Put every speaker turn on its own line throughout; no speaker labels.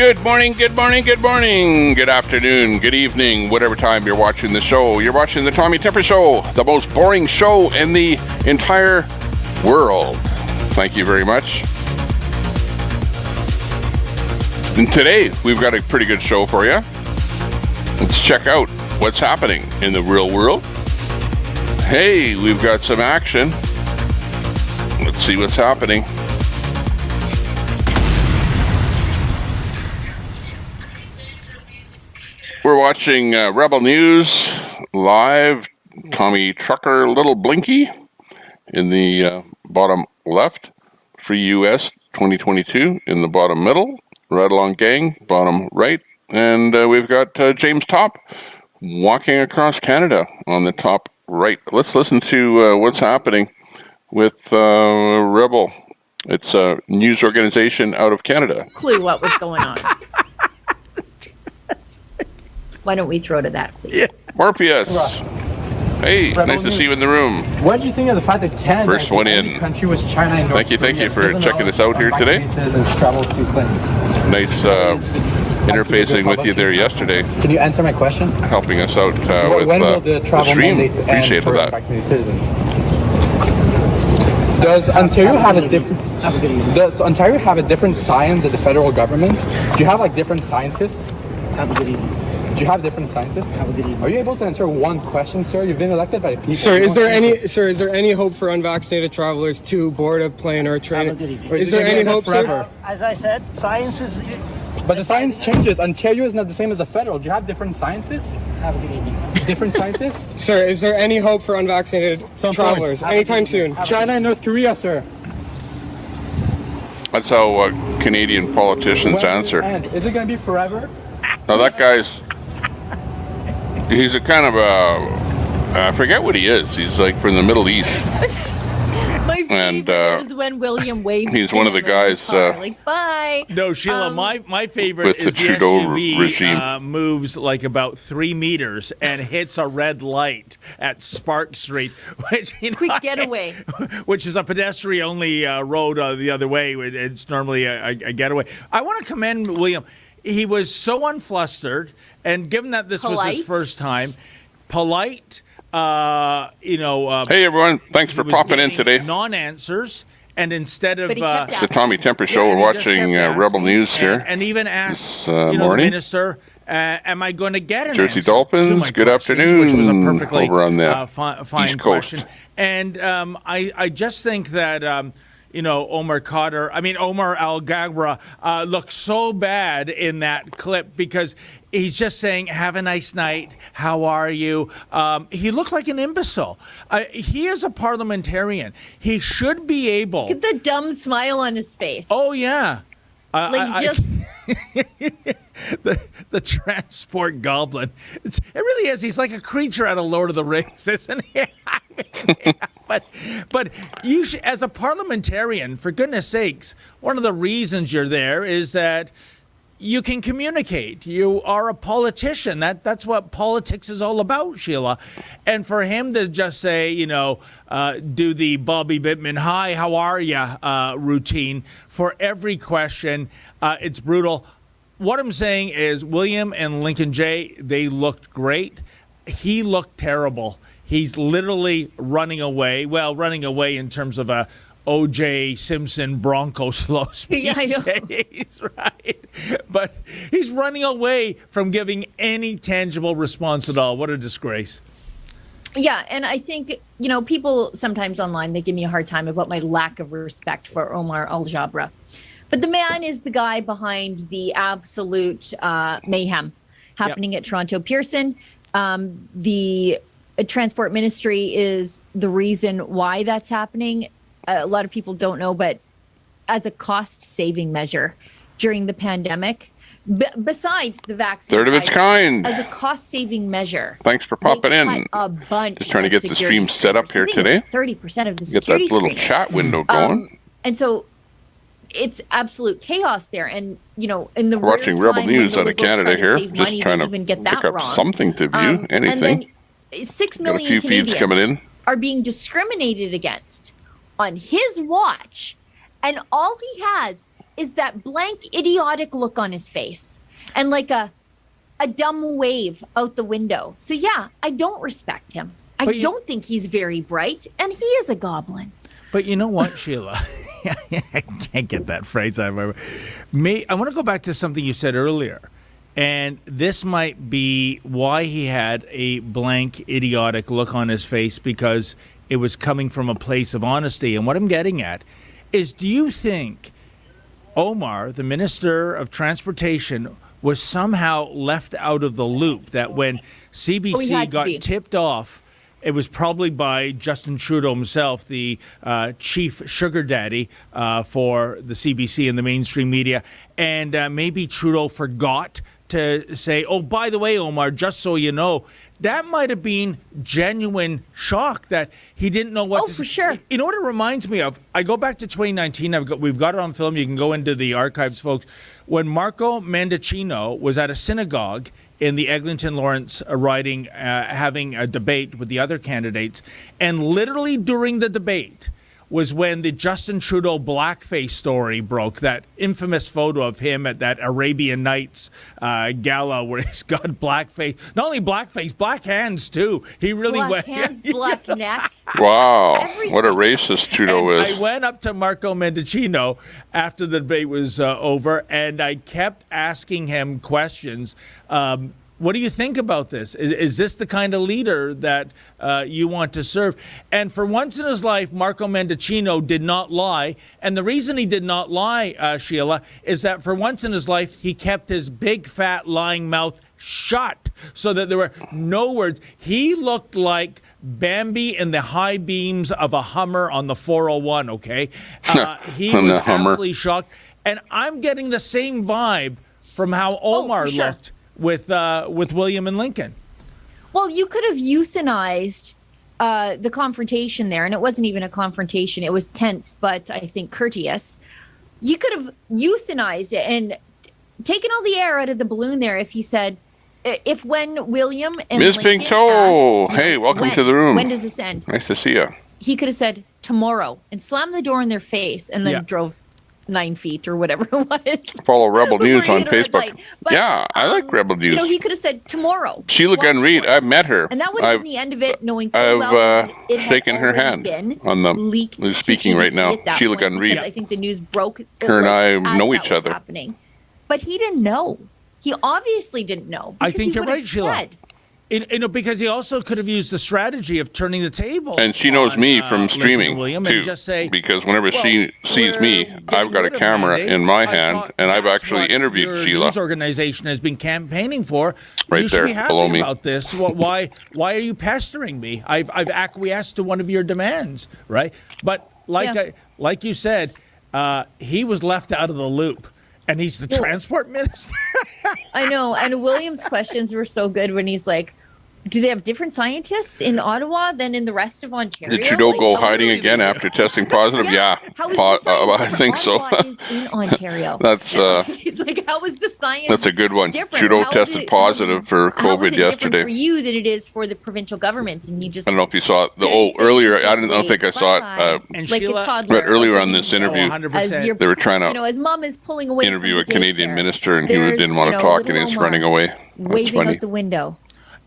Good morning, good morning, good morning, good afternoon, good evening, whatever time you're watching the show. You're watching the Tommy Temper Show, the most boring show in the entire world. Thank you very much. And today, we've got a pretty good show for you. Let's check out what's happening in the real world. Hey, we've got some action. Let's see what's happening. We're watching Rebel News live. Tommy Trucker, Little Blinky in the bottom left. Free US 2022 in the bottom middle. Right Along Gang, bottom right. And we've got James Top walking across Canada on the top right. Let's listen to what's happening with Rebel. It's a news organization out of Canada.
Clue what was going on. Why don't we throw to that, please?
Yeah. Morpheus. Hey,
Rebel
nice to
News.
see you in the room.
What did you think of the fact that Canada
First one in.
country was China and North
Thank you for
Korea,
checking us out here today.
Travel to Clinton.
Nice interfacing with you there yesterday,
Can you answer my question?
helping us out with
When will the
the
travel
stream.
mandates end
Appreciate
for
that.
vaccinated citizens? Does Ontario have a different? Does Ontario have a different science than the federal government? Do you have like different scientists?
Have a good evening.
Do you have different scientists?
Have a good evening.
Are you able to answer one question, sir? You've been elected by the people.
Sir, is there any hope for unvaccinated travelers to board a plane or a train?
Have a good evening.
Or
Is there any hope,
forever?
sir?
As I said, science is.
But the science changes. Ontario is not the same as the federal. Do you have different scientists?
Have a good evening.
Different scientists?
Sir, is there any hope for unvaccinated
Some
travelers
point.
anytime soon?
China and North Korea, sir.
That's how Canadian politicians
When will it
answer.
end? Is it going to be forever?
Now that guy's, he's a kind of a, I forget what he is. He's like from the Middle East.
My
And,
favorite is when William waves.
he's
to
one of the
him in
guys,
car, like, bye.
No, Sheila, my favorite
with the
is the
Trudeau
SUV
regime.
moves like about 3 meters and hits a red light at Spark Street, which
Quick getaway.
which is a pedestrian-only road the other way. It's normally a getaway. I want to commend William. He was so unflustered, and given that this was
Polite.
his first time, polite.
Hey everyone, thanks for
he was
popping in
getting
today.
Non-answers, and instead of
But he kept
The
asking.
Tommy Temper Show.
yeah,
We're
and he just
watching
kept
Rebel
asking,
News here.
and even asked
this
the
morning.
minister, am I going to get an
Jersey
answer to
Dolphins,
my
good
questions?"
afternoon
which was a perfectly
over on the
fine
East Coast.
question. And I just think that Omar Al-Gagra looks so bad in that clip because he's just saying, "Have a nice night. How are you?" He looked like an imbecile. He is a parliamentarian. He should be able.
Get the dumb smile on his face.
Oh yeah.
Just
the transport goblin. It really is. He's like a creature out of Lord of the Rings, isn't he? But you should, as a parliamentarian, for goodness sakes, one of the reasons you're there is that you can communicate. You are a politician. That's what politics is all about, Sheila. And for him to just say, do the Bobby Bittman, "Hi, how are ya?" Routine for every question, it's brutal. What I'm saying is William and Lincoln J., they looked great. He looked terrible. He's literally running away. Well, running away in terms of a O.J. Simpson Bronco slow speed
Yeah, I know.
chase, right? But he's running away from giving any tangible response at all. What a disgrace.
Yeah, and I think, people sometimes online, they give me a hard time about my lack of respect for Omar Al-Jabra. But the man is the guy behind the absolute mayhem happening at Toronto Pearson. The Transport Ministry is the reason why that's happening. A lot of people don't know, but as a cost-saving measure during the pandemic, besides the vaccine,
Third of its kind.
as a cost-saving measure.
Thanks for popping
they
in.
cut a bunch.
Just trying to
of
get the
security
stream set up here
screeners.
today.
30% of the
Get that
security
little
screeners.
chat window going.
And so it's absolute chaos there. And, in the
We're watching
rare
Rebel
time when
News
the
out of
Liberals
Canada
try to
here.
save
Just
money,
trying
they
to
even get
pick
that
up
wrong.
something to view.
And
Anything.
then 6
Got a
million
few feeds
Canadians
coming in.
are being discriminated against on his watch. And all he has is that blank, idiotic look on his face and like a dumb wave out the window. So yeah, I don't respect him. I don't think he's very bright, and he is a goblin.
But you know what, Sheila? I can't get that phrase out of my I want to go back to something you said earlier. And this might be why he had a blank, idiotic look on his face, because it was coming from a place of honesty. And what I'm getting at is, do you think Omar, the Minister of Transportation, was somehow left out of the loop, that when CBC got tipped off, it was probably by Justin Trudeau himself, the chief sugar daddy for the CBC and the mainstream media, and maybe Trudeau forgot to say, oh, by the way, Omar, just so you know, that might have been genuine shock that he didn't know what to say.
For sure.
You know what it reminds me of? I go back to 2019. We've got it on film. You can go into the archives, folks. When Marco Mendicino was at a synagogue in the Eglinton Lawrence riding, having a debate with the other candidates, and literally during the debate was when the Justin Trudeau blackface story broke, that infamous photo of him at that Arabian Nights gala where he's got blackface. Not only blackface, black hands too. He really
black hands, black neck.
Wow,
Everything.
what a racist Trudeau
and
is.
I went up to Marco Mendicino after the debate was over, and I kept asking him questions. What do you think about this? Is this the kind of leader that you want to serve? And for once in his life, Marco Mendicino did not lie. And the reason he did not lie, Sheila, is that for once in his life, he kept his big, fat, lying mouth shut so that there were no words. He looked like Bambi in the high beams of a Hummer on the 401, okay? He was absolutely shocked. And I'm getting the same vibe from how Omar looked with William and Lincoln.
Well, you could have euthanized the confrontation there, and it wasn't even a confrontation. It was tense, but I think courteous. You could have euthanized it and taken all the air out of the balloon there if he said, if when William and
Ms.
Lincoln
Pinto,
asked,
hey, welcome to the room.
When does this end?
Nice to see you.
He could have said tomorrow and slammed the door in their face and then drove 9 feet or whatever it was.
Follow Rebel News on Facebook.
Light. But,
yeah, I like Rebel News.
You know, he could have said tomorrow.
Sheila Gunn Reid, I've met her.
And that would have been the end of it, knowing full
I've
well it had
shaken her hand on the
leaked
who's speaking right now. Sheila Gunn Reid.
I think the news broke.
Her and I know each other.
Happening. But he didn't know. He obviously didn't know.
I think you're right, Sheila. Because he also could have used the strategy of turning the table.
And she knows me from streaming,
William,
too.
and just say,
because whenever she sees me, I've got a camera in my hand, and I've actually interviewed Sheila.
News organization has been campaigning for.
Right
you should
there,
be happy
below me.
about this. Why are you pestering me? I've acquiesced to one of your demands, right? But like you said, he was left out of the loop. And he's the transport minister.
I know. And William's questions were so good when he's like, do they have different scientists in Ottawa than in the rest of Ontario?
Did Trudeau go hiding again after testing positive? Yeah.
How is the science
I think so.
Ottawa is in Ontario.
That's
he's like, how is the science
that's a good one.
different?
Trudeau
How
tested positive for COVID yesterday.
For you than it is for the provincial governments, and he just
I don't know if you saw it. Earlier, I don't think I saw it.
And
like
Sheila,
a toddler.
But earlier on this interview,
100%.
they were trying to
as mom is pulling away
interview
from
a
the
Canadian
daycare,
minister, and he
there's,
didn't want to talk, and he's
little
running
Omar
away. That's
waving
funny.
out the window.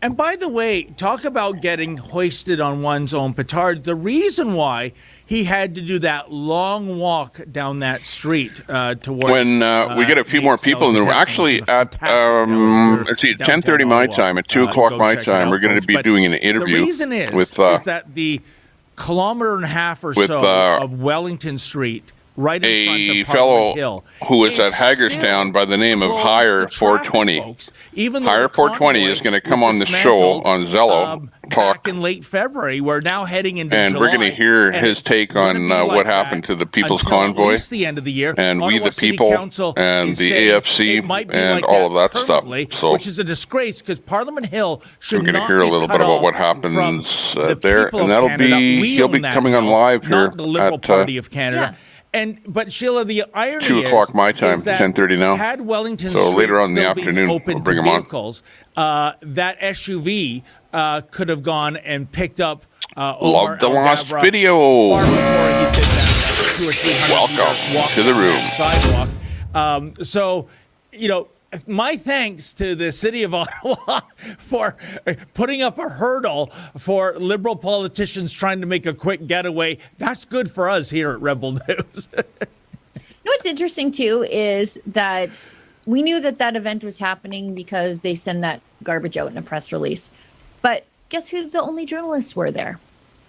And by the way, talk about getting hoisted on one's own petard. The reason why he had to do that long walk down that street towards
when we get a few more people in the room, actually at let's see, 10:30 my time, at 2 o'clock my time, we're going to be doing an interview.
The reason is that the kilometer and a half or so of Wellington Street, right in front of Parliament Hill,
who is at Hagerstown by the name of Higher 420. Higher 420 is going to come on the show on Zello, talk
back in late February. We're now heading into
and
July,
we're going to hear his take on what happened to the People's Convoy,
at least the end of the year,
and
Ottawa
We the
City
People,
Council
and the AFC, and
like
all of that stuff. So,
which is a disgrace, because Parliament Hill should
we're going to
not
hear a
be
little
cut
bit about what
off
happens
from
there,
people
and
of
that'll
Canada.
be
We
he'll
own
be
that
coming on
hill,
live here
not the Liberal
at
Party of Canada.
Yeah.
But Sheila, the irony
2 o'clock my time,
is that
10:30 now.
Had Wellington
So
Street
later on in the
still been
afternoon,
open
we'll bring
to
them on.
vehicles, that SUV could have gone and picked up.
Love the last
Aldabra
video.
far before he did that 200 or 300
Welcome
walk
to the
down
room.
that sidewalk. So, my thanks to the city of Ottawa for putting up a hurdle for Liberal politicians trying to make a quick getaway. That's good for us here at Rebel News.
What's interesting too is that we knew that event was happening because they send that garbage out in a press release. But guess who the only journalists were there?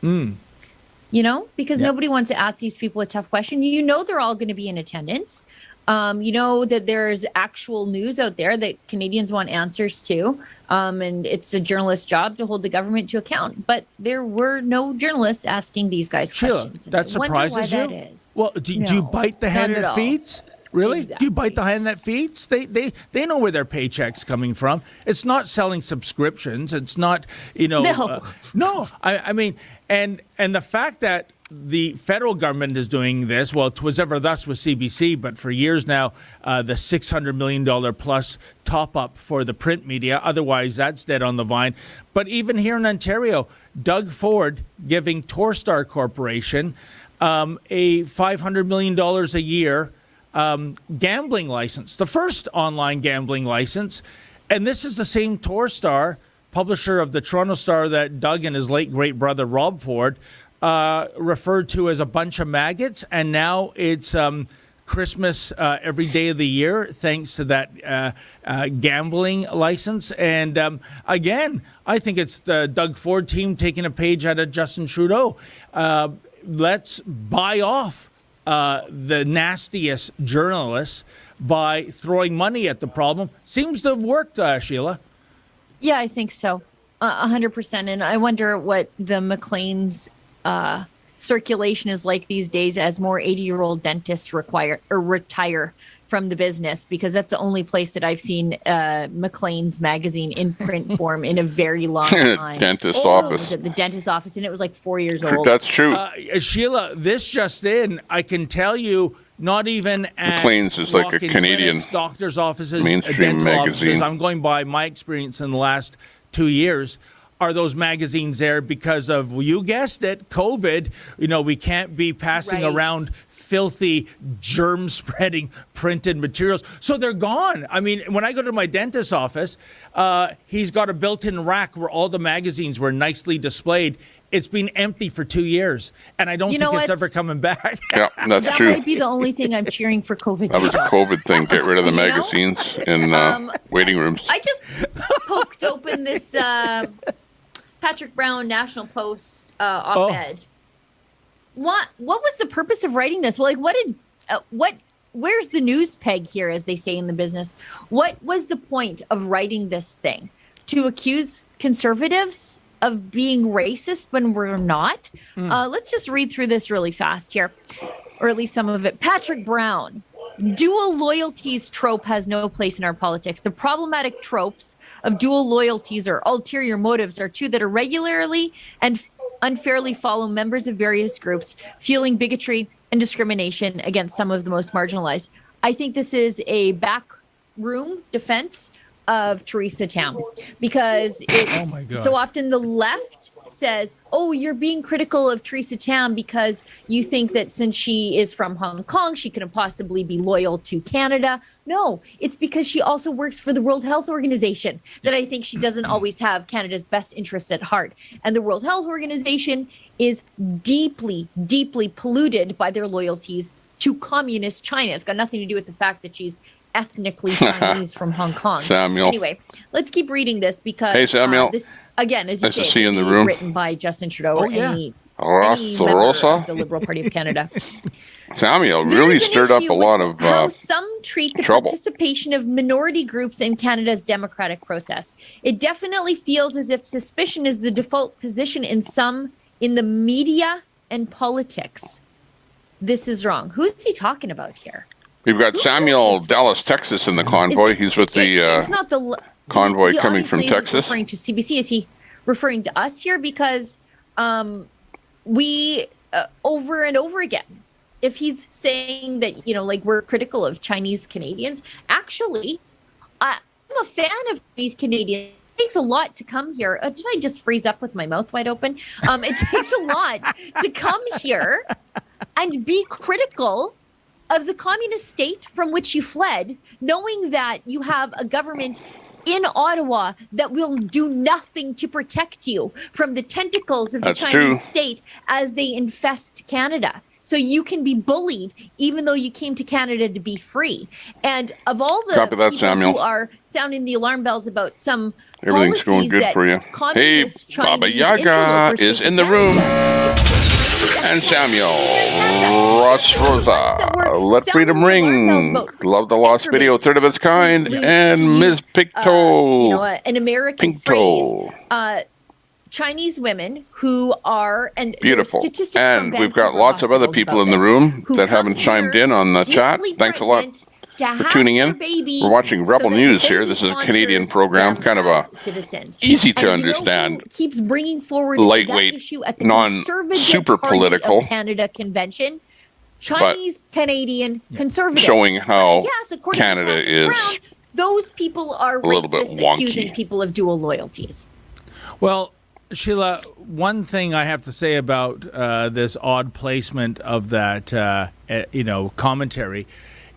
Because nobody wants to ask these people a tough question. They're all going to be in attendance. That there's actual news out there that Canadians want answers to. And it's a journalist's job to hold the government to account. But there were no journalists asking these guys questions.
That surprises you?
That is.
Well, do you bite the hand that feeds? Really?
Exactly.
Do you bite the hand that feeds? They know where their paycheck's coming from. It's not selling subscriptions. It's not,
No.
No. I mean, and the fact that the federal government is doing this, well, 'twas ever thus with CBC, but for years now, the $600 million plus top up for the print media. Otherwise, that's dead on the vine. But even here in Ontario, Doug Ford giving Torstar Corporation a $500 million a year gambling license, the first online gambling license. And this is the same Torstar, publisher of the Toronto Star, that Doug and his late great brother Rob Ford referred to as a bunch of maggots. And now it's Christmas every day of the year, thanks to that gambling license. And again, I think it's the Doug Ford team taking a page out of Justin Trudeau. Let's buy off the nastiest journalists by throwing money at the problem. Seems to have worked, Sheila.
Yeah, I think so. 100%. And I wonder what the McLean's circulation is like these days as more 80-year-old dentists retire from the business, because that's the only place that I've seen McLean's magazine in print form in a very long time.
Dentist
I
office.
was at the dentist office, and it was like 4 years old.
That's true.
Sheila, this just in, I can tell you, not even at
McLean's is like a
walk-in
Canadian
clinics, doctor's offices,
mainstream
dental offices.
magazine.
I'm going by my experience in the last 2 years. Are those magazines there because of, well, you guessed it, COVID? We can't be passing
Right.
around filthy, germ-spreading printed materials. So they're gone. I mean, when I go to my dentist's office, he's got a built-in rack where all the magazines were nicely displayed. It's been empty for 2 years, and I don't think it's ever coming back.
Yeah, that's
That
true.
might be the only thing I'm cheering for COVID.
That was a COVID thing. Get rid of the
You know?
magazines in waiting rooms.
I just poked open this Patrick Brown National Post op-ed. What was the purpose of writing this? Well, where's the news peg here, as they say in the business? What was the point of writing this thing? To accuse conservatives of being racist when we're not? Let's just read through this really fast here, or at least some of it. Patrick Brown. Dual loyalties trope has no place in our politics. The problematic tropes of dual loyalties or ulterior motives are two that are regularly and unfairly follow members of various groups, fueling bigotry and discrimination against some of the most marginalized. I think this is a backroom defense of Teresa Tam, because it's so often the left says, oh, you're being critical of Teresa Tam because you think that since she is from Hong Kong, she couldn't possibly be loyal to Canada. No, it's because she also works for the World Health Organization that I think she doesn't always have Canada's best interests at heart. And the World Health Organization is deeply, deeply polluted by their loyalties to communist China. It's got nothing to do with the fact that she's ethnically Chinese from Hong Kong.
Samuel.
Anyway, let's keep reading this because
Hey, Samuel.
this, again, as you
Nice to
say,
see you in the
could be
room.
written by Justin Trudeau or any
Rosa.
member of the Liberal Party of Canada.
Samuel
There
really
is an
stirred up
issue
a lot
with
of
how some treat the
trouble.
participation of minority groups in Canada's democratic process. It definitely feels as if suspicion is the default position in the media and politics. This is wrong. Who's he talking about here?
We've got Samuel Dallas, Texas in the convoy. He's with
It's
the
not the
convoy
he
coming from
obviously
Texas.
Is referring to CBC. Is he referring to us here? Because we over and over again, if he's saying that like we're critical of Chinese Canadians, actually, I'm a fan of Chinese Canadians. It takes a lot to come here. Did I just freeze up with my mouth wide open? It takes a lot to come here and be critical of the communist state from which you fled, knowing that you have a government in Ottawa that will do nothing to protect you from the tentacles of the
That's
Chinese
true.
state as they infest Canada. So you can be bullied even though you came to Canada to be free. And of all the
Copy that,
people
Samuel.
who are sounding the alarm bells about some
Everything's going
policies
good
that
for you. Hey,
communist
Baba
Chinese
Yaga
interlopers
is
take
in
to
the room.
Canada.
And Samuel Ross Rosa, Let Freedom Ring, Love the Lost Video, third of its kind, and Ms. Picto.
An American
Pinto.
phrase. Chinese women who are, and
Beautiful.
there are statistics from
And we've got
Vancouver
lots of other
hospitals
people
about
in the
this,
room
who
that
come
haven't chimed
here
in on the chat.
deeply
Thanks a lot
pregnant to
for
have
tuning
their
in.
baby
We're watching
so
Rebel
that the
News here.
baby
This is a Canadian
sponsors
program,
them
kind of
as
a
citizens.
easy to
And
understand,
who keeps bringing forward
lightweight,
that issue at the
super
Conservative Party
political,
of Canada convention. Chinese Canadian conservatives.
showing how
Yes, according
Canada
to Patrick
is
Brown, those people are
a little bit
racist,
wonky.
accusing people of dual loyalties.
Well, Sheila, one thing I have to say about this odd placement of that, commentary,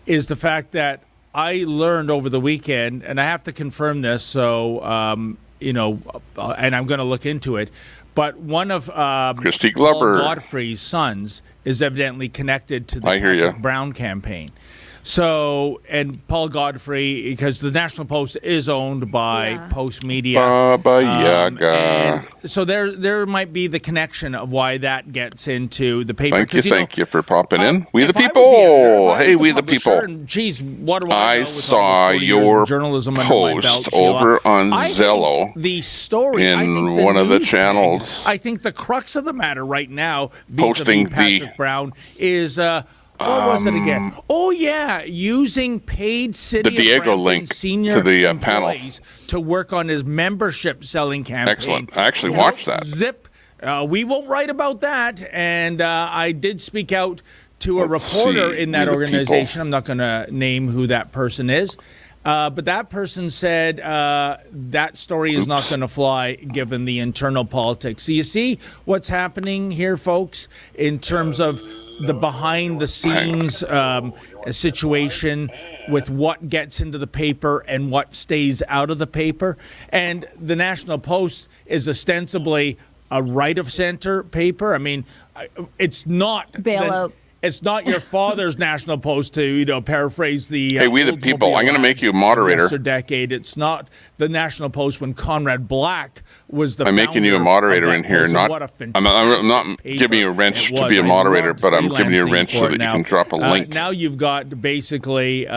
is the fact that I learned over the weekend, and I have to confirm this, so and I'm going to look into it. But one of
Christy
Paul
Glover.
Godfrey's sons is evidently connected to the
I hear ya.
Patrick Brown campaign. So, and Paul Godfrey, because the National Post is owned by Post Media.
Baba Yaga.
And so there might be the connection of why that gets into the paper.
Thank you for popping in. We the
if I was
people.
editor, if I was
Hey, we the
publisher,
people.
And geez, what do I know with
saw
almost 40 years
your
of journalism under my belt,
post
Sheila.
over on
I think
Zello
the story
in
I think the
one of the
news
channels.
peg, I think the crux of the matter right now,
Posting
vis-a-vis
the-
Patrick Brown, is what was it again? Oh yeah, using paid city
The Diego
of Brampton
link
senior
to the panel.
employees to work on his membership selling campaign.
Excellent. I actually watched that.
Zip. We won't write about that. And I did speak out to a
Let's
reporter
see.
in that
We the
organization.
people.
I'm not going to name who that person is. But that person said that story is not going to fly given the internal politics. So you see what's happening here, folks, in terms of the behind the scenes situation with what gets into the paper and what stays out of the paper. And the National Post is ostensibly a right of center paper. I mean, it's not
Bailout.
It's not your father's National Post, to paraphrase the.
Hey, we the people. I'm going to make you a moderator.
Decade. It's not the National Post when Conrad Black was the.
I'm making you a
founder
moderator
of
in
that
here.
post.
Not.
What a
I'm not
fantastic
giving you a
paper
wrench
it
to
was.
be a
I
moderator,
loved
but I'm giving you a
freelancing
wrench
for
so
it
that
now.
you can drop a link.
Now you've got basically.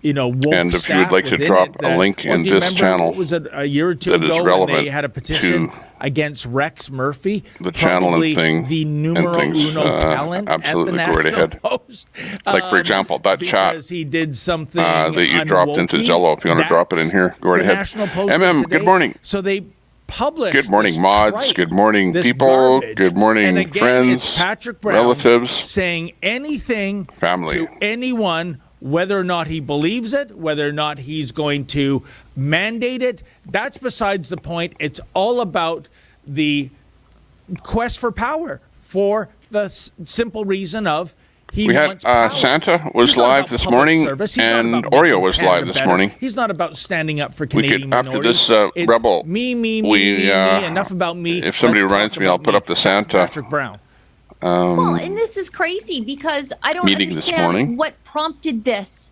Woke
And if you would
staff
like to
within
drop
it
a
that-
link
well,
in
do you
this
remember,
channel
what was it a year or two
that is
ago when
relevant
they had a petition
to
against Rex Murphy,
the channel and
probably
thing
the
and
numero
things,
uno talent
absolutely,
at the
go right
National
ahead.
Post.
Like, for example, that chat
because he did something
that you dropped into
unwokey.
Zello. If you want to drop it in
That's
here, go right
the
ahead.
National Post
MM,
did
good
today.
morning.
So they published.
Good morning,
this
mods.
tripe,
Good morning,
this
people.
garbage.
Good morning,
and again,
friends,
it's Patrick Brown
relatives,
saying anything
family.
to anyone, whether or not he believes it, whether or not he's going to mandate it. That's besides the point. It's all about the quest for power, for the simple reason of he
We had
wants power.
Santa was
He's not
live
about
this
public
morning,
service. He's not
and
about
Oreo
making
was
Canada
live this
better.
morning.
He's not about standing up for
We
Canadian
could, after
minorities.
this
It's
Rebel,
me,
we,
enough about me.
if somebody
Let's
reminds
talk
me, I'll
about
put
me.
up the
That's
Santa
Patrick Brown.
Well, and this is crazy because I don't
Meeting this morning.
understand what prompted this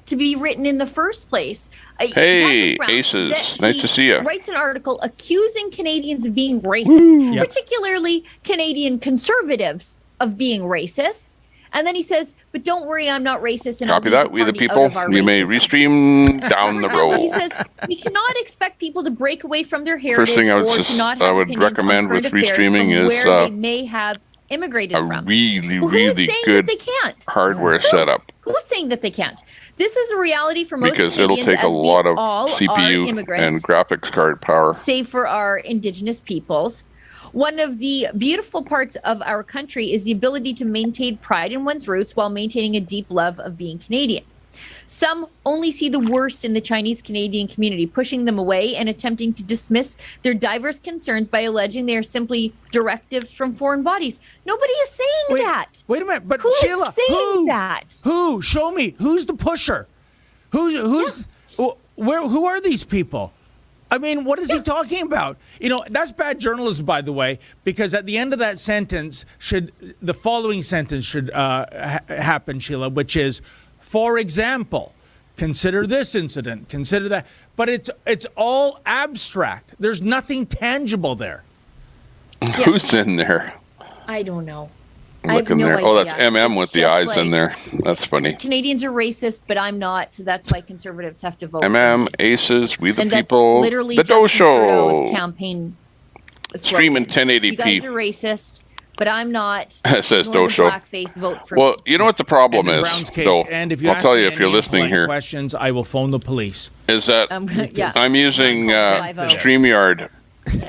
to be written in the first place.
Hey,
Patrick Brown,
Aces.
that
Nice
he
to see ya.
Writes an article accusing Canadians of being racist,
Yep.
particularly Canadian conservatives of being racist. And then he says, "But don't worry, I'm not racist." And I'll
Copy
lead
that. We the
party out
people.
of our
You may
racism."
restream down the
For example,
road.
He says we cannot expect people to break away from their heritage
First thing I would
or
just-
to not
I
have
would
opinions on
recommend with
current affairs
restreaming
from
is,
where they may have immigrated
A
from.
really,
Well, who is
really
saying
good
that they can't?
hardware setup,
Who's saying that they can't? This is a reality for most
because it'll
Canadians,
take a
as we
lot of
all are
CPU
immigrants,
and graphics card power.
save for our Indigenous peoples. One of the beautiful parts of our country is the ability to maintain pride in one's roots while maintaining a deep love of being Canadian. Some only see the worst in the Chinese Canadian community, pushing them away and attempting to dismiss their diverse concerns by alleging they are simply directives from foreign bodies. Nobody is saying that.
Wait a minute, but
Who is
Sheila,
saying that?
Who? Show me. Who's the pusher? Who's who are these people? I mean, what is he talking about? You know, that's bad journalism, by the way, because at the end of that sentence the following sentence should happen, Sheila, which is, for example, consider this incident, consider that. But it's all abstract. There's nothing tangible there.
Who's in there?
I don't know.
I'm looking
no
there.
idea.
Oh, that's MM with
It's
the
just
eyes
like,
in there. That's funny.
Canadians are racist, but I'm not, so that's why conservatives have to vote.
MM, Aces, We the
and
People,
that's literally
The Doe
Justin Trudeau's
Show.
campaign
Streaming
slogan.
1080p.
You guys are racist, but I'm not.
It says
nor
Doe
the
Show.
Blackface vote for
Well,
me.
you know what the problem
And in
is,
Brown's case,
though?
and if you
I'll
ask
tell
me
you if you're
any
listening
impolite
here,
questions, I will phone the police.
is that
Yeah.
I'm using StreamYard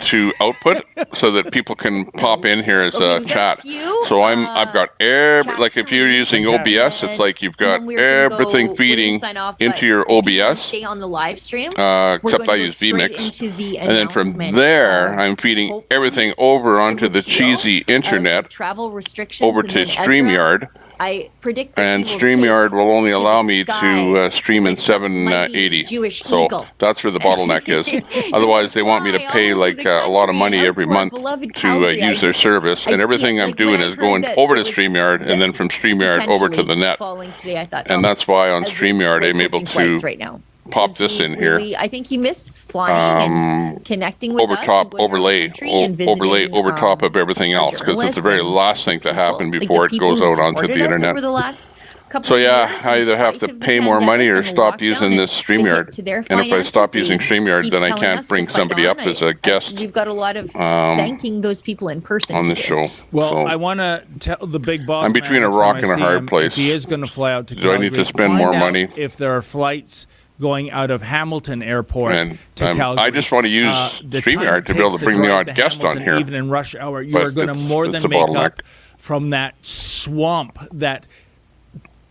to output so that people can pop in here as
Okay,
a
we've got
chat.
a few,
So I've got
chats
like if
to
you're
read.
using OBS, it's like you've got
And then we're gonna
everything
we're gonna
feeding
sign off,
into
but
your
if you wanna
OBS.
Stay on the live stream. We're
Except
going
I
to
use
go straight
vMix.
into the
And then from
announcement
there,
of
I'm feeding
hopefully
everything over onto the
repeal
cheesy
of
internet,
travel restrictions,
over
and
to
then Ezra,
StreamYard.
I predict that
And
he will
StreamYard
take
will only
to
allow
the
me to
skies
stream in
like some mighty
780.
Jewish
So
eagle.
that's where the bottleneck is. Otherwise, they want me to
Fly
pay
all over
like
the
a lot of
country
money
out
every
to our
month
beloved
to
Calgary.
use their service. And
see
everything
it.
I'm
Like,
doing
when I
is
heard
going
that
over
it
to
was
StreamYard and then from StreamYard over to the
potentially
net.
falling today, I thought,
And that's why on
Ezra's
StreamYard,
great
I'm able
booking flights
to
right now.
pop
Is
this
he
in here.
really- I think he missed flying and connecting with
Over
us
top,
and going around the
overlay,
country and
overlay
visiting,
over top of everything
our
else, because it's the very
journalists and
last thing to
people,
happen
like the
before it
people
goes
who
out onto
supported
the
us
internet.
over the last couple
So
of
yeah,
years
I
in
either have
spite
to
of the
pay more money or
pandemic and the
stop
lockdown,
using
and
this
they hit
StreamYard.
to their
And if I
finances,
stop
they
using StreamYard,
keep
then I
telling
can't
us to
bring
fight
somebody
on.
up as a guest
We've got a lot of thanking those people in person
on
to
this
do.
show.
Well,
So,
I want to tell the big boss.
I'm between
man
a
next time
rock
I
and a
see
hard
him,
place.
If he is going to fly out to
Do I need to
Calgary,
spend
find
more
out
money?
If there are flights going out of Hamilton Airport
And
to Calgary,
I just want to use
the time
StreamYard
it
to be able
takes
to bring the
drive
odd
to
guest on
Hamilton,
here.
even in rush hour. You
But
are going to
it's-
more
it's
than
a
make
bottleneck.
up from that swamp, that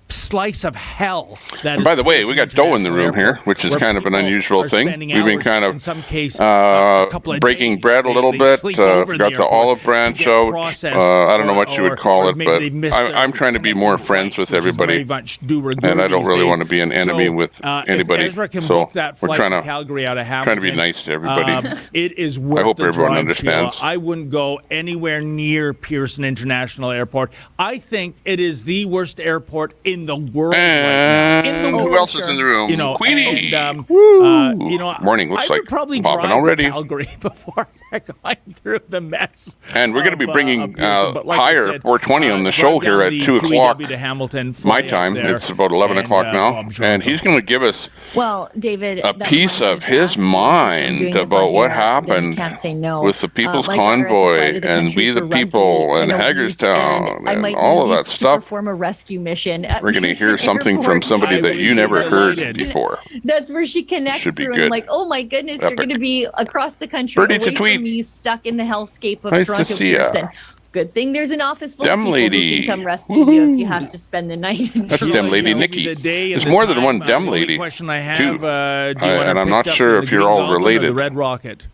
slice of hell. That
And
is
by the way,
Pearson
we got Doe in the room
International
here, which is
Airport,
kind of an
where
unusual
people
thing.
are spending
We've been
hours,
kind of
in some case, a couple of
breaking
days.
bread a little
They
bit.
sleep over in
Got the
airport
olive
to
branch
get
out.
processed,
I don't know what you
or-
would call
or
it,
maybe
but
they missed
I'm
the
trying to be more
connecting
friends
flight,
with
which is
everybody.
very much de rigueur
And I don't
these
really
days.
want to be an enemy with anybody.
If Ezra can
So
book that
we're
flight
trying
to
to
Calgary out of Hamilton,
trying to be nice to everybody.
It is worth
hope
the
everyone
drive,
understands.
Sheila. I wouldn't go anywhere near Pearson International Airport. I think it is the worst airport in the world right now. In the
And
world.
who else is in the room?
You know,
Queenie.
and,
Woo.
you know,
Morning looks
I
like
would probably
popping
drive
already.
to Calgary before going through the mess.
And we're going to be
of,
bringing
Pearson. But like I
higher
said,
420 on the
drive
show here
down
at
the
2 o'clock
QEW to Hamilton,
my
fly out
time.
there,
It's about 11
and,
o'clock now.
Bob
And
Jones.
he's going to give us
Well, David,
a
that
piece
reminds me
of
to
his
ask you, since I'm
mind
doing this
about
on
what
air, then you
happened
can't say no.
with the People's
My daughter has to fly
Convoy
to the
and
country
We the
for rugby
People
in
and
a week,
Hagerstown
and I
and
might
all of
leave
that
to
stuff.
perform a rescue mission.
We're going to hear
Pearson
something from
Airport.
somebody
I
that
would
you
be
never heard
delighted.
before.
That's where she connects
Should be
through.
good.
I'm like, oh my goodness, you're
Epic.
going to be across the country,
Birdie to
away
tweet.
from me, stuck in the hellscape of
Nice to
Toronto
see ya.
Pearson. Good thing there's an office full
Dem
of people
lady.
who can come rescue you if you have to spend the night. in
That's
Toronto.
Dem lady
Tell me
Nikki.
the day and
There's
the
more than
time.
one Dem
The only
lady,
question I have,
too.
do you want
And
her
I'm not
picked up
sure
in
if
the
you're
Green
all
Goblin or
related.
The Red Rocket.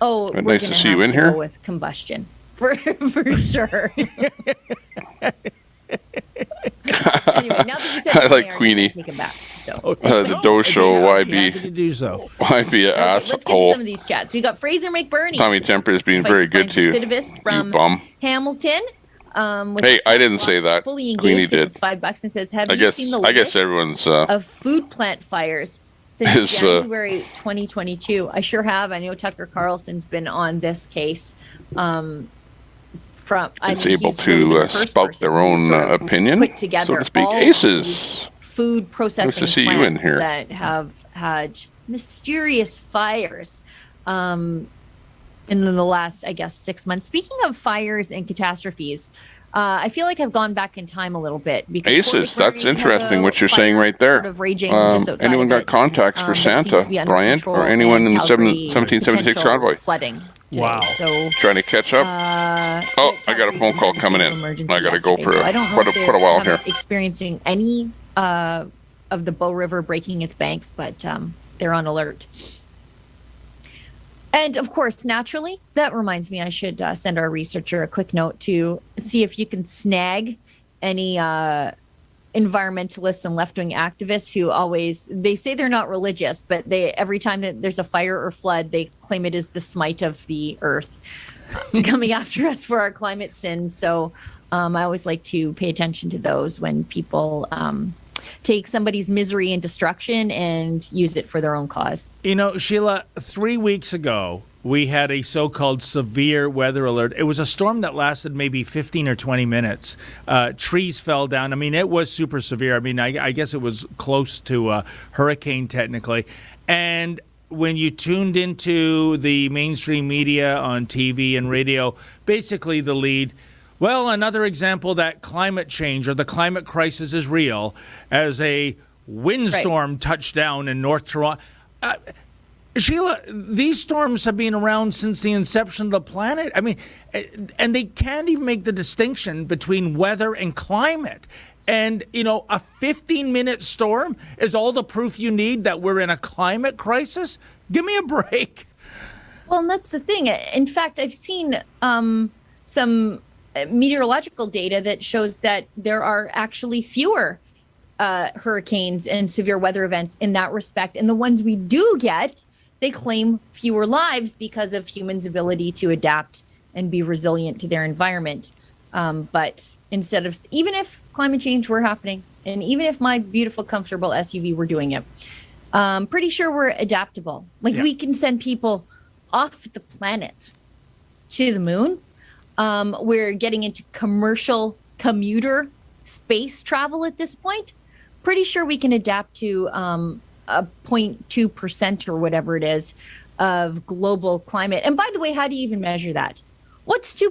Oh, we're
Nice to
gonna
see you
have
in
to
here.
go with combustion for sure. Anyway, now that you said
I
it's
like
there, I'm
Queenie.
gonna take it back. So.
The Doe Show,
I'd be happy
YB,
to do so.
YB
Okay, let's get to
asshole.
some of these chats. We got Fraser McBurney.
Tommy Temper is being
Fight
very
to
good
find
to you,
recidivist
you
from
bum.
Hamilton. Which
Hey, I didn't say
wants
that.
Fully
Queenie
engaged gives
did.
us $5 and says, "Have
I
you
guess
seen the
I guess
list
everyone's
of food plant fires since
is,
January 2022?" I sure have. I know Tucker Carlson's been on this case.
is able to spout their own opinion,
put together
so to speak.
all
Aces.
these food processing
Nice to see you in
plants
here.
that have had mysterious fires in the last, I guess, 6 months. Speaking of fires and catastrophes, I feel like I've gone back in time a little bit. Because
Aces,
Fort
that's
McMurray has
interesting
a
what you're saying
fire
right there.
Sort of raging just outside
Anyone
of
got
it,
contacts for
that seems
Santa,
to be under
Brian,
control,
or anyone
and
in the
Calgary
1776
potential
convoy?
Flooding today.
Wow.
So
Trying to catch up? Oh, I got a phone call coming in. I gotta go for
I don't know
quite
if
a while
they're
here.
experiencing any of the Bow River breaking its banks, but they're on alert. And of course, naturally, that reminds me I should send our researcher a quick note to see if you can snag any environmentalists and left-wing activists who they say they're not religious, but every time that there's a fire or flood, they claim it is the smite of the earth coming after us for our climate sins. So I always like to pay attention to those when people take somebody's misery and destruction and use it for their own cause.
You know, Sheila, 3 weeks ago, we had a so-called severe weather alert. It was a storm that lasted maybe 15 or 20 minutes. Trees fell down. I mean, it was super severe. I mean, I guess it was close to a hurricane technically. And when you tuned into the mainstream media on TV and radio, basically the lead, well, another example that climate change or the climate crisis is real, as a windstorm touched down in North Toronto. Sheila, these storms have been around since the inception of the planet. I mean, and they can't even make the distinction between weather and climate. And, you know, a 15-minute storm is all the proof you need that we're in a climate crisis? Give me a break.
Well, and that's the thing. In fact, I've seen some meteorological data that shows that there are actually fewer hurricanes and severe weather events in that respect. And the ones we do get, they claim fewer lives because of humans' ability to adapt and be resilient to their environment. But instead of, even if climate change were happening, and even if my beautiful, comfortable SUV were doing it, pretty sure we're adaptable. Like we can send people off the planet to the moon. We're getting into commercial commuter space travel at this point. Pretty sure we can adapt to a 0.2% or whatever it is of global climate. And by the way, how do you even measure that? What's 2%?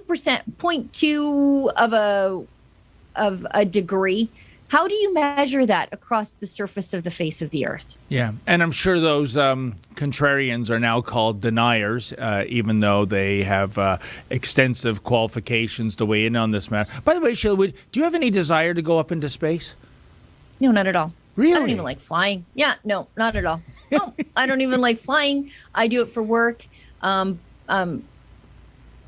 0.2 of a degree. How do you measure that across the surface of the face of the earth?
Yeah, and I'm sure those contrarians are now called deniers, even though they have extensive qualifications to weigh in on this matter. By the way, Sheila, do you have any desire to go up into space?
No, not at all.
Really?
I don't even like flying. Yeah, no, not at all. No, I don't even like flying. I do it for work. I'm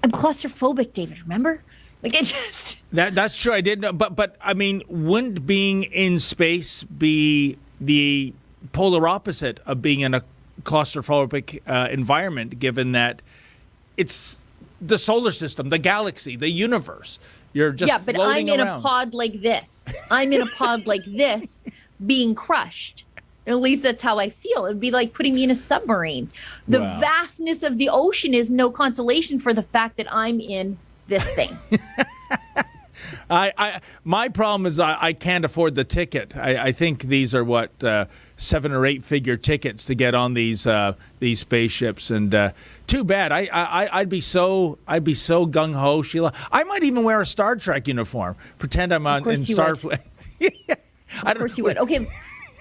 claustrophobic, David, remember? Like it just...
That's true. I didn't know. But I mean, wouldn't being in space be the polar opposite of being in a claustrophobic environment, given that it's the solar system, the galaxy, the universe? You're just
but
floating
I'm in
around.
a pod like this. I'm in a pod like this, being crushed. At least that's how I feel. It'd be like putting me in a submarine. The vastness of the ocean is no consolation for the fact that I'm in this thing.
My problem is I can't afford the ticket. I think these are what 7 or 8 figure tickets to get on these spaceships, and too bad. I'd be so gung ho, Sheila. I might even wear a Star Trek uniform, pretend I'm in Starfleet.
Of course you would. Okay.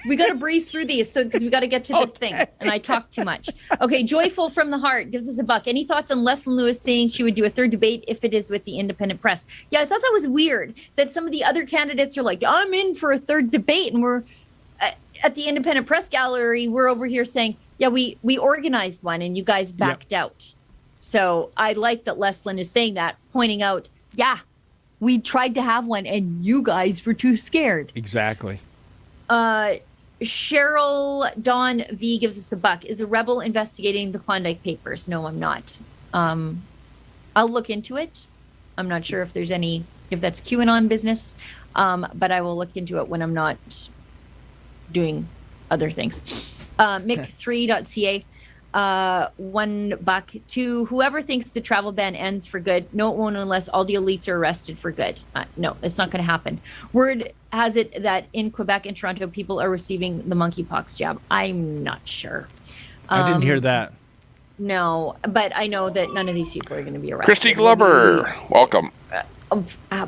We got to breeze through these because we got to get to this thing. And I talk too much. Okay. Joyful from the Heart gives us a buck. Any thoughts on Leslyn Lewis saying she would do a third debate if it is with the independent press? Yeah, I thought that was weird that some of the other candidates are like, I'm in for a third debate. And we're at the independent press gallery. We're over here saying, yeah, we organized one and you guys backed out. So I like that Leslyn is saying that, pointing out, yeah, we tried to have one and you guys were too scared.
Exactly.
Cheryl Dawn V gives us a buck. Is a rebel investigating the Klondike Papers? No, I'm not. I'll look into it. I'm not sure if that's QAnon business, but I will look into it when I'm not doing other things. Mick3.ca. $1 to whoever thinks the travel ban ends for good. No, it won't unless all the elites are arrested for good. No, it's not going to happen. Word has it that in Quebec and Toronto, people are receiving the monkeypox jab. I'm not sure.
I didn't hear that.
No, but I know that none of these people are going to be arrested.
Christy Glover, welcome.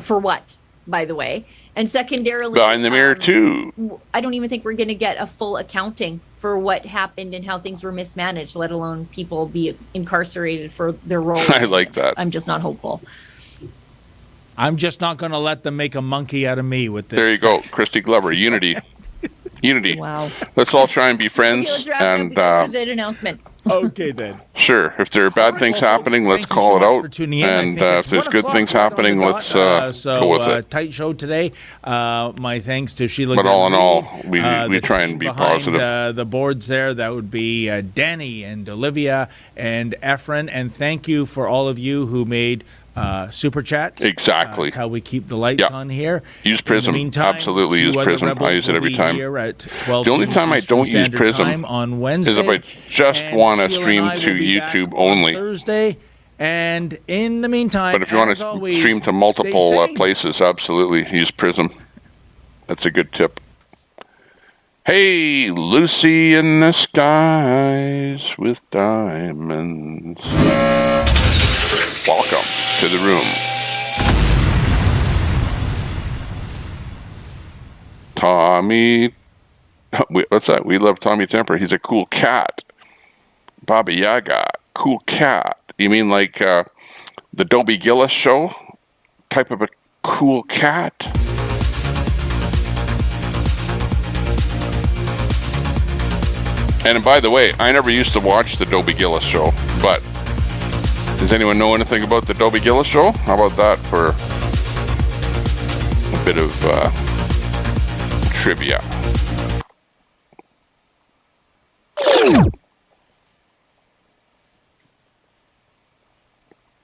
For what, by the way? And secondarily,
Behind the mirror too.
I don't even think we're going to get a full accounting for what happened and how things were mismanaged, let alone people be incarcerated for their role.
I like that.
I'm just not hopeful.
I'm just not going to let them make a monkey out of me with this.
There you go, Christy Glover, unity. Unity.
Wow.
Let's all try and be friends.
Okay, let's wrap it up
And
with the announcement.
Okay, then.
sure, if there are bad things
Well,
happening,
folks,
let's
thank you
call
so
it
much
out.
for tuning in. I
And
think it's
if there's
1
good
o'clock
things
right on
happening,
the
let's
dot.
go with it.
Tight show today. My thanks to Sheila.
But all in all,
Gutierrez,
we
the
try
team
and be
behind,
positive.
The boards there, that would be Danny and Olivia and Efren. And thank you for all of you who made super chats.
Exactly.
That's how we keep the lights
Yep.
on here.
Use
In
Prism.
the meantime,
Absolutely use
2 other
Prism. I
Rebels
use it
will
every
be
time.
here at 12
The only time I
Eastern
don't use
Standard
Prism
Time on Wednesday,
is if I just
and
want to
Sheila
stream
and I
to
will be back
YouTube
on
only.
Thursday. And in the meantime,
But if you want
as
to
always,
stream to
stay
multiple
sane.
places, absolutely use Prism. That's a good tip. Hey, Lucy in the skies with diamonds. Welcome to the room. Tommy, what's that? We love Tommy Temper. He's a cool cat. Baba Yaga, cool cat. You mean like the Dobie Gillis show type of a cool cat? And by the way, I never used to watch the Dobie Gillis show, but does anyone know anything about the Dobie Gillis show? How about that for a bit of trivia?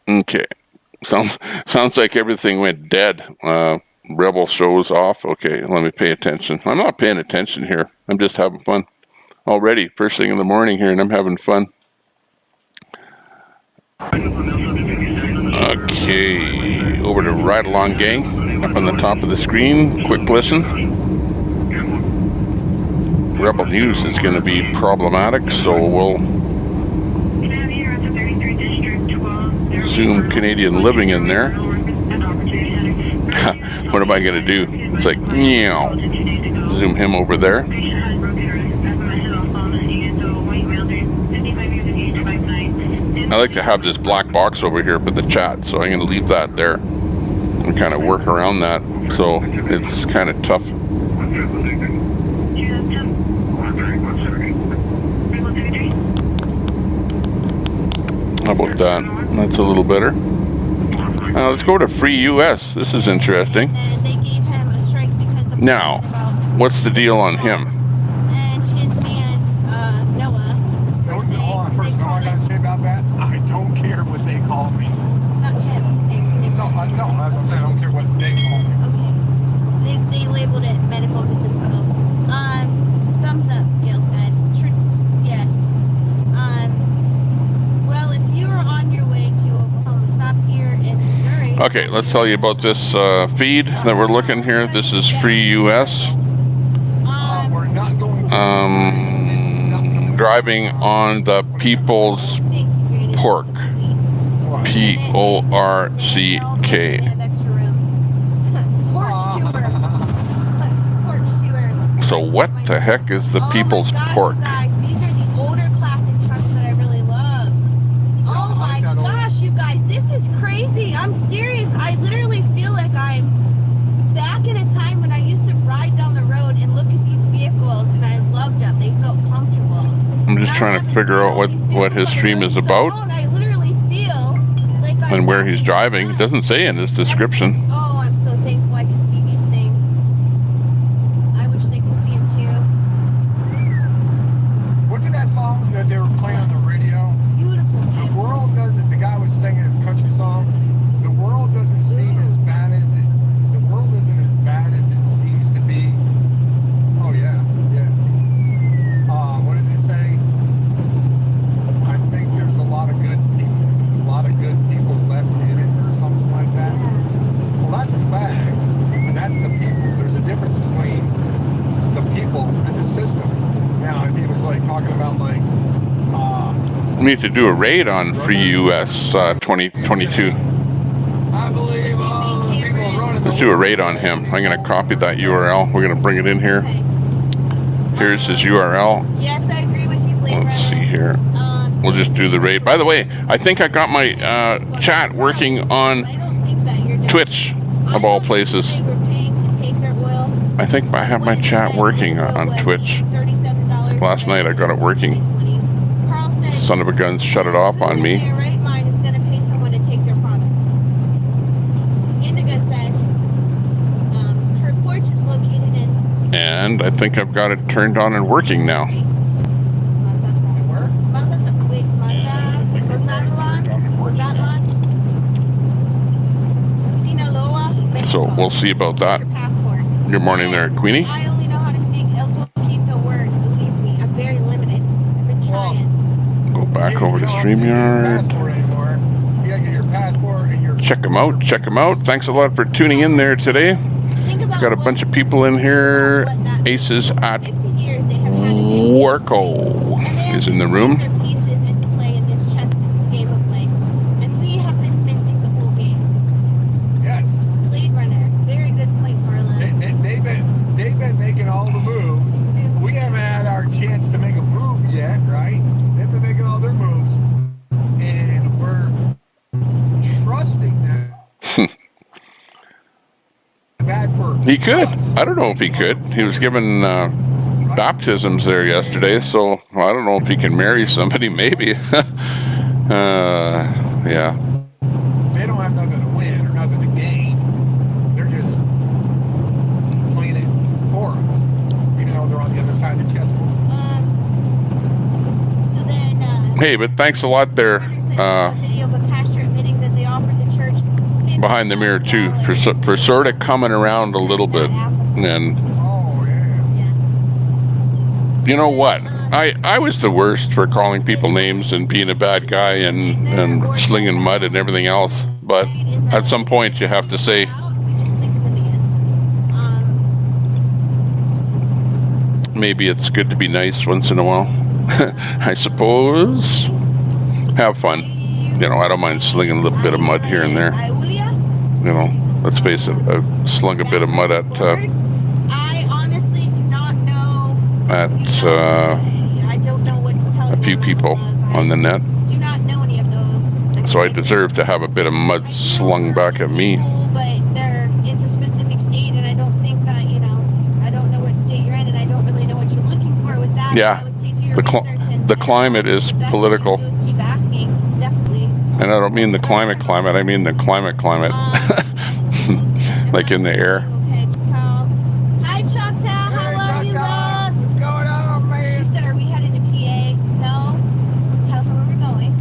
Okay. Sounds like everything went dead. Rebel shows off. Okay, let me pay attention. I'm not paying attention here. I'm just having fun. Already, first thing in the morning here, and I'm having fun. Okay, over to Ride Along Gang, up on the top of the screen. Quick listen. Rebel News is going to be problematic, so we'll zoom Canadian Living in there. What am I going to do? It's like, meow. Zoom him over there. I like to have this black box over here for the chat, so I'm going to leave that there and kind of work around that. So it's kind of tough. How about that? That's a little better. Let's go to Free US. This is interesting.
And they gave him a strike because of
Now, what's the deal on him?
And his man, Noah, were saying
Hold on, first,
they
know what I
called
gotta
it,
say about that? I don't care what they call me.
not him, he's saying him.
No, that's what I'm saying. I don't care what they call me.
Okay. They labeled it medical misinfo. Thumbs up, Gail said. Yes. Well, if you are on your way to Oklahoma, stop here in Missouri.
Okay, let's tell you about this feed that we're looking here. This is Free US.
We're not going to
Driving on the People's
Thank you, Grady.
Pork.
What?
Porck.
They have extra rooms. Porch tour.
So what the heck is the People's
Oh my gosh,
Pork?
you guys, these are the older classic trucks that I really love. Oh my gosh, you guys, this is crazy. I'm serious. I literally feel like I'm back in a time when I used to ride down the road and look at these vehicles, and I loved them. They felt comfortable.
I'm just trying to figure out what his stream is about
I literally feel like
and where he's driving. It doesn't say in his description.
Oh, I'm so thankful I can see these things. I wish they could see them too.
What's that song that they were playing on the radio?
Beautiful.
The world doesn't, the guy was singing his country song. The world doesn't seem as bad as it, the world isn't as bad as it seems to be. Oh yeah, yeah. What does it say? I think there's a lot of good people left in it or something like that. Well, that's a fact, and that's the people. There's a difference between the people and the system. Now, if he was like talking about like,
We need to do a raid on Free US 2022.
I believe all the people running
Let's do a raid on him. I'm going to copy that URL. We're going to bring it in here.
Okay.
Here's his URL.
Yes, I agree with you, Blake.
Let's see here. We'll just do the raid. By the way, I think I got my chat working on Twitch, of all places.
They were paying to take their oil.
I think I have my chat working on Twitch. Last night I got it working. Son of a gun shut it off on me.
Right mind is going to pay someone to take their product. Indigo says her porch is located in.
And I think I've got it turned on and working now. So we'll see about that. Good morning there, Queenie.
I only know how to speak El Poquito words. Believe me, I'm very limited. I've been trying.
Go back over to StreamYard. Check them out. Check them out. Thanks a lot for tuning in there today. Got a bunch of people in here. Aces at Warco is in the room.
They've been making all the moves. We haven't had our chance to make a move yet, right? They've been making all their moves, and we're trusting them. Bad for
He could.
us.
I don't know if he could. He was given baptisms there yesterday, so I don't know if he can marry somebody. Maybe. Yeah.
They don't have nothing to win or nothing to gain. They're just playing it for us, even though they're on the other side of the chessboard.
So then,
Hey, but thanks a lot there.
video of a pastor admitting that they offered the church
Behind the mirror too, for sort of coming around a little bit. And
Oh yeah.
you know what? I was the worst for calling people names and being a bad guy and slinging mud and everything else. But at some point you have to say,
We just sleep in the van.
maybe it's good to be nice once in a while. I suppose. Have fun. You know, I don't mind slinging a little bit of mud here and there. You know, let's face it, I've slung a bit of mud at
I honestly do not know.
I don't know what to tell a few people on the net.
Do not know any of those.
So I deserve to have a bit of mud slung back at me.
But it's a specific state, and I don't think that, I don't know what state you're in, and I don't really know what you're looking for with that.
Yeah.
I would say do your
The
research and
the climate is
the best
political.
thing to do is keep asking, definitely.
And I don't mean the climate, I mean the climate. Like in the air.
Okay, Choctaw. Hi, Choctaw. How are you, love?
What's going on, man?
She said, are we headed to PA? No. Tell her where we're going.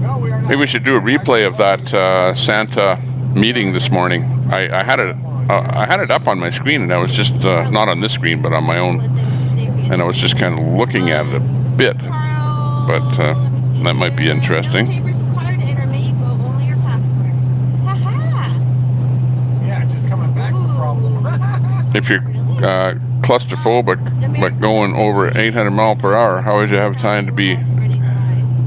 No, we are not.
Maybe we should do a replay of that Santa meeting this morning. I had it up on my screen, and I was just not on this screen, but on my own, and I was just kind of looking at it a bit. But that might be interesting.
No papers required to enter Mexico, only your passport. Ha-ha.
Yeah, just coming back's the problem.
If you're claustrophobic, but going over 800 miles per hour, how would you have time to be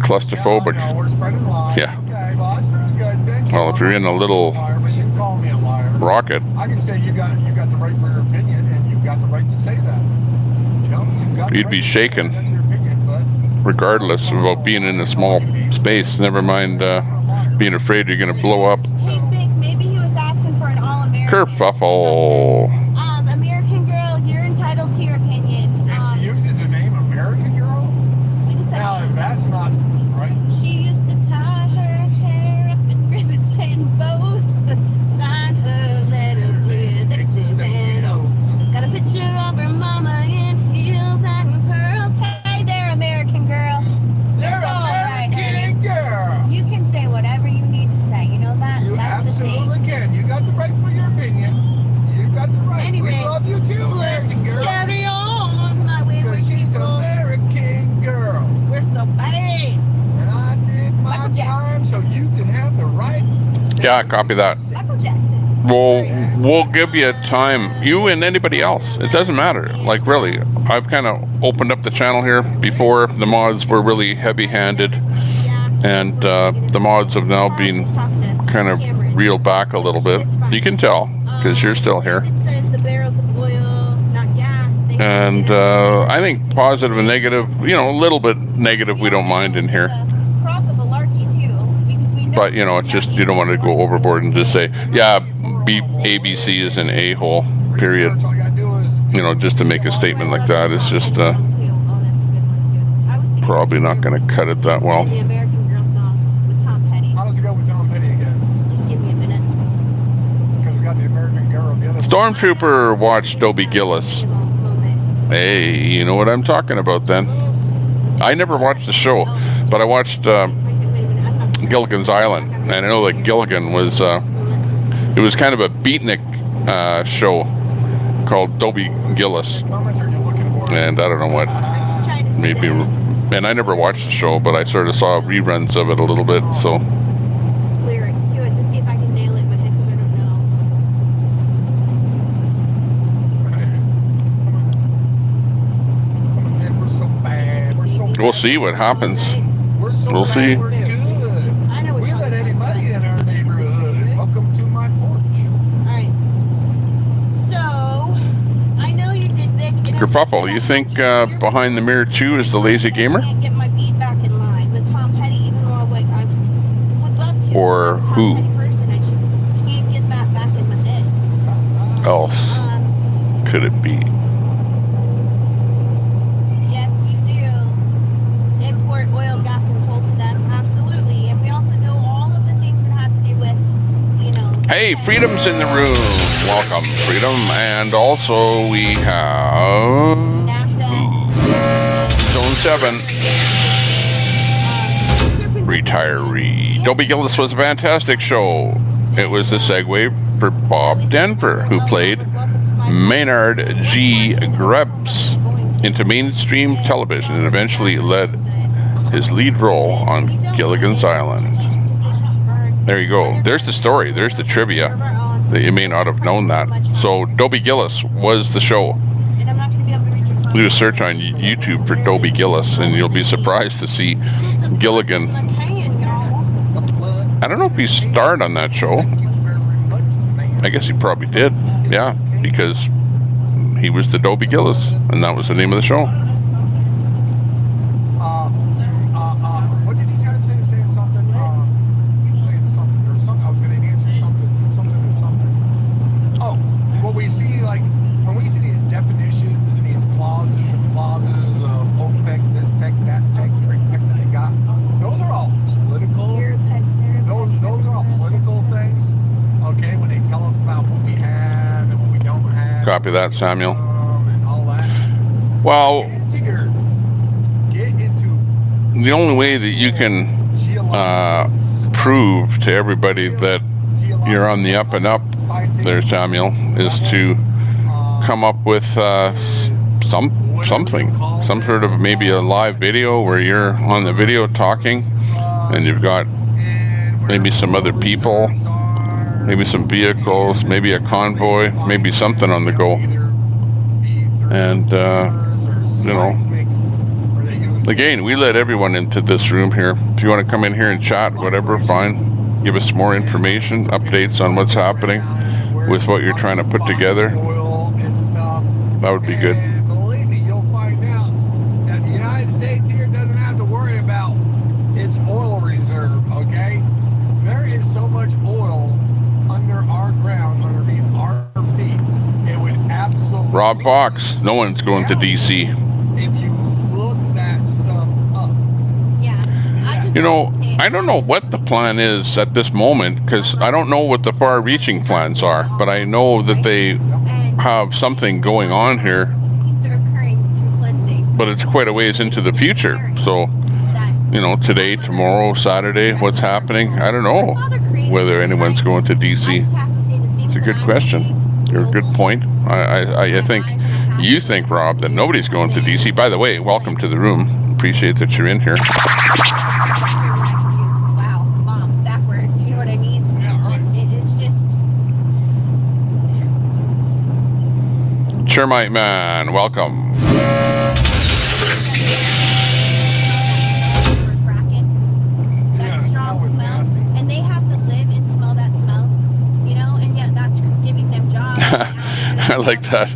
claustrophobic?
No, we're spreading lies.
Yeah.
Okay, well, that's very good. Thank you.
Well, if you're in a little
Liar, but you can call me a liar.
rocket,
I can say you got the right for your opinion, and you got the right to say that. You got the
You'd
right
be
to say
shaken.
that. That's your opinion, but
regardless about being in a small space, never mind being afraid you're going to blow up.
Hey, Vic, maybe he was asking for an all-American.
Kerfuffle.
American girl, you're entitled to your opinion.
and she uses the name American Girl.
Wait a
Now, if
second.
that's not right,
She used to tie her hair up in ribbons and bows. Sign her letters with X's and O's. Got a picture of her mama in heels and pearls. Hey there, American girl.
you're
It's all right,
American
honey.
Girl.
You can say whatever you need to say. You know that?
You
That's the thing.
absolutely can. You got the right for your opinion. You got the right.
Anyway,
we love you too,
Let's
American Girl.
carry on, my wayward
Because she's
people.
American Girl.
We're so bad.
And I did my
Michael Jackson.
time so you can have the right to say
Yeah, copy that.
Michael Jackson.
We'll give you time, you and anybody else. It doesn't matter. Like, really, I've kind of opened up the channel here. Before, the mods were really heavy-handed, and the mods have now been kind of reeled back a little bit. You can tell, because you're still here.
It says the barrels of oil, not gas. They
And I think positive and negative, a little bit negative we don't mind in here.
Crock of malarkey too, because we know
But, it's just you don't want to go overboard and just say, yeah, ABC is an a-hole, period.
Research, all you gotta
you know, just to make a statement like that is just
Oh, that's a good one too. I was thinking
probably not going to cut it that well.
The American Girl song with Tom Petty.
How does it go with Tom Petty again?
Just give me a minute.
Because we got the American Girl, the other
Stormtrooper watched Dobie Gillis.
Moment.
Hey, you know what I'm talking about then. I never watched the show, but I watched Gilligan's Island, and I know that Gilligan was, it was kind of a beatnik show called Dobie Gillis,
comments are you looking for?
and I don't know what
I'm just trying to see
maybe, and I never watched the show, but I sort of saw reruns of it a little bit, so.
the lyrics to it to see if I can nail it in my head because I don't know.
Someone said we're so bad. We're so
We'll see what happens.
We're so
We'll
bad,
see.
We're good.
I know what
We
song
let
you're talking about.
anybody in our neighborhood. Welcome to my porch.
Alright. So, I know you did, Vic. and I was
Kerfuffle,
like,
you think
you're
Behind the Mirror 2 is the Lazy Gamer?
I can't get my beat back in line with Tom Petty, even though I would love to.
Or
I'm a Tom
who?
Petty person. I just can't get that back in my head.
Else could it be?
Yes, you do. Import oil, gas, and coal to them. Absolutely. And we also know all of the things that have to do with, you know.
Hey, Freedom's in the room. Welcome, Freedom. And also we have
NAFTA.
Zone 7
Serpent-
retiree. Dobie Gillis was a fantastic show. It was the segue for Bob Denver, who played Maynard G. Grubbs into mainstream television and eventually led his lead role on Gilligan's Island. There you go. There's the story. There's the trivia that you may not have known that. So Dobie Gillis was the show. Do a search on YouTube for Dobie Gillis and you'll be surprised to see Gilligan. I don't know if he starred on that show. I guess he probably did. Yeah, because he was the Dobie Gillis and that was the name of the show.
What did he say? Saying something? Saying something or something. I was going to answer something. Oh, what we see, like, when we see these definitions and these clauses and clauses of OPEC, this peck, that peck, every peck that they got, those are all political. Those are all political things. Okay, when they tell us about what we have and what we don't have.
Copy that, Samuel.
And all that.
Well,
Get into
the only way that you can prove to everybody that you're on the up and up there, Samuel, is to come up with something, some sort of maybe a live video where you're on the video talking and you've got maybe some other people, maybe some vehicles, maybe a convoy, maybe something on the go. And, you know, again, we let everyone into this room here. If you want to come in here and chat, whatever, fine. Give us more information, updates on what's happening with what you're trying to put together. That would be good.
And believe me, you'll find out that the United States here doesn't have to worry about its oil reserve, okay? There is so much oil under our ground, underneath our feet, it would absolutely...
Rob Fox, no one's going to DC.
If you look that stuff up.
You know, I don't know what the plan is at this moment because I don't know what the far-reaching plans are, but I know that they have something going on here, but it's quite a ways into the future. So, you know, today, tomorrow, Saturday, what's happening? I don't know whether anyone's going to DC. It's a good question. You're a good point. I think you think, Rob, that nobody's going to DC. By the way, welcome to the room. Appreciate that you're in here.
Wow, mom, backwards. You know what I mean? It's just.
Termite Man, welcome.
That strong smell, and they have to live and smell that smell, you know, and yet that's giving them jobs.
I like that.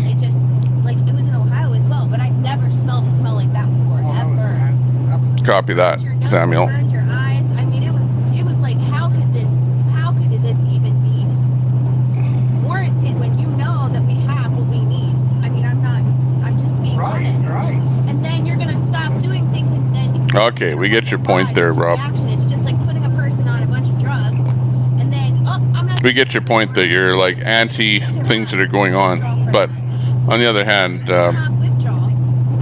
It just, like, it was in Ohio as well, but I've never smelled a smell like that before, ever.
Copy that,
Your nose
Samuel.
burned, your eyes. I mean, it was like, how could this even be warranted when you know that we have what we need?
Okay, we get your point there, Rob.
Reaction. It's just like putting a person on a bunch of drugs, and then I'm not.
We get your point that you're like anti things that are going on, but on the other hand,
have withdrawal,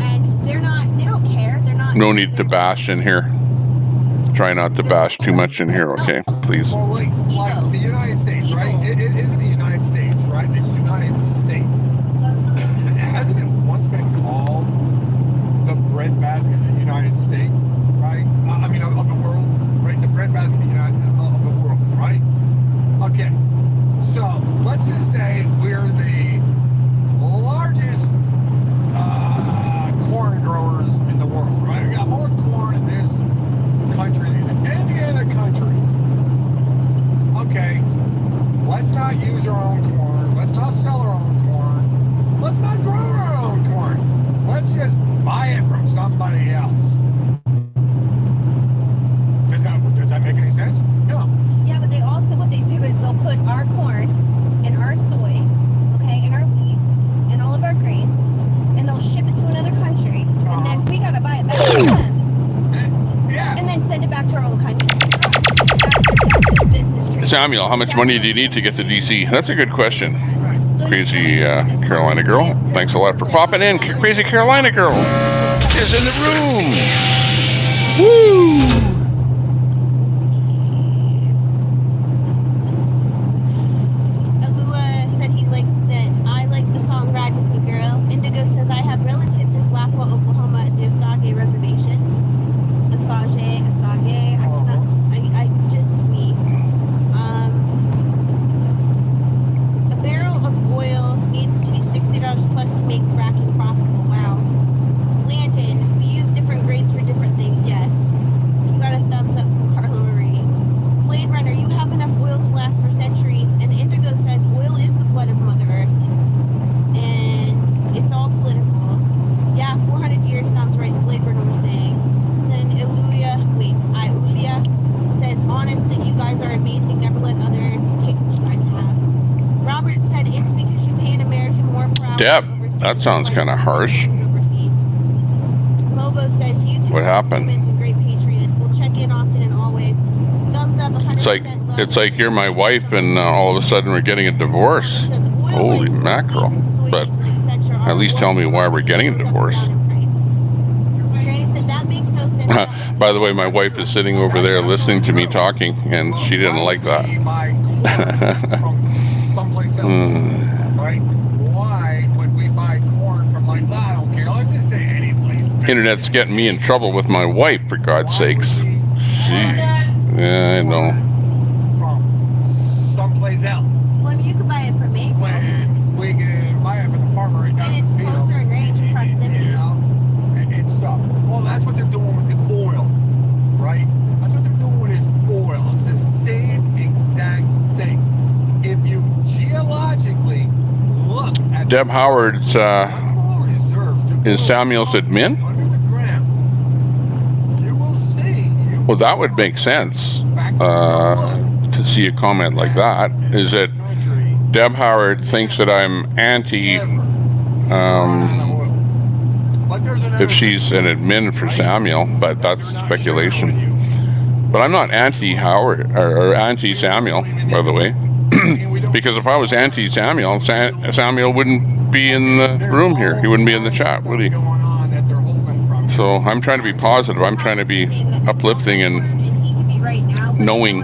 and they're not. They don't care. They're not.
no need to bash in here. Try not to bash too much in here, okay? Please.
Well, like the United States, right? It isn't the United States, right? The United States. Hasn't it once been called the breadbasket of the United States, right? I mean, of the world, right? The breadbasket of the world, right? Okay. So let's just say we're the largest corn growers in the world, right? We got more corn in this country than any other country. Okay, let's not use our own corn. Let's not sell our own corn. Let's not grow our own corn. Let's just buy it from somebody else. Does that make any sense? No.
Yeah, but they also, what they do is they'll put our corn and our soy, okay, and our wheat and all of our grains, and they'll ship it to another country, and then we gotta buy it back from them.
Yeah.
And then send it back to our own country. That's the business trade.
Samuel, how much money do you need to get to DC? That's a good question.
So
Crazy Carolina girl. Thanks a lot for popping in. Crazy Carolina girl is in the room. Woo!
Alua said he liked that. I like the song "Ride with Me, Girl." Indigo says I have relatives in Blackwell, Oklahoma, at the Osage Reservation. Osage. I just me. A barrel of oil needs to be $60 plus to make fracking profitable. Wow. Landon, we use different grades for different things. Yes. You got a thumbs up from Carla Marie. Blade Runner, you have enough oil to last for centuries. And Indigo says oil is the blood of Mother Earth. And it's all political. Yeah, 400 years sounds right. Blade Runner was saying. Then Iulia says, honest that you guys are amazing. Never let others take what you guys have. Robert said it's because you pay an American more per hour.
Deb,
overseas
that sounds
than
kind of harsh.
overseas. Mobo says you two
What
are
happened?
humans and great patriots. We'll check in often and always. Thumbs up, 100% love.
It's like you're my wife, and all of a sudden we're getting a divorce.
Says, oil
Holy
like
mackerel!
soybeans
But
and et cetera are
at least tell me why we're getting a divorce.
Granny said that makes no sense.
By the way, my wife is sitting over there listening to me talking, and she didn't like that.
We buy corn from someplace else, right? Why would we buy corn from like, I don't care, let's just say any place.
Internet's getting me in trouble with my wife, for God's sakes. Yeah, I know.
From someplace else.
Well, you could buy it from me.
When we can buy it from the farmer right down
And it's
the field.
closer in range and proximity.
You know, and stuff. Well, that's what they're doing with the oil, right? That's what they're doing with this oil. It's the same exact thing. If you geologically look at
Deb Howard's
oil reserves, the
is
oil
Samuel's admin?
under the ground, you will see.
Well, that would make sense. To see a comment like that is that Deb Howard thinks that I'm anti. If she's an admin for Samuel, but that's speculation. But I'm not anti-Howard or anti-Samuel, by the way, because if I was anti-Samuel, Samuel wouldn't be in the room here. He wouldn't be in the chat, would he? So I'm trying to be positive. I'm trying to be uplifting and knowing.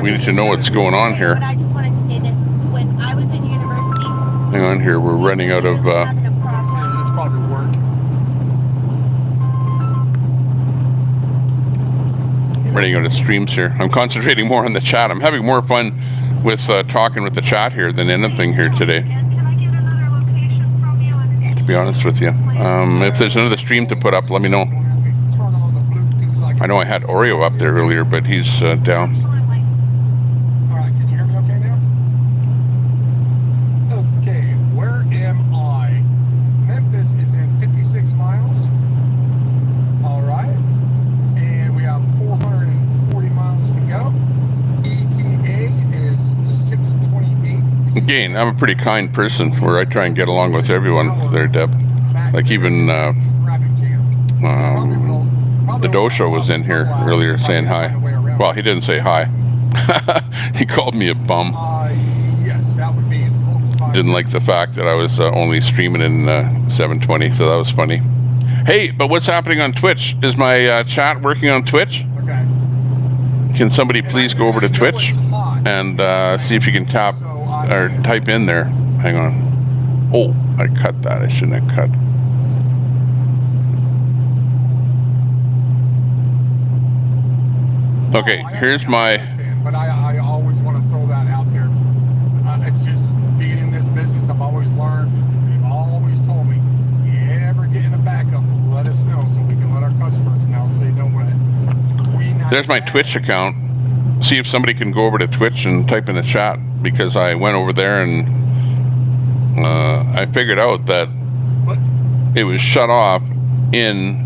We need to know what's going on here.
But I just wanted to say this. When I was in university,
Hang on here. We're running out of.
That's probably work.
Running out of streams here. I'm concentrating more on the chat. I'm having more fun with talking with the chat here than anything here today. To be honest with you, if there's another stream to put up, let me know. I know I had Oreo up there earlier, but he's down.
All right, can you hear me okay now? Okay, where am I? Memphis is in 56 miles. All right, and we have 440 miles to go. ETA is 6:28.
Again, I'm a pretty kind person where I try and get along with everyone there, Deb. Like even
traffic jam.
The Dosho was in here earlier saying hi. Well, he didn't say hi. He called me a bum.
Yes, that would be local time.
Didn't like the fact that I was only streaming in 720, so that was funny. Hey, but what's happening on Twitch? Is my chat working on Twitch?
Okay.
Can somebody please go over to Twitch and see if you can tap or type in there? Hang on. Oh, I cut that. I shouldn't have cut. Okay, here's my...
But I always want to throw that out there. It's just being in this business, I've always learned, they've always told me, if you ever get in a backup, let us know so we can let our customers know so they know what we know.
There's my Twitch account. See if somebody can go over to Twitch and type in the chat, because I went over there and I figured out that it was shut off in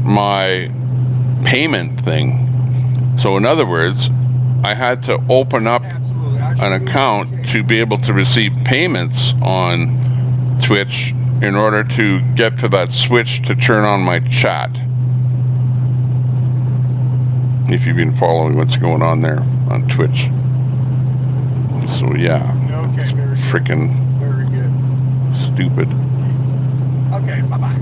my payment thing. So in other words, I had to open up an account to be able to receive payments on Twitch in order to get to that switch to turn on my chat. If you've been following what's going on there on Twitch. So yeah,
Okay, very good.
freaking
Very good.
stupid.
Okay, bye-bye.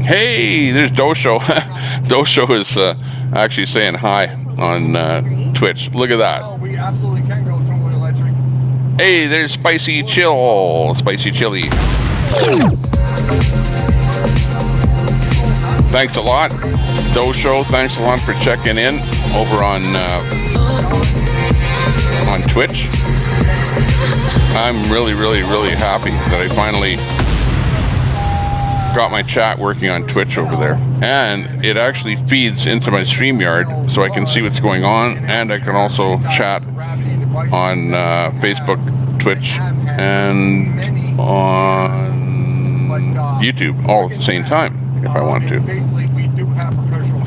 Hey, there's Dosho. Dosho is actually saying hi on Twitch. Look at that.
Oh, we absolutely can go Convoy Electric.
Hey, there's Spicy Chill. Spicy Chili. Thanks a lot, Dosho. Thanks a lot for checking in over on Twitch. I'm really, really, really happy that I finally got my chat working on Twitch over there, and it actually feeds into my StreamYard so I can see what's going on, and I can also chat on Facebook, Twitch, and on YouTube all at the same time if I want to.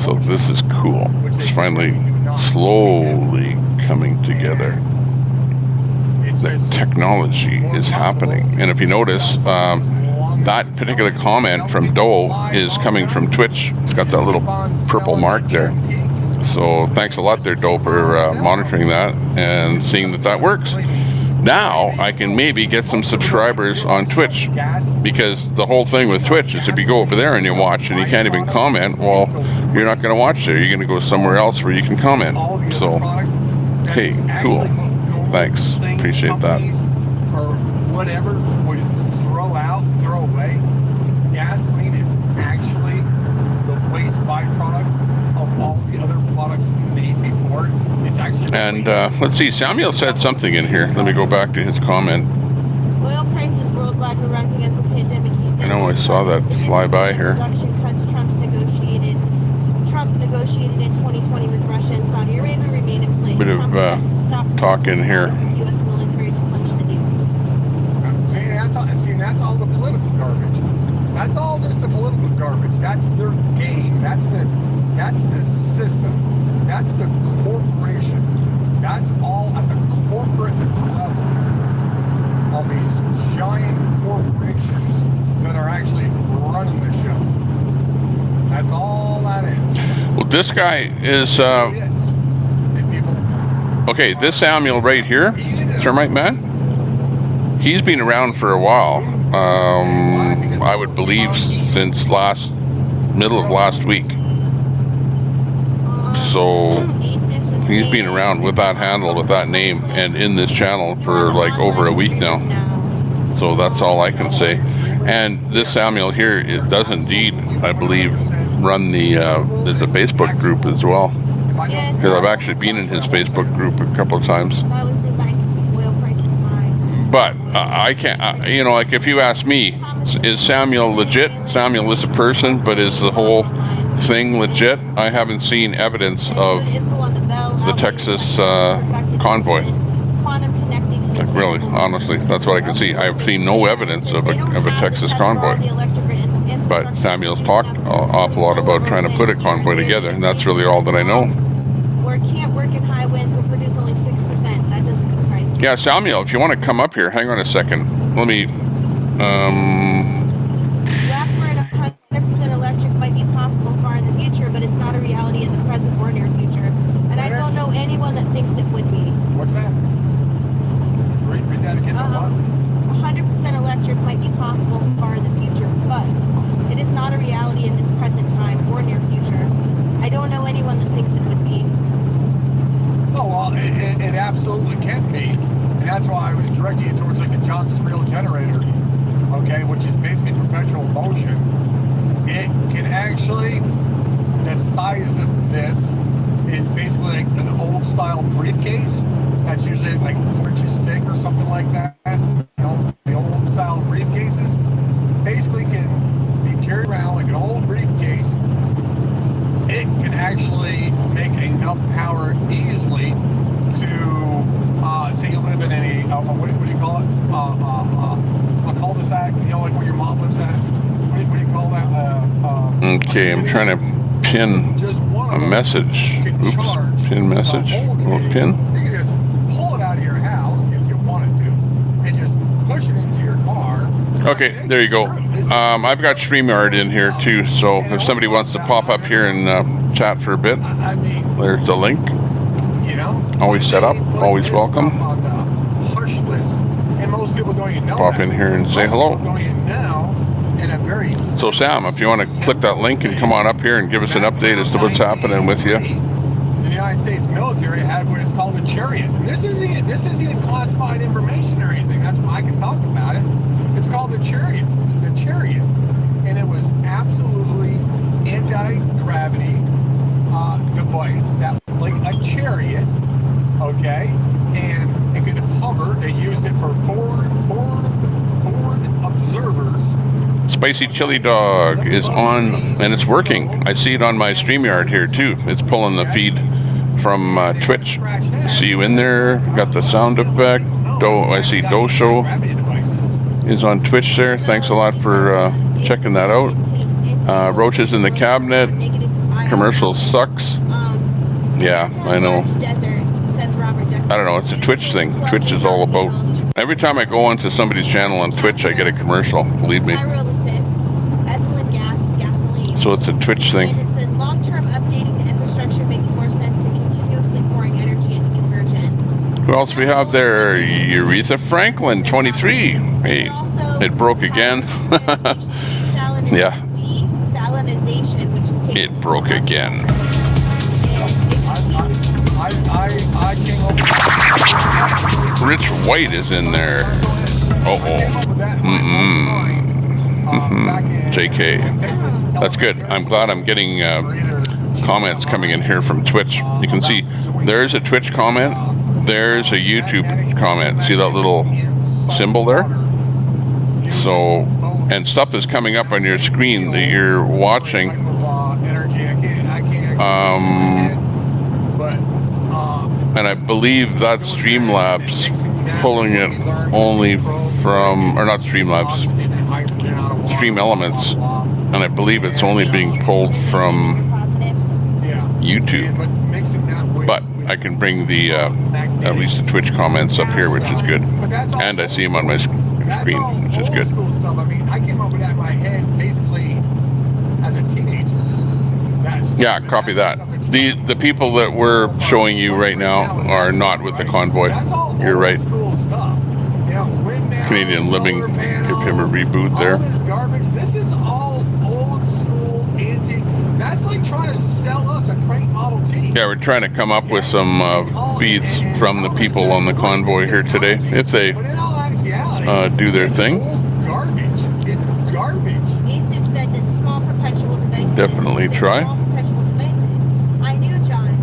So this is cool. It's finally slowly coming together. The technology is happening, and if you notice, that particular comment from Doe is coming from Twitch. It's got that little purple mark there. So thanks a lot there, Doe, for monitoring that and seeing that that works. Now I can maybe get some subscribers on Twitch, because the whole thing with Twitch is if you go over there and you watch and you can't even comment, well, you're not going to watch there. You're going to go somewhere else where you can comment. So, hey, cool. Thanks. Appreciate that.
Or whatever would throw away. Gasoline is actually the waste byproduct of all the other products made before it. It's actually.
And let's see, Samuel said something in here. Let me go back to his comment.
Oil prices worldwide were rising as the pandemic eased.
I know I saw that fly by here.
Production cuts Trump negotiated in 2020 with Russia and Saudi Arabia remain in place.
Bit of
Trump had to stop
talk in here.
the U.S. military to punch the deal.
See, that's all the political garbage. That's all just the political garbage. That's their game. That's the system. That's the corporation. That's all at the corporate level. All these giant corporations that are actually running the show. That's all that is.
Well, this guy is,
It is. And people,
okay, this Samuel right here, Termite Man, he's been around for a while. I would believe since middle of last week. So he's been around with that handle, with that name, and in this channel for like over a week now. So that's all I can say. And this Samuel here, it does indeed, I believe, run the, there's a Facebook group as well. Because I've actually been in his Facebook group a couple of times.
That was designed to keep oil prices high.
But I can't, you know, like if you ask me, is Samuel legit? Samuel is a person, but is the whole thing legit? I haven't seen evidence of the Texas convoy. Like really, honestly, that's what I can see. I've seen no evidence of a Texas convoy. But Samuel's talked an awful lot about trying to put a convoy together, and that's really all that I know.
Or can't work in high winds and produce only 6%. That doesn't surprise me.
Yeah, Samuel, if you want to come up here, hang on a second. Let me,
Blackbird 100% 100% electric might be possible far in the future, but it is not a reality in this present time or near future. I don't know anyone that thinks it would be.
Oh, well, it absolutely can be. And that's why I was directing it towards like a John Surreal generator, okay, which is basically perpetual motion. It can actually, the size of this is basically like an old style briefcase. That's usually like 4 inches thick or something like that. You know, the old style briefcases basically can be carried around like an old briefcase. It can actually make enough power easily to, say you live in any, what do you call it? A cul-de-sac, you know, like where your mom lives at. What do you call that?
Okay, I'm trying to pin
just one
a
of them
message.
can
Oops,
charge
pin message.
the whole
Little
community.
pin.
You can just pull it out of your house if you wanted to, and just push it into your car.
Okay, there you go. I've got StreamYard in here too, so if somebody wants to pop up here and chat for a bit,
I mean,
there's the link.
you know,
Always set up,
they put
always
this
welcome.
stuff on the hush list, and most people don't even know
Pop
that.
in here and say
Most
hello.
people don't even know in a very
So Sam, if you want to click that link and come on up here and give us an update as to what's happening with you.
The United States military had what is called a chariot. And this isn't classified information or anything. That's why I can talk about it. It's called the chariot. The chariot. And it was absolutely anti-gravity device that like a chariot, okay? And it could hover. They used it for forward observers.
Spicy Chili Dog is on and it's working. I see it on my StreamYard here too. It's pulling the feed from Twitch. See you in there. Got the sound effect. I see Dosho is on Twitch there. Thanks a lot for checking that out. Roaches in the cabinet. Commercial sucks. Yeah, I know. I don't know. It's a Twitch thing. Twitch is all about. Every time I go onto somebody's channel on Twitch, I get a commercial. Believe me. So it's a Twitch thing.
And it's a long-term updating the infrastructure makes more sense than continuously pouring energy into conversion.
Who else we have there? Aretha Franklin, 23. Hey, it broke again. Yeah.
Desalinization, which is
It broke again.
I came up
Rich White is in there. JK. That's good. I'm glad I'm getting comments coming in here from Twitch. You can see there's a Twitch comment. There's a YouTube comment. See that little symbol there? So, and stuff is coming up on your screen that you're watching. And I believe that's Streamlabs pulling it only from, or not Streamlabs, Stream Elements, and I believe it's only being pulled from YouTube. But I can bring the at least the Twitch comments up here, which is good, and I see them on my screen, which is good.
I mean, I came up with that in my head basically as a teenager.
Yeah, copy that. The people that we're showing you right now are not with the Convoy. You're right. Canadian Living, give him a reboot there.
All this garbage, this is all old school antique. That's like trying to sell us a Crank Model T.
Yeah, we're trying to come up with some feeds from the people on the Convoy here today, if they do their thing.
Garbage. It's garbage.
ASIF said that small perpetual devices.
Definitely try.
Small perpetual devices. I knew John.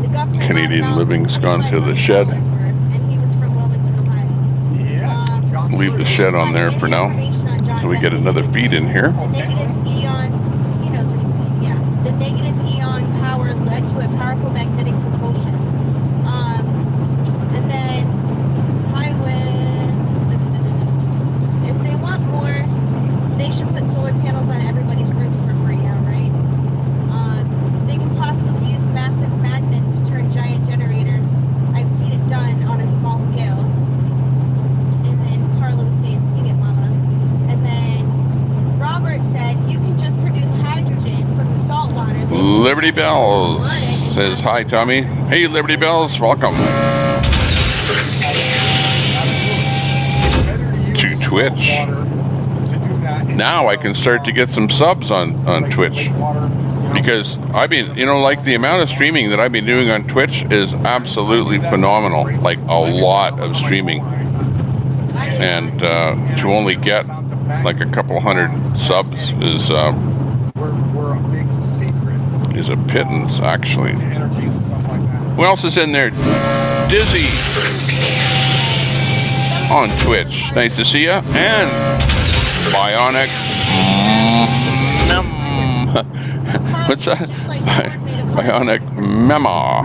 The government.
Canadian Living's gone to the shed.
And he was from Wilmington, Ohio.
Yes.
Leave the shed on there for now, so we get another feed in here.
The negative eon, he knows what he's saying, yeah. The negative eon power led to a powerful magnetic propulsion. And then high winds. If they want more, they should put solar panels on everybody's roofs for free, yeah, right? They can possibly use massive magnets to turn giant generators. I've seen it done on a small scale. And then Carla was saying, sing it, mama. And then Robert said, you can just produce hydrogen from the salt water.
Liberty Bells says hi, Tommy. Hey, Liberty Bells, welcome. Twitch. Now I can start to get some subs on Twitch. Because I've been, like the amount of streaming that I've been doing on Twitch is absolutely phenomenal. Like a lot of streaming. And to only get like a couple hundred subs is a pittance, actually. Who else is in there? Dizzy on Twitch. Nice to see you. And Bionic. What's that? Bionic Mema.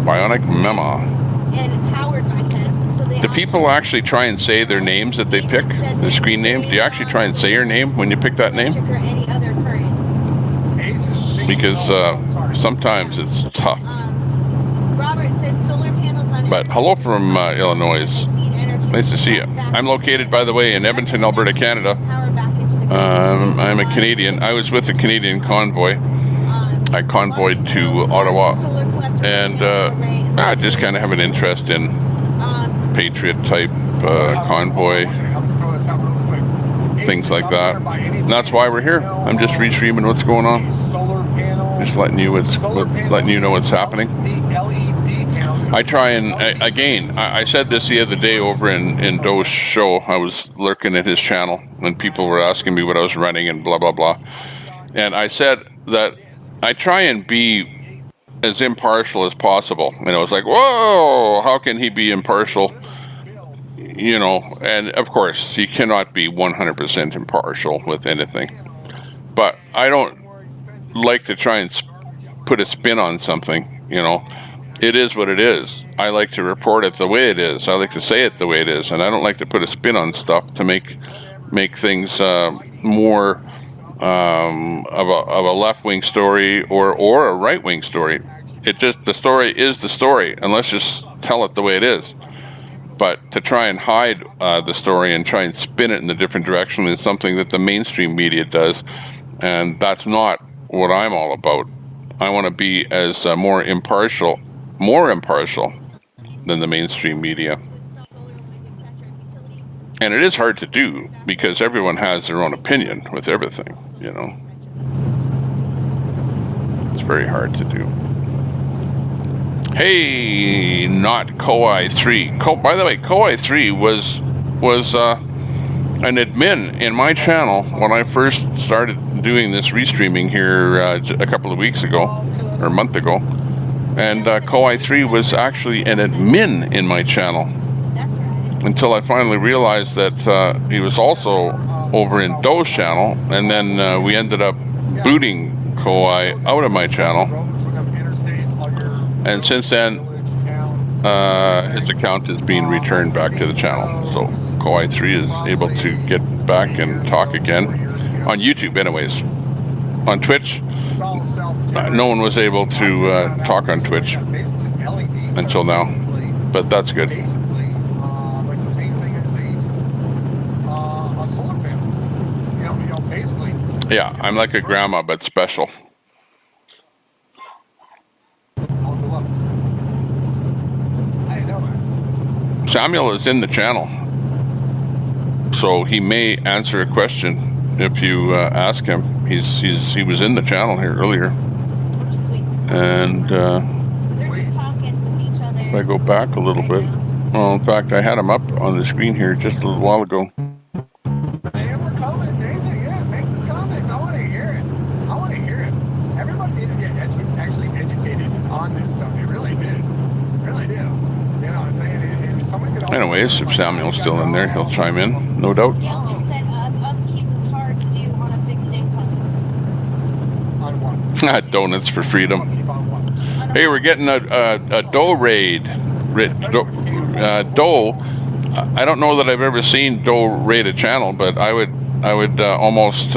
Bionic Mema. Do people actually try and say their names that they pick? The screen name? Do you actually try and say your name when you pick that name? Because sometimes it's tough. But hello from Illinois. Nice to see you. I'm located, by the way, in Edmonton, Alberta, Canada. I'm a Canadian. I was with a Canadian convoy. I convoyed to Ottawa. And I just kind of have an interest in Patriot type convoy, things like that. And that's why we're here. I'm just restreaming what's going on. Just letting you know what's happening. I try and I said this the other day over in Doe's show. I was lurking at his channel and people were asking me what I was running and blah blah blah. And I said that I try and be as impartial as possible. And I was like, whoa, how can he be impartial? And of course, you cannot be 100% impartial with anything. But I don't like to try and put a spin on something, It is what it is. I like to report it the way it is. I like to say it the way it is. And I don't like to put a spin on stuff to make things more of a left-wing story or a right-wing story. The story is the story, and let's just tell it the way it is. But to try and hide the story and try and spin it in a different direction is something that the mainstream media does, and that's not what I'm all about. I want to be as more impartial than the mainstream media. And it is hard to do because everyone has their own opinion with everything, It's very hard to do. Hey, not Koi 3. By the way, Koi 3 was an admin in my channel when I first started doing this restreaming here a couple of weeks ago, or a month ago. And Koi 3 was actually an admin in my channel. Until I finally realized that he was also over in Doe's channel. And then we ended up booting Koi out of my channel. And since then, his account is being returned back to the channel. So Koi 3 is able to get back and talk again. On YouTube anyways. On Twitch, no one was able to talk on Twitch until now. But that's good. Yeah, I'm like a grandma, but special. Samuel is in the channel, so he may answer a question if you ask him. He was in the channel here earlier, and if I go back a little bit, well, in fact, I had him up on the screen here just a little while ago. Anyways, if Samuel's still in there, he'll chime in, no doubt.
Gail just said upkeep is hard to do on a fixed income. On what?
Donuts for freedom. Hey, we're getting a Doe raid. Doe. I don't know that I've ever seen Doe raid a channel, but I would almost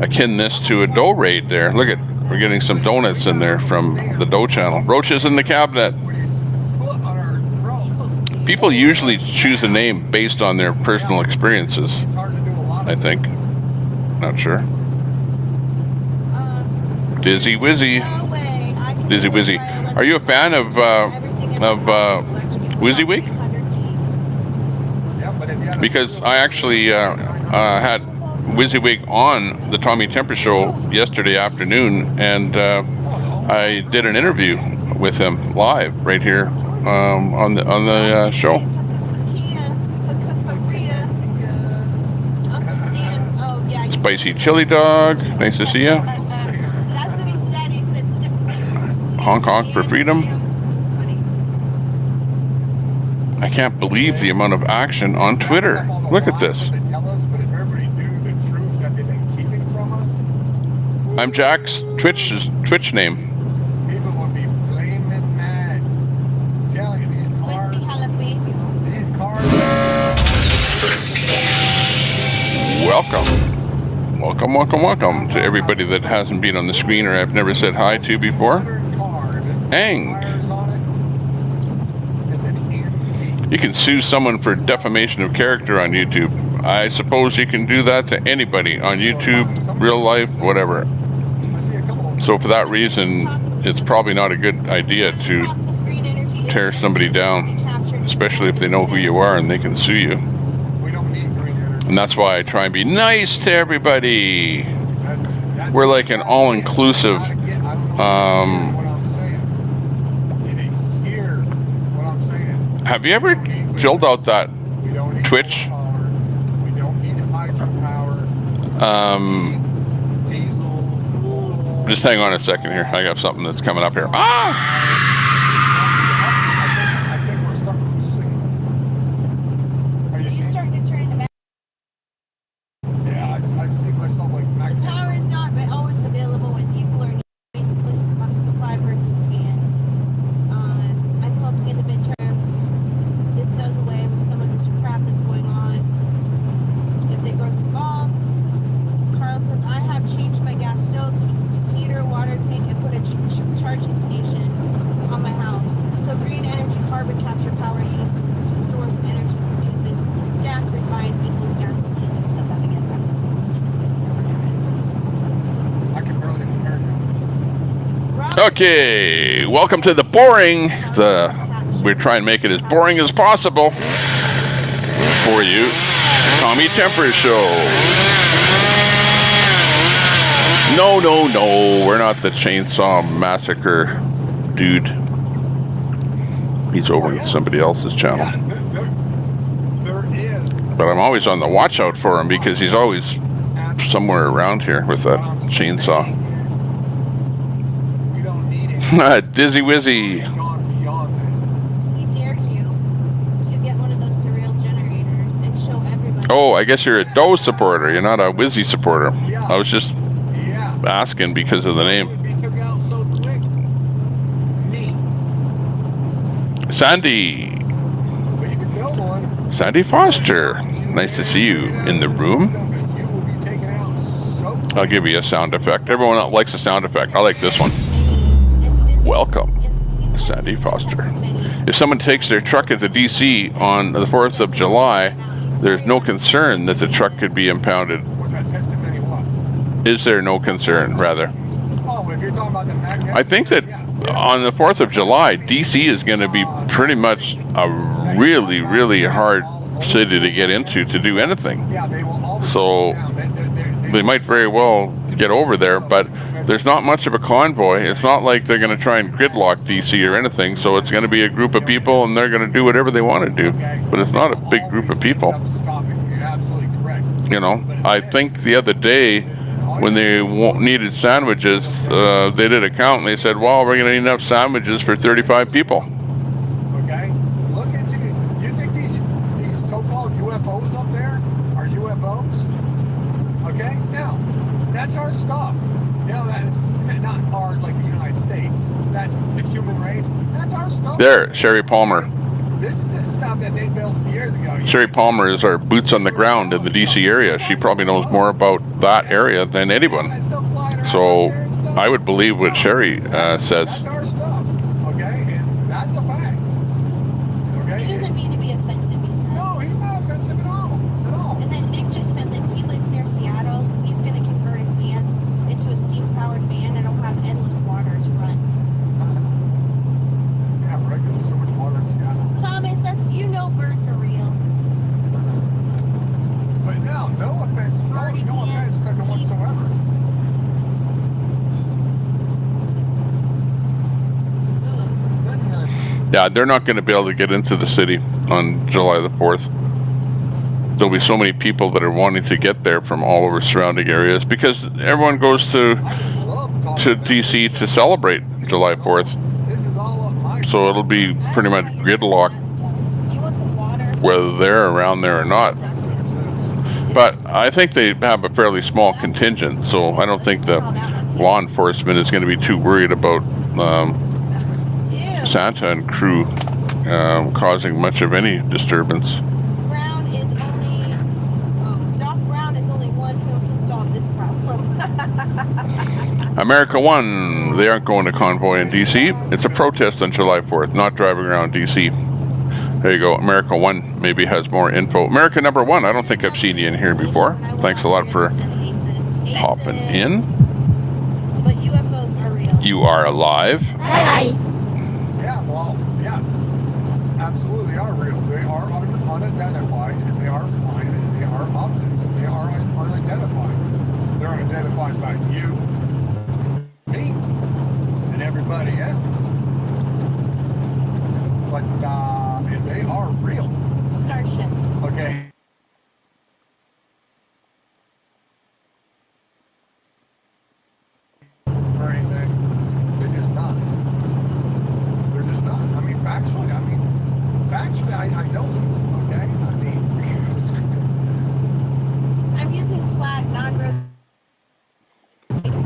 akin this to a Doe raid there. Look at, we're getting some donuts in there from the Doe channel. Roaches in the cabinet. People usually choose a name based on their personal experiences, I think. Not sure. Dizzy Wizzy. Dizzy Wizzy. Are you a fan of WYSIWYG? because I actually had WYSIWYG on the Tommy Temper Show yesterday afternoon, and I did an interview with him live right here on the show. Spicy chili dog, nice to see you.
That's what he said. He said,
Honk honk for freedom. I can't believe the amount of action on Twitter. Look at this. I'm Jack's Twitch name.
People would be flaming mad. I'm telling you, these cars.
Welcome to everybody that hasn't been on the screen or I've never said hi to before. Ang. You can sue someone for defamation of character on YouTube. I suppose you can do that to anybody on YouTube, real life, whatever. So for that reason, it's probably not a good idea to tear somebody down, especially if they know who you are and they can sue you. And that's why I try and be nice to everybody. We're like an all-inclusive have you ever filled out that Twitch? Just hang on a second here. I got something that's coming up here. Ah!
I think we're starting to lose signal. Are you
starting to turn into
Yeah, I see myself like maxing.
The power is not always available when people are basically supply versus demand. I'm hoping in the midterms this does away with some of this crap that's going on. If they grow some balls, Carl says, I have changed my gas stove, heater, water tank, and put a charging station on my house. So green energy carbon capture power use stores energy, produces gas refined equals gasoline. He said that again back to me.
I can barely even hear you.
Okay, welcome to the boring. We're trying to make it as boring as possible for you. Tommy Temper Show. No, we're not the Chainsaw Massacre dude. He's over in somebody else's channel.
There is.
But I'm always on the watch out for him because he's always somewhere around here with a chainsaw.
We don't need it.
Dizzy Wizzy.
Gone beyond that.
He dares you to get one of those surreal generators and show everybody.
Oh, I guess you're a Doe supporter. You're not a Wizzy supporter. I was just
Yeah.
asking because of the name.
Would be took out so quick. Me.
Sandy.
But you could build one.
Sandy Foster. Nice to see you in the room.
You will be taken out so quick.
I'll give you a sound effect. Everyone else likes a sound effect. I like this one. Welcome, Sandy Foster. If someone takes their truck at the DC on the 4th of July, there's no concern that the truck could be impounded.
What's that testimony what?
Is there no concern, rather?
Oh, if you're talking about the magnet.
I think that on the 4th of July, DC is going to be pretty much a really, really hard city to get into to do anything.
Yeah, they will always
So they might very well get over there, but there's not much of a convoy. It's not like they're going to try and gridlock DC or anything, so it's going to be a group of people and they're going to do whatever they want to do. But it's not a big group of people.
You're absolutely correct.
You know, I think the other day when they needed sandwiches, they did a count and they said, well, we're going to need enough sandwiches for 35 people.
Okay? Look at you. You think these so-called UFOs up there are UFOs? Okay? Now, that's our stuff. You know, that, not ours like the United States. That the human race, that's our stuff.
There, Sherry Palmer.
This is the stuff that they built years ago.
Sherry Palmer is our boots on the ground in the DC area. She probably knows more about that area than anyone. So I would believe what Sherry says.
That's our stuff. Okay? And that's a fact. Okay?
He doesn't mean to be offensive, he says.
No, he's not offensive at all. At all.
And then Vic just said that he lives near Seattle, so he's going to convert his van into a steam-powered van and it'll have endless water to run.
Yeah, right, because there's so much water in Seattle.
Thomas, you know birds are real.
Yeah, they're not going to be able to get into the city on July the 4th. There'll be so many people that are wanting to get there from all over surrounding areas because everyone goes to DC to celebrate July 4th. So it'll be pretty much gridlock whether they're around there or not. But I think they have a fairly small contingent, so I don't think the law enforcement is going to be too worried about Santa and crew causing much of any disturbance.
Brown is only, Doc Brown is only one who can solve this problem.
America One, they aren't going to Convoy in DC. It's a protest on July 4th, not driving around DC. There you go. America One maybe has more info. America Number One, I don't think I've seen you in here before. Thanks a lot for popping in.
But UFOs are real.
You are alive.
Yeah, well, yeah. Absolutely are real. They are unidentified, and they are flying, and they are objects, and they are unidentified. They're identified by you, me, and everybody else. But, and they are real.
Starships.
Okay. Or anything. They're just not. They're just not. I mean, factually, I know this, okay? I mean...
I'm using flat, non-rotating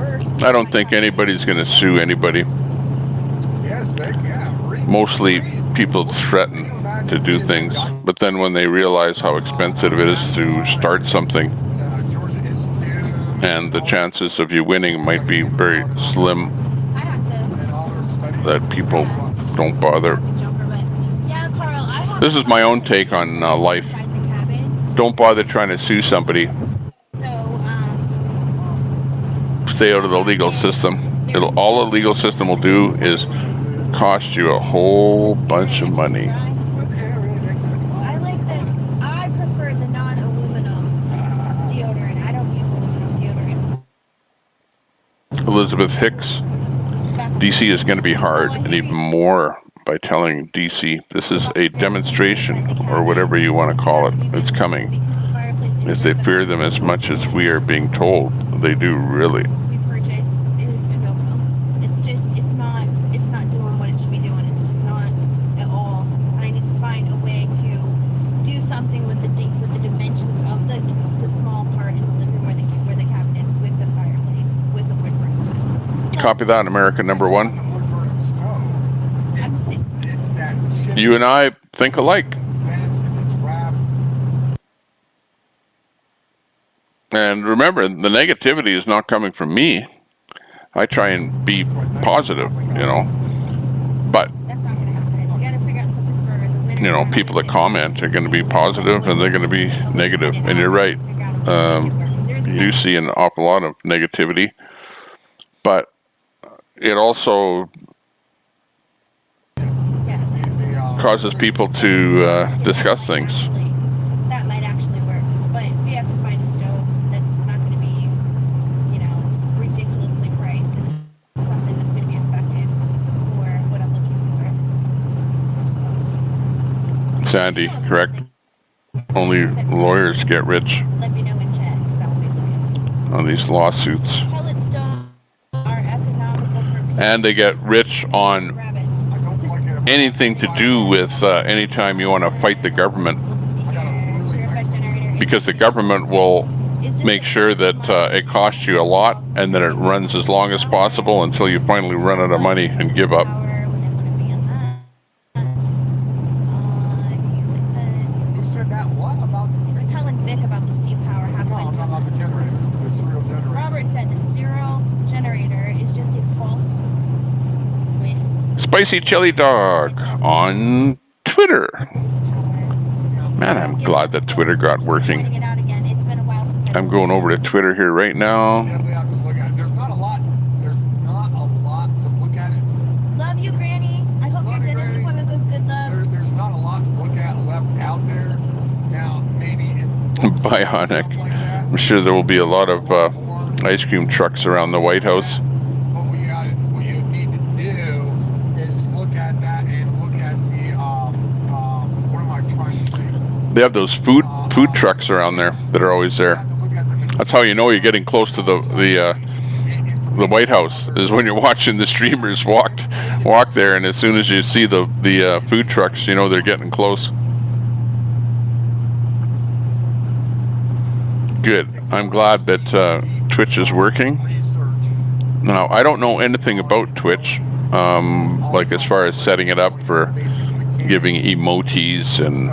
Earth.
I don't think anybody's going to sue anybody.
Yes, Vic, yeah.
Mostly people threaten to do things, but then when they realize how expensive it is to start something, and the chances of you winning might be very slim,
I have to.
that people don't bother.
Yeah, Carl, I have
This is my own take on life.
inside the cabin.
Don't bother trying to sue somebody.
So,
Stay out of the legal system. All the legal system will do is cost you a whole bunch of money.
I like the. I prefer the non-aluminum deodorant. I don't use aluminum deodorant.
Elizabeth Hicks, DC is going to be hard, and even more by telling DC this is a demonstration, or whatever you want to call it. It's coming. If they fear them as much as we are being told, they do really.
We purchased is a no-go. It's not doing what it should be doing. It's just not at all. And I need to find a way to do something with the dimensions of the small part in the living room where the cabinet is, with the fireplace, with the wood burner. So,
Copy that, America Number One.
I'm sick.
It's that shit.
You and I think alike.
Fence and the draft.
And remember, the negativity is not coming from me. I try and be positive, But,
That's not gonna happen. We gotta figure out something for the winter.
people that comment are going to be positive and they're going to be negative. And you're right. You do see an awful lot of negativity. But it also causes people to discuss things.
That might actually work, but we have to find a stove that's not going to be, ridiculously priced, and something that's going to be effective for what I'm looking for.
Sandy, correct? Only lawyers get rich
Let me know in chat, because I will be looking.
on these lawsuits.
Pellet stoves are economical for people.
And they get rich on
Rabbits.
I don't like it.
anything to do with anytime you want to fight the government.
Let's see here. Certified generator.
Because the government will make sure that it costs you a lot and that it runs as long as possible until you finally run out of money and give up.
Who said that? What about?
I was telling Vic about the steam power. Have
No,
fun
I'm talking about the generator, the serial generator.
Robert said the serial generator is just a pulse with
Spicy Chili Dog on Twitter. Man, I'm glad that Twitter got working.
Finding it out again. It's been a while since
I'm going over to Twitter here right now.
Definitely have to look at it. There's not a lot to look at it.
Love you, Granny. I hope your
Love you,
dentist
Granny.
appointment goes good, love.
There's not a lot to look at left out there. Now, maybe in
Bionic.
stuff like that.
I'm sure there will be a lot of ice cream trucks around the White House.
But what you need to do is look at that and look at
They have those food trucks around there that are always there. That's how you know you're getting close to the White House, is when you're watching the streamers walk there, and as soon as you see the food trucks, you know they're getting close. Good. I'm glad that Twitch is working. Now, I don't know anything about Twitch, like as far as setting it up for giving emojis and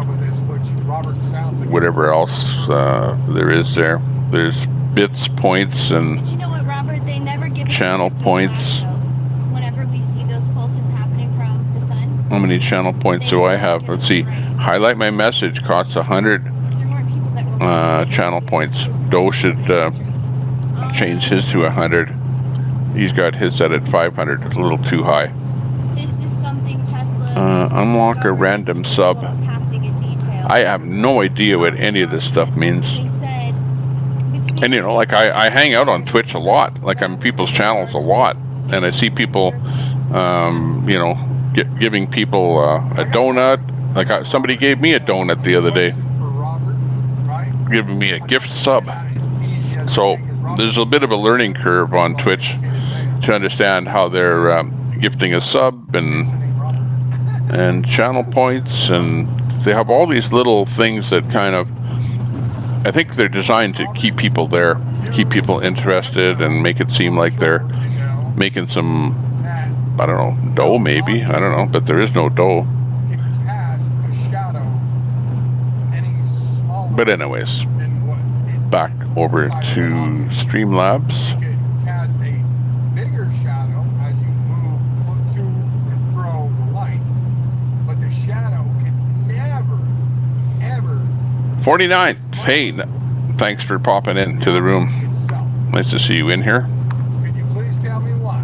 whatever else there is there. There's bits, points, and
But you know what, Robert? They never give us
channel
a tip for
points.
that, though. Whenever we see those pulses happening from the sun,
How many channel points do I have? Let's see. Highlight my message costs 100
there weren't people that were watching.
channel points. Doe should change his to 100. He's got his set at 500. It's a little too high.
This is something Tesla
Unlock a
discovered
random
what
sub.
was happening in detail.
I have no idea what any of this stuff means.
They said,
And you know, like I hang out on Twitch a lot. Like I'm people's channels a lot, and I see people, you know, giving people a donut. Like somebody gave me a donut the other day, giving me a gift sub. So there's a bit of a learning curve on Twitch to understand how they're gifting a sub and channel points, and they have all these little things that kind of, I think they're designed to keep people there, keep people interested, and make it seem like they're making some, I don't know, dough maybe, I don't know, but there is no dough. But anyways, back over to Streamlabs.
Cast a bigger shadow as you move to and fro the light, but the shadow can never, ever
49th, hey, thanks for popping into the room.
itself.
Nice to see you in here.
Can you please tell me why?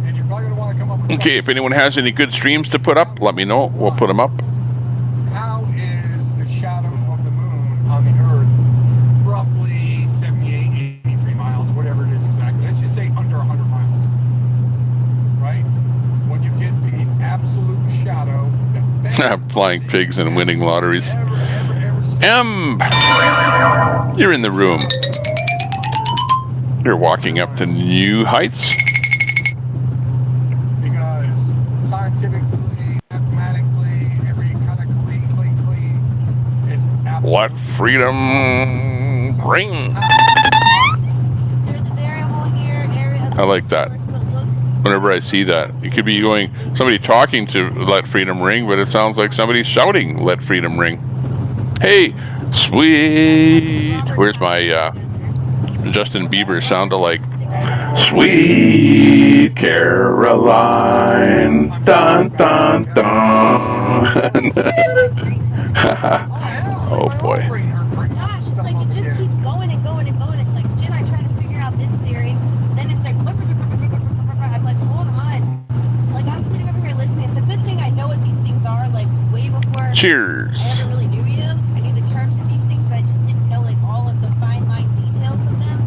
And you're probably gonna want to come up with
Okay, if anyone has any good streams to put up, let me know. We'll put them up.
how is the shadow of the moon on the Earth roughly 78, 83 miles, whatever it is exactly. Let's just say under 100 miles, right? When you get the absolute shadow that bends
Flying pigs and winning lotteries.
ever see.
You're in the room. You're walking up to new heights.
Because scientifically, mathematically, every kind of clean, it's absolute.
Let freedom ring.
there's a variable here, area of
I like that.
source, but look,
Whenever I see that, it could be going somebody talking to let freedom ring, but it sounds like somebody shouting let freedom ring. Hey, sweet. Where's my Justin Bieber sound alike? Sweet Caroline. Dun dun dun. Oh boy.
gosh, it's like it just keeps going and going and going. It's like, Jen, I try to figure out this theory, then it's like, I'm like, hold on. Like, I'm sitting over here listening. It's a good thing I know what these things are, like, way before
Cheers.
I ever really knew you. I knew the terms of these things, but I just didn't know, like, all of the fine line details of them.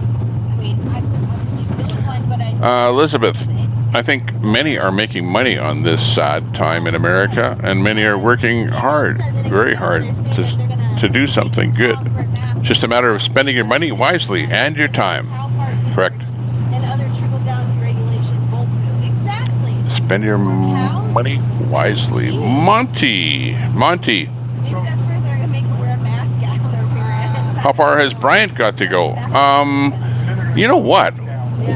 I mean, I could obviously build one, but I
Elizabeth, I think many are making money on this sad time in America, and many are working hard, very hard, to do something good. Just a matter of spending your money wisely and your time. Correct.
And other trickle-down deregulation bullpoo. Exactly.
Spend your money wisely. Monty.
Maybe that's where they're gonna make her wear a mask out of their period.
How far has Bryant got to go? You know what?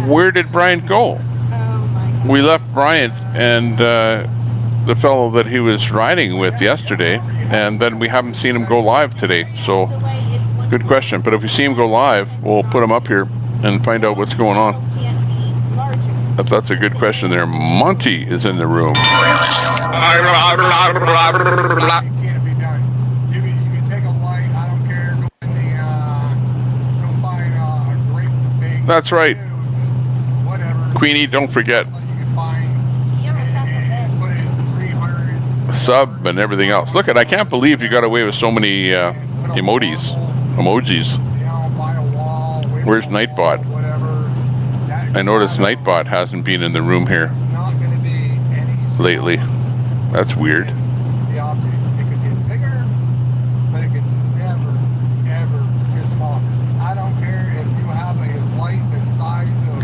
Where did Bryant go?
Oh my God.
We left Bryant and the fellow that he was riding with yesterday, and then we haven't seen him go live today. So, good question. But if we see him go live, we'll put him up here and find out what's going on. That's a good question there. Monty is in the room.
It can't be done. You can take a light, I don't care, go in the, go find a great big
That's right.
huge, whatever.
Queenie, don't forget.
You can find and put it 300.
Sub and everything else. Look at, I can't believe you got away with so many emojis.
You know, by a wall.
Where's Nightbot?
Whatever.
I noticed Nightbot hasn't been in the room here
It's not going to be any
lately. That's weird.
the object.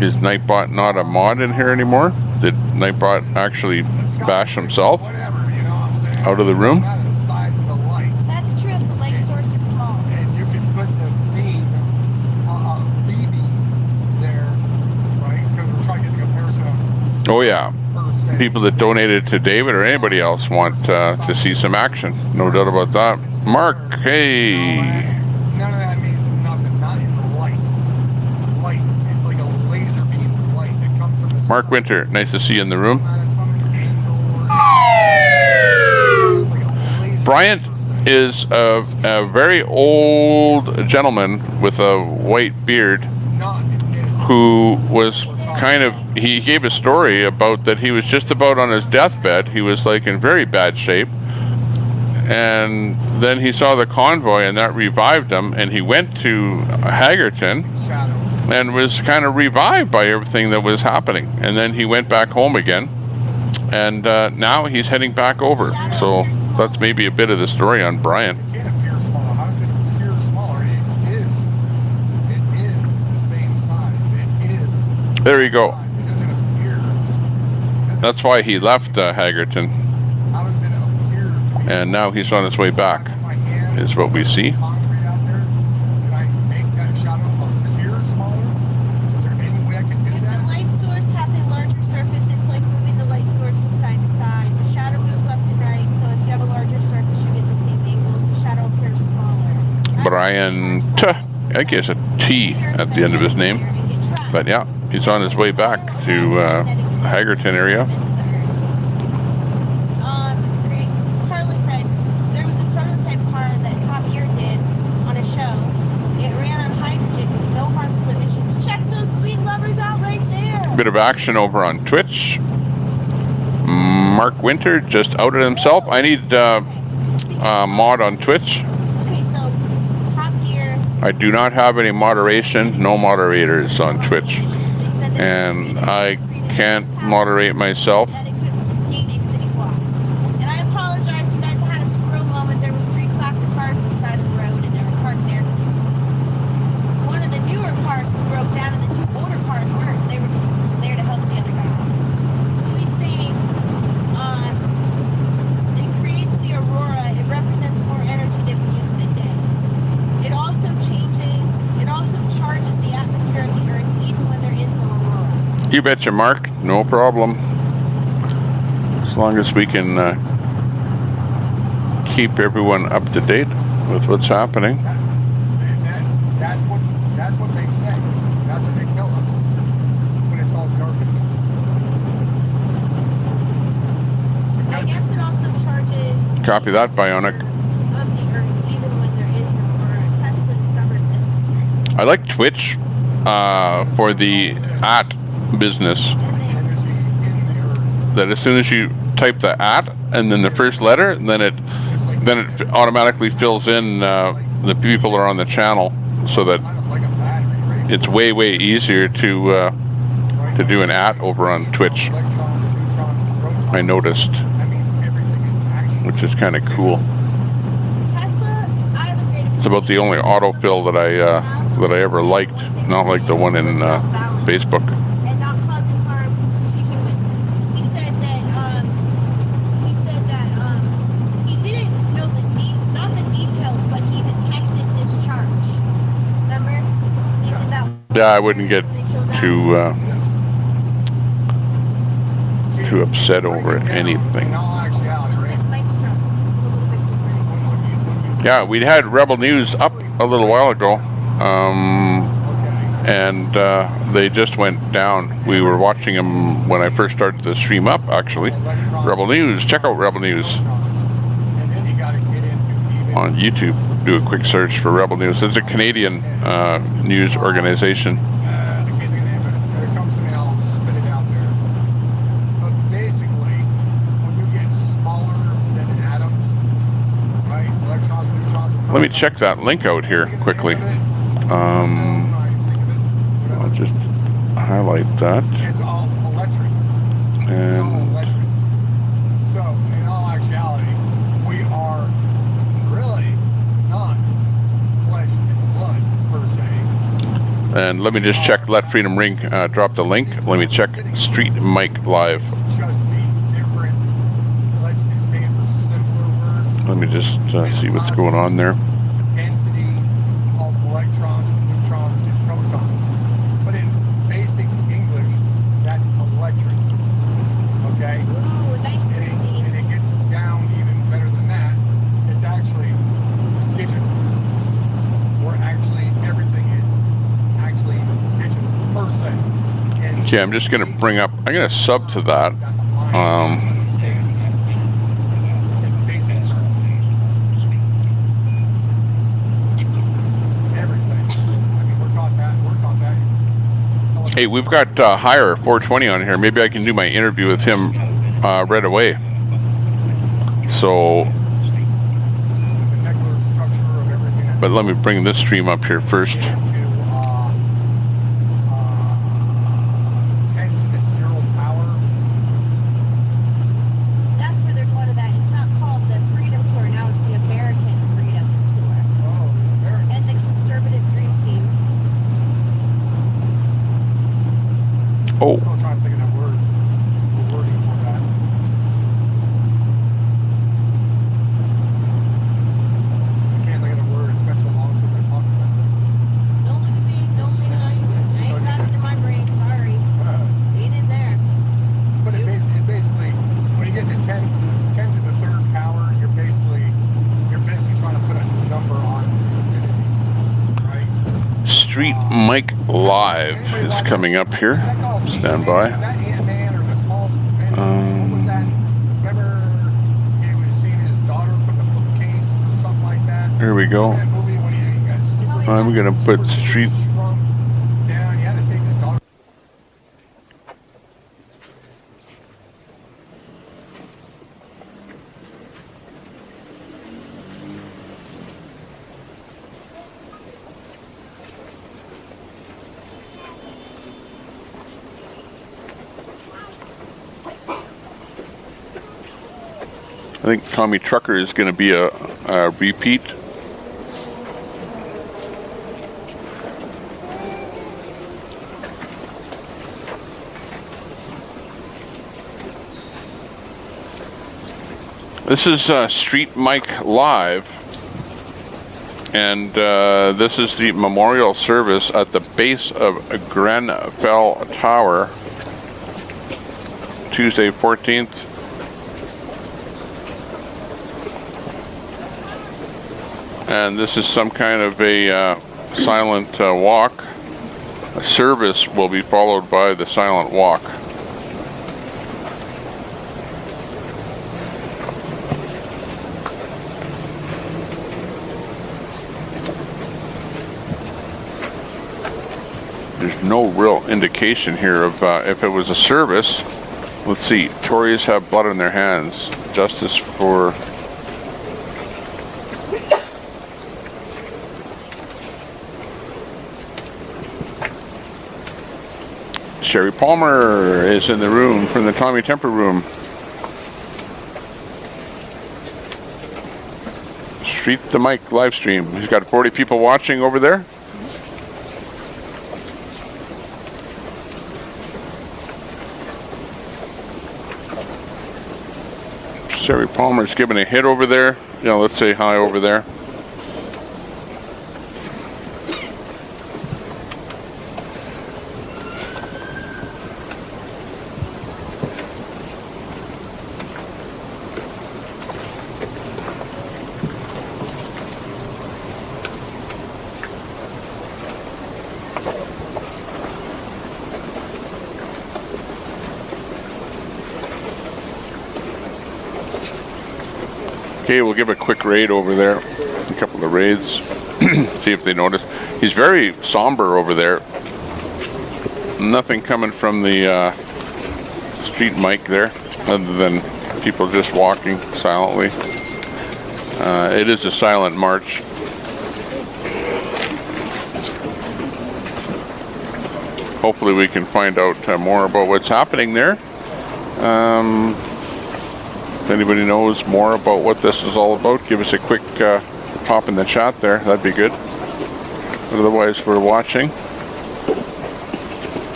Is Nightbot not a mod in here anymore? Did Nightbot actually bash himself
Whatever, you know what I'm saying?
out of the room?
No matter the size of the light.
That's true if the light source is small.
And you can put the beam, BB there, right? Because we're trying to get the comparison of
Oh yeah.
per se.
People that donated to David or anybody else want to see some action. No doubt about that. Mark, hey.
None of that means nothing. Not in the light. Light. It's like a laser beam light that comes from the
Mark
sun.
Winter, nice to see you in the room.
It's from an angle or it's like a laser
Bryant
per se.
is a very old gentleman with a white beard
Not in this.
who was kind of, he gave a story about that he was just about on his deathbed. He was like in very bad shape. And then he saw the convoy and that revived him, and he went to Hagerton
Shadow.
and was kind of revived by everything that was happening. And then he went back home again, and now he's heading back over. So that's maybe a bit of the story on Brian.
It can't appear smaller. How does it appear smaller? It is the same size. It is.
There you go.
It doesn't appear.
That's why he left Hagerton,
How does it appear to be
and now he's on his way back,
my hand
is what we see.
concrete out there? Can I make that shadow appear smaller? Is there any way I can do
If the
that?
light source has a larger surface, it's like moving the light source from side to side. The shadow moves left and right, so if you have a larger surface, you get the same angles. The shadow appears smaller.
Brian, I guess a T at the end of his name. But yeah, he's on his way back to Hagerton area.
Great. Carla said there was a prototype car that Top Gear did on a show. It ran on hydrogen with no harmful emissions. Check those sweet lovers out right there.
Bit of action over on Twitch. Mark Winter just outed himself. I need mod on Twitch.
Okay, so Top Gear.
I do not have any moderation, no moderators on Twitch, and I can't moderate myself.
That it could sustain a city block. And I apologize, you guys had a squirrel moment. There was 3 classic cars on the side of the road, and they were parked there because one of the newer cars broke down, and the 2 older cars weren't. They were just there to help the other guy. So he's saying, it creates the aurora. It represents more energy than we use in a day. It also charges the atmosphere of the Earth even when there is no aurora.
You betcha, Mark. No problem. As long as we can keep everyone up to date with what's happening.
That's what they say. That's what they tell us when it's all garbage.
I guess it also charges.
Copy that, Bionic.
Of the Earth, even when there is no aurora. Tesla discovered this.
I like Twitch for the at business.
Energy in the earth.
That as soon as you type the at and then the first letter, then it automatically fills in the people that are on the channel, so that
Kind of like a battery, right?
it's way easier to do an at over on Twitch.
Electrons and neutrons and protons.
I noticed,
That means everything is actually.
which is kind of cool.
Tesla, I have a great
It's about the only autofill that I ever liked, not like the one in Facebook.
and not causing harm to humans. He said that he didn't know not the details, but he detected this charge. Remember? He did that.
Yeah, I wouldn't get too upset over anything.
In all actuality,
Looks
right?
like Mike's truck. A little bit different.
Yeah, we had Rebel News up a little while ago,
Okay.
and they just went down. We were watching them when I first started the stream up, actually. Rebel News, check out Rebel News
And then you gotta get into even.
on YouTube. Do a quick search for Rebel News. It's a Canadian news organization.
I can't think of the name of it. When it comes to me, I'll spit it out there. But basically, when you get smaller than atoms, right? Electrons, neutrons, and
Let me
protons,
check that link out here quickly. I'll just highlight that.
It's all electric. It's all
And
electric. So, in all actuality, we are really not flesh and blood per se.
And let me just check. Let Freedom Ring drop the link. Let me check Street Mic Live.
Just a different, let's just say it for simpler words,
Let me just see what's going on there.
density of electrons, neutrons, and protons. But in basic English, that's electric. Okay?
Ooh, nice crazy.
And it gets down even better than that. It's actually digital. Or actually, everything is actually digital per se. And
Okay, I'm just going to bring up, I'm going to sub to that.
in basic terms. Everything. I mean, we're taught that.
Hey, we've got Hire 420 on here. Maybe I can do my interview with him right away. So,
The molecular structure of everything. That's
but let me bring this stream up here first.
to 10 to the 0 power.
That's where they're going to that. It's not called the Freedom Tour now. It's the American Freedom Tour.
Oh, the American.
And the Conservative Dream Team.
Oh,
Still trying to think of that word. The wording for that. I can't think of the word. It's been so long since I talked about
Don't look at me. Don't say I ain't got it in my brain. Sorry.
it.
Ain't in there.
But it basically, when you get to 10 to the 3rd power, you're basically trying to put a number on infinity, right?
Street Mic Live is coming up here.
Is that called
Stand
Ant-Man?
by.
Is that Ant-Man or the small man? What was that? Remember he was seeing his daughter from the bookcase or something like that?
Here we go.
That movie when he got super,
I'm going to put Street.
shrunk down. He had to save his daughter.
I think Tommy Trucker is going to be a repeat. This is Street Mic Live, and this is the memorial service at the base of Grenfell Tower, Tuesday 14th. And this is some kind of a silent walk. A service will be followed by the silent walk. There's no real indication here of if it was a service. Let's see. Tories have blood on their hands. Justice for... Sherry Palmer is in the room from the Tommy Temper room. Street the Mic live stream. He's got 40 people watching over there. Sherry Palmer's giving a hit over there. You know, let's say hi over there. Okay, we'll give a quick raid over there. A couple of raids. See if they notice. He's very somber over there. Nothing coming from the street mic there, other than people just walking silently. It is a silent march. Hopefully we can find out more about what's happening there. If anybody knows more about what this is all about, give us a quick pop in the chat there. That'd be good. But otherwise, we're watching.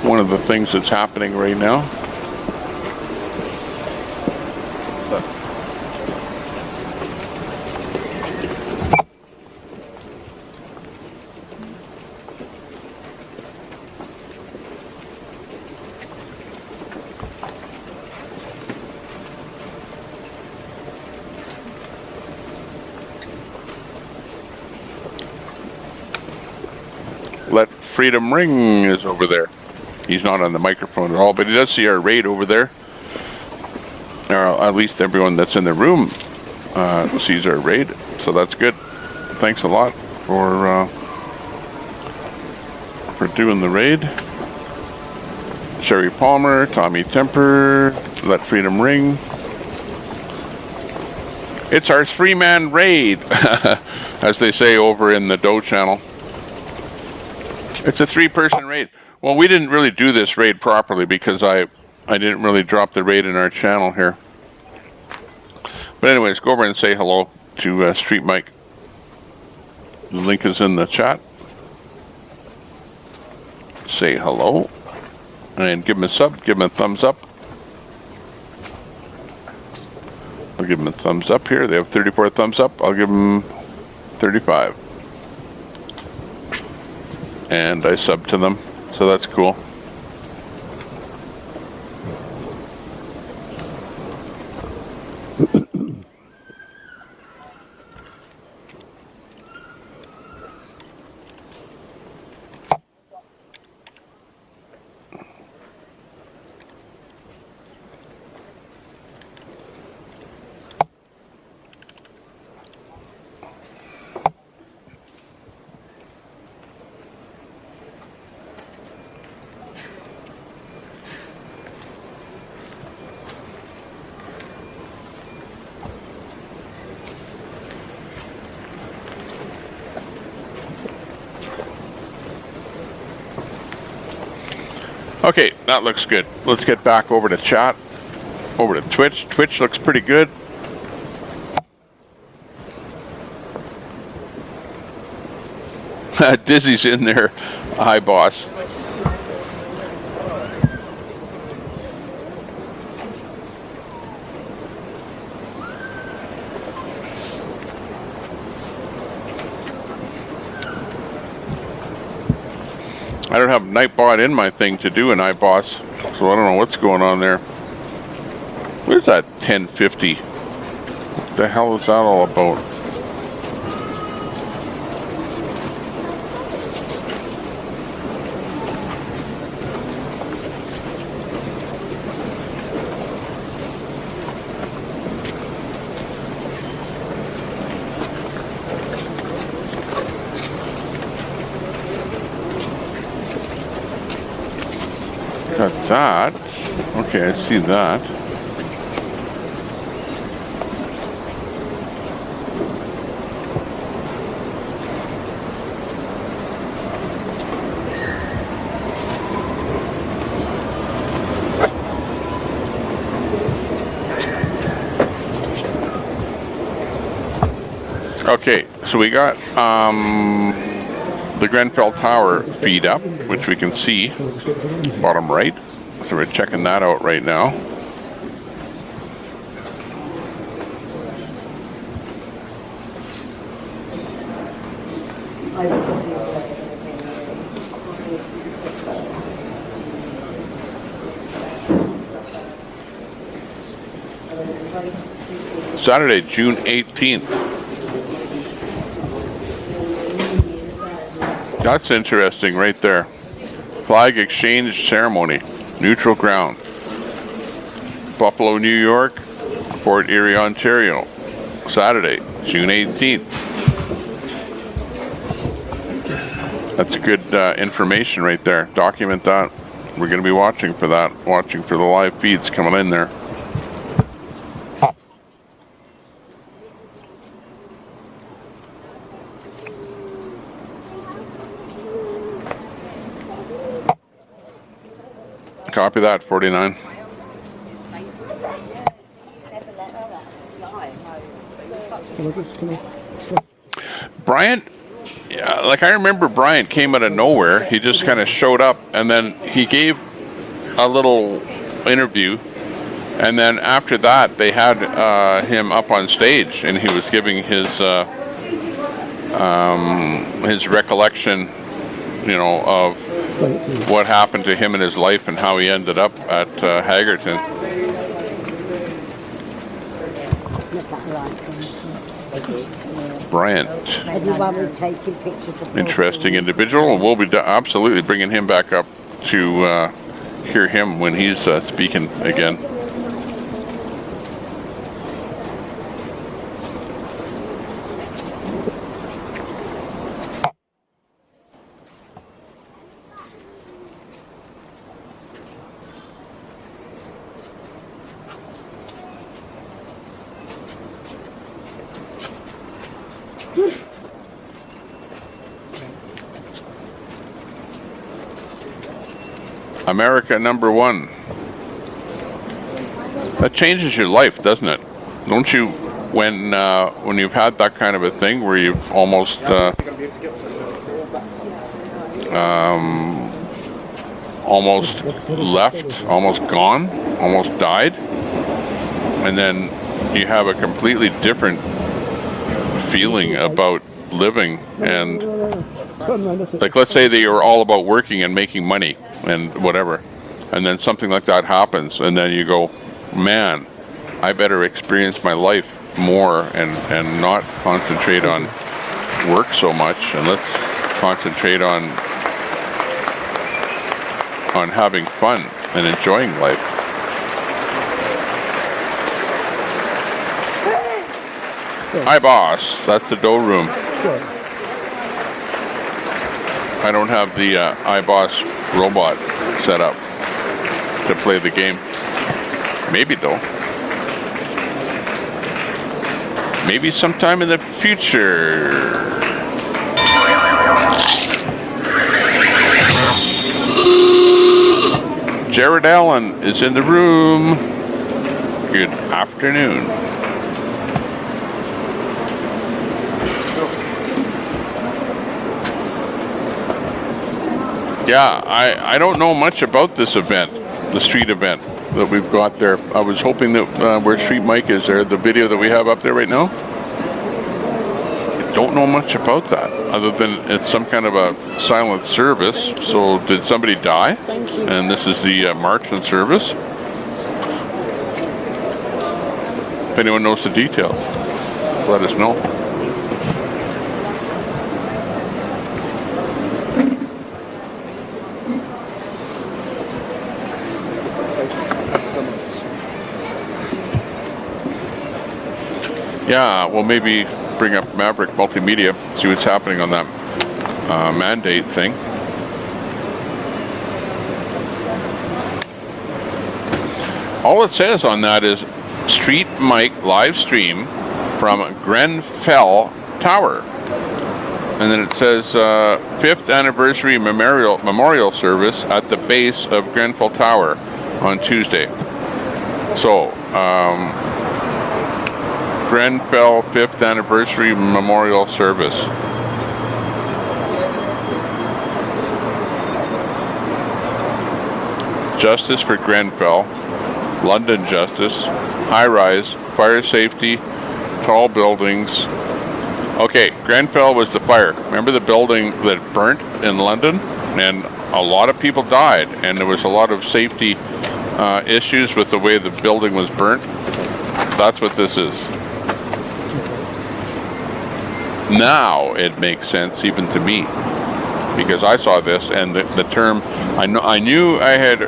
one of the things that's happening right now. Let Freedom Ring is over there. He's not on the microphone at all, but he does see our raid over there. Or at least everyone that's in the room sees our raid, so that's good. Thanks a lot for doing the raid. Sherry Palmer, Tommy Temper, Let Freedom Ring. It's our 3-man raid, as they say over in the Doe channel. It's a 3-person raid. Well, we didn't really do this raid properly because I didn't really drop the raid in our channel here. But anyways, go over and say hello to Street Mike. The link is in the chat. Say hello. And give him a sub, give him a thumbs up. I'll give him a thumbs up here. They have 34 thumbs up. I'll give them 35. And I sub to them, so that's cool. Okay, that looks good. Let's get back over to chat, over to Twitch. Twitch looks pretty good. Dizzy's in there. Hi, boss. I don't have Nightbot in my thing to do an iBoss, so I don't know what's going on there. Where's that 1050? What the hell is that all about? Got that. Okay, I see that. Okay, so we got the Grenfell Tower feed up, which we can see bottom right. So we're checking that out right now. Saturday, June 18th. That's interesting right there. Flag exchange ceremony, neutral ground. Buffalo, New York, Fort Erie, Ontario. Saturday, June 18th. That's good information right there. Document that. We're going to be watching for that, watching for the live feeds coming in there. Copy that, 49. Bryant, Yeah, like I remember Bryant came out of nowhere. He just kind of showed up, and then he gave a little interview, and then after that they had him up on stage, and he was giving his recollection, you know, of what happened to him in his life and how he ended up at Hagerton. Bryant, interesting individual. We'll be absolutely bringing him back up to hear him when he's speaking again. America number one. That changes your life, doesn't it? Don't you? When you've had that kind of a thing where you've almost almost left, almost gone, almost died, and then you have a completely different feeling about living. And like, let's say that you're all about working and making money and whatever, and then something like that happens, and then you go, man, I better experience my life more and not concentrate on work so much, and let's concentrate on having fun and enjoying life. Hi, boss. That's the dough room. I don't have the iBoss robot set up to play the game. Maybe though. Maybe sometime in the future. Jared Allen is in the room. Good afternoon. Yeah, I don't know much about this event, the street event that we've got there. I was hoping that where Street Mike is there, the video that we have up there right now. I don't know much about that, other than it's some kind of a silent service. So did somebody die? And this is the march and service. If anyone knows the details, let us know. Yeah, well, maybe bring up Maverick Multimedia, see what's happening on that mandate thing. All it says on that is Street Mike live stream from Grenfell Tower. And then it says 5th anniversary memorial service at the base of Grenfell Tower on Tuesday. So, Grenfell 5th anniversary memorial service. Justice for Grenfell, London Justice, high rise, fire safety, tall buildings. Okay, Grenfell was the fire. Remember the building that burnt in London? And a lot of people died, and there was a lot of safety issues with the way the building was burnt. That's what this is. Now it makes sense even to me, because I saw this and the term, I knew I had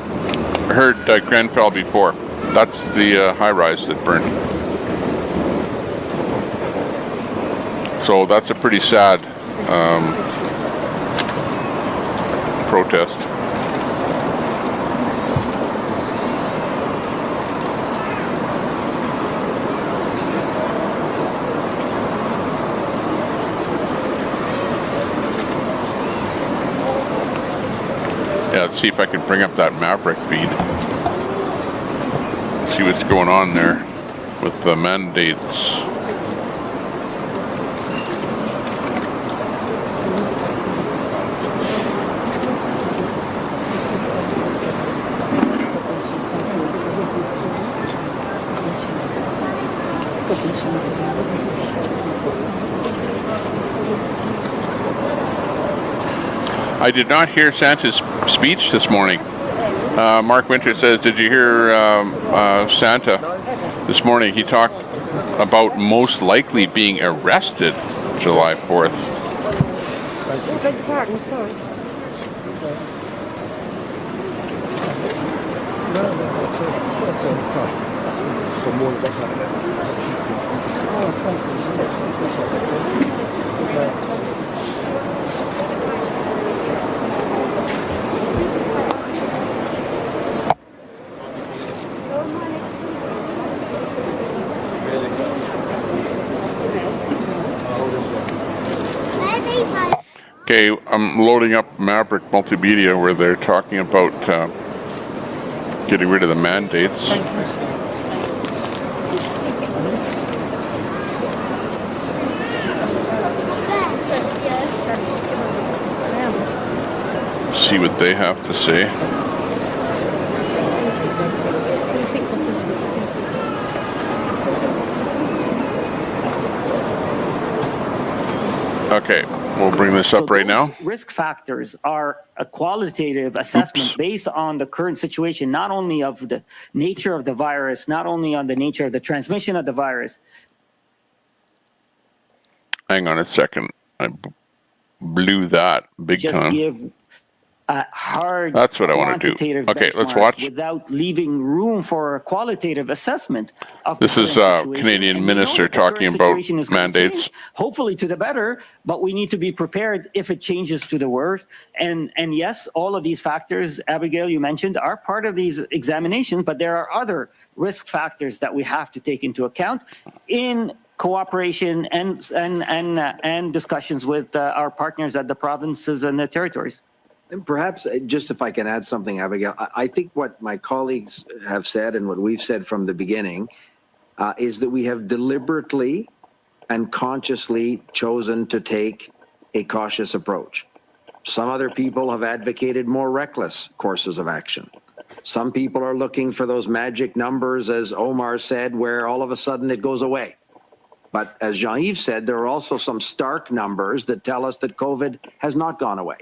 heard Grenfell before. That's the high-rise that burned. So that's a pretty sad protest. Yeah, let's see if I can bring up that Maverick feed. See what's going on there with the mandates. I did not hear Santa's speech this morning. Mark Winter says, did you hear Santa this morning? He talked about most likely being arrested July 4th. Okay, I'm loading up Maverick Multimedia where they're talking about getting rid of the mandates. See what they have to say. Okay, we'll bring this up right now.
Risk factors are a qualitative assessment based on the current situation, not only of the nature of the virus, not only on the nature of the transmission of the virus.
Hang on a second. I blew that big time.
Give hard
That's what I want to do. Okay, let's watch.
Without leaving room for a qualitative assessment of
this is Canadian minister talking about mandates.
Change, hopefully to the better, but we need to be prepared if it changes to the worse. And yes, all of these factors, Abigail, you mentioned, are part of these examinations, but there are other risk factors that we have to take into account in cooperation and discussions with our partners at the provinces and the territories.
And perhaps, just if I can add something, Abigail, I think what my colleagues have said and what we've said from the beginning is that we have deliberately and consciously chosen to take a cautious approach. Some other people have advocated more reckless courses of action. Some people are looking for those magic numbers, as Omar said, where all of a sudden it goes away. But as Jean-Yves said, there are also some stark numbers that tell us that COVID has not gone away.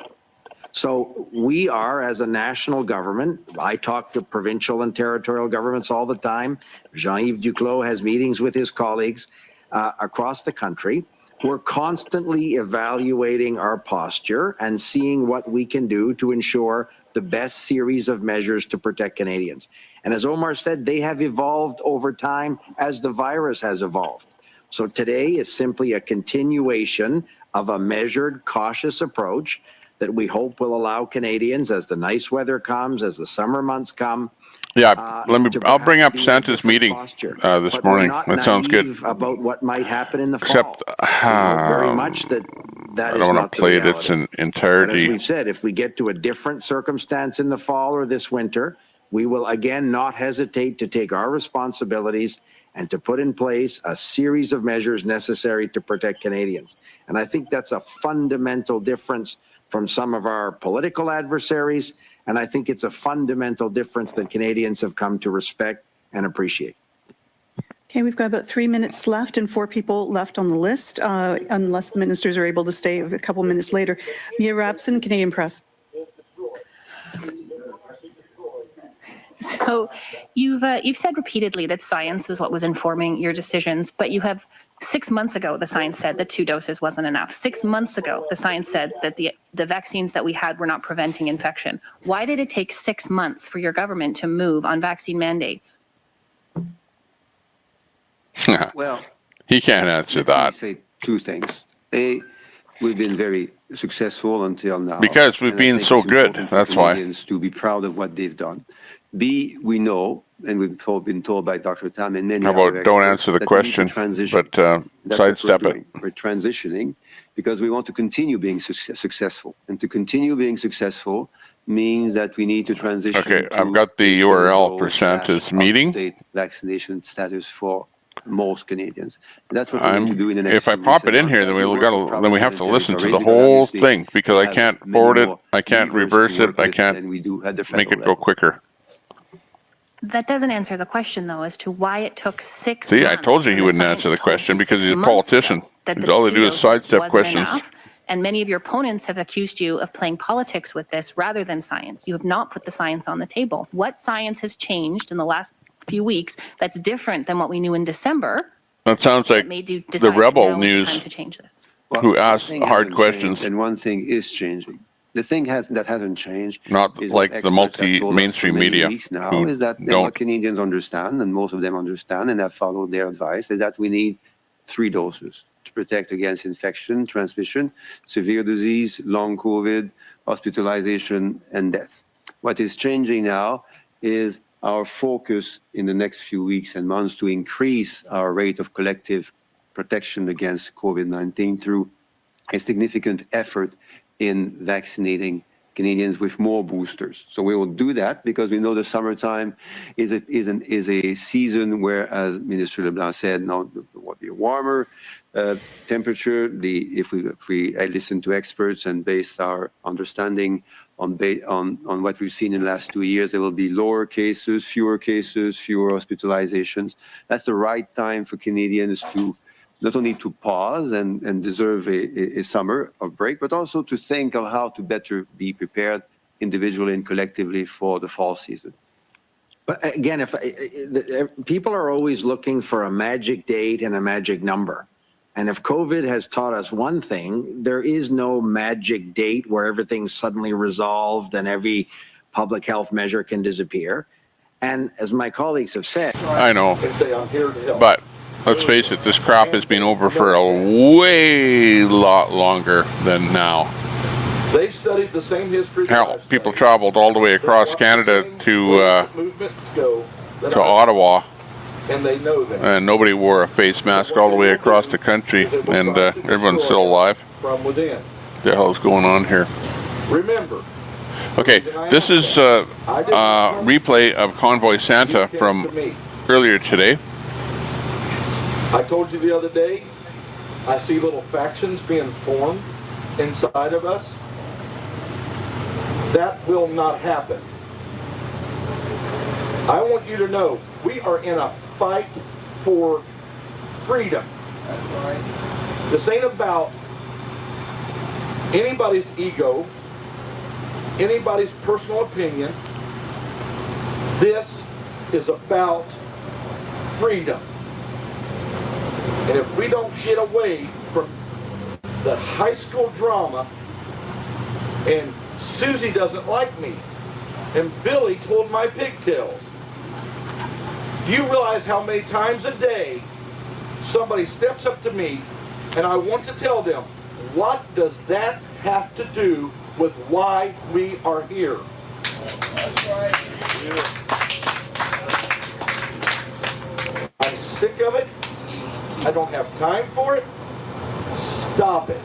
So we are, as a national government, I talk to provincial and territorial governments all the time. Jean-Yves Duclos has meetings with his colleagues across the country. We're constantly evaluating our posture and seeing what we can do to ensure the best series of measures to protect Canadians. And as Omar said, they have evolved over time as the virus has evolved. So today is simply a continuation of a measured, cautious approach that we hope will allow Canadians, as the nice weather comes, as the summer months come.
Yeah, I'll bring up Santa's meeting this morning. That sounds good.
About what might happen in the
Except,
fall. Very much that
I don't want to play it its entirety.
But as we've said, if we get to a different circumstance in the fall or this winter, we will again not hesitate to take our responsibilities and to put in place a series of measures necessary to protect Canadians. And I think that's a fundamental difference from some of our political adversaries, and I think it's a fundamental difference that Canadians have come to respect and appreciate.
Okay, we've got about 3 minutes left and 4 people left on the list, unless the ministers are able to stay a couple minutes later. Mia Rapson, Canadian Press.
So you've said repeatedly that science is what was informing your decisions, but you have 6 months ago, the science said that 2 doses wasn't enough. 6 months ago, the science said that the vaccines that we had were not preventing infection. Why did it take 6 months for your government to move on vaccine mandates?
Well,
he can't answer that.
Say 2 things. A, we've been very successful until now.
Because we've been so good, that's why.
To be proud of what they've done. B, we know, and we've been told by Dr. Tam and many
How about don't answer the question, but sidestep it.
We're transitioning because we want to continue being successful. And to continue being successful means that we need to transition.
Okay, I've got the URL for Santa's meeting.
Vaccination status for most Canadians. That's what we need to do in the next.
If I pop it in here, then we have to listen to the whole thing because I can't forward it, I can't reverse it, I can't make it go quicker.
That doesn't answer the question, though, as to why it took 6
See,
months.
I told you he
when
wouldn't
science
answer the
told
question
you
because
6
he's a
months
politician.
ago that the
All they
two
do is
doses
sidestep
wasn't
questions.
enough. And many of your opponents have accused you of playing politics with this rather than science. You have not put the science on the table. What science has changed in the last few weeks that's different than what we knew in December
That sounds like
that made you
the
decide that
Rebel
now is the
News
time to change this?
who
One
asked
thing
hard
hasn't
questions.
changed, and one thing is changing. The thing that hasn't changed
Not
is
like
what
the
experts have told us
mainstream
for many
media
weeks now,
who
is that and
don't.
what Canadians understand, and most of them understand and have followed their advice, is that we need 3 doses to protect against infection, transmission, severe disease, long COVID, hospitalization, and death. What is changing now is our focus in the next few weeks and months to increase our rate of collective protection against COVID-19 through a significant effort in vaccinating Canadians with more boosters. So we will do that because we know the summertime is a season where, as Minister Leblanc said, now there will be a warmer temperature. If we listen to experts and base our understanding on what we've seen in the last 2 years, there will be lower cases, fewer hospitalizations. That's the right time for Canadians to not only to pause and deserve a summer of break, but also to think of how to better be prepared individually and collectively for the fall season.
But again, people are always looking for a magic date and a magic number. And if COVID has taught us one thing, there is no magic date where everything's suddenly resolved and every public health measure can disappear. And as my colleagues have said,
I know, but let's face it, this crap has been over for a way lot longer than now.
They've studied the same history.
Hell, people traveled all the way across Canada to Ottawa,
and they know that.
and nobody wore a face mask all the way across the country, and everyone's still alive.
From within.
What the hell is going on here?
Remember.
Okay, this is a replay of Convoy Santa from earlier today.
I told you the other day, I see little factions being formed inside of us. That will not happen. I want you to know we are in a fight for freedom. That's right. This ain't about anybody's ego, anybody's personal opinion. This is about freedom. And if we don't get away from the high school drama, and Susie doesn't like me, and Billy pulled my pigtails. Do you realize how many times a day somebody steps up to me and I want to tell them, what does that have to do with why we are here? That's right. I'm sick of it. I don't have time for it. Stop it.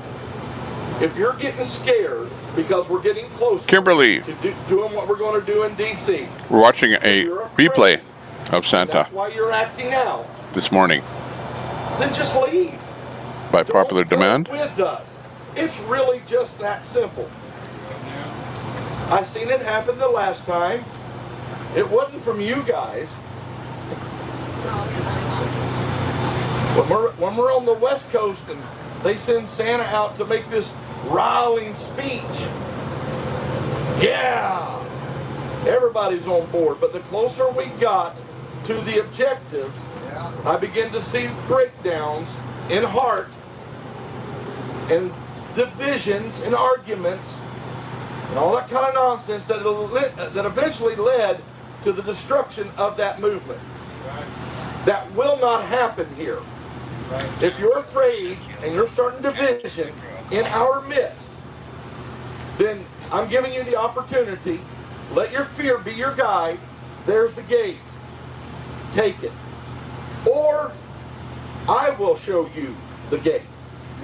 If you're getting scared because we're getting closer
Kimberly,
to doing what we're going to do in D.C.,
we're watching a replay of Santa
that's why you're acting out,
this morning
then just leave.
by popular demand.
With us. It's really just that simple. I seen it happen the last time. It wasn't from you guys. When we're on the West Coast and they send Santa out to make this riling speech, yeah, everybody's on board. But the closer we got to the objectives, I begin to see breakdowns in heart and divisions and arguments and all that kind of nonsense that eventually led to the destruction of that movement. That will not happen here. If you're afraid and you're starting division in our midst, then I'm giving you the opportunity. Let your fear be your guide. There's the gate. Take it. Or I will show you the gate.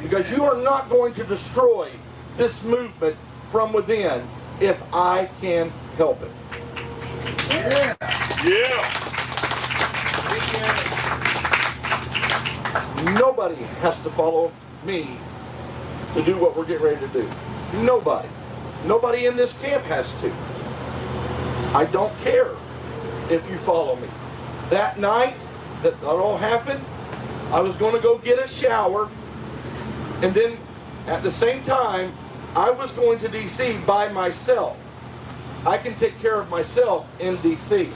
Because you are not going to destroy this movement from within if I can help it. Yeah. Yeah. Nobody has to follow me to do what we're getting ready to do. Nobody. Nobody in this camp has to. I don't care. if you follow me. That night that all happened, I was going to go get a shower, and then at the same time, I was going to DC by myself. I can take care of myself in DC.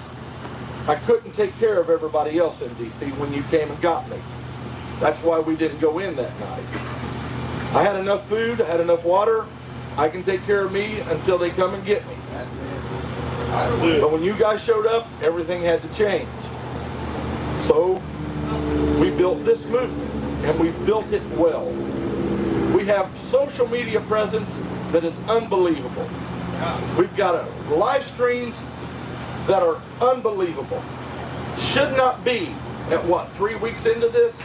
I couldn't take care of everybody else in DC when you came and got me. That's why we didn't go in that night. I had enough food, I had enough water. I can take care of me until they come and get me. But when you guys showed up, everything had to change. So we built this movement, and we've built it well. We have social media presence that is unbelievable. We've got live streams that are unbelievable. Should not be, at what, 3 weeks into this?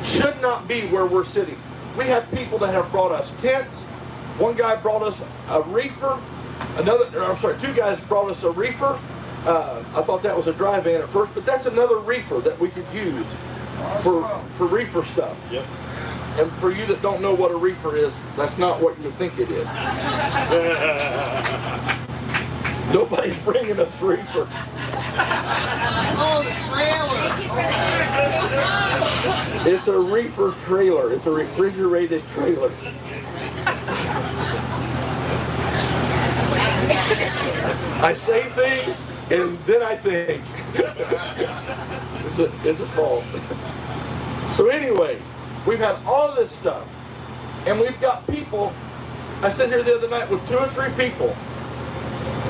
Should not be where we're sitting. We have people that have brought us tents. One guy brought us a reefer. Two guys brought us a reefer. I thought that was a dry van at first, but that's another reefer that we could use for reefer stuff. Yep. And for you that don't know what a reefer is, that's not what you think it is. Nobody's bringing us reefer.
Oh, the trailer!
It's a reefer trailer. It's a refrigerated trailer. I say things and then I think. It's a fault. So anyway, we've had all of this stuff, and we've got people. I sat here the other night with 2 or 3 people.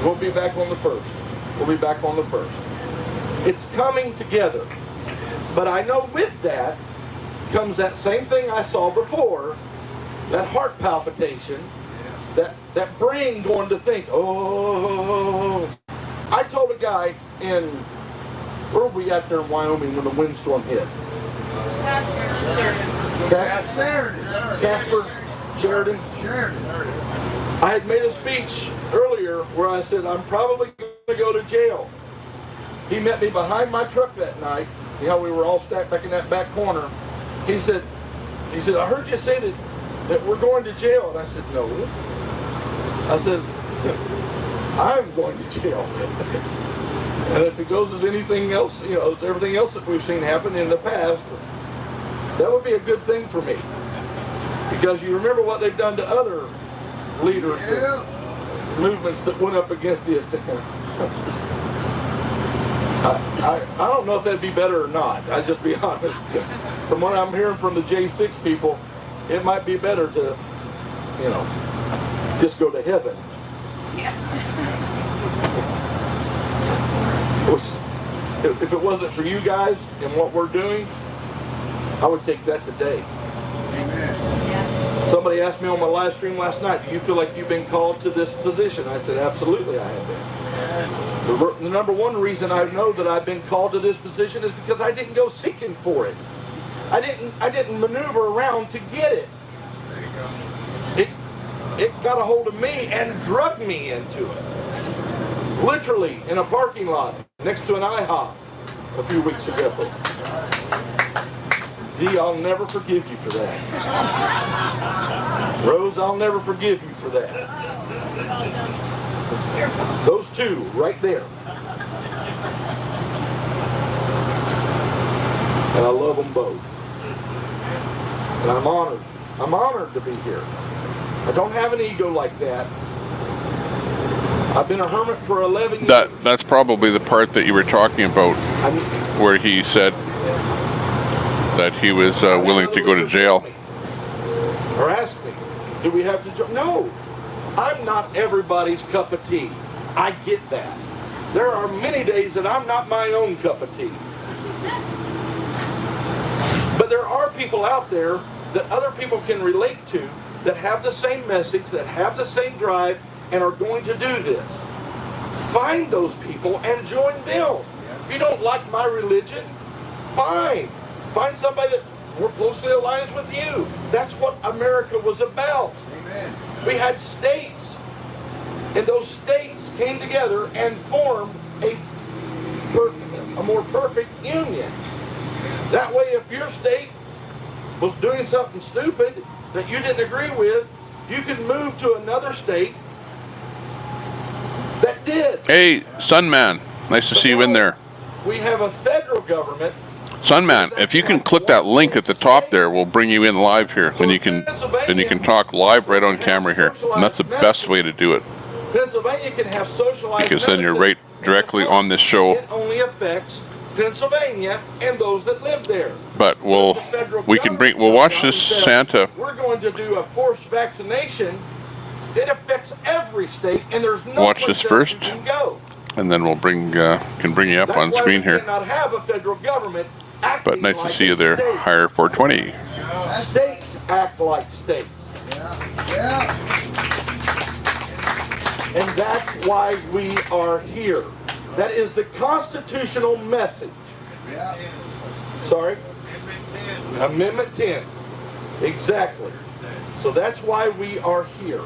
We'll be back on the 1st. We'll be back on the 1st. It's coming together. But I know with that comes that same thing I saw before, that heart palpitation, that brain going to think, oh. I told a guy in, where were we at there in Wyoming when the windstorm hit? Casper, Sheridan. I had made a speech earlier where I said, I'm probably going to go to jail. He met me behind my truck that night. You know, we were all stacked back in that back corner. He said, I heard you say that we're going to jail. And I said, no. I said, I'm going to jail. And if it goes as anything else, you know, as everything else that we've seen happen in the past, that would be a good thing for me. Because you remember what they've done to other leaders, movements that went up against this. I don't know if that'd be better or not. I'll just be honest. From what I'm hearing from the J6 people, it might be better to, you know, just go to heaven. If it wasn't for you guys and what we're doing, I would take that today. Amen. Somebody asked me on my live stream last night, do you feel like you've been called to this position? I said, absolutely I have been. The number one reason I know that I've been called to this position is because I didn't go seeking for it. I didn't maneuver around to get it.
There you go.
It got a hold of me and drugged me into it. Literally in a parking lot next to an IHOP a few weeks ago. Dee, I'll never forgive you for that. Rose, I'll never forgive you for that. Those two right there. And I love them both. And I'm honored. I'm honored to be here. I don't have an ego like that. I've been a hermit for 11 years.
That's probably the part that you were talking about, where he said that he was willing to go to jail.
Or asked me, do we have to join? No, I'm not everybody's cup of tea. I get that. There are many days that I'm not my own cup of tea. But there are people out there that other people can relate to that have the same message, that have the same drive, and are going to do this. Find those people and join them. If you don't like my religion, fine. Find somebody that more closely aligns with you. That's what America was about. Amen. We had states, and those states came together and formed a more perfect union. That way, if your state was doing something stupid that you didn't agree with, you could move to another state that did.
Hey, Sunman. Nice to see you in there.
We have a federal government.
Sunman, if you can click that link at the top there, we'll bring you in live here. Then you can talk live right on camera here. And that's the best way to do it.
Pennsylvania can have socialized
Because then you're right
medicine,
directly on this show.
It only affects Pennsylvania and those that live there.
But we'll watch this Santa.
We're going to do a forced vaccination. It affects every state, and there's no
Watch this first,
you can go.
and then we'll bring you up on screen here.
That's why we cannot have a federal government acting
But nice
like
to see you there,
state.
Higher 420.
States act like states. And that's why we are here. That is the constitutional message. Sorry? Amendment 10. Exactly. So that's why we are here.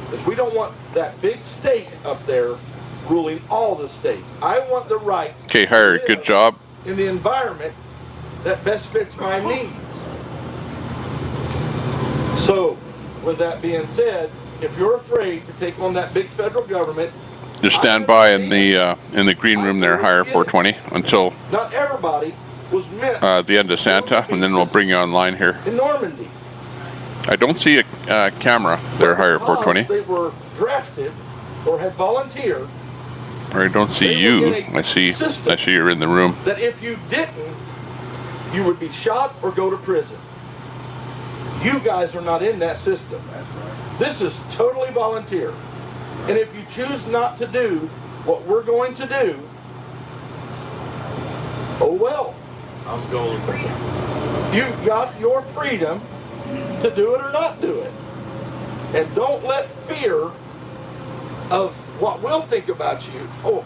Because we don't want that big state up there ruling all the states. I want the right
Okay, Higher, good job.
in the environment that best fits my needs. So, with that being said, if you're afraid to take on that big federal government,
Just stand by in the green room there, Higher 420, until
not everybody was meant
the end of Santa, and then we'll bring you online here.
in Normandy.
I don't see a camera there, Higher 420.
They were drafted or had volunteered
Or I don't see you. I see you're in the room.
that if you didn't, you would be shot or go to prison. You guys are not in that system. That's right. This is totally volunteer. And if you choose not to do what we're going to do, oh well. I'm going. You've got your freedom to do it or not do it. And don't let fear of what we'll think about you.
Oh,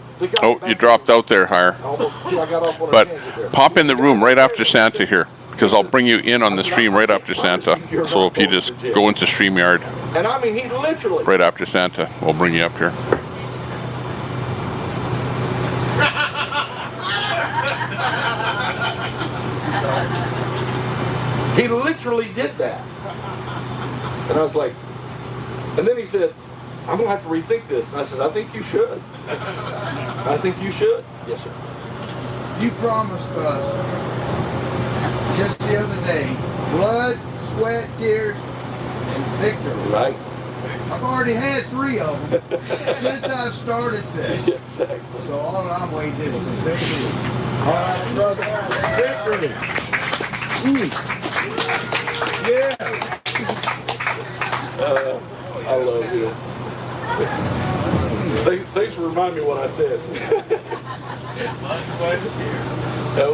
you dropped out there, Higher.
I got off on a
But
tangent there.
pop in the room right after Santa here, because I'll bring you in on the stream right after Santa. So if you just go into StreamYard
And I mean, he literally.
right after Santa, we'll bring you up here.
He literally did that. And I was like, and then he said, I'm going to have to rethink this. And I said, I think you should. I think you should. Yes, sir.
You promised us just the other day, blood, sweat, tears, and victory.
Right.
I've already had 3 of them since I started this.
Yeah, exactly.
So all I'm waiting is for victory. All right, brother. Victory. Yeah.
I love you. Thanks for reminding me what I said. That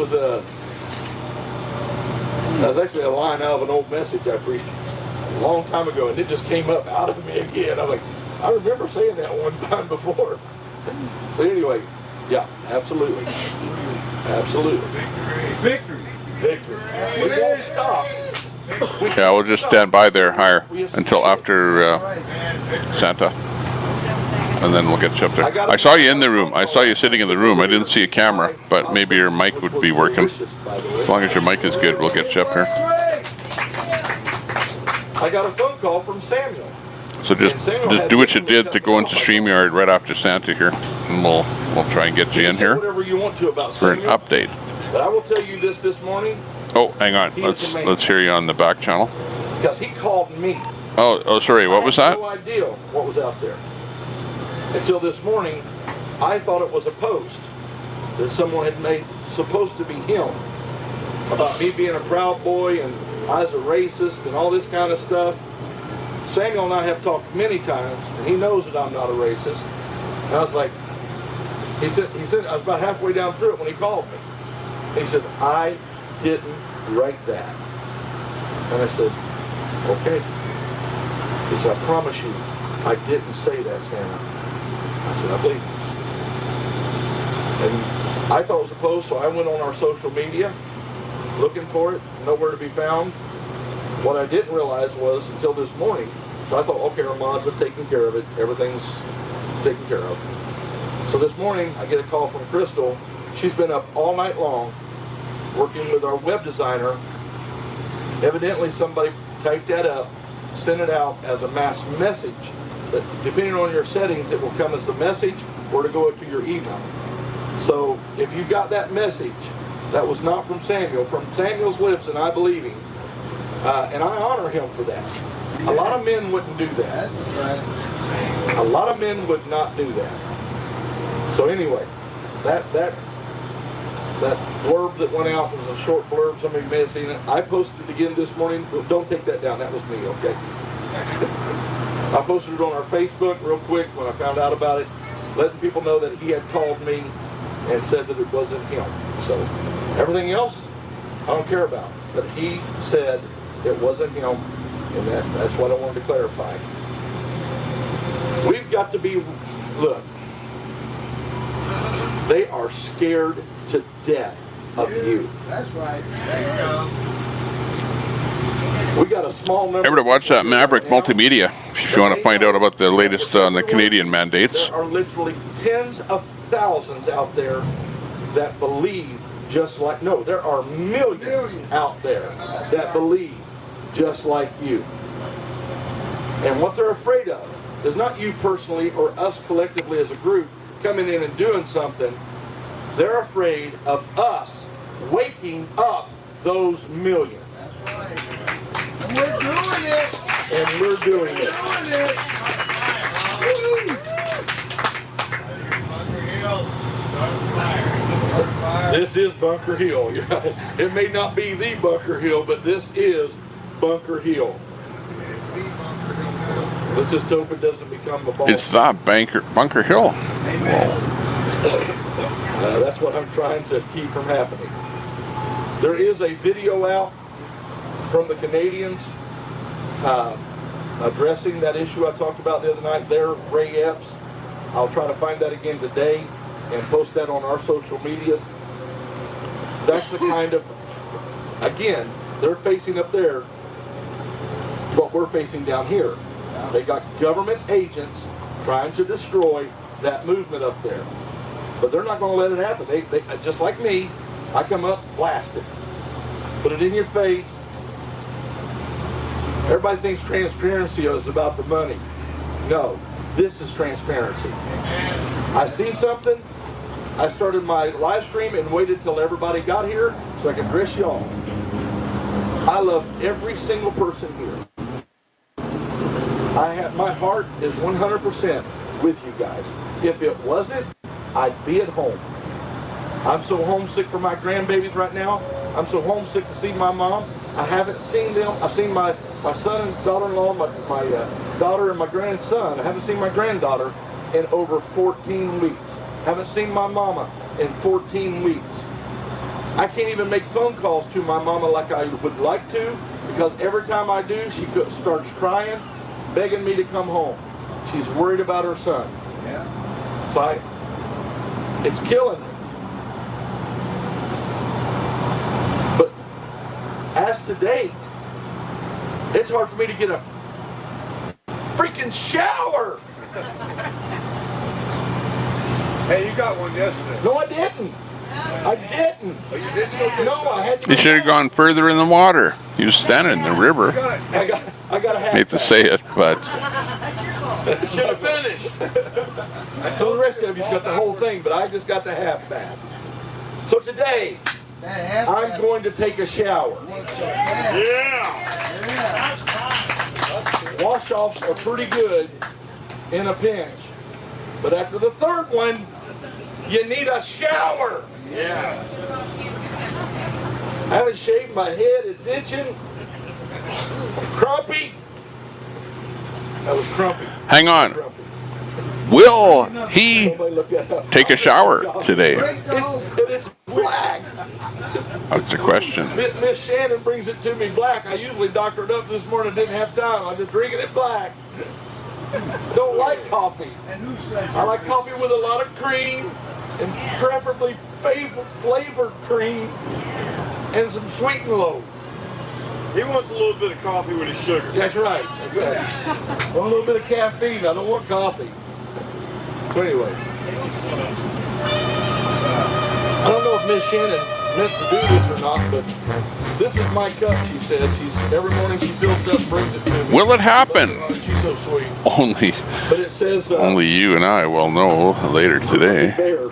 was actually a line out of an old message I preached a long time ago, and it just came up out of me again. I'm like, I remember saying that one time before. So anyway, yeah, absolutely. Absolutely.
Victory.
Victory. We won't stop.
Yeah, we'll just stand by there, Higher, until after Santa. And then we'll get you up there. I saw you in the room. I saw you sitting in the room. I didn't see a camera, but maybe your mic would be working. As long as your mic is good, we'll get you up here.
I got a phone call from Samuel.
So just do what you did to go into StreamYard right after Santa here, and we'll try and get you in here
Whatever you want to about
for an
Samuel.
update.
But I will tell you this morning,
Oh, hang on. Let's hear you on the back channel.
because he called me.
Oh, sorry. What was
I
that?
had no idea what was out there. Until this morning, I thought it was a post that someone had made, supposed to be him, about me being a Proud Boy and I was a racist and all this kind of stuff. Samuel and I have talked many times, and he knows that I'm not a racist. And I was like, he said, I was about halfway down through it when he called me. And he said, I didn't write that. And I said, okay. He said, I promise you, I didn't say that, Santa. I said, I believe you. And I thought it was a post, so I went on our social media looking for it, nowhere to be found. What I didn't realize was until this morning, so I thought, okay, Armand's have taken care of it, everything's taken care of. So this morning, I get a call from Crystal. She's been up all night long working with our web designer. Evidently, somebody typed that up, sent it out as a mass message. But depending on your settings, it will come as a message or to go to your email. So if you got that message, that was not from Samuel, from Samuel's lips, and I believe him. And I honor him for that. A lot of men wouldn't do that. A lot of men would not do that. So anyway, that blurb that went out was a short blurb. Somebody may have seen it. I posted it again this morning. Don't take that down. That was me, okay? I posted it on our Facebook real quick when I found out about it, letting people know that he had called me and said that it wasn't him. So everything else, I don't care about. But he said it wasn't him, and that's what I wanted to clarify. We've got to be, look, they are scared to death of you.
That's right. There you go.
We got a small number.
Remember to watch that Maverick Multimedia if you want to find out about the latest on the Canadian mandates.
There are literally tens of thousands out there that believe just like, no, there are millions out there that believe just like you. And what they're afraid of is not you personally or us collectively as a group coming in and doing something. They're afraid of us waking up those millions.
That's right. And we're doing it.
And we're doing it. This is Bunker Hill. It may not be the Bunker Hill, but this is Bunker Hill. Let's just hope it doesn't become a ball.
It's the Bunker Hill.
That's what I'm trying to keep from happening. There is a video out from the Canadians addressing that issue I talked about the other night. They're Ray Epps. I'll try to find that again today and post that on our social medias. That's the kind of, again, they're facing up there what we're facing down here. They got government agents trying to destroy that movement up there. But they're not going to let it happen. They just like me, I come up, blast it. Put it in your face. Everybody thinks transparency is about the money. No, this is transparency. I see something, I started my live stream and waited till everybody got here so I could address y'all. I love every single person here. My heart is 100% with you guys. If it wasn't, I'd be at home. I'm so homesick for my grandbabies right now. I'm so homesick to see my mom. I haven't seen them. I've seen my son and daughter-in-law, my daughter and my grandson. I haven't seen my granddaughter in over 14 weeks. Haven't seen my mama in 14 weeks. I can't even make phone calls to my mama like I would like to, because every time I do, she starts crying, begging me to come home. She's worried about her son.
Yeah.
So it's killing me. But as to date, it's hard for me to get a freaking shower.
Hey, you got one yesterday.
No, I didn't. I didn't.
Oh, you didn't go get
No, I had to.
You should have gone further in the water. You was standing in the river.
I got a half.
Hate to say it, but
Should have finished. So the rest of you's got the whole thing, but I just got the half bath. So today, I'm going to take a shower. Wash-offs are pretty good in a pinch, but after the third one, you need a shower.
Yeah.
I haven't shaved my head, it's itching. Crumpy. That was crumpy.
hang on. Will he take a shower today?
It is black.
That's the question.
Miss Shannon brings it to me black. I usually doctor it up this morning. Didn't have time. I'm just drinking it black. Don't like coffee. I like coffee with a lot of cream, and preferably flavored cream, and some sweet and low.
He wants a little bit of coffee with his sugar.
That's right. Okay. Want a little bit of caffeine. I don't want coffee. So anyway, I don't know if Miss Shannon meant to do this or not, but this is my cup, she said. Every morning she fills it up and brings it to me.
Will it happen?
She's so sweet.
Only
But it says
you and I will know later today.
Bear.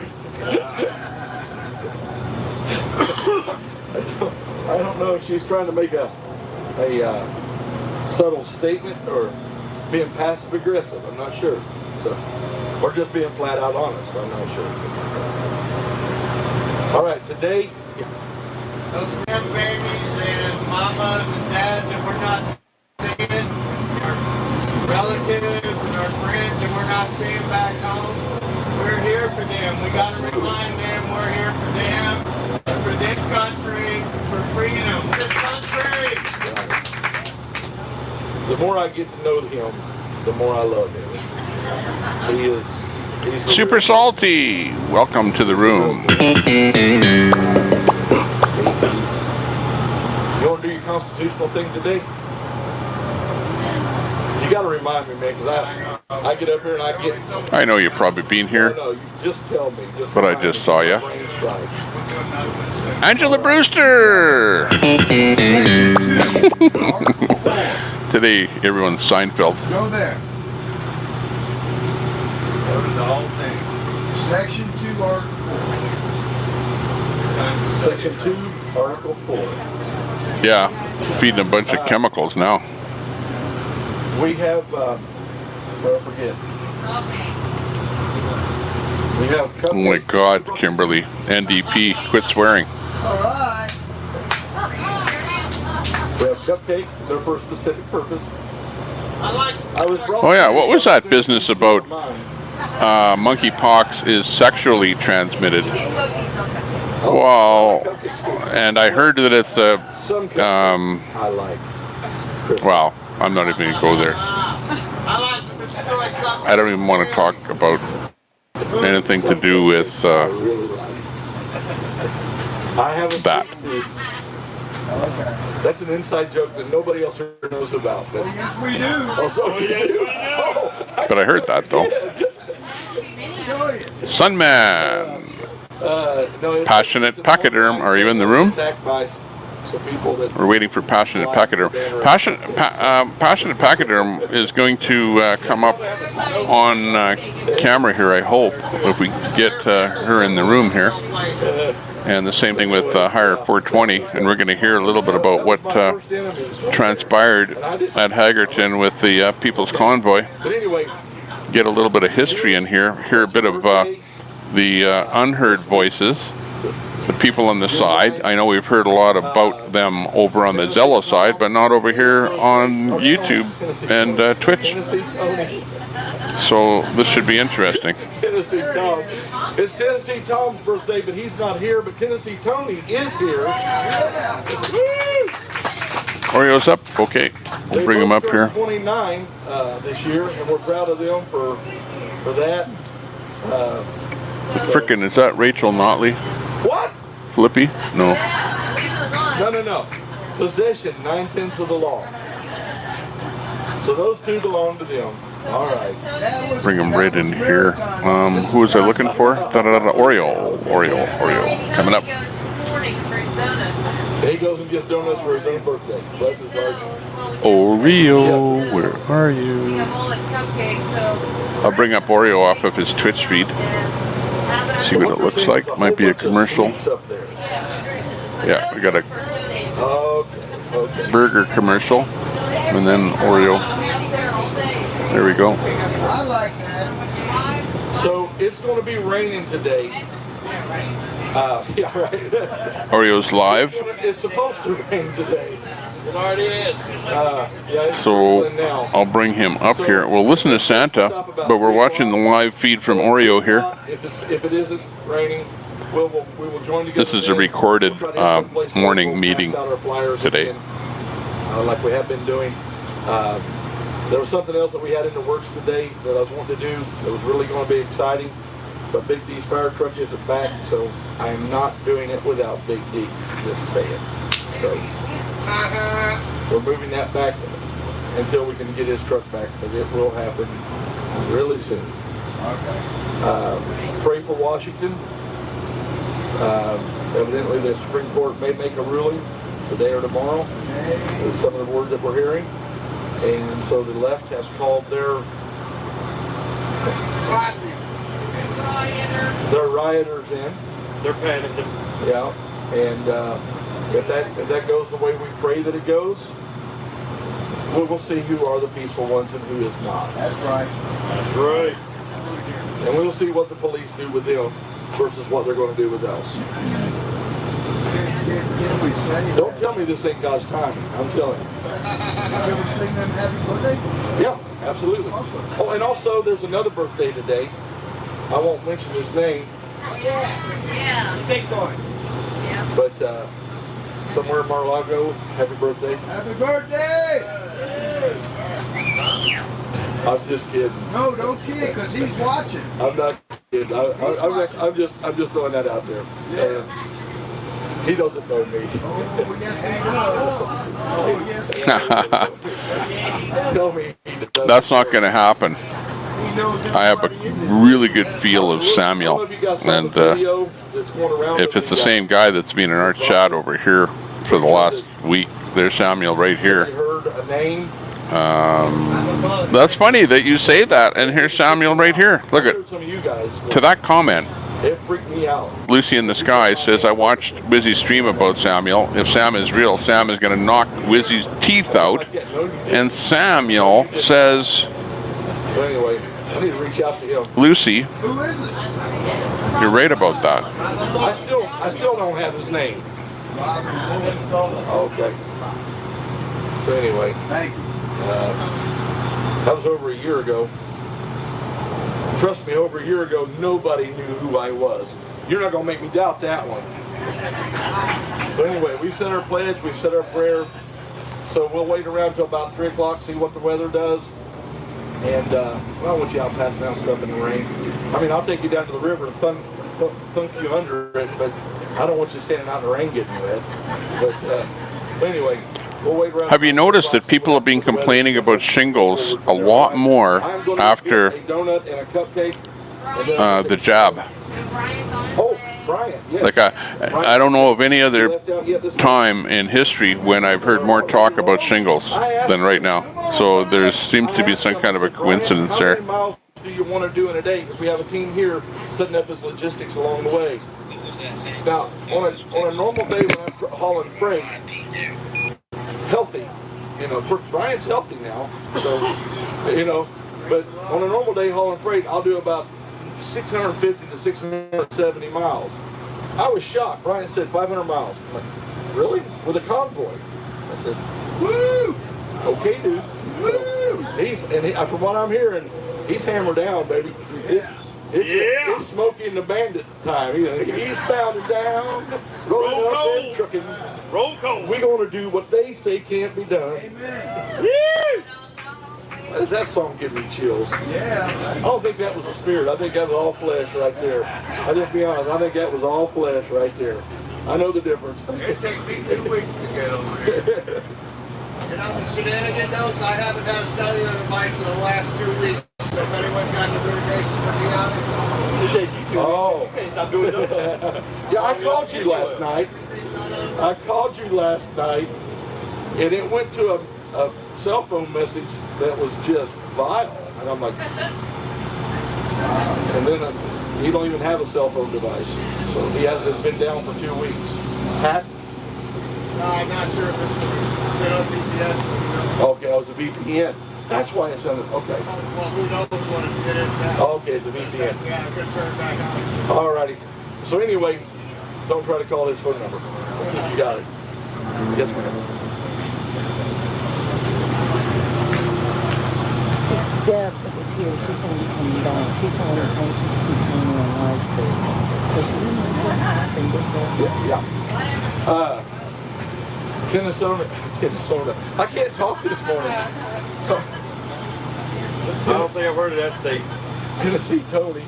I don't know if she's trying to make a subtle statement or being passive aggressive. I'm not sure. So, or just being flat out honest. I'm not sure. All right, today.
Those grandbabies and mamas and dads that we're not seeing, our relatives and our friends that we're not seeing back home, we're here for them. We got to remind them we're here for them, for this country, for freedom. This country!
The more I get to know him, the more I love him. He's
Super Salty, welcome to the room.
You want to do your constitutional thing today? You got to remind me, man, because I get up here and I get...
I know you've probably been here,
No, you just tell me.
but I just saw you. Angela Brewster! Today, everyone's Seinfeld.
Go there. Go to the whole thing. Section 2, Article 4.
Section 2, Article 4.
Yeah, feeding a bunch of chemicals now.
We have, well, forget. We have
Oh my God, Kimberly, NDP, quit swearing.
All right.
We have cupcakes. They're for a specific purpose.
Oh yeah, what was that business about monkeypox is sexually transmitted? Well, and I heard that it's a, well, I'm not even going to go there. I don't even want to talk about anything to do with that.
That's an inside joke that nobody else here knows about. But
Yes, we do.
Oh, so you do? Oh,
But I heard that though. Sunman,
no,
Passionate Pachyderm, are you in the room?
attacked by some people that
We're waiting for Passionate Pachyderm. Passionate Pachyderm is going to come up on camera here, I hope, if we get her in the room here. And the same thing with Hire 420, and we're going to hear a little bit about what transpired at Hagerton with the People's Convoy.
But anyway,
Get a little bit of history in here, hear a bit of the unheard voices, the people on the side. I know we've heard a lot about them over on the Zello side, but not over here on YouTube and Twitch. So this should be interesting.
Tennessee Tom. It's Tennessee Tom's birthday, but he's not here. But Tennessee Tony is here.
Oreo's up? Okay. We'll bring him up here.
29 this year, and we're proud of them for that.
Frickin', is that Rachel Notley?
What?
Flippy? No.
No. Possession, 9/10 of the law. So those two belong to them. All right.
Bring him right in here. Who was I looking for? Oreo. Coming up.
He goes and gets donuts for his own birthday. Bless his heart.
Oreo, where are you? I'll bring up Oreo off of his Twitch feed. See what it looks like. Might be a commercial. Yeah, we got a burger commercial. And then Oreo. There we go.
I like that.
So it's going to be raining today. Yeah, right.
Oreo's live.
It's supposed to rain today. It already is.
So I'll bring him up here. We'll listen to Santa, but we're watching the live feed from Oreo here.
If it isn't raining, we will join together.
This is a recorded morning meeting today.
Like we have been doing. There was something else that we had in the works today that I was wanting to do that was really going to be exciting. But Big D's fire truck isn't back, so I'm not doing it without Big D. Just saying. So we're moving that back until we can get his truck back, but it will happen really soon. Pray for Washington. Evidently, the Supreme Court may make a ruling today or tomorrow. With some of the words that we're hearing, and so the left has called their rioters in. They're panicking. Yeah, and If that goes the way we pray that it goes, we'll see who are the peaceful ones and who is not.
That's right.
That's right. And we'll see what the police do with them versus what they're going to do with us.
Can we say
Don't tell me this ain't God's timing. I'm telling you.
Have you ever seen them happy birthday?
Yeah, absolutely. Oh, and also there's another birthday today. I won't mention his name.
Yeah.
Big boy.
Yeah.
But somewhere in Mar-a-Lago, happy birthday.
Happy birthday!
I'm just kidding.
No, don't kid, because he's watching.
I'm not kidding. I'm just throwing that out there.
Yeah.
He doesn't know me.
Oh, yes, he does. Oh, yes.
Tell me he does.
That's not going to happen. I have a really good feel of Samuel, and if it's the same guy that's been in our chat over here for the last week, there's Samuel right here. That's funny that you say that, and here's Samuel right here. Look at to that comment.
It freaked me out.
Lucy in the Sky says, I watched Wizzy's stream about Samuel. If Sam is real, Sam is going to knock Wizzy's teeth out. And Samuel says,
So anyway, I need to reach out to him.
Lucy,
Who is it?
you're right about that.
I still don't have his name. Okay. So anyway, that was over a year ago. Trust me, over a year ago, nobody knew who I was. You're not going to make me doubt that one. So anyway, we've said our pledge, we've said our prayer. So we'll wait around until about 3 o'clock, see what the weather does. And I don't want you out passing out stuff in the rain. I mean, I'll take you down to the river and thunk you under it, but I don't want you standing out in the rain getting wet. But anyway, we'll wait around.
Have you noticed that people have been complaining about shingles a lot more after the jab?
Oh, Brian, yes.
Like I don't know of any other time in history when I've heard more talk about shingles than right now. So there seems to be some kind of a coincidence there.
How many miles do you want to do in a day? Because we have a team here setting up his logistics along the way. Now, on a normal day when I'm hauling freight, healthy, Brian's healthy now, so, but on a normal day hauling freight, I'll do about 650 to 670 miles. I was shocked. Brian said 500 miles. I'm like, really? With a convoy? I said, woo! Okay, dude. So from what I'm hearing, he's hammered down, baby. It's Smokey and the Bandit time. He's bounded down, rolling up and trucking. Roll cold. We're going to do what they say can't be done. Amen. Why does that song give me chills? Yeah. I don't think that was the spirit. I think that was all flesh right there. I'll just be honest. I think that was all flesh right there. I know the difference.
It takes me 2 weeks to get over here. And on the shenanigan notes, I haven't had a cellular device in the last 2 weeks. So if anyone's got an irrigation for me on it,
oh. Yeah, I called you last night. And it went to a cell phone message that was just vile. And I'm like, and then he don't even have a cell phone device. So it's been down for 2 weeks. Hacked?
No, I'm not sure if it's been on VPN.
Okay, it was a VPN. That's why it sounded, okay.
Well, who knows what it is now.
Okay, it's a VPN.
Yeah, I could turn it back on.
Alrighty. So anyway, don't try to call his phone number. You got it. Yes, ma'am.
Deb was here. She's going to be coming back. She's on her place to see Tony on live stream. So do you know what happened with that?
Yeah. Minnesota. I can't talk this morning. I
don't think I've heard of that state.
Tennessee Tony.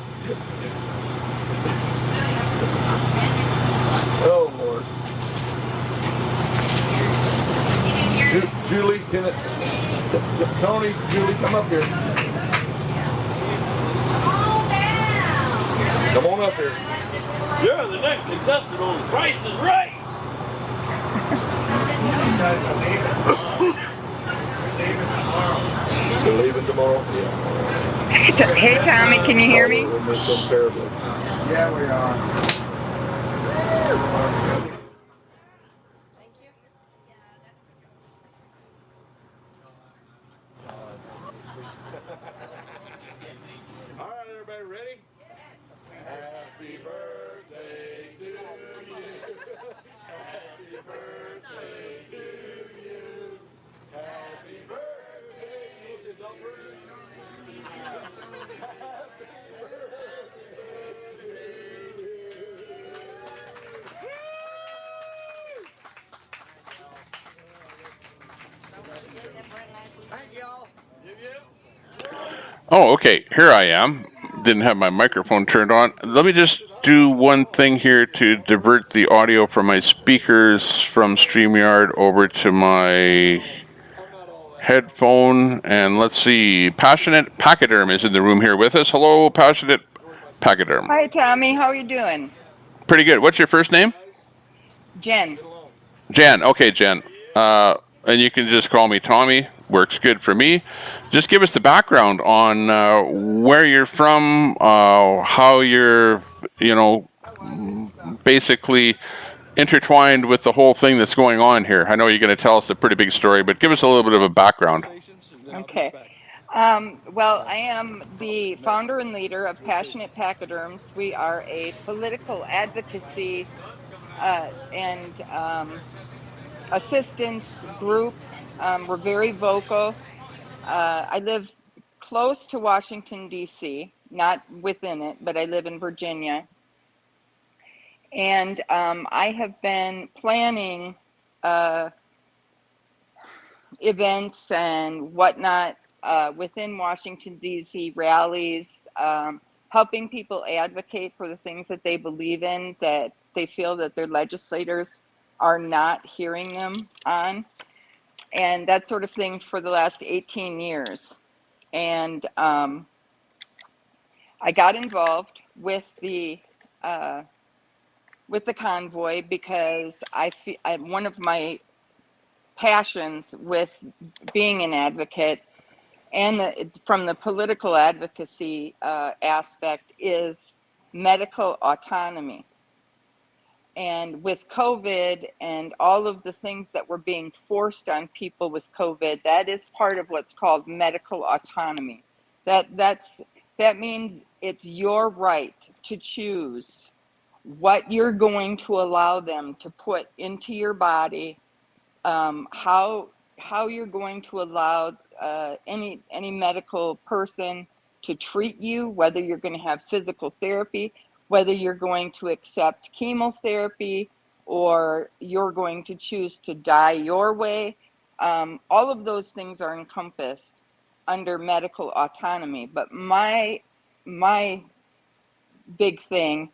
Oh, Lord. Julie, Tony, Julie, come up here. Come on up here.
You're the next contestant on The Price is Right.
They're leaving tomorrow? Yeah.
Hey, Tommy, can you hear me?
We'll miss them terribly.
Yeah, we are.
Oh, okay. Here I am. Didn't have my microphone turned on. Let me just do one thing here to divert the audio from my speakers from StreamYard over to my headphone. And let's see. Passionate Pachyderm is in the room here with us. Hello, Passionate Pachyderm.
Hi, Tommy. How are you doing?
Pretty good. What's your first name?
Jen.
Jen. Okay, Jen. And you can just call me Tommy. Works good for me. Just give us the background on where you're from, how you're, basically intertwined with the whole thing that's going on here. I know you're going to tell us a pretty big story, but give us a little bit of a background.
Okay. Well, I am the founder and leader of Passionate Pachyderms. We are a political advocacy and assistance group. We're very vocal. I live close to Washington, D.C., not within it, but I live in Virginia. And I have been planning events and whatnot within Washington, D.C., rallies, helping people advocate for the things that they believe in, that they feel that their legislators are not hearing them on, and that sort of thing for the last 18 years. And I got involved with the convoy because one of my passions with being an advocate and from the political advocacy aspect is medical autonomy. And with COVID and all of the things that were being forced on people with COVID, that is part of what's called medical autonomy. That means it's your right to choose what you're going to allow them to put into your body, how you're going to allow any medical person to treat you, whether you're going to have physical therapy, whether you're going to accept chemotherapy, or you're going to choose to die your way. All of those things are encompassed under medical autonomy. But my big thing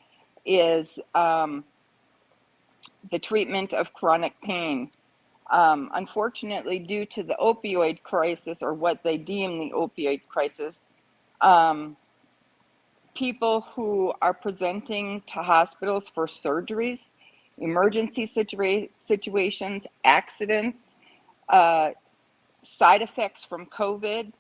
is the treatment of chronic pain. Unfortunately, due to the opioid crisis, or what they deem the opioid crisis, people who are presenting to hospitals for surgeries, emergency situations, accidents, side effects from COVID,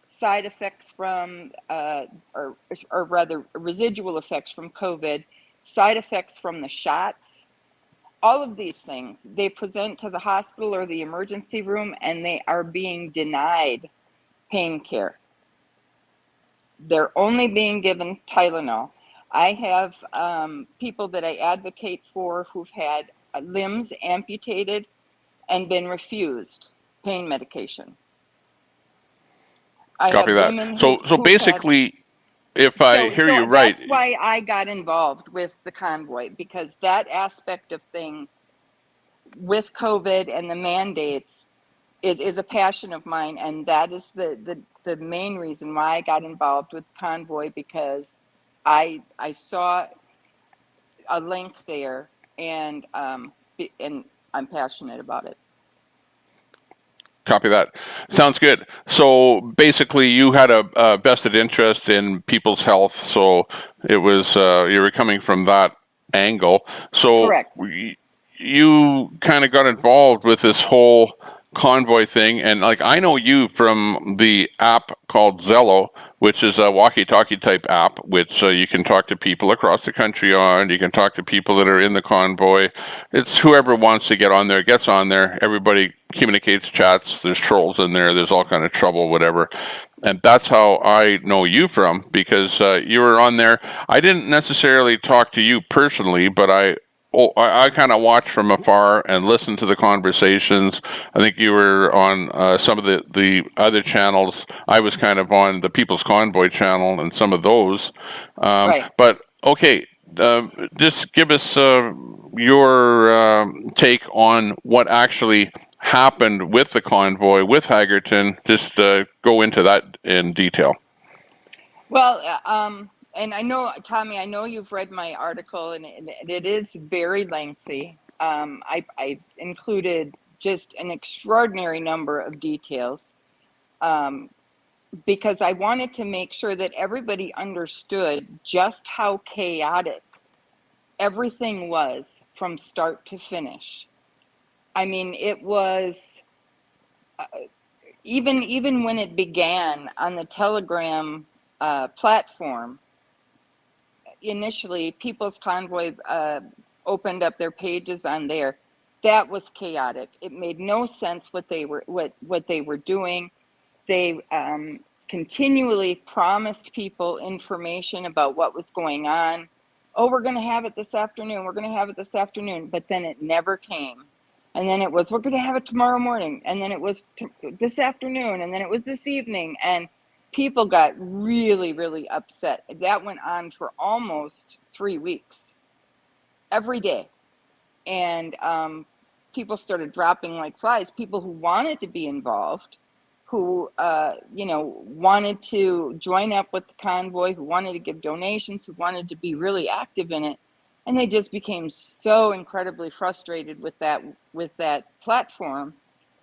side effects from, or rather residual effects from COVID, side effects from the shots, all of these things, they present to the hospital or the emergency room and they are being denied pain care. They're only being given Tylenol. I have people that I advocate for who've had limbs amputated and been refused pain medication.
Copy that. So basically, if I hear you right,
that's why I got involved with the convoy, because that aspect of things with COVID and the mandates is a passion of mine, and that is the main reason why I got involved with convoy, because I saw a link there, and I'm passionate about it.
Copy that. Sounds good. So basically, you had a vested interest in people's health, so it was you were coming from that angle. So
correct.
You kind of got involved with this whole convoy thing, and like I know you from the app called Zello, which is a walkie-talkie type app, which you can talk to people across the country on. You can talk to people that are in the convoy. It's whoever wants to get on there gets on there. Everybody communicates, chats. There's trolls in there. There's all kind of trouble, whatever. And that's how I know you from, because you were on there. I didn't necessarily talk to you personally, but I kind of watched from afar and listened to the conversations. I think you were on some of the other channels. I was kind of on the People's Convoy channel and some of those.
Right.
But okay, just give us your take on what actually happened with the convoy, with Hagerton. Just go into that in detail.
Well, and I know, Tommy, I know you've read my article, and it is very lengthy. I included just an extraordinary number of details because I wanted to make sure that everybody understood just how chaotic everything was from start to finish. I mean, it was even when it began on the Telegram platform. Initially, People's Convoy opened up their pages on there. That was chaotic. It made no sense what they were doing. They continually promised people information about what was going on. Oh, we're going to have it this afternoon. We're going to have it this afternoon. But then it never came. And then it was, we're going to have it tomorrow morning. And then it was this afternoon. And then it was this evening. And people got really, really upset. That went on for almost 3 weeks, every day. And people started dropping like flies. People who wanted to be involved, who, wanted to join up with the convoy, who wanted to give donations, who wanted to be really active in it. And they just became so incredibly frustrated with that platform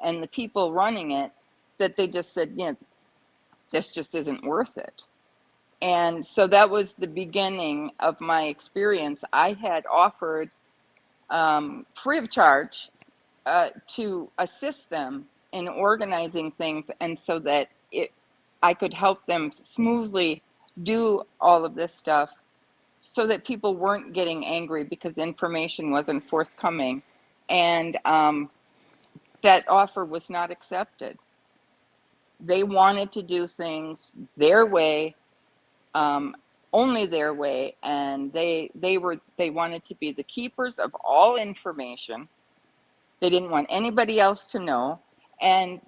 and the people running it that they just said, this just isn't worth it. And so that was the beginning of my experience. I had offered free of charge to assist them in organizing things, and so that I could help them smoothly do all of this stuff so that people weren't getting angry because information wasn't forthcoming. And that offer was not accepted. They wanted to do things their way, only their way, and they wanted to be the keepers of all information. They didn't want anybody else to know. And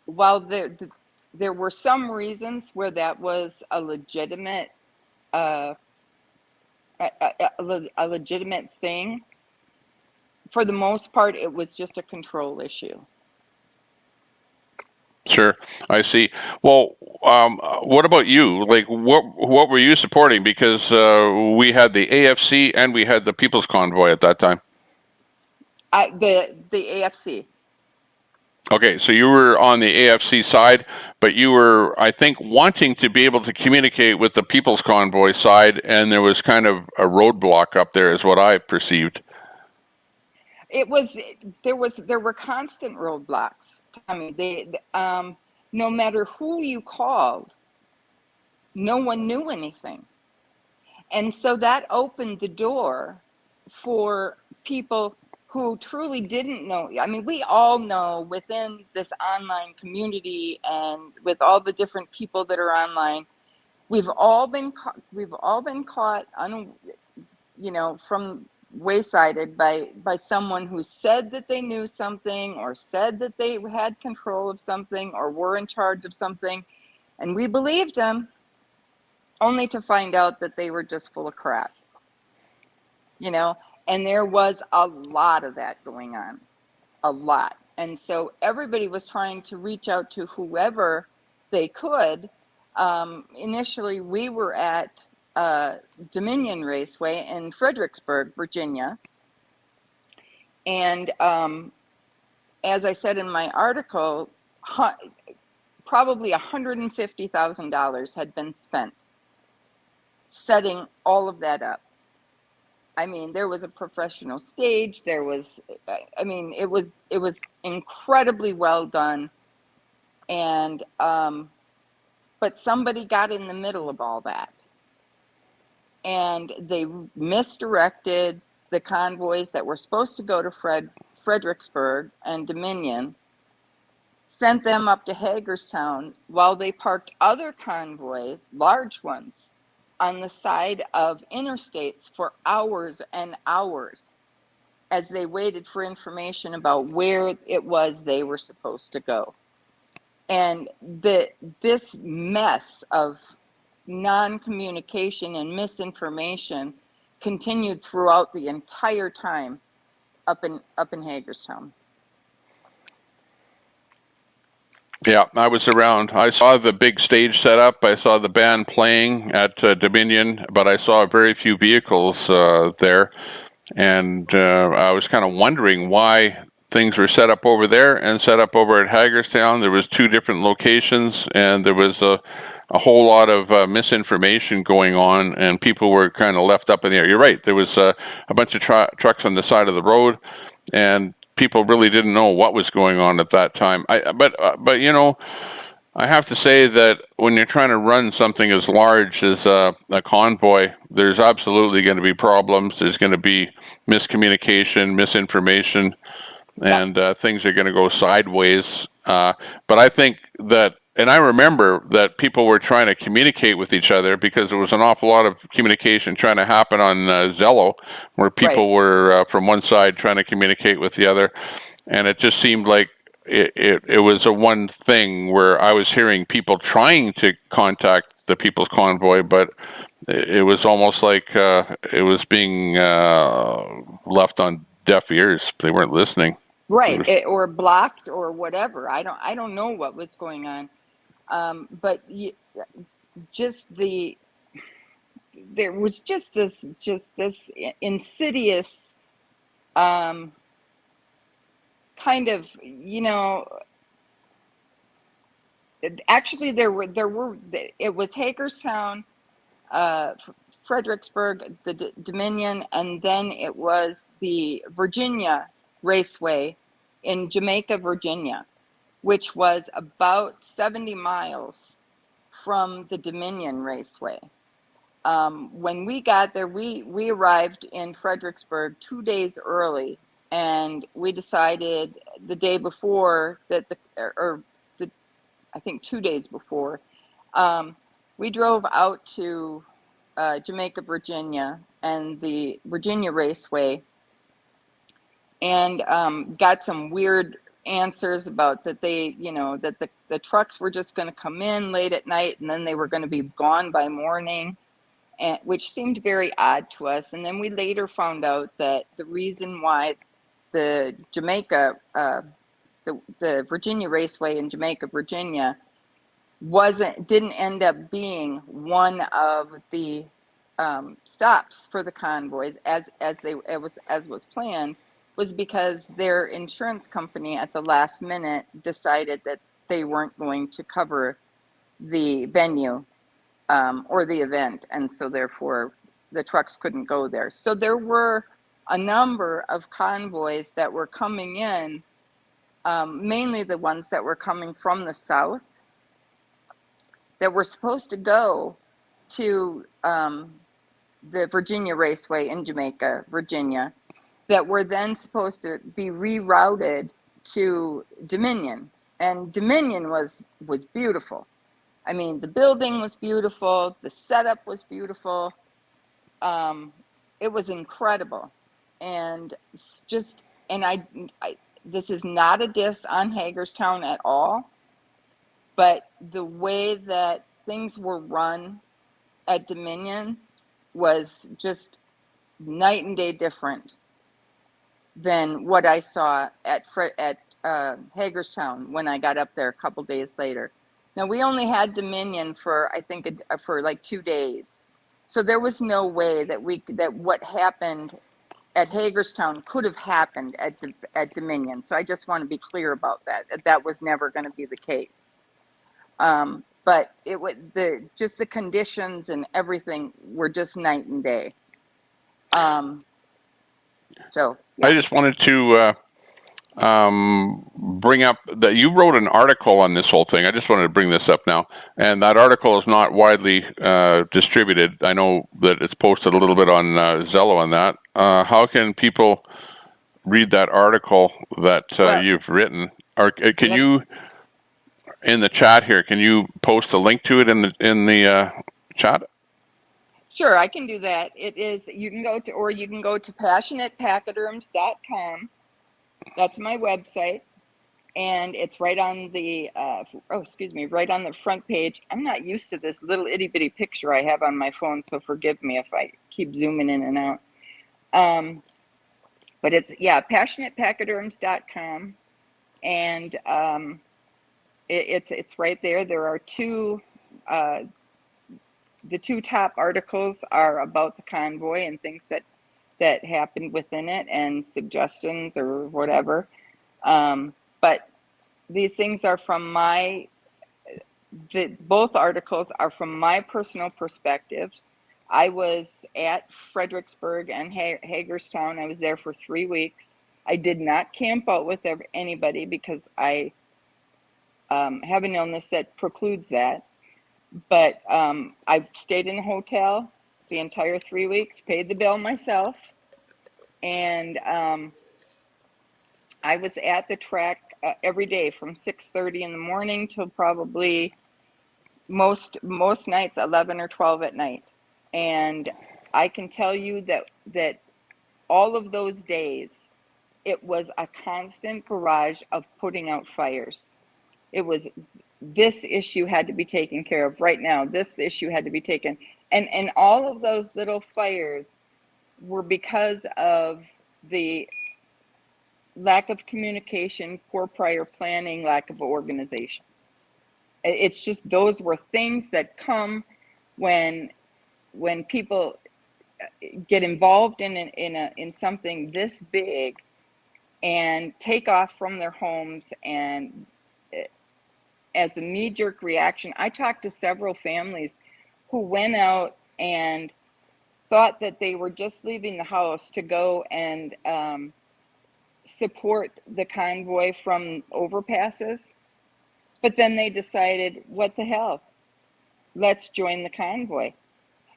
while there were some reasons where that was a legitimate thing, for the most part, it was just a control issue.
Sure, I see. Well, what about you? Like, what were you supporting? Because we had the AFC and we had the People's Convoy at that time.
The AFC.
Okay, so you were on the AFC side, but you were, I think, wanting to be able to communicate with the People's Convoy side, and there was kind of a roadblock up there, is what I perceived.
There were constant roadblocks. I mean, no matter who you called, no one knew anything. And so that opened the door for people who truly didn't know. I mean, we all know within this online community and with all the different people that are online, we've all been caught from waysided by someone who said that they knew something or said that they had control of something or were in charge of something, and we believed them, only to find out that they were just full of crap. And there was a lot of that going on, a lot. And so everybody was trying to reach out to whoever they could. Initially, we were at Dominion Raceway in Fredericksburg, Virginia. And as I said in my article, probably $150,000 had been spent setting all of that up. I mean, there was a professional stage. It was incredibly well done. And, but somebody got in the middle of all that. And they misdirected the convoys that were supposed to go to Fredericksburg and Dominion, sent them up to Hagerstown while they parked other convoys, large ones, on the side of interstates for hours and hours as they waited for information about where it was they were supposed to go. And this mess of non-communication and misinformation continued throughout the entire time up in Hagerstown.
Yeah, I was around. I saw the big stage set up. I saw the band playing at Dominion, but I saw very few vehicles there. And I was kind of wondering why things were set up over there and set up over at Hagerstown. There was two different locations, and there was a whole lot of misinformation going on, and people were kind of left up in the air. You're right. There was a bunch of trucks on the side of the road, and people really didn't know what was going on at that time. But you know, I have to say that when you're trying to run something as large as a convoy, there's absolutely going to be problems. There's going to be miscommunication, misinformation, and things are going to go sideways. But I think that, and I remember that people were trying to communicate with each other because there was an awful lot of communication trying to happen on Zello, where people were from one side trying to communicate with the other, and it just seemed like it was a one thing where I was hearing people trying to contact the People's Convoy, but it was almost like it was being left on deaf ears. They weren't listening.
Right, or blocked or whatever. I don't know what was going on. But there was just this insidious kind of, you know, actually there were it was Hagerstown, Fredericksburg, the Dominion, and then it was the Virginia Raceway in Jamaica, Virginia, which was about 70 miles from the Dominion Raceway. When we got there, we arrived in Fredericksburg 2 days early, and we decided the day before that I think 2 days before, we drove out to Jamaica, Virginia, and the Virginia Raceway, and got some weird answers about that they, you know, that the trucks were just going to come in late at night and then they were going to be gone by morning, and which seemed very odd to us. And then we later found out that the reason why the Jamaica, the Virginia Raceway in Jamaica, Virginia, didn't end up being one of the stops for the convoys as was planned, was because their insurance company at the last minute decided that they weren't going to cover the venue or the event, and so therefore the trucks couldn't go there. So there were a number of convoys that were coming in, mainly the ones that were coming from the south, that were supposed to go to the Virginia Raceway in Jamaica, Virginia, that were then supposed to be rerouted to Dominion. And Dominion was beautiful. I mean, the building was beautiful. The setup was beautiful. It was incredible. And just, and I this is not a diss on Hagerstown at all, but the way that things were run at Dominion was just night and day different than what I saw at Hagerstown when I got up there a couple days later. Now, we only had Dominion for, I think, for like 2 days. So there was no way that what happened at Hagerstown could have happened at Dominion. So I just want to be clear about that. That was never going to be the case. But it was just the conditions and everything were just night and day. So yeah.
I just wanted to bring up that you wrote an article on this whole thing. I just wanted to bring this up now, and that article is not widely distributed. I know that it's posted a little bit on Zello on that. How can people read that article that you've written? Or can you, in the chat here, can you post a link to it in the chat?
Sure, I can do that. It is, you can go to passionatepachyderms.com. That's my website, and it's right on the right on the front page. I'm not used to this little itty bitty picture I have on my phone, so forgive me if I keep zooming in and out. But it's passionatepachyderms.com, and It's right there. There are two. The two top articles are about the convoy and things that happened within it and suggestions or whatever. But these things are from both articles are from my personal perspectives. I was at Fredericksburg and Hagerstown. I was there for 3 weeks. I did not camp out with anybody because I have an illness that precludes that. But I stayed in the hotel the entire 3 weeks, paid the bill myself, and I was at the track every day from 6:30 in the morning till probably most nights 11 or 12 at night. And I can tell you that all of those days, it was a constant barrage of putting out fires. It was, this issue had to be taken care of right now. This issue had to be taken. And all of those little fires were because of the lack of communication, poor prior planning, lack of organization. It's just, those were things that come when people get involved in something this big and take off from their homes, and as a knee-jerk reaction. I talked to several families who went out and thought that they were just leaving the house to go and support the convoy from overpasses. But then they decided, what the hell, let's join the convoy,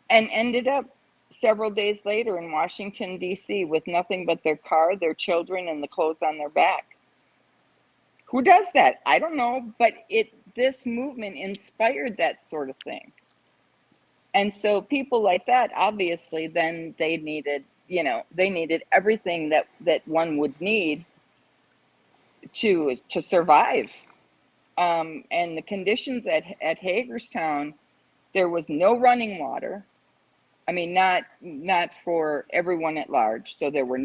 and ended up several days later in Washington, D.C. with nothing but their car, their children, and the clothes on their back. Who does that? I don't know, but this movement inspired that sort of thing. And so people like that, obviously, then they needed everything that one would need to survive. And the conditions at Hagerstown, there was no running water. I mean, not for everyone at large. So there were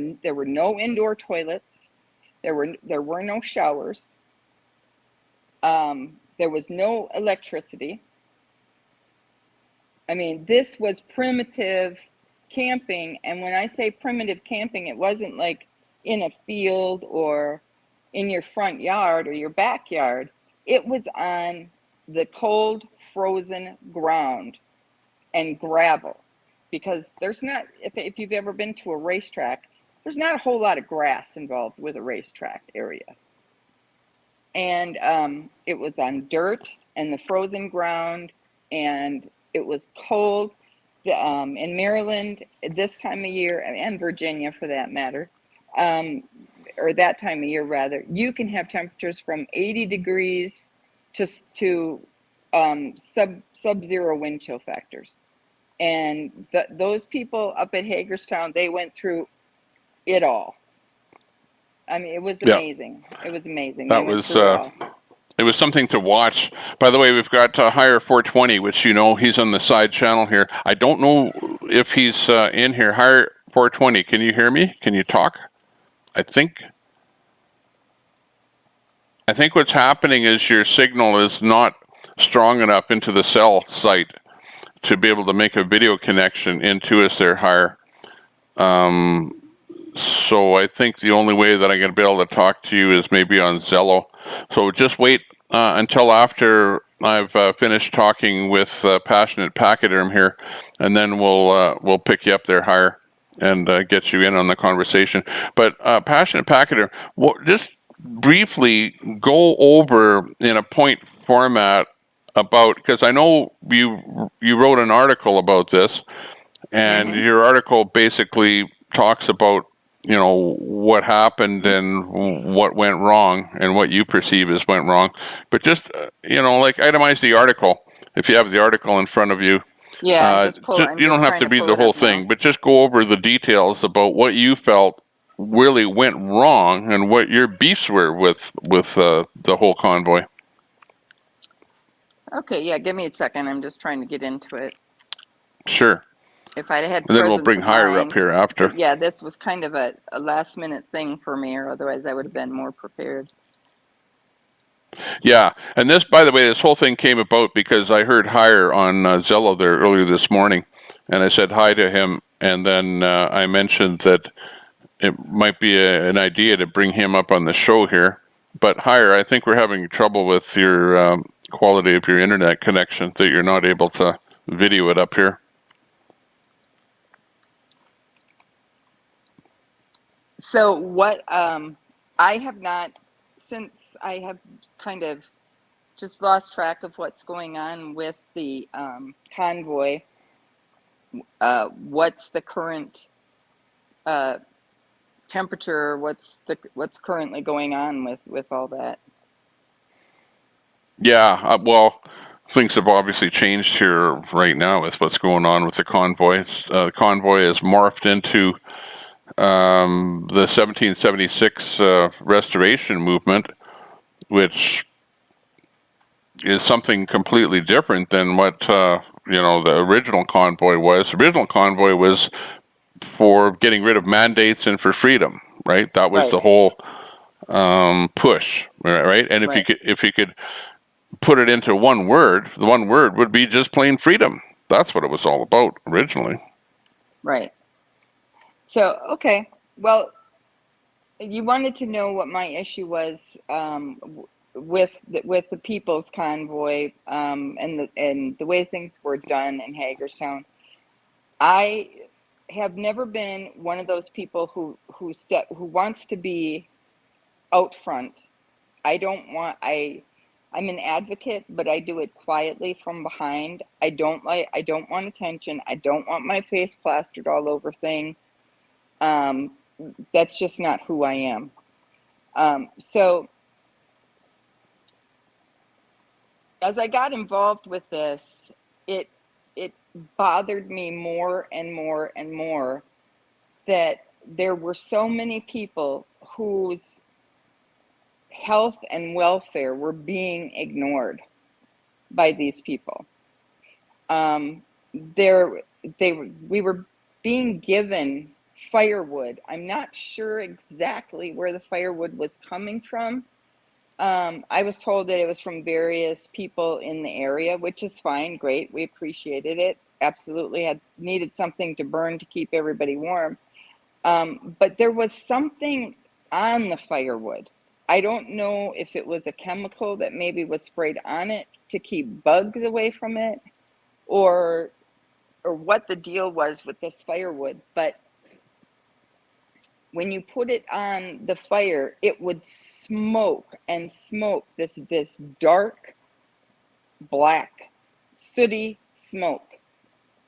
no indoor toilets. There were no showers. There was no electricity. I mean, this was primitive camping. And when I say primitive camping, it wasn't like in a field or in your front yard or your backyard. It was on the cold, frozen ground and gravel, because there's not, if you've ever been to a racetrack, there's not a whole lot of grass involved with a racetrack area. And it was on dirt and the frozen ground, and it was cold. In Maryland, this time of year, and Virginia for that matter, or that time of year rather, you can have temperatures from 80 degrees to sub-zero wind chill factors. And those people up at Hagerstown, they went through it all. I mean, it was amazing. Yeah. It was amazing.
That it was something to watch. By the way, we've got Hire 420, which he's on the side channel here. I don't know if he's in here. Hire 420, can you hear me? Can you talk? I think what's happening is your signal is not strong enough into the cell site to be able to make a video connection into us there, Hire. So I think the only way that I'm going to be able to talk to you is maybe on Zello. So just wait until after I've finished talking with Passionate Pachyderm here, and then we'll pick you up there, Hire, and get you in on the conversation. But Passionate Pachyderm, just briefly go over in a point format about, because I know you wrote an article about this, and your article basically talks about what happened and what went wrong and what you perceive as went wrong. But just like itemize the article if you have the article in front of you.
Yeah,
you don't have to read the whole thing, but just go over the details about what you felt really went wrong and what your beefs were with the whole convoy.
Okay, yeah, give me a second. I'm just trying to get into it.
Sure.
If I'd had,
and then we'll bring Hire up here after.
Yeah, this was kind of a last minute thing for me, or otherwise I would have been more prepared.
Yeah, and this, by the way, this whole thing came about because I heard Hire on Zello there earlier this morning, and I said hi to him, and then I mentioned that it might be an idea to bring him up on the show here. But Hire, I think we're having trouble with your quality of your internet connection, that you're not able to video it up here.
So what I have not, since I have kind of just lost track of what's going on with the convoy, what's the current temperature, what's currently going on with all that?
Yeah, well, things have obviously changed here right now with what's going on with the convoy. The convoy has morphed into the 1776 restoration movement, which is something completely different than what the original convoy was. The original convoy was for getting rid of mandates and for freedom, right? That was
Right.
the whole push, right? And
Right.
if you could put it into one word, the one word would be just plain freedom. That's what it was all about originally.
Right. So, okay. Well, you wanted to know what my issue was with the People's Convoy and the way things were done in Hagerstown. I have never been one of those people who wants to be out front. I'm an advocate, but I do it quietly from behind. I don't want attention. I don't want my face plastered all over things. That's just not who I am. So as I got involved with this, it bothered me more and more and more that there were so many people whose health and welfare were being ignored by these people. We were being given firewood. I'm not sure exactly where the firewood was coming from. I was told that it was from various people in the area, which is fine, great. We appreciated it. Absolutely had needed something to burn to keep everybody warm. But there was something on the firewood. I don't know if it was a chemical that maybe was sprayed on it to keep bugs away from it, or what the deal was with this firewood. But when you put it on the fire, it would smoke and smoke, this dark, black, sooty smoke.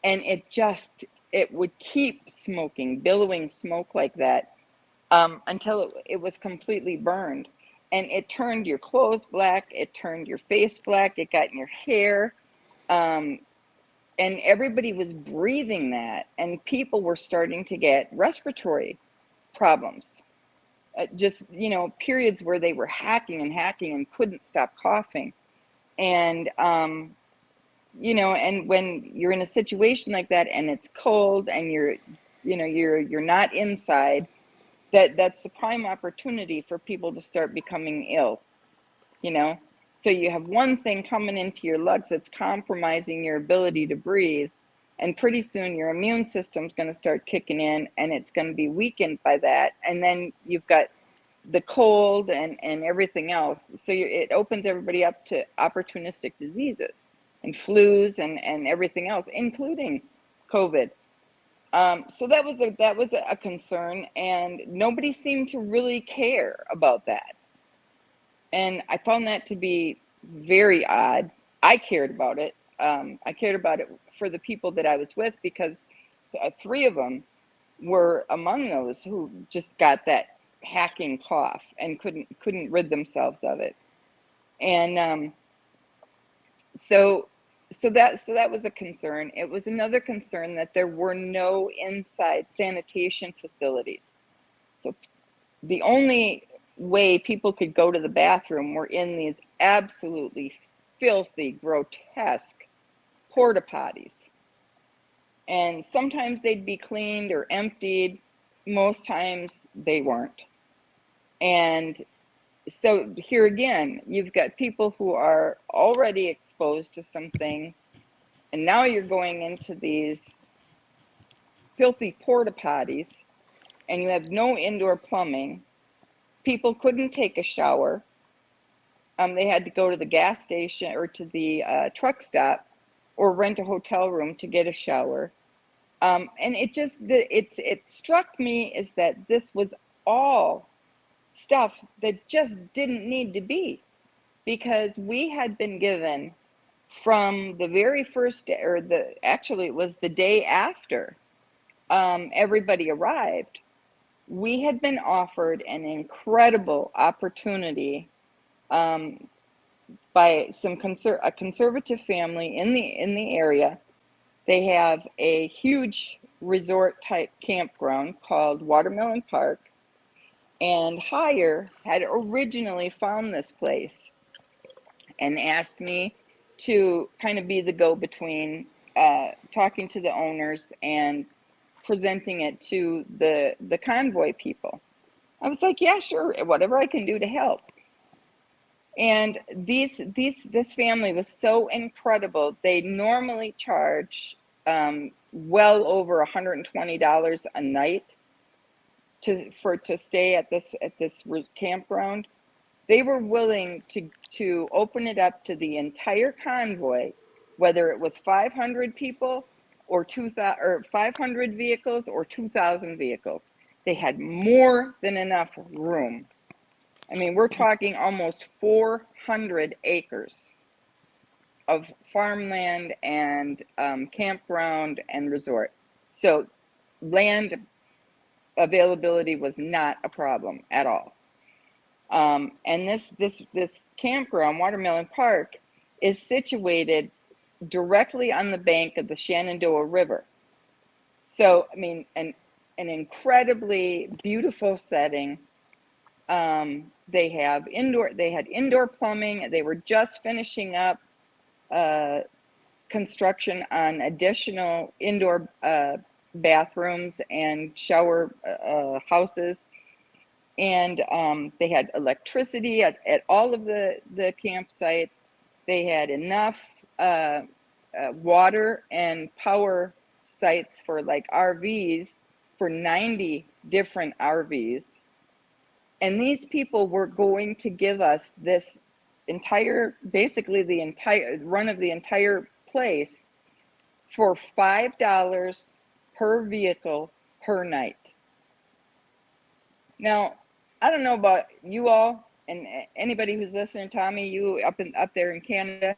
And it would keep smoking, billowing smoke like that until it was completely burned. And it turned your clothes black, it turned your face black, it got in your hair. And everybody was breathing that, and people were starting to get respiratory problems. Just, periods where they were hacking and couldn't stop coughing. And, and when you're in a situation like that and it's cold and you're not inside, that's the prime opportunity for people to start becoming ill, So you have one thing coming into your lungs that's compromising your ability to breathe. And pretty soon your immune system's going to start kicking in, and it's going to be weakened by that. And then you've got the cold and everything else. So it opens everybody up to opportunistic diseases and flus and everything else, including COVID. So that was a concern, and nobody seemed to really care about that. And I found that to be very odd. I cared about it. I cared about it for the people that I was with, because 3 of them were among those who just got that hacking cough and couldn't rid themselves of it. And so that was a concern. It was another concern that there were no inside sanitation facilities. So the only way people could go to the bathroom were in these absolutely filthy, grotesque porta potties. And sometimes they'd be cleaned or emptied. Most times they weren't. And so here again, you've got people who are already exposed to some things, and now you're going into these filthy porta potties, and you have no indoor plumbing. People couldn't take a shower. They had to go to the gas station or to the truck stop or rent a hotel room to get a shower. And it struck me is that this was all stuff that just didn't need to be, because we had been given from the very first day, or actually it was the day after everybody arrived, we had been offered an incredible opportunity by a conservative family in the area. They have a huge resort type campground called Watermelon Park, and Hire had originally found this place and asked me to kind of be the go-between, talking to the owners and presenting it to the Convoy people. I was like, yeah, sure, whatever I can do to help. And this family was so incredible. They normally charge well over $120 a night to stay at this campground. They were willing to open it up to the entire convoy, whether it was 500 people or 2,000 or 500 vehicles or 2,000 vehicles. They had more than enough room. I mean, we're talking almost 400 acres of farmland and campground and resort. So land availability was not a problem at all. And this campground, Watermelon Park, is situated directly on the bank of the Shenandoah River. So, I mean, an incredibly beautiful setting. They had indoor plumbing. They were just finishing up construction on additional indoor bathrooms and shower houses. And they had electricity at all of the campsites. They had enough water and power sites for like RVs, for 90 different RVs. And these people were going to give us this basically the entire run of the entire place for $5 per vehicle per night. Now, I don't know about you all and anybody who's listening, Tommy, you up there in Canada,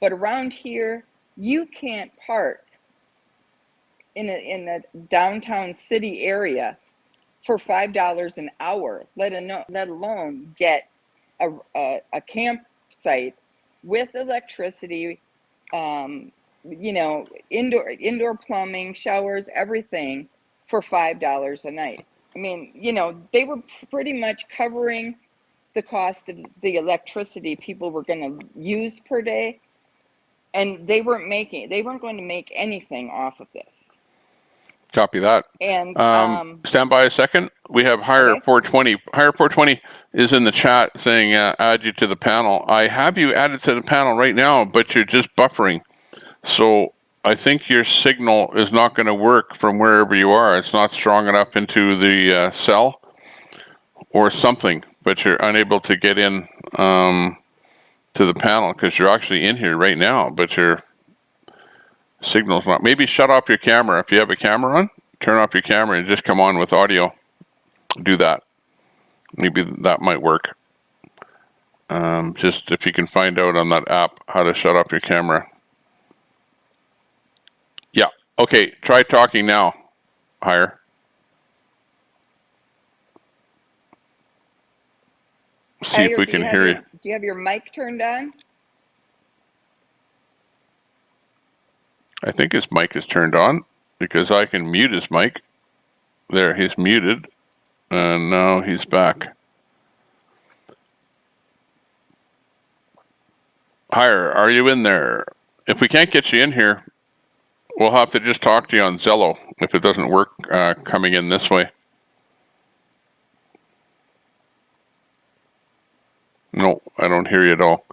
but around here, you can't park in a downtown city area for $5 an hour, let alone get a campsite with electricity, indoor plumbing, showers, everything for $5 a night. I mean, they were pretty much covering the cost of the electricity people were going to use per day, and they weren't going to make anything off of this.
Copy that.
And
stand by a second. We have Hire
okay.
420. Hire 420 is in the chat saying add you to the panel. I have you added to the panel right now, but you're just buffering. So I think your signal is not going to work from wherever you are. It's not strong enough into the cell or something, but you're unable to get in to the panel because you're actually in here right now, but your signal's not. Maybe shut off your camera. If you have a camera on, turn off your camera and just come on with audio. Do that. Maybe that might work. Just if you can find out on that app how to shut off your camera. Yeah. Okay. Try talking now. Hire. See if we can hear you.
Do you have your mic turned on?
I think his mic is turned on because I can mute his mic. There, he's muted. And now he's back. Hire, are you in there? If we can't get you in here, we'll have to just talk to you on Zello if it doesn't work coming in this way. No, I don't hear you at all.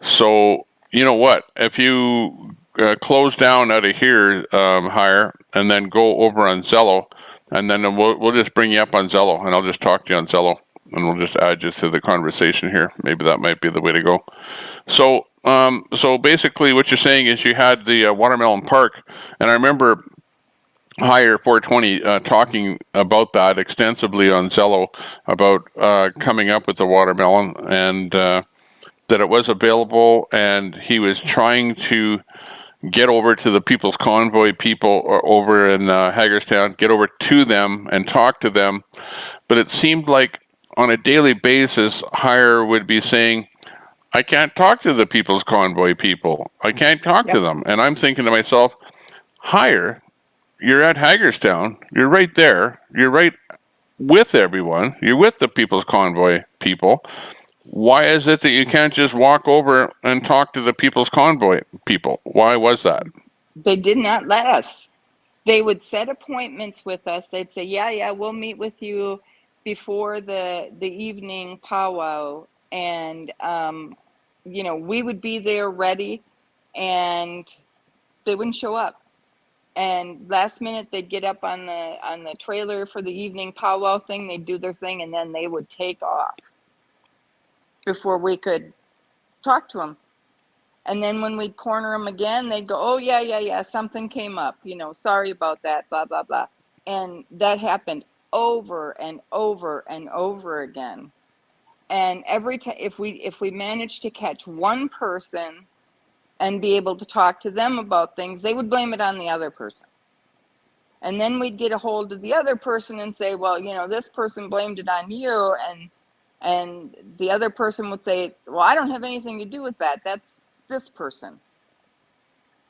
So, you know what? If you close down out of here, higher, and then go over on Zello, and then we'll just bring you up on Zello, and I'll just talk to you on Zello, and we'll just add you to the conversation here. Maybe that might be the way to go. So, so basically, what you're saying is you had the Watermelon Park, and I remember Higher 420 talking about that extensively on Zello about coming up with the watermelon and that it was available, and he was trying to get over to the People's Convoy people over in Hagerstown, get over to them and talk to them. But it seemed like on a daily basis, Higher would be saying, I can't talk to the People's Convoy people. I can't talk to them. And I'm thinking to myself, Higher, you're at Hagerstown. You're right there. You're right with everyone. You're with the People's Convoy people. Why is it that you can't just walk over and talk to the People's Convoy people? Why was that?
They did not let us. They would set appointments with us. They'd say, yeah, we'll meet with you before the evening powwow. And, we would be there ready, and they wouldn't show up. And last minute they'd get up on the trailer for the evening powwow thing. They'd do their thing, and then they would take off before we could talk to them. And then when we'd corner them again, they'd go, oh, yeah, something came up, sorry about that, blah, blah, blah. And that happened over and over and over again. And every time, if we managed to catch one person and be able to talk to them about things, they would blame it on the other person. And then we'd get a hold of the other person and say, well, this person blamed it on you. And the other person would say, well, I don't have anything to do with that. That's this person.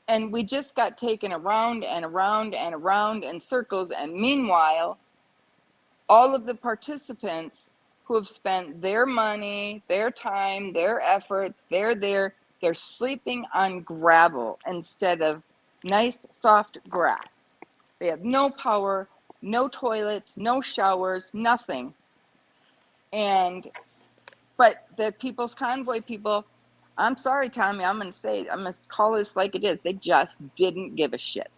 And we just got taken around and around and around in circles. And meanwhile, all of the participants who have spent their money, their time, their efforts, they're sleeping on gravel instead of nice, soft grass. They have no power, no toilets, no showers, nothing. But the People's Convoy people, I'm sorry, Tommy, I'm going to call this like it is. They just didn't give a shit.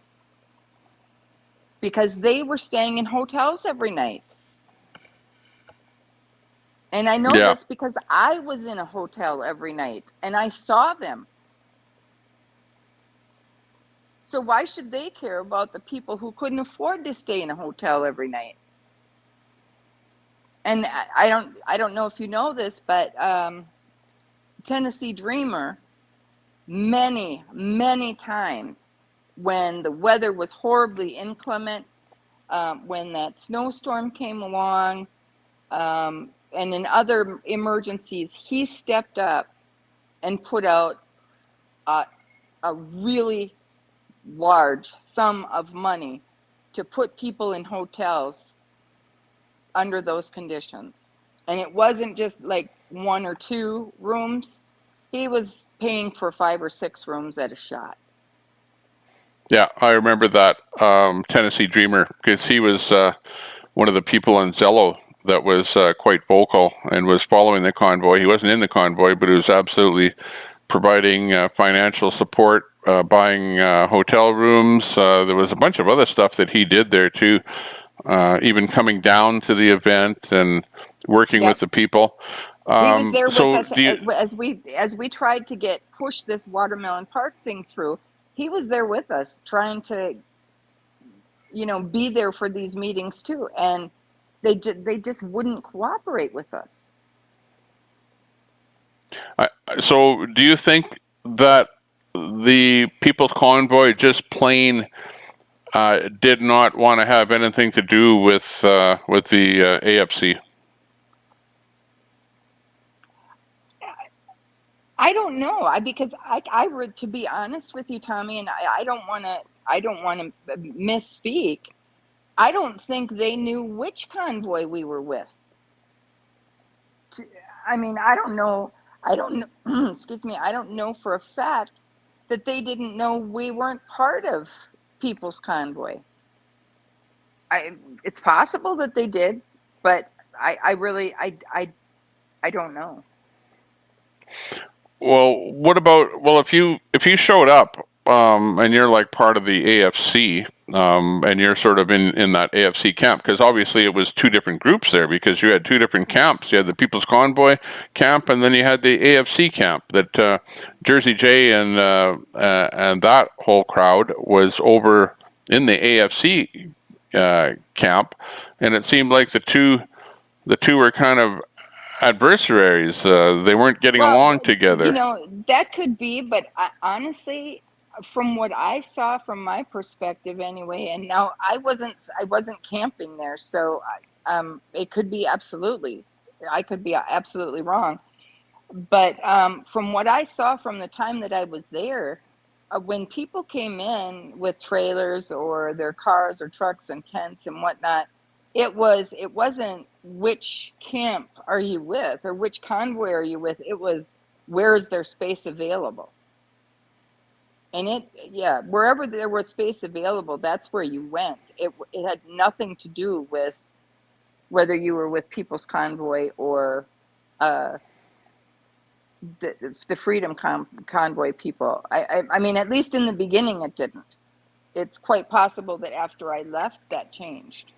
Because they were staying in hotels every night. And I know this because I was in a hotel every night and I saw them. So why should they care about the people who couldn't afford to stay in a hotel every night? And I don't know if you know this, but Tennessee Dreamer, many, many times when the weather was horribly inclement, when that snowstorm came along, and in other emergencies, he stepped up and put out a really large sum of money to put people in hotels under those conditions. And it wasn't just like 1 or 2 rooms. He was paying for 5 or 6 rooms at a shot.
Yeah, I remember that Tennessee Dreamer, because he was one of the people on Zello that was quite vocal and was following the convoy. He wasn't in the convoy, but he was absolutely providing financial support, buying hotel rooms. There was a bunch of other stuff that he did there too, even coming down to the event and working with the people.
He was there with us as we tried to push this Watermelon Park thing through. He was there with us trying to, be there for these meetings too. And they just wouldn't cooperate with us.
So do you think that the People's Convoy just plain did not want to have anything to do with the AFC?
I don't know. Because I would, to be honest with you, Tommy, and I don't want to misspeak. I don't think they knew which convoy we were with. I mean, I don't know. Excuse me. I don't know for a fact that they didn't know we weren't part of People's Convoy. It's possible that they did, but I really don't know.
Well, what about, well, if you showed up, and you're like part of the AFC, and you're sort of in that AFC camp, because obviously it was two different groups there, because you had two different camps. You had the People's Convoy camp, and then you had the AFC camp. That Jersey J and that whole crowd was over in the AFC camp, and it seemed like the two were kind of adversaries. They weren't getting along together.
That could be, but honestly, from what I saw from my perspective anyway, and now I wasn't camping there, so it could be absolutely, I could be absolutely wrong. But from what I saw from the time that I was there, when people came in with trailers or their cars or trucks and tents and whatnot, it wasn't which camp are you with or which convoy are you with. It was, where is there space available? And wherever there was space available, that's where you went. It had nothing to do with whether you were with People's Convoy or the Freedom Convoy people. I mean, at least in the beginning, it didn't. It's quite possible that after I left, that changed.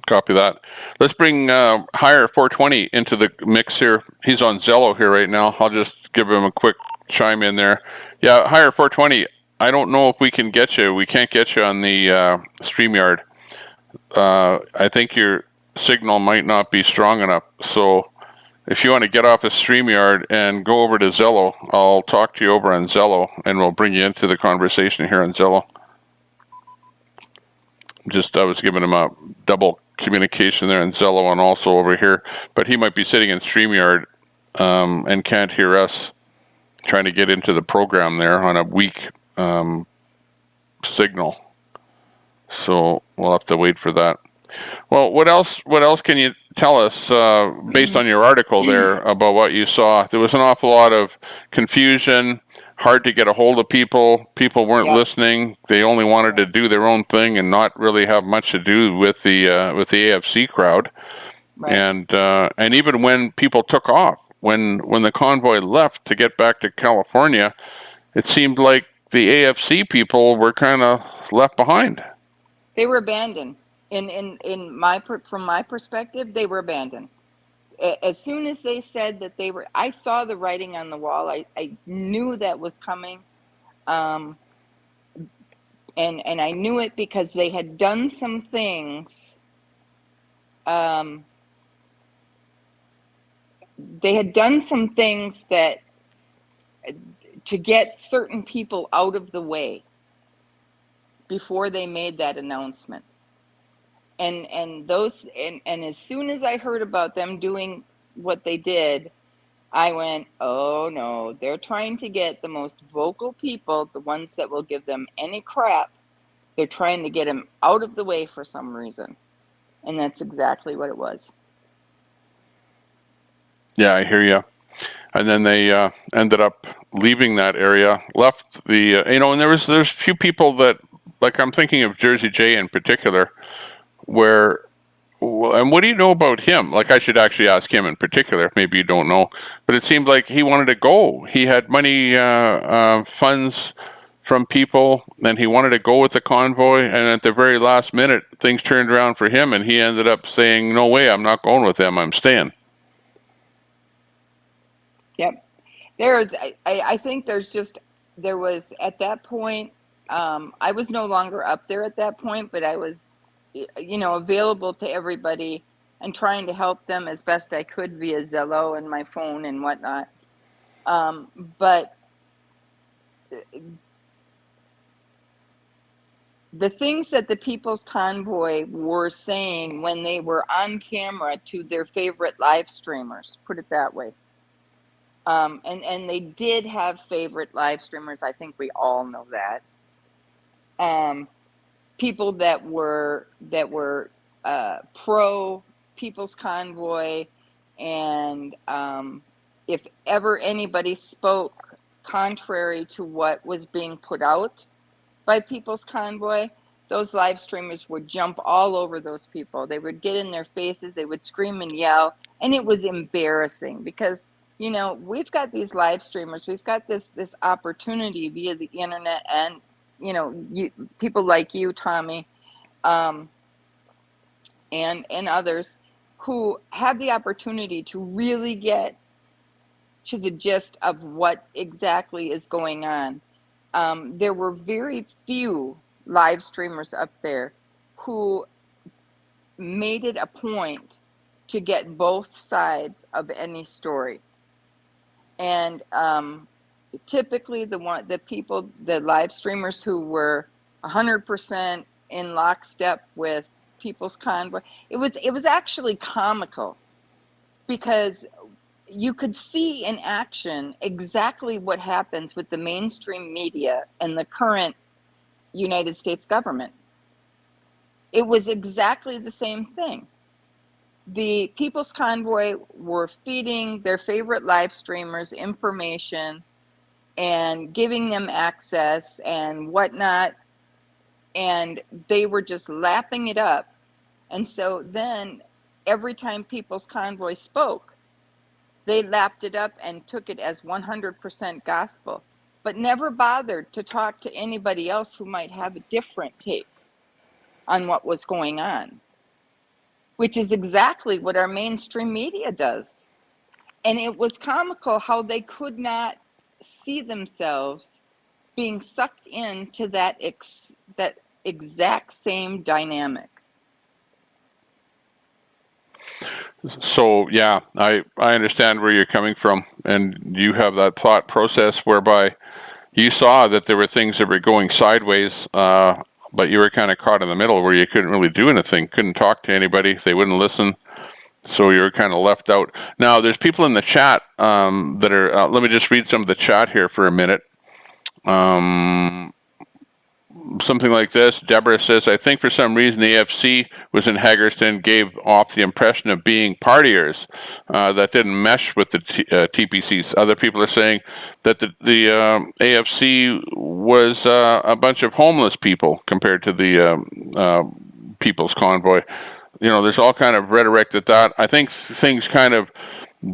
Copy that. Let's bring Hire 420 into the mix here. He's on Zello here right now. I'll just give him a quick chime in there. Yeah, Hire 420. I don't know if we can get you. We can't get you on the StreamYard. I think your signal might not be strong enough. So if you want to get off of StreamYard and go over to Zello, I'll talk to you over on Zello, and we'll bring you into the conversation here on Zello. I was giving him a double communication there in Zello and also over here, but he might be sitting in StreamYard and can't hear us trying to get into the program there on a weak signal. So we'll have to wait for that. Well, what else can you tell us based on your article there about what you saw? There was an awful lot of confusion, hard to get a hold of people. People weren't listening. They only wanted to do their own thing and not really have much to do with the AFC crowd. Right. And even when people took off, when the convoy left to get back to California, it seemed like the AFC people were kind of left behind.
They were abandoned. From my perspective, they were abandoned. As soon as they said that they were, I saw the writing on the wall. I knew that was coming. And I knew it because they had done some things. They had done some things that to get certain people out of the way before they made that announcement. And as soon as I heard about them doing what they did, I went, oh no, they're trying to get the most vocal people, the ones that will give them any crap. They're trying to get them out of the way for some reason. And that's exactly what it was.
Yeah, I hear you. And then they ended up leaving that area, left the, and there's a few people that, like I'm thinking of Jersey J in particular, where, and what do you know about him? Like I should actually ask him in particular, maybe you don't know, but it seemed like he wanted to go. He had money, funds from people, and he wanted to go with the convoy, and at the very last minute, things turned around for him, and he ended up saying, no way, I'm not going with them, I'm staying.
Yep. I think there was at that point, I was no longer up there at that point, but I was, available to everybody and trying to help them as best I could via Zello and my phone and whatnot. But the things that the People's Convoy were saying when they were on camera to their favorite live streamers, put it that way. And they did have favorite live streamers. I think we all know that. People that were pro People's Convoy, and if ever anybody spoke contrary to what was being put out by People's Convoy, those live streamers would jump all over those people. They would get in their faces, they would scream and yell, and it was embarrassing because You know, we've got these live streamers, we've got this opportunity via the internet, and you know, people like you, Tommy, and others who have the opportunity to really get to the gist of what exactly is going on. There were very few live streamers up there who made it a point to get both sides of any story. And typically the live streamers who were 100% in lockstep with People's Convoy, it was actually comical, because you could see in action exactly what happens with the mainstream media and the current United States government. It was exactly the same thing. The People's Convoy were feeding their favorite live streamers information and giving them access and whatnot, and they were just lapping it up. And so then every time People's Convoy spoke, they lapped it up and took it as 100% gospel, but never bothered to talk to anybody else who might have a different take on what was going on, which is exactly what our mainstream media does. And it was comical how they could not see themselves being sucked into that exact same dynamic.
So yeah, I understand where you're coming from, and you have that thought process whereby you saw that there were things that were going sideways, but you were kind of caught in the middle where you couldn't really do anything, couldn't talk to anybody, they wouldn't listen, so you were kind of left out. Now there's people in the chat that are, let me just read some of the chat here for a minute. Something like this. Deborah says, I think for some reason the AFC was in Hagerstown gave off the impression of being partiers that didn't mesh with the TPCs. Other people are saying that the AFC was a bunch of homeless people compared to the People's Convoy. You know, there's all kind of rhetoric that I think things kind of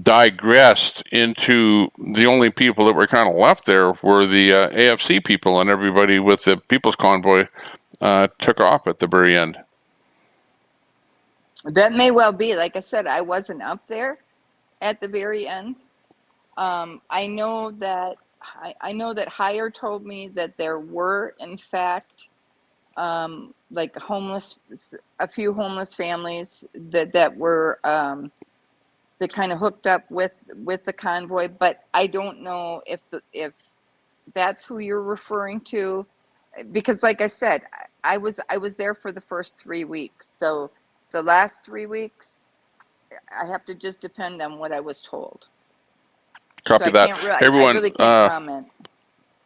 digressed into the only people that were kind of left there were the AFC people, and everybody with the People's Convoy took off at the very end.
That may well be. Like I said, I wasn't up there at the very end. I know that Hire told me that there were, in fact, like a few homeless families that were that kind of hooked up with the convoy, but I don't know if that's who you're referring to, because like I said, I was there for the first 3 weeks, so the last 3 weeks I have to just depend on what I was told.
Copy
so
that. Everyone,
I really can't comment.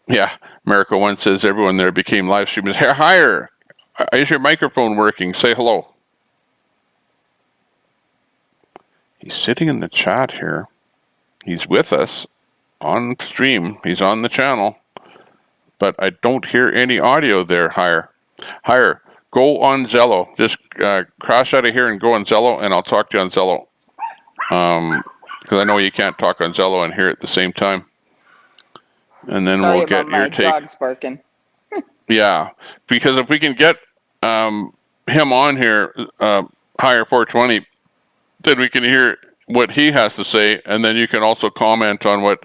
Yeah, America One says everyone there became live streamers. Hire, is your microphone working? Say hello. He's sitting in the chat here. He's with us on stream. He's on the channel. But I don't hear any audio there, Hire. Hire, go on Zello. Just crash out of here and go on Zello, and I'll talk to you on Zello. Because I know you can't talk on Zello and hear it at the same time. And then
Sorry
we'll get
about
your
my
take.
dog's barking.
Yeah, because if we can get him on here, Hire 420, then we can hear what he has to say, and then you can also comment on what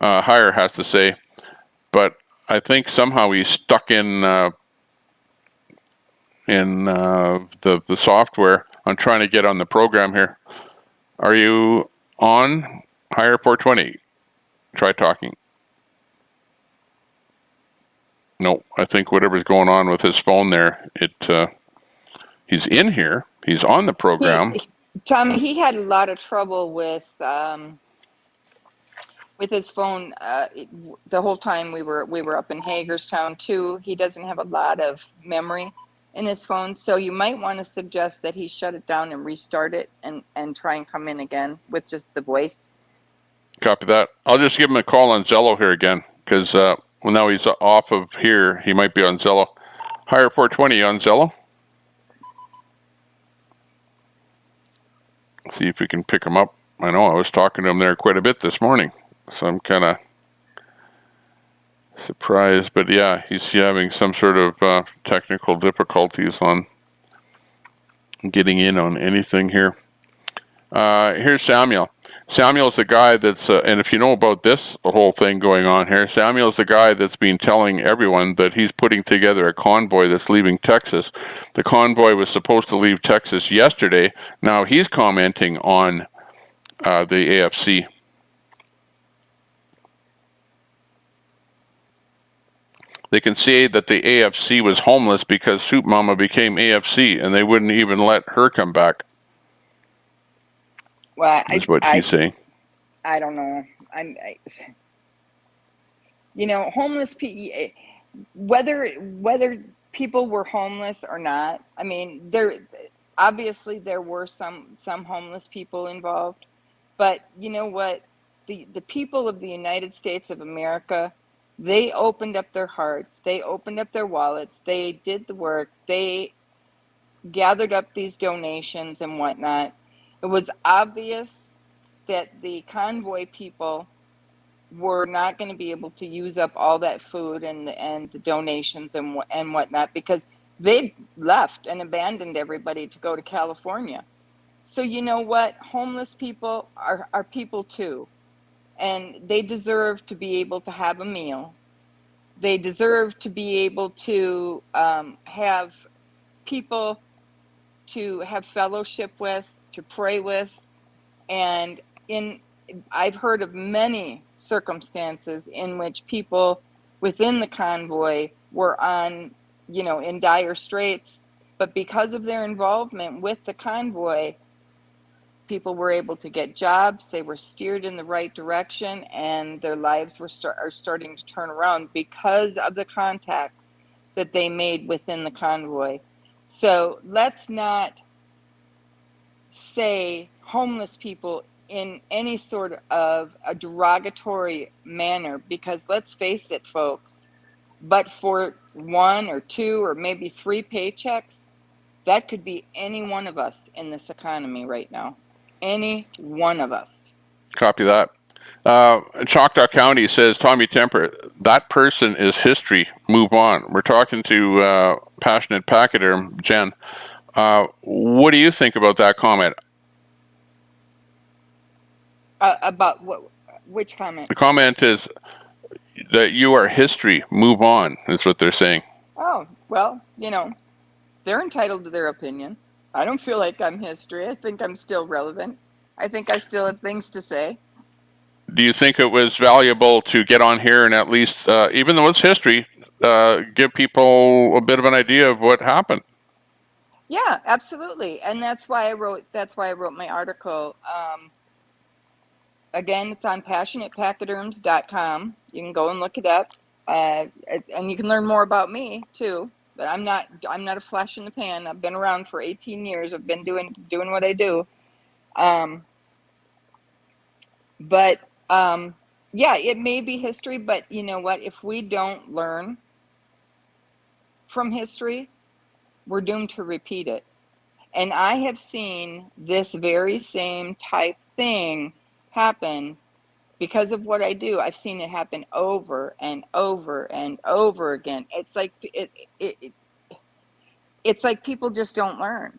Hire has to say. But I think somehow he's stuck in the software. I'm trying to get on the program here. Are you on, Hire 420? Try talking. No, I think whatever's going on with his phone there, he's in here. He's on the program.
Tommy, he had a lot of trouble with his phone the whole time we were up in Hagerstown too. He doesn't have a lot of memory in his phone, so you might want to suggest that he shut it down and restart it and try and come in again with just the voice.
Copy that. I'll just give him a call on Zello here again, because well, now he's off of here. He might be on Zello. Hire 420 on Zello. See if we can pick him up. I know I was talking to him there quite a bit this morning, so I'm kind of surprised. But yeah, he's having some sort of technical difficulties on getting in on anything here. Here's Samuel. Samuel's the guy that's, and if you know about this, the whole thing going on here, Samuel's the guy that's been telling everyone that he's putting together a convoy that's leaving Texas. The convoy was supposed to leave Texas yesterday. Now he's commenting on the AFC. They can say that the AFC was homeless because Soup Mama became AFC, and they wouldn't even let her come back.
Well,
Is what he's saying.
I don't know. Homeless people, whether people were homeless or not. I mean, there were some homeless people involved, but you know what? The people of the United States of America, they opened up their hearts, they opened up their wallets, they did the work, they gathered up these donations and whatnot. It was obvious that the convoy people were not going to be able to use up all that food and the donations and whatnot, because they left and abandoned everybody to go to California. So you know what? Homeless people are people too, and they deserve to be able to have a meal. They deserve to be able to have people to have fellowship with, to pray with. And I've heard of many circumstances in which people within the convoy were in dire straits, but because of their involvement with the convoy, people were able to get jobs, they were steered in the right direction, and their lives are starting to turn around because of the contacts that they made within the convoy. So let's not say homeless people in any sort of a derogatory manner, because let's face it, folks, but for 1 or 2 or maybe 3 paychecks, that could be any one of us in this economy right now. Any one of us.
Copy that. Choctaw County says, Tommy Temper, that person is history. Move on. We're talking to Passionate Packeter, Jen. What do you think about that comment?
About which comment?
The comment is that you are history. Move on, is what they're saying.
Oh, well, they're entitled to their opinion. I don't feel like I'm history. I think I'm still relevant. I think I still have things to say.
Do you think it was valuable to get on here and at least, even though it's history, give people a bit of an idea of what happened?
Yeah, absolutely. And that's why I wrote my article. Again, it's on passionatepachyderms.com. You can go and look it up. And you can learn more about me too. But I'm not a flash in the pan. I've been around for 18 years. I've been doing what I do. Yeah, it may be history, but you know what? If we don't learn from history, we're doomed to repeat it. And I have seen this very same type thing happen because of what I do. I've seen it happen over and over and over again. It's like it's like people just don't learn.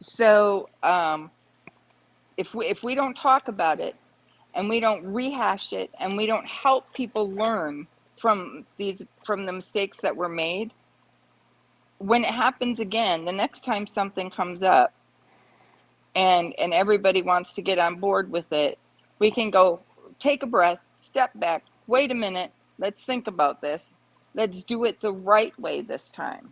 So if we don't talk about it, and we don't rehash it, and we don't help people learn from the mistakes that were made, when it happens again, the next time something comes up and everybody wants to get on board with it, we can go, take a breath, step back, wait a minute, let's think about this. Let's do it the right way this time.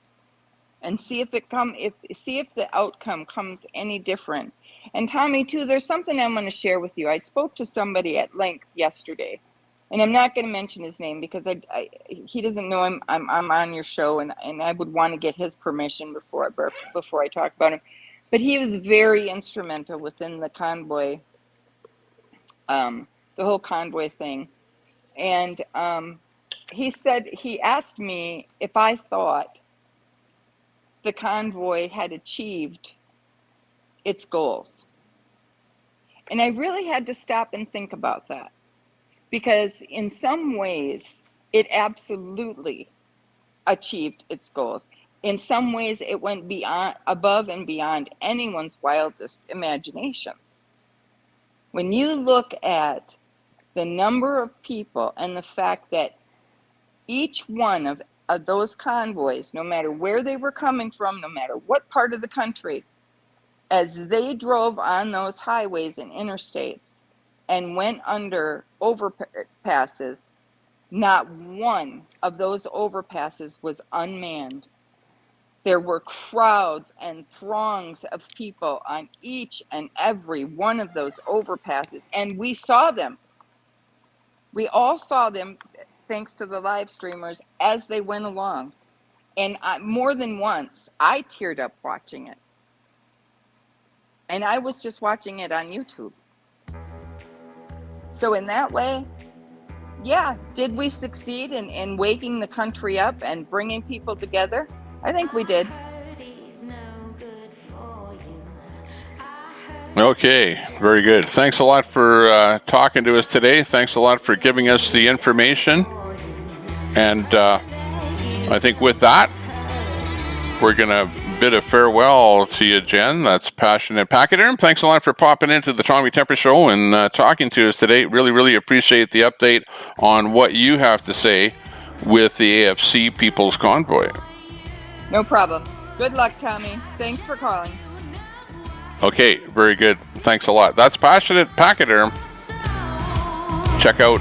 And see if the outcome comes any different. And Tommy, too, there's something I'm going to share with you. I spoke to somebody at length yesterday, and I'm not going to mention his name because he doesn't know I'm on your show, and I would want to get his permission before I talk about him. But he was very instrumental within the convoy, the whole convoy thing. And he asked me if I thought the convoy had achieved its goals. And I really had to stop and think about that, because in some ways it absolutely achieved its goals. In some ways it went beyond, above and beyond anyone's wildest imaginations. When you look at the number of people and the fact that each one of those convoys, no matter where they were coming from, no matter what part of the country, as they drove on those highways and interstates and went under overpasses, not one of those overpasses was unmanned. There were crowds and throngs of people on each and every one of those overpasses, and we saw them. We all saw them, thanks to the live streamers, as they went along. And more than once, I teared up watching it. And I was just watching it on YouTube. So in that way, yeah, did we succeed in waking the country up and bringing people together? I think we did.
Okay, very good. Thanks a lot for talking to us today. Thanks a lot for giving us the information. And I think with that, we're going to bid a farewell to you, Jen. That's Passionate Pachyderm. Thanks a lot for popping into the Tommy Temper Show and talking to us today. Really, really appreciate the update on what you have to say with the AFC People's Convoy.
No problem. Good luck, Tommy. Thanks for calling.
Okay, very good. Thanks a lot. That's Passionate Pachyderm. Check out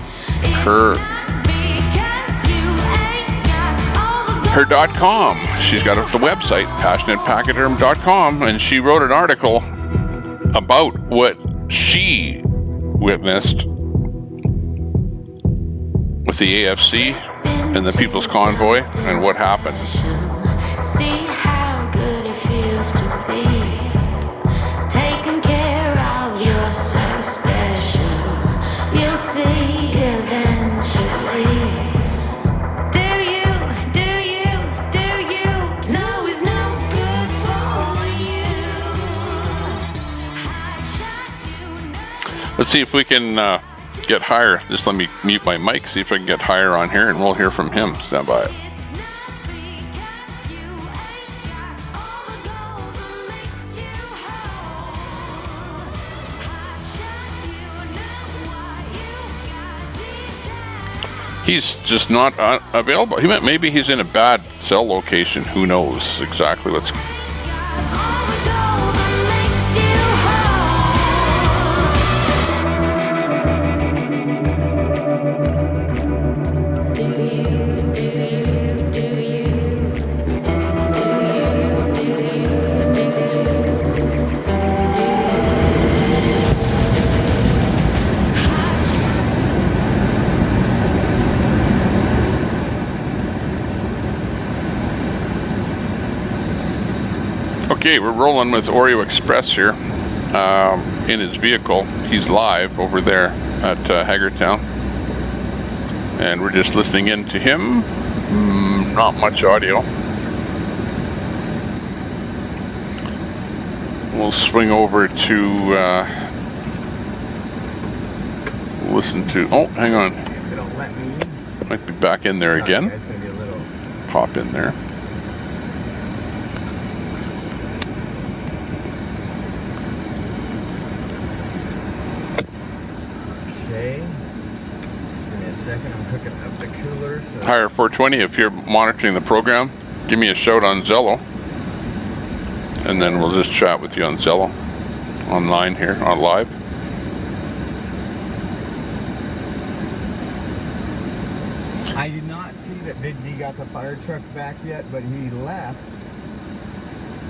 her.com. She's got the website, passionatepachyderm.com, and she wrote an article about what she witnessed with the AFC and the People's Convoy and what happened.
See how good it feels to be taken care of. You're so special. You'll see eventually.
Let's see if we can get higher. Just let me mute my mic, see if I can get higher on here, and we'll hear from him. Stand by. He's just not available. Maybe he's in a bad cell location. Who knows exactly what's... Okay, we're rolling with Oreo Express here in his vehicle. He's live over there at Hagertown. And we're just listening in to him. Not much audio. We'll swing over to listen to... Oh, hang on. Might be back in there again. Pop in there.
Second, I'm hooking up the cooler. So.
Higher 420, if you're monitoring the program, give me a shout on Zello. And then we'll just chat with you on Zello. Online here, on live.
I did not see that Big D got the fire truck back yet, but he left.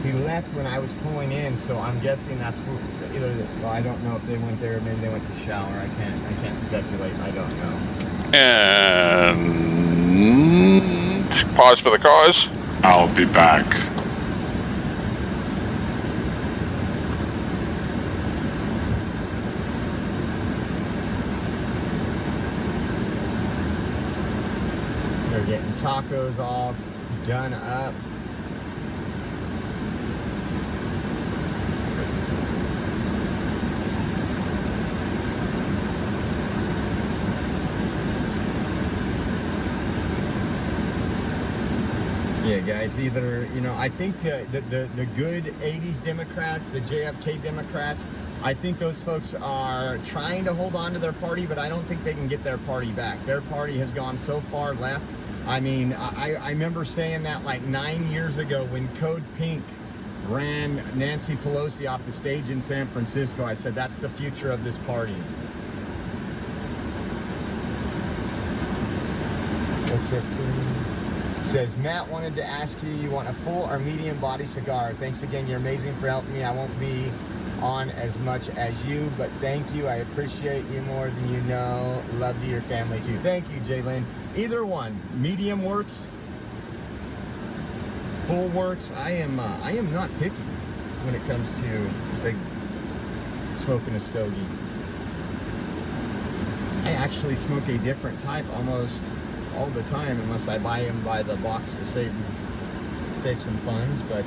He left when I was pulling in, so I'm guessing that's either. Well, I don't know if they went there. Maybe they went to shower. I can't speculate. I don't know.
And pause for the cause.
I'll be back.
They're getting tacos all done up. Yeah, guys, either, you know, I think the good 80s Democrats, the JFK Democrats, I think those folks are trying to hold on to their party, but I don't think they can get their party back. Their party has gone so far left. I mean, I remember saying that like 9 years ago when Code Pink ran Nancy Pelosi off the stage in San Francisco. I said, that's the future of this party. What's this? Says, Matt wanted to ask you, you want a full or medium body cigar? Thanks again, you're amazing for helping me. I won't be on as much as you, but thank you. I appreciate you more than you know. Love to your family too. Thank you, Jalen. Either one, medium works, full works. I am not picky when it comes to big smoking a stogie. I actually smoke a different type almost all the time, unless I buy them by the box to save some funds. But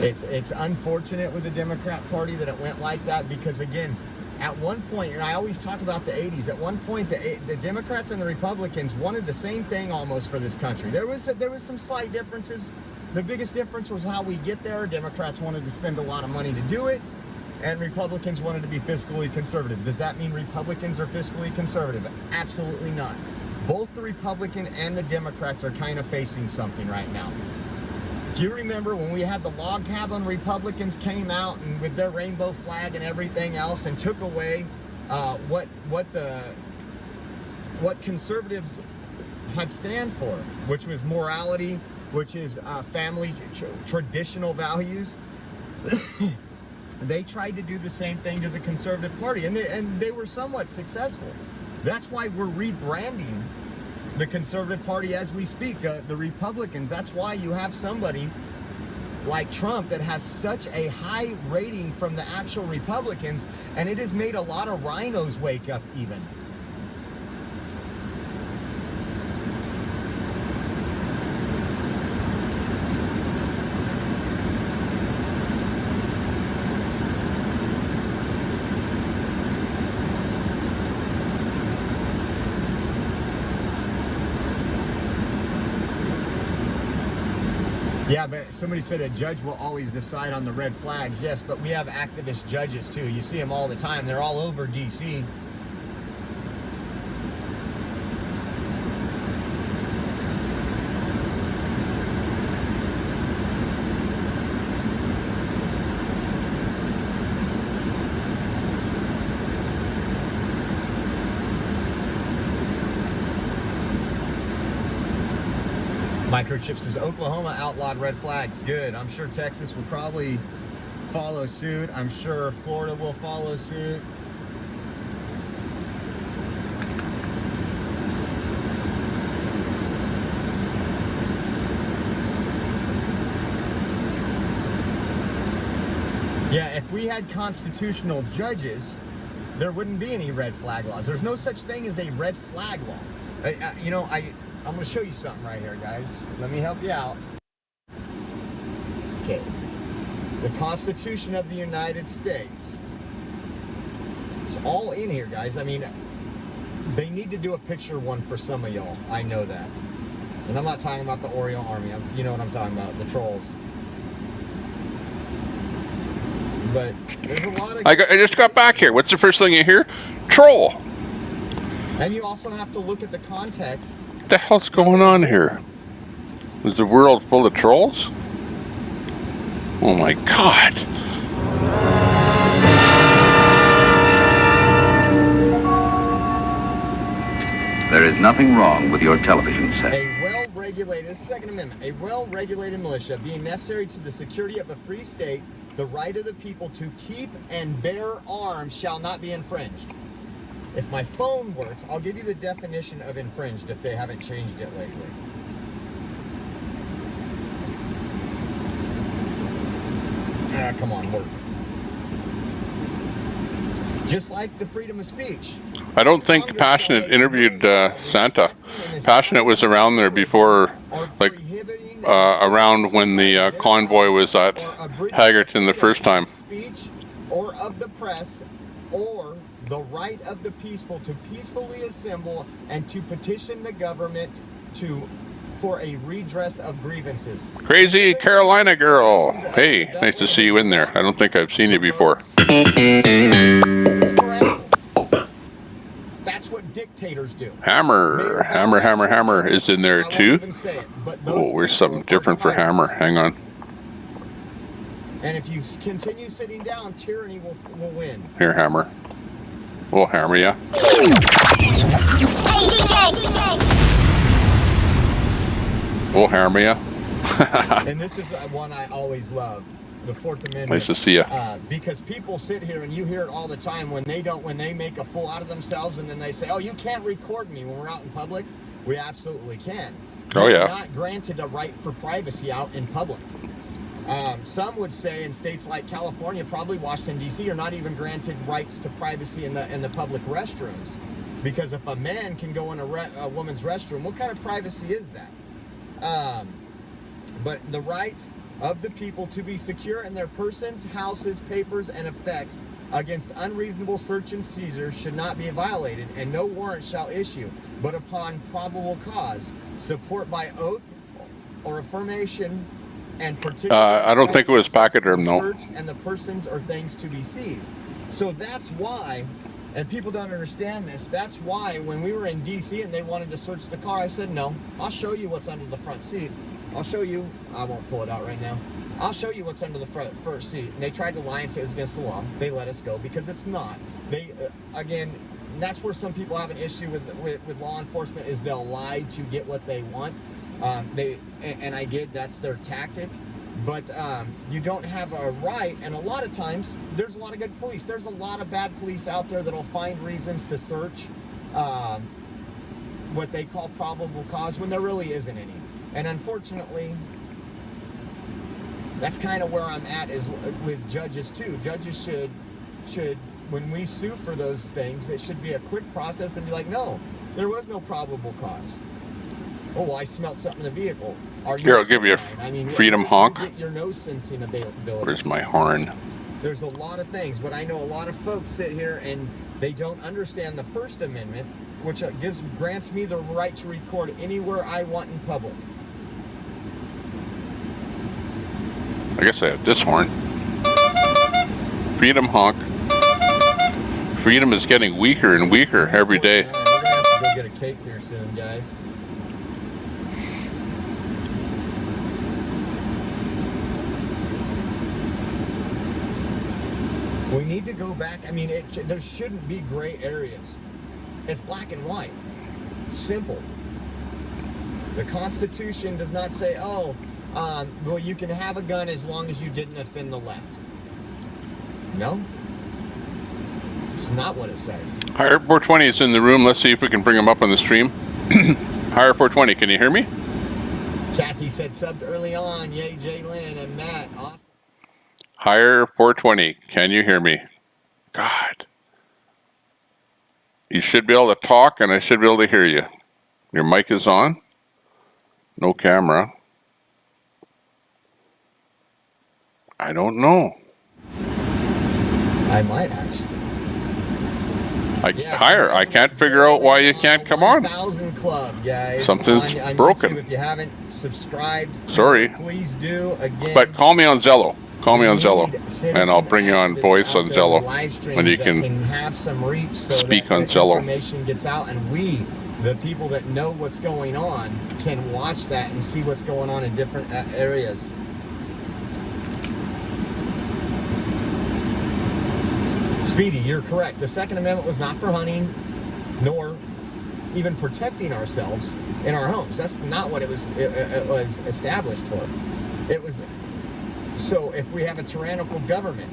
it's unfortunate with the Democrat Party that it went like that, because again, at one point, and I always talk about the 80s, at one point the Democrats and the Republicans wanted the same thing almost for this country. There was some slight differences. The biggest difference was how we get there. Democrats wanted to spend a lot of money to do it, and Republicans wanted to be fiscally conservative. Does that mean Republicans are fiscally conservative? Absolutely not. Both the Republican and the Democrats are kind of facing something right now. If you remember when we had the log cabin, Republicans came out and with their rainbow flag and everything else and took away what conservatives had stand for, which was morality, which is family, traditional values. They tried to do the same thing to the Conservative Party, and they were somewhat successful. That's why we're rebranding the Conservative Party as we speak. The Republicans, that's why you have somebody like Trump that has such a high rating from the actual Republicans, and it has made a lot of rhinos wake up even. Yeah, but somebody said a judge will always decide on the red flags. Yes, but we have activist judges too. You see them all the time. They're all over D.C. Microchip says Oklahoma outlawed red flags. Good. I'm sure Texas will probably follow suit. I'm sure Florida will follow suit. Yeah, if we had constitutional judges, there wouldn't be any red flag laws. There's no such thing as a red flag law. You know, I'm going to show you something right here, guys. Let me help you out. Okay. The Constitution of the United States. It's all in here, guys. I mean, they need to do a picture one for some of y'all. I know that. And I'm not talking about the Oreo Army. You know what I'm talking about, the trolls. But there's a lot of...
I just got back here. What's the first thing you hear? Troll.
And you also have to look at the context.
What the hell's going on here? Is the world full of trolls? Oh my God.
There is nothing wrong with your television set.
A well-regulated, this is the Second Amendment, a well-regulated militia being necessary to the security of a free state, the right of the people to keep and bear arms shall not be infringed. If my phone works, I'll give you the definition of infringed if they haven't changed it lately. Come on, work. Just like the freedom of speech.
I don't think Passionate interviewed Santa. Passionate was around there before, like, around when the convoy was at Haggerton the first time.
Speech or of the press or the right of the peaceful to peacefully assemble and to petition the government for a redress of grievances.
Crazy Carolina girl. Hey, nice to see you in there. I don't think I've seen you before.
That's what dictators do.
Hammer is in there too. Oh, where's something different for Hammer? Hang on.
And if you continue sitting down, tyranny will win.
Here, Hammer. We'll hammer ya.
Hey, DJ.
We'll hammer ya.
And this is one I always love. The Fourth Amendment.
Nice to see you.
Because people sit here and you hear it all the time when they make a fool out of themselves and then they say, "Oh, you can't record me when we're out in public." We absolutely can.
Oh yeah.
You're not granted a right for privacy out in public. Some would say in states like California, probably Washington D.C., you're not even granted rights to privacy in the public restrooms, because if a man can go in a woman's restroom, what kind of privacy is that? But the right of the people to be secure in their persons, houses, papers, and effects against unreasonable search and seizure should not be violated, and no warrant shall issue, but upon probable cause, support by oath or affirmation, and particular.
I don't think it was pachyderm, though.
Search and the persons or things to be seized. So that's why, and people don't understand this, that's why when we were in D.C. and they wanted to search the car, I said, no, I'll show you what's under the front seat. I'll show you. I won't pull it out right now. I'll show you what's under the first seat. And they tried to lie and say it was against the law. They let us go because it's not. They, again, that's where some people have an issue with law enforcement, is they'll lie to get what they want. And I get that's their tactic, but you don't have a right. And a lot of times, there's a lot of good police. There's a lot of bad police out there that'll find reasons to search what they call probable cause when there really isn't any. And unfortunately, that's kind of where I'm at, is with judges too. Judges should, when we sue for those things, it should be a quick process and be like, no, there was no probable cause. Oh, I smelled something in the vehicle.
Here, I'll give you a freedom honk.
Your nose sensing ability.
Where's my horn?
There's a lot of things, but I know a lot of folks sit here and they don't understand the First Amendment, which grants me the right to record anywhere I want in public.
I guess I have this horn. Freedom honk. Freedom is getting weaker and weaker every day.
We're gonna have to go get a cake here soon, guys. We need to go back. I mean, there shouldn't be gray areas. It's black and white. Simple. The Constitution does not say, oh, well, you can have a gun as long as you didn't offend the left. No. It's not what it says.
Higher 420 is in the room. Let's see if we can bring him up on the stream. Higher 420, can you hear me?
Kathy said subbed early on. Yay, Jalen and Matt. Awesome.
Higher 420, can you hear me? God. You should be able to talk and I should be able to hear you. Your mic is on. No camera. I don't know.
I might actually.
Higher. I can't figure out why you can't come on.
1,000 club, guys.
Something's
on
broken.
YouTube. If you haven't subscribed,
sorry.
Please do again.
But call me on Zello. Call me on Zello, and I'll bring you on voice on Zello, and you can
have some reach so
speak
that
on Zello.
Information gets out, and we, the people that know what's going on, can watch that and see what's going on in different areas. Speedy, you're correct. The Second Amendment was not for hunting, nor even protecting ourselves in our homes. That's not what it was established for. It was so if we have a tyrannical government,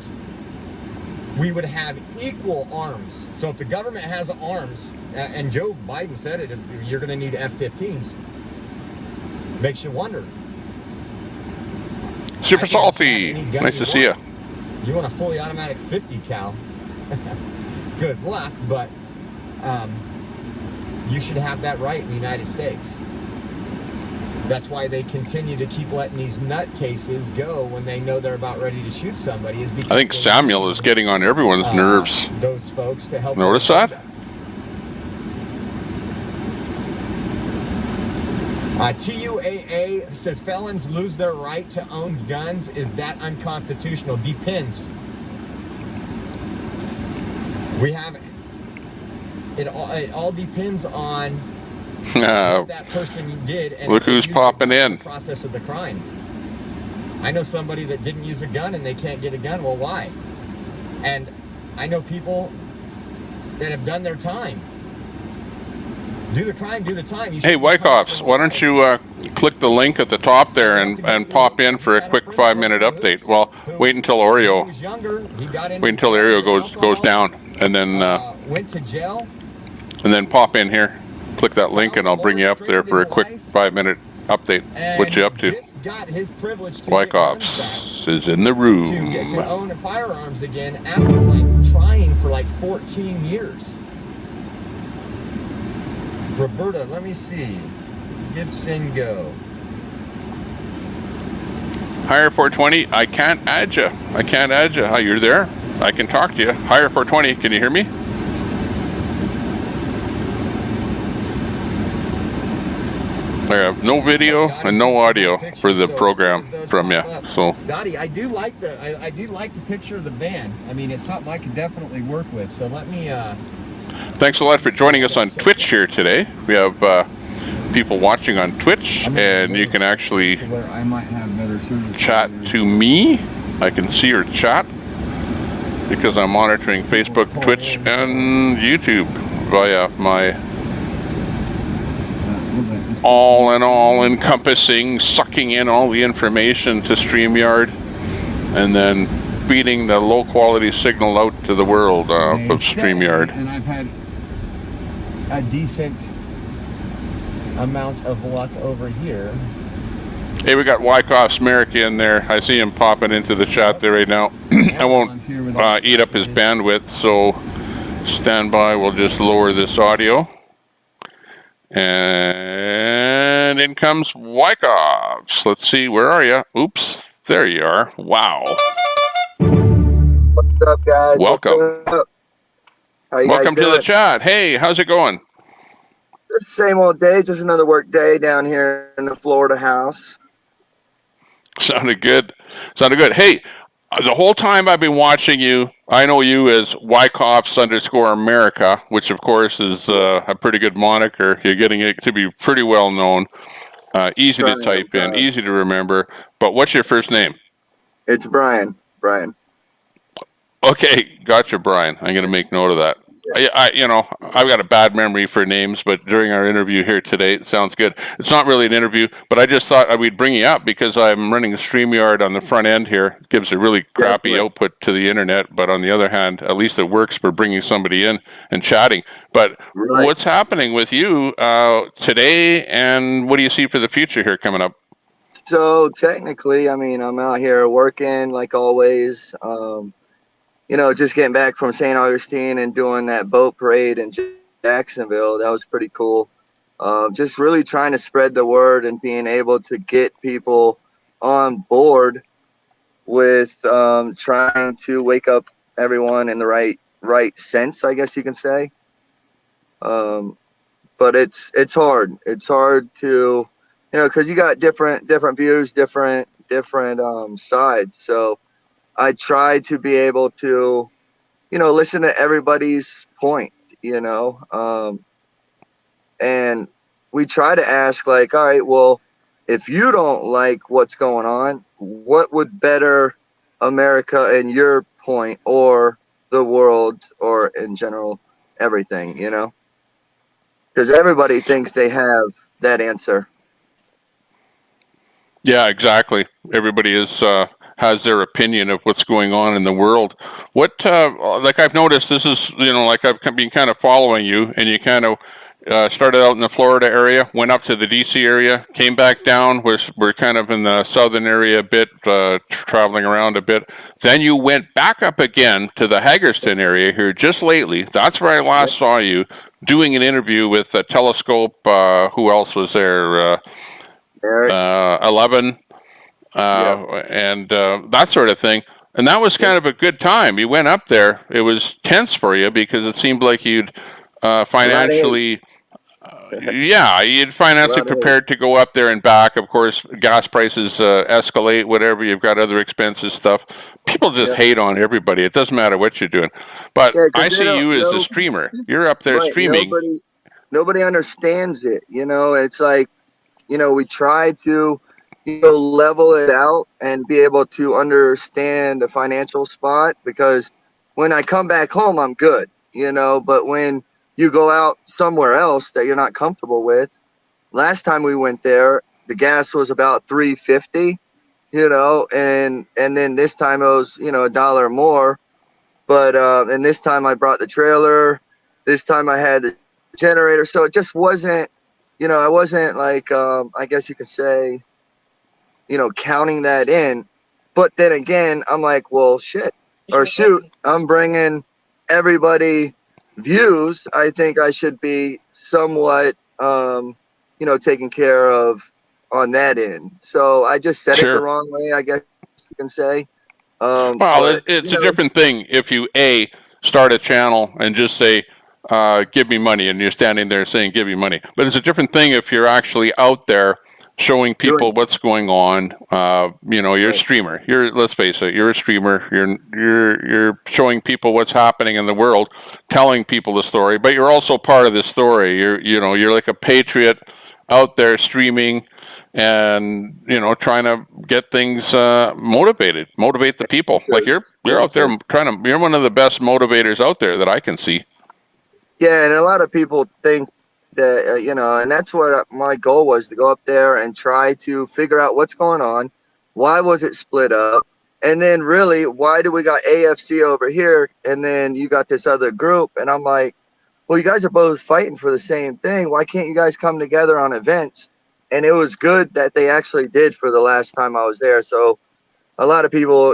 we would have equal arms. So if the government has arms, and Joe Biden said it, you're going to need F-15s. Makes you wonder.
Super Salty, nice to see you.
You want a fully automatic 50 cal. Good luck, but you should have that right in the United States. That's why they continue to keep letting these nutcases go when they know they're about ready to shoot somebody. Is because
I think Samuel is getting on everyone's nerves.
Those folks to help.
Notice that?
TUAA says felons lose their right to own guns. Is that unconstitutional? Depends. We have it all depends on what that person did. And
look who's popping in.
The process of the crime. I know somebody that didn't use a gun and they can't get a gun. Well, why? And I know people that have done their time. Do the crime, do the time.
Hey, Wyckoffs, why don't you click the link at the top there and pop in for a quick 5-minute update? Well, wait until Oreo goes down, and then
went to jail,
and then pop in here. Click that link, and I'll bring you up there for a quick 5-minute update. What you up to?
Got his privilege to
Wyckoffs is in the room.
To own firearms again after like trying for like 14 years. Roberta, let me see. Gibson, go.
Hire 420. I can't add you. Oh, you're there? I can talk to you. Hire 420. Can you hear me? I have no video and no audio for the program from you. So,
Dottie, I do like the picture of the van. I mean, it's something I can definitely work with. So let me.
Thanks a lot for joining us on Twitch here today. We have people watching on Twitch, and you can actually chat to me. I can see your chat because I'm monitoring Facebook, Twitch, and YouTube via my all-encompassing, sucking in all the information to StreamYard, and then feeding the low-quality signal out to the world of StreamYard.
And I've had a decent amount of luck over here.
Hey, we got Wyckoff's Merrick in there. I see him popping into the chat there right now. I won't eat up his bandwidth, so stand by. We'll just lower this audio. And in comes Wyckoffs. Let's see, where are you? Oops, there you are. Wow.
What's up, guys?
Welcome.
What's up? How you
Welcome
guys
to
doing?
the chat. Hey, how's it going?
Same old day, just another work day down here in the Florida house.
Sounded good. Hey, the whole time I've been watching you, I know you as Wyckoffs_America, which of course is a pretty good moniker. You're getting it to be pretty well known. Easy to type in, easy to remember. But what's your first name?
It's Brian. Brian.
Okay, gotcha, Brian. I'm going to make note of that. I've got a bad memory for names, but during our interview here today, it sounds good. It's not really an interview, but I just thought we'd bring you up because I'm running a StreamYard on the front end here. It gives a really crappy output to the internet, but on the other hand, at least it works for bringing somebody in and chatting. But what's happening with you today, and what do you see for the future here coming up?
So technically, I mean, I'm out here working like always. Just getting back from St. Augustine and doing that boat parade in Jacksonville. That was pretty cool. Just really trying to spread the word and being able to get people on board with trying to wake up everyone in the right sense, I guess you can say. But it's hard. It's hard to, because you got different views, different sides. So I try to be able to, listen to everybody's point, and we try to ask like, all right, well, if you don't like what's going on, what would better America in your point or the world or in general, everything, because everybody thinks they have that answer.
Yeah, exactly. Everybody has their opinion of what's going on in the world. What, like I've noticed, this is, like I've been kind of following you, and you kind of started out in the Florida area, went up to the DC area, came back down, we're kind of in the southern area a bit, traveling around a bit. Then you went back up again to the Hagerstown area here just lately. That's where I last saw you doing an interview with Telescope. Who else was there?
Eric.
11, and that sort of thing. And that was kind of a good time. You went up there. It was tense for you because it seemed like you'd financially, you'd financially prepared to go up there and back. Of course, gas prices escalate, whatever. You've got other expenses, stuff. People just hate on everybody. It doesn't matter what you're doing. But
Yeah, 'cause
I
they
see
don't
you as a
know.
streamer. You're up there
Right.
streaming.
Nobody understands it. It's like, we try to, level it out and be able to understand the financial spot, because when I come back home, I'm good, but when you go out somewhere else that you're not comfortable with, last time we went there, the gas was about $3.50, and then this time it was, $1 more. But and this time I brought the trailer. This time I had the generator, so it just wasn't, I wasn't like, I guess you could say, counting that in. But then again, I'm like, well, shit, or shoot, I'm bringing everybody views. I think I should be somewhat, taken care of on that end. So I just said it the wrong way, I guess you can say.
Well,
But,
it's a different thing if you start a channel and just say, "Give me money," and you're standing there saying, "Give me money." But it's a different thing if you're actually out there showing people what's going on. You're a streamer. Let's face it, you're a streamer. You're showing people what's happening in the world, telling people the story. But you're also part of the story. You're like a patriot out there streaming and trying to get things motivate the people. Like you're out there you're one of the best motivators out there that I can see.
Yeah, and a lot of people think that, and that's what my goal was, to go up there and try to figure out what's going on, why was it split up, and then really, why do we got AFC over here and then you got this other group? And I'm like, well, you guys are both fighting for the same thing. Why can't you guys come together on events? And it was good that they actually did for the last time I was there. So a lot of people,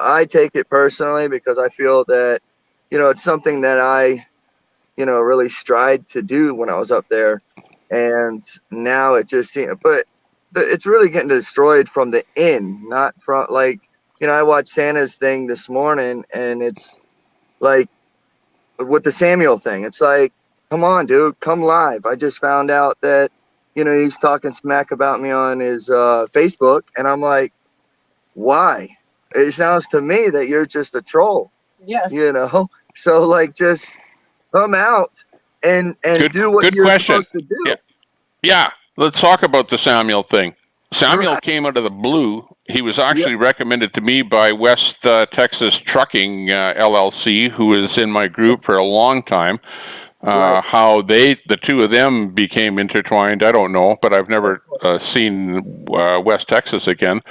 I take it personally because I feel that, it's something that I, really strive to do when I was up there. And now it just, but it's really getting destroyed from the in, not from like, I watched Santa's thing this morning, and it's like with the Samuel thing, it's like, come on, dude, come live. I just found out that, he's talking smack about me on his Facebook, and I'm like, why? It sounds to me that you're just a troll.
Yeah.
So like, just come out and do what you're supposed to do.
Yeah. Let's talk about the Samuel thing. Samuel came out of the blue. He was actually recommended to me by West Texas Trucking LLC, who is in my group for a long time. How the two of them became intertwined, I don't know, but I've never seen West Texas again.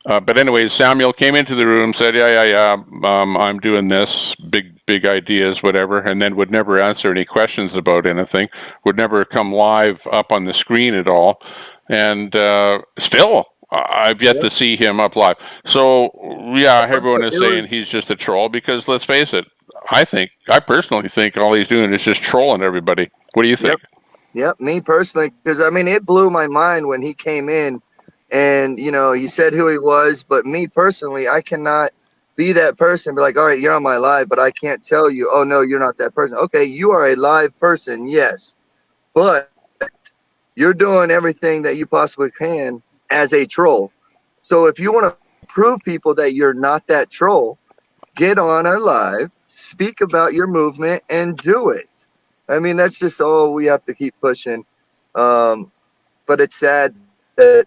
But anyways, Samuel came into the room, said, I'm doing this, big ideas, whatever, and then would never answer any questions about anything, would never come live up on the screen at all. And still, I've yet to see him up live. So, everyone is saying he's just a troll because, let's face it, I personally think all he's doing is just trolling everybody. What do you think?
Yep, me personally, because I mean, it blew my mind when he came in and, he said who he was. But me personally, I cannot be that person, be like, all right, you're on my live, but I can't tell you, oh, no, you're not that person. Okay, you are a live person, yes, but you're doing everything that you possibly can as a troll. So if you want to prove people that you're not that troll, get on a live, speak about your movement, and do it. I mean, that's just all we have to keep pushing. But it's sad that,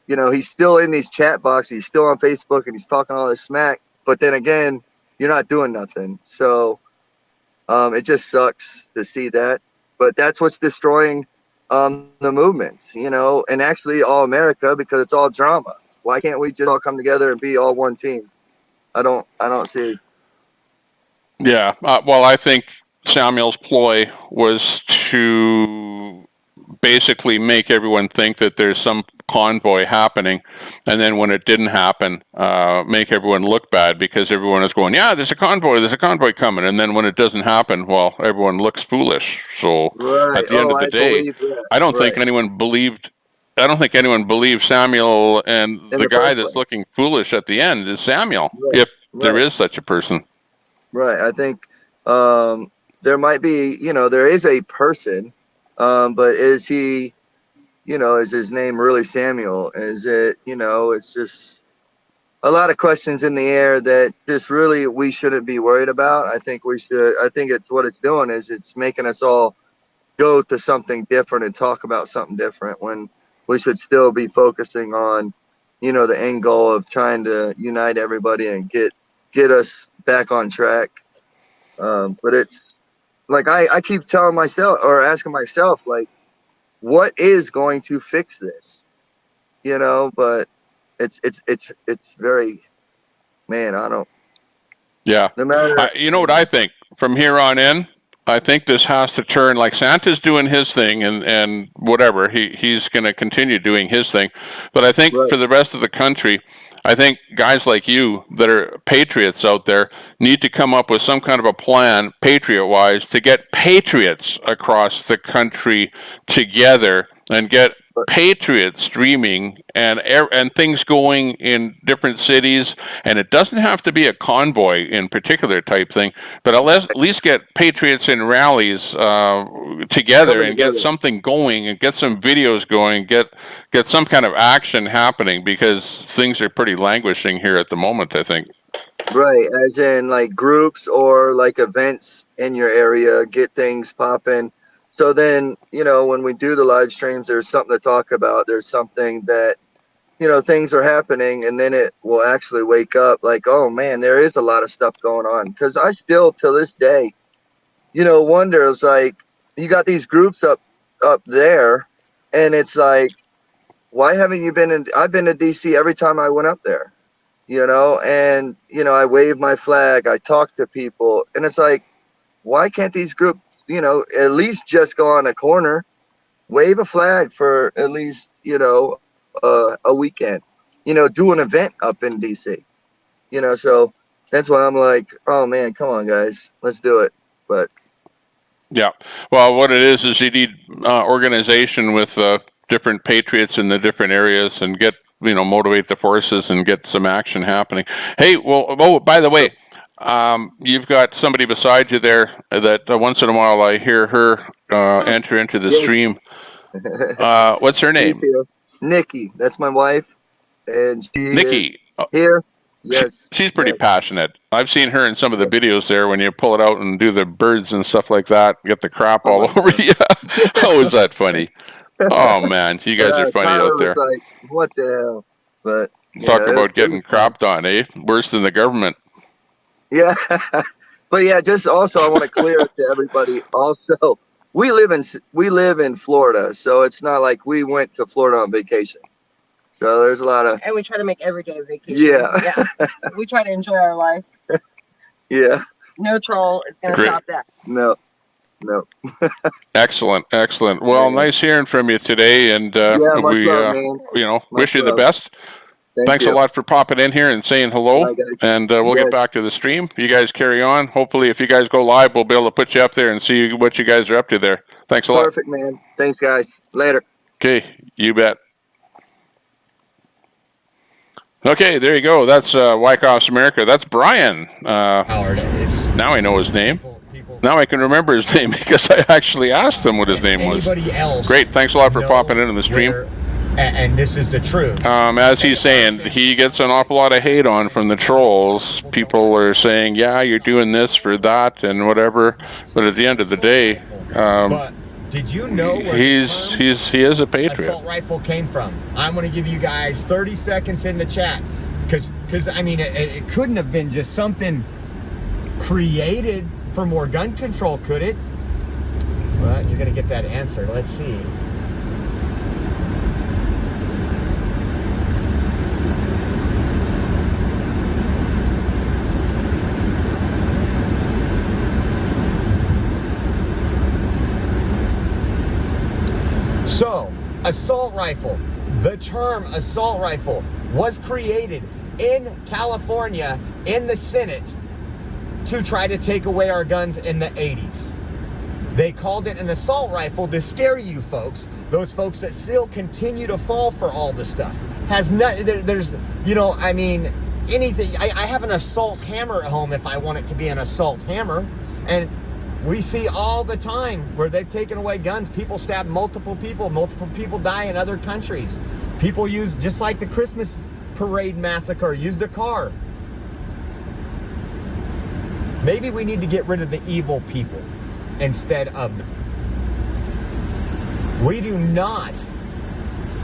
he's still in these chat boxes, he's still on Facebook, and he's talking all this smack. But then again, you're not doing nothing. So it just sucks to see that. But that's what's destroying the movement, and actually all America, because it's all drama. Why can't we just all come together and be all one team? I don't see.
Yeah, well, I think Samuel's ploy was to basically make everyone think that there's some convoy happening, and then when it didn't happen, make everyone look bad because everyone is going, yeah, there's a convoy coming, and then when it doesn't happen, well, everyone looks foolish. So at the end of the day, I don't think anyone believed I don't think anyone believes Samuel, and
In
the
the
guy
first
that's
place.
looking foolish at the end is Samuel,
Right,
if there
right.
is such a person.
Right. I think there might be, there is a person, but is he, is his name really Samuel? Is it, it's just a lot of questions in the air that just really we shouldn't be worried about. I think it's what it's doing is it's making us all go to something different and talk about something different when we should still be focusing on, the end goal of trying to unite everybody and get us back on track. But it's like I keep telling myself or asking myself, like, what is going to fix this? But it's very, man, I don't.
Yeah.
No matter.
You know what I think? From here on in, I think this has to turn, like Santa's doing his thing and whatever, he's going to continue doing his thing. But I think
Right.
for the rest of the country, I think guys like you that are patriots out there need to come up with some kind of a plan, patriot-wise, to get patriots across the country together and get patriot streaming and things going in different cities. And it doesn't have to be a convoy in particular type thing, but at least get patriots in rallies together and get something going and get some videos going, get some kind of action happening, because things are pretty languishing here at the moment, I think.
Right, as in like groups or like events in your area, get things popping. So then, when we do the live streams, there's something to talk about. There's something that, things are happening, and then it will actually wake up like, oh man, there is a lot of stuff going on. Because I still, to this day, wonder, it's like, you got these groups up there, and it's like, why haven't you been in? I've been to DC every time I went up there. And, I wave my flag, I talk to people, and it's like, why can't these groups, at least just go on a corner, wave a flag for at least, a weekend, do an event up in DC, so that's why I'm like, oh man, come on guys, let's do it. But
yeah, well, what it is you need organization with different patriots in the different areas and get, motivate the forces and get some action happening. Hey, well, by the way, you've got somebody beside you there that once in a while I hear her enter into the stream. What's her name?
Nikki, that's my wife, and she
Nikki
is here. Yes,
she's pretty passionate. I've seen her in some of the videos there when you pull it out and do the birds and stuff like that, get the crap all over you. Oh, is that funny? Oh man, you guys are funny
Tyler
out there.
was like, what the hell? But
Talk about getting crapped on, eh? Worse than the government.
Yeah, but yeah, just also I want to clear it to everybody. Also, we live in Florida, so it's not like we went to Florida on vacation. So there's a lot of,
and we try to make every day a vacation.
Yeah.
We try to enjoy our life.
Yeah.
No troll is going to stop that.
No.
Excellent. Well, nice hearing from you today, and we wish you the best. Thanks a lot for popping in here and saying hello, and we'll get back to the stream. You guys carry on. Hopefully, if you guys go live, we'll be able to put you up there and see what you guys are up to there. Thanks a lot.
Perfect, man. Thanks, guys. Later.
Okay, you bet. Okay, there you go. That's Wyckoff's America. That's Brian.
Howard,
now I know his name. Now I can remember his name because I actually asked him what his name was.
Anybody else?
Great. Thanks a lot for popping into the stream.
And this is the truth.
As he's saying, he gets an awful lot of hate on from the trolls. People are saying, yeah, you're doing this for that and whatever. But at the end of the day,
did you know where
he is a patriot.
Assault rifle came from? I'm going to give you guys 30 seconds in the chat, because I mean it couldn't have been just something created for more gun control, could it? Well, you're going to get that answer. Let's see. So, assault rifle. The term assault rifle was created in California in the Senate to try to take away our guns in the 80s. They called it an assault rifle to scare you folks. Those folks that still continue to fall for all this stuff. There's, you know, I mean, anything. I have an assault hammer at home if I want it to be an assault hammer. And we see all the time where they've taken away guns. People stab multiple people die in other countries. People use, just like the Christmas parade massacre, used a car. Maybe we need to get rid of the evil people instead of. We do not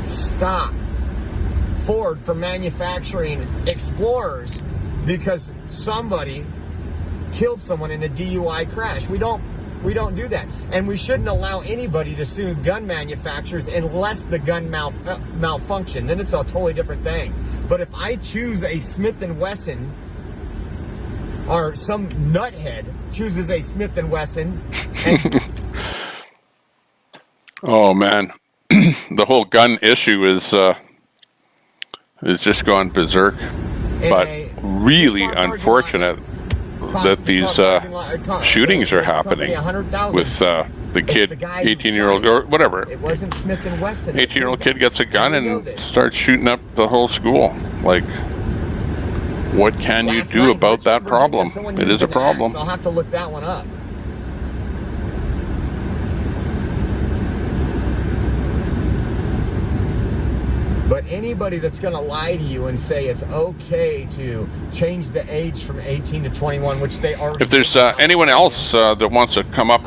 stop Ford from manufacturing Explorers because somebody killed someone in a DUI crash. We don't do that. And we shouldn't allow anybody to sue gun manufacturers unless the gun malfunction. Then it's a totally different thing. But if I choose a Smith & Wesson, or some nuthead chooses a Smith & Wesson, and
oh man, the whole gun issue is just gone berserk. But really unfortunate that these shootings are happening with the kid, 18-year-old or whatever.
it wasn't Smith & Wesson.
18-year-old kid gets a gun and starts shooting up the whole school. Like, what can you do about that problem? It is a problem.
I'll have to look that one up. But anybody that's going to lie to you and say it's okay to change the age from 18 to 21, which they already.
If there's anyone else that wants to come up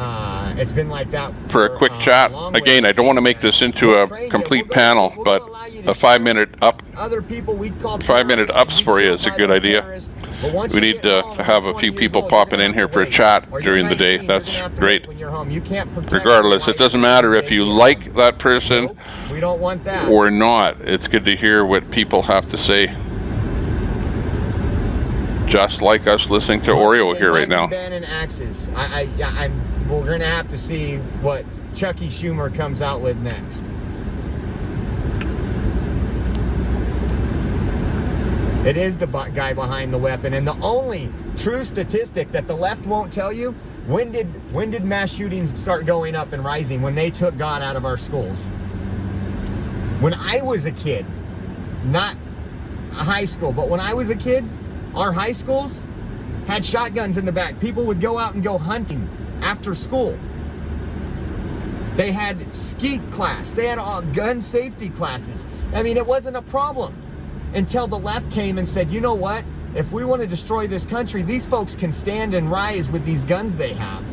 it's been like that
for a quick chat, again, I don't want to make this into a complete panel, but a 5-minute up,
other people we call
5-minute ups for you is a good idea. We need to have a few people popping in here for a chat during the day. That's great. Regardless, it doesn't matter if you like that person
we don't want that
or not. It's good to hear what people have to say. Just like us listening to Oreo here right now.
Banning axes. We're going to have to see what Chucky Schumer comes out with next. It is the guy behind the weapon. And the only true statistic that the left won't tell you, when did mass shootings start going up and rising? When they took God out of our schools. When I was a kid, not high school, but when I was a kid, our high schools had shotguns in the back. People would go out and go hunting after school. They had skeet class. They had gun safety classes. I mean, it wasn't a problem until the left came and said, you know what? If we want to destroy this country, these folks can stand and rise with these guns they have.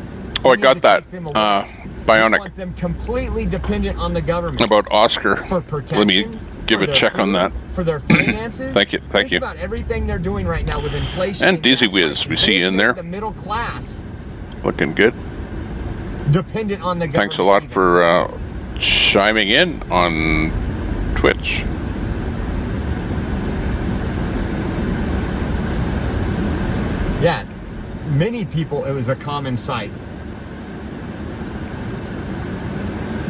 Oh, I got that. Bionic.
Want them completely dependent on the government.
About Oscar.
For protection.
Let me give a check on that.
For their finances.
Thank you.
Think about everything they're doing right now with inflation.
And Dizzy Wiz, we see you in there.
The middle class.
Looking good.
Dependent on the government.
Thanks a lot for chiming in on Twitch.
Yeah, many people, it was a common sight.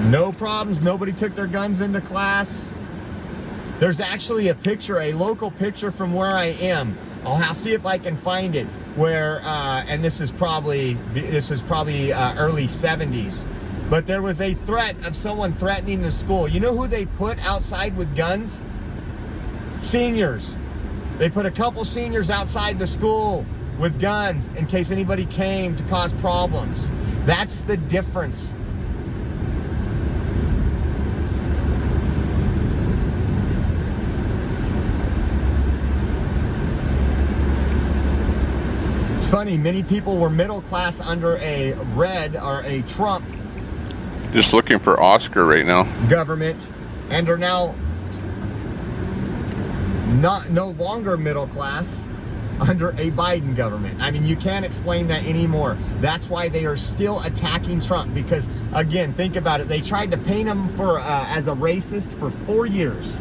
No problems, nobody took their guns into class. There's actually a picture, a local picture from where I am. I'll see if I can find it, where, and this is probably early 70s, but there was a threat of someone threatening the school. You know who they put outside with guns? Seniors. They put a couple seniors outside the school with guns in case anybody came to cause problems. That's the difference. It's funny, many people were middle class under a red or a Trump
Just looking for Oscar right now.
government and are now no longer middle class under a Biden government. I mean, you can't explain that anymore. That's why they are still attacking Trump, because again, think about it. They tried to paint him as a racist for 4 years.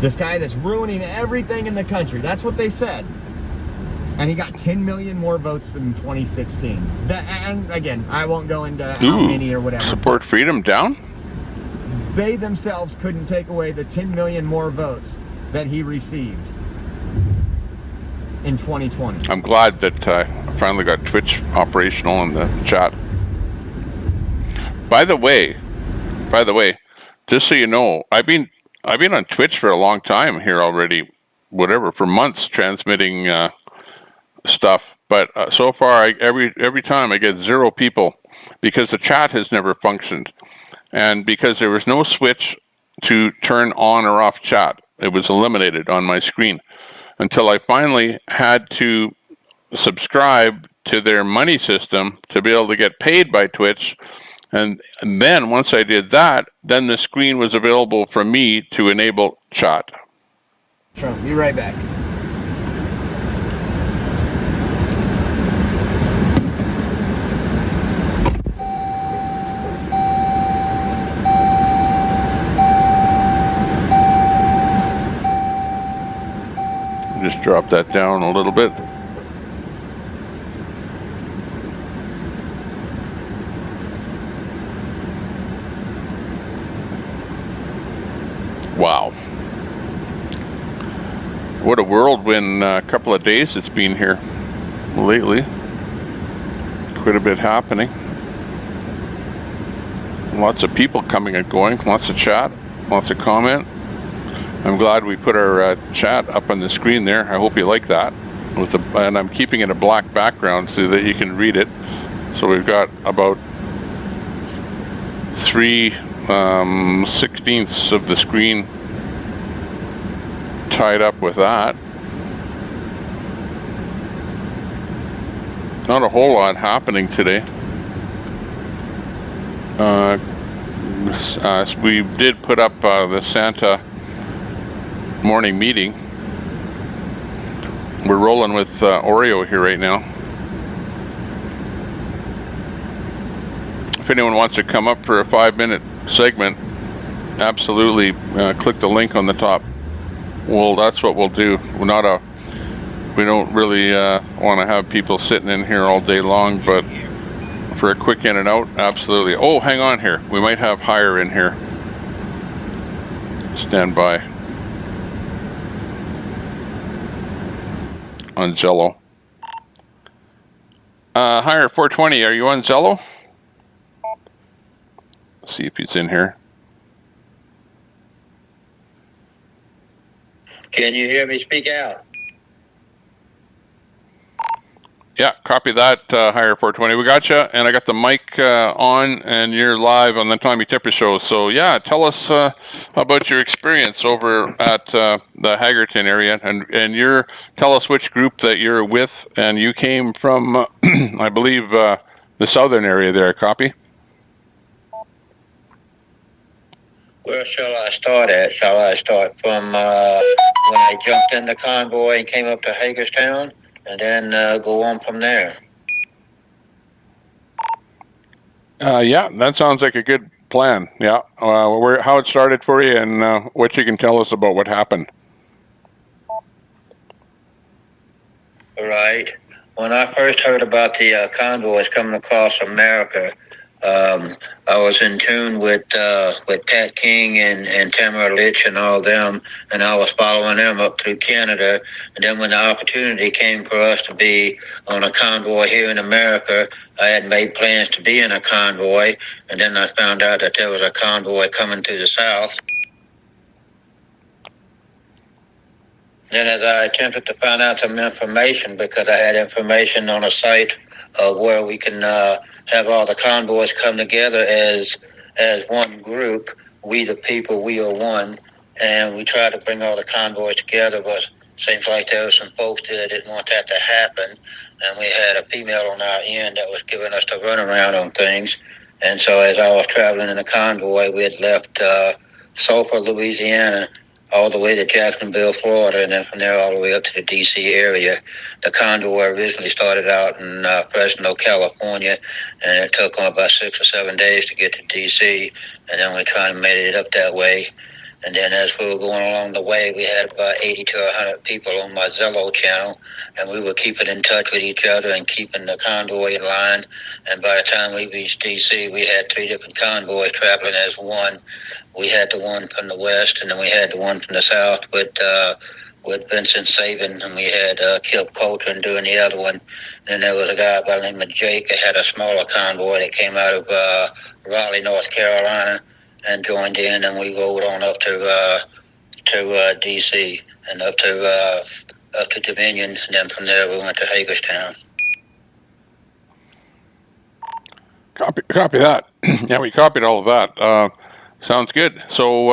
This guy that's ruining everything in the country. That's what they said. And he got 10 million more votes than 2016. And again, I won't go into how many or whatever.
Support freedom down?
They themselves couldn't take away the 10 million more votes that he received in 2020.
I'm glad that I finally got Twitch operational in the chat. By the way, just so you know, I've been on Twitch for a long time here already, for months transmitting stuff. But so far, every time I get 0 people because the chat has never functioned, and because there was no switch to turn on or off chat. It was eliminated on my screen until I finally had to subscribe to their money system to be able to get paid by Twitch. And then once I did that, then the screen was available for me to enable chat.
Trump, be right back.
Just drop that down a little bit. Wow. What a whirlwind couple of days it's been here lately. Quite a bit happening. Lots of people coming and going, lots of chat, lots of comment. I'm glad we put our chat up on the screen there. I hope you like that. And I'm keeping it a black background so that you can read it. So we've got about 3/16 of the screen tied up with that. Not a whole lot happening today. We did put up the Santa morning meeting. We're rolling with Oreo here right now. If anyone wants to come up for a 5-minute segment, absolutely click the link on the top. Well, that's what we'll do. We don't really want to have people sitting in here all day long, but for a quick in and out, absolutely. Oh, hang on here. We might have Hire in here. Stand by. On Zello. Hire 420, are you on Zello? See if he's in here.
Can you hear me? Speak out.
Yeah, copy that, Hire 420. We got you, and I got the mic on, and you're live on the Tommy Tipper Show. So, yeah, tell us about your experience over at the Hagerton area, and tell us which group that you're with, and you came from, I believe, the southern area there. Copy?
Where shall I start at? Shall I start from when I jumped in the convoy and came up to Hagerstown, and then go on from there?
Yeah, that sounds like a good plan. Yeah, how it started for you, and what you can tell us about what happened.
Right. When I first heard about the convoys coming across America, I was in tune with Pat King and Tamara Litch and all them, and I was following them up through Canada. And then when the opportunity came for us to be on a convoy here in America, I had made plans to be in a convoy, and then I found out that there was a convoy coming through the south. Then as I attempted to find out some information, because I had information on a site where we can have all the convoys come together as one group, we the people, we are one, and we try to bring all the convoys together, but seems like there were some folks that didn't want that to happen, and we had a female on our end that was giving us the runaround on things. And so as I was traveling in the convoy, we had left Sulphur, Louisiana, all the way to Jacksonville, Florida, and then from there all the way up to the D.C. area. The convoy originally started out in Fresno, California, and it took them about 6 or 7 days to get to D.C., and then we kind of made it up that way. And then as we were going along the way, we had about 80 to 100 people on my Zello channel, and we were keeping in touch with each other and keeping the convoy in line. And by the time we reached D.C., we had 3 different convoys traveling as one. We had the one from the west, and then we had the one from the south with with Vincent Saban, and we had Kip Coulter doing the other one. Then there was a guy by the name of Jake that had a smaller convoy that came out of Raleigh, North Carolina, and joined in, and we rode on up to D.C. and up to Dominion, and then from there we went to Hagerstown.
Copy that. Yeah, we copied all of that. Sounds good. So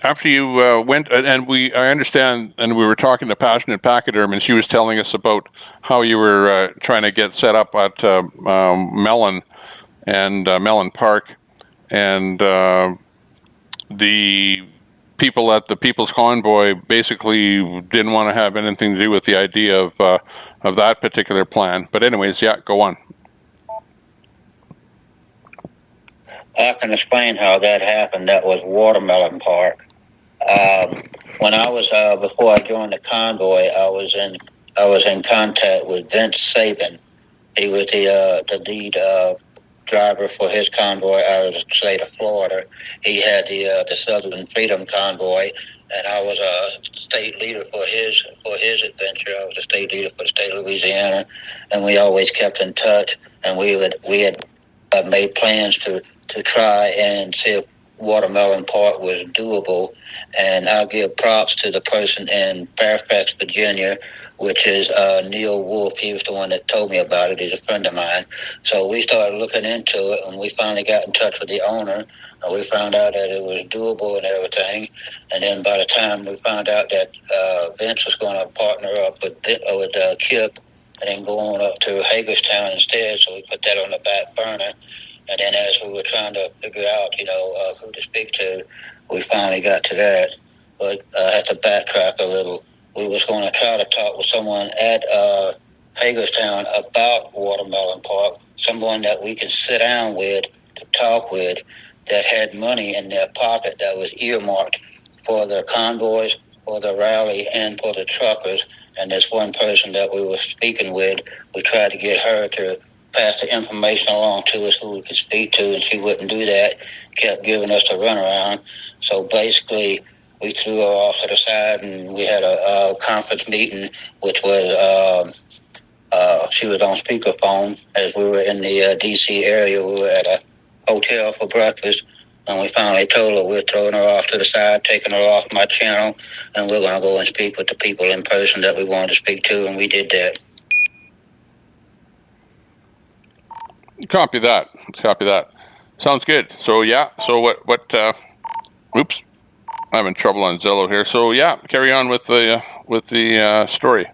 after you went, and I understand, and we were talking to Passionate Pachyderm, and she was telling us about how you were trying to get set up at Mellon and Mellon Park, and the people at the People's Convoy basically didn't want to have anything to do with the idea of that particular plan. But anyways, yeah, go on.
I can explain how that happened. That was Watermelon Park. When I was before I joined the convoy, I was in contact with Vince Saban. He was the lead driver for his convoy out of the state of Florida. He had the Southern Freedom Convoy, and I was a state leader for his adventure. I was a state leader for the state of Louisiana, and we always kept in touch. And we had made plans to try and see if Watermelon Park was doable. And I'll give props to the person in Fairfax, Virginia, which is Neil Wolf. He was the one that told me about it. He's a friend of mine. So we started looking into it, and we finally got in touch with the owner, and we found out that it was doable and everything. And then by the time we found out that Vince was going to partner up with Kip and then go on up to Hagerstown instead, so we put that on the back burner. And then as we were trying to figure out, who to speak to, we finally got to that. But I have to backtrack a little. We was going to try to talk with someone at Hagerstown about Watermelon Park, someone that we can sit down with to talk with that had money in their pocket that was earmarked for the convoys, for the rally, and for the truckers. And this one person that we were speaking with, we tried to get her to pass the information along to us who we could speak to, and she wouldn't do that, kept giving us the runaround. So basically, we threw her off to the side, and we had a conference meeting, which was, she was on speakerphone as we were in the D.C. area. We were at a hotel for breakfast, and we finally told her we're throwing her off to the side, taking her off my channel, and we're going to go and speak with the people in person that we wanted to speak to, and we did that.
Copy that. Sounds good. So yeah. So what? Oops, I'm having trouble on Zello here. So yeah, carry on with the story.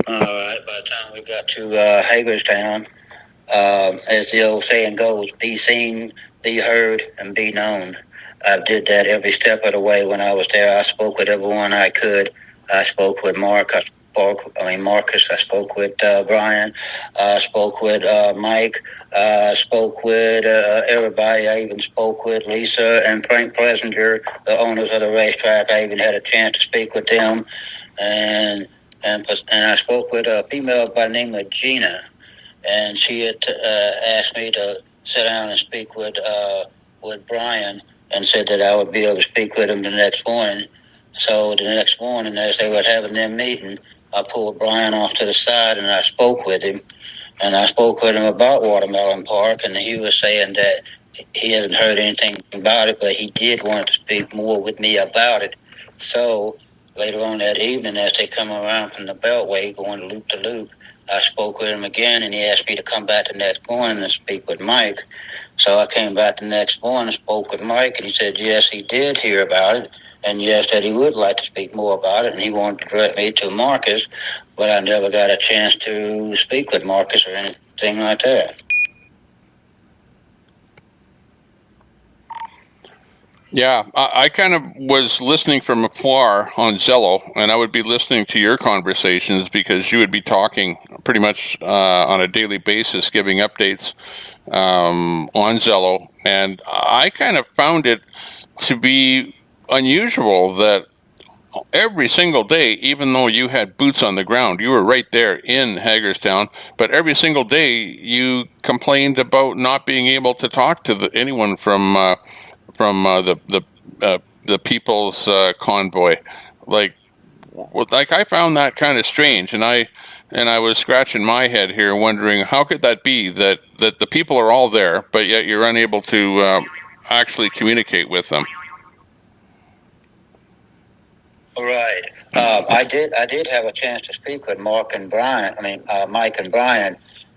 All right. By the time we got to Hagerstown, as the old saying goes, be seen, be heard, and be known. I did that every step of the way when I was there. I spoke with everyone I could. I spoke with Marcus. I spoke with Brian. I spoke with Mike. I spoke with everybody. I even spoke with Lisa and Frank Plessinger, the owners of the racetrack. I even had a chance to speak with them. And I spoke with a female by the name of Gina. And she had asked me to sit down and speak with Brian, and said that I would be able to speak with him the next morning. So the next morning, as they were having their meeting, I pulled Brian off to the side and I spoke with him. And I spoke with him about Watermelon Park, and he was saying that he hasn't heard anything about it, but he did want to speak more with me about it. So later on that evening, as they come around from the Beltway going loop to loop, I spoke with him again, and he asked me to come back the next morning and speak with Mike. So I came back the next morning and spoke with Mike, and he said, yes, he did hear about it, and yes, that he would like to speak more about it, and he wanted to direct me to Marcus, but I never got a chance to speak with Marcus or anything like that.
Yeah, I kind of was listening from afar on Zello, and I would be listening to your conversations because you would be talking pretty much on a daily basis, giving updates on Zello, and I kind of found it to be unusual that every single day, even though you had boots on the ground, you were right there in Hagerstown, but every single day you complained about not being able to talk to anyone from the the people's convoy. Like I found that kind of strange, and I was scratching my head here, wondering how could that be that the people are all there, but yet you're unable to actually communicate with them.
Right. I did have a chance to speak with Mike and Brian,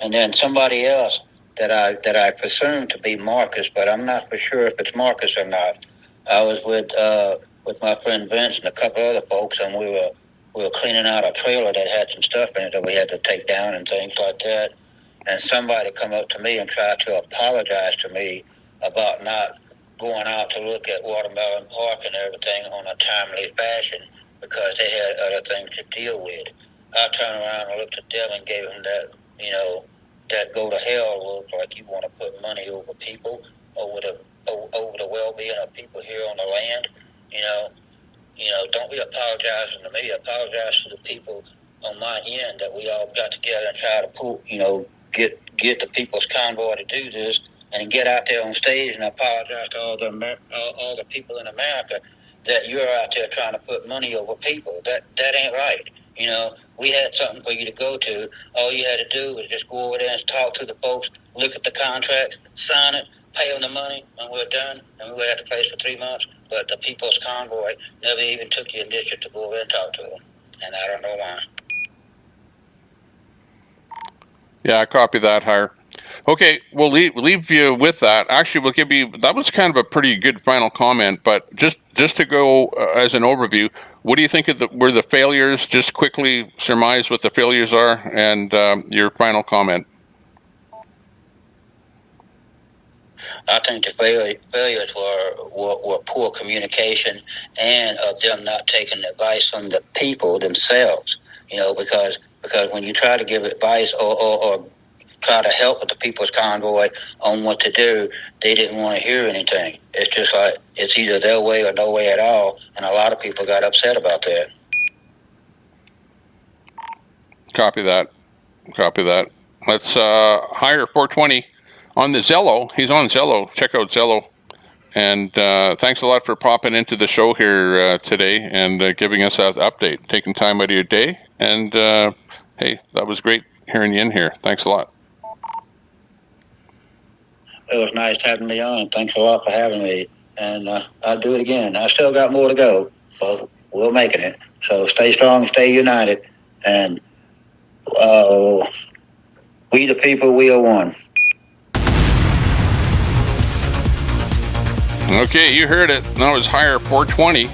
and then somebody else that I presume to be Marcus, but I'm not for sure if it's Marcus or not. I was with my friend Vince and a couple other folks, and we were cleaning out a trailer that had some stuff in it that we had to take down and things like that. And somebody come up to me and tried to apologize to me about not going out to look at Watermelon Park and everything on a timely fashion because they had other things to deal with. I turned around and looked at them and gave them that, that go to hell look, like you want to put money over people, over the well-being of people here on the land. Don't be apologizing to me. Apologize to the people on my end that we all got together and try to pull, get the People's Convoy to do this and get out there on stage and apologize to all the people in America that you're out there trying to put money over people. That ain't right. We had something for you to go to. All you had to do was just go over there and talk to the folks, look at the contract, sign it, pay them the money, and we're done. And we were at the place for 3 months. But the People's Convoy never even took the initiative to go over and talk to them. And I don't know why.
Yeah, I copy that, Hire. Okay, we'll leave you with that. Actually, we'll give you, that was kind of a pretty good final comment, but just to go as an overview, what do you think were the failures? Just quickly surmise what the failures are and your final comment.
I think the failures were poor communication and of them not taking advice from the people themselves. Because when you try to give advice or try to help with the People's Convoy on what to do, they didn't want to hear anything. It's just like it's either their way or no way at all, and a lot of people got upset about that.
Copy that. Let's hire 420 on the Zello. He's on Zello. Check out Zello. And thanks a lot for popping into the show here today and giving us that update, taking time out of your day. And hey, that was great hearing you in here. Thanks a lot.
It was nice having me on. Thanks a lot for having me. And I'll do it again. I still got more to go, so we're making it. So stay strong, stay united. And we the people, we are one.
Okay, you heard it. That was Hire 420.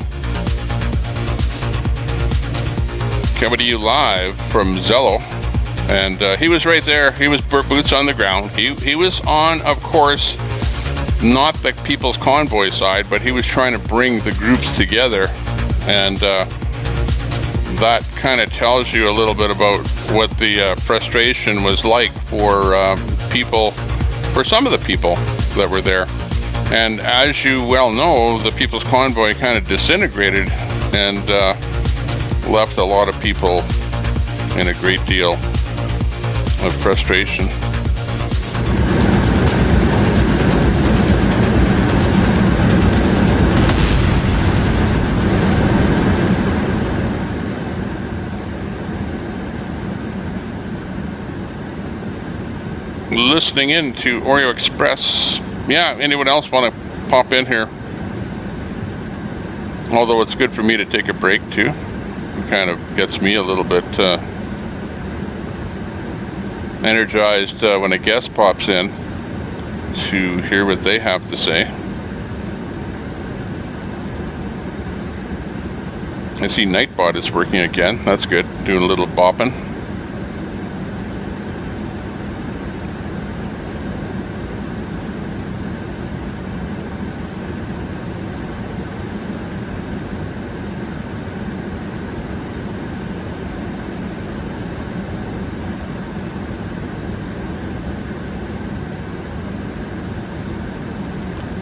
Coming to you live from Zello. And he was right there. He was boots on the ground. He was on, of course, not the People's Convoy side, but he was trying to bring the groups together. And that kind of tells you a little bit about what the frustration was like for people, for some of the people that were there. And as you well know, the People's Convoy kind of disintegrated and left a lot of people in a great deal of frustration. Listening in to Oreo Express. Yeah, anyone else want to pop in here? Although it's good for me to take a break too. It kind of gets me a little bit energized when a guest pops in to hear what they have to say. I see Nightbot is working again. That's good. Doing a little bopping.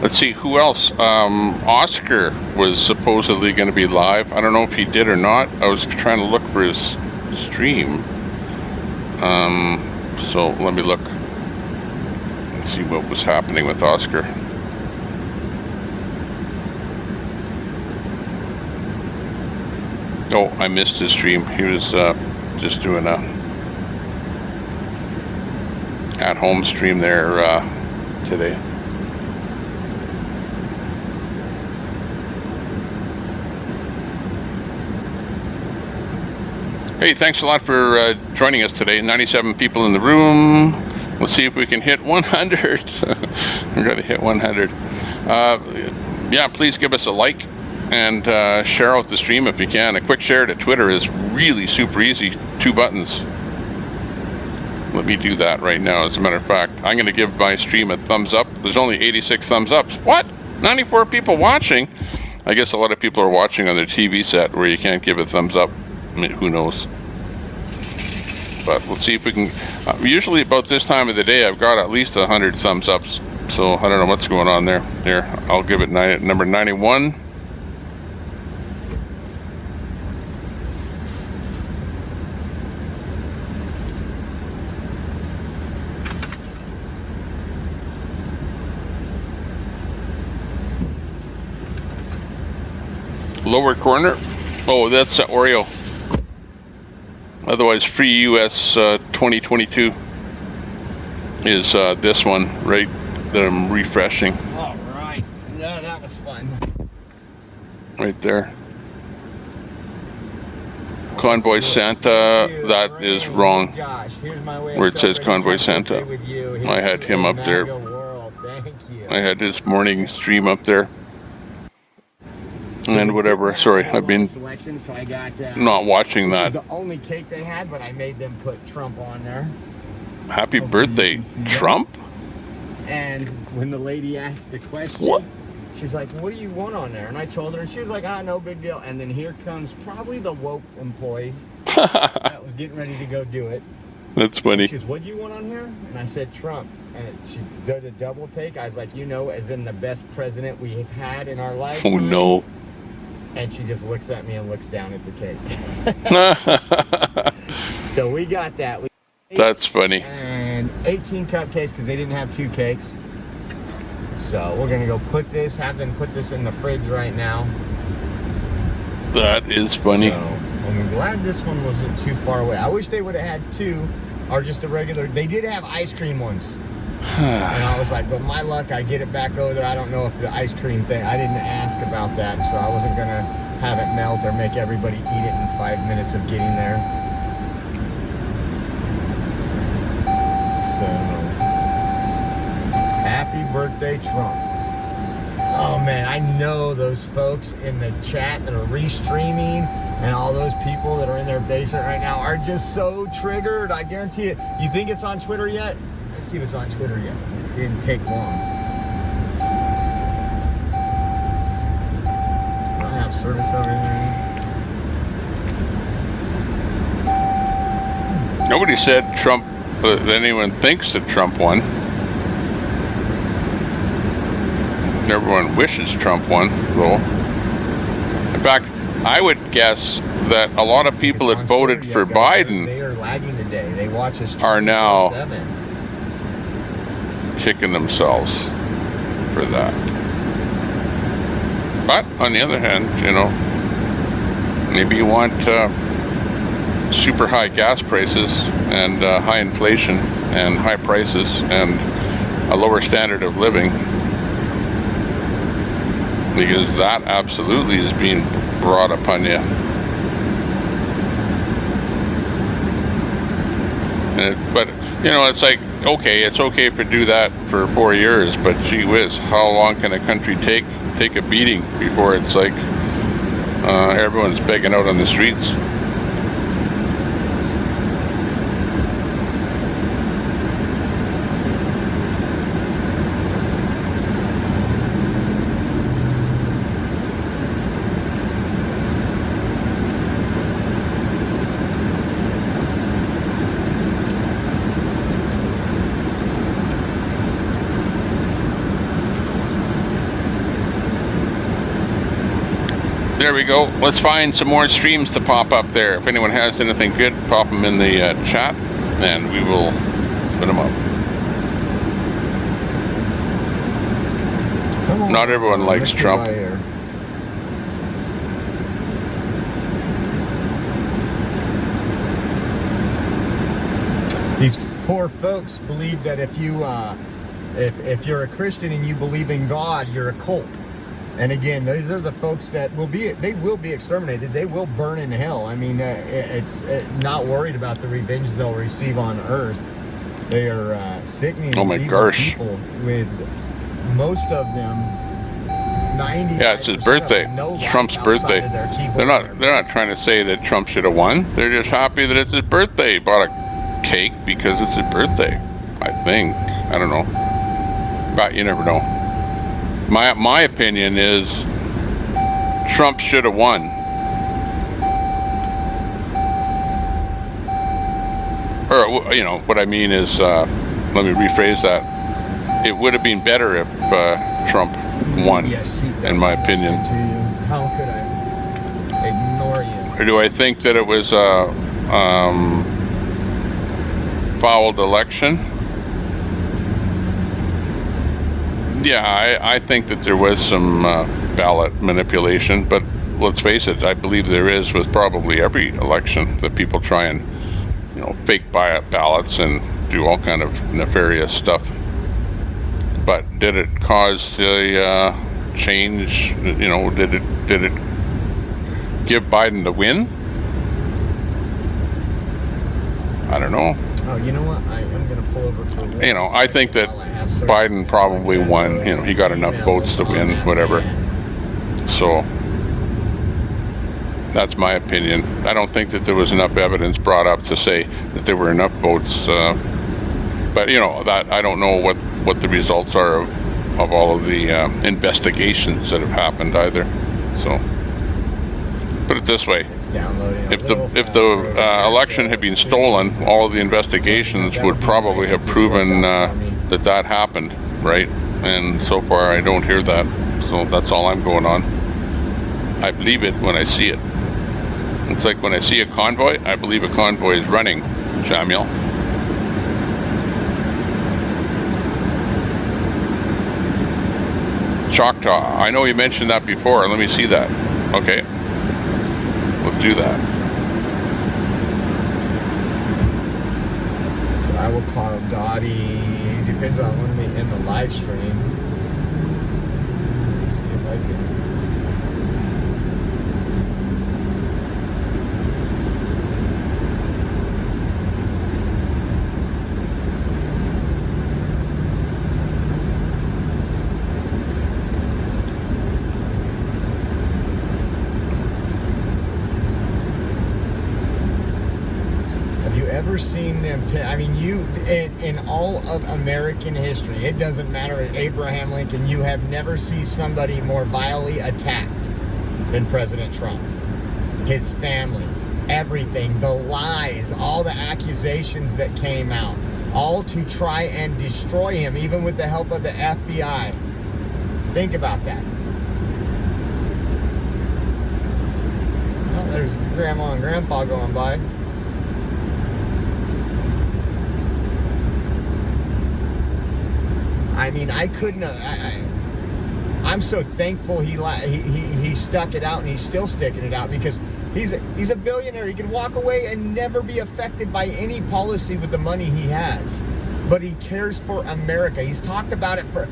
Let's see, who else? Oscar was supposedly going to be live. I don't know if he did or not. I was trying to look for his stream. So let me look and see what was happening with Oscar. Oh, I missed his stream. He was just doing a at-home stream there today. Hey, thanks a lot for joining us today. 97 people in the room. Let's see if we can hit 100. We're going to hit 100. Yeah, please give us a like and share out the stream if you can. A quick share to Twitter is really super easy. 2 buttons. Let me do that right now. As a matter of fact, I'm going to give my stream a thumbs up. There's only 86 thumbs ups. What? 94 people watching? I guess a lot of people are watching on their TV set where you can't give a thumbs up. I mean, who knows? But let's see if we can. Usually about this time of the day, I've got at least 100 thumbs ups. So I don't know what's going on there. Here, I'll give it number 91. Lower corner. Oh, that's Oreo. Otherwise, free US 2022 is this one right that I'm refreshing.
All right. No, that was fun.
Right there. Convoy Santa, that is wrong.
Josh, here's my way
Where it says Convoy Santa. I had him up there.
Thank you.
I had his morning stream up there. And whatever, sorry, I've been
Selection, so I got,
not watching
this is
that.
the only cake they had, but I made them put Trump on there.
Happy birthday, Trump?
And when the lady asked the question,
What?
she's like, what do you want on there? And I told her, and she was like, no big deal. And then here comes probably the woke employee that was getting ready to go do it.
That's funny.
She goes, what do you want on here? And I said, Trump. And she did a double take. I was like, as in the best president we've had in our life.
Oh, no.
And she just looks at me and looks down at the cake. So we got that.
That's funny.
And 18 cupcakes because they didn't have 2 cakes. So we're gonna go have them put this in the fridge right now.
That is funny.
So I'm glad this one wasn't too far away. I wish they would have had 2 or just a regular. They did have ice cream ones. And I was like, but my luck, I get it back over there. I don't know if the ice cream thing, I didn't ask about that, so I wasn't gonna have it melt or make everybody eat it in 5 minutes of getting there. So, happy birthday, Trump. Oh man, I know those folks in the chat that are restreaming and all those people that are in their basement right now are just so triggered. I guarantee it. You think it's on Twitter yet? Let's see if it's on Twitter yet. It didn't take long. I don't have service over here.
Nobody said Trump, that anyone thinks that Trump won. Everyone wishes Trump won, though. In fact, I would guess that a lot of people that voted for Biden
They are lagging today. They watch us
are now
24/7.
kicking themselves for that. But on the other hand, maybe you want super high gas prices and high inflation and high prices and a lower standard of living, because that absolutely is being brought upon you. But it's like, okay, it's okay to do that for 4 years, but gee whiz, how long can a country take a beating before it's like everyone's begging out on the streets? There we go. Let's find some more streams to pop up there. If anyone has anything good, pop them in the chat, and we will put them up. Not everyone likes Trump.
these poor folks believe that if you if you're a Christian and you believe in God, you're a cult. And again, these are the folks that will be exterminated. They will burn in hell. I mean, it's not worried about the revenge they'll receive on earth. They are sickening.
Oh my
evil
gosh.
people, with most of them 90.
Yeah, it's his birthday. It's Trump's birthday. They're not trying to say that Trump should have won. They're just happy that it's his birthday. He bought a cake because it's his birthday. I think. I don't know. But you never know. My opinion is Trump should have won. Or, you know, what I mean is, let me rephrase that. It would have been better if Trump won, in my opinion.
How could I ignore you?
Or do I think that it was a fouled election? Yeah, I think that there was some ballot manipulation, but let's face it, I believe there is with probably every election that people try and, you know, fake ballots and do all kind of nefarious stuff. But did it cause the change? You know, did it give Biden the win? I don't know.
Oh, you know what? I am going to pull over for.
You know, I think that Biden probably won. You know, he got enough votes to win, whatever. So that's my opinion. I don't think that there was enough evidence brought up to say that there were enough votes. But you know, that I don't know what the results are of all of the investigations that have happened either. So put it this way. If the election had been stolen, all of the investigations would probably have proven that happened, right? And so far, I don't hear that. So that's all I'm going on. I believe it when I see it. It's like when I see a convoy, I believe a convoy is running, Samuel. Choctaw. I know you mentioned that before. Let me see that. Okay. Let's do that.
So I will call Dottie. Depends on when we end the live stream. Let's see if I can. Seen them I mean, you in all of American history, it doesn't matter, Abraham Lincoln, you have never seen somebody more vilely attacked than President Trump. His family, everything, the lies, all the accusations that came out, all to try and destroy him, even with the help of the FBI. Think about that. Well, there's Grandma and Grandpa going by. I mean, I couldn't. I'm so thankful he stuck it out, and he's still sticking it out, because he's a billionaire. He can walk away and never be affected by any policy with the money he has. But he cares for America. He's talked about it for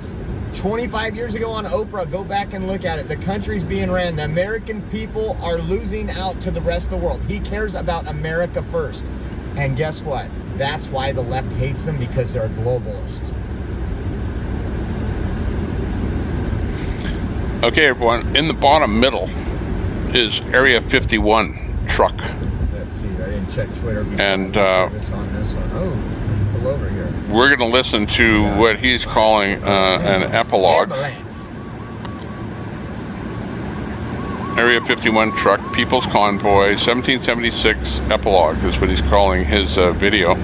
25 years ago on Oprah. Go back and look at it. The country's being ran. The American people are losing out to the rest of the world. He cares about America first. And guess what? That's why the left hates them, because they're globalists.
Okay, everyone, in the bottom middle is Area 51 truck.
Let's see, I didn't check Twitter before.
And
service on this one. Oh, pull over here.
We're going to listen to what he's calling an epilogue.
Ambulance.
Area 51 truck, People's Convoy, 1776 epilogue is what he's calling his video.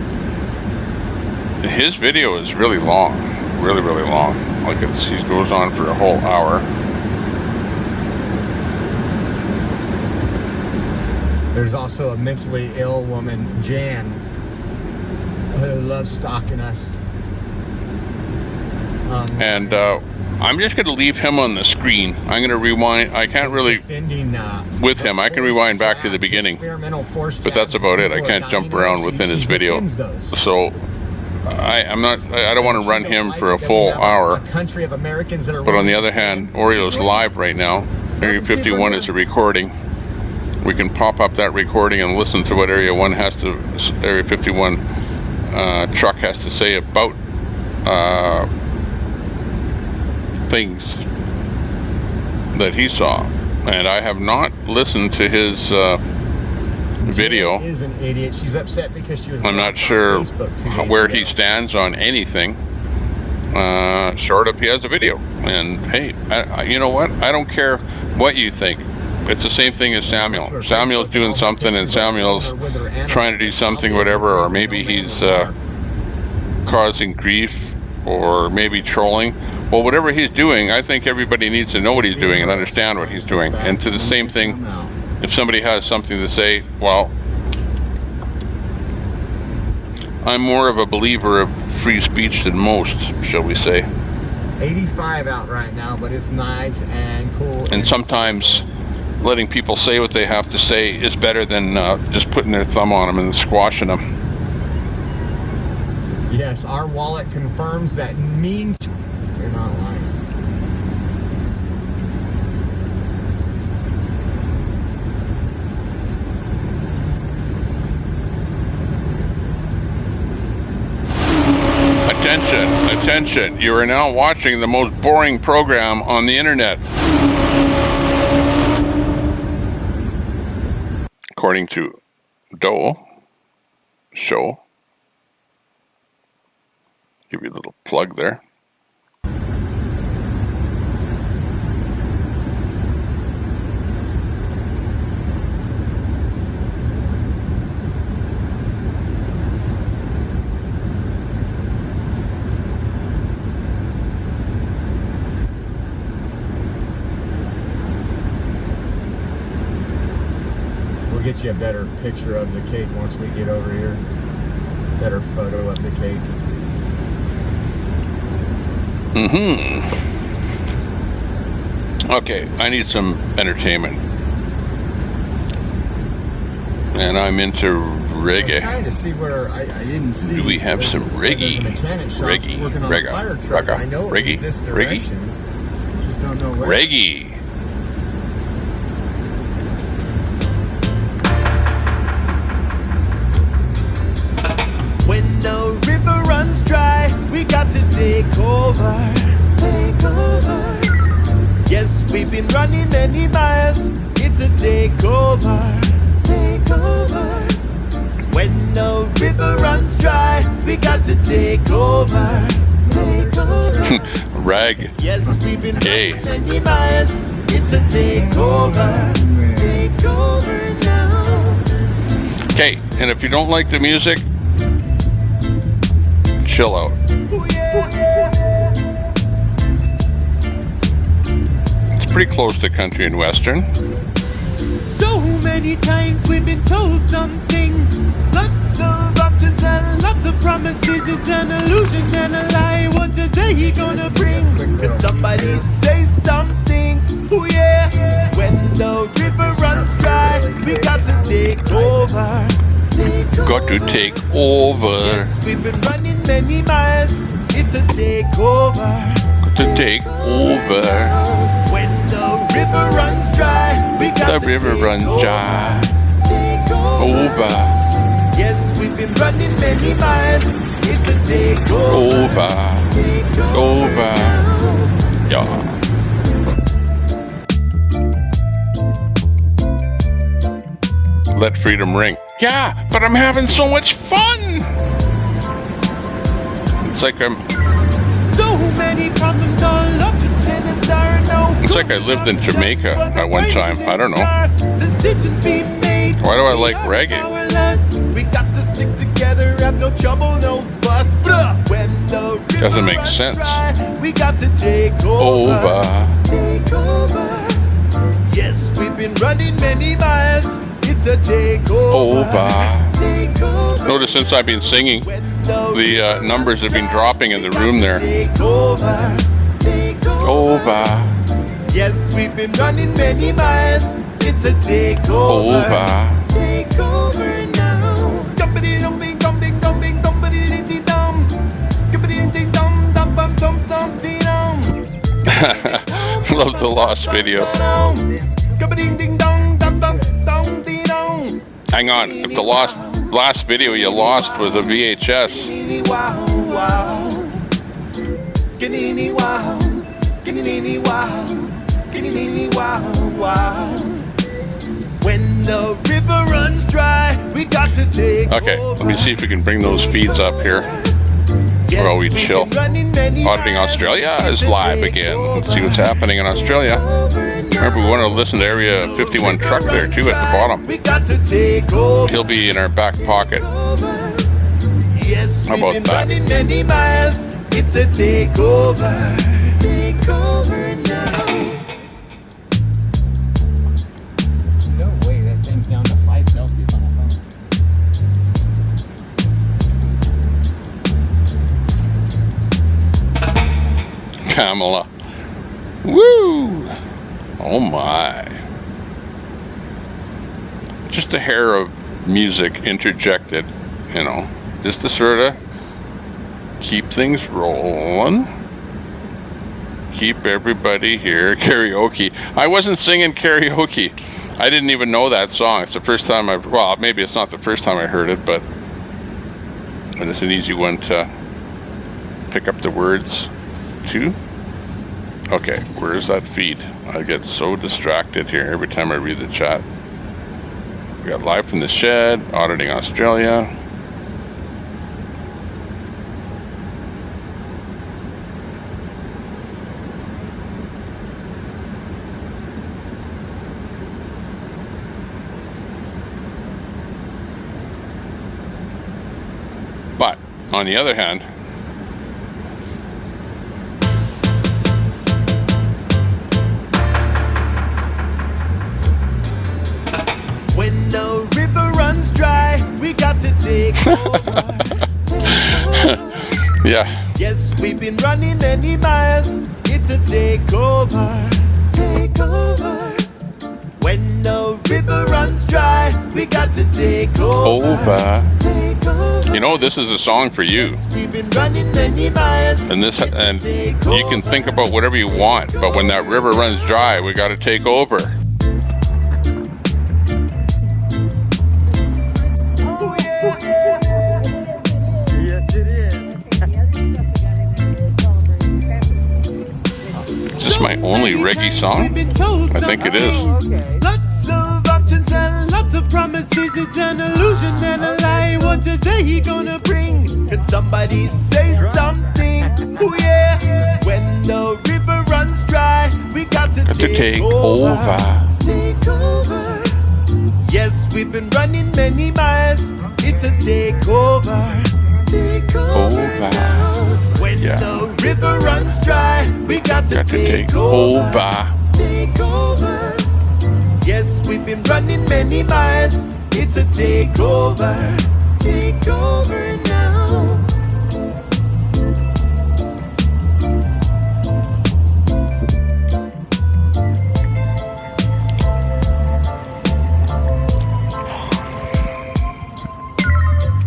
His video is really long, really, really long. Like he goes on for a whole hour.
There's also a mentally ill woman, Jan, who loves stalking us.
And I'm just going to leave him on the screen. I'm going to rewind. I can't really, with him, I can rewind back to the beginning. But that's about it. I can't jump around within his video. So I don't want to run him for a full hour. But on the other hand, Oreo's live right now. Area 51 is a recording. We can pop up that recording and listen to what Area 51 truck has to say about things that he saw. And I have not listened to his video.
Is an idiot. She's upset because she was.
I'm not sure where he stands on anything. Short of he has a video. And hey, you know what? I don't care what you think. It's the same thing as Samuel. Samuel's doing something and Samuel's trying to do something, whatever, or maybe he's causing grief or maybe trolling. Well, whatever he's doing, I think everybody needs to know what he's doing and understand what he's doing. And to the same thing, if somebody has something to say, well, I'm more of a believer of free speech than most, shall we say.
85 out right now, but it's nice and cool.
And sometimes letting people say what they have to say is better than just putting their thumb on them and squashing them.
Yes, our wallet confirms that mean. You're not lying.
Attention, attention. You are now watching the most boring program on the internet. According to Dole Show. Give you a little plug there.
We'll get you a better picture of the cake once we get over here. Better photo of the cake.
Okay, I need some entertainment. And I'm into reggae.
I was trying to see where I didn't see.
Do we have some reggae? Reggae.
I know it was this direction. Just don't know where.
Reggae.
When the river runs dry, we got to take over. Take over. Yes, we've been running many miles. It's a takeover. Take over. When the river runs dry, we got to take over. Take over.
Rag.
Yes, we've been running many miles. It's a takeover. Take over now.
Okay, and if you don't like the music, chill out. It's pretty close to country and western.
So many times we've been told something. Lots of options and lots of promises. It's an illusion and a lie. What are they gonna bring? Can somebody say something? Oh yeah. When the river runs dry, we got to take over.
Got to take over.
Yes, we've been running many miles. It's a takeover.
Got to take over.
When the river runs dry, we got
the river runs dry. Over.
Yes, we've been running many miles. It's a takeover.
Over. Yeah. Let freedom ring. Yeah, but I'm having so much fun. It's like I'm.
So many problems, all options in a star. No.
It's like I lived in Jamaica at one time. I don't know.
Decisions being made.
Why do I like reggae?
We got to stick together, have no trouble, no fuss. When the river
doesn't make sense.
Dry, we got to take over. Take over. Yes, we've been running many miles. It's a takeover.
Over. Notice since I've been singing, the numbers have been dropping in the room there. over.
Yes, we've been running many miles. It's a takeover. Takeover now. Scumpity dum bing dum bing dum bing dum ba dee dee dum. Skippity ding dum dum bum dum dum dee dum.
Love the Lost video.
Skippity ding dum dum dum dum dee dum.
Hang on, if the last video you lost was a VHS.
Wow wow. Skinny wow. Skinny wow. Skinny wow wow. When the river runs dry, we got to take
Okay, let me see if we can bring those feeds up here while we chill. Auditing Australia is live again. Let's see what's happening in Australia. Remember, we want to listen to Area 51 Truck there too at the bottom. He'll be in our back pocket. How about that?
It's a takeover. Takeover now.
No way, that thing's down to 5 Celsius on the phone.
Kamala. Woo! Oh my. Just a hair of music interjected, you know, just to sort of keep things rolling. Keep everybody here. Karaoke. I wasn't singing karaoke. I didn't even know that song. It's the first time well, maybe it's not the first time I heard it, but it's an easy one to pick up the words to. Okay, where's that feed? I get so distracted here every time I read the chat. We got live from the shed, auditing Australia. But on the other hand,
when the river runs dry, we got to take over.
yeah.
Yes, we've been running many miles. It's a takeover. Takeover. When the river runs dry, we got to take over.
You know, this is a song for you.
We've been running many miles.
And you can think about whatever you want, but when that river runs dry, we got to take over.
Yes, it is.
Is this my only reggae song? I think it is.
Lots of options and lots of promises. It's an illusion and a lie. What today he gonna bring? Can somebody say something? Oh yeah. When the river runs dry, we got to take over. Take over. Yes, we've been running many miles. It's a takeover. Take over. When the river runs dry, we got to take over. Take over. Yes, we've been running many miles. It's a takeover. Take over now.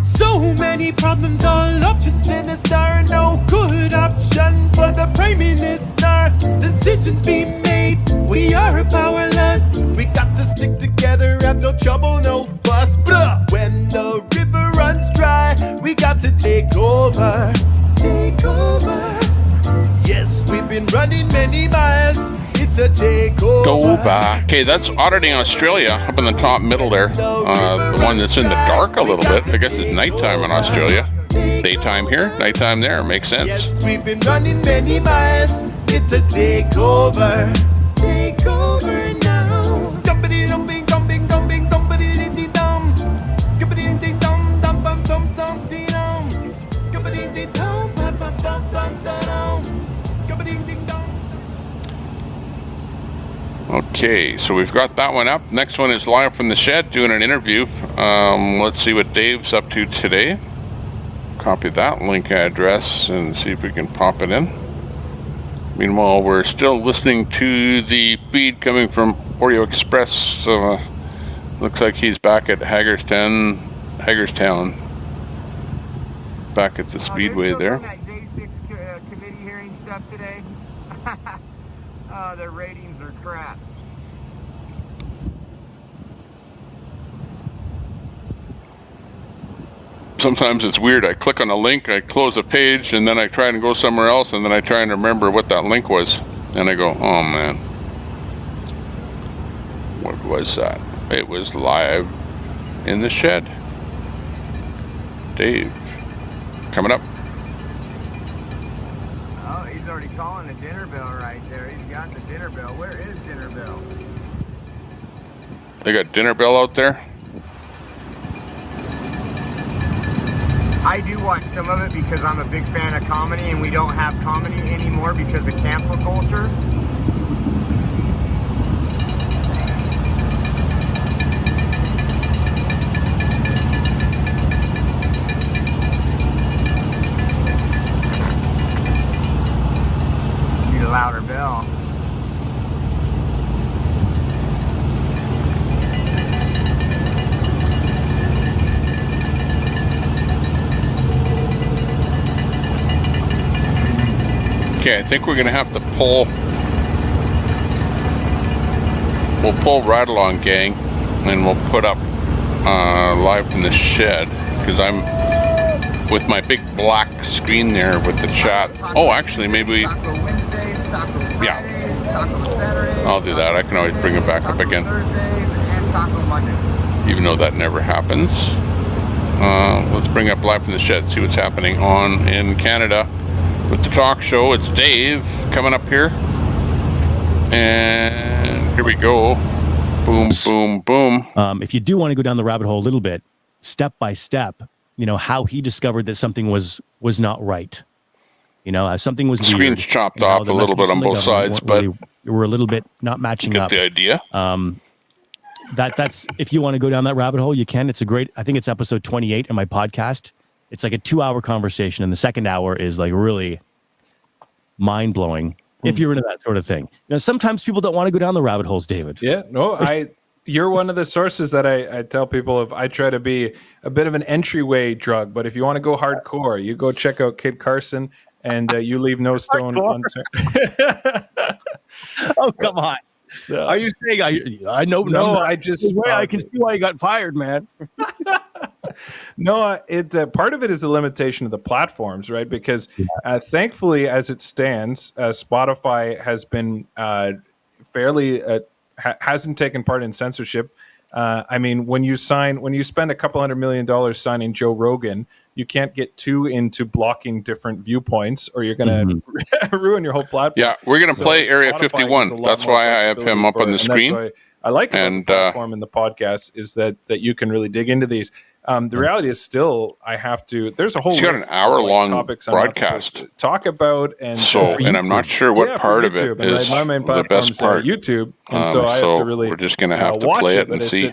So many problems, all options sinister. No good option for the Prime Minister. Decisions be made, we are powerless. We got to stick together, have no trouble, no fuss. Blah. When the river runs dry, we got to take over. Take over. Yes, we've been running many miles. It's a takeover.
Okay, that's auditing Australia up in the top middle there. The one that's in the dark a little bit. I guess it's nighttime in Australia. Daytime here, nighttime there. Makes sense.
Yes, we've been running many miles. It's a takeover. Takeover now. Scumpity dum bing dum bing dum bing dum ba dee dee dum. Skippity ding dum dum bum dum dum dee dum. Skippity ding dum bum bum bum bum dum. Skippity ding dum.
Okay, so we've got that one up. Next one is live from the shed doing an interview. Let's see what Dave's up to today. Copy that link address and see if we can pop it in. Meanwhile, we're still listening to the feed coming from Oreo Express. Looks like he's back at Hagerstown, back at the Speedway there.
That J6 committee hearing stuff today. Their ratings are crap.
Sometimes it's weird. I click on a link, I close a page, and then I try and go somewhere else, and then I try and remember what that link was. And I go, oh man, what was that? It was Live in the Shed. Dave, coming up.
Oh, he's already calling the dinner bell right there. He's got the dinner bell. Where is dinner bell?
They got dinner bell out there?
I do watch some of it because I'm a big fan of comedy, and we don't have comedy anymore because of cancel culture. Need a louder bell.
Okay, I think we're gonna have to pull. We'll pull right along, gang, and we'll put up Live in the Shed because I'm with my big black screen there with the chat. Oh, actually, maybe we. Yeah. I'll do that. I can always bring it back up again. Even though that never happens. Let's bring up Live in the Shed, see what's happening in Canada. With the talk show, it's Dave coming up here. And here we go. Boom, boom, boom.
If you do want to go down the rabbit hole a little bit, step by step, how he discovered that something was not right. Something was weird.
Screen's chopped off a little bit on both sides, but
we're a little bit not matching up.
Get the idea.
That's if you want to go down that rabbit hole, you can. It's a great. I think it's episode 28 in my podcast. It's like a 2-hour conversation, and the second hour is like really mind-blowing if you're into that sort of thing. Sometimes people don't want to go down the rabbit holes, David.
Yeah, no, you're one of the sources that I tell people I try to be a bit of an entryway drug, but if you want to go hardcore, you go check out Kid Carson, and you leave no stone unturned.
Oh, come on. Are you saying I know?
No,
I can see why you got fired, man.
No, part of it is the limitation of the platforms, right? Because thankfully, as it stands, Spotify has been fairly hasn't taken part in censorship. I mean, when you spend a couple $100 million signing Joe Rogan, you can't get too into blocking different viewpoints, or you're going to ruin your whole platform.
Yeah, we're going to play Area 51. That's why I have him up on the screen.
I like about the platform and the podcast is that you can really dig into these. The reality is still, there's a whole
list got an hour-long
topics
broadcast
to talk about. And
and I'm not sure what part of it is
my main
the best part.
YouTube. And so I have to really
we're just going to have to play it and see.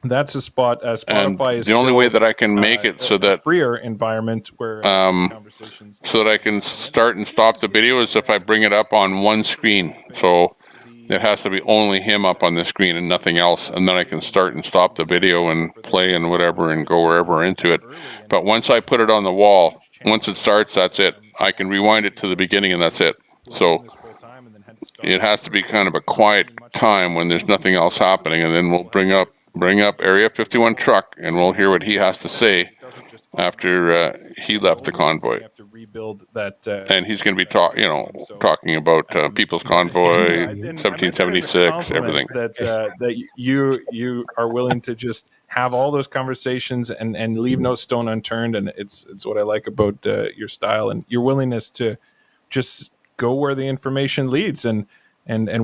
That's a spot. Spotify is
the only way that I can make it so that
freer environment where conversations.
So that I can start and stop the video is if I bring it up on one screen. So it has to be only him up on the screen and nothing else, and then I can start and stop the video and play and whatever and go wherever into it. But once I put it on the wall, once it starts, that's it. I can rewind it to the beginning and that's it. So it has to be kind of a quiet time when there's nothing else happening, and then we'll bring up Area 51 Truck, and we'll hear what he has to say after he left the convoy.
Rebuild that,
and he's going to be talking about People's Convoy, 1776, everything.
That you are willing to just have all those conversations and leave no stone unturned, and it's what I like about your style and your willingness to just go where the information leads and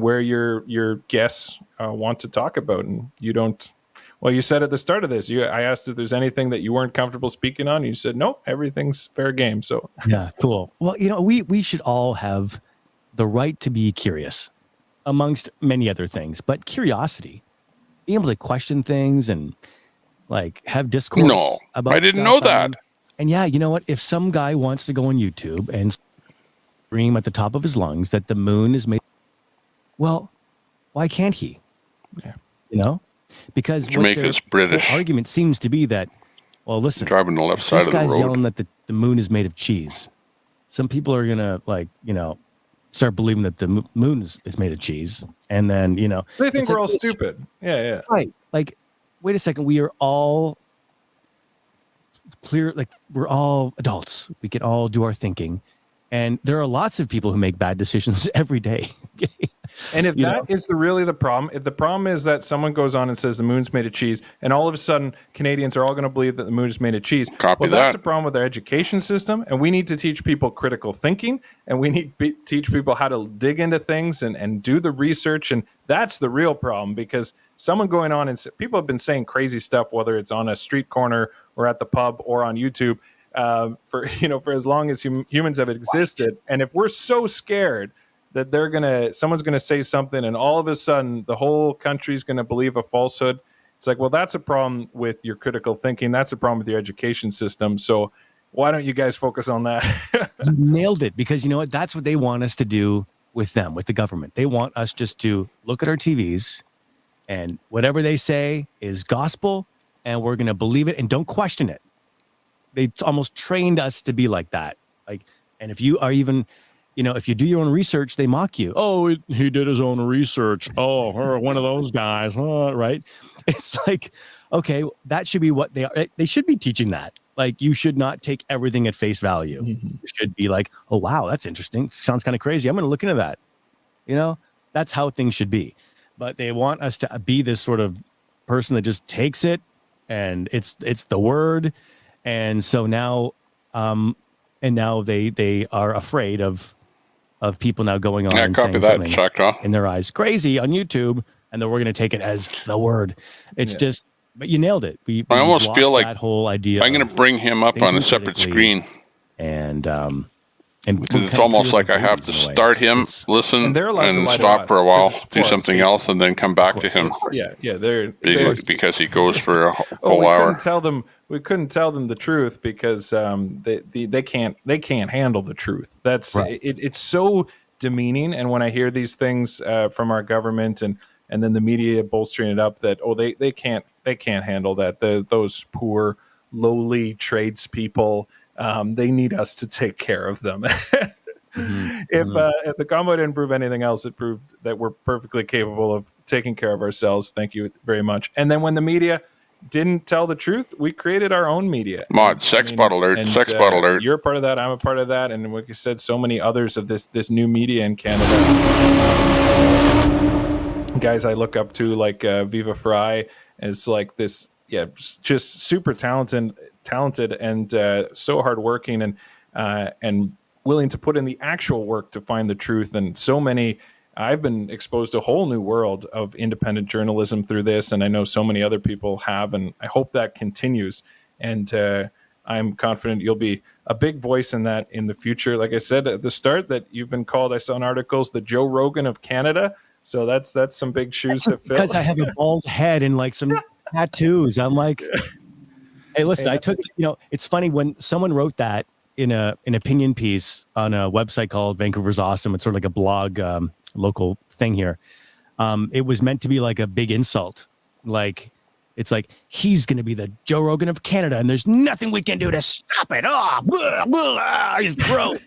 where your guests want to talk about, and you don't. Well, you said at the start of this, I asked if there's anything that you weren't comfortable speaking on. You said, no, everything's fair game. So
yeah, cool. Well, we should all have the right to be curious amongst many other things, but curiosity, being able to question things and like have discourse about
I didn't know that.
And yeah, you know what? If some guy wants to go on YouTube and scream at the top of his lungs that the moon is made. Well, why can't he?
Yeah.
You know, because
Jamaica's British.
whole argument seems to be that, well, listen,
driving the left side
this
of the
guy's
road.
yelling that the moon is made of cheese. Some people are gonna start believing that the moon is made of cheese, and then
They think
it's
we're
like,
all stupid. Yeah.
right? Like, wait a second, we are all clear. Like, we're all adults. We can all do our thinking, and there are lots of people who make bad decisions every day.
And if that is really the problem, if the problem is that someone goes on and says the moon's made of cheese, and all of a sudden Canadians are all going to believe that the moon is made of cheese,
Copy
that's
that.
a problem with our education system, and we need to teach people critical thinking, and we need to teach people how to dig into things and do the research, and that's the real problem, because someone going on and people have been saying crazy stuff, whether it's on a street corner or at the pub or on YouTube, for as long as humans have existed, and if we're so scared that someone's gonna say something and all of a sudden the whole country's gonna believe a falsehood, it's like, well, that's a problem with your critical thinking, that's a problem with your education system, so why don't you guys focus on that?
You nailed it, because you know what, that's what they want us to do with the government. They want us just to look at our TVs and whatever they say is gospel, and we're gonna believe it and don't question it. They almost trained us to be like that. And if you are even, if you do your own research, they mock you. Oh, he did his own research. Oh, one of those guys, right? It's like, okay, that should be what they are. They should be teaching that. Like, you should not take everything at face value.
Mm-hmm.
You should be like, oh, wow, that's interesting. Sounds kind of crazy. I'm going to look into that. That's how things should be. But they want us to be this sort of person that just takes it, and it's the word. And so now, they are afraid of people now going on and saying something in their eyes crazy on YouTube, and then we're going to take it as the word. It's just, but you nailed it. We
I almost feel like
that whole idea.
I'm going to bring him up on a separate screen,
and
because it's almost like I have to start him, listen, and stop for a while, do something else, and then come back to him.
They're
because he goes for a whole
we
hour.
We couldn't tell them the truth because they can't handle the truth. That's
right.
It's so demeaning. And when I hear these things from our government and then the media bolstering it up that they can't handle that, those poor lowly tradespeople, they need us to take care of them. If the Convoy didn't prove anything else, it proved that we're perfectly capable of taking care of ourselves. Thank you very much. And then when the media didn't tell the truth, we created our own media.
Sex bot alert.
You're a part of that. I'm a part of that. And like you said, so many others of this new media in Canada. Guys I look up to, like Viva Fry, is like this, just super talented and so hardworking and willing to put in the actual work to find the truth. And so many, I've been exposed to a whole new world of independent journalism through this, and I know so many other people have, and I hope that continues. And I'm confident you'll be a big voice in that in the future. Like I said at the start, that you've been called, I saw in articles, the Joe Rogan of Canada. So that's some big shoes to fill.
Because I have a bald head and like some tattoos. I'm like, hey, listen, I took, it's funny when someone wrote that in an opinion piece on a website called Vancouver's Awesome. It's sort of like a blog, local thing here. It was meant to be like a big insult. Like, it's like, he's going to be the Joe Rogan of Canada and there's nothing we can do to stop it. He's gross.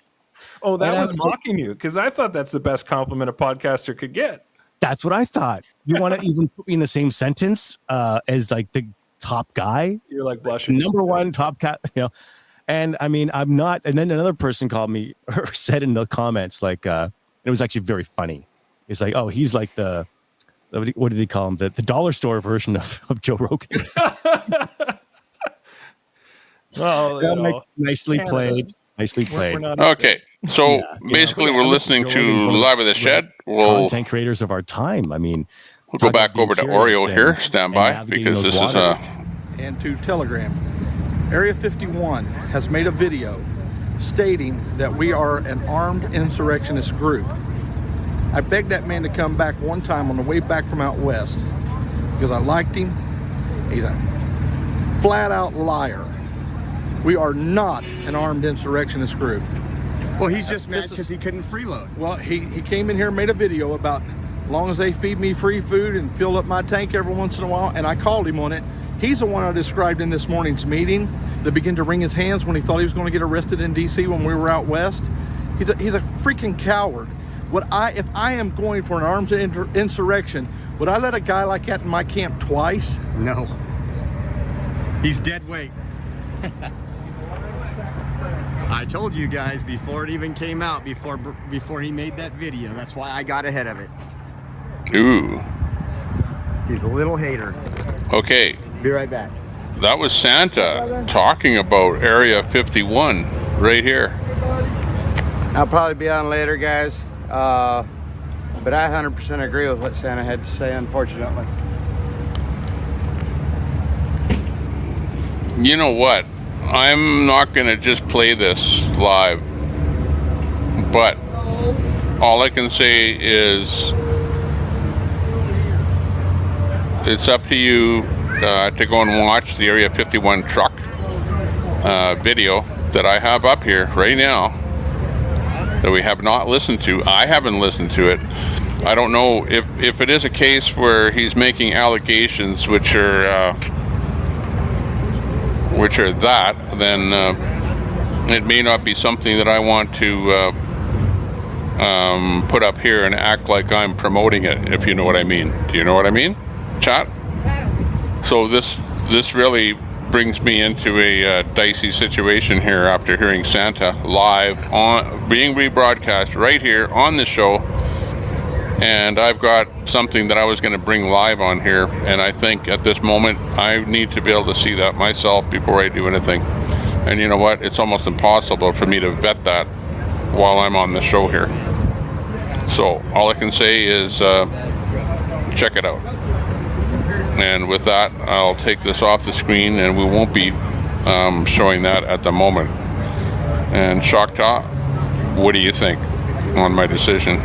Oh, that was mocking you, because I thought that's the best compliment a podcaster could get.
That's what I thought. You want to even put me in the same sentence as like the top guy?
You're like blushing.
Number one top cat, And I mean, I'm not. And then another person called me or said in the comments, like, it was actually very funny. It's like, oh, he's like what did he call him? The dollar store version of Joe Rogan.
Well,
nicely played. Nicely played.
Okay. So basically, we're listening to Live at the Shed. We'll
content creators of our time. I mean,
we'll go back over to Oreo here. Stand by, because this is
and to Telegram. Area 51 has made a video stating that we are an armed insurrectionist group. I begged that man to come back one time on the way back from out west because I liked him. He's a flat out liar. We are not an armed insurrectionist group.
Well, he's just mad because he couldn't freeload.
Well, he came in here and made a video about as long as they feed me free food and fill up my tank every once in a while, and I called him on it. He's the one I described in this morning's meeting that began to wring his hands when he thought he was going to get arrested in D.C. when we were out west. He's a freaking coward. If I am going for an armed insurrection, would I let a guy like that in my camp twice?
No. He's dead weight. I told you guys before it even came out, before he made that video. That's why I got ahead of it.
Ooh.
He's a little hater.
Okay.
Be right back.
That was Santa talking about Area 51 right here.
I'll probably be on later, guys. But I 100% agree with what Santa had to say, unfortunately.
You know what? I'm not going to just play this live, but all I can say is it's up to you to go and watch the Area 51 truck video that I have up here right now that we have not listened to. I haven't listened to it. I don't know if it is a case where he's making allegations which are that, then it may not be something that I want to put up here and act like I'm promoting it, if you know what I mean. Do you know what I mean, chat? So this really brings me into a dicey situation here after hearing Santa live on being rebroadcast right here on the show, and I've got something that I was going to bring live on here, and I think at this moment I need to be able to see that myself before I do anything. And you know what, it's almost impossible for me to vet that while I'm on the show here. So all I can say is check it out. And with that, I'll take this off the screen, and we won't be showing that at the moment. And Shakta, what do you think on my decision?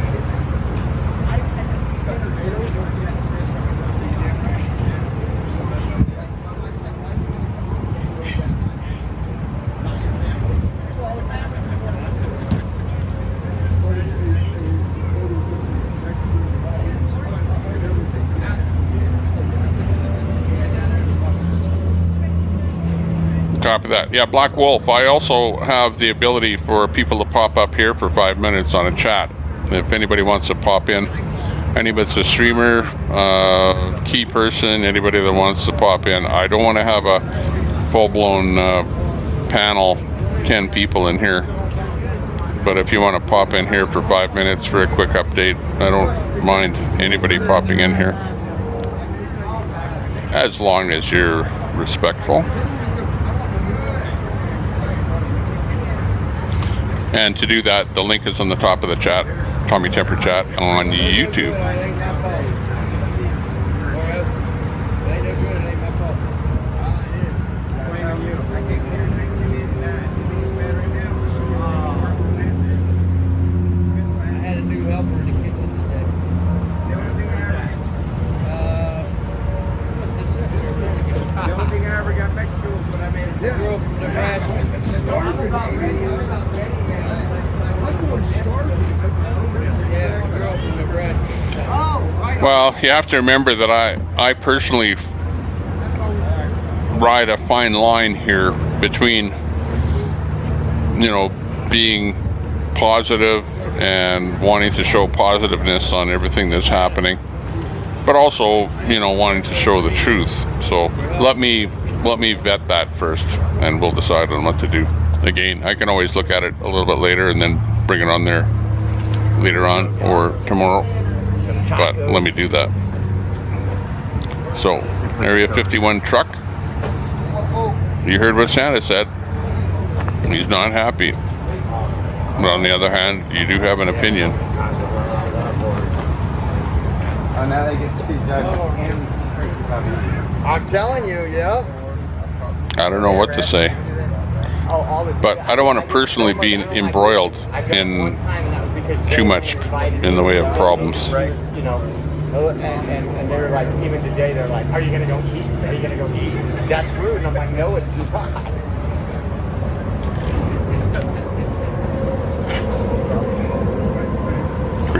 Copy that. Yeah, Black Wolf, I also have the ability for people to pop up here for 5 minutes on a chat. If anybody wants to pop in, anybody's a streamer, key person, anybody that wants to pop in. I don't want to have a full-blown panel, 10 people in here. But if you want to pop in here for 5 minutes for a quick update, I don't mind anybody popping in here. As long as you're respectful. And to do that, the link is on the top of the chat, Tommy Temper Chat on YouTube.
The only thing I ever got mixed to was when I made a girl from Nebraska.
Well, you have to remember that I personally ride a fine line here between, you know, being positive and wanting to show positiveness on everything that's happening, but also, you know, wanting to show the truth. So let me vet that first, and we'll decide on what to do. Again, I can always look at it a little bit later and then bring it on there later on or tomorrow, but let me do that. So Area 51 truck, you heard what Santa said. He's not happy, but on the other hand, you do have an opinion.
Oh, now they get to see Judge. I'm telling you, yeah.
I don't know what to say, but I don't want to personally be embroiled in too much in the way of problems.
You know, and they're like, even today, they're like, are you going to go eat? Are you going to go eat? That's rude. And I'm like, no, it's not.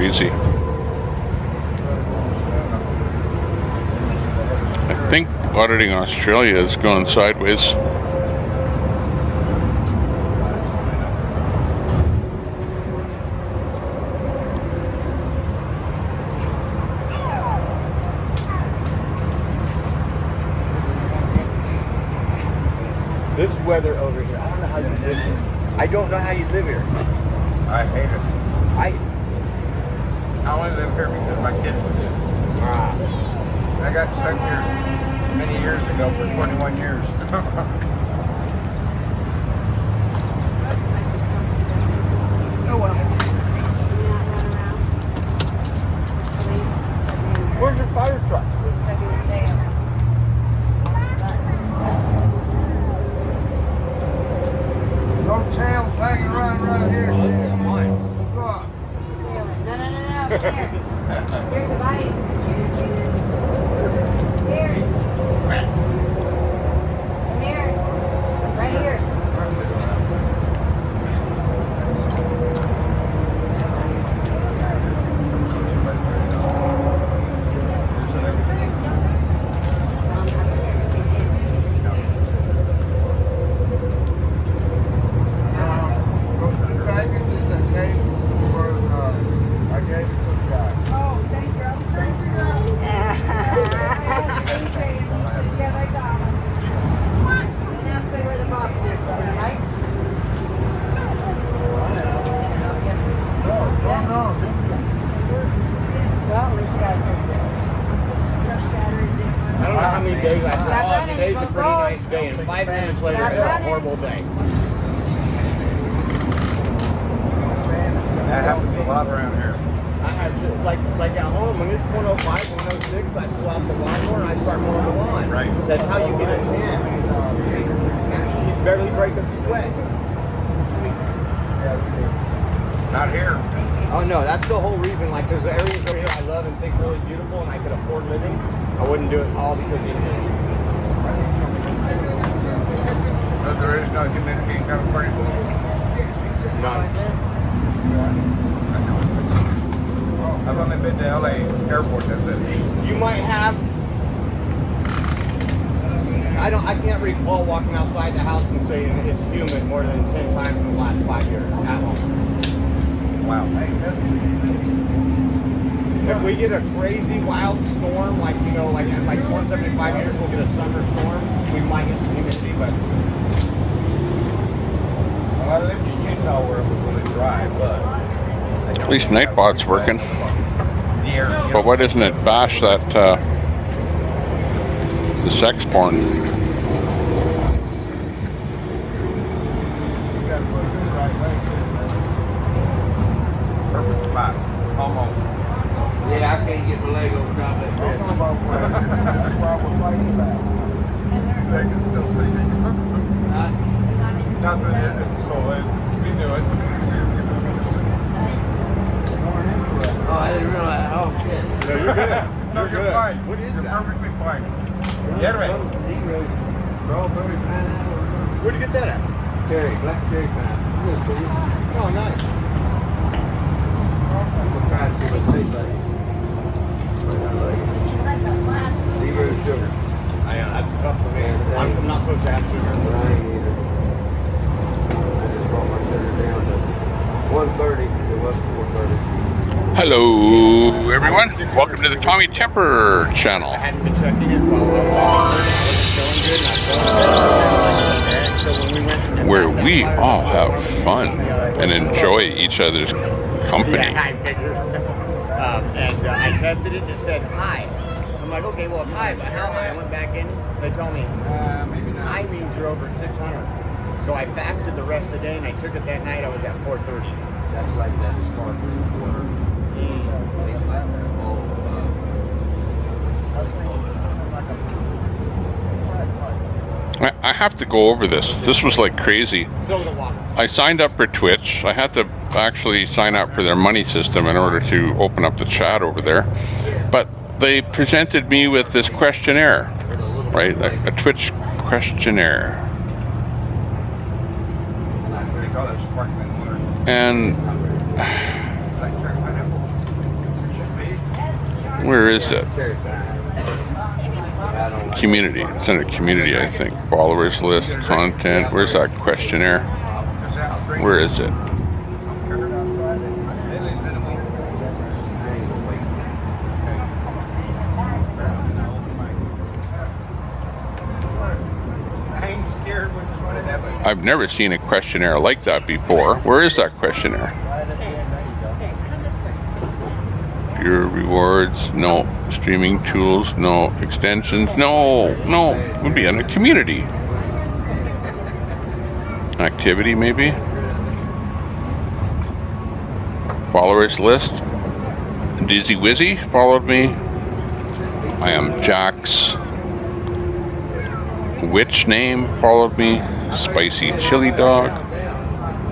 crazy. I think auditing Australia is going sideways.
This weather over here, I don't know how you live here. I don't know how you live here. I hate it. I only live here because my kids do. I got stuck here many years ago for 21 years. Oh well. Where's your fire truck? No tails hanging around here. Oh, yeah, mine. What's up?
No. Here's a bite. Here. Come here. Right here.
I don't know how many days I saw. Today's a pretty nice day, and 5 minutes later, it's a horrible day. That happens a lot around here. I have like at home when it's 105, 106, I pull out the lawnmower and I start mowing the lawn. Right. That's how you get a tan. You barely break a sweat. Not here. Oh no, that's the whole reason. Like there's areas over here I love and think really beautiful, and I could afford living. I wouldn't do it all because of humidity. So there is no humidity in California? None. I've only been to LA airport, that's it. You might have. I can't recall walking outside the house and saying it's humid more than 10 times in the last 5 years at home. Wow. If we get a crazy wild storm, like once every 5 years we'll get a summer storm, we might get some humidity, but well, I lived in Utah where it was really dry, but
At least Nightbot's working. But why doesn't it bash that the sex porn?
perfect spot, almost. Yeah, I can't get my leg over top that bed. That's what we're fighting about. They can still see me. Nothing, it's slow. We do it. Oh, I didn't realize. Oh, shit. No, you're good. No, you're fine. What is that? Perfectly fine. Get ready. Strawberry pineapple. Where'd you get that at? Cherry, black cherry pineapple. Oh, nice. I'm gonna try and see what it tastes like. Zero sugar. I know, that's tough for me. I'm not supposed to have sugar. I ain't either. I just brought my sugar down to 130. It was 430.
Hello, everyone. Welcome to the Tommy Temper channel,
I hadn't been checking it while I was feeling good.
where we all have fun and enjoy each other's company.
Yeah, I figured. And I tested it and it said high. I'm like, okay, well, it's high, but how high? I went back in. They told me maybe not. High means you're over 600. So I fasted the rest of the day and I took it that night. I was at 430. That's like that sparkling water.
I have to go over this. This was like crazy. I signed up for Twitch. I had to actually sign up for their money system in order to open up the chat over there. But they presented me with this questionnaire, right? A Twitch questionnaire. And Where is it? Community. It's under community, I think. Followers list, content. Where's that questionnaire? Where is it? I've never seen a questionnaire like that before. Where is that questionnaire? Your rewards, no. Streaming tools, no. Extensions, no. It would be under community. Activity, maybe? Followers list. Dizzy Wizzy followed me. I am Jack's witch name followed me. Spicy Chili Dog.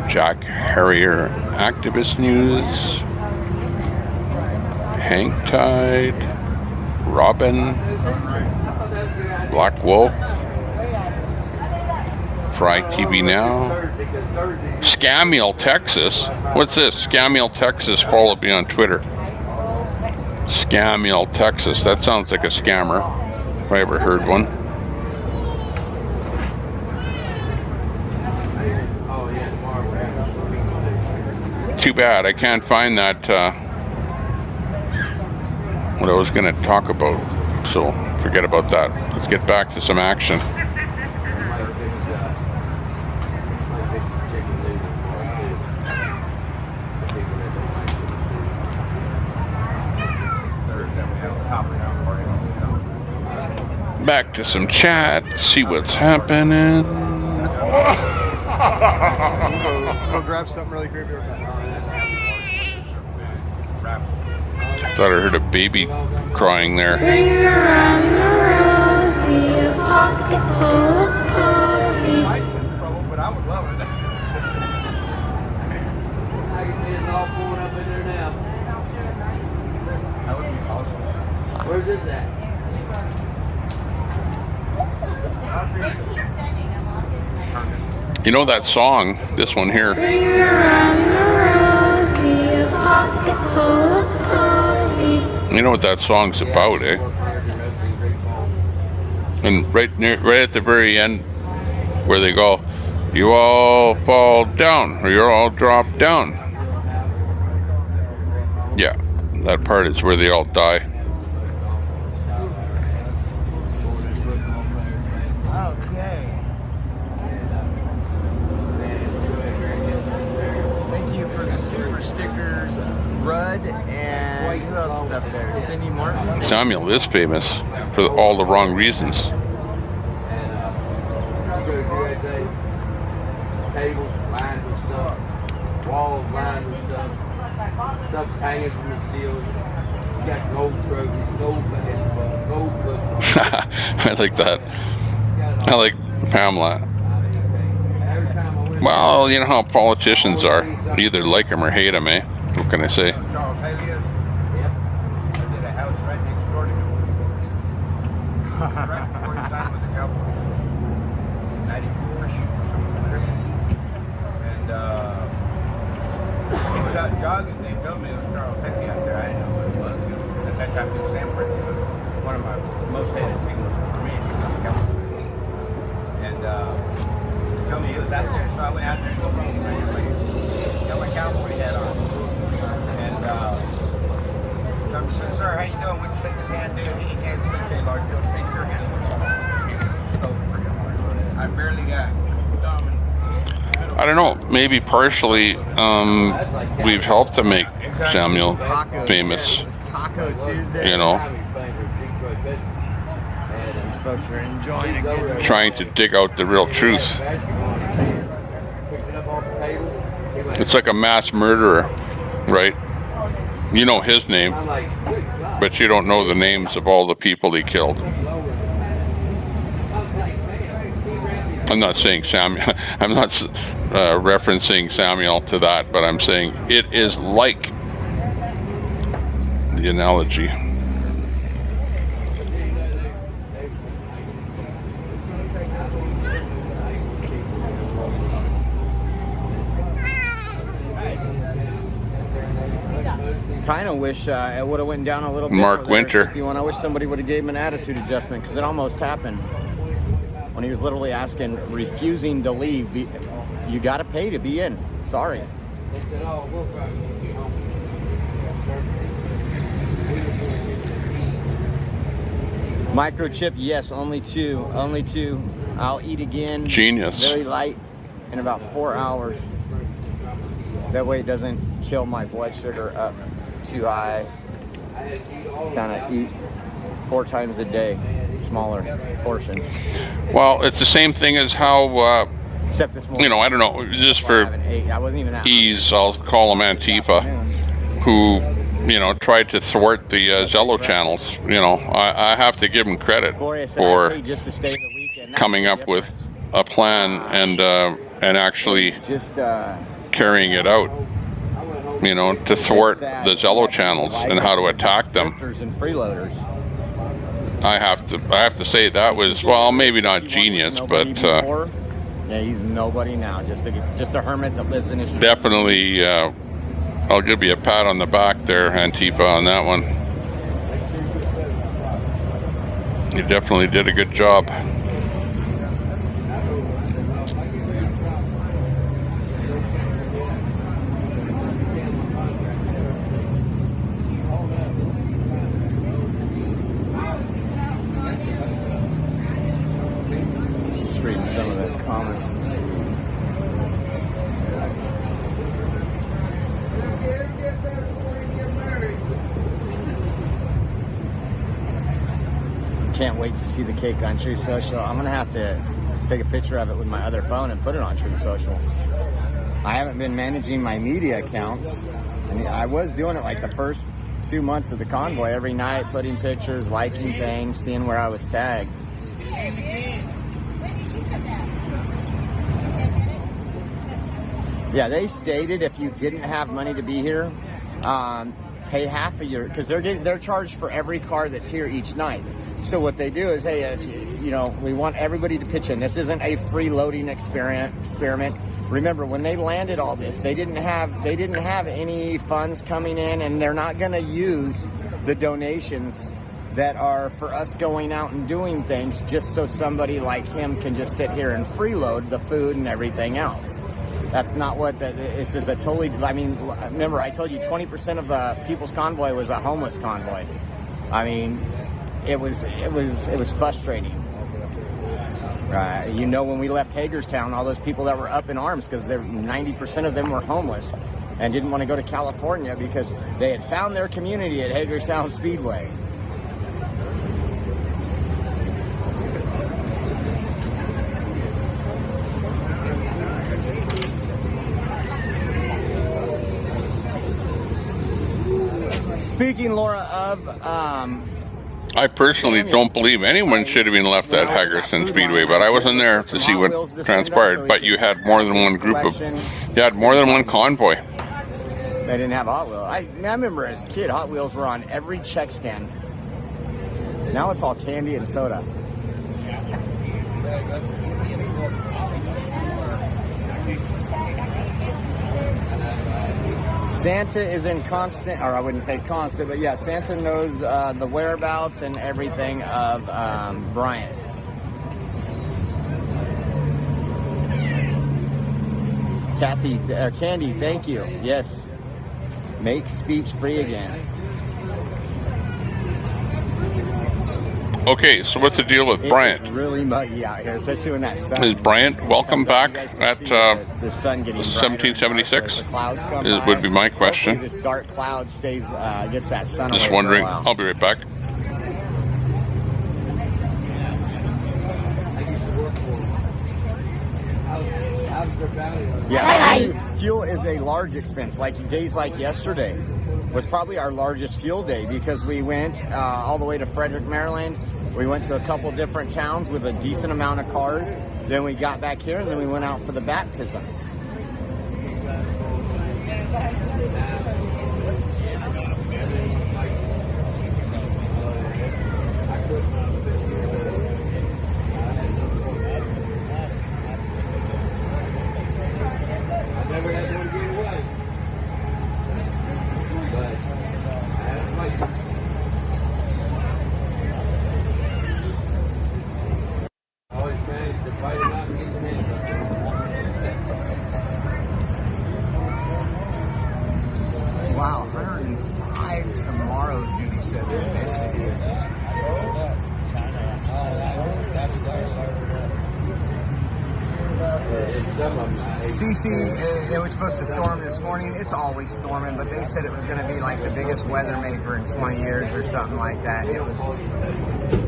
Jack Harrier Activist News. Hank Tide. Robin. Black Wolf. Fry TV Now. Scamiel, Texas. What's this? Scamiel, Texas followed me on Twitter. Scamiel, Texas. That sounds like a scammer, if I ever heard one. Too bad. I can't find that, what I was going to talk about. So forget about that. Let's get back to some action. Back to some chat, see what's happening.
Go grab something really creepy.
Thought I heard a baby crying there.
Ring around the rosy, a pocket full of pussy.
But I would love it.
I can see it's all pouring up in there now.
That would be awesome.
Where's this at?
You know that song, this one here.
Ring around the rosy, a pocket full of pussy.
You know what that song's about, eh? And right at the very end, where they go, you all fall down, or you all drop down. Yeah, that part is where they all die.
Okay. Thank you for the super stickers, Rudd, and who else is up there? Cindy Martin?
Samuel is famous for all the wrong reasons.
Tables lined with stuff, walls lined with stuff, stuff's hanging from the ceiling. You got gold trophies, gold basketball, gold football.
I like that. I like Pamela. Well, you know how politicians are. You either like them or hate them, eh? What can I say?
Charles Haley is? Yep. I did a house right next door to him. Right before he signed with the Cowboys. 94-ish or something like that. And he was out jogging. They told me it was Charles Haley out there. I didn't know what it was. At that time, it was Sanford. It was one of my most hated people for me. He was on the Cowboys. And he told me he was out there. So I went out there and told him, got my cowboy hat on. And I said, sir, how you doing? Would you shake his hand, dude? He can't see too large. He'll shake your hand. So freaking I barely got thumb and
I don't know. Maybe partially we've helped to make Samuel famous.
Taco Tuesday.
You know,
These folks are enjoying a good
trying to dig out the real truth. It's like a mass murderer, right? You know his name, but you don't know the names of all the people he killed. I'm not saying Samuel, I'm not referencing Samuel to that, but I'm saying it is like the analogy.
kind of wish it would have went down a little bit.
Mark Winter.
I wish somebody would have gave him an attitude adjustment, because it almost happened when he was literally asking, refusing to leave. You got to pay to be in. Sorry.
They said, oh, we'll probably get home.
Microchip, yes, only two. I'll eat again.
Genius.
Very light in about 4 hours. That way it doesn't kill my blood sugar up too high. Kind of eat 4 times a day, smaller portions.
Well, it's the same thing as how,
Except this morning,
you know, I don't know, just for
I wasn't even that
ease, I'll call him Antifa, who, you know, tried to thwart the Zello channels. You know, I have to give him credit for coming up with a plan and actually carrying it out, you know, to thwart the Zello channels and how to attack them. I have to say that was, well, maybe not genius, but
yeah, he's nobody now. Just a hermit that lives in his
definitely. I'll give you a pat on the back there, Antifa, on that one. You definitely did a good job.
Just reading some of the comments and see. Can't wait to see the cake on True Social. I'm gonna have to take a picture of it with my other phone and put it on True Social. I haven't been managing my media accounts. I mean, I was doing it like the first 2 months of the convoy, every night, putting pictures, liking things, seeing where I was tagged. Yeah, they stated if you didn't have money to be here, pay half of your, because they're charged for every car that's here each night. So what they do is, hey, you know, we want everybody to pitch in. This isn't a free loading experiment. Remember, when they landed all this, they didn't have any funds coming in, and they're not going to use the donations that are for us going out and doing things just so somebody like him can just sit here and freeload the food and everything else. That's not what this is. A totally, I mean, remember I told you 20% of the People's Convoy was a homeless convoy. I mean, it was frustrating. You know, when we left Hagerstown, all those people that were up in arms, because 90% of them were homeless and didn't want to go to California because they had found their community at Hagerstown Speedway. Speaking, Laura, of
I personally don't believe anyone should have been left at Hagerstown Speedway, but I wasn't there to see what transpired. But you had more than one you had more than one convoy.
They didn't have Hot Wheels. I remember as a kid, Hot Wheels were on every check stand. Now it's all candy and soda. Santa is in constant, or I wouldn't say constant, but yeah, Santa knows the whereabouts and everything of Bryant. Candy, thank you. Yes. Make speech free again.
Okay, so what's the deal with Bryant?
It's really muggy out here, especially when that sun.
Is Bryant welcome back at
the sun getting
1776?
Clouds come by.
Would be my question.
This dark cloud stays, gets that sun.
Just
away
wondering.
For a while.
I'll be right back.
Yeah, fuel is a large expense. Like days like yesterday was probably our largest fuel day because we went all the way to Frederick, Maryland. We went to a couple different towns with a decent amount of cars. Then we got back here and then we went out for the baptism. CC, it was supposed to storm this morning. It's always storming, but they said it was going to be like the biggest weather maker in 20 years or something like that. It was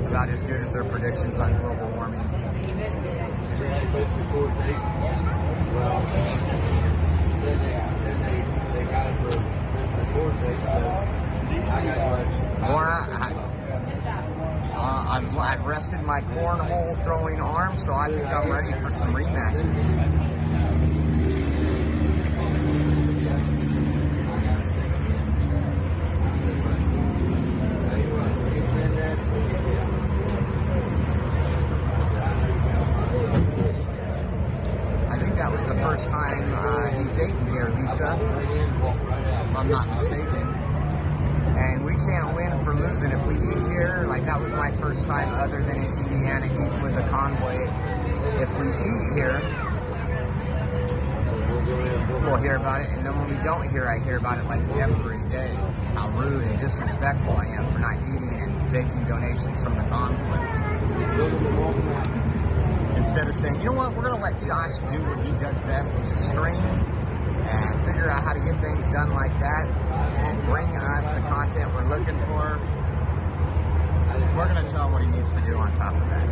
about as good as their predictions on global warming. I've rested my cornhole throwing arm, so I think I'm ready for some rematches. I think that was the first time he's eaten here, Lisa, if I'm not mistaken. And we can't win for losing. If we eat here, like that was my first time other than in Indiana eating with the Convoy. If we eat here, we'll hear about it. And then when we don't hear, I hear about it like every day. How rude and disrespectful I am for not eating and taking donations from the Convoy. Instead of saying, you know what, we're going to let Josh do what he does best, which is stream and figure out how to get things done like that and bring us the content we're looking for. We're going to tell him what he needs to do on top of that.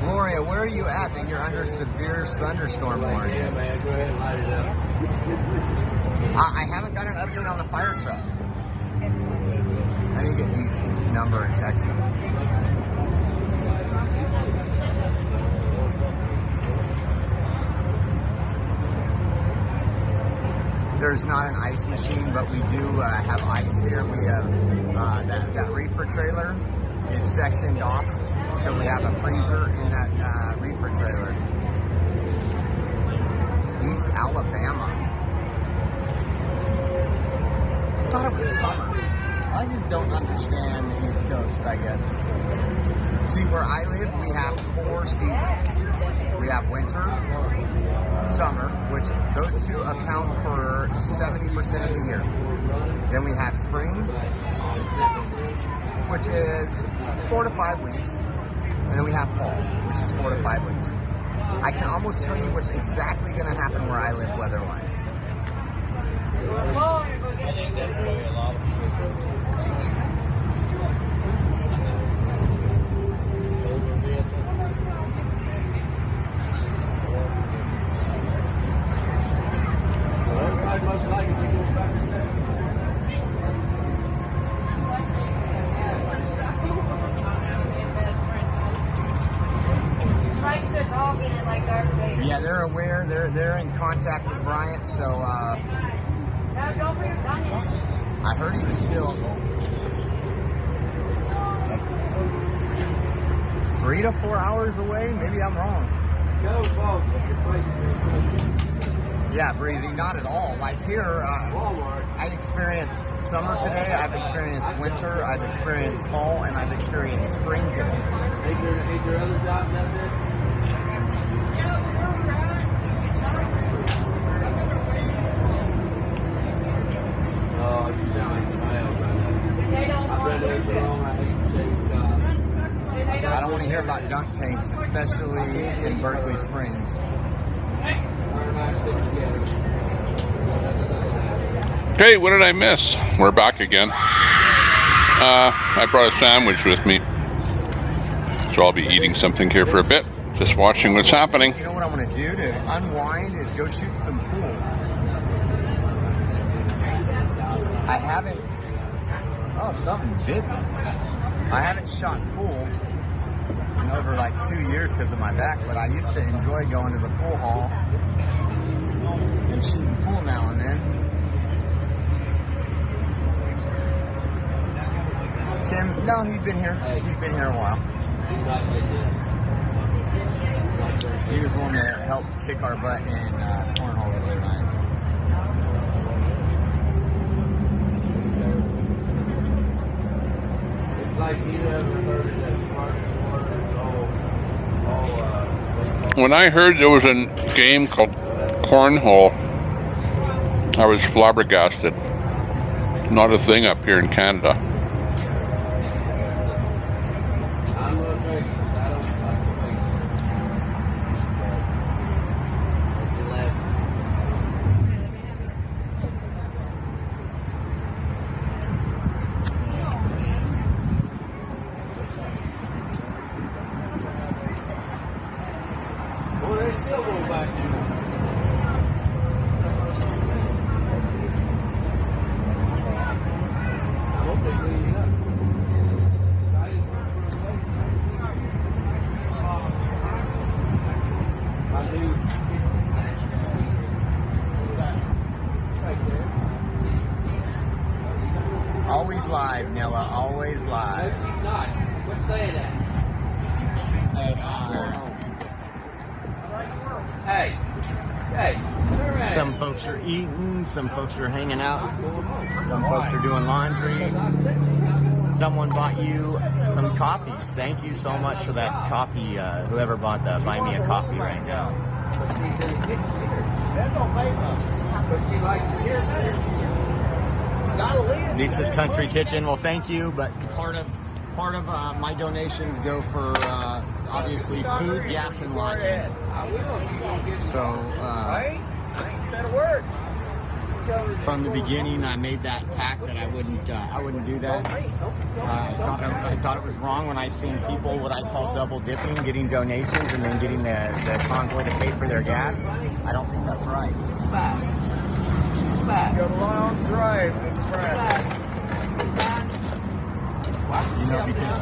Gloria, where are you at that you're under severe thunderstorm warning?
Yeah, man, go ahead and light it up.
I haven't got an update on the fire truck. I need to get Dee's number and text him. There's not an ice machine, but we do have ice here. We have that reefer trailer is sectioned off, so we have a freezer in that reefer trailer. East Alabama. I thought it was summer. I just don't understand the East Coast, I guess. See, where I live, we have 4 seasons. We have winter, summer, which those two account for 70% of the year. Then we have spring, which is 4 to 5 weeks. And then we have fall, which is 4 to 5 weeks. I can almost tell you what's exactly going to happen where I live weather-wise.
I think that's the way a lot of everybody must like it. They go back to that.
Yeah, they're aware. They're in contact with Bryant, so I heard he was still 3 to 4 hours away. Maybe I'm wrong. Yeah, breezy, not at all. Like here, I've experienced summer today, I've experienced winter, I've experienced fall, and I've experienced spring today.
Ain't there other jobs out there? Oh, you sound like somebody else right now. I've been there so long, I hate to change jobs.
I don't want to hear about dunk tanks, especially in Berkeley Springs.
Okay, what did I miss? We're back again. I brought a sandwich with me, so I'll be eating something here for a bit, just watching what's happening.
You know what I want to do to unwind is go shoot some pool. I haven't, oh, something bit me. I haven't shot pool in over like 2 years because of my back, but I used to enjoy going to the pool hall and shooting pool now and then. Tim, no, he's been here. He's been here a while. He was the one that helped kick our butt in cornhole the other night.
It's like you ever heard of that smart
When I heard there was a game called Cornhole, I was flabbergasted. Not a thing up here in Canada.
Well, they're still going back. I hope they clean it up. I do.
Always live, Nella. Always live.
She's not. Quit saying that. Hey. Hey.
Some folks are eating, some folks are hanging out, some folks are doing laundry. Someone bought you some coffees. Thank you so much for that coffee, whoever bought the buy me a coffee right now.
But she likes to hear better.
Lisa's Country Kitchen. Well, thank you, but part of my donations go for obviously food, gas, and lodging. So from the beginning, I made that pact that I wouldn't do that. I thought it was wrong when I seen people what I call double dipping, getting donations and then getting the convoy to pay for their gas. I don't think that's right.
Got a long drive.
You know, because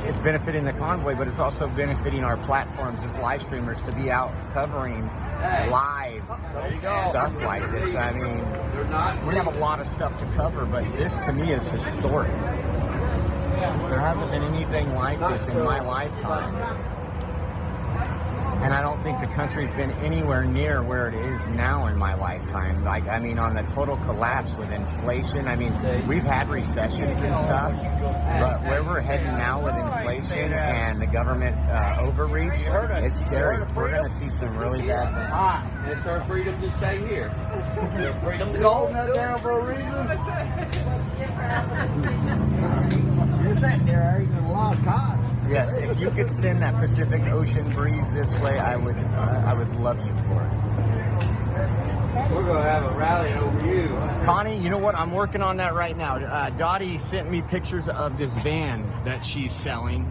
it's benefiting the convoy, but it's also benefiting our platforms as live streamers to be out covering live stuff like this. I mean, we have a lot of stuff to cover, but this to me is historic. There hasn't been anything like this in my lifetime. And I don't think the country's been anywhere near where it is now in my lifetime. Like, I mean, on the total collapse with inflation, I mean, we've had recessions and stuff, but where we're heading now with inflation and the government overreach, it's scary. We're going to see some really bad things.
It's our freedom to stay here. Freedom to go down for a reason. You're sitting there arguing a lot of cars.
Yes, if you could send that Pacific Ocean breeze this way, I would love you for it.
We're gonna have a rally over you.
Connie, you know what? I'm working on that right now. Dottie sent me pictures of this van that she's selling,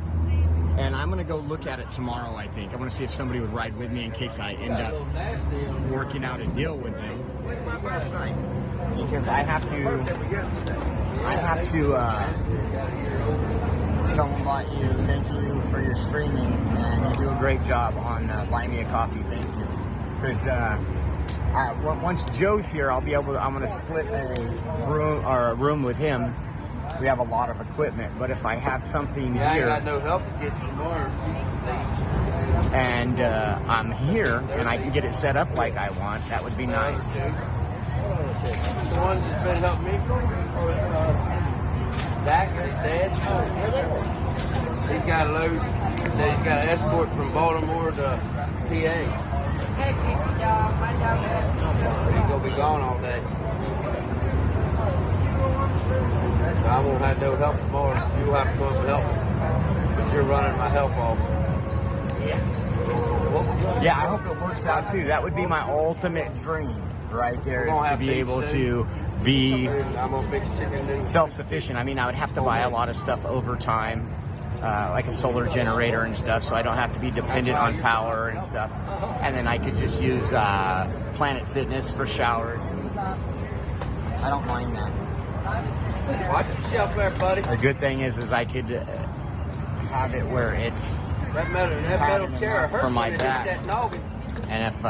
and I'm gonna go look at it tomorrow. I think I want to see if somebody would ride with me in case I end up working out a deal with them. Because I have to. Someone bought you. Thank you for your streaming, and you do a great job on Buy Me a Coffee. Thank you. Because once Joe's here, I'm going to split a room with him. We have a lot of equipment, but if I have something here,
I got no help to get you more.
And I'm here, and I can get it set up like I want, that would be nice.
The one that's been helping me. Zach, his dad, he's got a load. He's got an escort from Baltimore to PA. He's gonna be gone all day. So I won't have no help tomorrow. You'll have to come and help. Because you're running my help off.
Yeah, I hope it works out too. That would be my ultimate dream right there, is to be able to be self-sufficient. I mean, I would have to buy a lot of stuff over time, like a solar generator and stuff, so I don't have to be dependent on power and stuff. And then I could just use Planet Fitness for showers. I don't mind that.
Watch yourself there, buddy.
The good thing is I could have it where it's
that metal chair
for my back. And if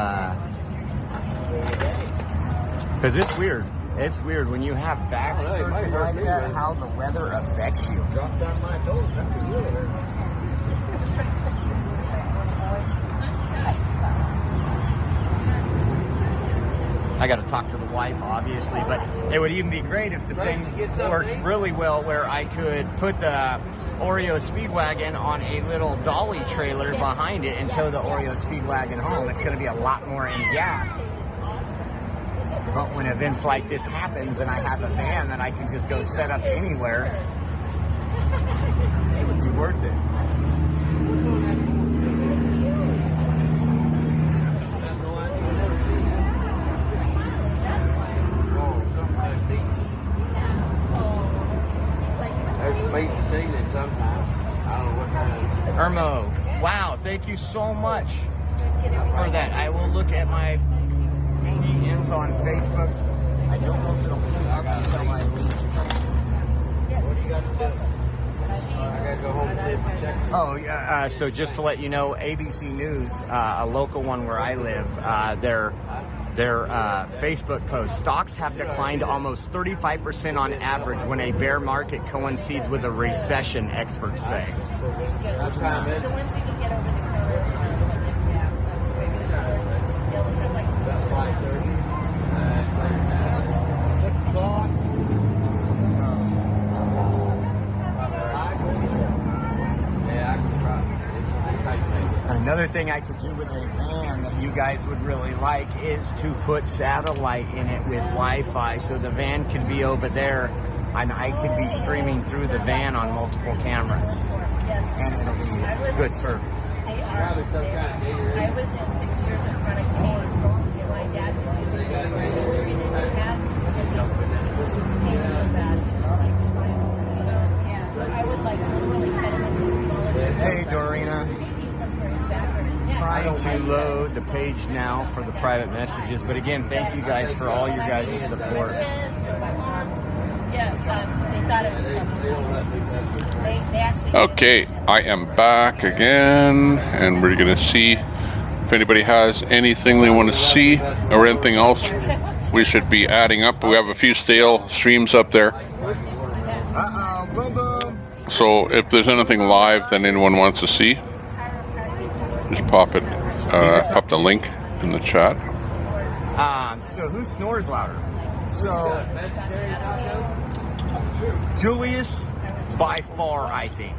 because it's weird. It's weird when you have back surgery like that, how the weather affects you.
Drop down my toes, that'd be really hurt.
I got to talk to the wife, obviously, but it would even be great if the thing worked really well, where I could put the
Oreo Speedwagon on a little dolly trailer behind it and tow the Oreo Speedwagon home. It's going to be a lot more in gas. But when events like this happens and I have a van that I can just go set up anywhere, it would be worth it. Irmo, wow, thank you so much for that. I will look at my DMs on Facebook. I don't know if it'll pull up until I leave. What do you got to do? I got to go home and see if I check. Oh, yeah. So just to let you know, ABC News, a local one where I live, their Facebook post, stocks have declined almost 35% on average when a bear market coincides with a recession, experts say. That's nice. Another thing I could do with a van that you guys would really like is to put satellite in it with Wi-Fi, so the van could be over there and I could be streaming through the van on multiple cameras. And it'll be good service.
I
was in 6 years of chronic pain, and my dad was using this for an injury that he had, and his pain was so bad, he's just like, so I would like really cut him into smaller.
Hey, Dorina. Trying to load the page now for the private messages, but again, thank you guys for all your guys' support.
Okay, I am back again, and we're going to see if anybody has anything they want to see or anything else we should be adding up. We have a few stale streams up there. So if there's anything live that anyone wants to see, just pop the link in the chat.
So who snores louder? So Julius, by far, I think.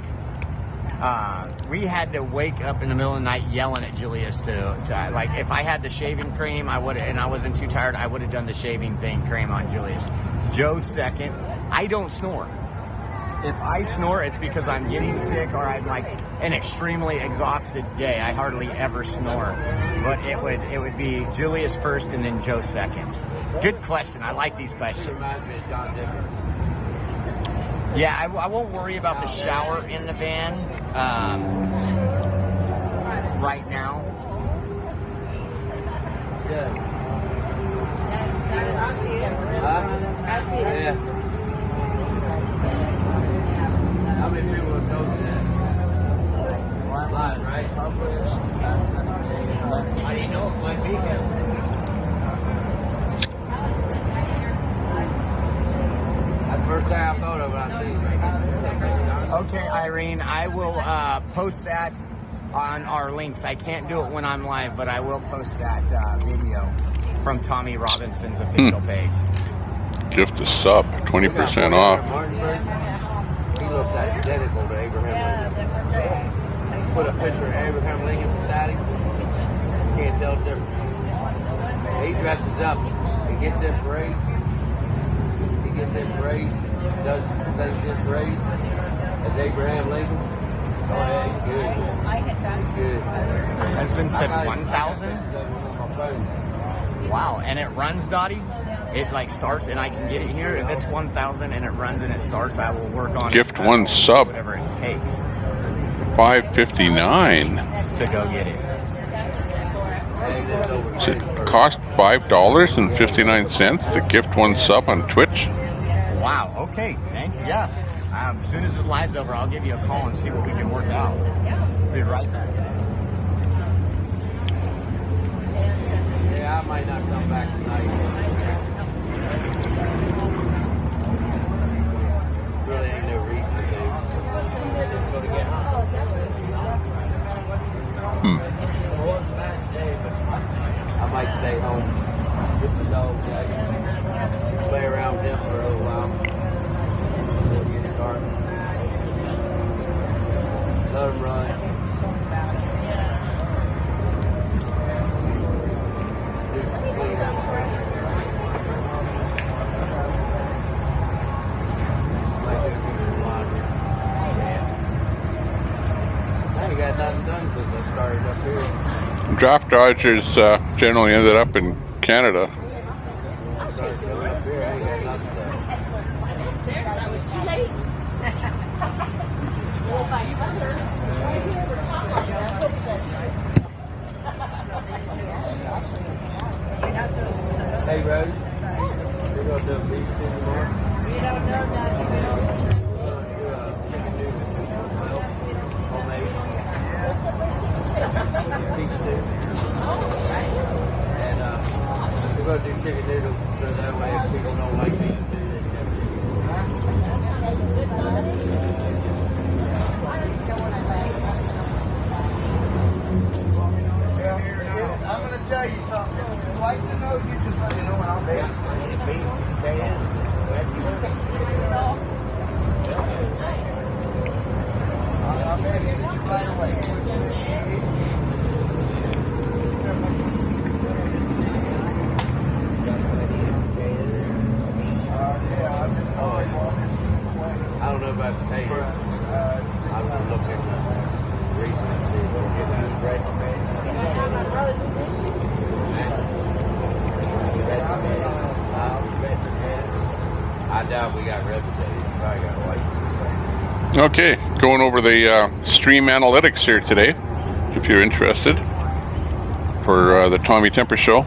We had to wake up in the middle of the night yelling at Julius to like, if I had the shaving cream, I would, and I wasn't too tired, I would have done the shaving cream on Julius. Joe second. I don't snore. If I snore, it's because I'm getting sick or I'm like an extremely exhausted day. I hardly ever snore. But it would be Julius first and then Joe second. Good question. I like these questions. Yeah, I won't worry about the shower in the van right now.
How many people have told you that? Live, right? I didn't know it might be him. That's the first thing I thought of when I seen it.
Okay, Irene, I will post that on our links. I can't do it when I'm live, but I will post that video from Tommy Robinson's official page.
Gift a sub, 20% off.
He looks identical to Abraham Lincoln. Put a picture of Abraham Lincoln beside him. You can't tell the difference. He dresses up. He gets in parades. He gets in parades. Does his parades. As Abraham Lincoln. Oh yeah, he's good. He's good.
Husband said 1,000? Wow, and it runs, Dottie? It like starts and I can get it here. If it's 1,000 and it runs and it starts, I will work on
Gift one sub.
Whatever it takes.
$5.59.
To go get it.
Does it cost $5.59 to gift one sub on Twitch?
Wow, okay, thank you. Yeah. As soon as this live's over, I'll give you a call and see what we can work out. Be right back.
Yeah, I might not come back tonight. Really ain't no reason to go. Go to get I might stay home with the dog, play around with them for a little while. Get it dark. Let them run. I ain't got nothing done since I started up here.
Draft dodgers generally ended up in Canada.
Started coming up here, I ain't got nothing done.
I was too late.
Hey, Rose, we're going to do a beef stew tomorrow.
We don't know nothing.
We're going to do a chicken noodle soup with milk, homemade beef stew. And we're going to do chicken noodle so that way if people don't like beef stew, they can have chicken
I'm going to tell you something. If you'd like to know, you just let me know and I'll be I'll babysit you right away.
I don't know about potatoes. I was looking at the reading and see what we're getting out of bread and
My brother do dishes.
I doubt we got red potatoes. Probably got white.
Okay, going over the stream analytics here today, if you're interested, for the Tommy Temper Show.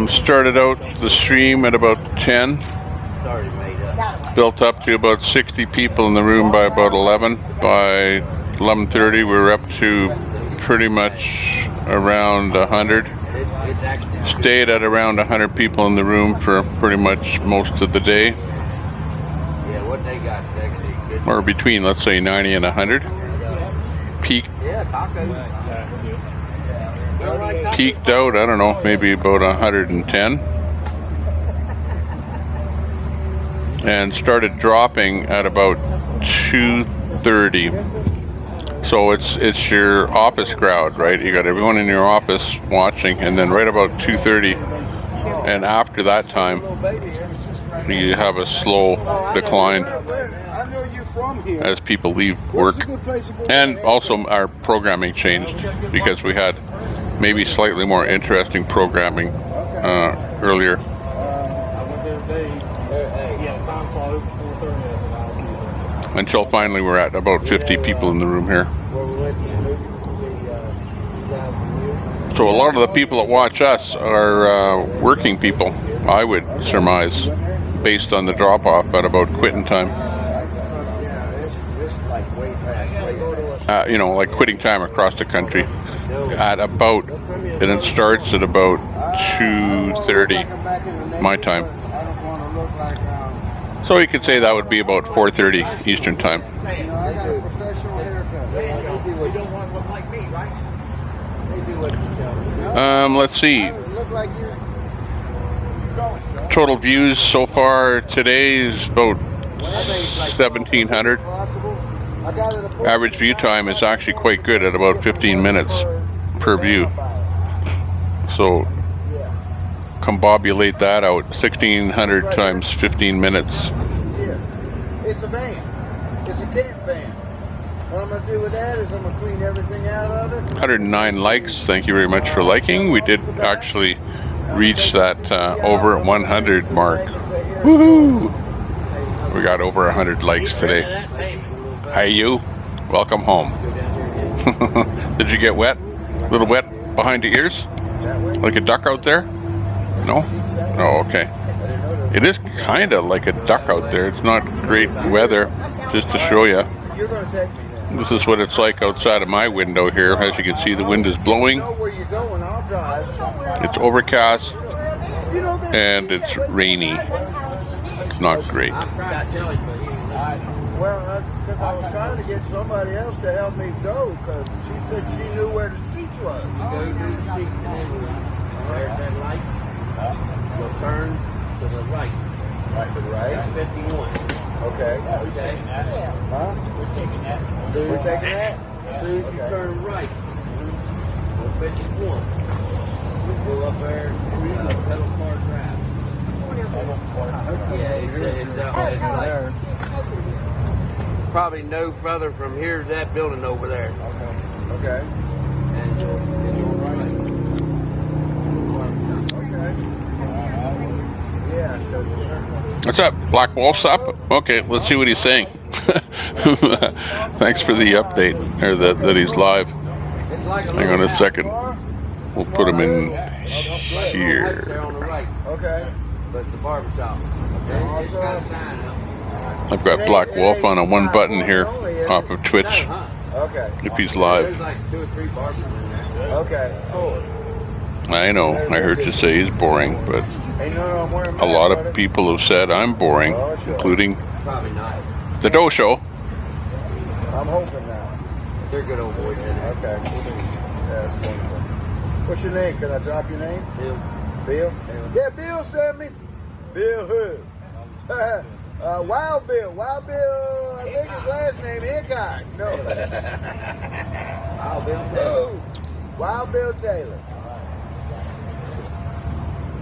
Started out the stream at about 10.
It's already made up.
Built up to about 60 people in the room by about 11. By 11:30 we were up to pretty much around 100.
It's actually
Stayed at around 100 people in the room for pretty much most of the day.
yeah, what they got is actually good.
Or between, let's say, 90 and 100.
Yeah, tacos.
Peaked out, I don't know, maybe about 110. And started dropping at about 2:30. So it's your office crowd, right? You got everyone in your office watching, and then right about 2:30, and after that time, you have a slow decline
I know you from here.
as people leave work. And also our programming changed because we had maybe slightly more interesting programming earlier. Until finally we're at about 50 people in the room here. So a lot of the people that watch us are working people, I would surmise, based on the drop-off at about quitting time. You know, like quitting time across the country at about, and it starts at about 2:30 my time. So you could say that would be about 4:30 Eastern time.
I got a professional haircut. You don't want to look like me, right?
Let's see.
Look like you.
Total views so far today is about 1,700. Average view time is actually quite good at about 15 minutes per view. So combobulate that out, 1,600 times 15 minutes.
It's a van. It's a camp van. What I'm going to do with that is I'm going to clean everything out of it.
109 likes. Thank you very much for liking. We did actually reach that over 100 mark. Woohoo! We got over 100 likes today. Hey you, welcome home. Did you get wet? A little wet behind the ears? Like a duck out there? No? Oh, okay. It is kind of like a duck out there. It's not great weather, just to show you. This is what it's like outside of my window here. As you can see, the wind is blowing. It's overcast and it's rainy. It's not great.
Well, because I was trying to get somebody else to help me go, because she said she knew where the seats were.
You go to the seats and then there's that light. You'll turn to the right.
Right to the right?
That's 51.
Okay.
We're taking that.
Huh?
We're taking that.
We're taking that?
As soon as you turn right, we'll fetch one. We'll go up there and Pedal Car Drive. Yeah, it's like probably no further from here to that building over there.
Okay.
And you'll right.
Okay. Yeah.
What's up? Black Wolf's up? Okay, let's see what he's saying. Thanks for the update, or that he's live. Hang on a second. We'll put him in here.
On the right.
Okay.
But the barbershop. It's got a sign up.
I've got Black Wolf on a one button here off of Twitch.
Okay.
If he's live.
There's like 2 or 3 barbers in there.
Okay. Cool.
I know, I heard you say he's boring, but a lot of people have said I'm boring, including
Probably not.
the Doe Show.
I'm hoping now.
They're good old boys in there.
Okay. That's wonderful. What's your name? Can I drop your name?
Bill.
Bill? Yeah, Bill sent me. Bill who? Wild Bill. Wild Bill, I think his last name Hickok. No.
Wild Bill Taylor.
Wild Bill Taylor.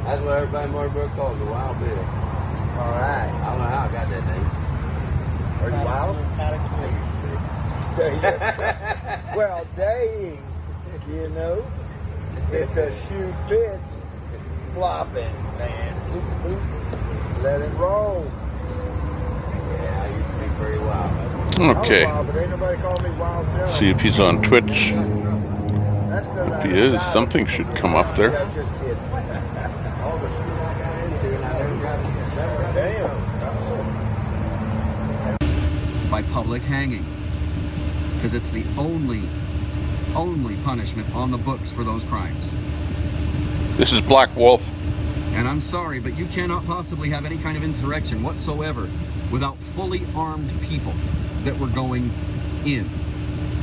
That's what everybody in Marlboro calls the Wild Bill.
All right.
I don't know how I got that name.
Are you wild? Well, dang, you know, if the shoe fits, flop it, man. Let it roll.
Yeah, I used to be pretty wild.
Okay.
I'm wild, but ain't nobody call me Wild Joe.
See if he's on Twitch.
That's 'cause
If he is, something should come up there.
Yeah, just kidding. All the shit I got into, and I never got it. Damn.
By public hanging, because it's the only punishment on the books for those crimes.
This is Black Wolf.
And I'm sorry, but you cannot possibly have any kind of insurrection whatsoever without fully armed people that were going in,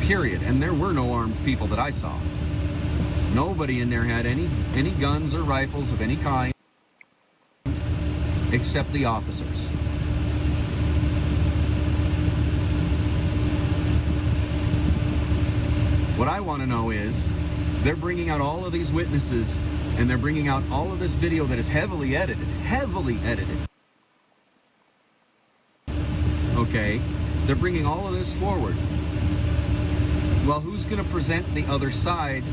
period. And there were no armed people that I saw. Nobody in there had any guns or rifles of any kind except the officers. What I want to know is, they're bringing out all of these witnesses, and they're bringing out all of this video that is heavily edited. Okay, they're bringing all of this forward. Well, who's going to present the other side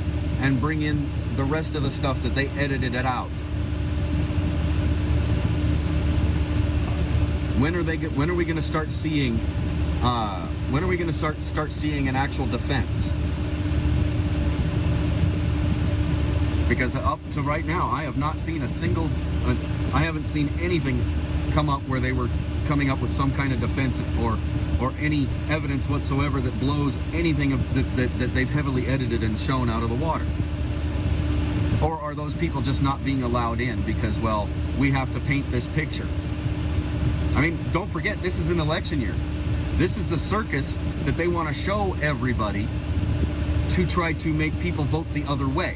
and bring in the rest of the stuff that they edited it out? When are we going to start seeing? When are we going to start seeing an actual defense? Because up to right now, I have not seen I haven't seen anything come up where they were coming up with some kind of defense or any evidence whatsoever that blows anything that they've heavily edited and shown out of the water. Or are those people just not being allowed in because, well, we have to paint this picture? I mean, don't forget, this is an election year. This is the circus that they want to show everybody to try to make people vote the other way.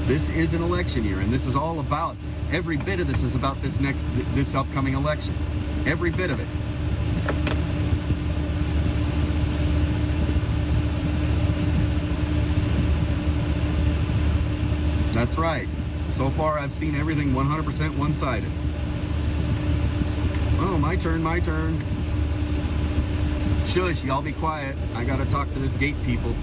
This is an election year, and this is all about, every bit of this is about this upcoming election. Every bit of it. That's right. So far, I've seen everything 100% one-sided. Oh, my turn. Shush, y'all be quiet. I gotta talk to this gate people.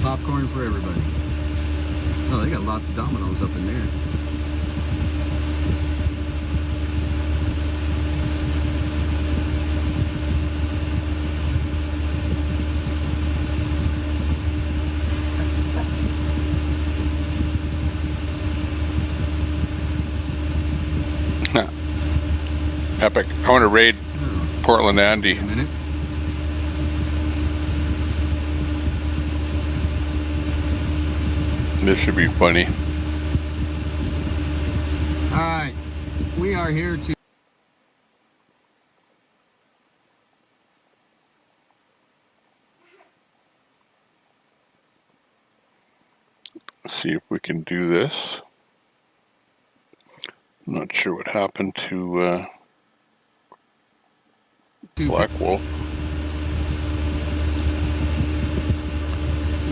Popcorn for everybody. Oh, they got lots of dominoes up in there.
Epic. I want to raid Portland Andy.
A minute.
This should be funny.
All right, we are here to.
See if we can do this. I'm not sure what happened to Black Wolf.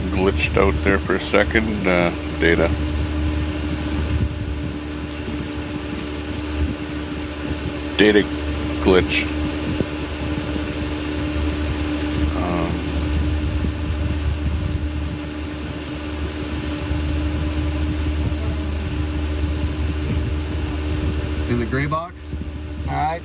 Glitched out there for a second. Data. Data glitch.
In the gray box. All right.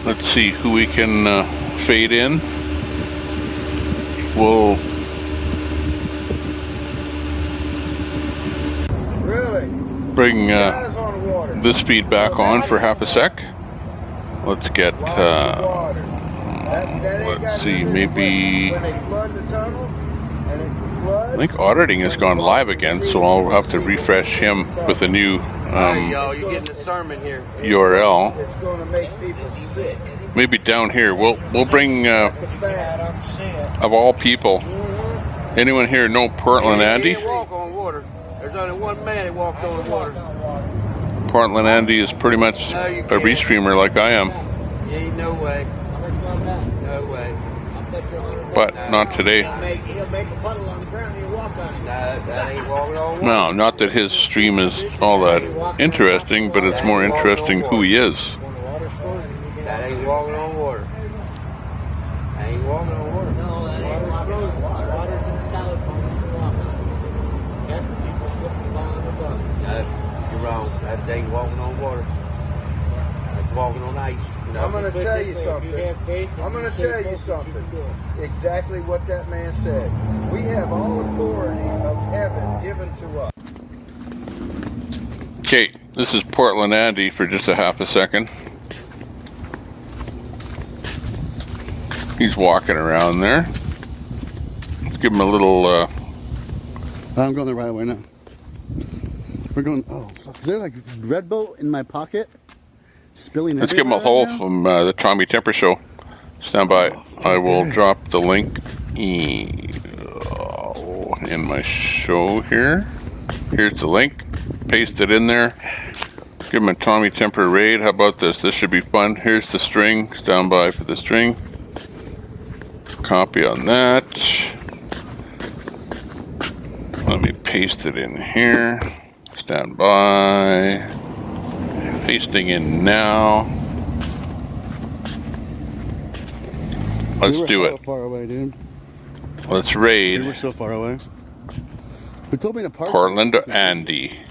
Let's see who we can fade in. We'll
Really?
bring this feed back on for half a sec. Let's get, let's see, maybe, I think auditing has gone live again, so I'll have to refresh him with a new
Yo, you're getting a sermon here.
URL.
It's going to make people sick.
Maybe down here. We'll bring, of all people, anyone here know Portland Andy?
He can't walk on water. There's only one man that walked on the water.
Portland Andy is pretty much a restreamer like I am.
Ain't no way. No way.
But not today.
He'll make a puddle on the ground and he'll walk on it.
That ain't walking on water.
No, not that his stream is all that interesting, but it's more interesting who he is.
That ain't walking on water. That ain't walking on water. No, that ain't walking on water. Water's in the salad pond. People flipping on the boat. You're wrong. That ain't walking on water. That's walking on ice. You know?
I'm going to tell you something. I'm going to tell you something. Exactly what that man said. We have all authority of heaven given to us.
Okay, this is Portland Andy for just a half a second. He's walking around there. Let's give him a little.
I'm going the right way now. We're going. Oh fuck! Is there like Red Bull in my pocket? Spilling.
Let's give him a haul from the Tommy Temper Show. Stand by. I will drop the link in my show here. Here's the link. Paste it in there. Give him a Tommy Temper raid. How about this? This should be fun. Here's the string. Stand by for the string. Copy on that. Let me paste it in here. Stand by. Pasting in now. Let's do it.
Far away, dude.
Let's raid.
Dude, we're so far away. Who told me to park?
Portland Andy.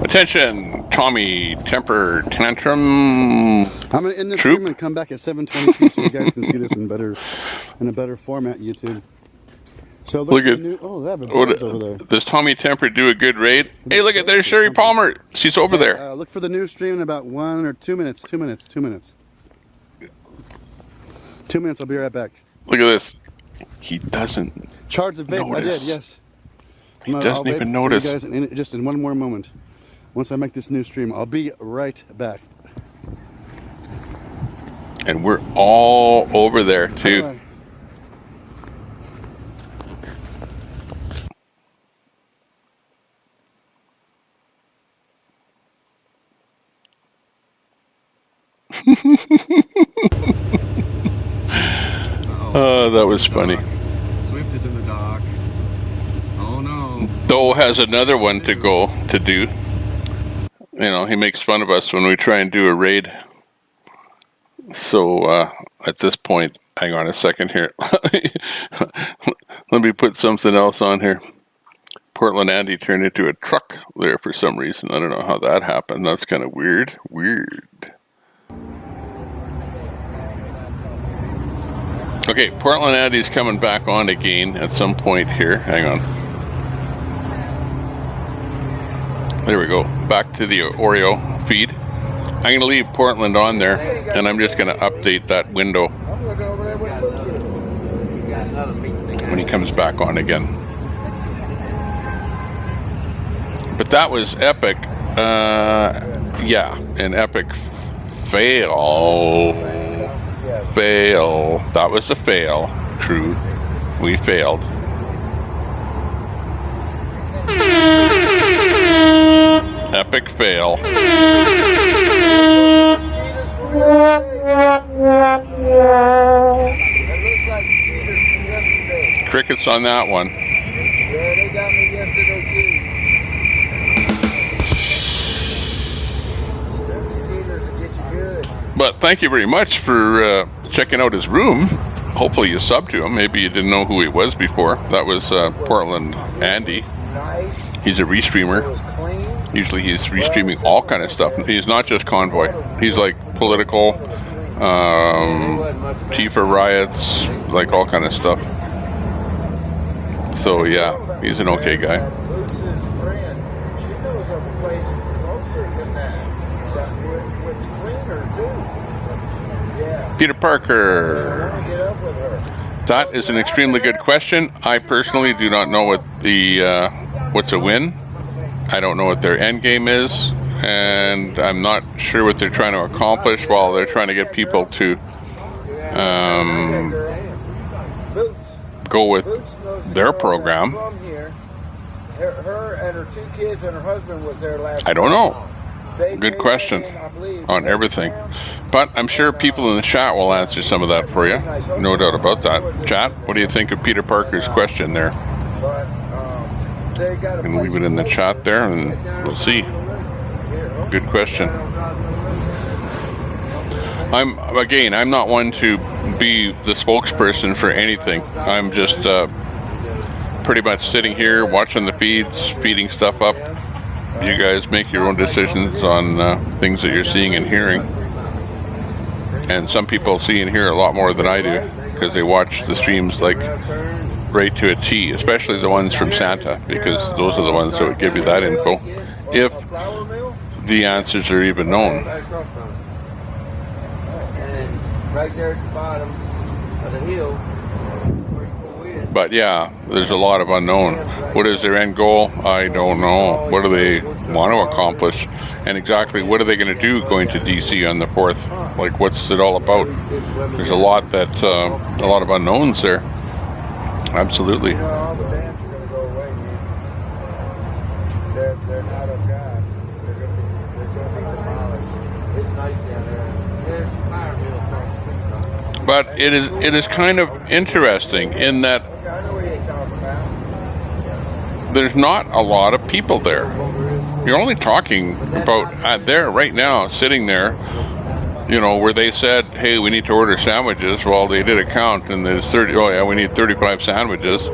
Attention, Tommy Temper Tantrum.
I'm gonna end this stream and come back at 7:22 so you guys can see this in a better format, YouTube. So
look at
they have a bird over there.
Does Tommy Temper do a good raid? Hey, look at there's Sherry Palmer. She's over there.
Look for the new stream in about 1 or 2 minutes. 2 minutes. 2 minutes. 2 minutes. I'll be right back.
Look at this. He doesn't.
Charge the vape.
Notice.
I did. Yes.
He doesn't even notice.
You guys just in one more moment. Once I make this new stream, I'll be right back.
And we're all over there too.
Right.
Oh, that was funny.
Swift is in the dock. Oh no.
Doe has another one to go to do. You know, he makes fun of us when we try and do a raid. So at this point, hang on a second here. Let me put something else on here. Portland Andy turned into a truck there for some reason. I don't know how that happened. That's kind of weird. Okay, Portland Andy's coming back on again at some point here. Hang on. There we go. Back to the Oreo feed. I'm going to leave Portland on there, and I'm just going to update that window when he comes back on again. But that was epic. Yeah, an epic fail. That was a fail, crew. We failed. Epic fail. Crickets on that one.
Yeah, they got me yesterday too. Them skeeters will get you good.
But thank you very much for checking out his room. Hopefully you subbed to him. Maybe you didn't know who he was before. That was Portland Andy. He's a restreamer. Usually he's restreaming all kind of stuff. He's not just Convoy. He's like political, Tifa riots, like all kind of stuff. So yeah, he's an okay guy.
Boots' friend, she knows of a place closer than that. It's cleaner too. Yeah.
Peter Parker.
I want to get up with her.
That is an extremely good question. I personally do not know what the what's a win. I don't know what their end game is, and I'm not sure what they're trying to accomplish while they're trying to get people to go with their program.
Her and her 2 kids and her husband was there last.
I don't know. Good question on everything. But I'm sure people in the chat will answer some of that for you. No doubt about that. Chat, what do you think of Peter Parker's question there? You can leave it in the chat there and we'll see. Good question. I'm not one to be the spokesperson for anything. I'm just pretty much sitting here watching the feeds, feeding stuff up. You guys make your own decisions on things that you're seeing and hearing. And some people see and hear a lot more than I do because they watch the streams like right to a T, especially the ones from Santa, because those are the ones that would give you that info, if the answers are even known.
And right there at the bottom of the hill.
But yeah, there's a lot of unknown. What is their end goal? I don't know. What do they want to accomplish? And exactly what are they going to do going to DC on the 4th? Like, what's it all about? There's a lot of unknowns there. Absolutely.
You know, all the dams are going to go away, man. They're not of God. They're going to be demolished. It's nice down there. There's a fire mill across the street.
But it is kind of interesting in that there's not a lot of people there. You're only talking about there right now, sitting there, you know, where they said, hey, we need to order sandwiches. Well, they did a count and there's 30, oh yeah, we need 35 sandwiches.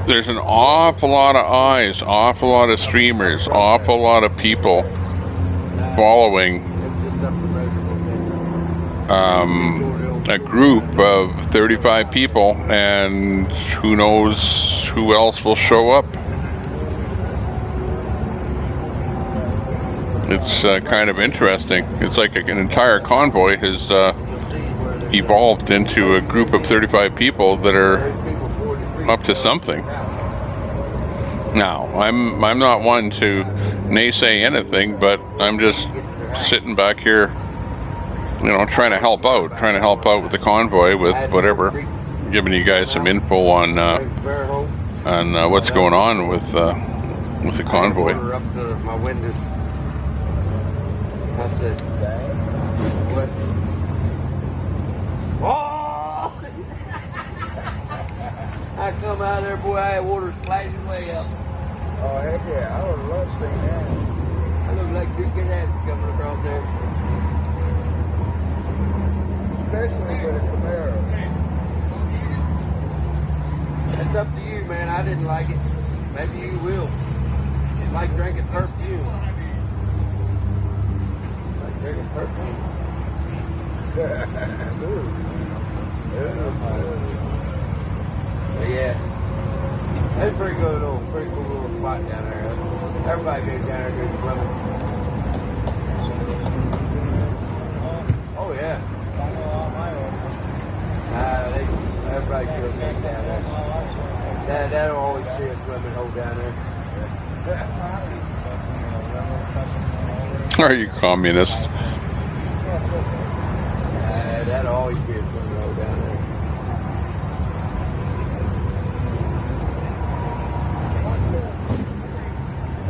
There's an awful lot of eyes, awful lot of streamers, awful lot of people following a group of 35 people, and who knows who else will show up. It's kind of interesting. It's like an entire convoy has evolved into a group of 35 people that are up to something. Now, I'm not one to naysay anything, but I'm just sitting back here, you know, trying to help out with the convoy with whatever, giving you guys some info on what's going on with the convoy.
I said, what? Oh! I come out there, boy, I had water splashing way up. Oh, heck yeah, I would have loved seeing that. I look like Duke and Happy coming across there. Especially with a Camaro. It's up to you, man. I didn't like it. Maybe you will. It's like drinking perfume. Like drinking perfume. But yeah, that's a pretty cool little spot down there. Everybody goes down there and goes swimming. Oh yeah. Everybody goes down there. That'll always be a swimming hole down there.
Are you communist?
That'll always be a swimming hole down there.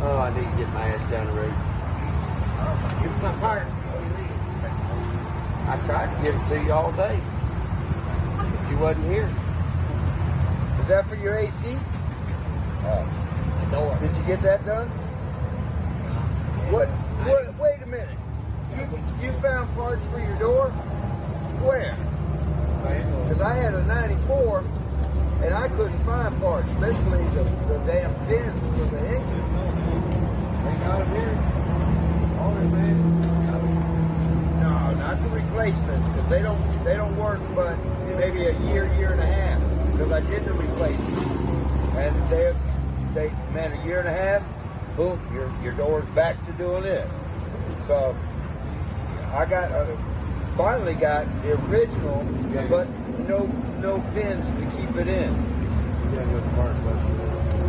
Oh, I need to get my ass down the road. Give me my heart. I tried to give it to you all day. But you wasn't here.
Is that for your AC? Did you get that done? What? Wait a minute. You found parts for your door? Where? Because I had a 94 and I couldn't find parts, especially the damn pins for the engine.
They got them here. All them man.
No, not the replacements, because they don't work but maybe a year and a half. Because I did the replacements, and they man, a year and a half, boom, your door's back to doing this. So I finally got the original, but no pins to keep it in.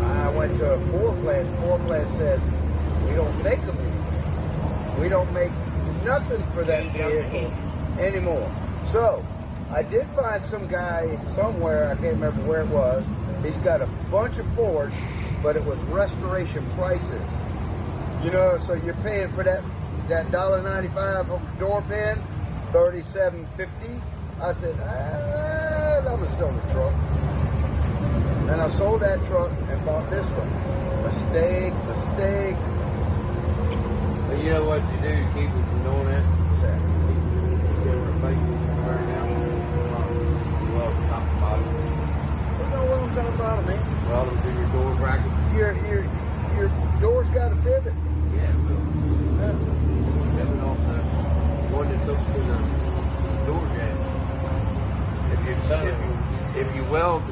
I went to a floor plan. Floor plan said we don't make them anymore. We don't make nothing for that vehicle anymore. So I did find some guy somewhere, I can't remember where it was. He's got a bunch of Fords, but it was restoration prices. You know, so you're paying for that $1.95 door pin, $37.50. I said, I'm gonna sell the truck. And I sold that truck and bought this one. Mistake.
But you know what you do to keep it from doing that? What's that? You get a replacement burn down. Well, top and bottom.
You know what I'm talking about, man?
Well, it's in your door bracket.
Your door's got a pivot.
Yeah, it will. Pivot off the one that took to the door jam. If you weld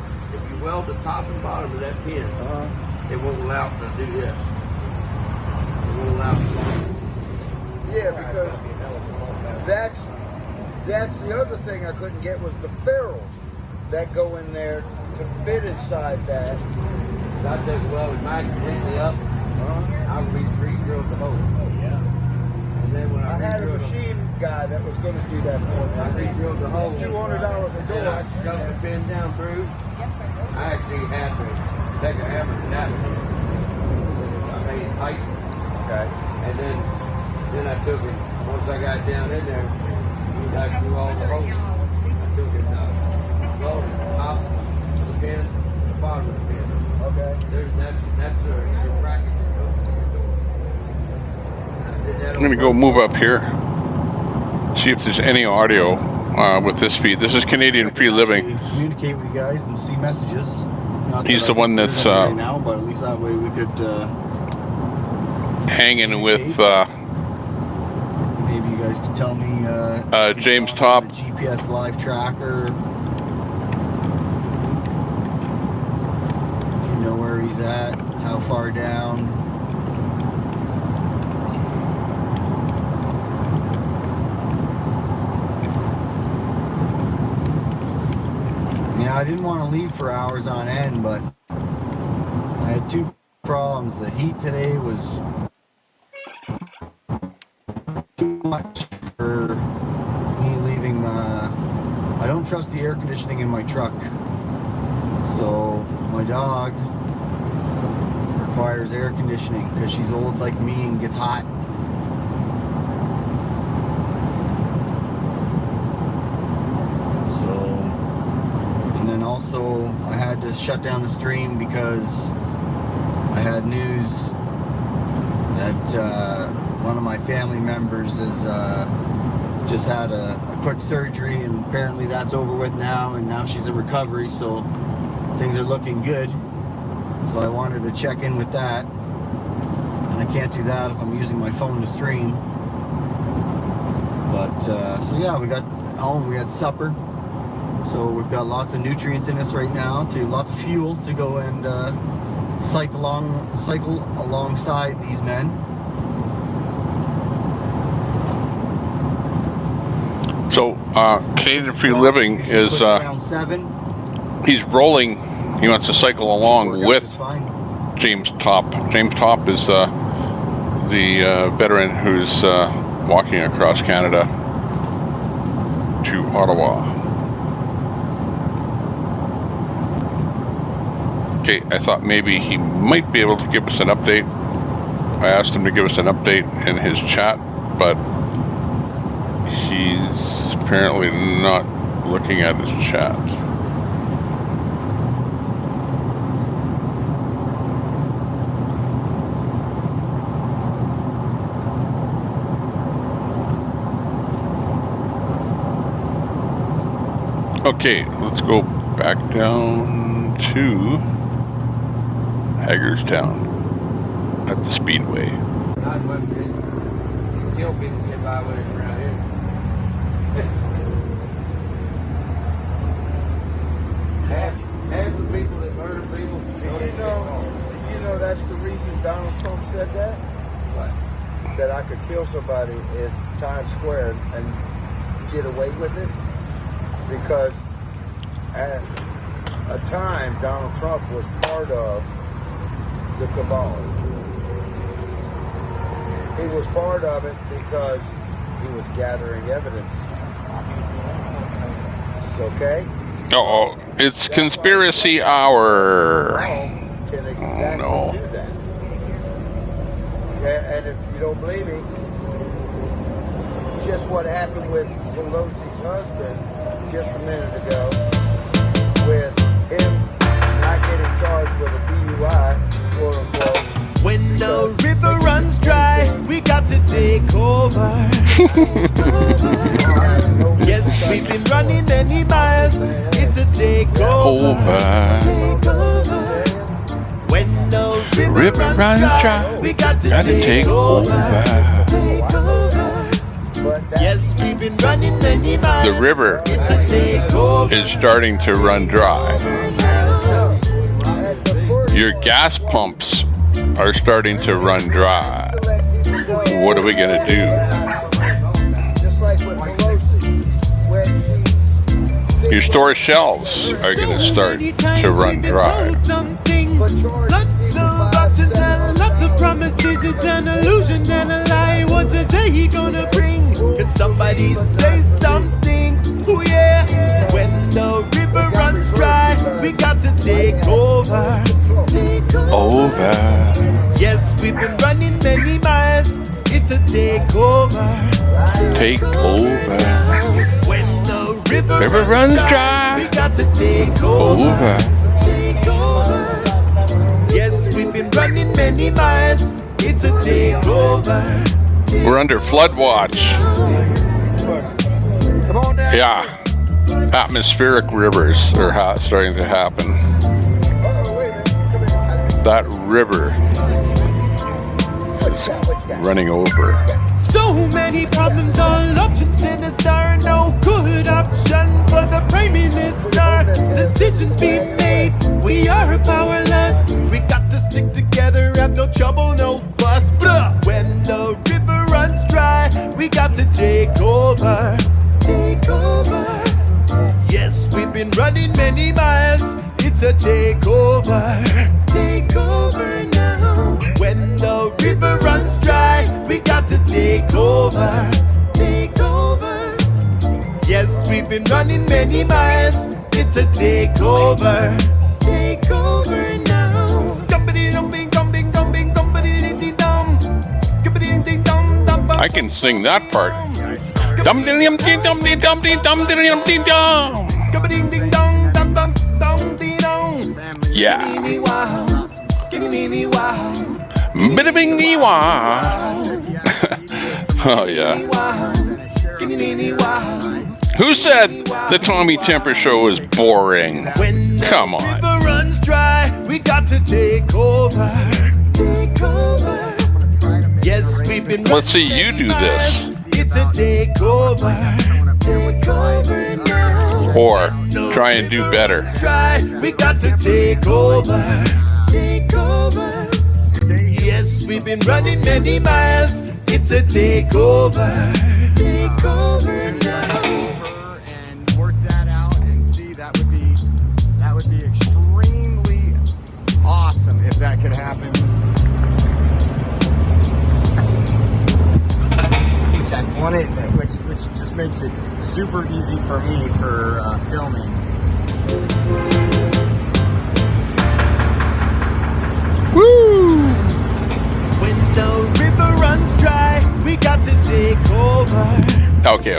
the top and bottom of that pin, it won't allow it to do this. It won't allow it to go.
Yeah, because that's the other thing I couldn't get was the ferrules that go in there to fit inside that.
I took welded mine completely up. I re-drilled the hole. Oh yeah. And then when
I had a machine guy that was going to do that for me.
I re-drilled the hole.
$200 a door.
I shoved the pin down through. I actually had to take a hammer to that. I made it tight.
Okay.
And then I took it. Once I got down in there, I threw all the holes. I took it welded the top of the pin, the bottom of the pin.
Okay.
That's your bracket that goes to your door.
I'm going to go move up here, see if there's any audio with this feed. This is Canadian Free Living.
Communicate with you guys and see messages. Not
He's
that
the
I
one
think
that's
there's any right now, but at least that way we could
hanging with
maybe you guys could tell me
James Top.
GPS live tracker. If you know where he's at, how far down. Yeah, I didn't want to leave for hours on end, but I had two problems. The heat today was too much for me leaving. I don't trust the air conditioning in my truck. So my dog requires air conditioning because she's old like me and gets hot. And then also I had to shut down the stream because I had news that one of my family members has just had a quick surgery, and apparently that's over with now, and now she's in recovery, so things are looking good. So I wanted to check in with that. And I can't do that if I'm using my phone to stream. But, so yeah, we got home, we had supper. So we've got lots of nutrients in us right now, lots of fuel to go and cycle alongside these men.
So Canadian Free Living is
around 7.
He's rolling. He wants to cycle along with James Top. James Top is the veteran who's walking across Canada to Ottawa. Okay, I thought maybe he might be able to give us an update. I asked him to give us an update in his chat, but he's apparently not looking at his chat. Okay, let's go back down to Hagerstown at the Speedway.
Not much good. You kill people to get by with it around here. half the people that murder people.
You know that's the reason Donald Trump said that? What? That I could kill somebody in Times Square and get away with it? Because at a time Donald Trump was part of the cabal. He was part of it because he was gathering evidence. Okay?
Oh, it's conspiracy hour.
Can exactly do that. And if you don't believe me, just what happened with Pelosi's husband just a minute ago, with him not getting charged with a DUI, quote unquote.
When the river runs dry, we got to take over. Yes, we've been running many miles. It's a takeover. When the river runs dry, we got to take over. Yes, we've been running many miles.
The river
It's a takeover.
is starting to run dry. Your gas pumps are starting to run dry. What are we gonna do? Your store shelves are gonna start to run dry.
Lots of options and lots of promises. It's an illusion and a lie. What are they gonna bring? Can somebody say something? Oh yeah. When the river runs dry, we got to take over.
Over.
Yes, we've been running many miles. It's a takeover.
Take over.
When the
River runs dry.
we got to take over.
Over.
Yes, we've been running many miles. It's a takeover.
We're under flood watch. Yeah. Atmospheric rivers are starting to happen. That river is running over.
So many problems, all options sinister. No good option for the Prime Minister. Decisions being made, we are powerless. We got to stick together, have no trouble, no fuss. When the river runs dry, we got to take over. Take over. Yes, we've been running many miles. It's a takeover. Take over now. When the river runs dry, we got to take over. Take over. Yes, we've been running many miles. It's a takeover. Take over now.
I can sing that part. Dum dum dum dum dum dum dum dum dum dum. Yeah. Bada bing dee wah. Oh yeah. Who said the Tommy Temper Show is boring? Come on.
we got to take over. Take over. Yes, we've been.
Let's see you do this.
It's a takeover. Take over now.
Or try and do better.
Try, we got to take over. Take over. Yes, we've been running many miles. It's a takeover. Take over now.
And work that out and see that would be extremely awesome if that could happen. Which I want it, which just makes it super easy for me for filming.
Woo!
When the river runs dry, we got to take over.
Okay.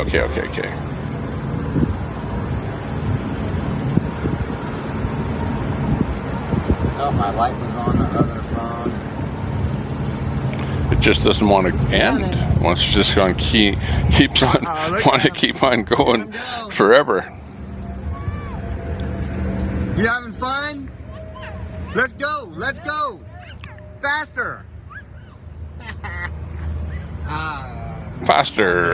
Oh, my light was on the other phone.
It just doesn't want to end. It wants to just go on keeps on want to keep on going forever.
You having fun? Let's go. Let's go. Faster.
Faster.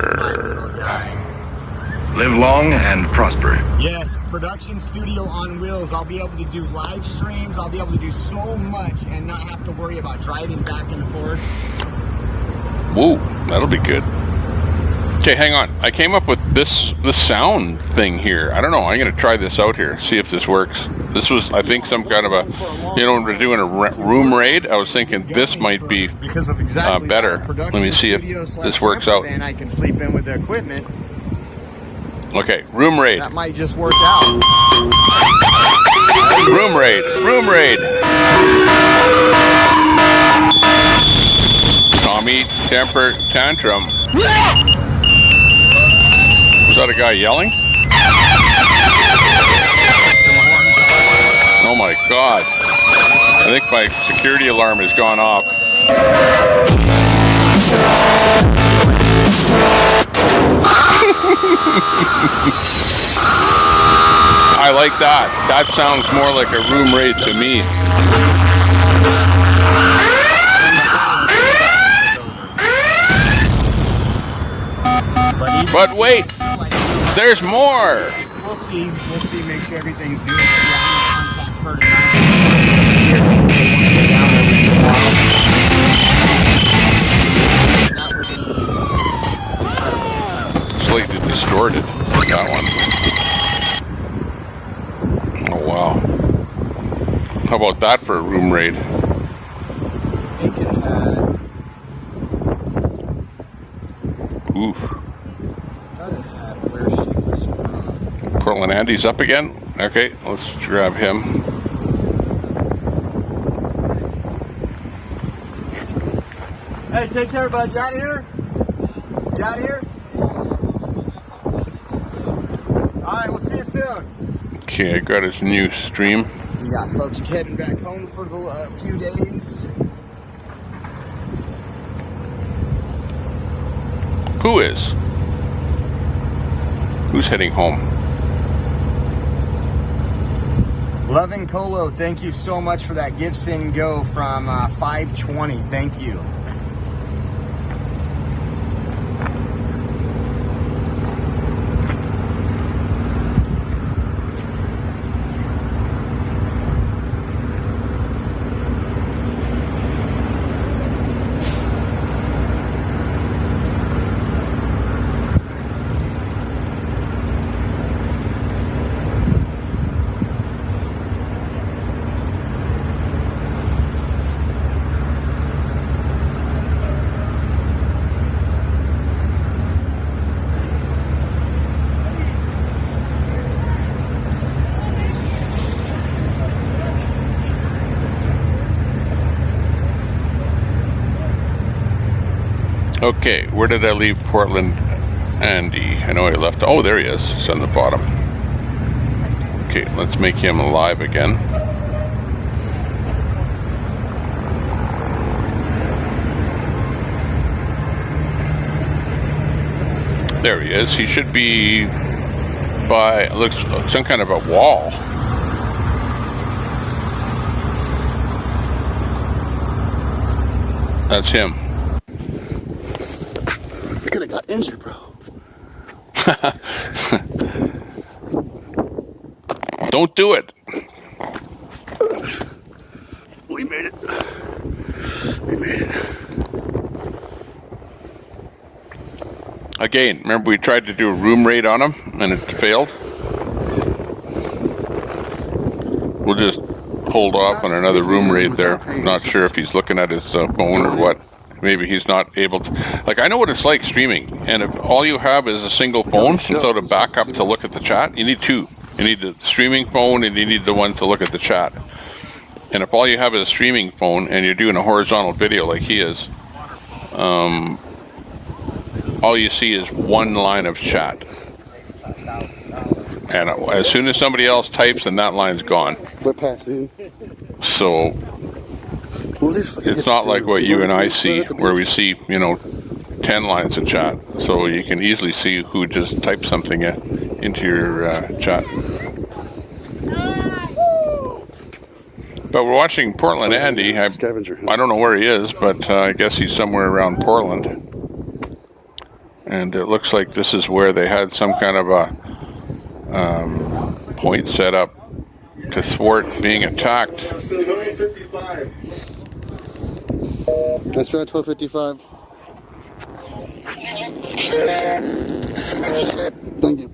Live long and prosper.
Yes, production studio on wheels. I'll be able to do live streams. I'll be able to do so much and not have to worry about driving back and forth.
Whoa, that'll be good. Okay, hang on. I came up with this sound thing here. I don't know. I'm going to try this out here. See if this works. This was, I think, some kind of a, when we're doing a room raid, I was thinking this might be better. Let me see if this works out.
And I can sleep in with the equipment.
Okay, room raid.
That might just work out.
Room raid. Room raid. Tommy temper tantrum. Was that a guy yelling? Oh my God. I think my security alarm has gone off. I like that. That sounds more like a room raid to me. But wait, there's more.
We'll see. We'll see. Make sure everything's good.
Slightly distorted, that one. Oh wow. How about that for a room raid? Oof. Portland Andy's up again. Okay, let's grab him.
Hey, take care, bud. You out of here? You out of here? Alright, we'll see you soon.
Okay, I got his new stream.
We got folks heading back home for the few days.
Who is? Who's heading home?
Loving Colo, thank you so much for that Give Send Go from 520. Thank you.
Okay, where did I leave Portland Andy? I know I left. Oh, there he is. He's on the bottom. Okay, let's make him alive again. There he is. He should be by, looks some kind of a wall. That's him.
I could have got injured, bro.
Don't do it.
We made it. We made it.
Again, remember we tried to do a room raid on him and it failed? We'll just hold off on another room raid there. I'm not sure if he's looking at his phone or what. Maybe he's not able to. Like, I know what it's like streaming, and if all you have is a single phone instead of backup to look at the chat, you need two. You need the streaming phone and you need the one to look at the chat. And if all you have is a streaming phone and you're doing a horizontal video like he is, all you see is one line of chat. And as soon as somebody else types, then that line's gone.
We're passing.
So it's not like what you and I see, where we see, 10 lines of chat. So you can easily see who just typed something into your chat. But we're watching Portland Andy. I don't know where he is, but I guess he's somewhere around Portland. And it looks like this is where they had some kind of a point set up to thwart being attacked.
Let's try 1255. Thank you.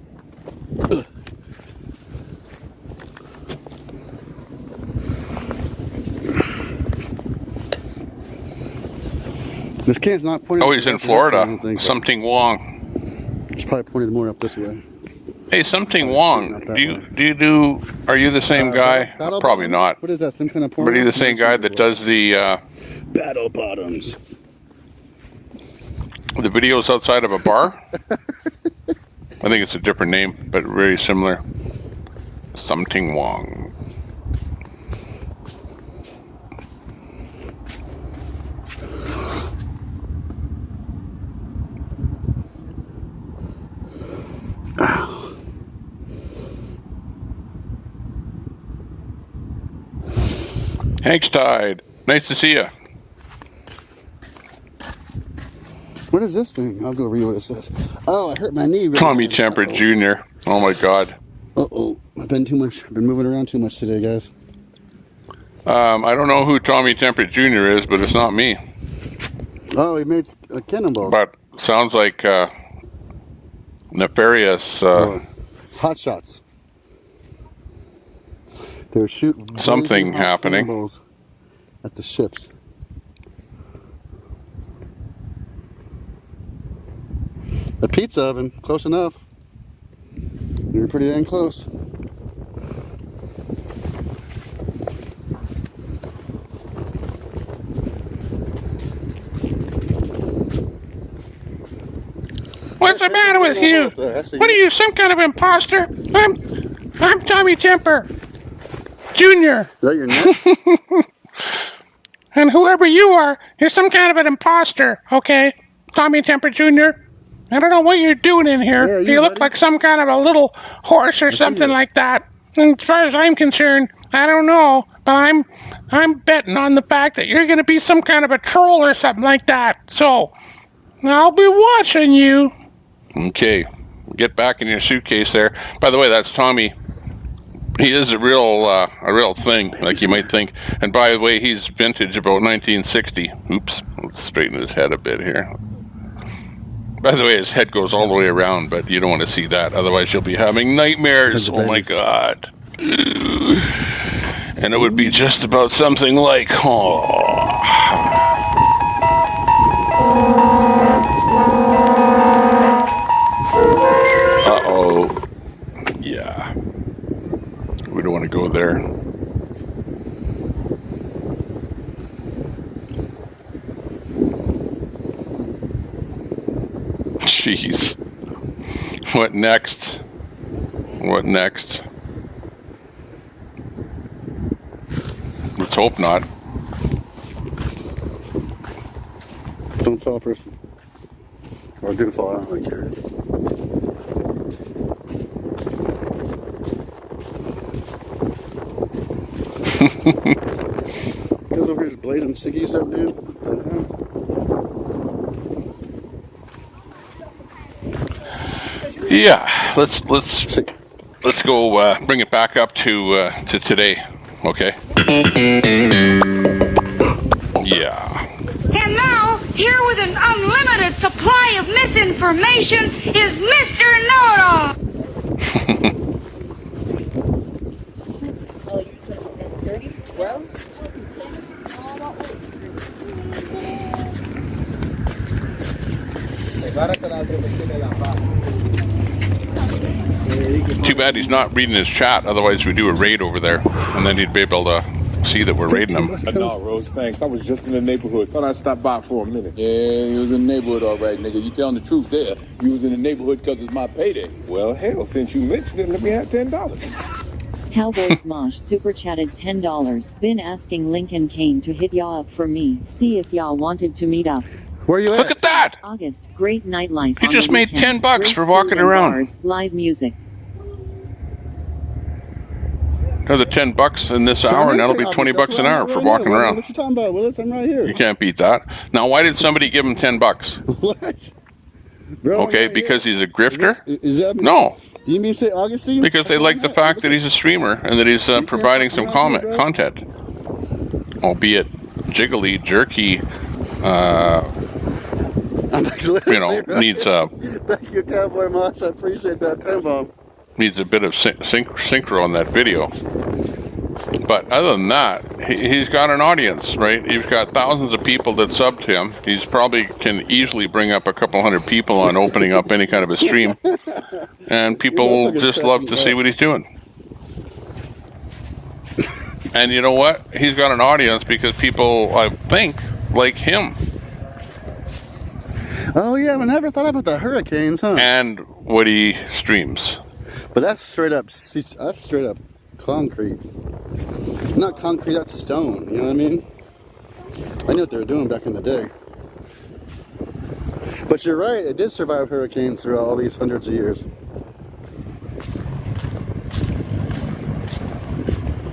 This can's not pointing.
Oh, he's in Florida. Something Wong.
It's probably pointed more up this way.
Hey, Something Wong. Are you the same guy? Probably not.
What is that? Some kind of porn?
But are you the same guy that does the
Battle Bottoms?
The videos outside of a bar? I think it's a different name, but very similar. Something Wong. Hank's Tide. Nice to see you.
What is this thing? I'll go read what it says. Oh, I hurt my knee.
Tommy Temper Jr. Oh my God.
Uh-oh. I've been moving around too much today, guys.
I don't know who Tommy Temper Jr. is, but it's not me.
Oh, he made cannonballs.
But sounds like nefarious.
Hot shots. They're shooting
something happening
at the ships. The pizza oven, close enough. You're pretty dang close.
What's the matter with you? What are you, some kind of imposter? I'm Tommy Temper Jr.
Is that your neck?
And whoever you are, you're some kind of an imposter, okay? Tommy Temper Jr. I don't know what you're doing in here.
Yeah,
you look like some kind of a little horse or something like that. And as far as I'm concerned, I don't know, but I'm betting on the fact that you're going to be some kind of a troll or something like that. So I'll be watching you. Okay, get back in your suitcase there. By the way, that's Tommy. He is a real thing, like you might think. And by the way, he's vintage about 1960. Oops, let's straighten his head a bit here. By the way, his head goes all the way around, but you don't want to see that. Otherwise, you'll be having nightmares. Oh my God. And it would be just about something like, Uh-oh. Yeah. We don't want to go there. Jeez. What next? What next? Let's hope not.
Don't fall, person. Or do fall, I don't really care. Goes over his blazing ciggies up, dude.
Yeah, let's go bring it back up to today, okay? Yeah.
And now, here with an unlimited supply of misinformation is Mr. Know-It-All.
Too bad he's not reading his chat, otherwise we'd do a raid over there, and then he'd be able to see that we're raiding him.
No, Rose, thanks. I was just in the neighborhood. Thought I'd stop by for a minute. Yeah, you was in the neighborhood all right, nigga. You telling the truth there. You was in the neighborhood because it's my payday. Well, hell, since you mentioned it, let me have $10.
Cowboys Mosh super chatted $10. Been asking Lincoln Kane to hit y'all up for me. See if y'all wanted to meet up.
Where you at?
Look at that!
August, great nightlife.
He
on
just
the
made
weekend.
$10
Great
for walking
food and
around.
bars, live music.
Another $10 in this
So
hour, and that'll
I'm
be
saying,
$20
that's
an
where I'm
hour
at
for
right
walking
now.
around.
What you talking about, Willis? I'm right here.
You can't beat that. Now, why did somebody give him $10?
What? Bro, I'm
Okay,
right
because
here.
he's a grifter?
Is that
No,
You mean to say Augustine?
because they like the fact that he's a streamer and that he's providing some
I'm right here, bro.
content, albeit jiggly, jerky. You know, needs
Thank you, Cowboy Mosh. I appreciate that time-bomb.
needs a bit of synchro on that video. But other than that, he's got an audience, right? He's got thousands of people that sub to him. He's probably can easily bring up a couple hundred people on opening up any kind of a stream. And people just love to see what he's doing. And you know what? He's got an audience because people, I think, like him.
Oh, yeah, I never thought about the hurricanes, huh?
And what he streams.
But that's straight up concrete. Not concrete, that's stone, you know what I mean? I knew what they were doing back in the day. But you're right, it did survive hurricanes throughout all these hundreds of years.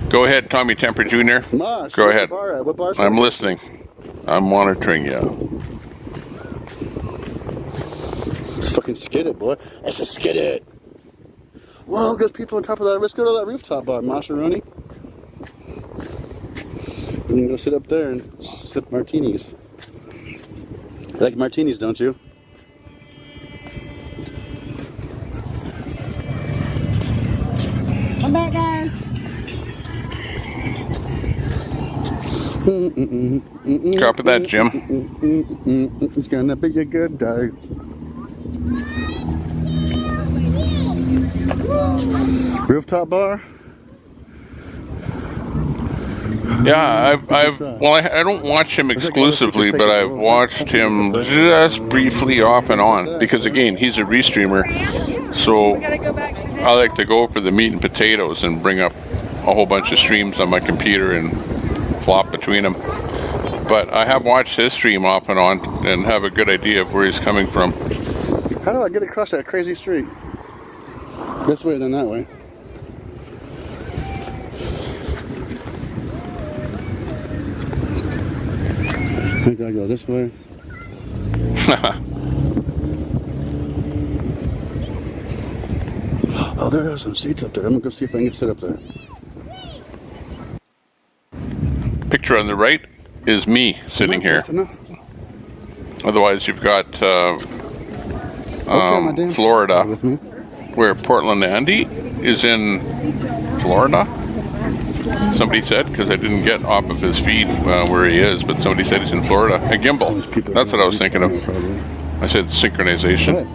Go ahead, Tommy Temper Jr.
Mosh,
go
where's
ahead.
the bar at? What bar
I'm listening. I'm monitoring you.
It's fucking skid it, boy. It's a skid it. Whoa, there's people on top of that. Let's go to that rooftop bar, Masharoni. We can go sit up there and sip martinis. You like martinis, don't you?
Come back, guys.
Copy that, Jim.
It's gonna be a good day. Rooftop bar?
Yeah, I don't watch him exclusively, but I've watched him just briefly off and on because again, he's a restreamer, so I like to go for the meat and potatoes and bring up a whole bunch of streams on my computer and flop between them. But I have watched his stream off and on and have a good idea of where he's coming from.
How do I get across that crazy street? This way, then that way. I think I go this way. Oh, there are some seats up there. I'm gonna go see if I can sit up there.
Picture on the right is me sitting here. Otherwise, you've got Florida, where Portland Andy is in Florida. Somebody said, because I didn't get off of his feed where he is, but somebody said he's in Florida. A gimbal. That's what I was thinking of. I said synchronization.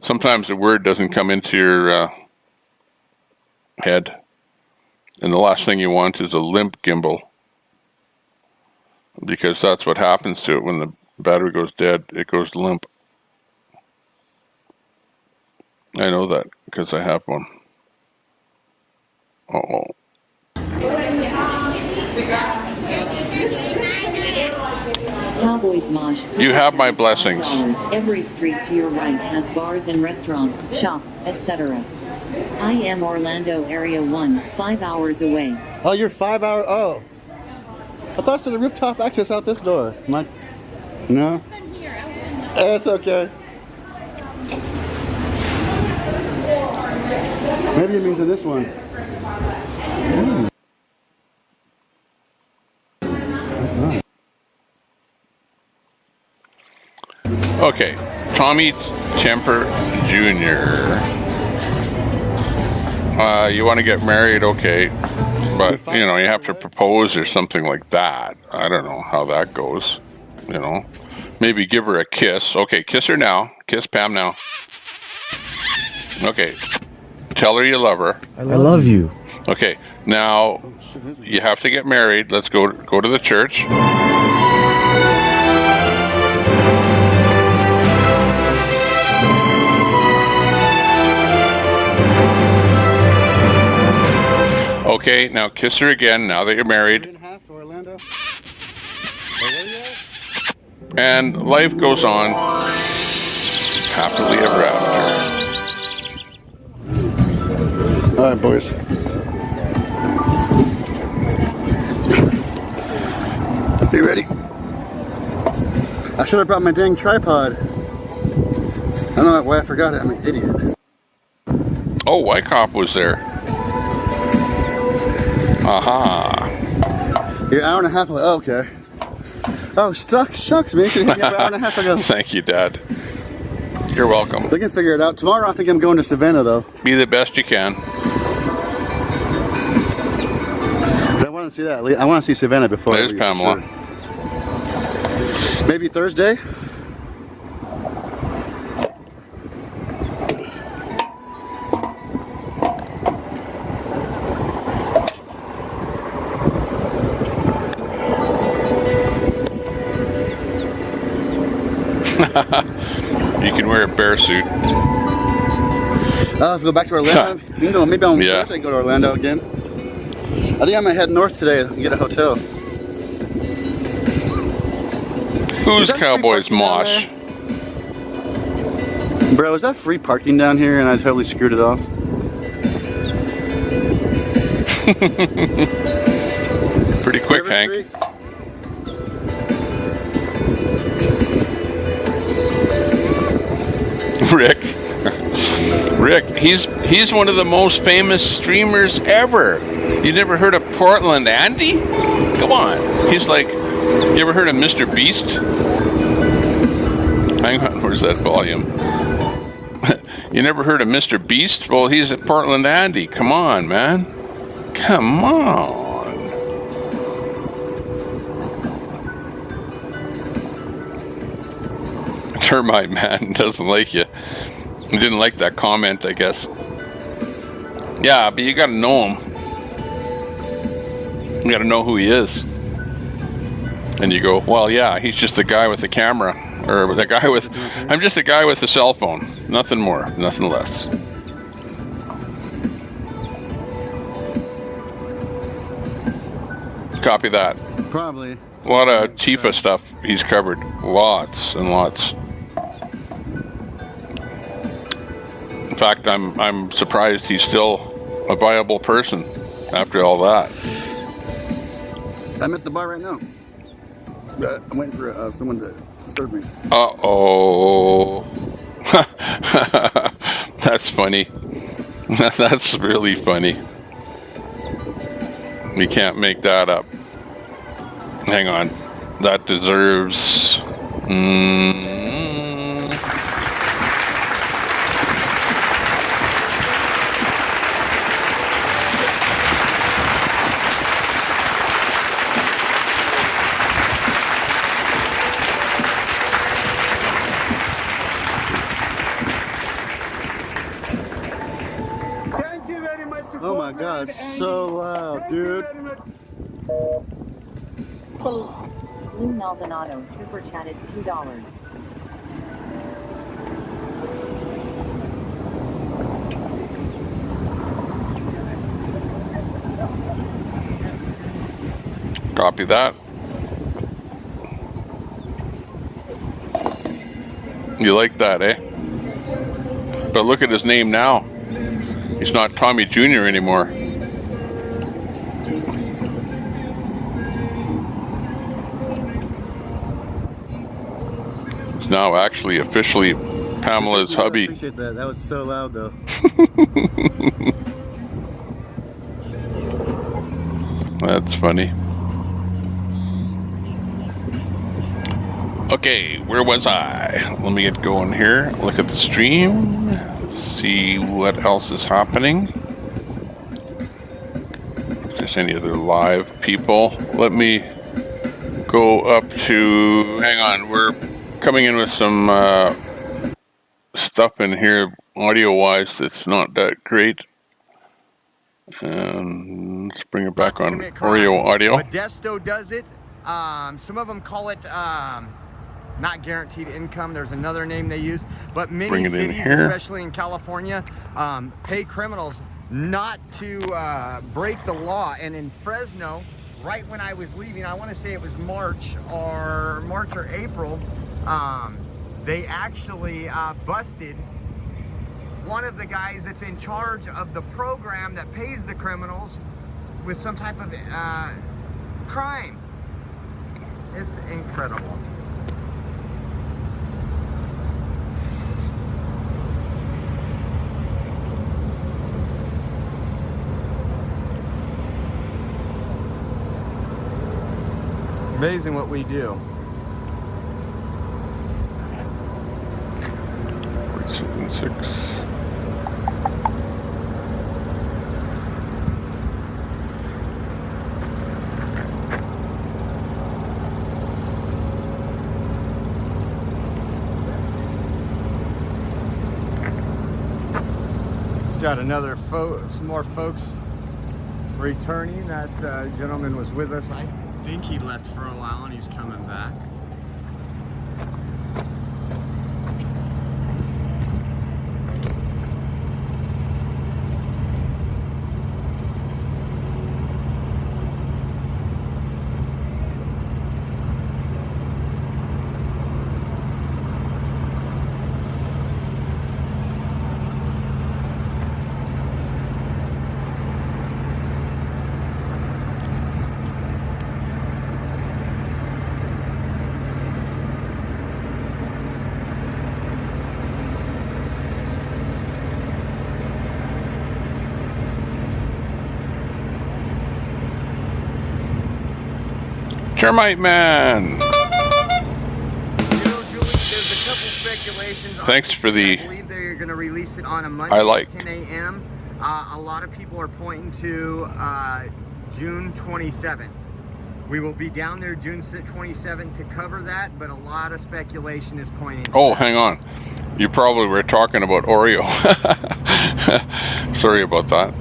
Sometimes the word doesn't come into your head. And the last thing you want is a limp gimbal. Because that's what happens to it when the battery goes dead. It goes limp. I know that because I have one. Uh-oh.
Cowboys Mosh.
You have my blessings.
Every street to your right has bars and restaurants, shops, etc. I am Orlando Area 1, 5 hours away.
Oh, you're 5 hours. Oh. I thought it said the rooftop access out this door. No? It's okay. Maybe it means in this one.
Okay, Tommy Temper Jr. You want to get married, okay, but you know you have to propose or something like that. I don't know how that goes. You know, maybe give her a kiss. Okay, kiss her now. Kiss Pam now. Okay, tell her you love her.
I love you.
Okay, now you have to get married. Let's go to the church. Okay, now kiss her again now that you're married. And life goes on happily ever after.
All right, boys. You ready? I should have brought my dang tripod. I don't know why I forgot it. I'm an idiot.
Oh, White Cop was there. Aha.
You're an hour and a half away. Oh, okay. Oh, shucks, man. You should hit me up an hour and a half ago.
Thank you, Dad. You're welcome.
We can figure it out. Tomorrow I think I'm going to Savannah, though.
Be the best you can.
I want to see that. I want to see Savannah before.
There's Pamela.
Sure. Maybe Thursday?
You can wear a bear suit.
I'll have to go back to Orlando. You know, maybe on Thursday go to Orlando again. I think I'm gonna head north today and get a hotel.
Who's Cowboys Mosh?
Bro, is that free parking down here and I totally screwed it off?
Pretty quick, Hank.
Street?
Rick, he's one of the most famous streamers ever. You never heard of Portland Andy? Come on. He's like, you ever heard of Mr. Beast? Hang on, where's that volume? You never heard of Mr. Beast? Well, he's at Portland Andy. Come on, man. Come on. Termite man doesn't like you. He didn't like that comment, I guess. Yeah, but you gotta know him. You gotta know who he is. And you go, well, yeah, he's just the guy with the camera. Or the guy with... I'm just a guy with a cell phone. Nothing more, nothing less. Copy that.
Probably.
A lot of Tifa stuff he's covered. Lots and lots. In fact, I'm surprised he's still a viable person after all that.
I'm at the bar right now. I'm waiting for someone to serve me.
Uh-oh. That's funny. That's really funny. We can't make that up. Hang on. That deserves...
Oh my god, so loud, dude.
Blue Maldonado super chatted $2.
Copy that. You like that, eh? But look at his name now. He's not Tommy Jr. anymore. now actually officially Pamela's
I
hubby.
appreciate that. That was so loud, though.
That's funny. Okay, where was I? Let me get going here. Look at the stream. See what else is happening. If there's any other live people. Let me go up to... Hang on, we're coming in with some stuff in here audio-wise that's not that great. Let's bring it back on Oreo audio.
Modesto does it. Some of them call it not guaranteed income. There's another name they use. But many cities, especially in California, pay criminals not to break the law. And in Fresno, right when I was leaving, I want to say it was March or April, they actually busted one of the guys that's in charge of the program that pays the criminals with some type of crime. It's incredible. Amazing what we do. Got another some more folks returning. That gentleman was with us. I think he left for a while and he's coming back.
Termite Man. Thanks for the...
I believe they're going to release it on a Monday at 10 a.m. A lot of people are pointing to June 27th. We will be down there June 27th to cover that, but a lot of speculation is pointing to that.
Hang on. You probably were talking about Oreo. Sorry about that.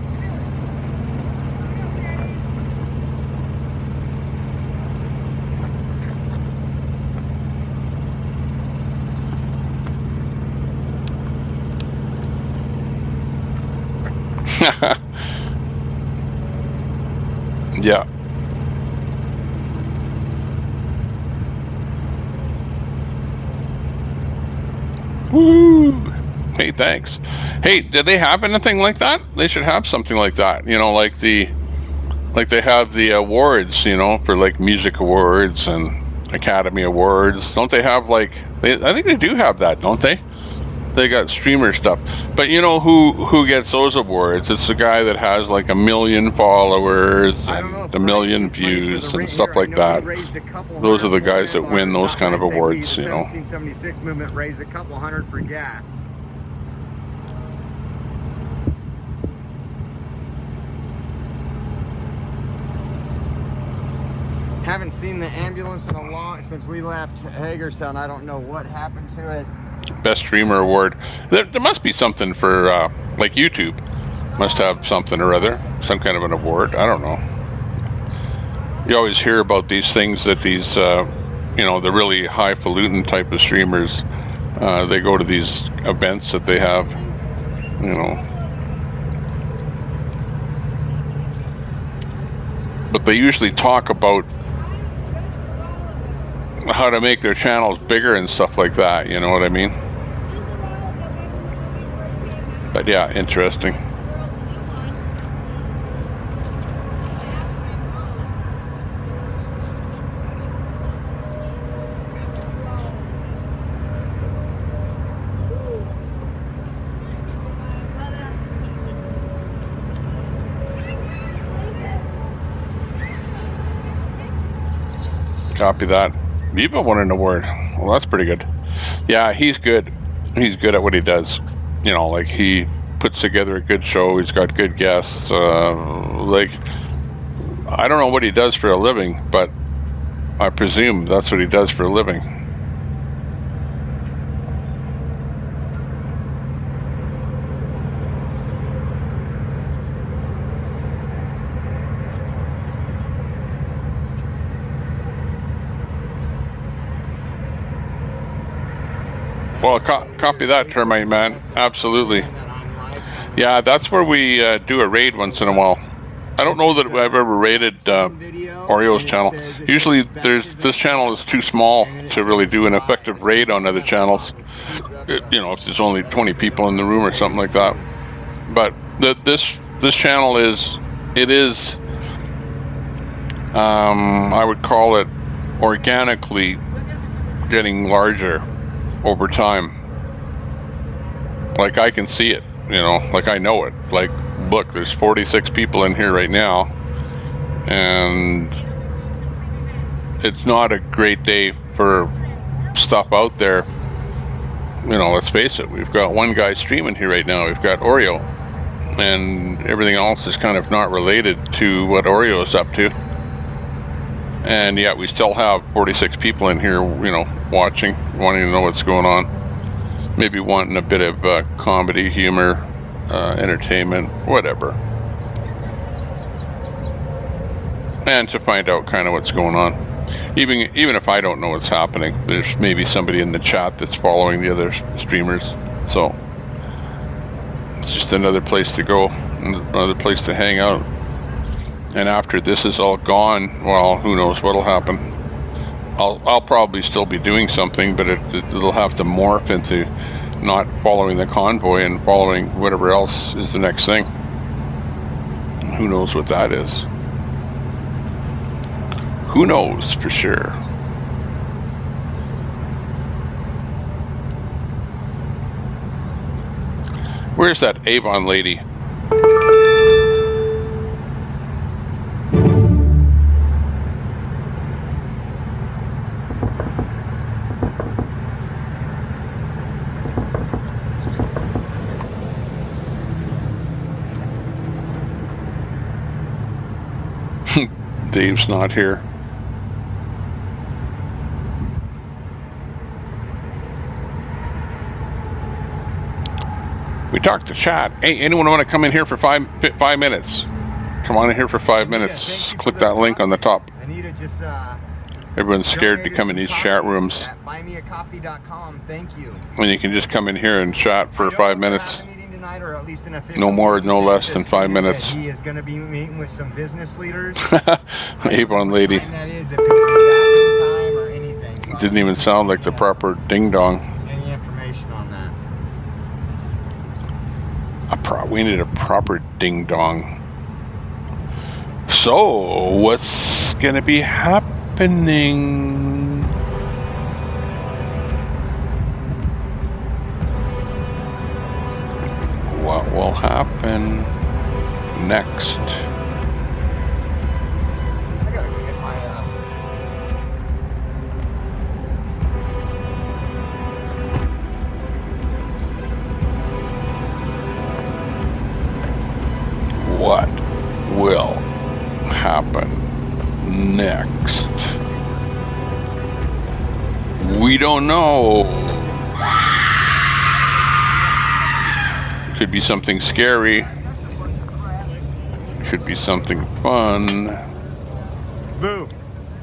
Yeah. Woo! Hey, thanks. Hey, did they have anything like that? They should have something like that. You know, like they have the awards, you know, for like music awards and Academy Awards. Don't they have like... I think they do have that, don't they? They got streamer stuff. But you know who gets those awards? It's the guy that has like 1 million followers and 1 million views and stuff like that. Those are the guys that win those kind of awards, you know.
1776 movement raised a couple hundred for gas. Haven't seen the ambulance in a long... since we left Hagerstown. I don't know what happened to it.
Best streamer award. There must be something for like YouTube must have something or other, some kind of an award. I don't know. You always hear about these things that these you know, the really highfalutin type of streamers, they go to these events that they have, you know, but they usually talk about how to make their channels bigger and stuff like that, you know what I mean? But yeah, interesting. Copy that. You even won an award. Well, that's pretty good. Yeah, he's good. He's good at what he does. You know, like he puts together a good show. He's got good guests. Like, I don't know what he does for a living, but I presume that's what he does for a living. Well, copy that, Termite Man. Absolutely. Yeah, that's where we do a raid once in a while. I don't know that I've ever raided Oreo's channel. Usually this channel is too small to really do an effective raid on other channels. You know, if there's only 20 people in the room or something like that. But this channel is I would call it organically getting larger over time. Like I can see it, you know, like I know it. Like, look, there's 46 people in here right now, and it's not a great day for stuff out there. You know, let's face it, we've got one guy streaming here right now. We've got Oreo, and everything else is kind of not related to what Oreo is up to. And yet we still have 46 people in here, you know, watching, wanting to know what's going on. Maybe wanting a bit of comedy, humor, entertainment, whatever. And to find out kind of what's going on. Even if I don't know what's happening, there's maybe somebody in the chat that's following the other streamers. So it's just another place to go, another place to hang out. And after this is all gone, well, who knows what'll happen. I'll probably still be doing something, but it'll have to morph into not following the convoy and following whatever else is the next thing. Who knows what that is? Who knows for sure? Where's that Avon lady? Dave's not here. We talked to chat. Hey, anyone want to come in here for five minutes? Come on in here for 5 minutes. Click that link on the top.
Anita just
Everyone's scared to come in these chat rooms.
buymeacoffee.com. Thank you.
And you can just come in here and chat for 5 minutes. No more, no less than 5 minutes.
He is going to be meeting with some business leaders.
Avon lady.
That is, if it could be back in time or anything. So
Didn't even sound like the proper ding dong.
any information on that?
We need a proper ding dong. So, what's gonna be happening? What will happen next?
I gotta go get my
What will happen next? We don't know. Could be something scary. Could be something fun.
Boo.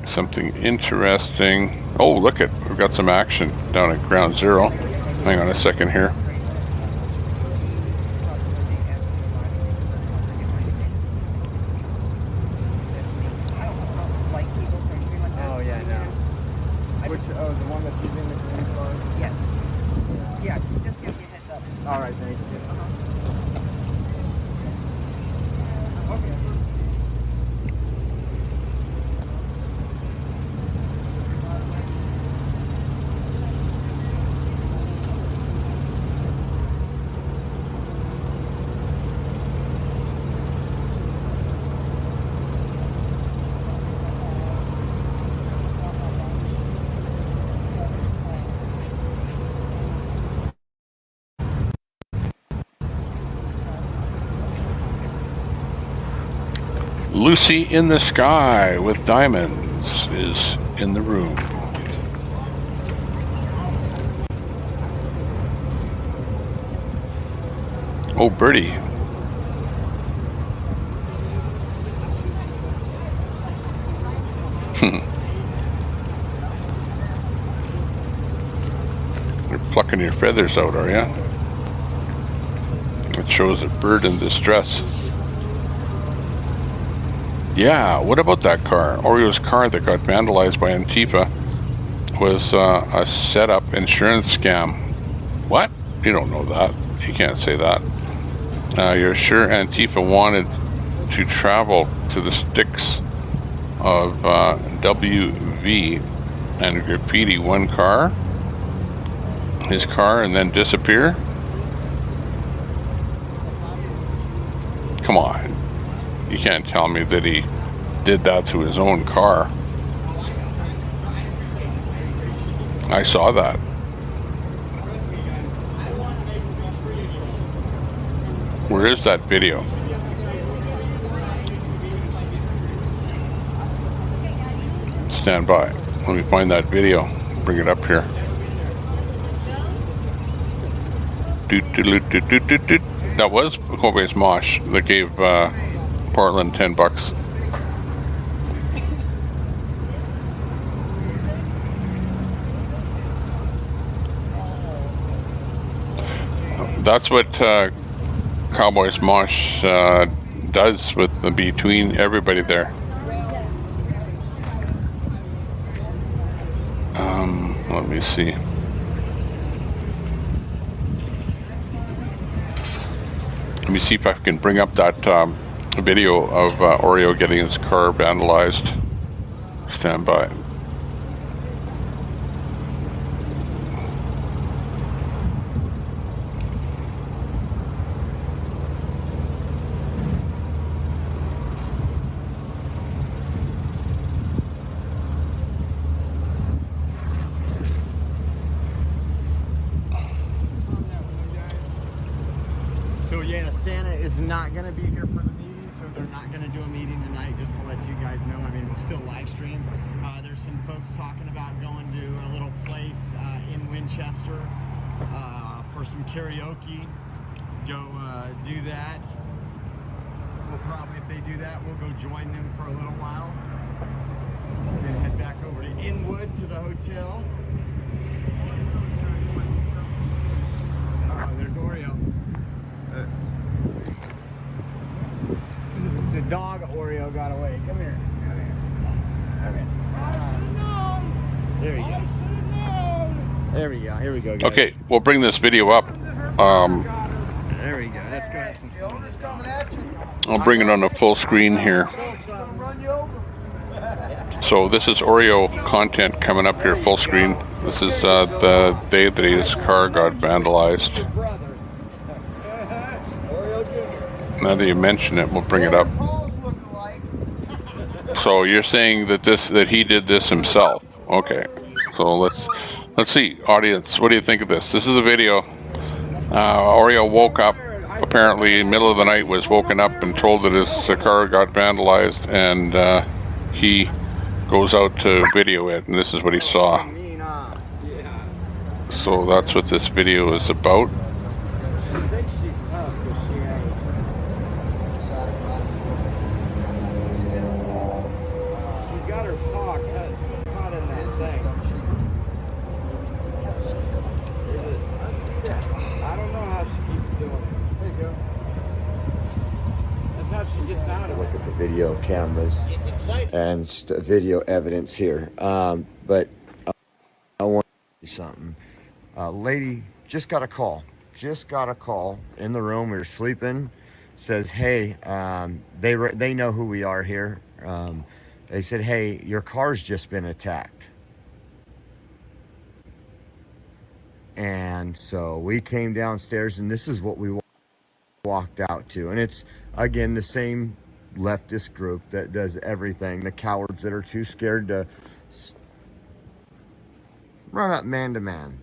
Something interesting. Oh, look it. We've got some action down at Ground Zero. Hang on a second here.
Oh, yeah, no. Which, the one that's using the green card?
Yes. Yeah, just give me a heads up.
All right, thank you.
Lucy in the Sky with Diamonds is in the room. Oh, Birdie. You're plucking your feathers out, are you? It shows a bird in distress. Yeah, what about that car? Oreo's car that got vandalized by Antifa was a set-up insurance scam. What? You don't know that. You can't say that. You're sure Antifa wanted to travel to the sticks of WV and graffiti his car, and then disappear? Come on. You can't tell me that he did that to his own car. I saw that. Where is that video? Stand by. Let me find that video. Bring it up here. That was Convoy's Mosh that gave Portland $10. That's what Cowboys Mosh does with between everybody there. Let me see. Let me see if I can bring up that video of Oreo getting his car vandalized. Stand by.
So yeah, Santa is not going to be here for the meeting, so they're not going to do a meeting tonight, just to let you guys know. I mean, we'll still live stream. There's some folks talking about going to a little place in Winchester for some karaoke. Go do that. We'll probably, if they do that, we'll go join them for a little while. And then head back over to Inwood to the hotel. There's Oreo. The dog Oreo got away. Come here. Come here. There we go. There we go. Here we go, guys.
Okay, we'll bring this video up.
There we go. Let's go have some fun.
I'll bring it on a full screen here. So this is Oreo content coming up here full screen. This is the day that his car got vandalized. Now that you mention it, we'll bring it up. So you're saying that he did this himself? Okay. So let's see, audience. What do you think of this? This is a video. Oreo woke up. Apparently, in the middle of the night, was woken up and told that his car got vandalized, and he goes out to video it, and this is what he saw. So that's what this video is about.
I think she's tough, but she ain't. She's got her paw caught in that thing. I don't know how she keeps doing it. There you go. That's how she gets out of it.
Look at the video cameras and video evidence here. But I want to say something. Lady just got a call. Just got a call in the room. We were sleeping. Says, hey, they know who we are here. They said, hey, your car's just been attacked. And so we came downstairs, and this is what we walked out to. And it's, again, the same leftist group that does everything. The cowards that are too scared to run up man to man.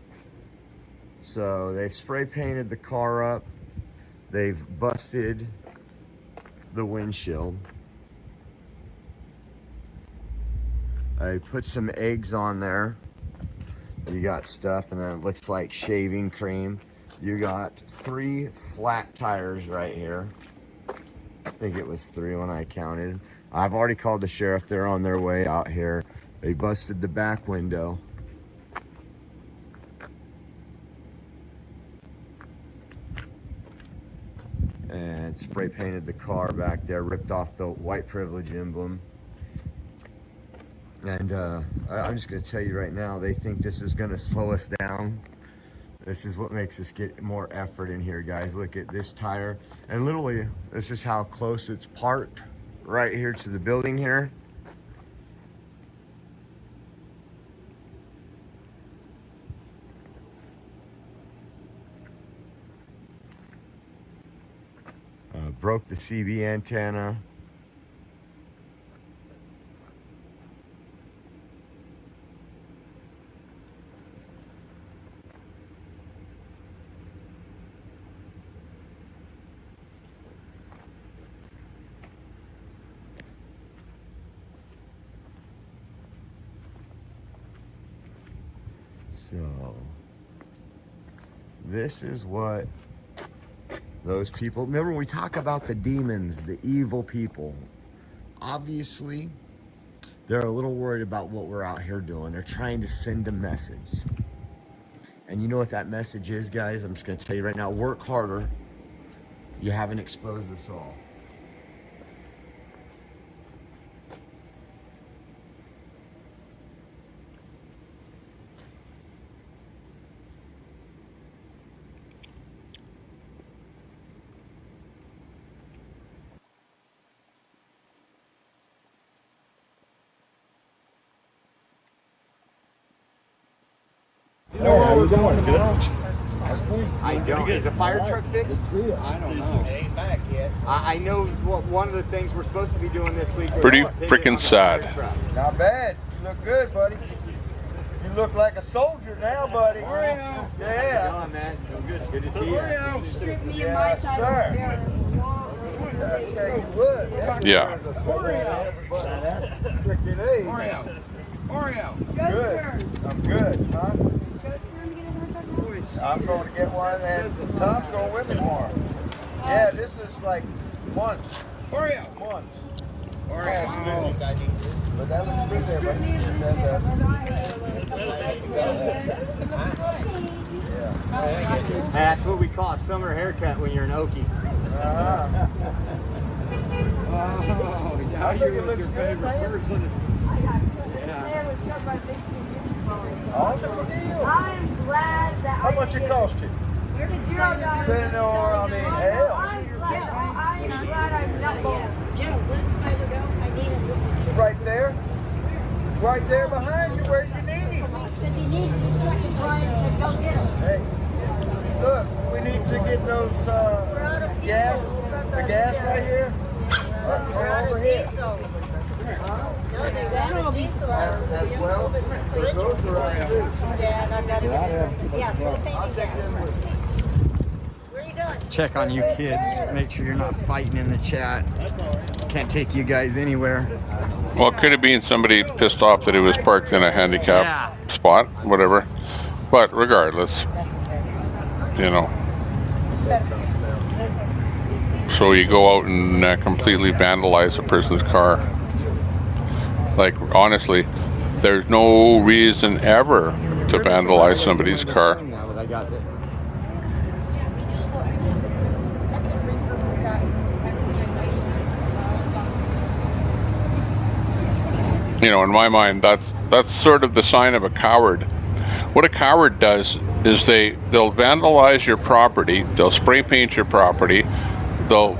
So they've spray painted the car up. They've busted the windshield. I put some eggs on there. You got stuff, and then it looks like shaving cream. You got 3 flat tires right here. I think it was 3 when I counted. I've already called the sheriff. They're on their way out here. They busted the back window. And spray painted the car back there, ripped off the white privilege emblem. And I'm just going to tell you right now, they think this is going to slow us down. This is what makes us get more effort in here, guys. Look at this tire. And literally, this is how close it's parked right here to the building here. Broke the CB antenna. So, this is what those people, remember we talk about the demons, the evil people. Obviously, they're a little worried about what we're out here doing. They're trying to send a message. And you know what that message is, guys? I'm just going to tell you right now, work harder. You haven't exposed us all.
How you doing? Good.
I don't. Is the fire truck fixed?
I don't know. It ain't back yet.
I know one of the things we're supposed to be doing this week.
Pretty freaking sad.
Not bad. You look good, buddy. You look like a soldier now, buddy. Yeah.
How you doing, man? Doing good. Good to see you.
Strip me of
Yes,
my
sir.
time.
I tell you what.
Yeah.
Oreo. Good. I'm good, huh? I'm going to get one, and Tom's going with me tomorrow. Yeah, this is like months. Months. But that looks good there,
Yeah. That's what we call a summer haircut when you're an Okie.
Now you're with your favorite person. Awesome deal.
I'm glad that
How much it cost you?
$0.
Depending on, hell.
I'm glad I'm not going. Joe, where's Spider go? I need him.
Right there. Right there behind you where you need him.
If he needs his truck, he's Brian said, go get him.
Hey, look, we need to get those the gas right here.
We're out of diesel. No, they're out of diesel.
As well. Those are right too.
Yeah, and I've got to get propane gas. Where are you going?
Check on you kids. Make sure you're not fighting in the chat. Can't take you guys anywhere.
Well, it could have been somebody pissed off that it was parked in a handicap spot, whatever. But regardless, you know. So you go out and completely vandalize a person's car. Like, honestly, there's no reason ever to vandalize somebody's car. You know, in my mind, that's sort of the sign of a coward. What a coward does is they'll vandalize your property, they'll spray paint your property, they'll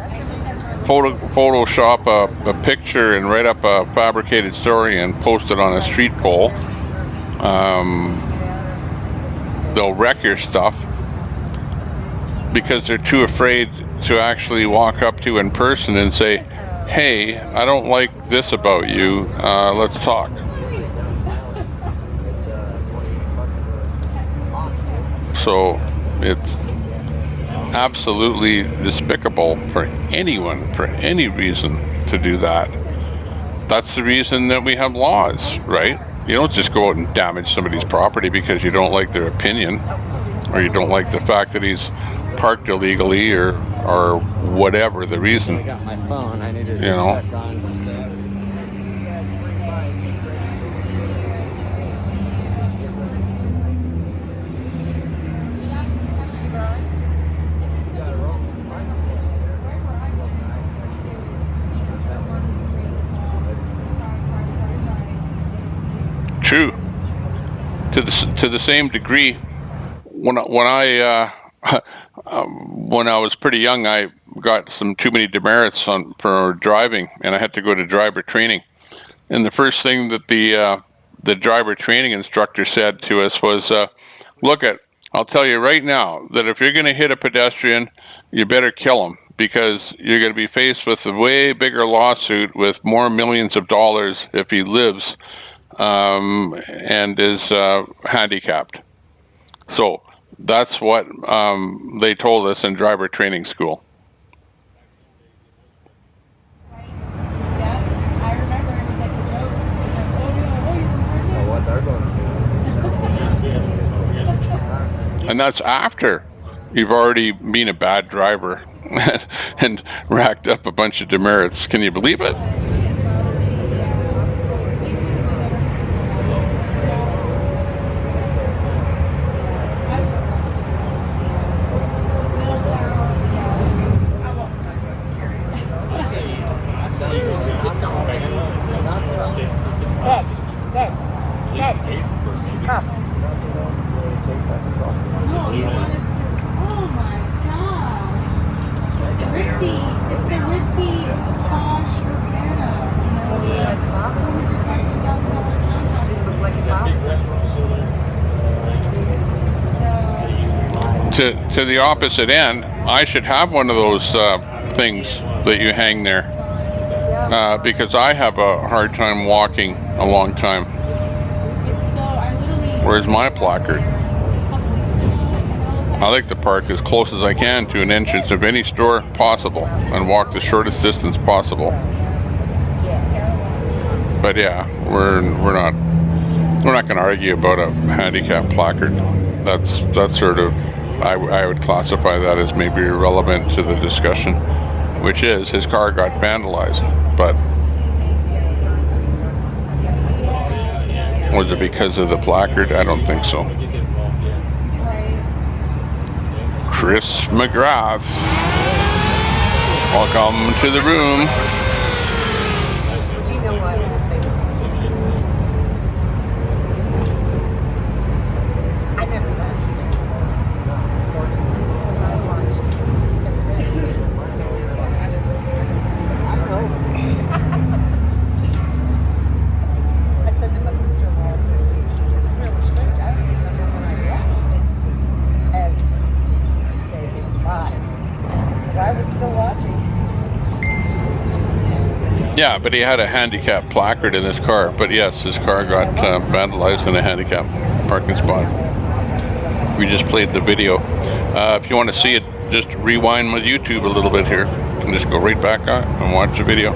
Photoshop a picture and write up a fabricated story and post it on a street pole. They'll wreck your stuff because they're too afraid to actually walk up to you in person and say, hey, I don't like this about you, let's talk. So it's absolutely despicable for anyone, for any reason, to do that. that's the reason that we have laws, right? You don't just go out and damage somebody's property because you don't like their opinion, or you don't like the fact that he's parked illegally, or whatever the reason.
I got my phone. I needed to
You know.
check on stuff.
True. To the same degree, when I when I was pretty young, I got some too many demerits for driving, and I had to go to driver training. And the first thing that the driver training instructor said to us was, "Look I'll tell you right now that if you're going to hit a pedestrian, you better kill him, because you're going to be faced with a way bigger lawsuit with more millions of dollars if he lives and is handicapped." So that's what they told us in driver training school. And that's after you've already been a bad driver and racked up a bunch of demerits. Can you believe it? To the opposite end, I should have one of those things that you hang there, because I have a hard time walking a long time. Where's my placard? I like to park as close as I can to an entrance of any store possible and walk the shortest distance possible. But yeah, we're not going to argue about a handicap placard. That's sort of, I would classify that as maybe irrelevant to the discussion, which is his car got vandalized. But was it because of the placard? I don't think so. Chris McGrath, welcome to the room. Yeah, but he had a handicap placard in his car. But yes, his car got vandalized in a handicap parking spot. We just played the video. If you want to see it, just rewind my YouTube a little bit here. You can just go right back on and watch the video.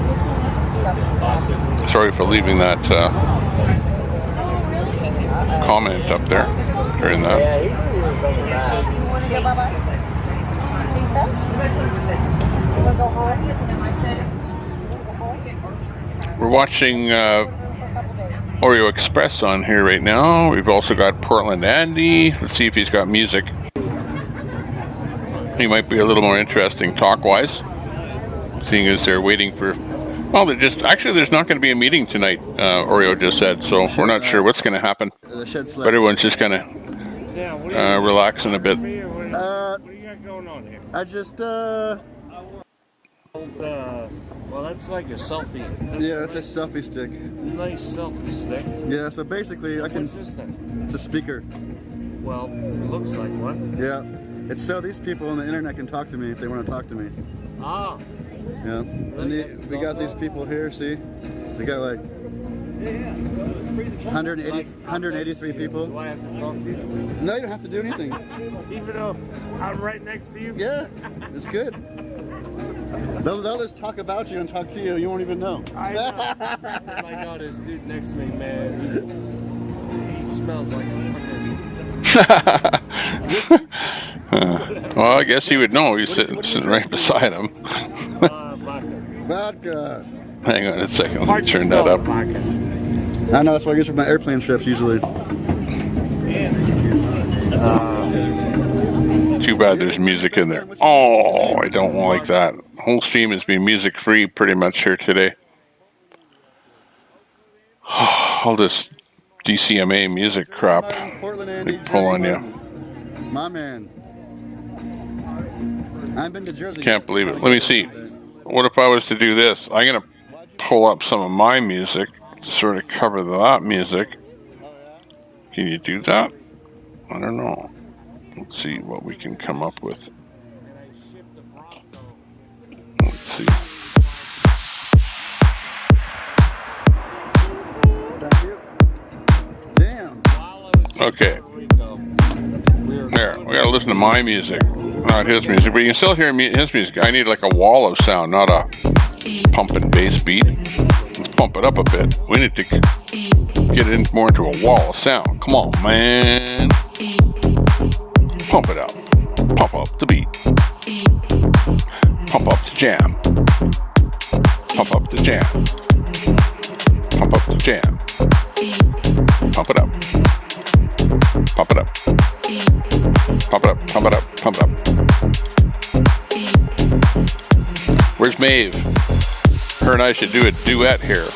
Sorry for leaving that comment up there during that.
Yeah, he knew we were coming back.
You want to go bye-bye? Think so? You want to go home? I said,
we're watching Oreo Express on here right now. We've also got Portland Andy. Let's see if he's got music. He might be a little more interesting talk-wise, seeing as they're waiting for... Well, actually, there's not going to be a meeting tonight, Oreo just said, so we're not sure what's going to happen. But everyone's just kind of relaxing a bit.
What do you got going on here?
I just,
well, that's like a selfie.
yeah, it's a selfie stick.
Nice selfie stick.
Yeah, so basically I can...
What's this thing?
It's a speaker.
Well, it looks like one.
Yeah. It's so these people on the internet can talk to me if they want to talk to me.
Ah.
Yeah. And we got these people here, see? We got like 183 people.
Do I have to talk to you?
No, you don't have to do anything.
Even though I'm right next to you?
Yeah, it's good. They'll just talk about you and talk to you. You won't even know.
I know. I know this dude next to me, man. He smells like a fucking.
Well, I guess he would know. He's sitting right beside him.
Vodka.
Hang on a second. Let me turn that up.
I know, that's what I use for my airplane trips usually.
Too bad there's music in there. Oh, I don't like that. The whole stream has been music free pretty much here today. All this DCMA music crap. They pull on you.
My man. I've been to Jersey.
Can't believe it. Let me see. What if I was to do this? I'm going to pull up some of my music to sort of cover that music. Can you do that? I don't know. Let's see what we can come up with. Let's see.
Damn.
Okay. There, we gotta listen to my music, not his music, but you can still hear his music. I need like a wall of sound, not a pump and bass beat. Let's pump it up a bit. We need to get it more into a wall of sound. Come on, man. Pump it up. Pump up the beat. Pump up the jam. Pump up the jam. Pump up the jam. Pump it up. Pump it up. Pump it up, pump it up, pump it up. Where's Maeve? Her and I should do a duet here.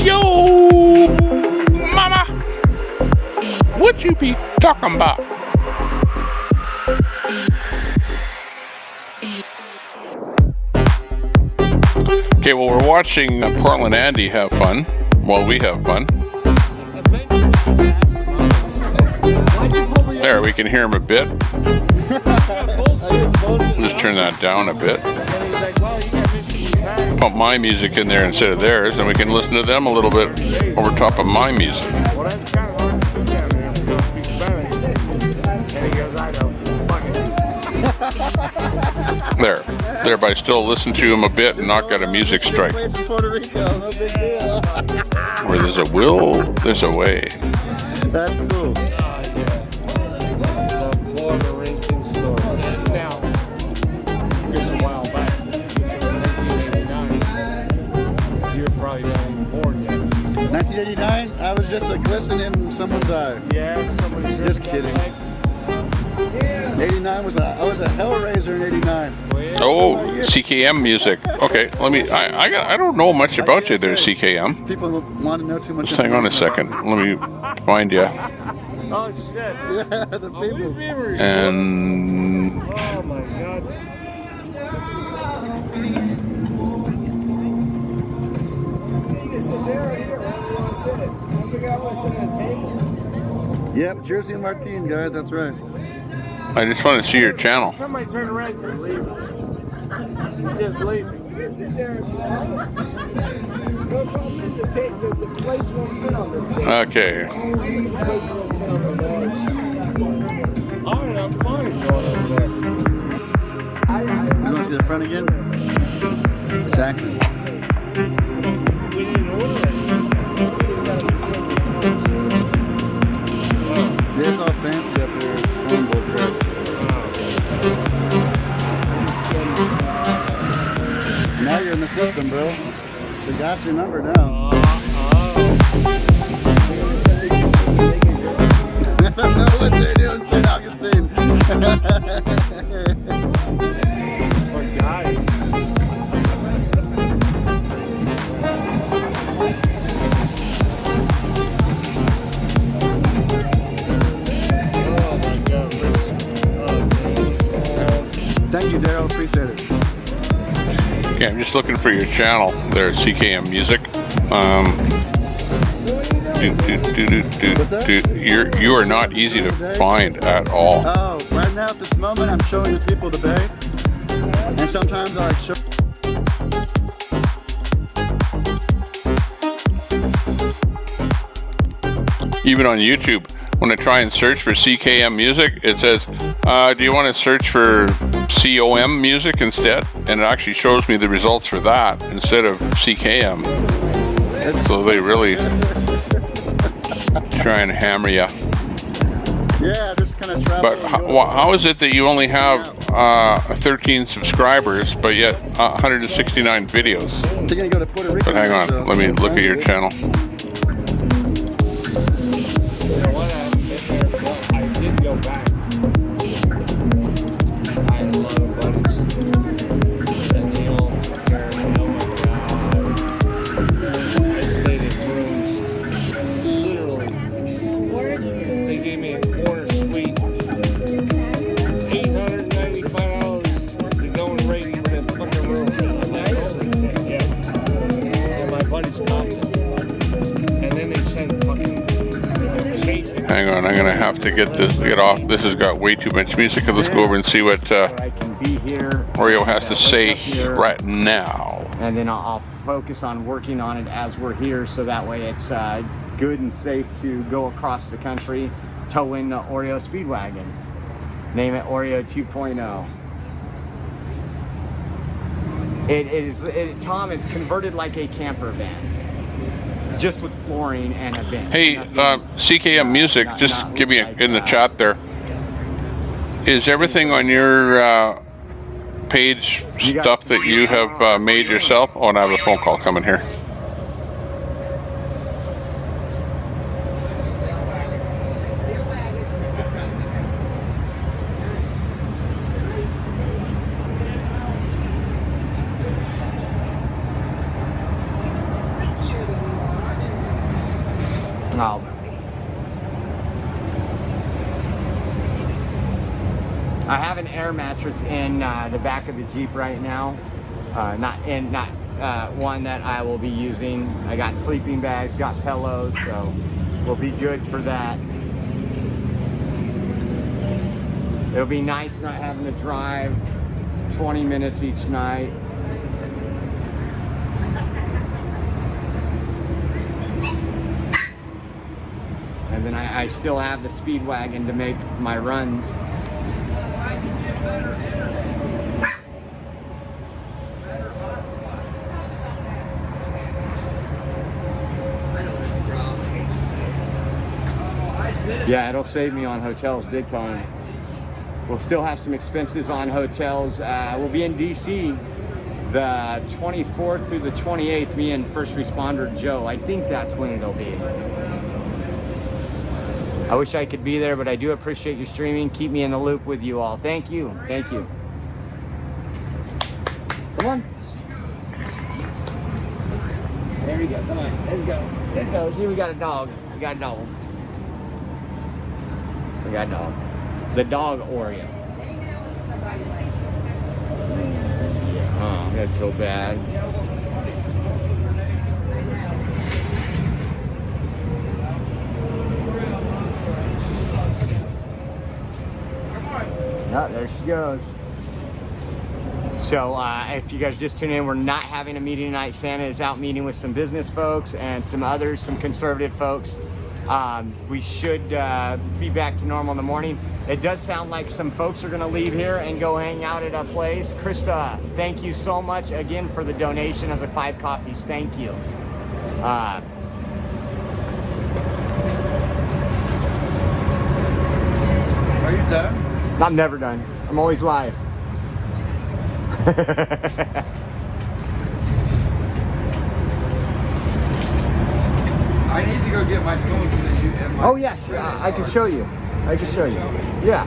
Yo, mama, what you be talking about? Okay, well, we're watching Portland Andy have fun while we have fun. There, we can hear him a bit. Just turn that down a bit. Pump my music in there instead of theirs, and we can listen to them a little bit over top of my music. There. Thereby still listen to him a bit and not got a music strike. Where there's a will, there's a way.
That's cool.
You're probably not even born yet.
1989, I was just a glisten in someone's eye.
Yeah, somebody's
just kidding. 89 was I was a Hellraiser in 89.
Oh, CKM music. Okay, let me. I don't know much about you there, CKM.
People want to know too much.
Just hang on a second. Let me find you.
Oh shit!
Yeah, the people.
And.
Oh my god.
Yep, Jersey and Martine, guys, that's right.
I just want to see your channel.
Somebody turn around and leave. Just leave. You sit there and no problem is the plates won't fit on this thing.
Okay.
The plates won't fit on the ledge. Alright, I'm fine going over there.
You going to the front again? Exactly.
We didn't order it.
Yeah, it's all fancy up here. It's phone book crap. Now you're in the system, bro. We got your number now. I don't know what they're doing, St. Augustine.
Poor guys.
Thank you, Daryl. Appreciate it.
Yeah, I'm just looking for your channel there, CKM Music. You are not easy to find at all.
Oh, right now at this moment, I'm showing the people the bay, and sometimes I show.
Even on YouTube, when I try and search for CKM Music, it says, do you want to search for COM music instead, and it actually shows me the results for that instead of CKM. So they really try and hammer you.
Yeah, just kind of travel.
But how is it that you only have 13 subscribers, but yet 169 videos?
They're gonna go to Puerto Rico.
But hang on, let me look at your channel.
I did go back. I had a lot of buddies. And Neil, Karen, oh my God. I stayed in rooms. Literally. They gave me a corner suite. $895 to go and rate for that fucking room. Yeah. And my buddies got it. And then they sent fucking.
Hang on, I'm gonna have to get off. This has got way too much music. Let's go over and see what Oreo has to say right now.
And then I'll focus on working on it as we're here, so that way it's good and safe to go across the country, tow in the Oreo Speedwagon. Name it Oreo 2.0. Tom, it's converted like a camper van. Just with flooring and a bench.
Hey, CKM Music, just give me in the chat there. Is everything on your page stuff that you have made yourself? Oh, and I have a phone call coming here.
Oh. I have an air mattress in the back of the Jeep right now. Not one that I will be using. I got sleeping bags, got pillows, so we'll be good for that. It'll be nice not having to drive 20 minutes each night. And then I still have the Speedwagon to make my runs. Yeah, it'll save me on hotels big time. We'll still have some expenses on hotels. We'll be in DC the 24th through the 28th, me and first responder Joe. I think that's when it'll be. I wish I could be there, but I do appreciate your streaming. Keep me in the loop with you all. Thank you. Thank you. Come on. There we go. Come on. Let's go. Let's go. See, we got a dog. We got a dog. We got a dog. The dog Oreo. Oh, that's so bad. Oh, there she goes. So if you guys just tune in, we're not having a meeting tonight. Santa is out meeting with some business folks and some others, some conservative folks. We should be back to normal in the morning. It does sound like some folks are gonna leave here and go hang out at a place. Krista, thank you so much again for the donation of the 5 coffees. Thank you. Are
you done?
I'm never done. I'm always live.
I need to go get my phone so that you have my...
Oh yes, I can show you. I can show you. Yeah.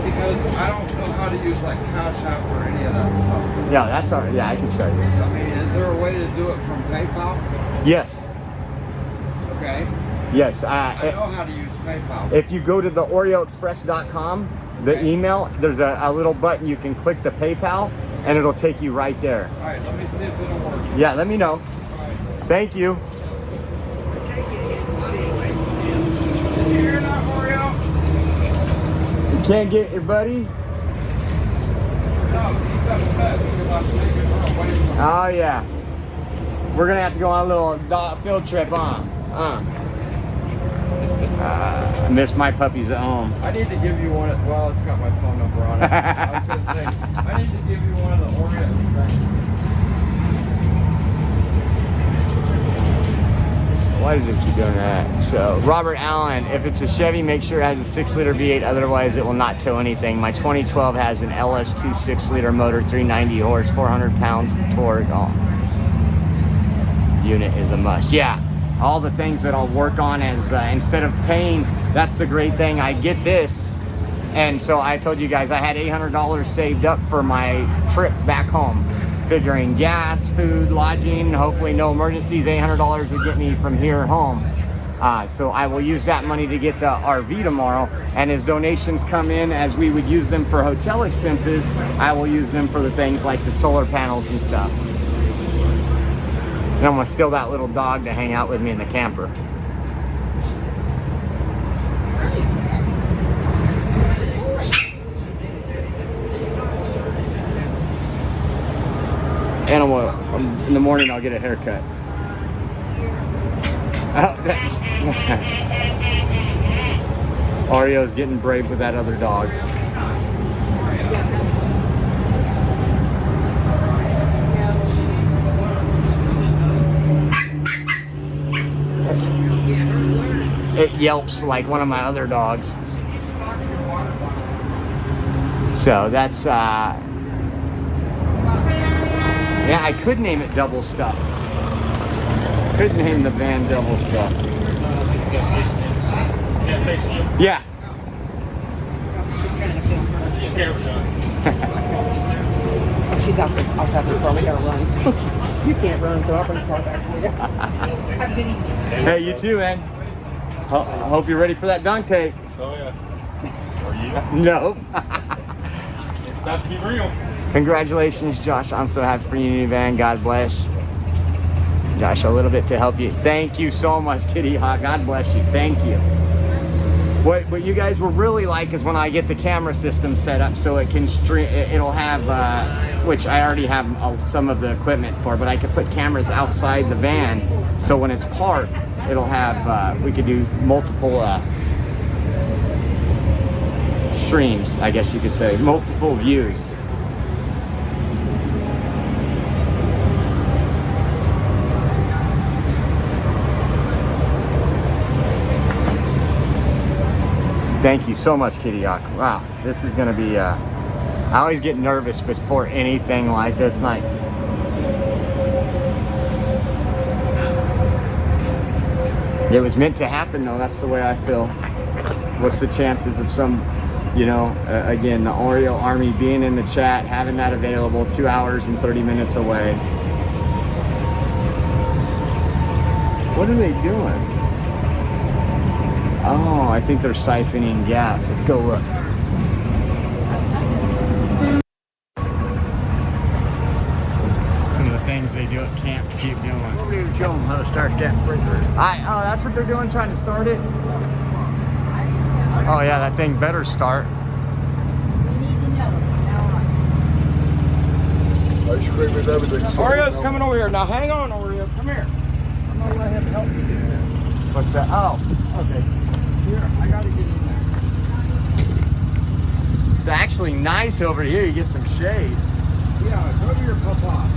Because I don't know how to use like Cash App or any of that stuff.
Yeah, that's all right. Yeah, I can show you.
I mean, is there a way to do it from PayPal?
Yes.
Okay.
Yes.
I know how to use PayPal.
If you go to the OreoExpress.com, the email, there's a little button you can click the PayPal, and it'll take you right there.
All right, let me see if it'll work.
Yeah, let me know. Thank you.
You hear that, Oreo?
You can't get your buddy?
No, he's upset because I'm taking her away from him.
Oh, yeah. We're going to have to go on a little field trip, huh?
I miss my puppies at home.
I need to give you one. Well, it's got my phone number on it. I was gonna say I need to give you one of the Oreos.
Why does it keep doing that? So, Robert Allen, if it's a Chevy, make sure it has a 6-liter V8, otherwise it will not tow anything. My 2012 has an LS2 6-liter motor, 390 horse, 400 pounds of torque. Oh. Unit is a must. Yeah, all the things that I'll work on as instead of paying, that's the great thing. I get this, and so I told you guys I had $800 saved up for my trip back home. Figuring gas, food, lodging, hopefully no emergencies. $800 would get me from here home. So I will use that money to get the RV tomorrow. And as donations come in, as we would use them for hotel expenses, I will use them for the things like the solar panels and stuff. And I'm gonna steal that little dog to hang out with me in the camper. And in the morning I'll get a haircut. Oreo's getting brave with that other dog. It yelps like one of my other dogs. So that's yeah, I could name it Double Stuff. Could name the van Double Stuff. Yeah.
She's out there. I'll have her car. We gotta run. You can't run, so I'll bring the car back for you. Have a good evening.
Hey, you too, man. I hope you're ready for that dunk take.
Oh yeah. Are you?
No.
It's about to be real.
Congratulations, Josh. I'm so happy for you, new van. God bless. Josh, a little bit to help you. Thank you so much, Kitty Hawk. God bless you. Thank you. What you guys will really like is when I get the camera system set up so it can stream. It'll have, which I already have some of the equipment for, but I could put cameras outside the van. So when it's parked, it'll have, we could do multiple streams, I guess you could say, multiple views. Thank you so much, Kitty Hawk. Wow, this is gonna be, I always get nervous before anything like this night. It was meant to happen though, that's the way I feel. What's the chances of some, you know, again, the Oreo Army being in the chat, having that available 2 hours and 30 minutes away. What are they doing? Oh, I think they're siphoning gas. Let's go look. Some of the things they do at camp to keep doing.
We'll need to show them how to start that breaker.
Oh, that's what they're doing, trying to start it? Oh yeah, that thing better start.
Ice cream is everything.
Oreo's coming over here. Now hang on, Oreo. Come here. I'm gonna let him help you do this.
What's that? Oh, okay.
Here, I gotta get in there.
It's actually nice over here. You get some shade.
Yeah, go to your papa.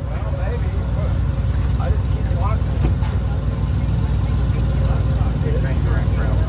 Well, maybe. I just keep walking.
These things are incredible.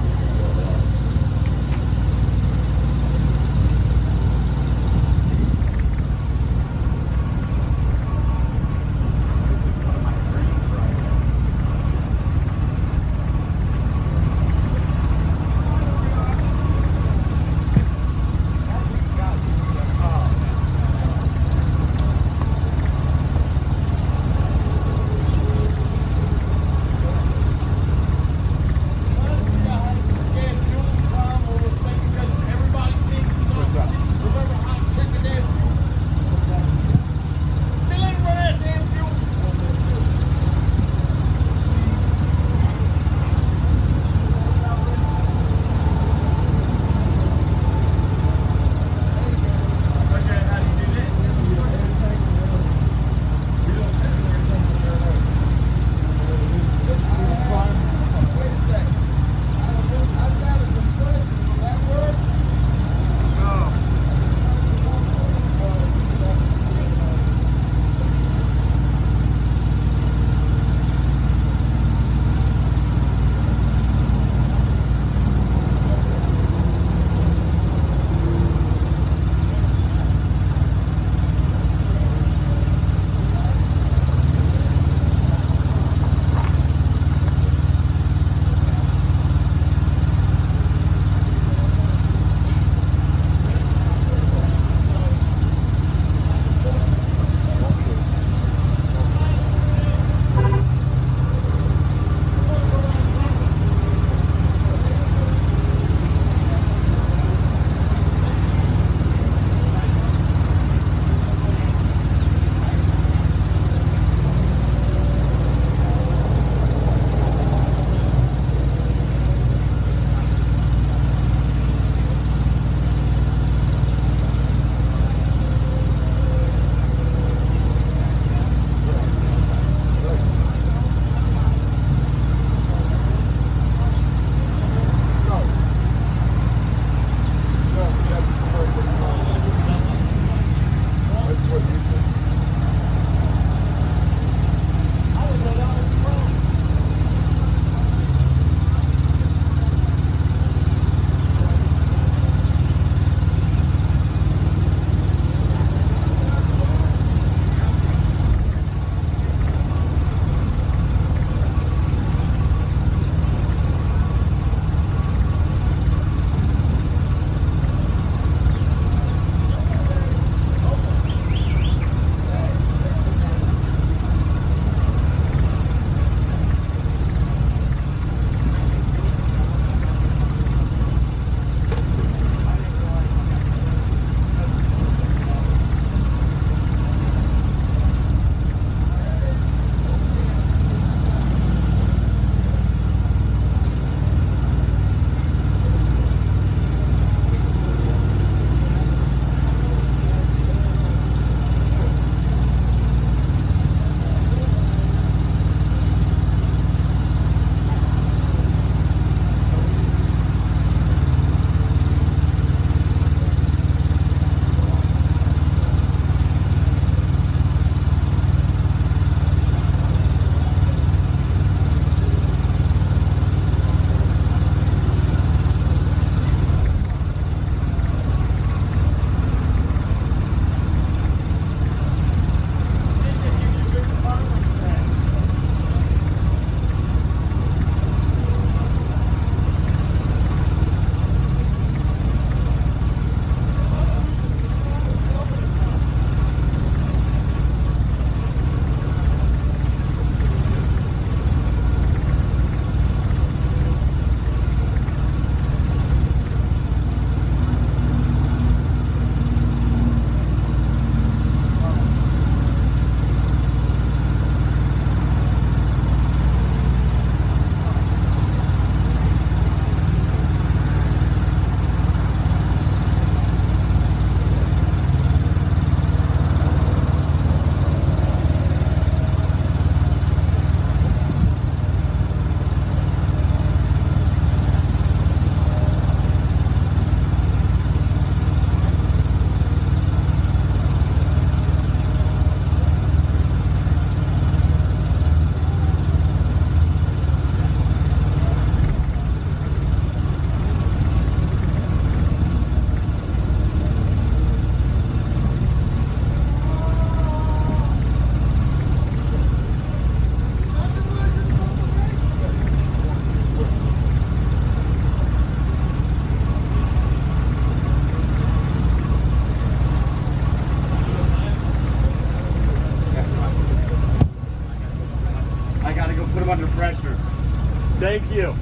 Thank you.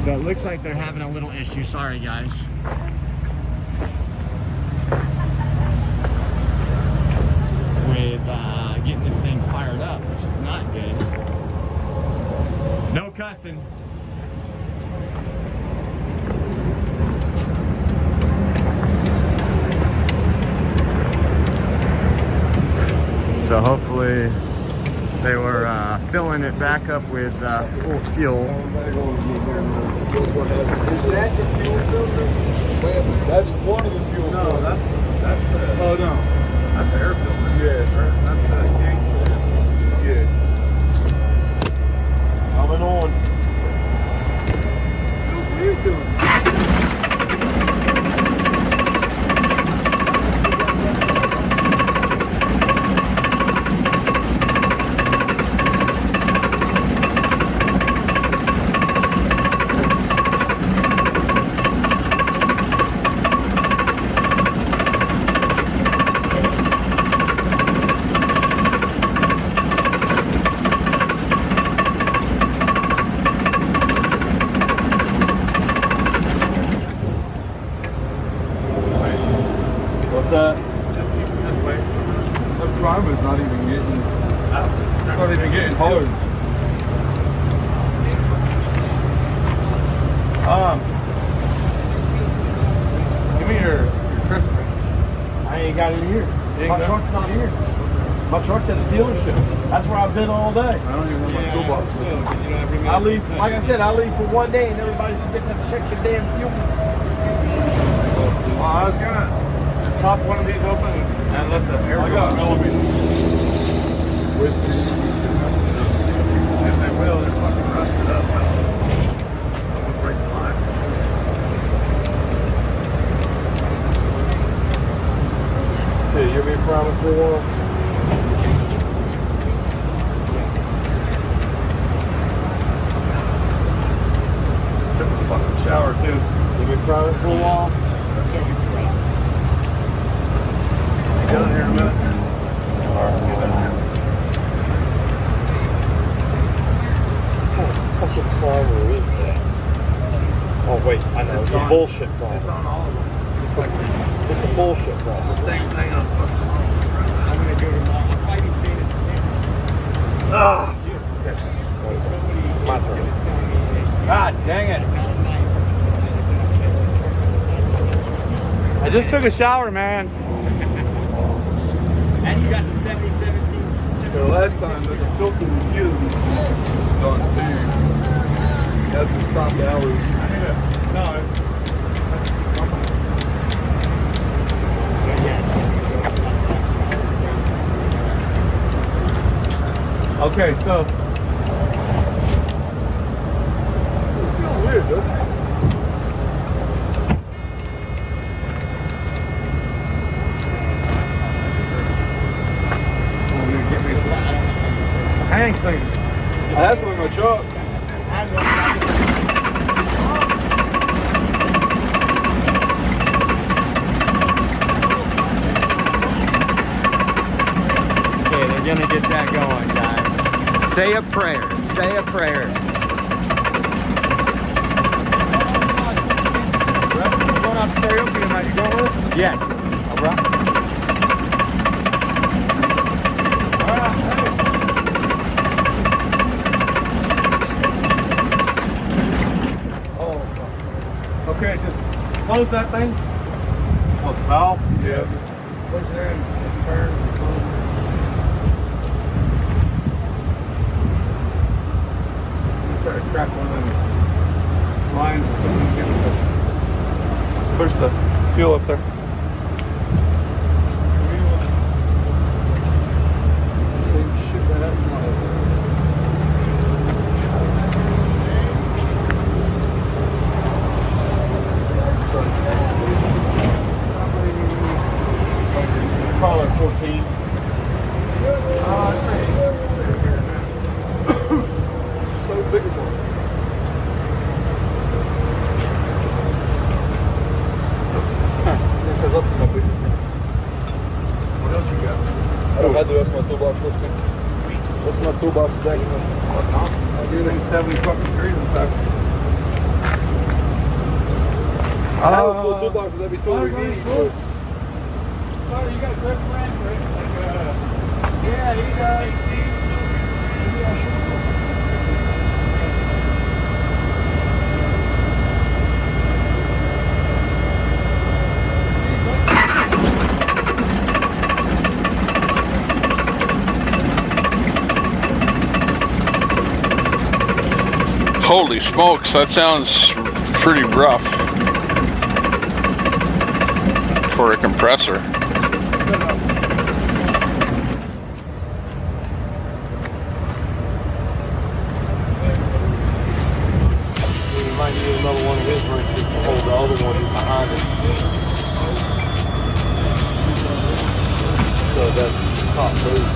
So it looks like they're having a little issue. Sorry, guys. With getting this thing fired up, which is not good. No cussing. So hopefully they were filling it back up with full fuel.
Is that the fuel filter? That's one of the fuel filters. No, that's oh no. That's the air filter. Yeah, that's the gang filter. Yeah. Coming on. Feels weird doing that. Just keep it this way. The primer's not even getting hard. Give me your Christmas. I ain't got it here. My truck's not here. My truck's at the dealership. That's where I've been all day. I don't even have my toolbox. I leave, like I said, I leave for one day and everybody forgets to check the damn fuel. Well, I was gonna pop one of these open and let the air go. With if they will, they're fucking rusted up. I'll break the line. Hey, you be promised for a while? Just took a fucking shower too. You be promised for a while? Get in here in a minute. Alright, get in here. What kind of fucking primer is that? Oh wait, I know. It's a bullshit primer. It's on all of them. It's a bullshit primer. It's the same thing on fucking all of them. I'm gonna do it tomorrow. I'll probably see it at the camera. Ah! My turn. God dang it. I just took a shower, man.
And you got the 7017.
The last time there's a filter review done too. You have to stop the hours. No. Okay, so it feels weird, doesn't it? Hang thing. That's one of my truck.
Okay, they're gonna get that going, guys. Say a prayer. Say a prayer.
Going out to karaoke tonight. You going with us?
Yes. All right. Okay, just close that thing. Oh, the valve? Yeah. Push there and turn and close. Try to crack one of them lines or something. Push the fuel up there. Same shit that happened last time. Call it 14. I'd say here now. So big as one. It says up to my biggest one. What else you got? I don't have the rest of my toolbox with me. What's my toolbox today?
Everything's 70 fucking degrees inside. I have a full toolbox with every tool we need. You got Chris Ranch, right? Yeah, he does.
Holy smokes, that sounds pretty rough for a compressor.
You might need another one of his wrenches to hold the other one behind it. So that's top loose.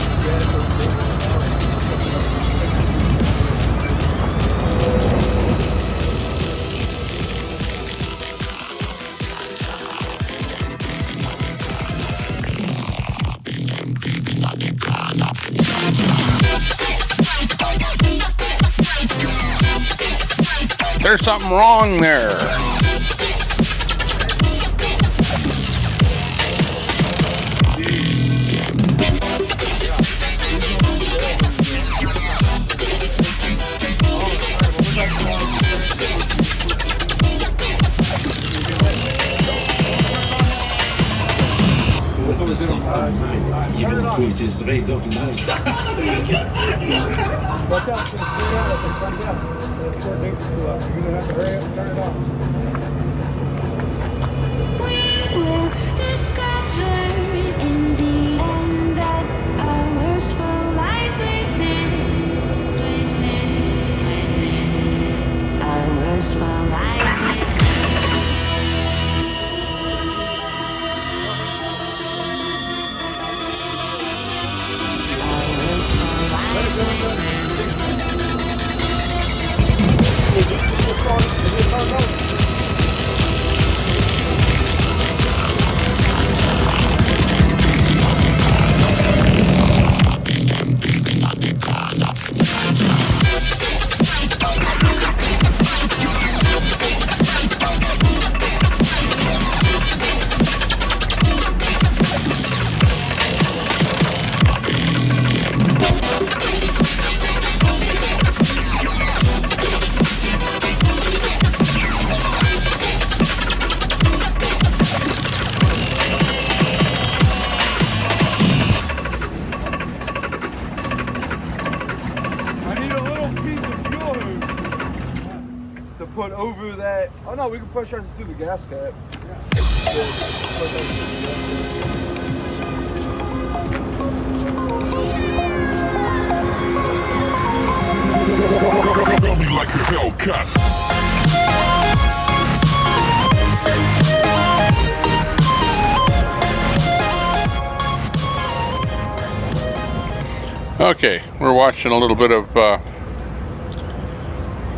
There's something wrong there.
Just right off night.
Watch out, it's going to come down. It's going to too loud. You're going to have to hurry up and turn it off.
We will discover in the end that our worst foe lies within. Our worst foe lies within.
Put over that. Oh no, we can pressurize it through the gas cap.
Feel me like a Hellcat.
Okay, we're watching a little bit of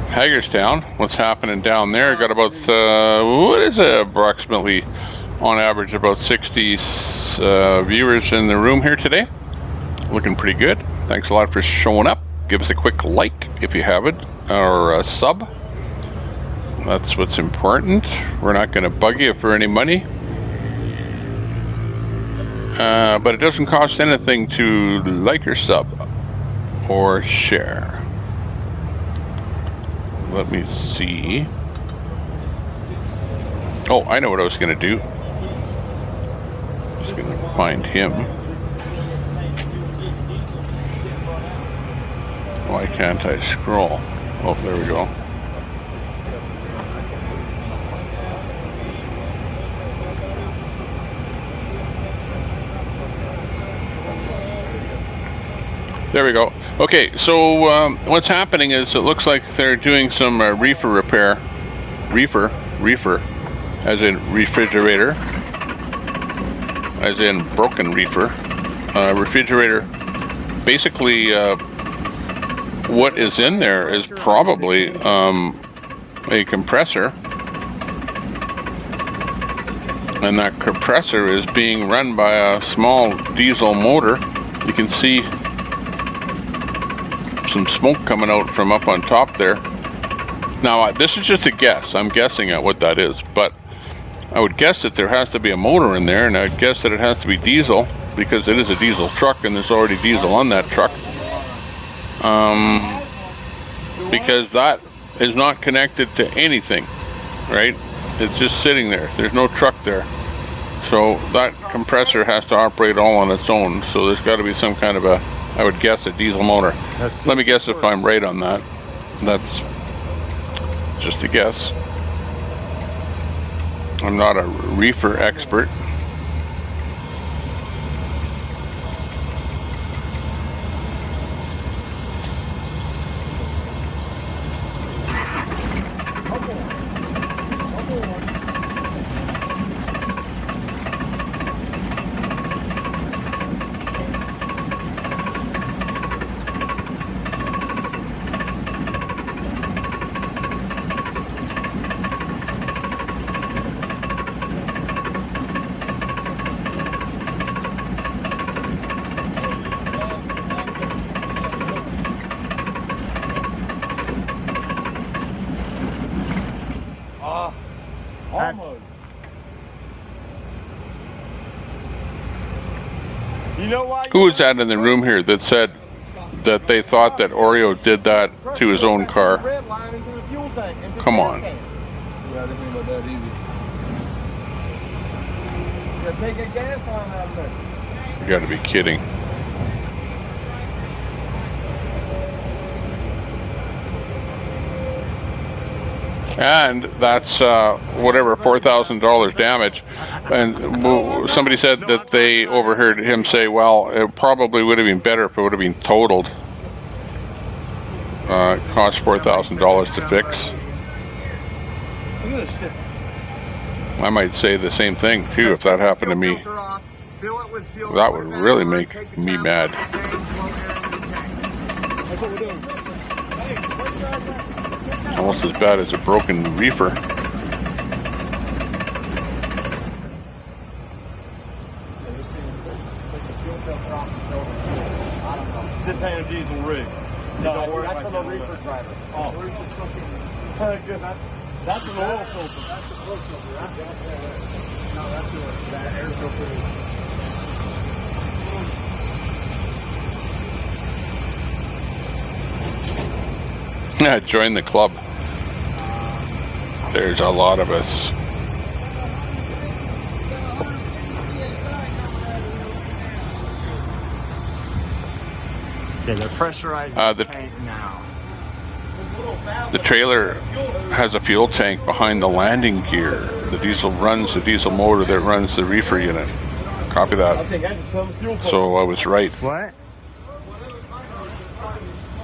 Hagerstown. What's happening down there? Got about what is it? Approximately, on average, about 60 viewers in the room here today. Looking pretty good. Thanks a lot for showing up. Give us a quick like if you haven't, or a sub. That's what's important. We're not going to bug you for any money. But it doesn't cost anything to like or sub or share. Let me see. Oh, I know what I was going to do. Just going to find him. Why can't I scroll? Oh, there we go. There we go. Okay, so what's happening is it looks like they're doing some reefer repair. Reefer, as in refrigerator, as in broken reefer. Refrigerator. Basically, what is in there is probably a compressor. And that compressor is being run by a small diesel motor. You can see some smoke coming out from up on top there. Now, this is just a guess. I'm guessing at what that is, but I would guess that there has to be a motor in there, and I'd guess that it has to be diesel, because it is a diesel truck, and there's already diesel on that truck. Because that is not connected to anything, right? It's just sitting there. There's no truck there. So that compressor has to operate all on its own. So there's got to be some kind of a, I would guess, a diesel motor. Let me guess if I'm right on that. That's just a guess. I'm not a reefer expert.
Almost. You know why?
Who was that in the room here that said that they thought that Oreo did that to his own car? Come on.
Yeah, this ain't about that easy. Yeah, take a gas line out of there.
You got to be kidding. And that's whatever, $4,000 damage. And somebody said that they overheard him say, well, it probably would have been better if it would have been totaled. It cost $4,000 to fix. I might say the same thing too if that happened to me. That would really make me mad.
That's what we're doing.
Almost as bad as a broken reefer.
Just had a diesel rig. No, that's for the reefer driver. Oh. Good. That's an oil filter. That's the oil filter, right? No, that's that air filter.
Yeah, join the club. There's a lot of us.
Okay, they're pressurizing the tank now.
The trailer has a fuel tank behind the landing gear. The diesel runs the diesel motor that runs the reefer unit. Copy that. So I was right.
What?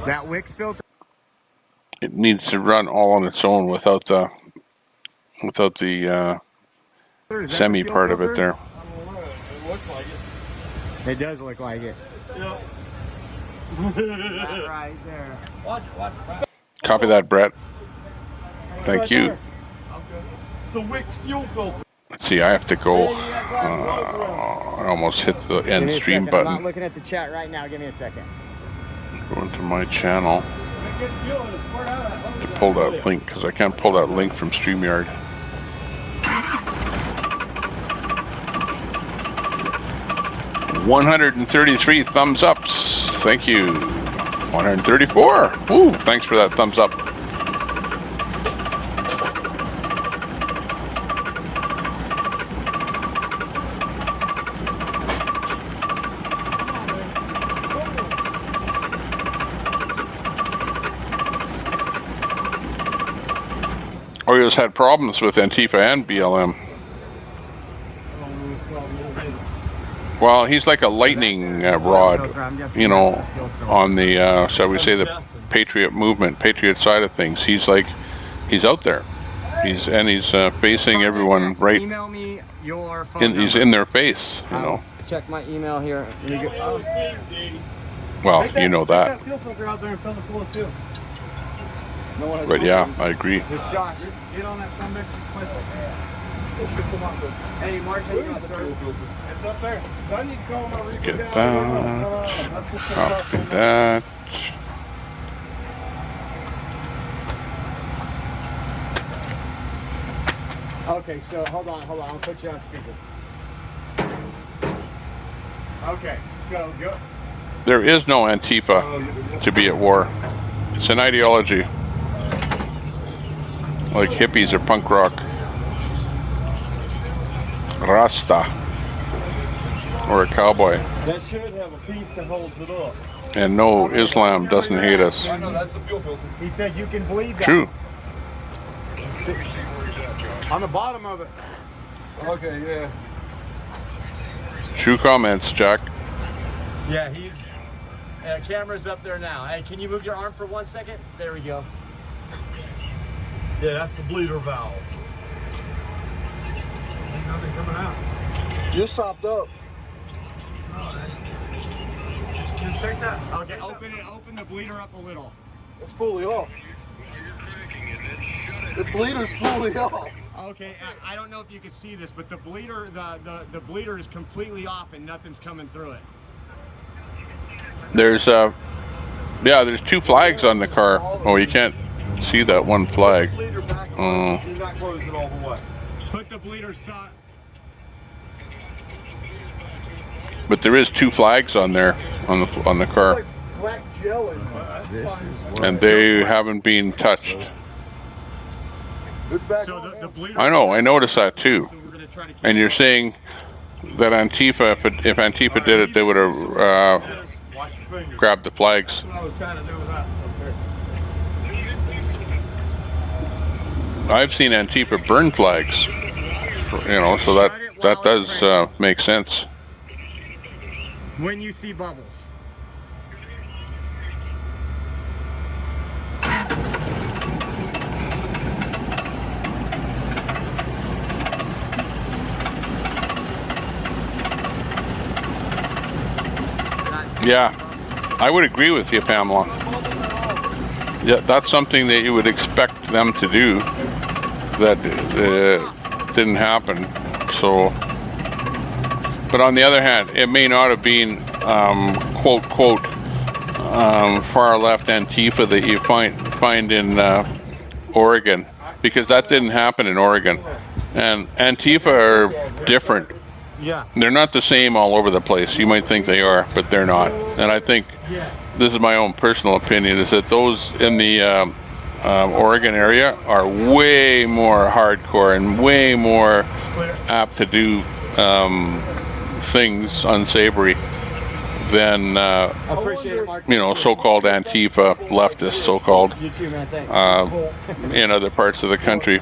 That Wix filter?
It needs to run all on its own without the semi part of it there.
It looks like it.
It does look like it.
Yep.
That right there.
Watch it.
Copy that, Brett. Thank
Right
you.
there. It's a Wix fuel filter.
Let's see, I have to go. I almost hit the end stream
I'm
button.
not looking at the chat right now. Give me a second.
Go into my channel. To pull that link, because I can't pull that link from StreamYard. $133 thumbs ups. Thank you. 134. Ooh, thanks for that thumbs up. Oreo's had problems with Antifa and BLM. Well, he's like a lightning rod, you know, on the, shall we say, the patriot movement, patriot side of things. He's like, he's out there. He's facing everyone right.
Email me your phone number.
He's in their face, you know.
Check my email here.
Well, you know that.
Fuel filter out there and fill it full of fuel.
But yeah, I agree.
It's Josh. Get on that Sunday. Hey, Mark, how you doing, sir?
It's up there. I need to call my reefer
Get
guy.
that. Copy that.
Okay, so hold on. I'll put you on speaker. Okay, so go.
There is no Antifa to be at war. It's an ideology. Like hippies or punk rock. Rasta. Or a cowboy.
That should have a piece that holds it up.
And no, Islam doesn't hate us.
I know, that's a fuel filter. He said you can bleed that.
True.
On the bottom of it. Okay, yeah.
True comments, Jack.
Yeah, he's. Camera's up there now. Hey, can you move your arm for 1 second? There we go.
Yeah, that's the bleeder valve. Ain't nothing coming out. You're sopped up. Just take that.
Okay, open the bleeder up a little.
It's fully off. The bleeder's fully off.
Okay, I don't know if you can see this, but the bleeder, the bleeder is completely off and nothing's coming through it.
There's there's 2 flags on the car. Oh, you can't see that one flag.
Do not close it all the way.
Put the bleeder stop.
But there is 2 flags on there on the car.
Like black gel in this is
And they haven't been touched.
So the bleeder.
I know, I noticed that too. And you're saying that Antifa, if Antifa did it, they would have grabbed the flags.
That's what I was trying to do with that.
I've seen Antifa burn flags. You know, so that does make sense.
When you see bubbles.
Yeah, I would agree with you, Pamela. Yeah, that's something that you would expect them to do that didn't happen. So, but on the other hand, it may not have been quote far left Antifa that you find in Oregon, because that didn't happen in Oregon. And Antifa are different.
Yeah.
They're not the same all over the place. You might think they are, but they're not. And I think this is my own personal opinion, is that those in the Oregon area are way more hardcore and way more apt to do things unsavory than so-called Antifa leftists, so-called in other parts of the country.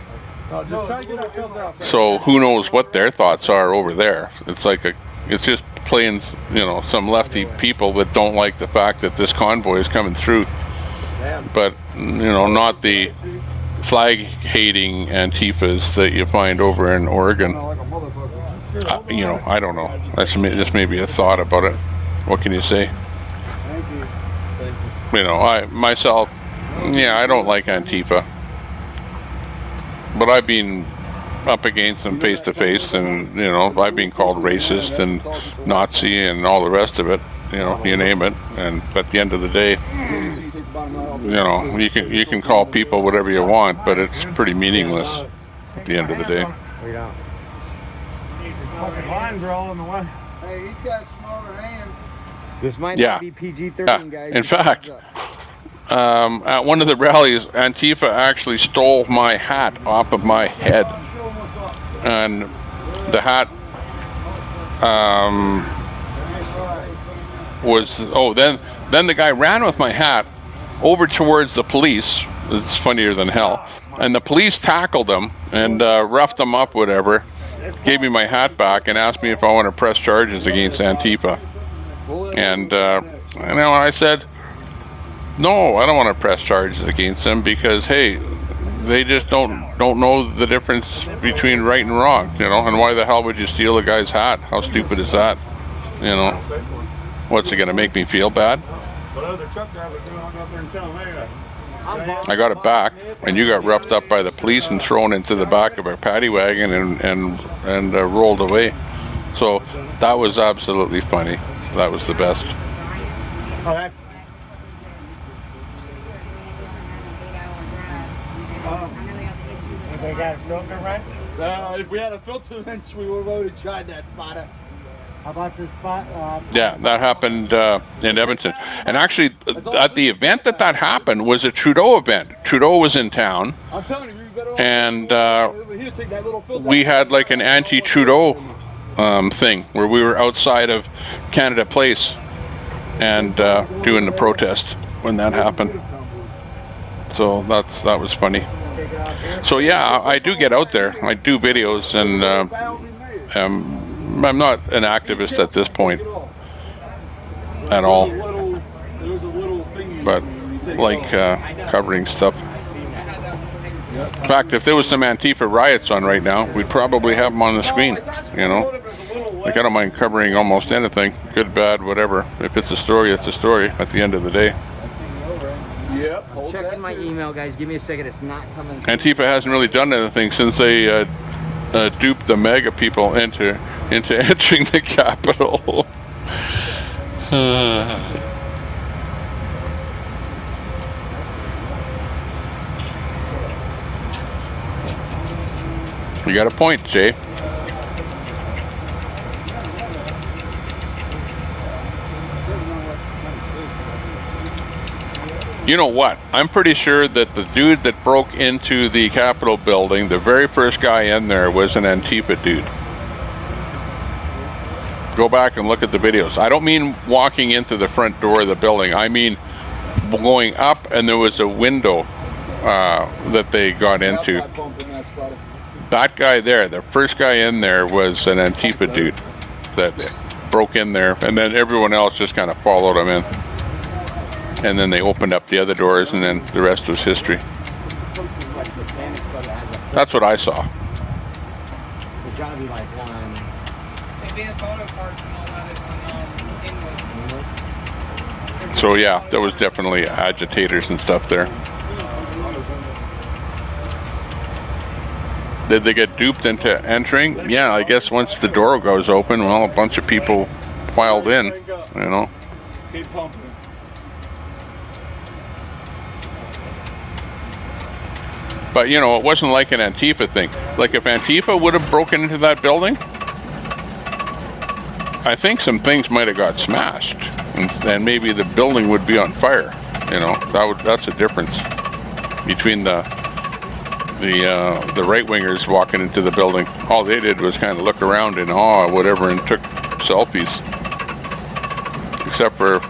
So who knows what their thoughts are over there? It's just plain, some lefty people that don't like the fact that this convoy is coming through, but not the flag-hating Antifas that you find over in Oregon. I don't know. That's just maybe a thought about it. What can you say? I don't like Antifa. But I've been up against them face to face, and I've been called racist and Nazi and all the rest of it. You name it. And at the end of the day, you can call people whatever you want, but it's pretty meaningless at the end of the day.
We don't.
Fucking lines are all in the way.
Hey, he's got smaller hands.
This might
Yeah.
not be PG-13, guys.
In fact, at one of the rallies, Antifa actually stole my hat off of my head, and the hat then the guy ran with my hat over towards the police. It's funnier than hell. And the police tackled him and roughed him up, whatever, gave me my hat back and asked me if I want to press charges against Antifa. And I said, no, I don't want to press charges against them, because hey, they just don't know the difference between right and wrong, and why the hell would you steal a guy's hat? How stupid is that? What's it gonna make me feel bad? I got it back, and you got roughed up by the police and thrown into the back of a paddy wagon and rolled away. So that was absolutely funny. That was the best.
Oh, that's. They got a filter run?
If we had a filter lens, we would have already tried that spotter.
How about this spot?
Yeah, that happened in Edmonton. And actually, at the event that happened was a Trudeau event. Trudeau was in town,
I'm telling you, better
and
over here, take that little filter.
we had like an anti-Trudeau thing where we were outside of Canada Place and doing the protest when that happened. So that was funny. So yeah, I do get out there. I do videos, and I'm not an activist at this point at all, but like covering stuff. In fact, if there was some Antifa riots on right now, we'd probably have them on the screen, you know. Like, I don't mind covering almost anything, good, bad, whatever. If it's a story, it's a story at the end of the day.
Yep. I'm checking my email, guys. Give me a second. It's not coming.
Antifa hasn't really done anything since they duped the MAGA people into entering the Capitol. You got a point, Jay. You know what? I'm pretty sure that the dude that broke into the Capitol building, the very first guy in there, was an Antifa dude. Go back and look at the videos. I don't mean walking into the front door of the building. I mean going up, and there was a window that they got into. That guy there, the first guy in there, was an Antifa dude that broke in there, and then everyone else just kind of followed him in. And then they opened up the other doors, and then the rest was history. That's what I saw.
There's gotta be like one.
Advanced auto parts and all that is on English.
So yeah, there was definitely agitators and stuff there. Did they get duped into entering? Yeah, I guess once the door goes open, well, a bunch of people filed in, you know.
Keep pumping.
But, you know, it wasn't like an Antifa thing. Like, if Antifa would have broken into that building, I think some things might have got smashed, and maybe the building would be on fire. You know, that's a difference between the right-wingers walking into the building. All they did was kind of look around in awe or whatever and took selfies. Except for,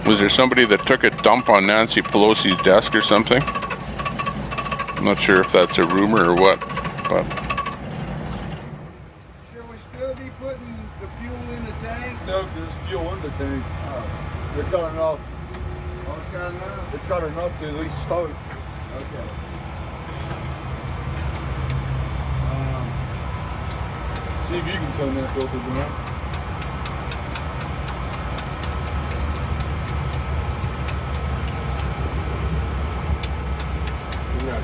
was there somebody that took a dump on Nancy Pelosi's desk or something? I'm not sure if that's a rumor or what, but...
Should we still be putting the fuel in the tank? No, there's fuel in the tank. It's got enough. Oh, it's got enough? It's got enough to at least start. Okay. See if you can turn that filter down.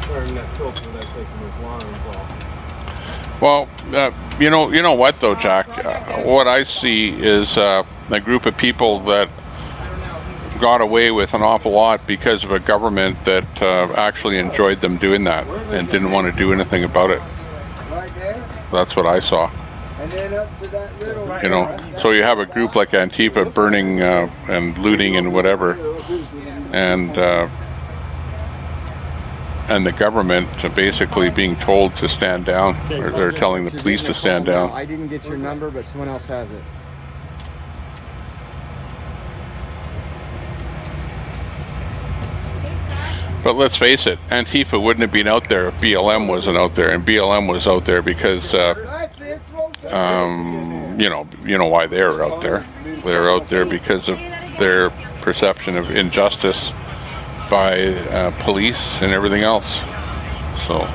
Turn that filter without taking those lines off.
Well, you know what though, Jack? What I see is a group of people that got away with an awful lot because of a government that actually enjoyed them doing that and didn't want to do anything about it. That's what I saw.
And then up to that little...
You know, so you have a group like Antifa burning and looting and whatever, and the government basically being told to stand down, or they're telling the police to stand down.
I didn't get your number, but someone else has it.
But let's face it, Antifa wouldn't have been out there if BLM wasn't out there, and BLM was out there because, you know why they were out there. They were out there because of their perception of injustice by police and everything else. So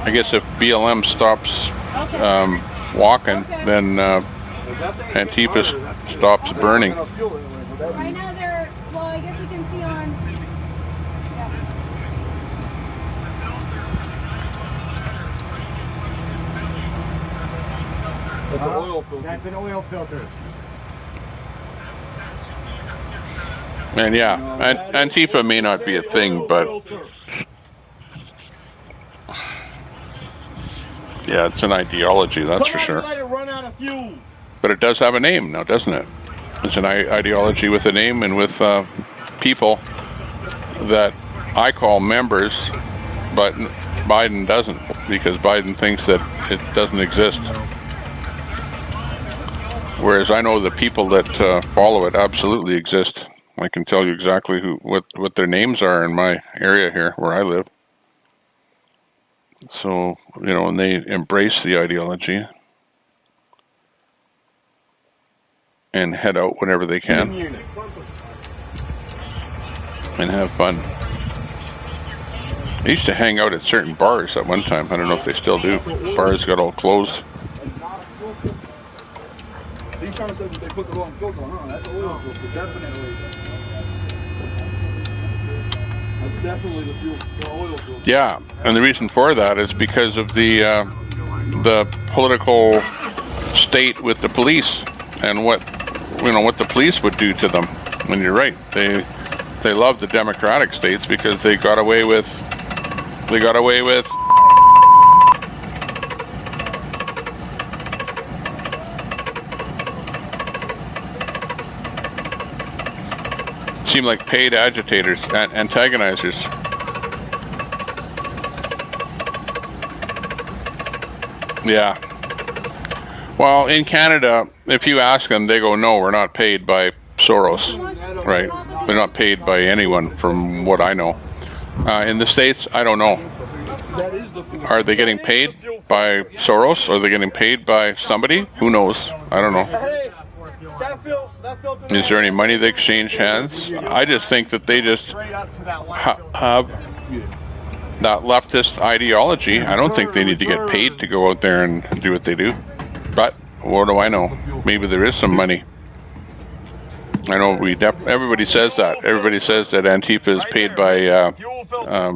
I guess if BLM stops walking, then Antifa stops burning.
Right now they're, well, I guess you can see on,
That's an oil filter.
That's an oil filter.
And yeah, Antifa may not be a thing, but yeah, it's an ideology, that's for sure. But it does have a name now, doesn't it? It's an ideology with a name and with people that I call members, but Biden doesn't, because Biden thinks that it doesn't exist. Whereas I know the people that follow it absolutely exist. I can tell you exactly what their names are in my area here where I live. So, and they embrace the ideology and head out whenever they can and have fun. I used to hang out at certain bars at one time. I don't know if they still do. Bars got all closed.
He's trying to say that they put the wrong filter on. That's an oil filter, definitely. That's definitely the oil filter.
Yeah, and the reason for that is because of the political state with the police and what the police would do to them. When you're right, they love the democratic states because they got away with. Seem like paid agitators, antagonizers. Yeah. Well, in Canada, if you ask them, they go, no, we're not paid by Soros, right? They're not paid by anyone from what I know. In the States, I don't know. Are they getting paid by Soros? Are they getting paid by somebody? Who knows? I don't know. Is there any money they exchange hands? I just think that they just have that leftist ideology. I don't think they need to get paid to go out there and do what they do. But what do I know? Maybe there is some money. I know everybody says that. Everybody says that Antifa is paid by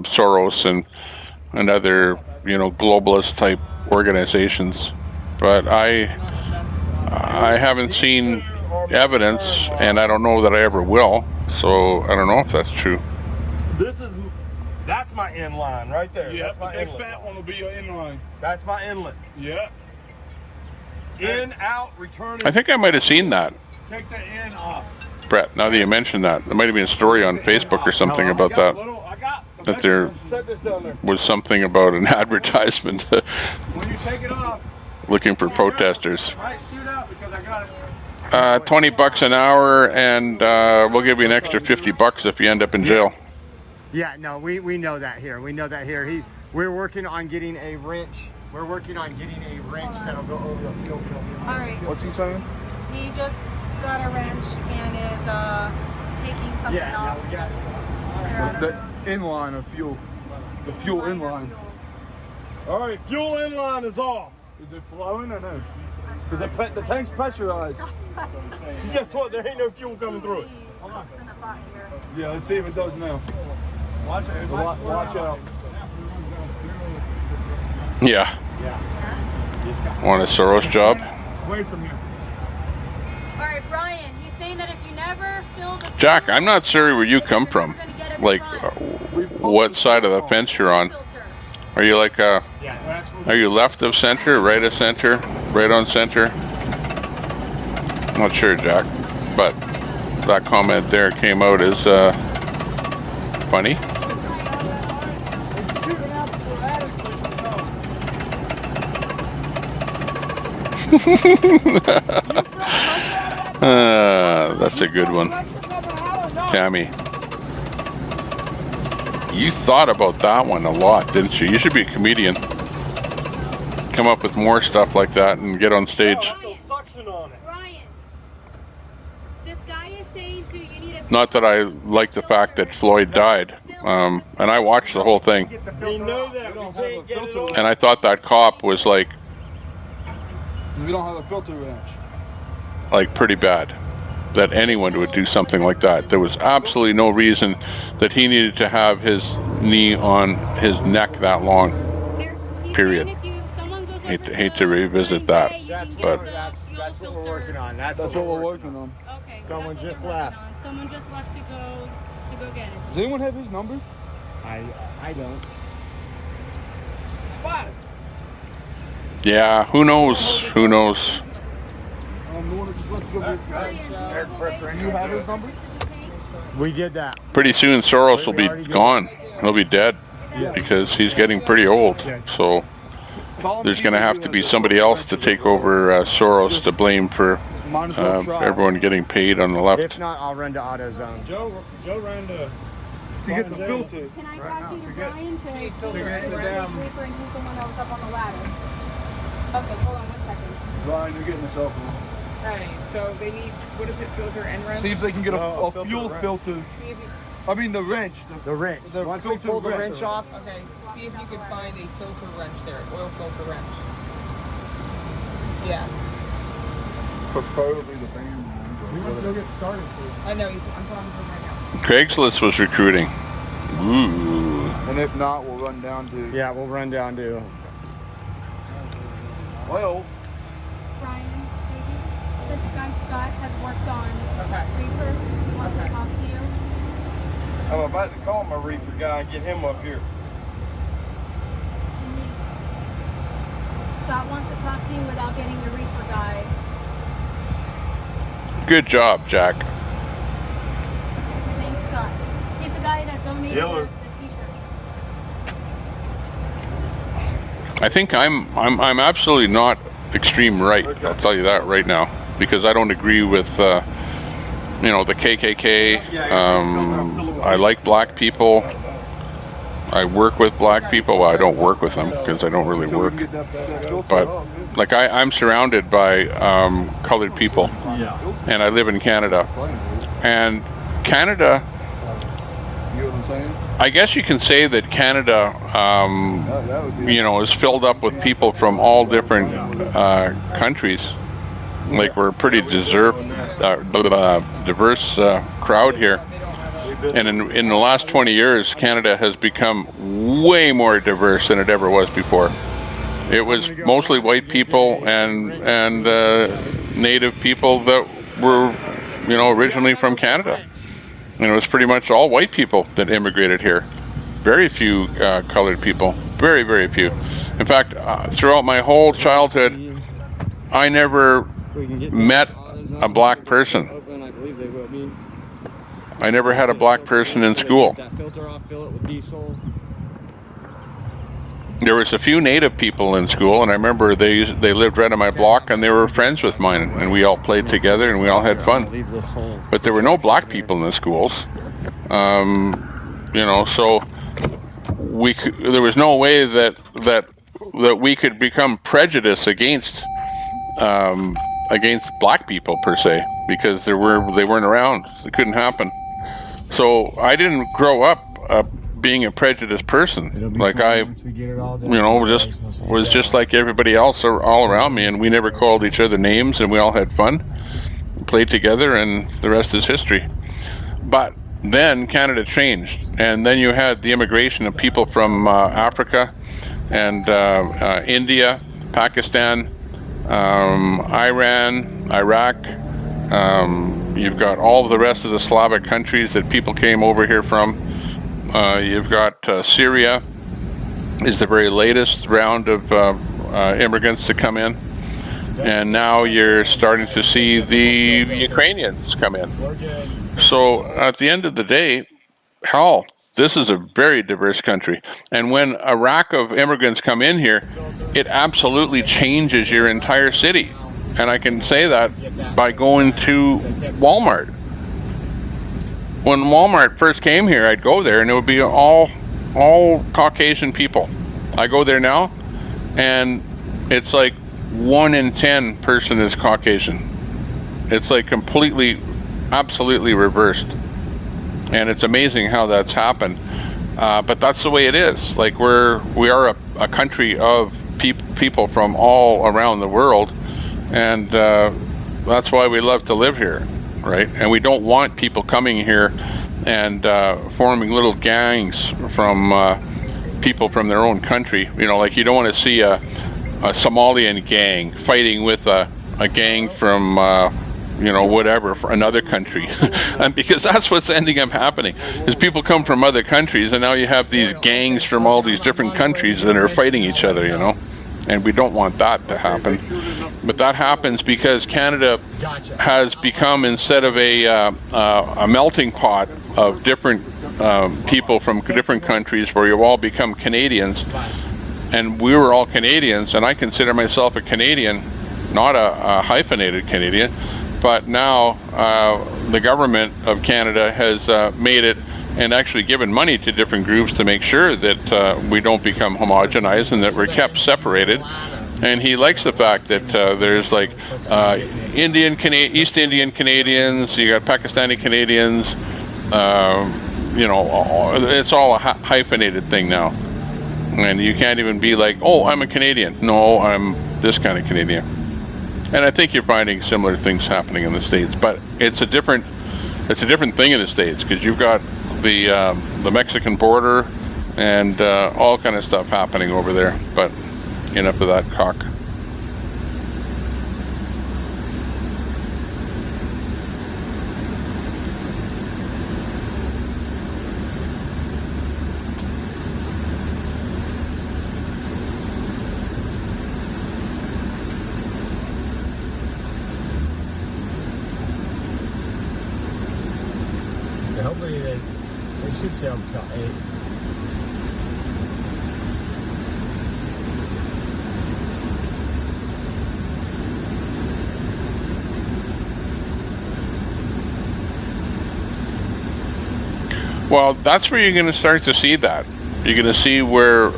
Soros and other globalist type organizations. But I haven't seen evidence, and I don't know that I ever will. So I don't know if that's true.
That's my inline right there. Yeah, that's my big fat one will be your inline. That's my inlet. Yeah. In, out, return.
I think I might have seen that.
Take the in off.
Brett, now that you mentioned that, there might have been a story on Facebook or something about that. That there was something about an advertisement
when you take it off,
looking for protesters. $20 an hour, and we'll give you an extra $50 if you end up in jail.
Yeah, no, we know that here. We know that here. We're working on getting a wrench. We're working on getting a wrench that'll go over the fuel filter.
All right. What's he saying?
He just got a wrench and is taking something off.
Yeah, we got
the inline of fuel. The fuel inline. All right, fuel inline is off. Is it flowing or no? Because the tank's pressurized. Guess what? There ain't no fuel coming through it. Yeah, let's see if it does now. Watch out.
Yeah. Want a Soros job?
Away from you.
All right, Brian, he's saying that if you never fill the
Jack, I'm not sure where you come from. Like, what side of the fence you're on. Are you like are you left of center, right of center, right on center? I'm not sure, Jack, but that comment there came out as funny. That's a good one. Tammy, you thought about that one a lot, didn't you? You should be a comedian. Come up with more stuff like that and get on stage.
Brian, this guy is saying to you need a...
Not that I like the fact that Floyd died, and I watched the whole thing.
We know that. We can't get it on.
And I thought that cop was like
We don't have a filter wrench.
Like pretty bad. That anyone would do something like that. There was absolutely no reason that he needed to have his knee on his neck that long. Period. Hate to revisit that, but
That's what we're working on. That's
what we're working on.
Okay.
Someone
that's what
just
they're working
left.
on. Someone just left to go get it.
Does anyone have his number?
I don't.
Spot.
Yeah, who knows? Who knows?
The one that just left to go get Eric Presser. You have his number?
We did that.
Pretty soon Soros will be gone. He'll be dead because he's getting pretty old. So there's going to have to be somebody else to take over Soros to blame for everyone getting paid on the left.
If not, I'll run to AutoZone.
Joe ran to get the filter.
Can I pass you to Brian? Because he's the reefer and he's the one that was up on the ladder. Okay, hold on 1 second.
Brian, you're getting this off.
Alright, so they need, what is it, filter and wrench?
See if they can get a fuel filter. I mean the wrench.
The wrench. Once we pull the wrench off.
Okay, see if you can find a filter wrench there, oil filter wrench. Yes.
Preferably the band. We'll get started.
I know, I'm talking to him right now.
Craigslist was recruiting. Ooh.
And if not, we'll run down to...
Yeah, we'll run down to...
Well...
Brian, this guy Scott has worked on reefer. He wants to talk to you.
I'm about to call my reefer guy and get him up here.
Scott wants to talk to you without getting the reefer guy.
Good job, Jack.
His name's Scott. He's the guy that donated the t-shirts.
I think I'm absolutely not extreme right. I'll tell you that right now, because I don't agree with the KKK. I like black people. I work with black people. Well, I don't work with them because I don't really work. But like I'm surrounded by colored people, and I live in Canada. And Canada, I guess you can say that Canada, is filled up with people from all different countries. Like we're a pretty diverse crowd here. And in the last 20 years, Canada has become way more diverse than it ever was before. It was mostly white people and native people that were, originally from Canada. And it was pretty much all white people that immigrated here. Very few colored people. Very, very few. In fact, throughout my whole childhood, I never met a black person. I never had a black person in school. There was a few native people in school, and I remember they lived right on my block, and they were friends with mine, and we all played together, and we all had fun. But there were no black people in the schools, so there was no way that we could become prejudiced against black people per se, because they weren't around. It couldn't happen. So I didn't grow up being a prejudiced person. Like I, was just like everybody else all around me, and we never called each other names, and we all had fun, played together, and the rest is history. But then Canada changed, and then you had the immigration of people from Africa and India, Pakistan, Iran, Iraq. You've got all of the rest of the Slavic countries that people came over here from. You've got Syria is the very latest round of immigrants to come in. And now you're starting to see the Ukrainians come in. So at the end of the day, hell, this is a very diverse country. And when a rack of immigrants come in here, it absolutely changes your entire city. And I can say that by going to Walmart. When Walmart first came here, I'd go there and it would be all Caucasian people. I go there now and it's like 1 in 10 person is Caucasian. It's like completely, absolutely reversed. And it's amazing how that's happened. But that's the way it is. Like we are a country of people from all around the world. And that's why we love to live here, right? And we don't want people coming here and forming little gangs from people from their own country. Like you don't want to see a Somalian gang fighting with a a gang from whatever, for another country. And because that's what's ending up happening, is people come from other countries, and now you have these gangs from all these different countries that are fighting each other, and we don't want that to happen. But that happens because Canada has become, instead of a melting pot of different people from different countries, where you all become Canadians, and we were all Canadians, and I consider myself a Canadian, not a hyphenated Canadian. But now the government of Canada has made it, and actually given money to different groups to make sure that we don't become homogenized and that we're kept separated. And he likes the fact that there's like East Indian Canadians, you got Pakistani Canadians, it's all a hyphenated thing now. And you can't even be like, oh, I'm a Canadian. No, I'm this kind of Canadian. And I think you're finding similar things happening in the States, but it's a different thing in the States, because you've got the Mexican border and all kind of stuff happening over there. But enough of that talk.
Hopefully they should sell till 8.
Well, that's where you're going to start to see that. You're going to see where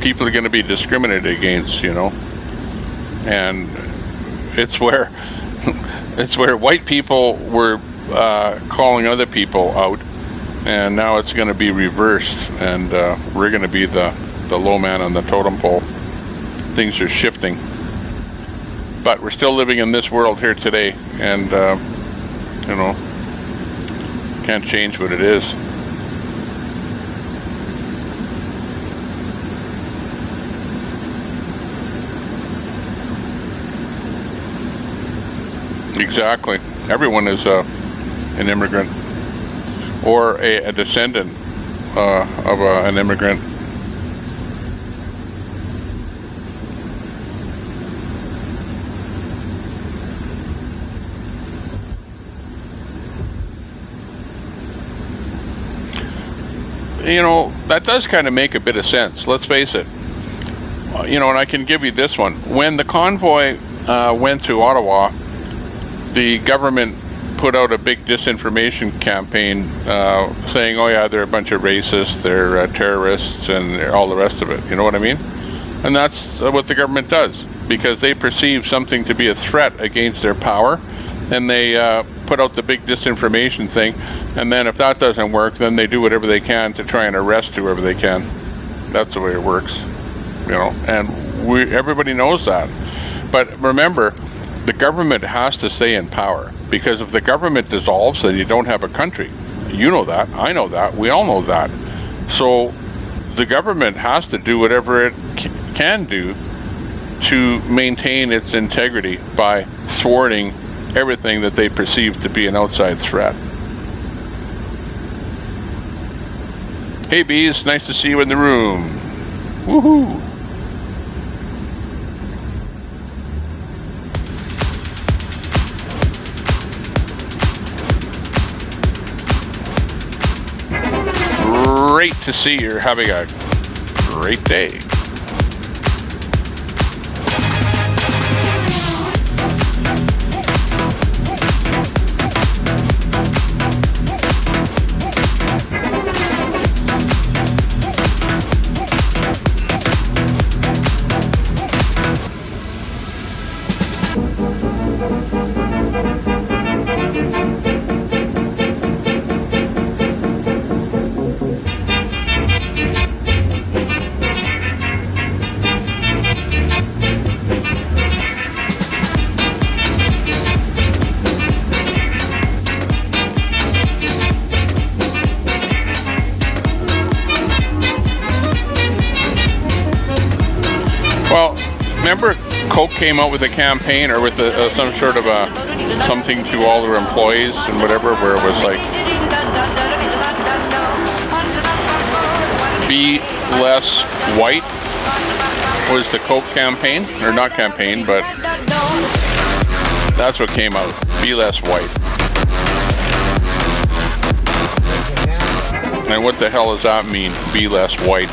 people are going to be discriminated against, and it's where white people were calling other people out, and now it's going to be reversed, and we're going to be the low man on the totem pole. Things are shifting, but we're still living in this world here today, and can't change what it is. Exactly. Everyone is an immigrant or a descendant of an immigrant. That does kind of make a bit of sense. Let's face it. And I can give you this one. When the convoy went to Ottawa, the government put out a big disinformation campaign saying, oh yeah, they're a bunch of racists, they're terrorists, and all the rest of it. You know what I mean? And that's what the government does, because they perceive something to be a threat against their power, and they put out the big disinformation thing, and then if that doesn't work, then they do whatever they can to try and arrest whoever they can. That's the way it works, and everybody knows that. But remember, the government has to stay in power, because if the government dissolves, then you don't have a country. You know that, I know that, we all know that. So the government has to do whatever it can do to maintain its integrity by thwarting everything that they perceive to be an outside threat. Hey bees, nice to see you in the room. Woohoo! Great to see you're having a great day. Well, remember Coke came out with a campaign or with some sort of a something to all their employees and whatever, where it was like, be less white was the Coke campaign, or not campaign, but that's what came out. Be less white. And what the hell does that mean? Be less white.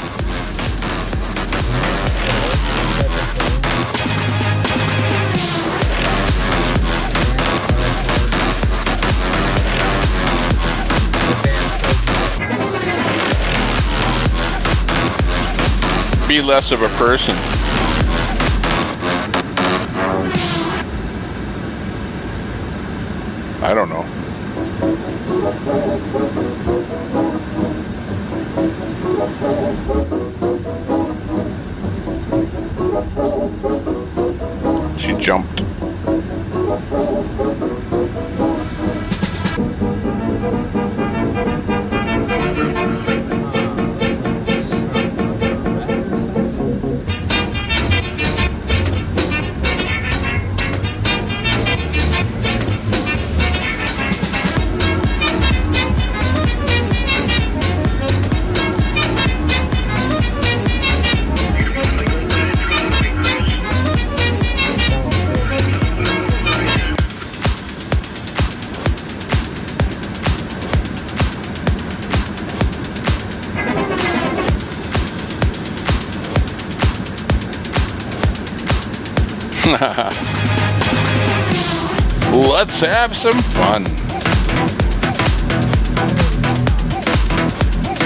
Be less of a person. I don't know. She jumped. Let's have some fun.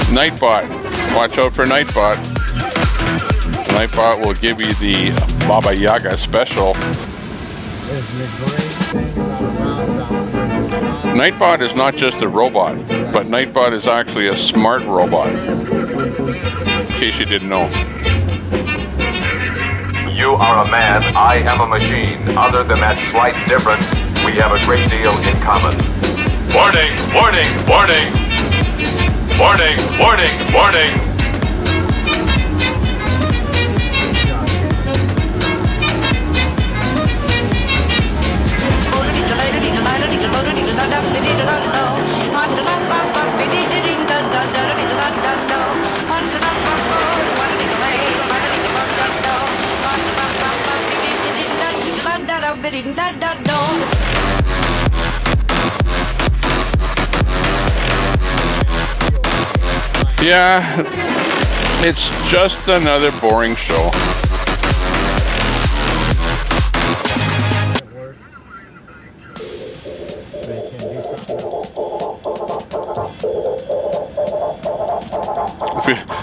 Nightbot. Watch out for Nightbot. Nightbot will give you the Baba Yaga special. Nightbot is not just a robot, but Nightbot is actually a smart robot. In case you didn't know.
You are a man, I am a machine. Other than that slight difference, we have a great deal in common. Warning, warning, warning! Warning, warning, warning!
Yeah, it's just another boring show.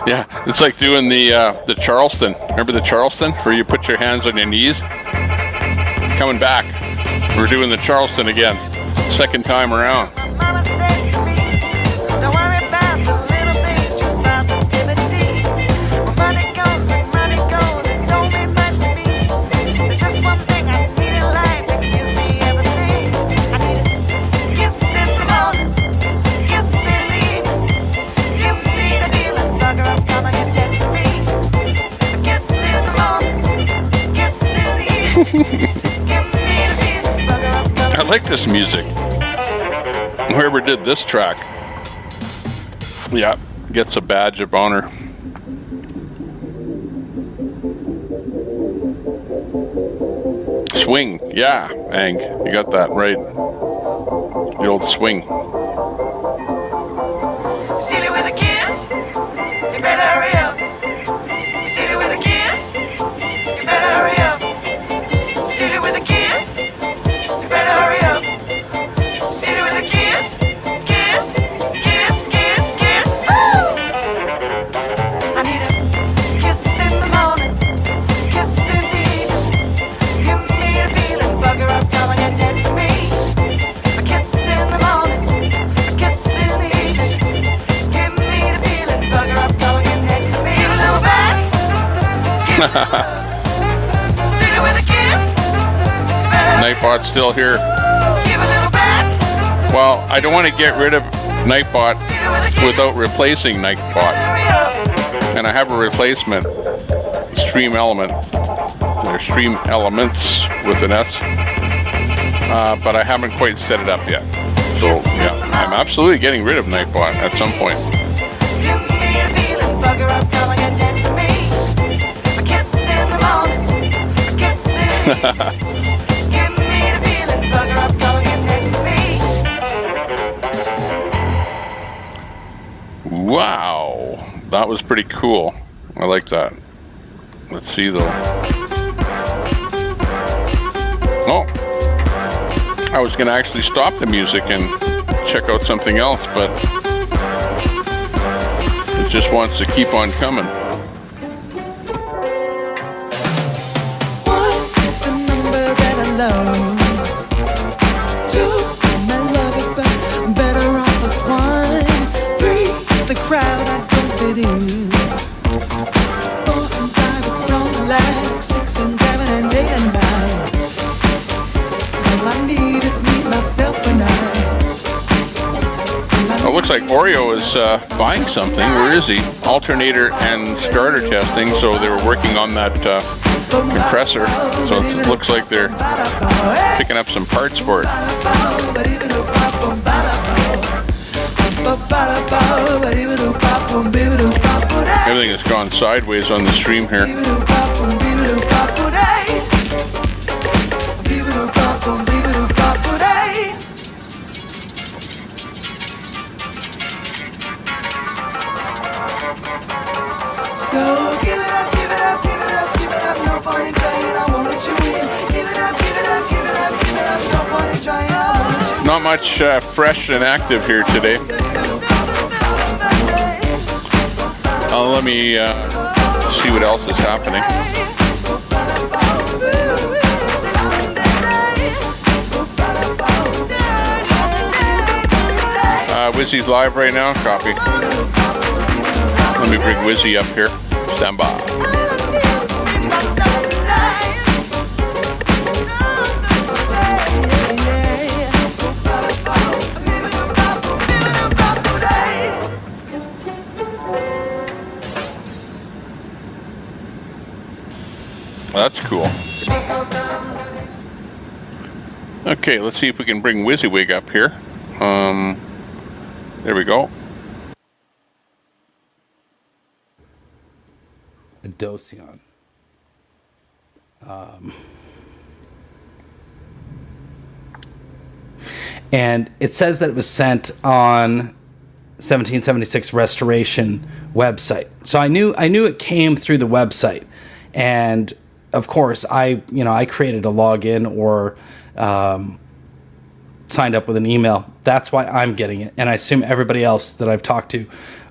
Yeah, it's like doing the Charleston. Remember the Charleston where you put your hands on your knees? Coming back. We're doing the Charleston again. Second time around. I like this music. Whoever did this track, yeah, gets a badge of honor. Swing, yeah, Ang, you got that right. The old swing.
Silly with a kiss, you better hurry up. Silly with a kiss, you better hurry up. Silly with a kiss, you better hurry up. Silly with a kiss, kiss, kiss, kiss, kiss. Ooh! I need a kiss in the morning, kiss in the evening. Give me a feeling, bugger up, come and get next to me. A kiss in the morning, a kiss in the evening. Give me the feeling, bugger up, come and get next to me. Give a little back. Silly with a kiss.
Nightbot's still here. Well, I don't want to get rid of Nightbot without replacing Nightbot. And I have a replacement, Stream Element. They're Stream Elements with an S. But I haven't quite set it up yet. So yeah, I'm absolutely getting rid of Nightbot at some point. Wow, that was pretty cool. I like that. Let's see though. Oh, I was gonna actually stop the music and check out something else, but it just wants to keep on coming.
One is the number that I love. Two, I love it, but I'm better off as one. Three is the crowd I don't fit in. 4 and 5, it's all like 6 and 7 and 8 and 9. 'Cause all I need is me, myself, and I.
It looks like Oreo is buying something. Where is he? Alternator and starter testing. So they were working on that compressor. So it looks like they're picking up some parts for it. Everything has gone sideways on the stream here.
So give it up, give it up, give it up, give it up. No point in trying, I won't let you in. Give it up, give it up, give it up, give it up. No point in trying, I won't let you in.
Not much fresh and active here today. Let me see what else is happening. Wizzy's live right now. Copy. Let me bring Wizzy up here. Stand by. That's cool. Okay, let's see if we can bring WYSIWYG up here. There we go.
Docion. And it says that it was sent on 1776 Restoration website. So I knew it came through the website, and of course I created a login or signed up with an email. That's why I'm getting it, and I assume everybody else that I've talked to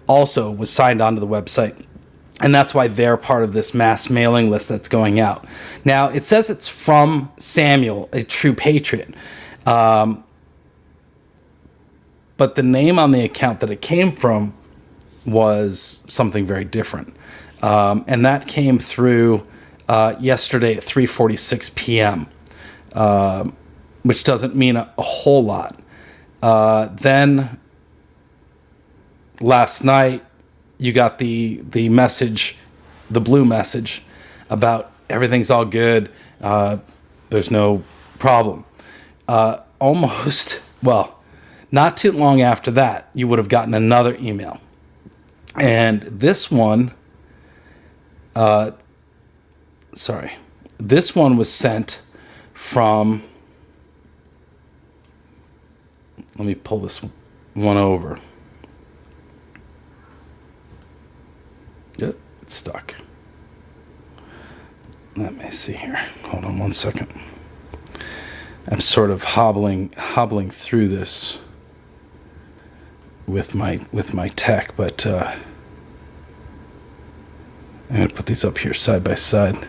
also was signed onto the website. And that's why they're part of this mass mailing list that's going out. Now, it says it's from Samuel, a true patriot. But the name on the account that it came from was something very different. And that came through yesterday at 3:46 p.m., which doesn't mean a whole lot. Then last night, you got the message, the blue message about everything's all good. There's no problem. Almost, well, not too long after that, you would have gotten another email. And this one, this one was sent from, let me pull this one over. Yep, it's stuck. Let me see here. Hold on one second. I'm sort of hobbling through this with my tech, but I'm gonna put these up here side by side.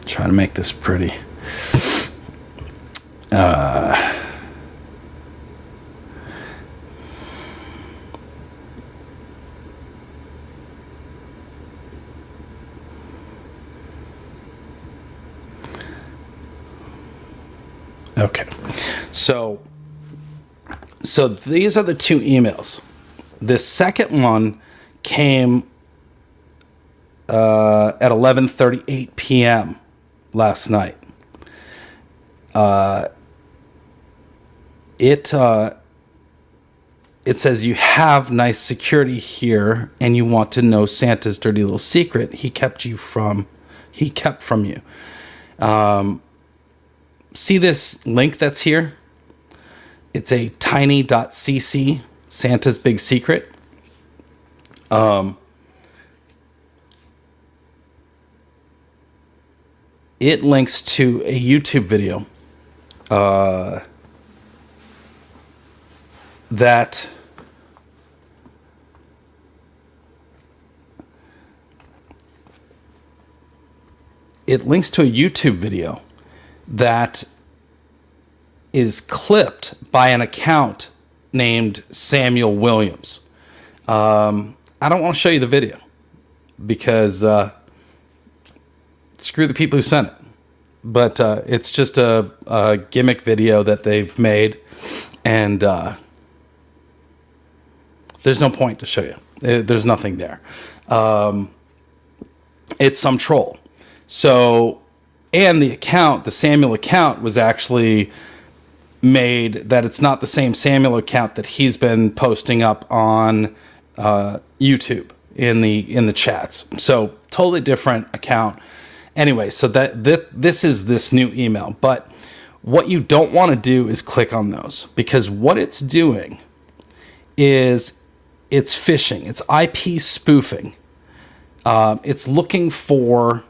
Try to make this pretty. Okay, so these are the two emails This second one came at 11:38 p.m. last night. It says, you have nice security here and you want to know Santa's dirty little secret he kept from you. See this link that's here? It's a tiny.cc, Santa's big secret. It links to a YouTube video that is clipped by an account named Samuel Williams. I don't want to show you the video because screw the people who sent it. But it's just a gimmick video that they've made, and there's no point to show you. There's nothing there. It's some troll. So, and the Samuel account was actually made that it's not the same Samuel account that he's been posting up on YouTube in the chats. So totally different account. Anyway, so this is this new email. But what you don't want to do is click on those, because what it's doing is it's phishing. It's IP spoofing. It's looking for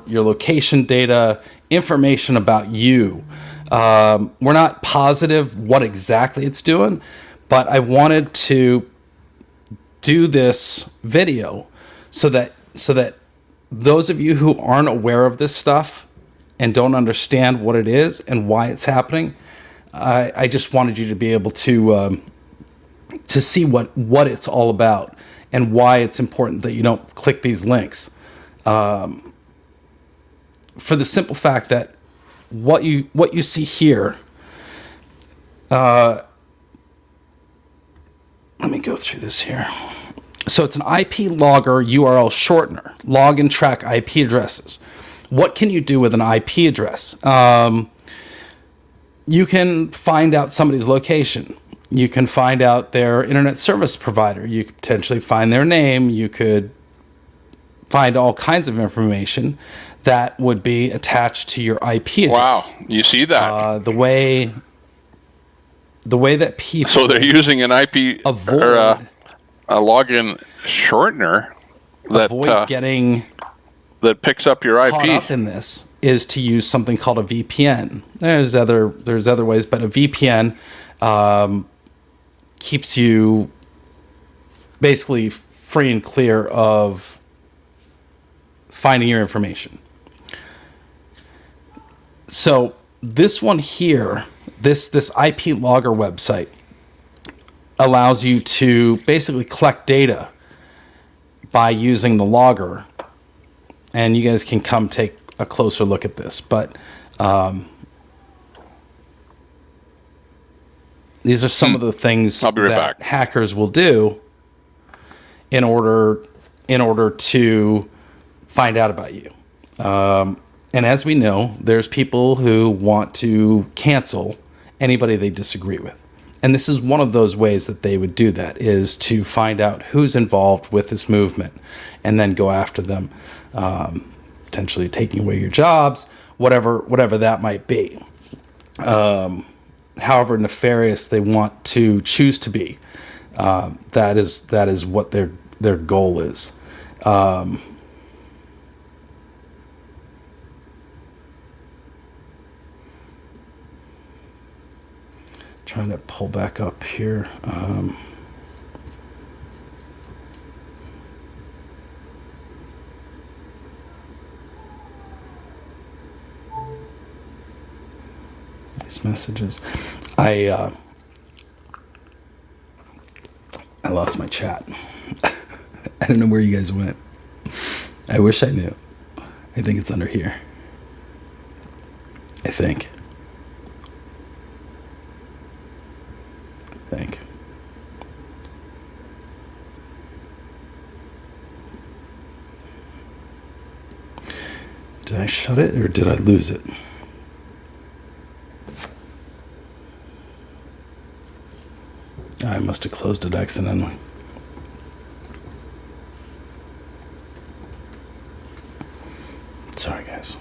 your location data, information about you. We're not positive what exactly it's doing, but I wanted to do this video so that those of you who aren't aware of this stuff and don't understand what it is and why it's happening, I just wanted you to be able to see what it's all about and why it's important that you don't click these links. For the simple fact that what you see here, let me go through this here. So it's an IP logger URL shortener, log and track IP addresses. What can you do with an IP address? You can find out somebody's location. You can find out their internet service provider. You could potentially find their name. You could find all kinds of information that would be attached to your IP address.
Wow, you see that?
The way that people...
So they're using an IP or a login shortener that
getting
that picks up your IP.
Caught up in this is to use something called a VPN. There's other ways, but a VPN keeps you basically free and clear of finding your information. So this one here, this IP logger website allows you to basically collect data by using the logger, and you guys can come take a closer look at this. But these are some of the things
I'll be right
that
back.
hackers will do in order to find out about you. And as we know, there's people who want to cancel anybody they disagree with. And this is one of those ways that they would do that, is to find out who's involved with this movement and then go after them, potentially taking away your jobs, whatever that might be. However nefarious they want to choose to be, that is what their goal is. Trying to pull back up here. These messages. I lost my chat. I don't know where you guys went. I wish I knew. I think it's under here. I think. Did I shut it or did I lose it? I must have closed it accidentally. Sorry, guys.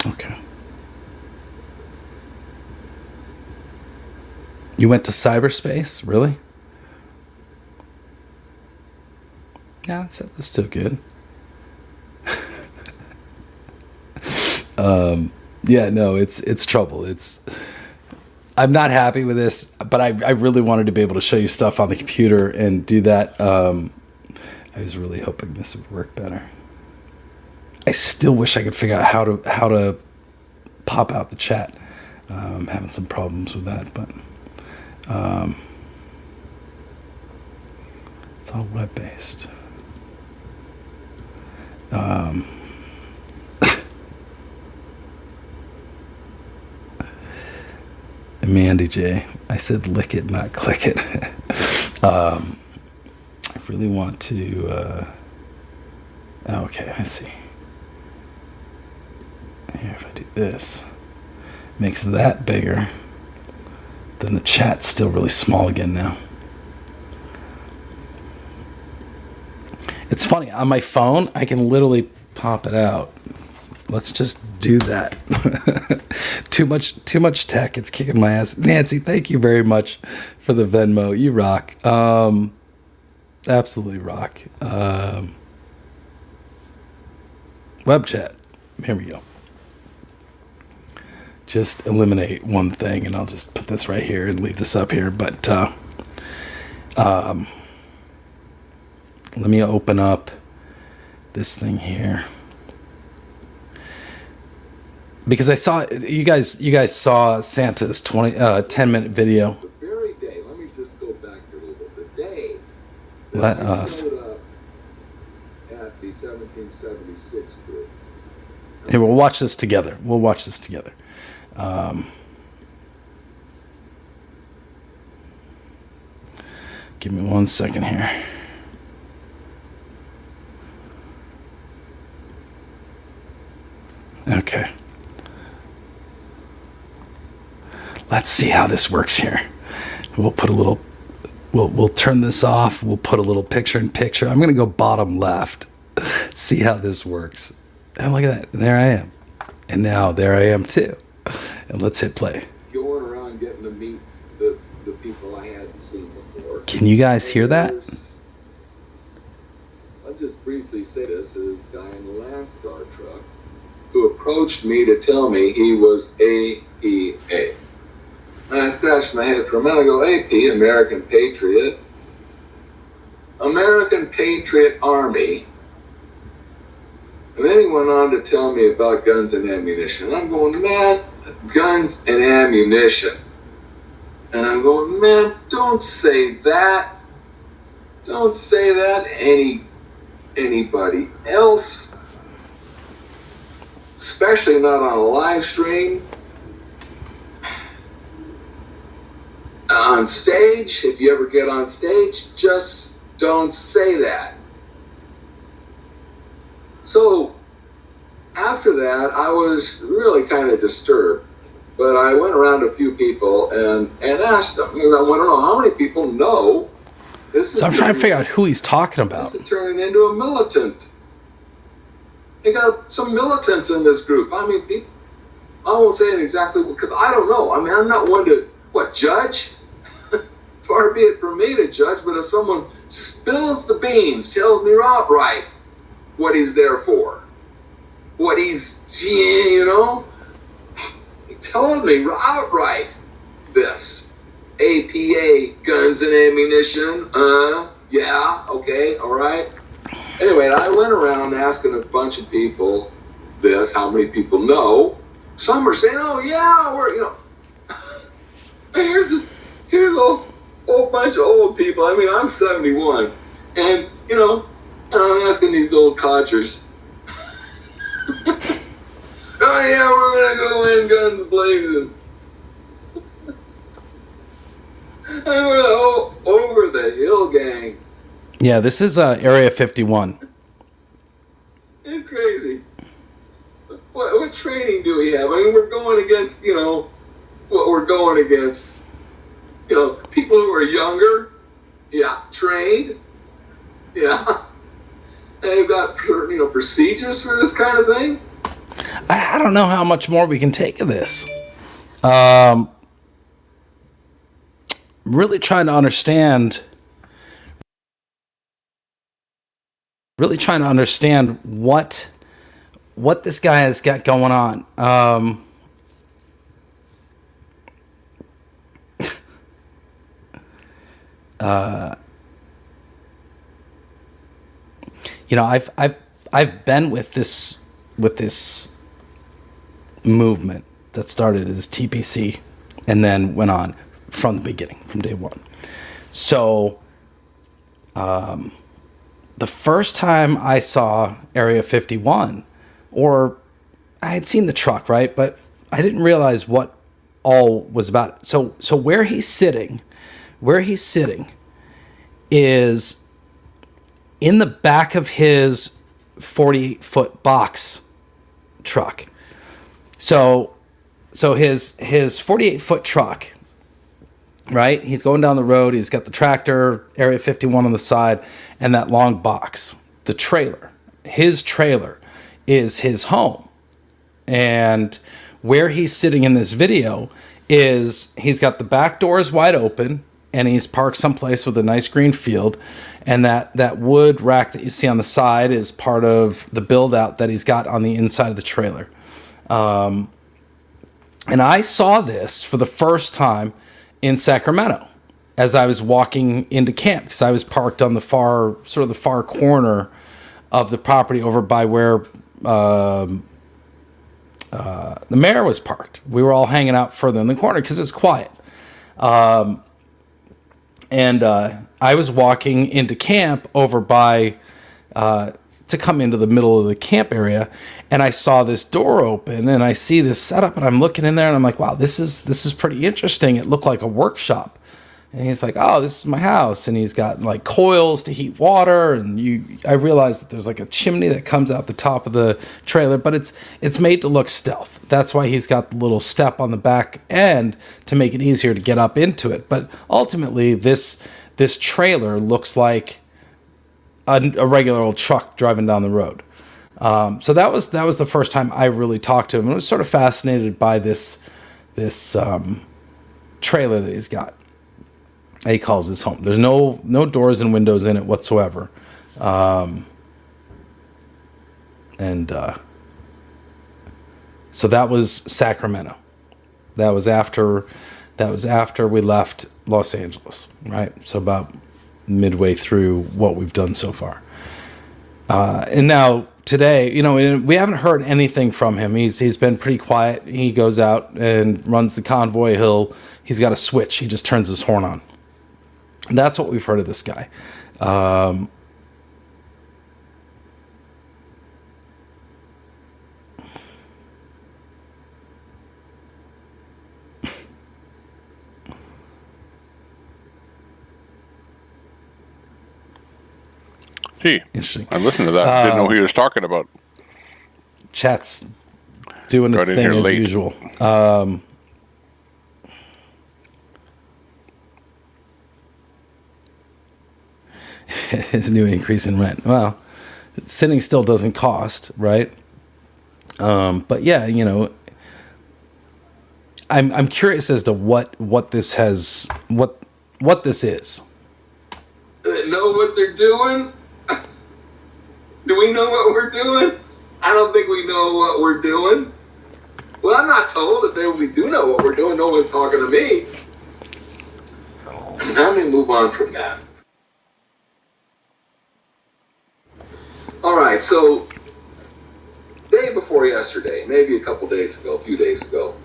Okay. You went to cyberspace? Really? Yeah, that's still good. Yeah, no, it's trouble. I'm not happy with this, but I really wanted to be able to show you stuff on the computer and do that. I was really hoping this would work better. I still wish I could figure out how to pop out the chat. I'm having some problems with that, but it's all web-based. Mandy J, I said lick it, not click it. I really want to. Okay, I see. Here, if I do this, makes that bigger. Then the chat's still really small again now. It's funny, on my phone, I can literally pop it out. Let's just do that. Too much tech. It's kicking my ass. Nancy, thank you very much for the Venmo. You rock. Absolutely rock. Web chat. Here we go. Just eliminate one thing, and I'll just put this right here and leave this up here. But let me open up this thing here. Because I saw you guys saw Santa's 10-minute video.
The very day, let me just go back a little bit. The day
Let
that
us.
showed up at the 1776 group.
Here, we'll watch this together. Give me 1 second here. Okay. Let's see how this works here. We'll put a little, we'll turn this off. We'll put a little picture-in-picture. I'm going to go bottom left. See how this works. And look at that. There I am. And now there I am too. And let's hit play.
Going around getting to meet the people I hadn't seen before.
Can you guys hear that?
I'll just briefly say this is a guy in the Landstar truck who approached me to tell me he was APA. And I scratched my head for a minute. I go, AP, American Patriot. American Patriot Army. And then he went on to tell me about guns and ammunition. And I'm going, man, guns and ammunition. And I'm going, man, don't say that. Don't say that to anybody else. Especially not on a live stream. On stage, if you ever get on stage, just don't say that. So after that, I was really kind of disturbed. But I went around a few people and asked them, because I want to know how many people know this is.
So I'm trying to figure out who he's talking about.
This is turning into a militant. They got some militants in this group. I mean, I won't say it exactly because I don't know. I mean, I'm not one to, judge? Far be it from me to judge, but if someone spills the beans, tells me outright what he's there for, what he's, he told me outright this. APA, guns and ammunition, yeah, okay, all right. Anyway, I went around asking a bunch of people this, how many people know. Some are saying, oh yeah, we're, here's a whole bunch of old people. I mean, I'm 71. And, and I'm asking these old codgers,
Oh yeah, we're gonna go in guns blazing. And we're over the hill, gang.
Yeah, this is Area 51.
It's crazy. What training do we have? I mean, we're going against, what we're going against. People who are younger, yeah, trained, yeah. They've got, procedures for this kind of thing.
I don't know how much more we can take of this. Really trying to understand. Really trying to understand what this guy has got going on. I've been with this movement that started as TPC and then went on from the beginning, from day one. So, the first time I saw Area 51, or I had seen the truck, right? But I didn't realize what all was about it. So where he's sitting is in the back of his 40-foot box truck. So his 48-foot truck, right? He's going down the road. He's got the tractor, Area 51 on the side, and that long box, the trailer. His trailer is his home. And where he's sitting in this video is he's got the back doors wide open and he's parked someplace with a nice green field. And that wood rack that you see on the side is part of the build out that he's got on the inside of the trailer. And I saw this for the first time in Sacramento as I was walking into camp, because I was parked on the far corner of the property over by where the mayor was parked. We were all hanging out further in the corner because it's quiet. And I was walking into camp over by to come into the middle of the camp area, and I saw this door open and I see this setup, and I'm looking in there and I'm like, wow, this is pretty interesting. It looked like a workshop. And he's like, oh, this is my house. And he's got like coils to heat water. And I realized that there's like a chimney that comes out the top of the trailer, but it's made to look stealth. That's why he's got the little step on the back end to make it easier to get up into it. But ultimately, this trailer looks like a regular old truck driving down the road. So that was the first time I really talked to him. And I was sort of fascinated by this trailer that he's got. He calls his home. There's no doors and windows in it whatsoever. So that was Sacramento. That was after we left Los Angeles, right? So about midway through what we've done so far. And now today, we haven't heard anything from him. He's been pretty quiet. He goes out and runs the Convoy. He's got a switch. He just turns his horn on. That's what we've heard of this guy.
Gee,
interesting.
I listened to that. Didn't know who he was talking about.
Chat's doing its thing as usual. His new increase in rent. Well, sitting still doesn't cost, right? But yeah, I'm curious as to what this is.
They know what they're doing? Do we know what we're doing? I don't think we know what we're doing. Well, I'm not told. If we do know what we're doing, no one's talking to me. Let me move on from that. All right, so day before yesterday, maybe a few days ago,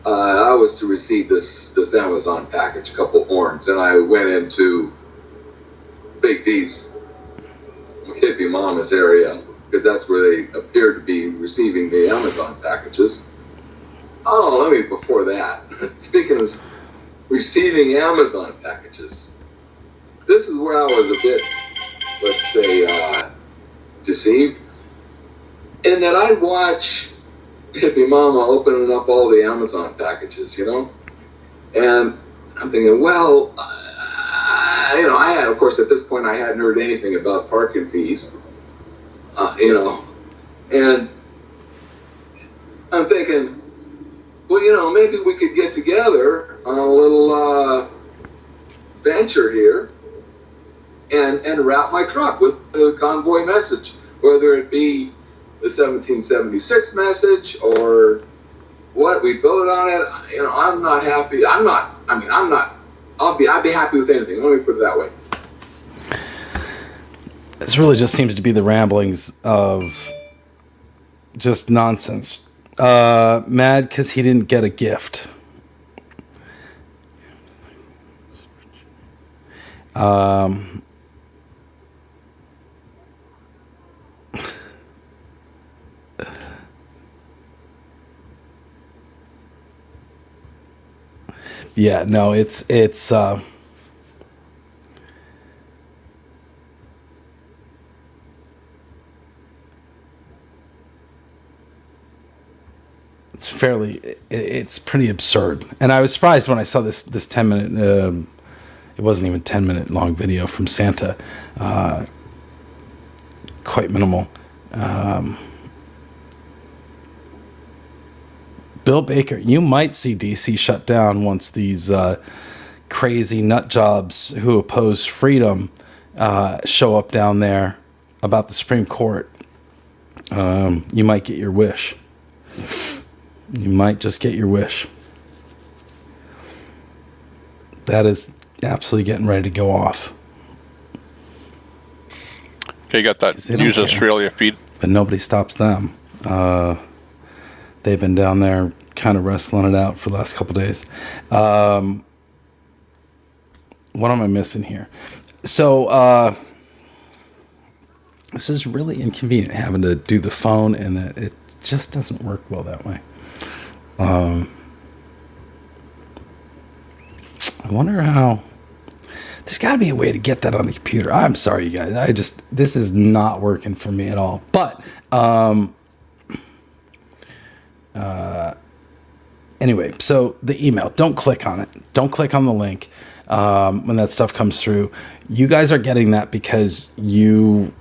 I was to receive this Amazon package, a couple horns, and I went into Big D's hippie mama's area, because that's where they appear to be receiving the Amazon packages. Oh, let me, before that, speaking of receiving Amazon packages, this is where I was a bit, let's say, deceived, in that I'd watch Hippie Mama opening up all the Amazon packages, you know? And I'm thinking, well, you know, I had, of course, at this point, I hadn't heard anything about parking fees, you know, and I'm thinking, well, you know, maybe we could get together on a little venture here and wrap my truck with the Convoy message, whether it be the 1776 message or what, we build on it. You know, I'm not happy. I'd be happy with anything. Let me put it that way.
This really just seems to be the ramblings of just nonsense. Mad because he didn't get a gift. Yeah, no, it's it's pretty absurd. And I was surprised when I saw this 10-minute, it wasn't even 10-minute long video from Santa. Quite minimal. Bill Baker, you might see DC shut down once these crazy nut jobs who oppose freedom show up down there about the Supreme Court. You might get your wish. You might just get your wish. That is absolutely getting ready to go off.
Okay, you got that News Australia feed.
But nobody stops them. They've been down there kind of wrestling it out for the last couple days. What am I missing here? So, this is really inconvenient having to do the phone, and it just doesn't work well that way. I wonder how... There's got to be a way to get that on the computer. I'm sorry, you guys. This is not working for me at all. But, anyway, so the email, don't click on it. Don't click on the link when that stuff comes through. You guys are getting that because you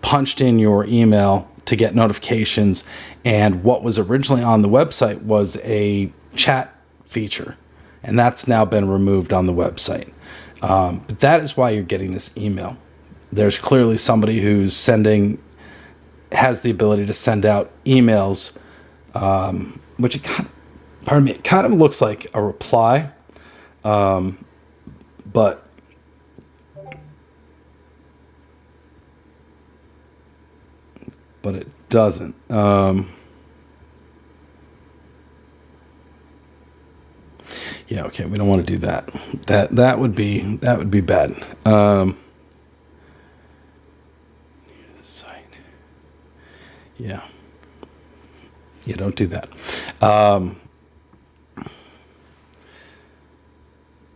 punched in your email to get notifications, and what was originally on the website was a chat feature, and that's now been removed on the website. But that is why you're getting this email. There's clearly somebody who's has the ability to send out emails, which it kind of looks like a reply, but it doesn't. Yeah, okay, we don't want to do that. That would be bad. Yeah. Yeah, don't do that.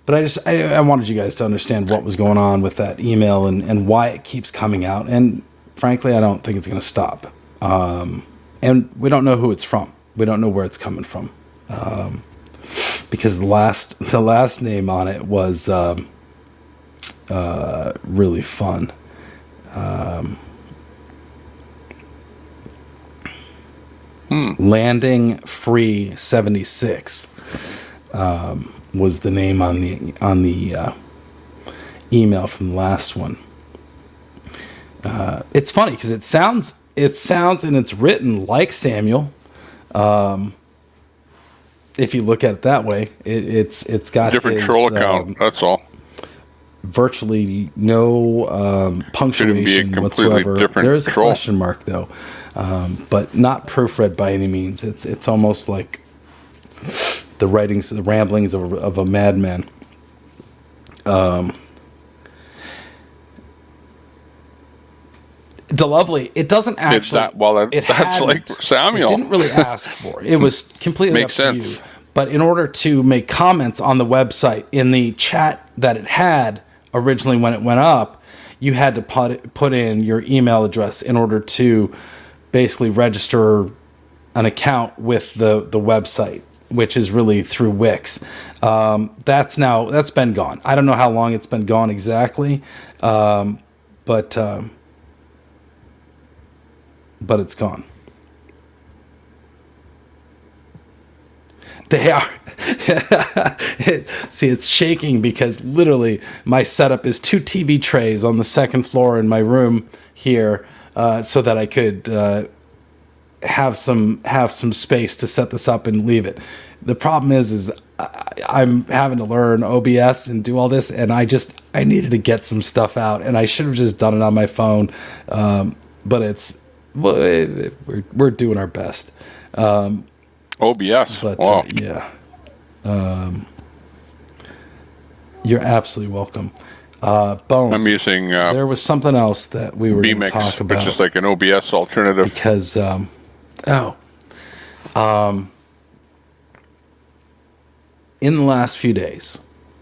But I wanted you guys to understand what was going on with that email and why it keeps coming out. And frankly, I don't think it's going to stop. And we don't know who it's from. We don't know where it's coming from. Because the last name on it was really fun. Landing Free 76 was the name on the email from the last one. It's funny because it sounds and it's written like Samuel. If you look at it that way, it's got
different troll account. That's all.
Virtually no punctuation whatsoever. There is a question mark though, but not proofread by any means. It's almost like the ramblings of a madman. DeLovely, it doesn't actually.
That's
hadn't.
like Samuel.
It didn't really ask for it. It was completely
Makes
up to
sense.
you. But in order to make comments on the website, in the chat that it had originally when it went up, you had to put in your email address in order to basically register an account with the website, which is really through Wix. That's been gone. I don't know how long it's been gone exactly, but it's gone. They are. See, it's shaking because literally my setup is 2 TV trays on the second floor in my room here, so that I could have some space to set this up and leave it. The problem is I'm having to learn OBS and do all this, and I needed to get some stuff out, and I should have just done it on my phone, but we're doing our best.
OBS.
But
wow.
Yeah, you're absolutely welcome. Bones.
I'm using.
There was something else that we were going to
BMix,
talk about,
which is like an OBS alternative.
because in the last few days,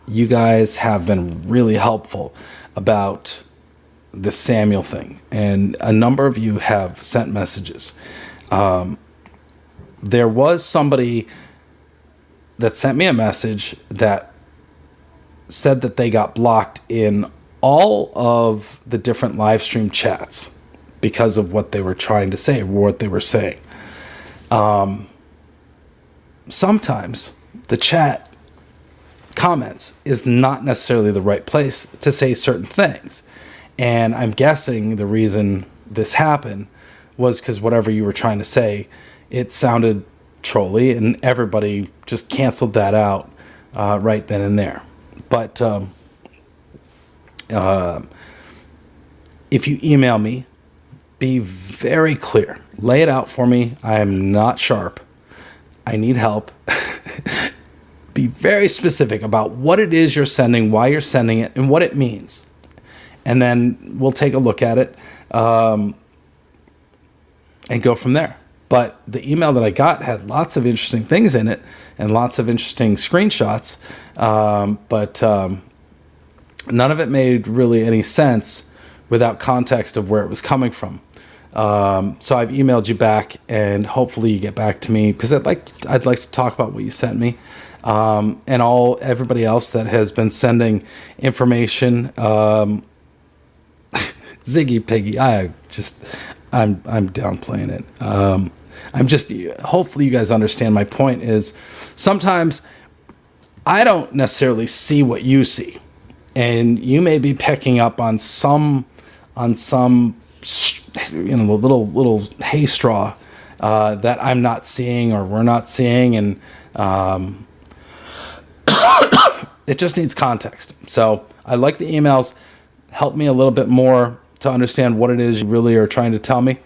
you guys have been really helpful about the Samuel thing, and a number of you have sent messages. There was somebody that sent me a message that said that they got blocked in all of the different live stream chats because of what they were trying to say or what they were saying. Sometimes the chat comments is not necessarily the right place to say certain things. And I'm guessing the reason this happened was because whatever you were trying to say, it sounded trolly, and everybody just canceled that out right then and there. But if you email me, be very clear. Lay it out for me. I am not sharp. I need help. Be very specific about what it is you're sending, why you're sending it, and what it means. And then we'll take a look at it and go from there. But the email that I got had lots of interesting things in it and lots of interesting screenshots, but none of it made really any sense without context of where it was coming from. So I've emailed you back, and hopefully you get back to me, because I'd like to talk about what you sent me, and everybody else that has been sending information. Ziggy Piggy, I'm downplaying it. Hopefully you guys understand my point is sometimes I don't necessarily see what you see, and you may be picking up on some little hay straw that I'm not seeing or we're not seeing, and it just needs context. So I like the emails. Help me a little bit more to understand what it is you really are trying to tell me.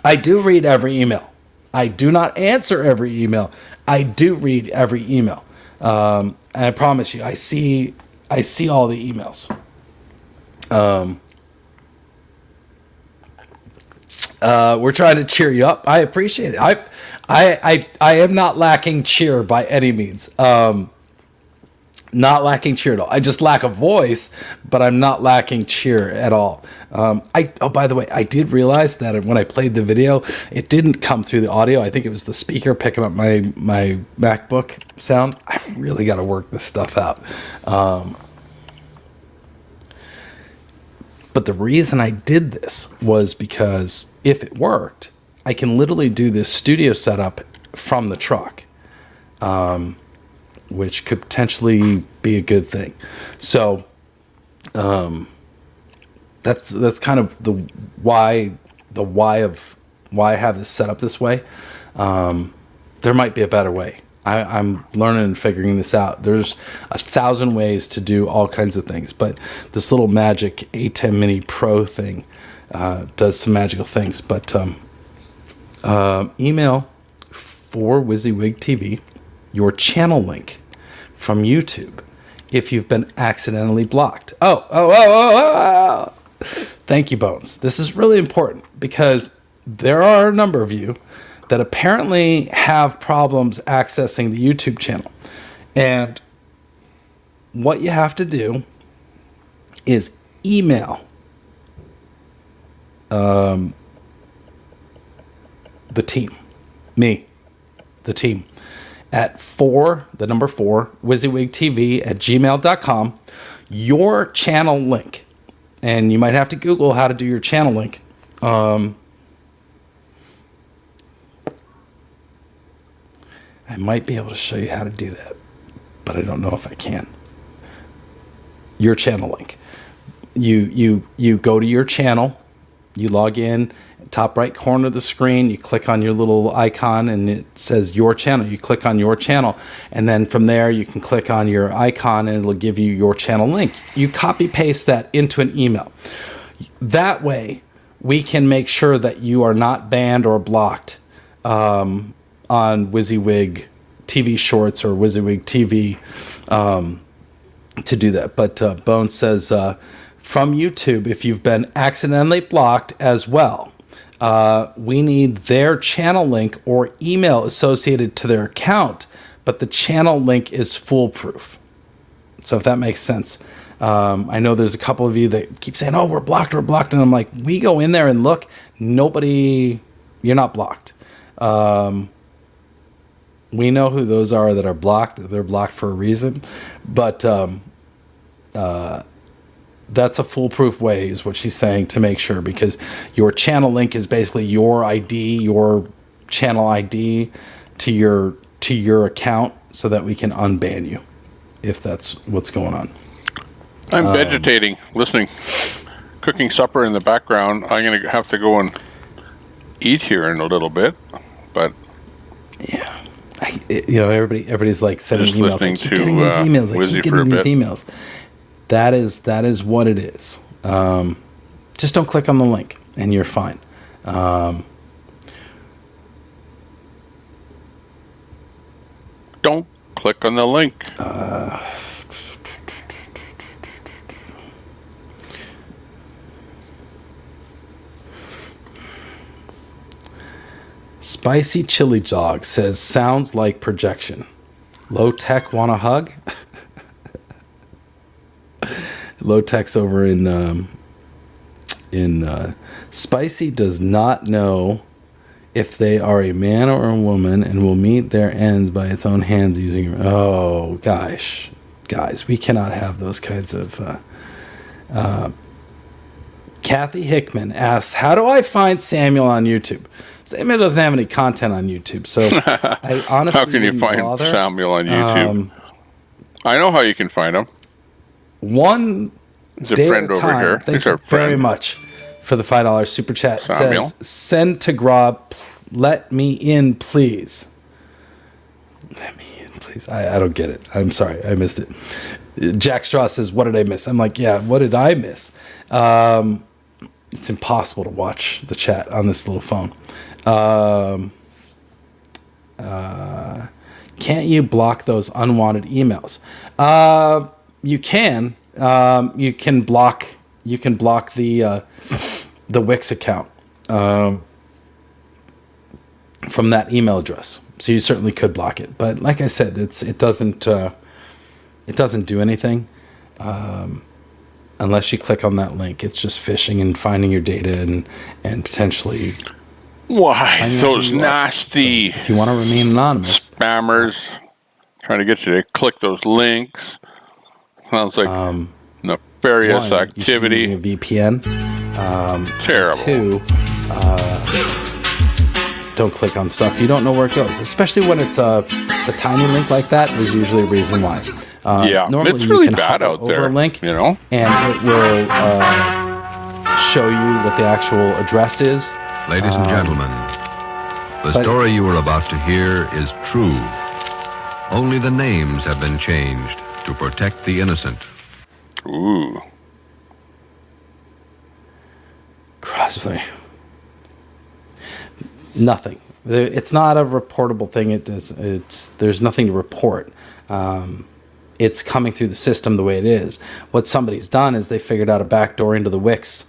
I do read every email. I do not answer every email. I do read every email. And I promise you, I see all the emails. We're trying to cheer you up. I appreciate it. I am not lacking cheer by any means. Not lacking cheer at all. I just lack a voice, but I'm not lacking cheer at all. By the way, I did realize that when I played the video, it didn't come through the audio. I think it was the speaker picking up my MacBook sound. I really got to work this stuff out. But the reason I did this was because if it worked, I can literally do this studio setup from the truck. Which could potentially be a good thing. So that's kind of the why of why I have this set up this way. There might be a better way. I'm learning and figuring this out. There's 1,000 ways to do all kinds of things, but this little magic A10 Mini Pro thing does some magical things. But email for WYSIWYG TV your channel link from YouTube if you've been accidentally blocked. Oh. Thank you, Bones. This is really important because there are a number of you that apparently have problems accessing the YouTube channel. And what you have to do is email the team, the team, at the number 4, WYSIWYGTV@gmail.com, your channel link. And you might have to Google how to do your channel link. I might be able to show you how to do that, but I don't know if I can. Your channel link. You go to your channel, you log in, top right corner of the screen, you click on your little icon and it says your channel. You click on your channel, and then from there you can click on your icon and it'll give you your channel link. You copy paste that into an email. That way we can make sure that you are not banned or blocked on WYSIWYG TV Shorts or WYSIWYG TV to do that. But Bones says from YouTube, if you've been accidentally blocked as well, we need their channel link or email associated to their account, but the channel link is foolproof. So if that makes sense. I know there's a couple of you that keep saying, oh, we're blocked. And I'm like, we go in there and look, you're not blocked. We know who those are that are blocked. They're blocked for a reason. But that's a foolproof way is what she's saying, to make sure, because your channel link is basically your ID, your channel ID to your account, so that we can unban you if that's what's going on.
I'm vegetating, listening, cooking supper in the background. I'm going to have to go and eat here in a little bit, but
yeah, everybody's like sending
just
emails.
listening
I keep
to
getting these emails. I
Wizzy
keep
for a
getting these
bit.
emails. That is what it is. Just don't click on the link and you're fine.
Don't click on the link.
Spicy Chili Dog says, sounds like projection. Low Tech want a hug? Low Tech's over in Spicy does not know if they are a man or a woman and will meet their ends by its own hands using... Oh, gosh. Guys, we cannot have those kinds of... Kathy Hickman asks, how do I find Samuel on YouTube? Samuel doesn't have any content on YouTube, so I honestly
How can you find
bother.
Samuel on YouTube? I know how you can find him.
One
He's a
day
friend
at a
over
time.
here.
Thank
He's
you
our
very
friend.
much for the $5 super chat.
Samuel.
Says, send to Grob, let me in, please. Let me in, please. I don't get it. I'm sorry. I missed it. Jack Straw says, what did I miss? I'm like, yeah, what did I miss? It's impossible to watch the chat on this little phone. Can't you block those unwanted emails? You can. You can block the Wix account from that email address. So you certainly could block it. But like I said, it doesn't do anything unless you click on that link. It's just phishing and finding your data and potentially.
Why those nasty?
So if you want to remain anonymous,
spammers trying to get you to click those links. Sounds like nefarious activity.
You should be using a VPN.
Terrible.
2, don't click on stuff you don't know where it goes, especially when it's a tiny link like that. There's usually a reason why.
Yeah,
normally
it's
you
really
can
bad
hover
out
over
there.
a link,
you know,
and it will show you what the actual address is.
Ladies and gentlemen, the story you are about to hear is true. Only the names have been changed to protect the innocent.
Ooh.
Crossplay. Nothing. It's not a reportable thing. There's nothing to report. it's coming through the system the way it is. What somebody's done is they figured out a backdoor into the Wix,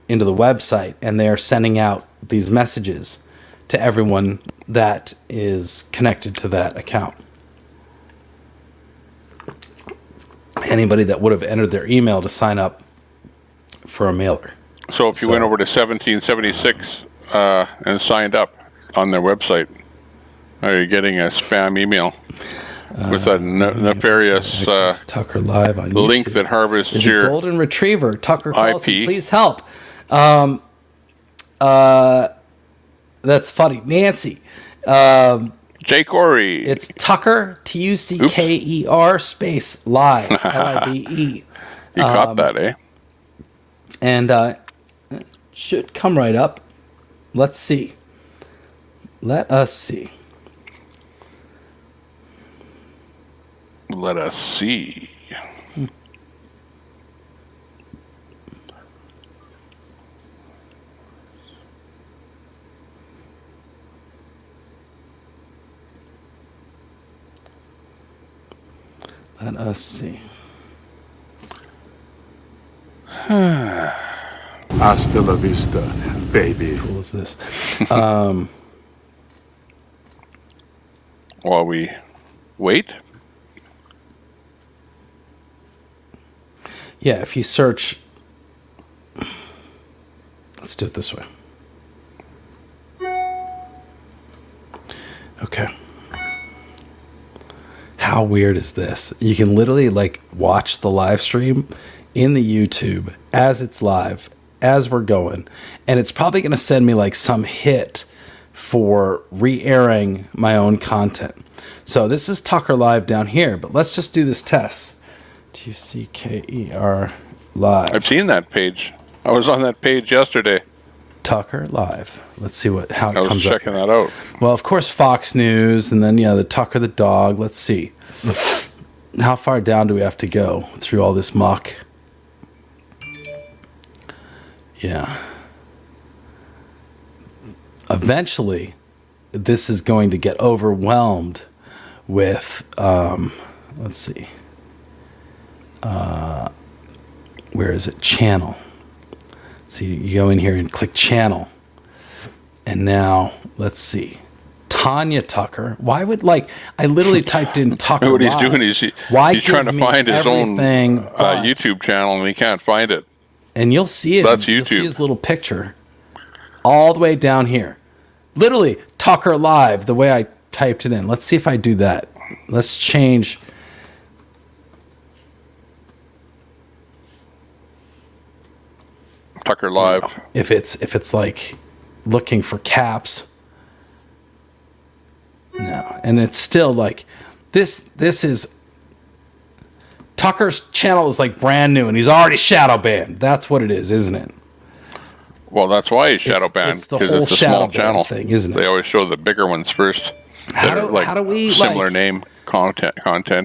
into the website, and they're sending out these messages to everyone that is connected to that account. Anybody that would have entered their email to sign up for a mailer.
So if you went over to 1776 and signed up on their website, are you getting a spam email with a nefarious
Tucker Live on
link
YouTube.
that harvests
Is
your
a golden retriever. Tucker Carlson,
IP?
please help. That's funny. Nancy.
Jake Corey.
It's Tucker, Tucker, space live, Live.
You caught that, eh?
And it should come right up. Let's see. Let us see.
Let us see.
Let us see.
Hasta la vista, baby.
How cool is this?
While we wait.
Yeah, if you search, let's do it this way. Okay. How weird is this? You can literally like watch the live stream in the YouTube as it's live, as we're going, and it's probably going to send me like some hit for re-airing my own content. So this is Tucker Live down here, but let's just do this test. Tucker Live.
I've seen that page. I was on that page yesterday.
Tucker Live. Let's see how it
I was
comes up.
checking that out.
Well, of course, Fox News, and then the Tucker the dog. Let's see. How far down do we have to go through all this muck? Yeah. Eventually, this is going to get overwhelmed with, let's see. Where is it? Channel. So you go in here and click channel. And now, let's see. Tanya Tucker. Why would, I literally typed in Tucker
What he's
Live.
doing is
Why
he's trying to
give me
find his own
everything but-
YouTube channel, and he can't find it.
And you'll see it.
That's
You'll see
YouTube.
his little picture all the way down here. Literally, Tucker Live, the way I typed it in. Let's see if I do that. Let's change.
Tucker Live.
If it's like looking for caps. No. And it's still like this is Tucker's channel is like brand new and he's already shadow banned. That's what it is, isn't it?
Well, that's why he's shadow banned,
it's the
because
whole
it's a
shadow
small
ban
channel
thing, isn't it?
They always show the bigger ones first.
How
that
do-
are
how do we,
similar
like-
name content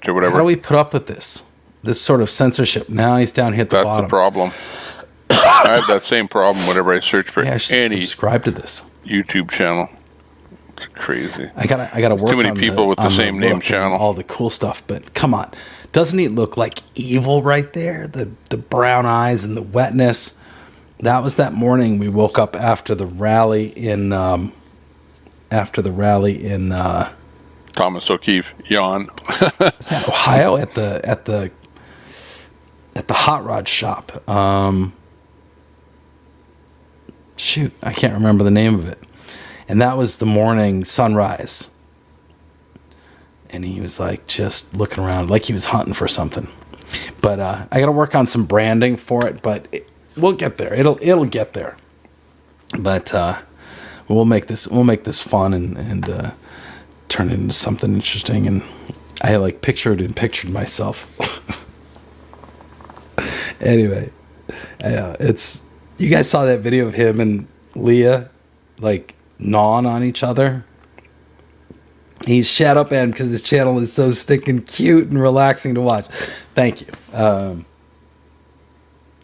or whatever.
How do we put up with this? This sort of censorship. Now he's down here at the
That's
bottom.
the problem. I have that same problem whenever I search for
Yeah, I should
any
subscribe to this
YouTube channel. It's crazy.
I gotta work
Too many
on
people with the
on
same name
look and
channel.
all the cool stuff. But come on, doesn't he look like evil right there? The brown eyes and the wetness. That was that morning we woke up after the rally in
Thomas O'Keefe, yawn.
is that Ohio at the hot rod shop. Shoot, I can't remember the name of it. And that was the morning sunrise. And he was like just looking around like he was hunting for something. But I got to work on some branding for it, but we'll get there. It'll get there. But we'll make this fun and turn it into something interesting. And I pictured myself. Anyway, you guys saw that video of him and Leah like gnawing on each other. He's shadow banned because his channel is so stinking cute and relaxing to watch. Thank you.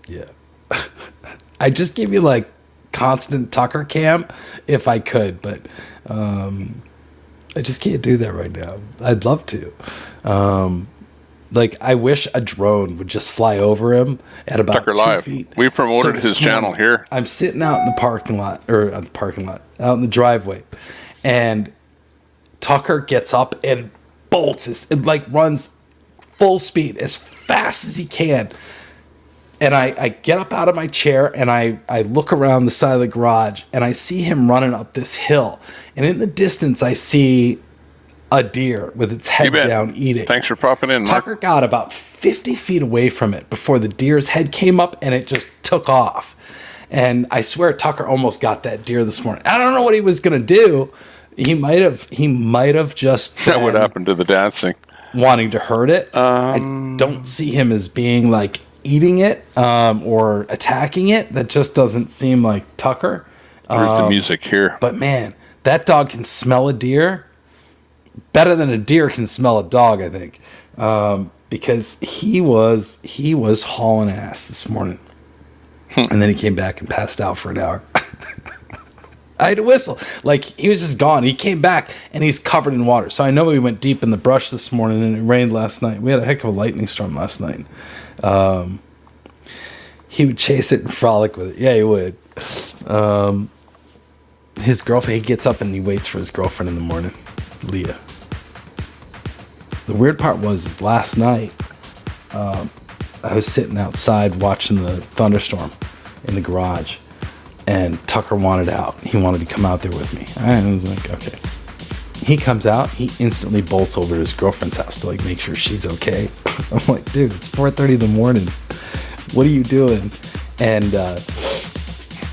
Yeah. I just give you like constant Tucker cam if I could, but I just can't do that right now. I'd love to. Like, I wish a drone would just fly over him at about
Tucker
2
Live.
feet.
We promoted his
this morning,
channel here.
I'm sitting out in the parking lot, out in the driveway, and Tucker gets up and bolts, runs full speed as fast as he can. And I get up out of my chair and I look around the side of the garage and I see him running up this hill. And in the distance, I see a deer with its head down eating.
Thanks for popping in, Mark.
Tucker got about 50 feet away from it before the deer's head came up and it just took off. And I swear Tucker almost got that deer this morning. I don't know what he was going to do. He might have just
that would happen to the dancing,
wanting to hurt it. I don't see him as being like eating it or attacking it. That just doesn't seem like Tucker.
There's the music here.
But man, that dog can smell a deer better than a deer can smell a dog, I think. Because he was hauling ass this morning. And then he came back and passed out for an hour. I had to whistle. Like, he was just gone. He came back and he's covered in water. So I know we went deep in the brush this morning and it rained last night. We had a heck of a lightning storm last night. He would chase it and frolic with it. Yeah, he would. His girlfriend, he gets up and he waits for his girlfriend in the morning, Leah. The weird part is last night, I was sitting outside watching the thunderstorm in the garage, and Tucker wanted out. He wanted to come out there with me. I was like, okay. He comes out. He instantly bolts over to his girlfriend's house to make sure she's okay. I'm like, dude, it's 4:30 in the morning. What are you doing? And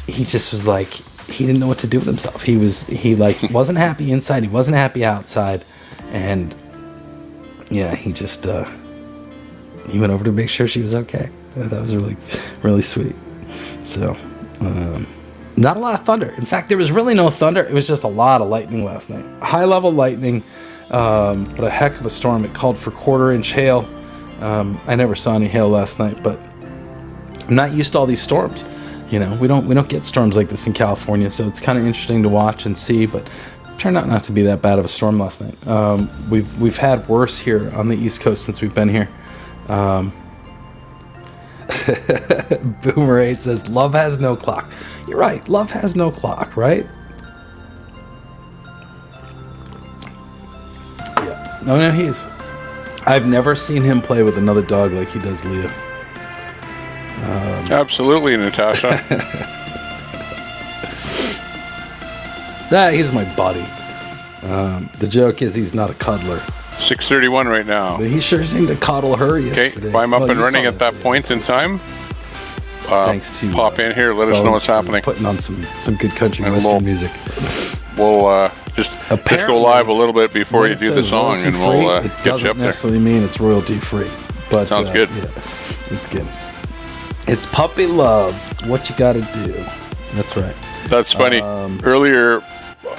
he just was like, he didn't know what to do with himself. He wasn't happy inside. He wasn't happy outside. And yeah, he just he went over to make sure she was okay. That was really, really sweet. So, not a lot of thunder. In fact, there was really no thunder. It was just a lot of lightning last night. High level lightning, but a heck of a storm. It called for 1/4-inch hail. I never saw any hail last night, but I'm not used to all these storms. You know, we don't get storms like this in California, so it's kind of interesting to watch and see. But it turned out not to be that bad of a storm last night. We've had worse here on the East Coast since we've been here. Boomer 8 says, love has no clock. You're right. Love has no clock, right? Yeah. No, he is. I've never seen him play with another dog like he does Leah.
Absolutely, Natasha.
He's my buddy. The joke is he's not a cuddler.
6:31 right now.
But he sure seemed to coddle her yesterday.
Okay, if I'm up and running at that point in time,
thanks to
pop in here, let us know what's happening.
Putting on some good country and western music.
We'll just go live a little bit before you do the song, and we'll get you up there.
Doesn't necessarily mean it's royalty free, but
sounds good.
Yeah, it's good. It's puppy love. What you got to do? That's right.
That's funny. Earlier,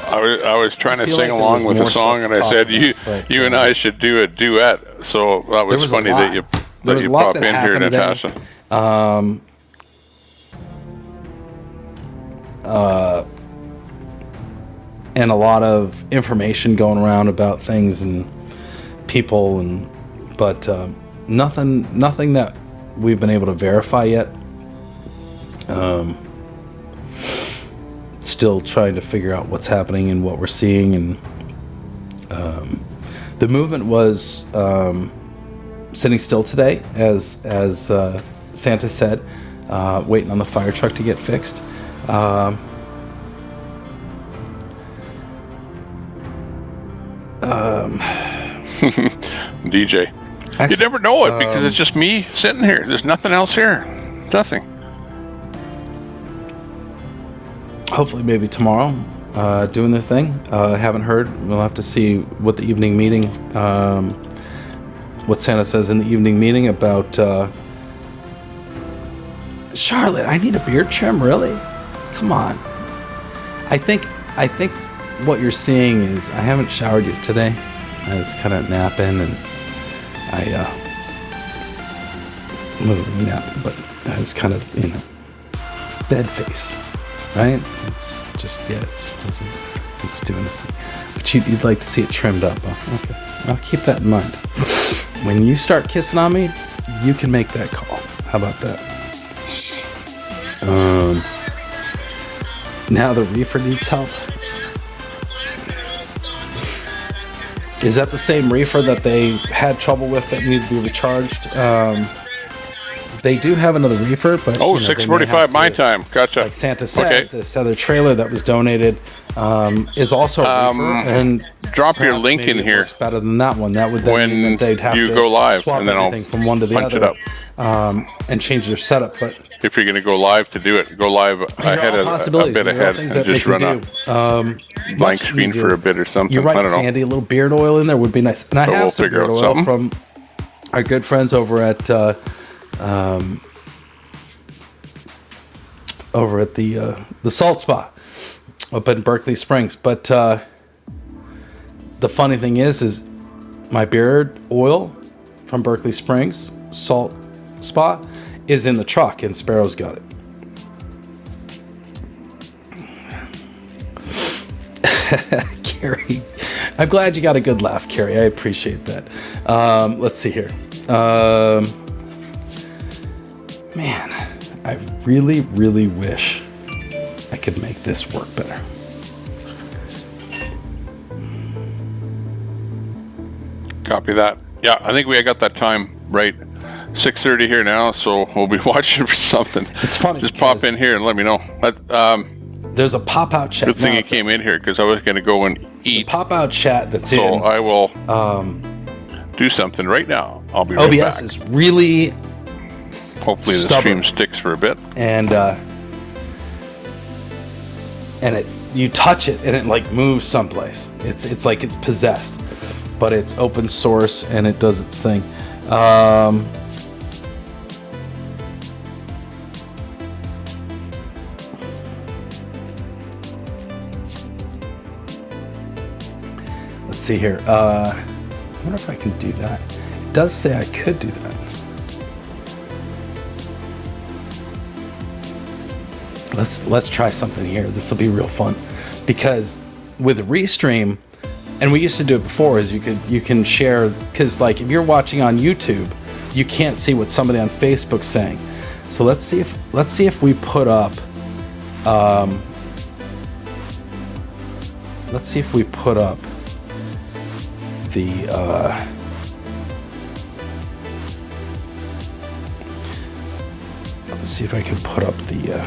I was trying to sing along with the song, and I said you and I should do a duet. So that was funny that you pop in here, Natasha.
And a lot of information going around about things and people, but nothing that we've been able to verify yet. Still trying to figure out what's happening and what we're seeing, and the movement was sitting still today, as Santa said, waiting on the fire truck to get fixed.
DJ. You never know it because it's just me sitting here. There's nothing else here. Nothing.
Hopefully maybe tomorrow, doing their thing. I haven't heard. We'll have to see what the evening meeting, what Santa says in the evening meeting about, Charlotte, I need a beard trim, really? Come on. I think what you're seeing is I haven't showered yet today. I was kind of napping, and but I was kind of, bed face, right? It's just, it's doing this thing. But you'd like to see it trimmed up, huh? Okay. I'll keep that in mind. When you start kissing on me, you can make that call. How about that? Now the reefer needs help. Is that the same reefer that they had trouble with that needed to be recharged? They do have another reefer, but...
Oh, 6:45 my time. Gotcha.
Like Santa said, this other trailer that was donated is also a reefer. And
drop your link in here.
Works better than that one. That would then mean that they'd have
you
to
go live,
swap
and then
everything from one to the
punch
other
it up.
And change their setup. But
if you're going to go live to do it, go live ahead of a bit ahead and just run a blank screen for a bit or something.
You're right,
I don't know.
Sandy. A little beard oil in there would be nice. And I
But
have
we'll
some
figure
beard
out
oil
something.
from our good friends over at the Salt Spa up in Berkeley Springs. But the funny thing is my beard oil from Berkeley Springs Salt Spa is in the truck, and Sparrow's got it. Carrie, I'm glad you got a good laugh, Carrie. I appreciate that. Let's see here. Man, I really, really wish I could make this work better.
Copy that. Yeah, I think we got that time right. 6:30 here now, so we'll be watching for something.
It's funny.
Just pop in here and let me know.
There's a pop-out chat.
Good thing you came in here because I was going to go and eat.
Pop-out chat that's
so
in.
So I will do something right now. I'll be right back.
OBS is really
hopefully the
stubborn.
stream sticks for a bit.
And it, you touch it and it like moves someplace. It's like it's possessed, but it's open source and it does its thing. Let's see here. I wonder if I can do that. It does say I could do that. Let's try something here. This will be real fun, because with Restream, and we used to do it before, is you can share, because like if you're watching on YouTube, you can't see what somebody on Facebook's saying. So let's see if we put up let's see if we put up the let's see if I can put up the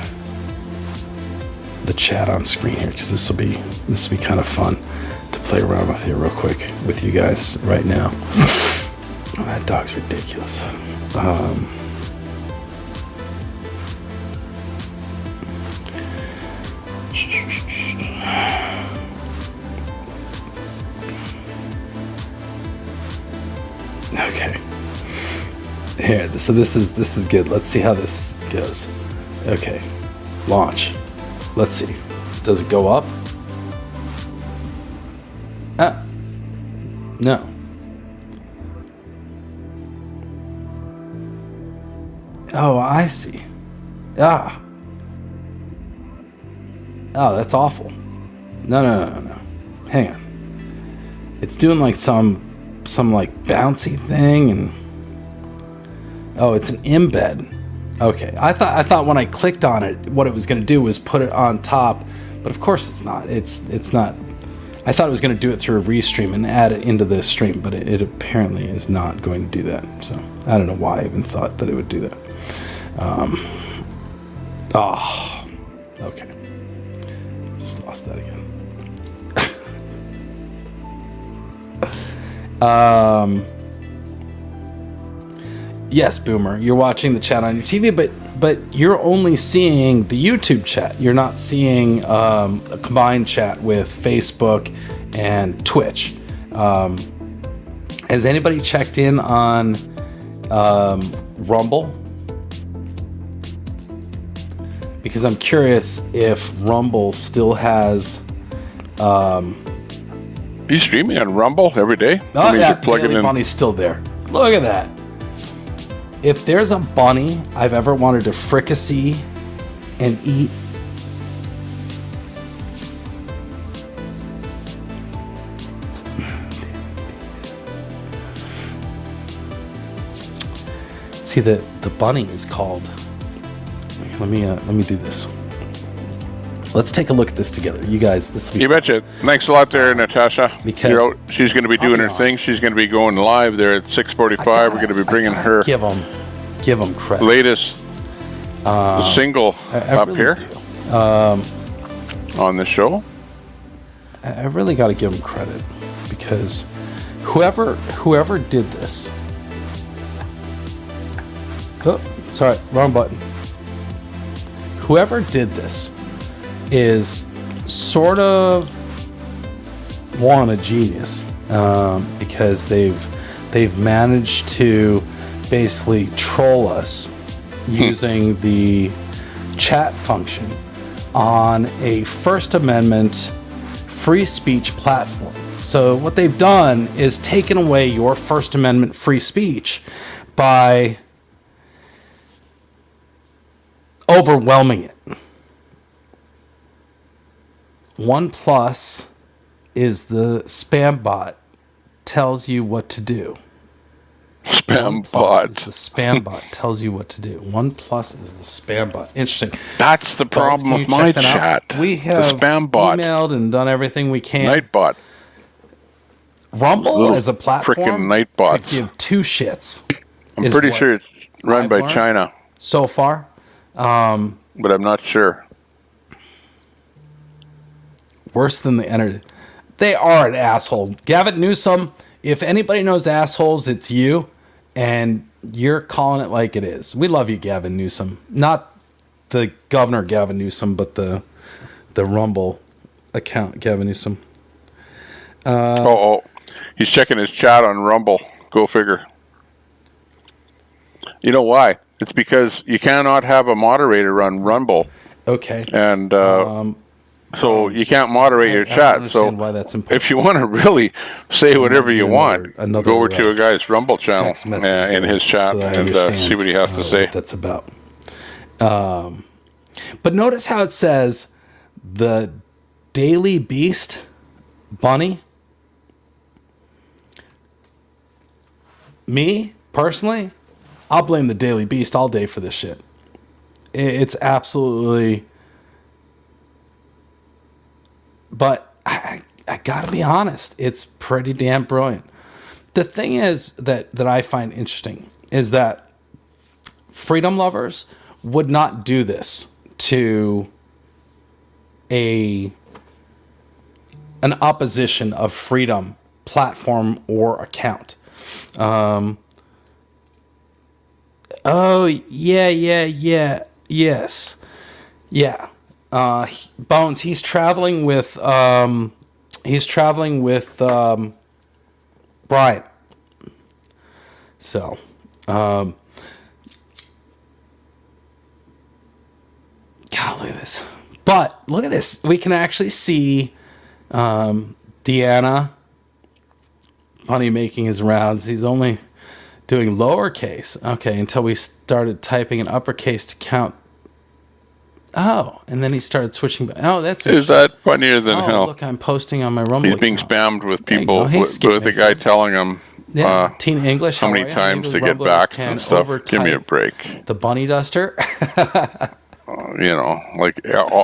chat on screen here, because this will be kind of fun to play around with here real quick with you guys right now. Oh, that dog's ridiculous. Okay. Here, so this is good. Let's see how this goes. Okay. Launch. Let's see. Does it go up? Ah. No. Oh, I see. Ah. Oh, that's awful. No. Hang on. It's doing like some like bouncy thing, and oh, it's an embed. Okay, I thought when I clicked on it, what it was going to do was put it on top, but of course it's not. It's not. I thought it was going to do it through a Restream and add it into the stream, but it apparently is not going to do that. So I don't know why I even thought that it would do that. Okay. Just lost that again. Yes, Boomer, you're watching the chat on your TV, but you're only seeing the YouTube chat. You're not seeing a combined chat with Facebook and Twitch. Has anybody checked in on Rumble? Because I'm curious if Rumble still has...
Are you streaming on Rumble every day?
Oh, yeah, Daily Bunny's still there. Look at that. If there's a bunny I've ever wanted to fricassee and eat, See, the bunny is called. Let me do this. Let's take a look at this together, you guys. This will be
You betcha. Thanks a lot there, Natasha.
Because
You're out. She's going to be doing her thing. She's going to be going live there at 6:45. We're going to be bringing her
give them credit.
Latest single up
really
here on the show.
I really got to give them credit because whoever did this. Oh, sorry, wrong button. Whoever did this is sort of a genius because they've managed to basically troll us using the chat function on a First Amendment free speech platform. So what they've done is taken away your First Amendment free speech by overwhelming it. OnePlus is the spam bot tells you what to do.
Spam bot.
The spam bot tells you what to do. OnePlus is the spam bot. Interesting.
That's the problem with my chat.
We have
the spam bot.
Emailed and done everything we can.
Nightbot.
Rumble as a platform
frickin' Nightbots.
could give two shits.
I'm pretty sure it's run by China.
So far.
But I'm not sure.
Worse than the entered. They are an asshole. Gavin Newsom, if anybody knows assholes, it's you. And you're calling it like it is. We love you, Gavin Newsom. Not the governor, Gavin Newsom, but the Rumble account, Gavin Newsom.
He's checking his chat on Rumble. Go figure. You know why? It's because you cannot have a moderator on Rumble.
Okay.
And so you can't moderate your chat. So
why that's important.
if you want to really say whatever you want, go over to a guy's Rumble channel in his chat and see what he has to say.
What that's about. But notice how it says the Daily Beast bunny. Me, personally, I'll blame the Daily Beast all day for this shit. It's absolutely... But I gotta be honest, it's pretty damn brilliant. The thing is that I find interesting is that freedom lovers would not do this to an opposition of freedom platform or account. Yeah. Bones, he's traveling with Brian. So, God, look at this. But look at this. We can actually see Deanna Bunny making his rounds. He's only doing lowercase. Okay, until we started typing in uppercase to count. Oh, and then he started switching. Oh, that's
Is that funnier than hell?
Look, I'm posting on my Rumble.
He's being spammed with people with the guy telling him
Teen English,
how many times to get backs and stuff. Give me a break.
The bunny duster.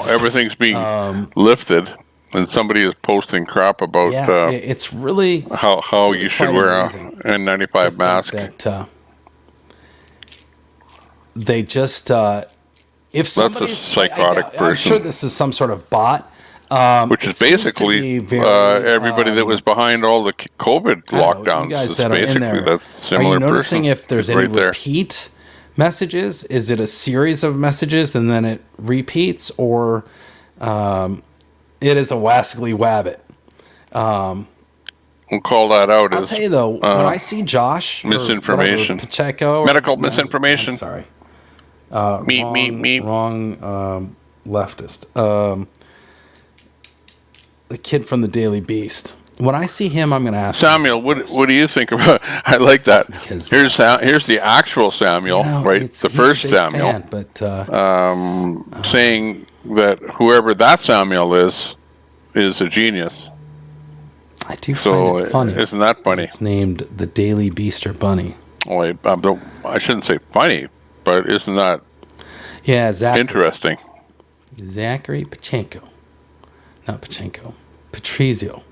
Everything's being lifted, and somebody is posting crap about
it's really
how you should wear a N95 mask.
That, they just if
that's a psychotic person.
I'm sure this is some sort of bot.
Which is basically everybody that was behind all the COVID lockdowns.
You guys that are in there,
that's similar.
Are you noticing
person
if there's any repeat messages? Is it a series of messages and then it repeats, or it is a waskly wabbit?
We'll call that out.
I'll tell you though, when I see Josh
misinformation,
Pacheco,
medical misinformation.
Sorry,
wrong
leftist. The kid from the Daily Beast. When I see him, I'm going to ask
Samuel. What do you think about? I like that. Here's the actual Samuel, right? The first Samuel, saying that whoever that Samuel is a genius.
I do find it funny.
Isn't that funny?
It's named the Daily Beaster Bunny.
Well, I shouldn't say funny, but isn't that interesting?
Zachary Pachenko. Not Pachenko. Patrizio.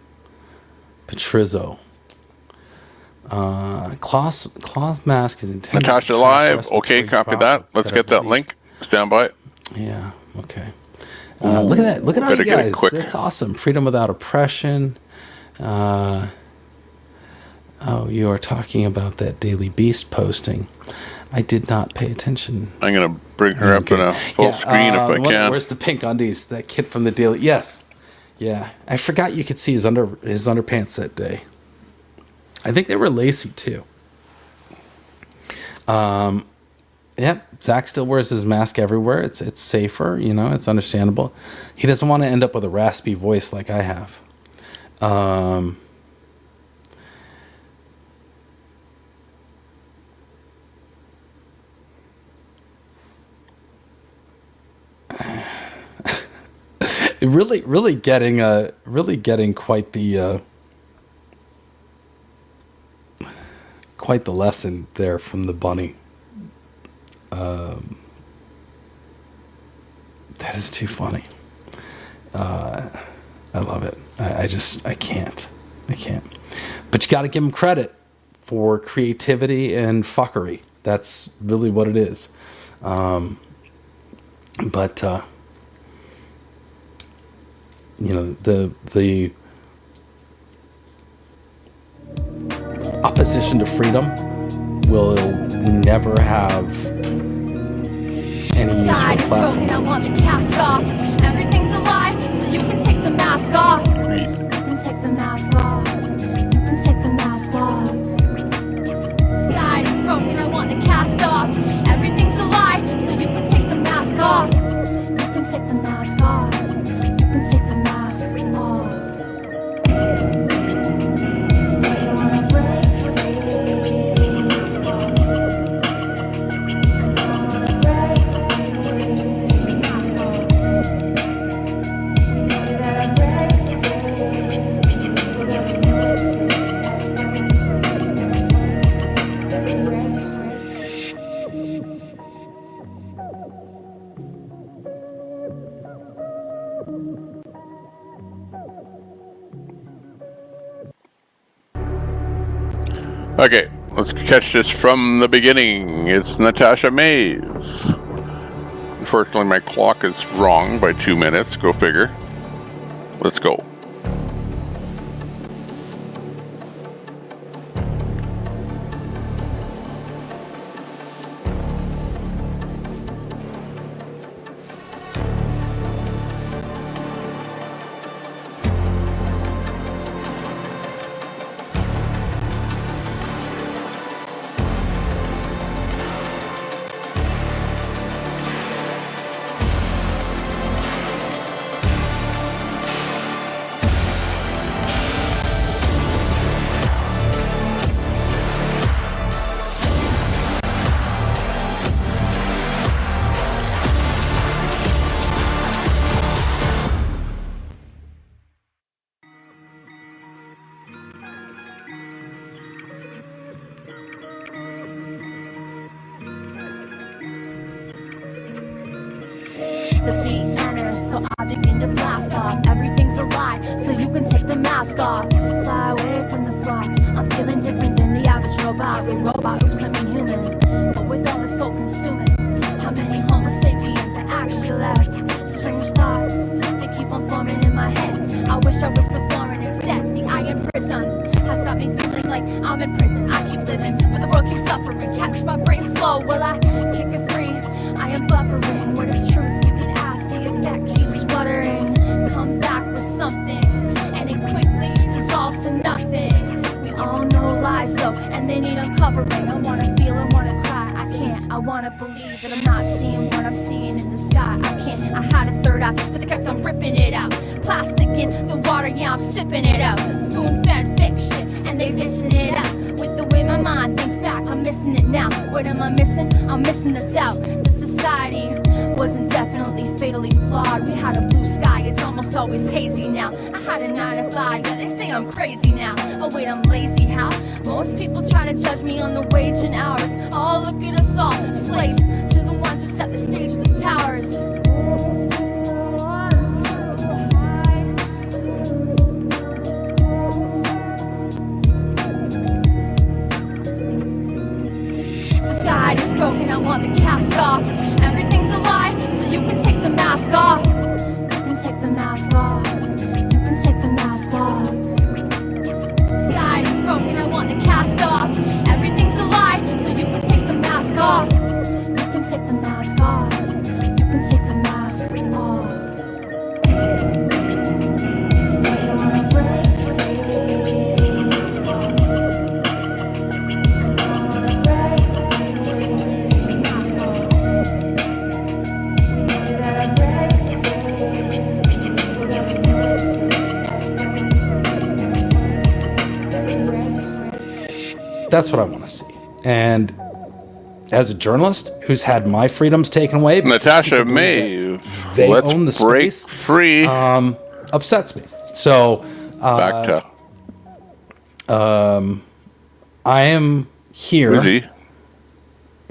Cloth mask is intended.
Natasha Live. Okay, copy that. Let's get that link. Stand by.
Yeah. Okay. Look at that. Look at all you guys. That's awesome. Freedom without oppression. Oh, you are talking about that Daily Beast posting. I did not pay attention.
I'm going to bring her up in a full screen if I can.
Where's the pink undies? That kid from the Daily. Yes. Yeah. I forgot you could see his underpants that day. I think they were lacy too. Yep. Zach still wears his mask everywhere. It's safer, you know, it's understandable. He doesn't want to end up with a raspy voice like I have. really getting quite the lesson there from the bunny. That is too funny. I love it. I can't. But you got to give him credit for creativity and fuckery. That's really what it is. But you know, the opposition to freedom will never have any use for the platform.
I want to cast off. Everything's a lie, so you can take the mask off. You can take the mask off. You can take the mask off. Society's broken, I want to cast off. Everything's a lie, so you can take the mask off. You can take the mask off. You can take the mask off.
Okay, let's catch this from the beginning. It's Natasha Mays. Unfortunately, my clock is wrong by 2 minutes. Go figure. Let's go.
The beat enters, so I begin to blast off. Everything's a lie, so you can take the mask off. Fly away from the flock. I'm feeling different than the average robot. With robot, oops, I mean human. But with all the soul consuming, how many Homo sapiens are actually left? Strange thoughts, they keep on forming in my head. I wish I was performing instead. The iron prison has got me feeling like I'm in prison. I keep living, but the world keeps suffering. Catch my brain slow, will I kick it free? I am buffering, what is truth? That keeps fluttering. Come back with something, and it quickly dissolves to nothing. We all know lies though, and they need uncovering. I wanna feel and wanna cry, I can't. I wanna believe that I'm not seeing what I'm seeing in the sky. I can't. I had a third eye, but they kept on ripping it out. Plastic in the water, yeah, I'm sipping it out. Spoon-fed fiction, and they dishing it out. With the way my mind thinks back, I'm missing it now. What am I missing? I'm missing the doubt. The society wasn't definitely fatally flawed. We had a blue sky, a it's almost always hazy now. I had a 9 to 5, yeah, they say I'm crazy now. Oh wait, I'm lazy, how? Most people try to judge me on the wage and hours. Oh, look at us all, slaves to the ones who set the stage with the towers. Society's broken, I want the cast off. Everything's a lie, so you can take the mask off. You can take the mask off. You can take the mask off. Society's broken, I want the cast off. Everything's a lie, so you can take the mask off. You can take the mask off. You can take the mask off. They wanna break free. Mask off.
That's what I want to see. And as a journalist who's had my freedoms taken away,
Natasha Maeve,
they
let's
own the
break
space,
free.
Upsets me. So
back
to I am here
Wizzy.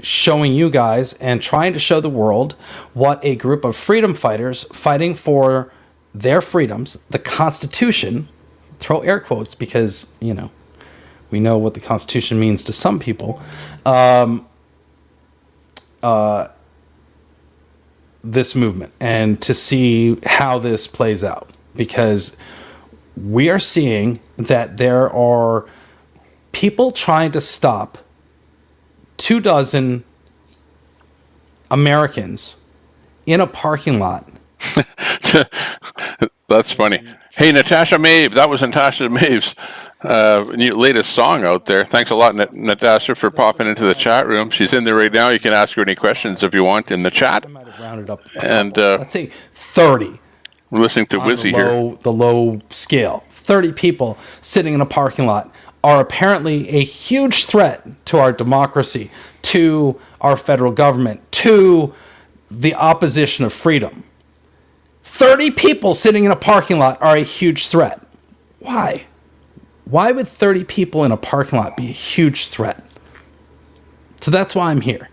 showing you guys and trying to show the world what a group of freedom fighters fighting for their freedoms, the Constitution, throw air quotes because, you know, we know what the Constitution means to some people. This movement, and to see how this plays out, because we are seeing that there are people trying to stop 24 Americans in a parking lot.
That's funny. Hey, Natasha Maeve, that was Natasha Maeve's latest song out there. Thanks a lot, Natasha, for popping into the chat room. She's in there right now. You can ask her any questions if you want in the chat.
I might have rounded up.
And
let's say 30.
We're listening to Wizzy here.
The low scale. 30 people sitting in a parking lot are apparently a huge threat to our democracy, to our federal government, to the opposition of freedom. 30 people sitting in a parking lot are a huge threat. Why? Why would 30 people in a parking lot be a huge threat? So that's why I'm here,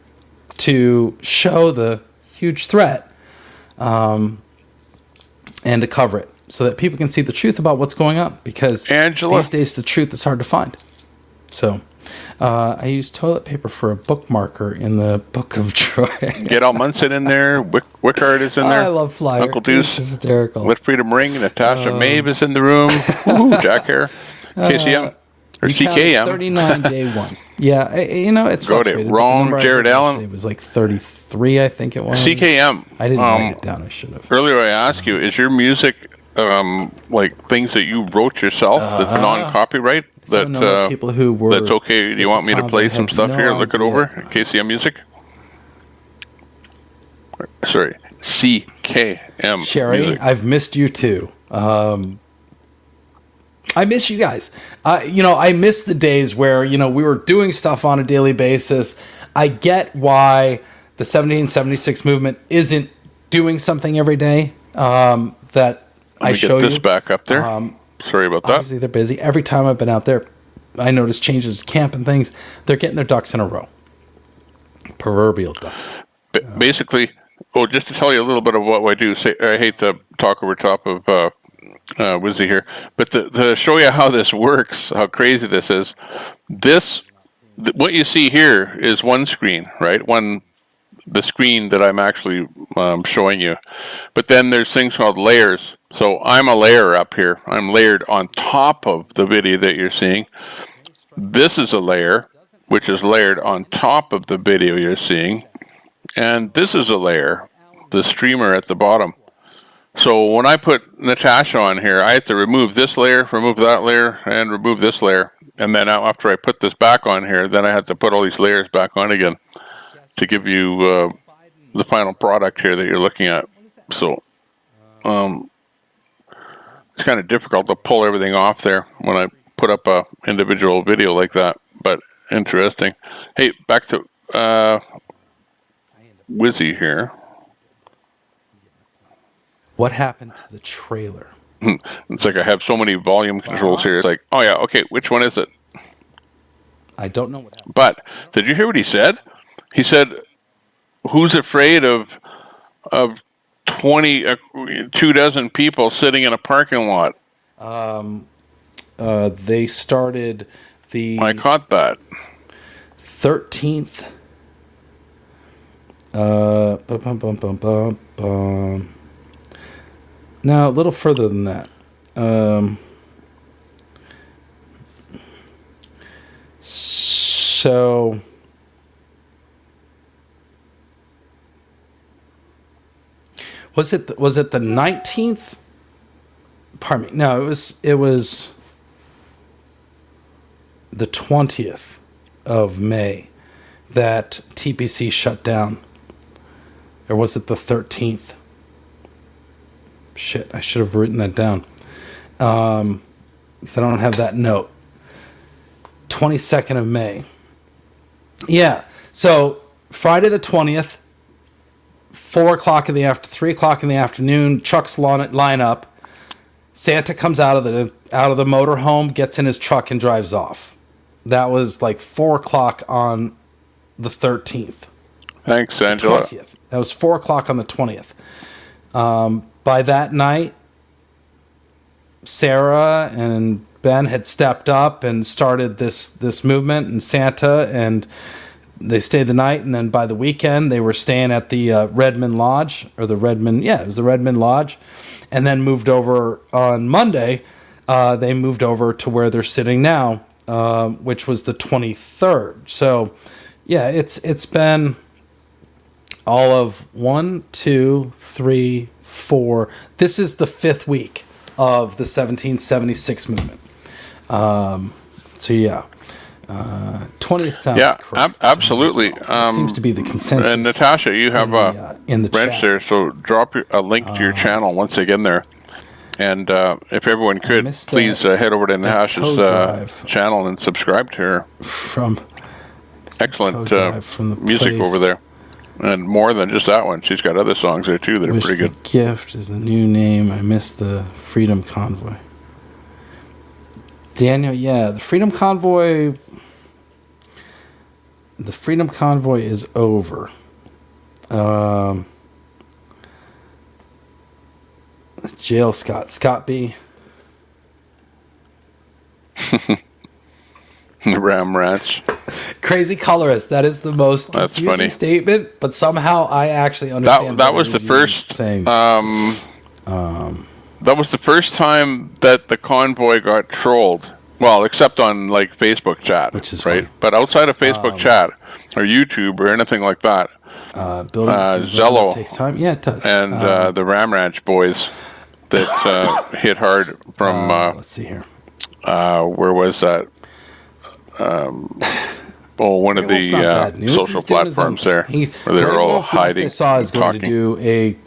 to show the huge threat and to cover it so that people can see the truth about what's going on, because these days the truth is hard to find. So I use toilet paper for a bookmarker in the Book of Troy.
Get all Munson in there. Wickard is in there.
I love Flyer.
Uncle Deuce.
It's hysterical.
Let Freedom Ring. Natasha Maeve is in the room. Ooh, Jack Hair. KCM. Or CKM.
39 day one. Yeah, you know, it's
got it wrong. Jared Allen.
It was like 33, I think it was.
CKM.
I didn't write it down. I should have.
Earlier I asked you, is your music like things that you wrote yourself that's non-copyright? That
people who were
that's okay. Do you want me to play some stuff here? Look it over. KCM music. Sorry, CKM.
Sherry,
music.
I've missed you too. I miss you guys. You know, I miss the days where, you know, we were doing stuff on a daily basis. I get why the 1776 movement isn't doing something every day. That
Let me get this back up there. Sorry about that.
Obviously, they're busy. Every time I've been out there, I notice changes, camp and things. They're getting their ducks in a row. Proverbial ducks.
Basically, just to tell you a little bit of what I do. I hate to talk over top of Wizzy here, but to show you how this works, how crazy this is. What you see here is one screen, right? The screen that I'm actually showing you. But then there's things called layers. So I'm a layer up here. I'm layered on top of the video that you're seeing. This is a layer, which is layered on top of the video you're seeing. And this is a layer, the streamer at the bottom. So when I put Natasha on here, I have to remove this layer, remove that layer, and remove this layer. And then after I put this back on here, then I have to put all these layers back on again to give you the final product here that you're looking at. So it's kind of difficult to pull everything off there when I put up a individual video like that, but interesting. Hey, back to Wizzy here.
What happened to the trailer?
It's like I have so many volume controls here. It's like, oh yeah, okay, which one is it?
I don't know what happened.
But did you hear what he said? He said, "Who's afraid of 24 people sitting in a parking lot?"
They started the.
I caught that.
13th. Now a little further than that. So was it the 19th? Pardon me. No, it was the 20th of May that TPC shut down. Or was it the 13th? Shit, I should have written that down. Because I don't have that note. 22nd of May. Yeah. So Friday the 20th, 3 o'clock in the afternoon, trucks line up. Santa comes out of the motorhome, gets in his truck and drives off. That was like 4 o'clock on the 13th.
Thanks, Angela.
20th. That was 4 o'clock on the 20th. By that night, Sarah and Ben had stepped up and started this movement, and Santa, and they stayed the night. And then by the weekend, they were staying at the Redmond Lodge, or the Redmond, yeah, it was the Redmond Lodge, and then moved over on Monday. They moved over to where they're sitting now, which was the 23rd. So, yeah, it's been all of 1, 2, 3, 4. This is the 5th week of the 1776 movement. So yeah, 20th sounds correct.
Absolutely.
Seems to be the consensus.
And Natasha, you have
in the
wrench
chat
there, so drop a link to your channel once again there. And if everyone could, please head over to Natasha's channel and subscribe to her. Excellent music over there. And more than just that one. She's got other songs there too that are pretty good.
The Gift is the new name. I missed the Freedom Convoy. Daniel, yeah, the Freedom Convoy. The Freedom Convoy is over. Jail Scott B.
Ram Ranch.
Crazy colorist. That is the most confusing statement, but somehow I actually understand.
That was the first
saying.
That was the first time that the convoy got trolled. Well, except on like Facebook chat, which is right. Funny. But outside of Facebook chat or YouTube or anything like that, Zello
takes time. Yeah, it does.
And the Ram Ranch boys that hit hard from.
Let's see here.
Where was that? One of the social platforms there, where they were all hiding.
I saw is going to do a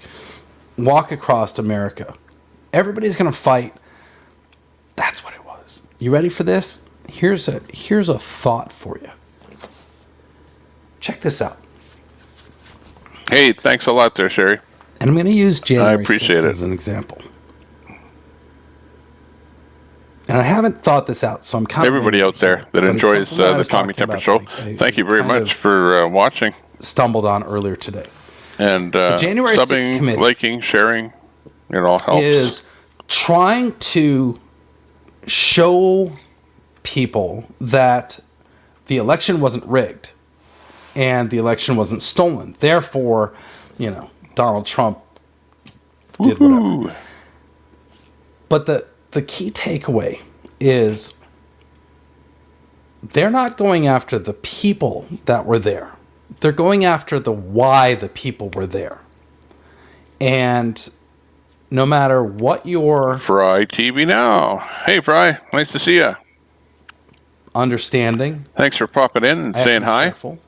walk across America. Everybody's going to fight. That's what it was. You ready for this? Here's a thought for you. Check this out.
Hey, thanks a lot there, Sherry.
And I'm going to use January 6th
it.
as an example. And I haven't thought this out, so I'm kind of...
Everybody out there that enjoys the Tommy Temper Show, thank you very much for watching.
Stumbled on earlier today.
And
January 6th
subbing,
committee
liking, sharing, it all helps.
Is trying to show people that the election wasn't rigged and the election wasn't stolen. Therefore, Donald Trump did whatever. But the key takeaway is they're not going after the people that were there. They're going after the why the people were there. And no matter what your...
Fry TV Now. Hey, Fry. Nice to see you.
Understanding.
Thanher for popping in and saying hi. Careful.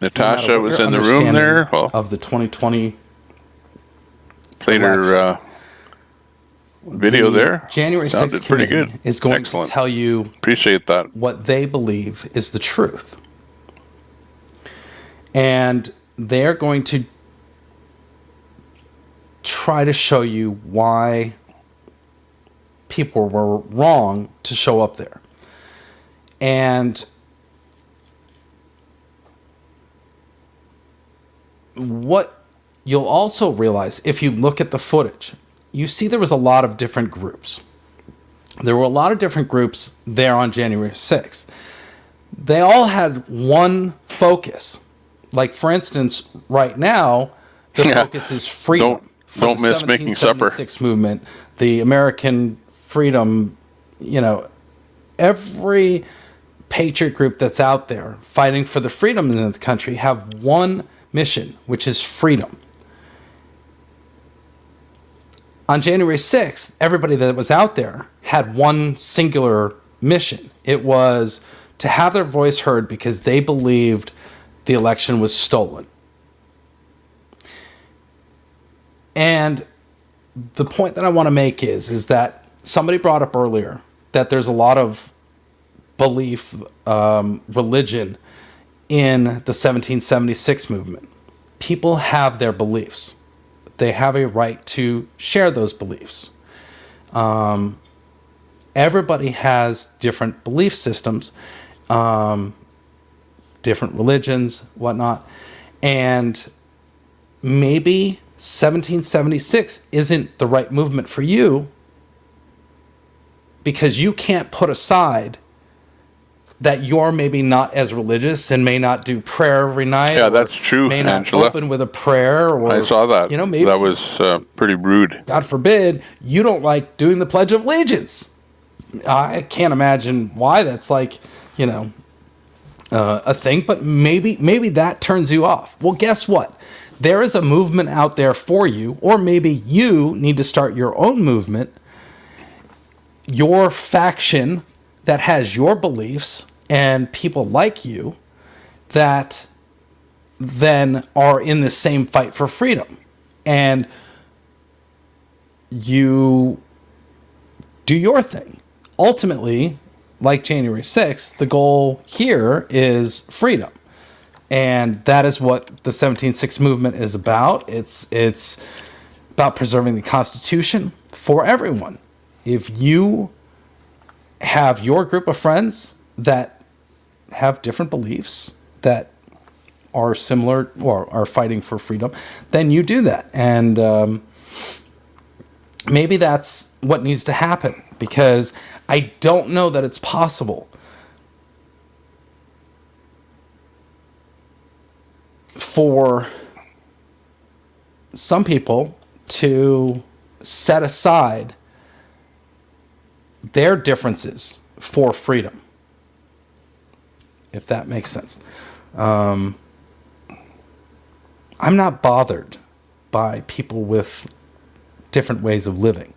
Natasha was in the room there.
Well, of the 2020...
Played her... video there.
January 6th
pretty good.
Is going to tell you
appreciate that
what they believe is the truth. And they're going to try to show you why people were wrong to show up there. And what you'll also realize if you look at the footage, you see there was a lot of different groups. There were a lot of different groups there on January 6th. They all had one focus. Like, for instance, right now, the focus is freedom.
Don't miss making supper.
1776 movement, the American freedom, you know, every patriot group that's out there fighting for the freedom in the country have one mission, which is freedom. On January 6th, everybody that was out there had one singular mission. It was to have their voice heard because they believed the election was stolen. And the point that I want to make is that somebody brought up earlier that there's a lot of belief, religion in the 1776 movement. People have their beliefs. They have a right to share those beliefs. Everybody has different belief systems, different religions, whatnot. And maybe 1776 isn't the right movement for you because you can't put aside that you're maybe not as religious and may not do prayer every night.
Yeah, that's true,
may not
Angela.
open with a prayer. Or,
I saw that.
You know, maybe
that was pretty rude.
God forbid, you don't like doing the Pledge of Allegiance. I can't imagine why that's like, you know, a thing, but maybe that turns you off. Well, guess what? There is a movement out there for you, or maybe you need to start your own movement, your faction that has your beliefs and people like you that then are in the same fight for freedom. And you do your thing. Ultimately, like January 6th, the goal here is freedom. And that is what the 1776 movement is about. It's about preserving the Constitution for everyone. If you have your group of friends that have different beliefs that are similar or are fighting for freedom, then you do that. And maybe that's what needs to happen, because I don't know that it's possible for some people to set aside their differences for freedom, if that makes sense. I'm not bothered by people with different ways of living.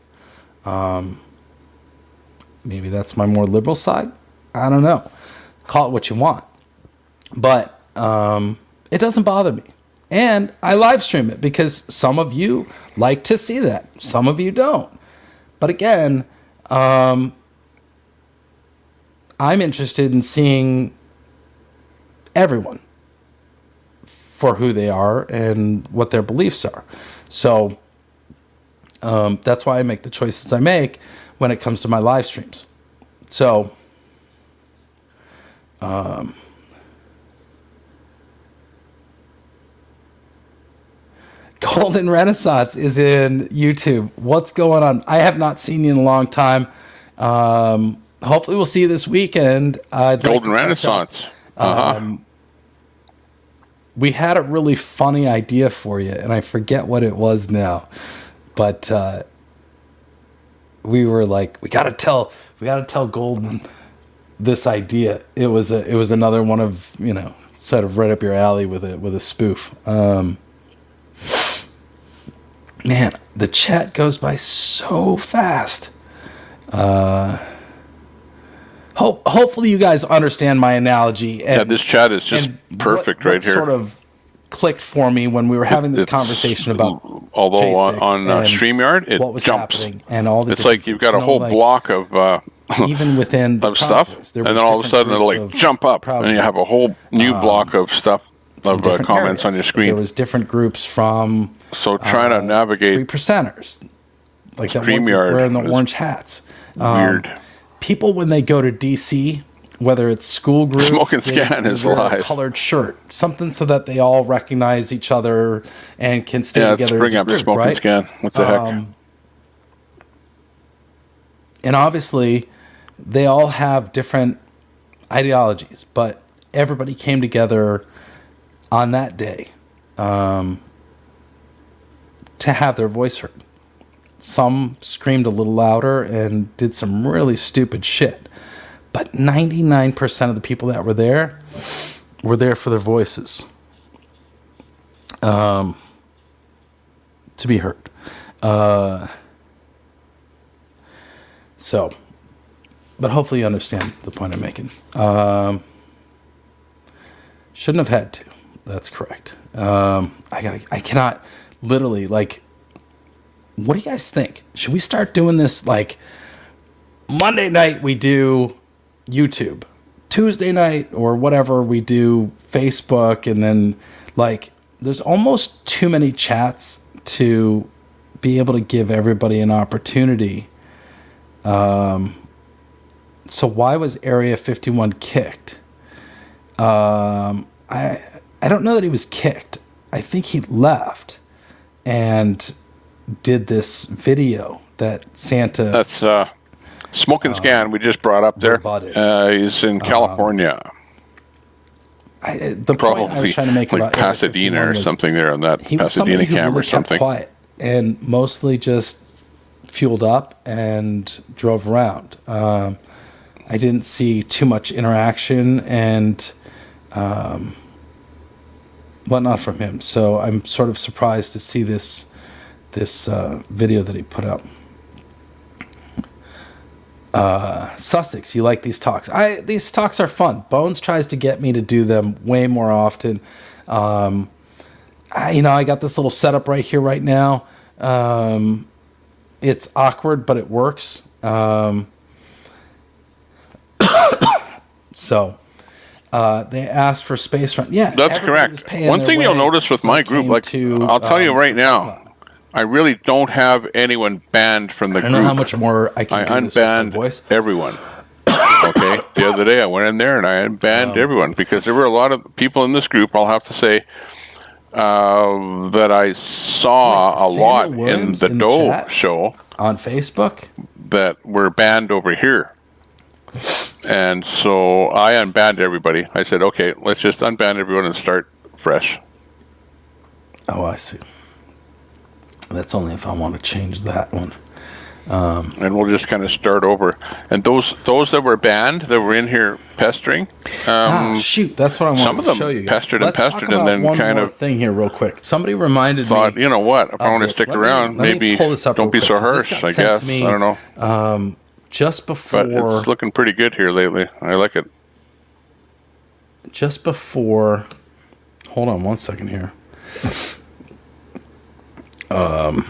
Maybe that's my more liberal side. I don't know. Call it what you want. But it doesn't bother me. And I live stream it because some of you like to see that. Some of you don't. But again, I'm interested in seeing everyone for who they are and what their beliefs are. So that's why I make the choices I make when it comes to my live streams. So Golden Renaissance is in YouTube. What's going on? I have not seen you in a long time. Hopefully we'll see you this weekend.
Golden Renaissance.
We had a really funny idea for you, and I forget what it was now. But we were like, we gotta tell Golden this idea. It was another one of, you know, sort of right up your alley with a spoof. Man, the chat goes by so fast. Hopefully you guys understand my analogy. And,
yeah, this chat is just perfect right here.
Sort of clicked for me when we were having this conversation about
although on StreamYard it jumps
and all the
it's like you've got a whole block of
even within the
of stuff, and then all of a sudden it'll like jump up and you have a whole new block of stuff. of
different
comments on
areas.
your screen.
There was different groups from.
So trying to navigate
3%ers, like that one group
StreamYard
wearing the
is
orange hats.
weird.
People when they go to DC, whether it's school groups,
Smoke and Scan
they
is
wear a
live.
colored shirt, something so that they all recognize each other and can stay
Yeah, let's
together
bring
as a
up
group,
Smoke
right?
and Scan. What the heck?
And obviously, they all have different ideologies, but everybody came together on that day to have their voice heard. Some screamed a little louder and did some really stupid shit. But 99% of the people that were there for their voices to be heard. So, but hopefully you understand the point I'm making. Shouldn't have had to. That's correct. I cannot literally, like, what do you guys think? Should we start doing this like Monday night we do YouTube, Tuesday night or whatever we do Facebook, and then like there's almost too many chats to be able to give everybody an opportunity. So why was Area 51 kicked? I don't know that he was kicked. I think he left and did this video that Santa.
That's Smoke and Scan. We just brought up there. He's in California.
The point I was trying to make
like
about Area
Pasadena
51
or
was
something there on that
he was
Pasadena
somebody who
cam
really
or something.
kept quiet and mostly just fueled up and drove around. I didn't see too much interaction and whatnot from him. So I'm sort of surprised to see this video that he put up. Sussex, you like these talks? These talks are fun. Bones tries to get me to do them way more often. I got this little setup right here right now. It's awkward, but it works. So they asked for space rent. Yeah,
That's correct. One thing you'll notice with my group, like I'll tell you right now, I really don't have anyone banned from the group.
I don't know how much more I can do this with my voice.
Everyone. Okay. The other day I went in there and I unbanned everyone because there were a lot of people in this group, I'll have to say, that I saw a lot in the Doe show
on Facebook
that were banned over here. And so I unbanned everybody. I said, okay, let's just unban everyone and start fresh.
Oh, I see. That's only if I want to change that one.
And we'll just kind of start over. And those that were banned, that were in here pestering.
Shoot, that's what I wanted to show you guys.
Pestered and
Let's
pestered,
talk
and then
about
kind
one more
of
thing here, real quick. Somebody reminded
thought,
me.
you know what? If I want to
this.
stick
Let me-
around,
let me
maybe
pull this up
don't
real
be
quick,
so
'cause this
harsh.
got
I
sent
guess
to me,
I don't know.
Just before.
But it's looking pretty good here lately. I like it.
Just before. Hold on one second here. Let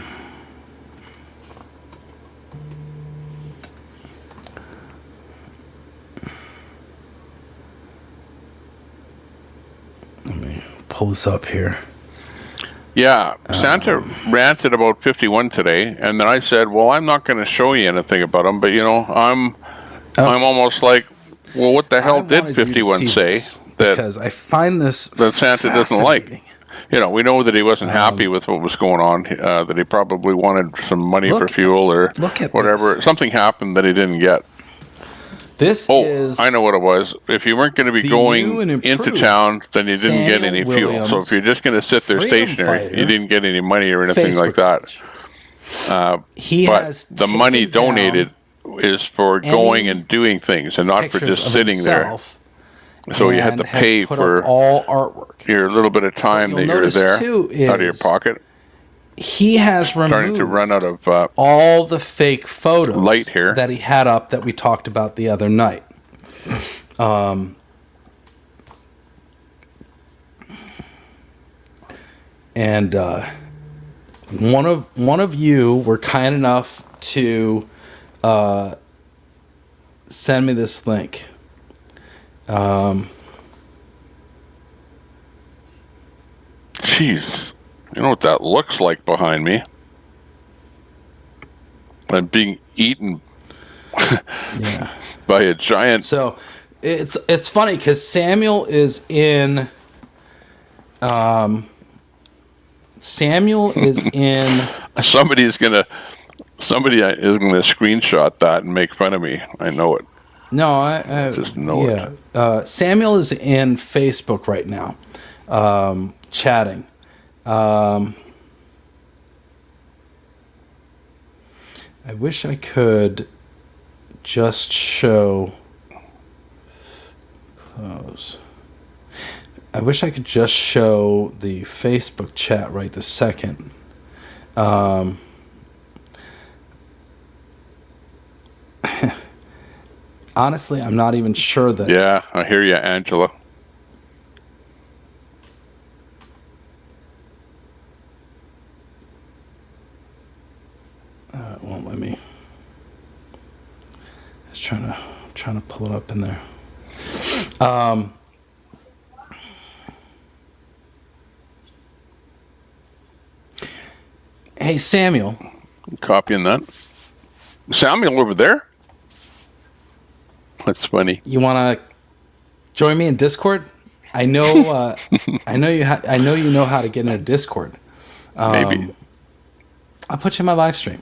me pull this up here.
Yeah, Santa ranted about 51 today, and then I said, well, I'm not going to show you anything about him, but, I'm almost like, well, what the hell did 51 say that,
because I find this
that Santa doesn't like? We know that he wasn't happy with what was going on, that he probably wanted some money for fuel or whatever. Something happened that he didn't get.
This is.
I know what it was. If you weren't going to be going into town, then you didn't get any fuel. So if you're just going to sit there stationary, you didn't get any money or anything like that. But the money donated is for going and doing things and not for just sitting there. So you have to pay for
all artwork.
Your little bit of time that you're there out of your pocket.
He has
starting to run out of
all the fake photos
light here
that he had up that we talked about the other night. And one of you were kind enough to send me this link.
Jeez. You know what that looks like behind me? I'm being eaten
Yeah.
by a giant.
So it's funny because Samuel is in. Samuel is in.
Somebody is gonna screenshot that and make fun of me. I know it.
No, I
just know
it. Samuel is in Facebook right now, chatting. I wish I could just show. Close. I wish I could just show the Facebook chat right this second. Honestly, I'm not even sure that.
Yeah, I hear you, Angela.
It won't let me. Just trying to pull it up in there. Hey, Samuel.
Copying that. Samuel over there? That's funny.
You want to join me in Discord? I know. I know you. I know you know how to get into Discord.
Maybe.
I'll put you in my live stream.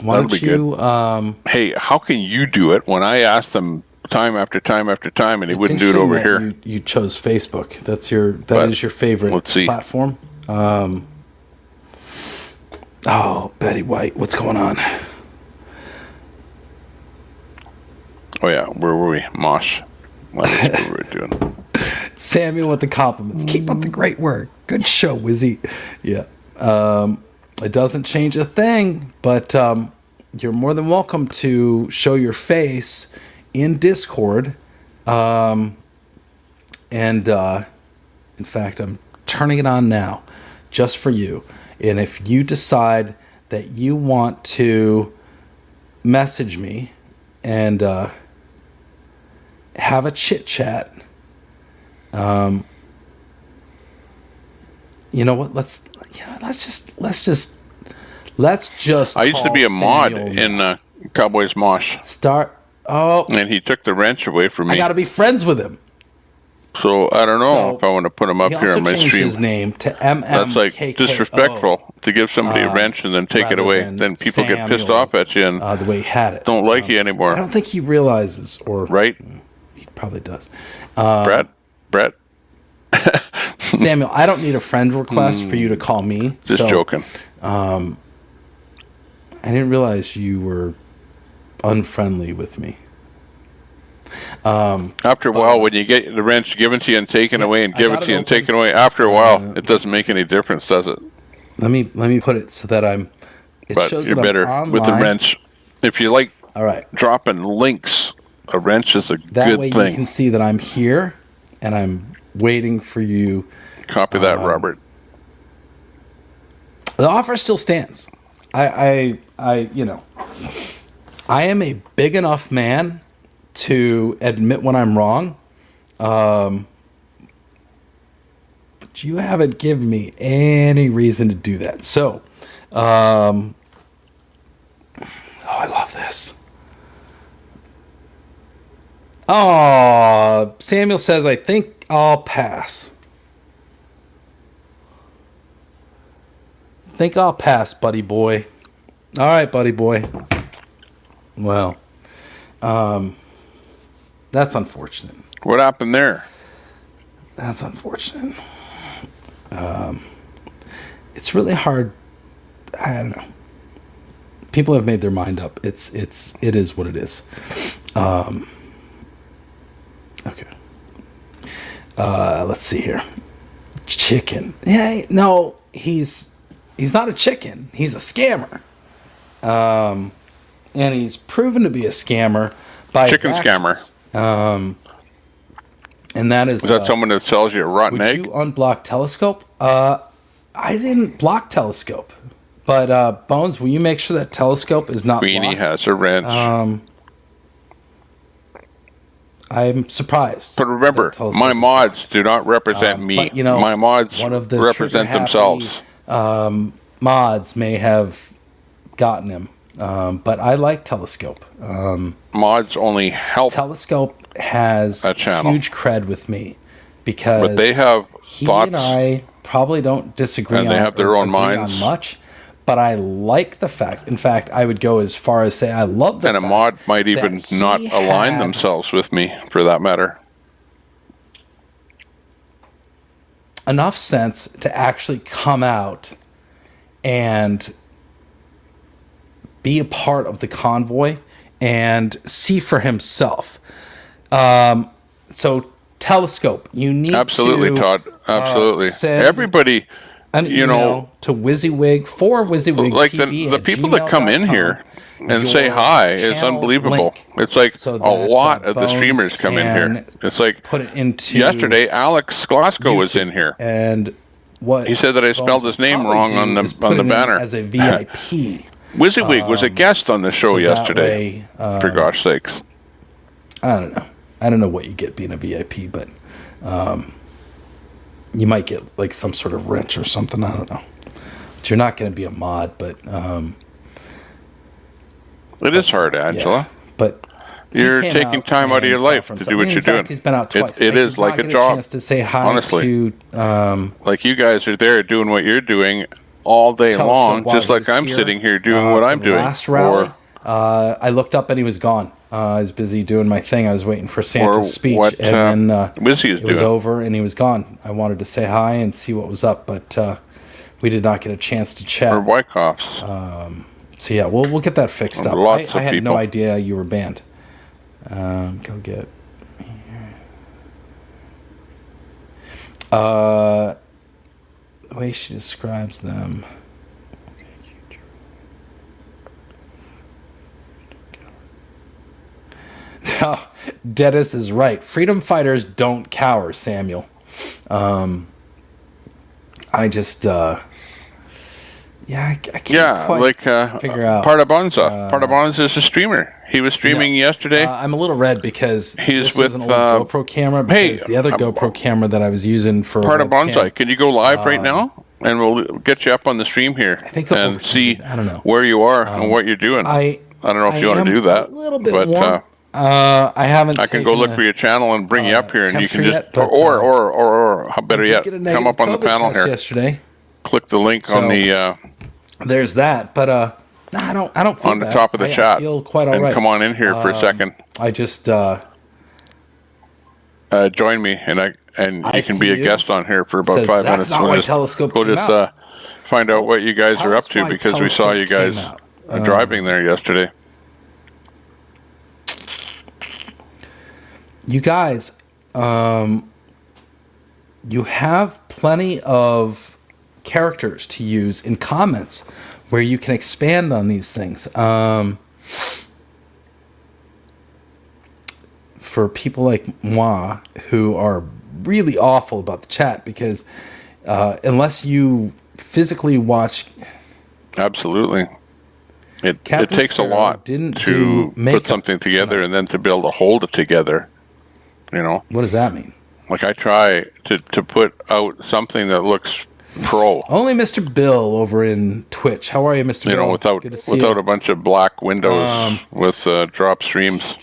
Why
That'll
don't
be
you?
Good. Hey, how can you do it when I asked them time after time after time and he wouldn't do it over here?
You chose Facebook. That is your favorite platform. Oh, Betty White, what's going on?
Oh yeah, where were we? Mosh. What were we doing?
Samuel with the compliments. Keep up the great work. Good show, Wizzy. Yeah. It doesn't change a thing, but you're more than welcome to show your face in Discord. In fact, I'm turning it on now just for you. And if you decide that you want to message me and have a chit chat, you know what? Let's just.
I used to be a mod in Cowboys Mosh.
And
he took the wrench away from me.
I got to be friends with him.
So I don't know if I want to put him up here on my stream.
He also changed his name to MMKKO.
That's like disrespectful to give somebody a wrench and then take it away. Then people get pissed off at you and
the way he had it.
Don't like you anymore.
I don't think he realizes, or
right?
He probably does.
Brett.
Samuel, I don't need a friend request for you to call me.
Just joking.
I didn't realize you were unfriendly with me.
After a while, when you get the wrench given to you and taken away and given to you and taken away, after a while, it doesn't make any difference, does it?
Let me put it so that I'm.
But you're better with the wrench. If you like,
all right,
dropping links, a wrench is a good
that way
thing.
You can see that I'm here and I'm waiting for you.
Copy that, Robert.
The offer still stands. I am a big enough man to admit when I'm wrong. But you haven't given me any reason to do that. So, oh, I love this. Oh, Samuel says, I think I'll pass. Think I'll pass, buddy boy. All right, buddy boy. Well, that's unfortunate.
What happened there?
That's unfortunate. It's really hard. I don't know. People have made their mind up. It is what it is. Okay. Let's see here. Chicken. Yeah, no, he's not a chicken. He's a scammer. And he's proven to be a scammer by
chicken scammer.
And that is
that someone that sells you a rotten egg?
Would you unblock Telescope? I didn't block Telescope, but Bones, will you make sure that Telescope is not
Queenie
blocked?
has a wrench.
I'm surprised.
But remember, my mods do not represent me.
But, you know,
my mods
one of the
represent themselves.
Mods may have gotten him, but I like Telescope.
Mods only help.
Telescope has
a channel.
Huge cred with me because
but they have
he
thoughts,
and I probably don't disagree
and they have their own minds
on much. But I like the fact. In fact, I would go as far as say I love the
and
fact
a mod might even not align
had
themselves with me, for that matter.
enough sense to actually come out and be a part of the convoy and see for himself. So Telescope, you need
absolutely,
to
Todd. Absolutely,
send
everybody.
An
you
email
know,
to WYSIWYG for WYSIWYG
like
TV
the people that come in here and say hi is unbelievable. It's like
so
a lot of the
Bones
streamers come in here. It's like
put it into
yesterday. Alex Glasgow was in here,
and what
he said that I spelled his name wrong on the banner
as a VIP.
WYSIWYG was a guest on the show
so
yesterday.
Way,
for gosh sakes,
I don't know. I don't know what you get being a VIP, but you might get like some sort of wrench or something. I don't know. But you're not going to be a mod, but
it is hard, Angela.
Yeah, but
you're taking time out of your life to do what you're doing.
He's been out twice.
It is like a job.
To say hi
honestly,
to,
like you guys are there doing what you're doing all day long, just like I'm sitting here doing what I'm doing.
Last rally, I looked up and he was gone. I was busy doing my thing. I was waiting for Santa's speech,
what,
and then
it
was over, and he was gone. I wanted to say hi and see what was up, but we did not get a chance to chat.
Or Wyckoffs.
So yeah, we'll get that fixed up.
Lots
I
of
had
people.
no idea you were banned. Go get. The way she describes them. No, Dennis is right. Freedom fighters don't cower, Samuel. I just, I can't quite figure out.
Partabonza is a streamer. He was streaming yesterday.
I'm a little red because
he's
this
with
is an old GoPro camera. Because the other GoPro camera that I was using for
Partabonza, can you go live right now? And we'll get you up on the stream here and see where you are and what you're doing. I don't know if you want to do that.
A little bit warm. I haven't.
I can go look for your channel and bring you up here, and you can just, or how better yet, come up on the panel here.
Yesterday,
click the link on the.
There's that, but I don't feel
on the top of the chat.
I feel quite all right.
And come on in here for a second.
I just
join me, and you can be a guest on here for about 5 minutes.
That's not why Telescope
we'll just find out what you guys are up to, because we saw you guys driving there yesterday.
You guys, you have plenty of characters to use in comments where you can expand on these things. For people like moi who are really awful about the chat, because unless you physically watch...
Absolutely. It takes a lot to put something together and then to be able to hold it together. You know,
what does that mean?
Like I try to put out something that looks pro.
Only Mr. Bill over in Twitch. How are you, Mr. Bill?
You know, without a bunch of black windows with drop streams.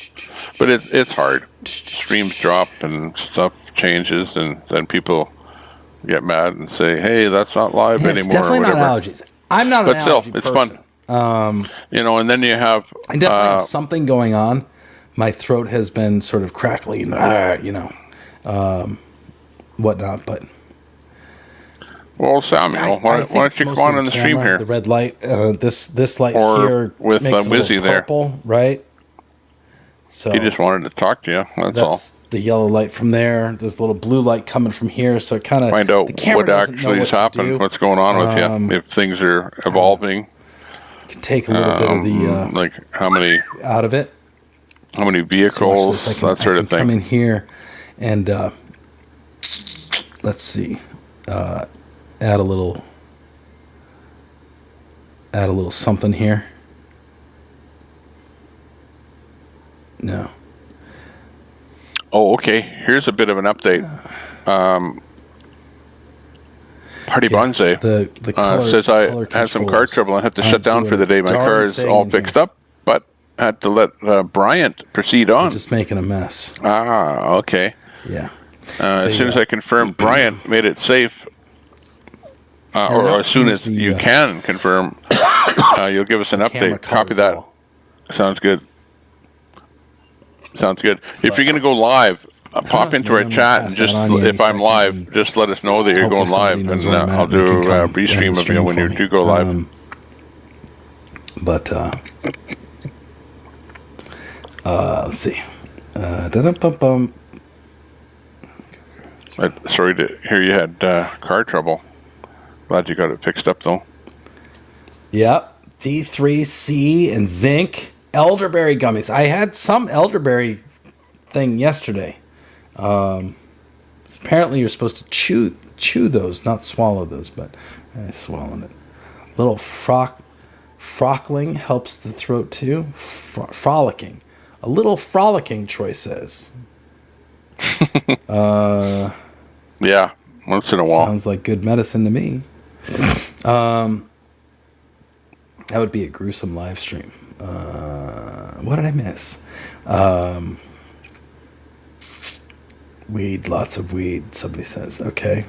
But it's hard. Streams drop and stuff changes, and then people get mad and say, "Hey, that's not live anymore."
It's definitely
or whatever.
not allergies. I'm not an allergy
it's
person.
fun. You know, and then you have
I definitely have something going on. My throat has been sort of crackly, whatnot. But
well, Samuel, why don't you come on the stream here?
The red light, this light
or
here
with
makes
Wizzy there,
purple, right? So
he just wanted to talk to you. That's all.
The yellow light from there. There's a little blue light coming from here, so it kind of
find out what actually has happened, what's going on with you, if things are evolving.
You can take a little bit of the
like how many
out of it.
How many vehicles, that sort of thing.
Come in here and let's see, add a little something here. No.
Oh, okay. Here's a bit of an update. Party Bonsai
The color,
says I
color
had some car
controls
trouble and had to shut
aren't
down
doing
for the
a
day. My
darn
car is
thing
all
in
fixed
here.
up, but had to let Bryant proceed on.
Just making a mess.
Ah, okay.
Yeah.
As soon as I confirm Bryant made it safe, or as soon as you can confirm, you'll give us an update. Copy that. Sounds good. Sounds good. If you're going to go live, pop into our chat and just, if I'm live, just let us know that you're going live, and I'll do a restream of you when you do go live.
But let's see.
Sorry to hear you had car trouble. Glad you got it fixed up though.
Yep. D3C and zinc. Elderberry gummies. I had some elderberry thing yesterday. Apparently you're supposed to chew those, not swallow those, but I swallowed it. Little frockling helps the throat too. Frolicking. A little frolicking, Troy says.
Yeah, once in a while.
Sounds like good medicine to me. That would be a gruesome live stream. What did I miss? Weed, lots of weed, somebody says. Okay.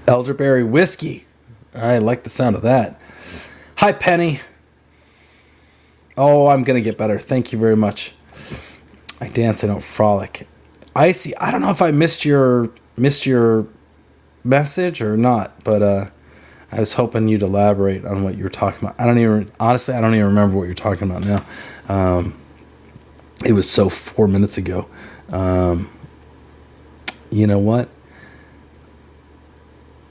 Elderberry whiskey. I like the sound of that. Hi, Penny. Oh, I'm going to get better. Thank you very much. I dance, I don't frolic. Icy, I don't know if I missed your message or not, but I was hoping you'd elaborate on what you were talking about. I don't even remember what you're talking about now. It was so 4 minutes ago. You know what?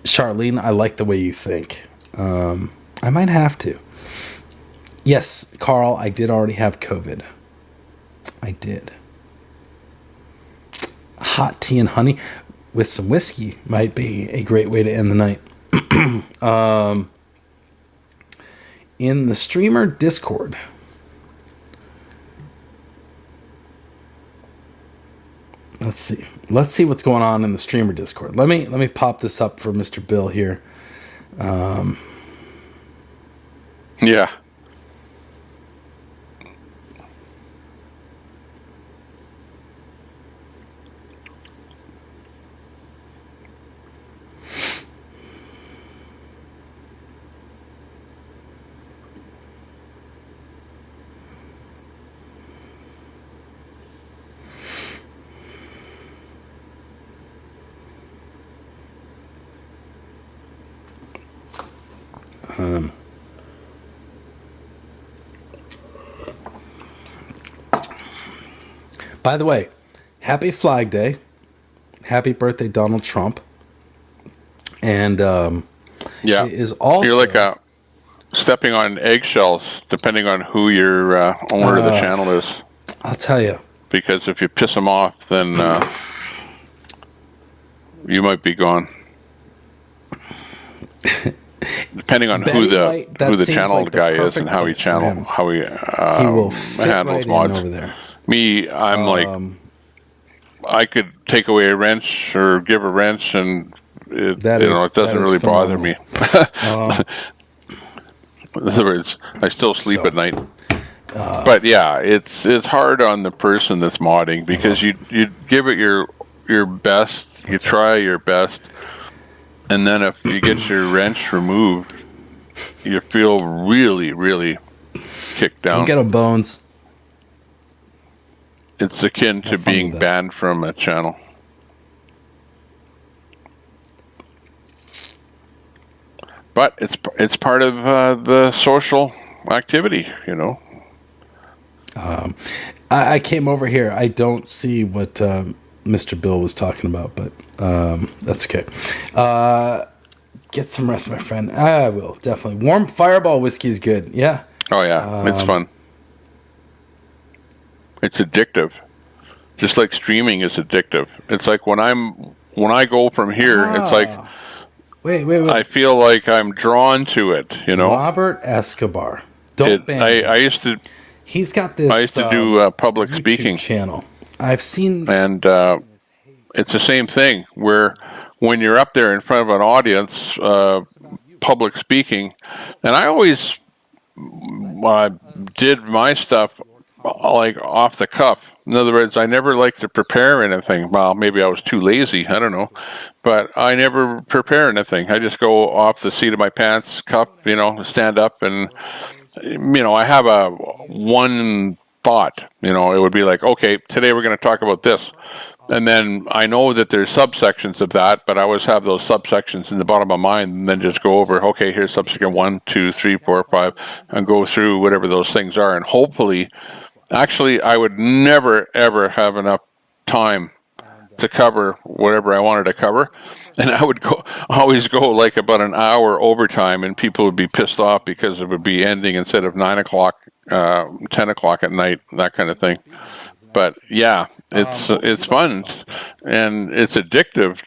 Charlene, I like the way you think. I might have to. Yes, Carl, I did already have COVID. I did. Hot tea and honey with some whiskey might be a great way to end the night. In the streamer Discord, let's see what's going on in the streamer Discord. Let me pop this up for Mr. Bill here.
Yeah.
By the way, happy Flag Day. Happy birthday, Donald Trump. And
yeah,
it is also,
you're like stepping on eggshells, depending on who your owner of the channel is.
I'll tell you.
Because if you piss them off, then you might be gone. Depending on who the channel guy is and how he handles mods.
Over there.
Me, I'm like, I could take away a wrench or give a wrench, and it doesn't really bother me. In other words, I still sleep at night. But yeah, it's hard on the person that's modding because you give it your best, you try your best, and then if you get your wrench removed, you feel really, really kicked down.
You get them, Bones.
It's akin to being banned from a channel. But it's part of the social activity, you know.
I came over here. I don't see what Mr. Bill was talking about, but that's okay. Get some rest, my friend. I will, definitely. Warm Fireball whiskey is good. Yeah.
Oh, yeah. It's fun. It's addictive. Just like streaming is addictive. It's like when I go from here, it's like
wait.
I feel like I'm drawn to it, you know.
Robert Escobar. Don't ban him.
I used to
He's got this.
I used to do public
YouTube
speaking
channel. I've seen,
and it's the same thing where when you're up there in front of an audience, public speaking, and I always did my stuff like off the cuff. In other words, I never liked to prepare anything. Well, maybe I was too lazy. I don't know, but I never prepare anything. I just go off the seat of my pants, cuff, stand up, and I have a one thought. It would be like, okay, today we're going to talk about this. And then I know that there's subsections of that, but I always have those subsections in the bottom of my mind and then just go over, okay, here's subsection 1, 2, 3, 4, 5, and go through whatever those things are. And hopefully, actually, I would never, ever have enough time to cover whatever I wanted to cover. And I would always go like about an hour overtime, and people would be pissed off because it would be ending instead of 9 o'clock, 10 o'clock at night, that kind of thing. But yeah, it's fun, and it's addictive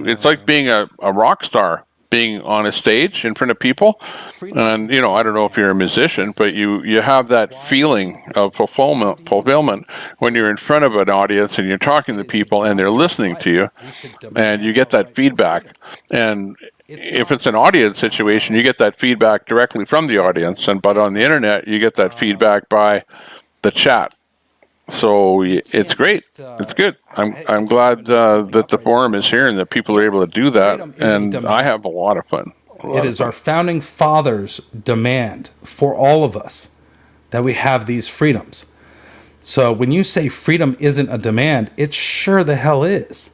it's like being a rock star, being on a stage in front of people. And I don't know if you're a musician, but you have that feeling of fulfillment when you're in front of an audience and you're talking to people and they're listening to you, and you get that feedback. And if it's an audience situation, you get that feedback directly from the audience, but on the internet you get that feedback by the chat. So it's great. It's good. I'm glad that the forum is here and that people are able to do that, and I have a lot of fun.
It is our founding fathers' demand for all of us that we have these freedoms. So when you say freedom isn't a demand, it sure the hell is.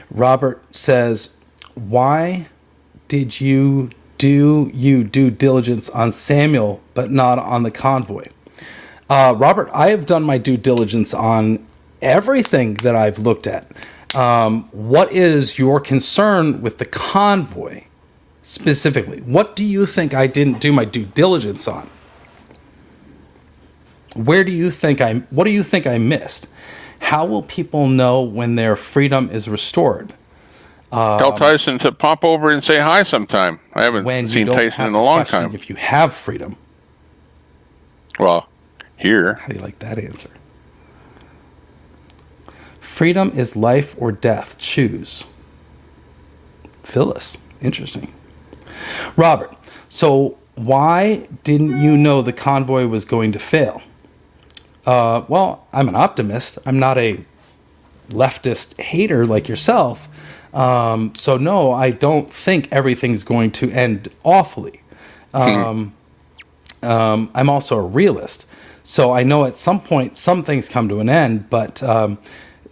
Robert says, why did you do due diligence on Samuel but not on the convoy? Robert, I have done my due diligence on everything that I've looked at. What is your concern with the convoy specifically? What do you think I didn't do my due diligence on? What do you think I missed? How will people know when their freedom is restored?
Tell Tyson to pop over and say hi sometime. I haven't seen Tyson in a long time.
If you have freedom.
Well, here.
How do you like that answer? Freedom is life or death. Choose. Phyllis. Interesting. Robert, so why didn't you know the convoy was going to fail? Well, I'm an optimist. I'm not a leftist hater like yourself. So no, I don't think everything's going to end awfully. I'm also a realist. So I know at some point some things come to an end, but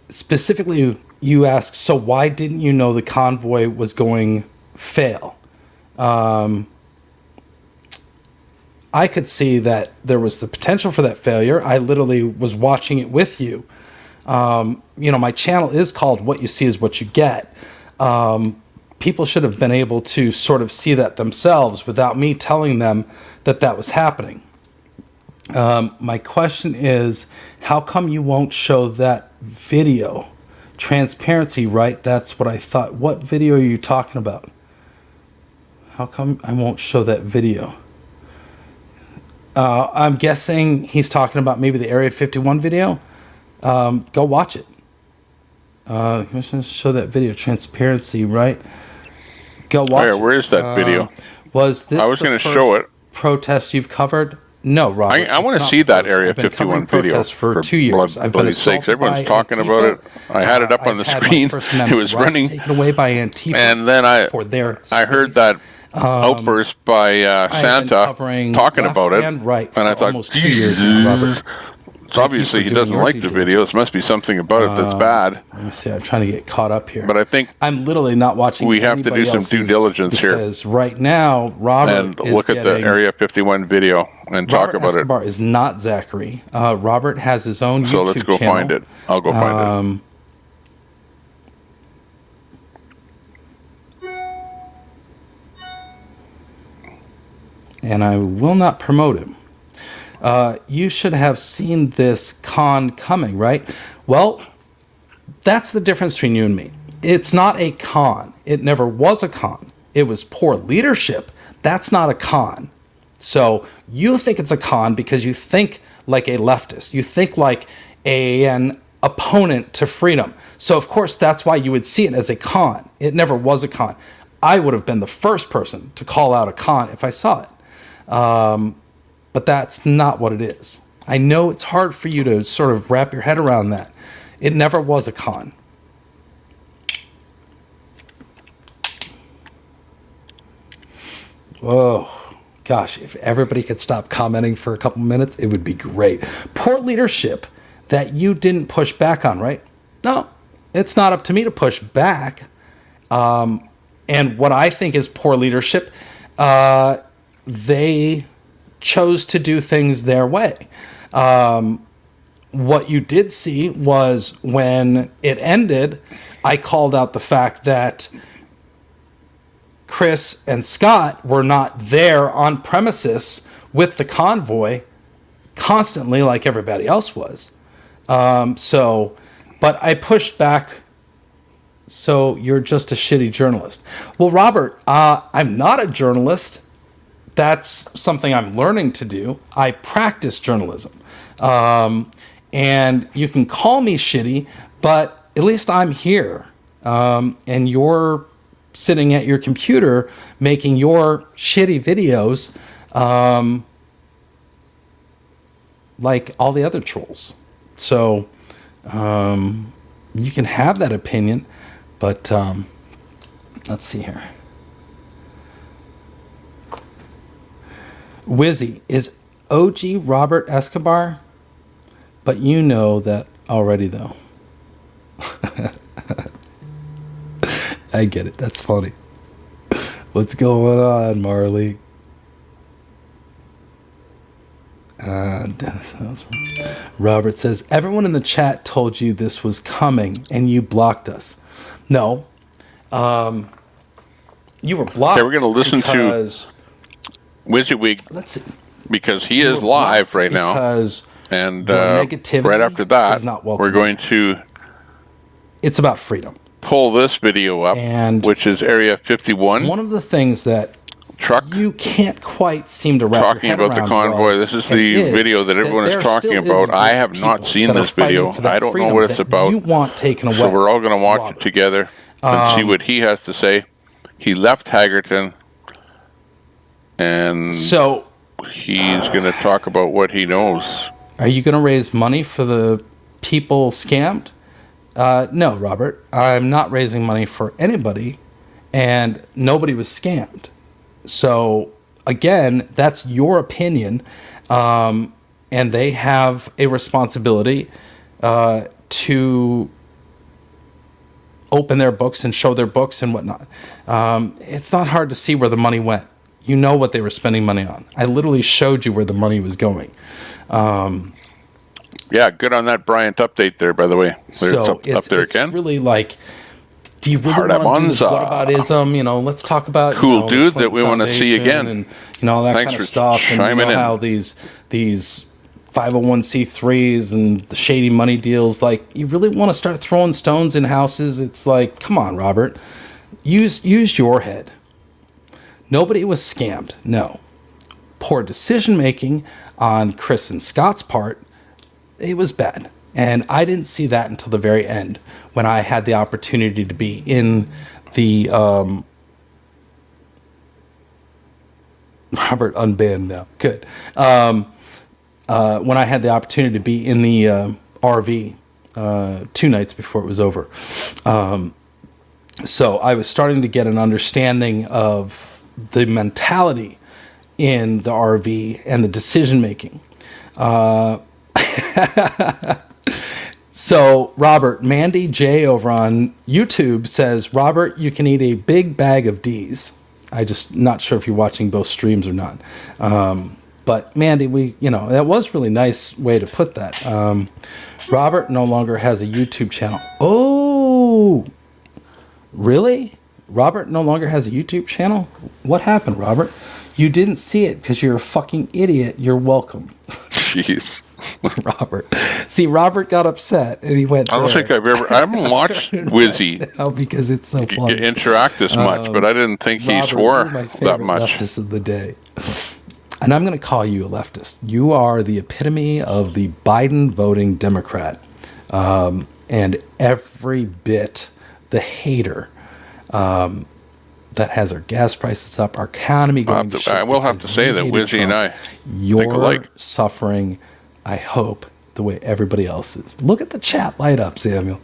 specifically you ask, so why didn't you know the convoy was going fail? I could see that there was the potential for that failure. I literally was watching it with you. My channel is called What You See Is What You Get. People should have been able to sort of see that themselves without me telling them that was happening. My question is, how come you won't show that video? Transparency, right? That's what I thought. What video are you talking about? How come I won't show that video? I'm guessing he's talking about maybe the Area 51 video. Go watch it. Show that video. Transparency, right? Go watch it.
Where is that video?
Was this
I was going to show it.
Protest you've covered? No, Robert.
I want to see that Area 51 video.
For 2 years. I've been
bloody sakes, everyone's talking about it. I had it up on the screen. It was running.
Taken away by Antifa.
And then I heard that outburst by Santa talking about it, and I thought,
almost 2 years now, Robert.
So obviously he doesn't like the video. There must be something about it that's bad.
Let me see. I'm trying to get caught up here.
But I think
I'm literally not watching.
We have to do some due diligence here.
Because right now, Robert
and look at the Area 51 video and talk about it.
Robert is not Zachary. Robert has his own YouTube channel.
So let's go find it. I'll go find
it. And I will not promote him. You should have seen this con coming, right? Well, that's the difference between you and me. It's not a con. It never was a con. It was poor leadership That's not a con. So you think it's a con because you think like a leftist. You think like an opponent to freedom. So of course that's why you would see it as a con. It never was a con. I would have been the first person to call out a con if I saw it. But that's not what it is. I know it's hard for you to sort of wrap your head around that. It never was a con. Oh, gosh, if everybody could stop commenting for a couple minutes, it would be great. Poor leadership that you didn't push back on, right? No, it's not up to me to push back. And what I think is poor leadership, they chose to do things their way. What you did see was when it ended, I called out the fact that Chris and Scott were not there on premises with the convoy constantly like everybody else was. But I pushed back. So you're just a shitty journalist. Well, Robert, I'm not a journalist. That's something I'm learning to do. I practice journalism. And you can call me shitty, but at least I'm here. And you're sitting at your computer making your shitty videos like all the other trolls. So you can have that opinion, but let's see here. Wizzy, is OG Robert Escobar? But you know that already, though. I get it. That's funny. What's going on, Marley? Dennis, Robert says, everyone in the chat told you this was coming and you blocked us. No. You were blocked.
Okay, we're going to listen to WYSIWYG.
Let's see.
Because he is live right now. And right after that, we're going to...
It's about freedom.
Pull this video up, which is Area 51.
One of the things that you can't quite seem to wrap
talking
your head
about the convoy. This is the video that everyone is talking about. I have not seen this video. I don't know what it's about.
You want taken away.
So we're all going to watch it together and see what he has to say. He left Hagerton, and
so
he's going to talk about what he knows.
Are you going to raise money for the people scammed? No, Robert. I'm not raising money for anybody, and nobody was scammed. So, again, that's your opinion, and they have a responsibility to open their books and show their books and whatnot. It's not hard to see where the money went. You know what they were spending money on. I literally showed you where the money was going.
Yeah, good on that Bryant update there, by the way.
So
up there
it's
again.
Really like, do you really want to do this whataboutism? You know, let's talk about
cool dude that we want to see again,
and all that kind of stuff. And you know how these 501c3s and the shady money deals. Like, you really want to start throwing stones in houses? It's like, come on, Robert, use your head. Nobody was scammed. No, poor decision making on Chris and Scott's part. It was bad. And I didn't see that until the very end when I had the opportunity to be in the Robert unbanned now. Good. When I had the opportunity to be in the RV 2 nights before it was over. So I was starting to get an understanding of the mentality in the RV and the decision making. So, Robert, Mandy J over on YouTube says, Robert, you can eat a big bag of D's. I just not sure if you're watching both streams or not. But Mandy, that was really nice way to put that. Robert no longer has a YouTube channel. Oh, really? Robert no longer has a YouTube channel? What happened, Robert? You didn't see it because you're a fucking idiot. You're welcome.
Jeez.
Robert. See, Robert got upset and he went.
I don't think I haven't watched Wizzy
because it's so funny.
interact this much, but I didn't think he
Robert,
swore
you're my
that
favorite
much.
leftist of the day. And I'm going to call you a leftist. You are the epitome of the Biden voting Democrat. And every bit the hater that has our gas prices up, our economy going to shit.
I will have to say that Wizzy and I think alike.
You're suffering, I hope, the way everybody else is. Look at the chat light up, Samuel.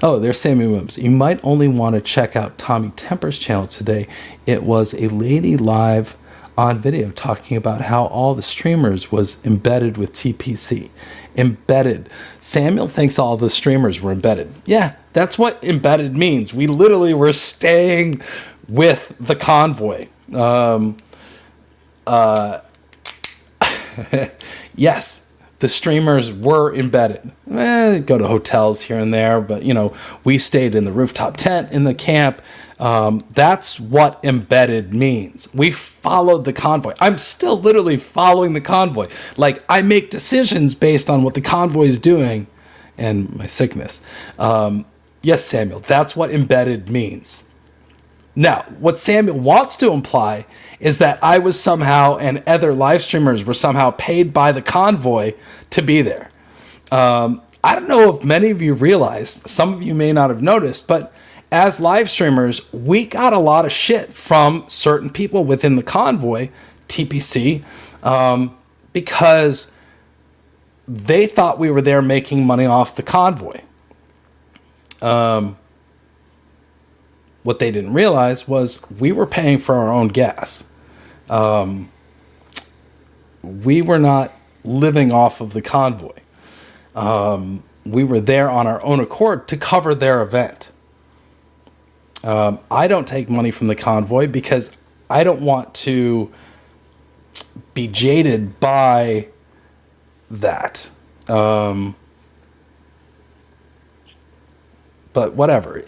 Oh, there's Sammy Wims. You might only want to check out Tommy Temper's channel today. It was a lady live on video talking about how all the streamers was embedded with TPC. Embedded. Samuel thinks all the streamers were embedded. Yeah, that's what embedded means. We literally were staying with the convoy. Yes, the streamers were embedded. Go to hotels here and there, but we stayed in the rooftop tent in the camp. That's what embedded means. We followed the convoy. I'm still literally following the convoy. Like, I make decisions based on what the convoy is doing and my sickness. Yes, Samuel, that's what embedded means. Now, what Samuel wants to imply is that I was somehow, and other live streamers were somehow paid by the convoy to be there. I don't know if many of you realized, some of you may not have noticed, but as live streamers, we got a lot of shit from certain people within the convoy, TPC, because they thought we were there making money off the convoy. What they didn't realize was we were paying for our own gas. We were not living off of the convoy. We were there on our own accord to cover their event. I don't take money from the convoy because I don't want to be jaded by that. But whatever.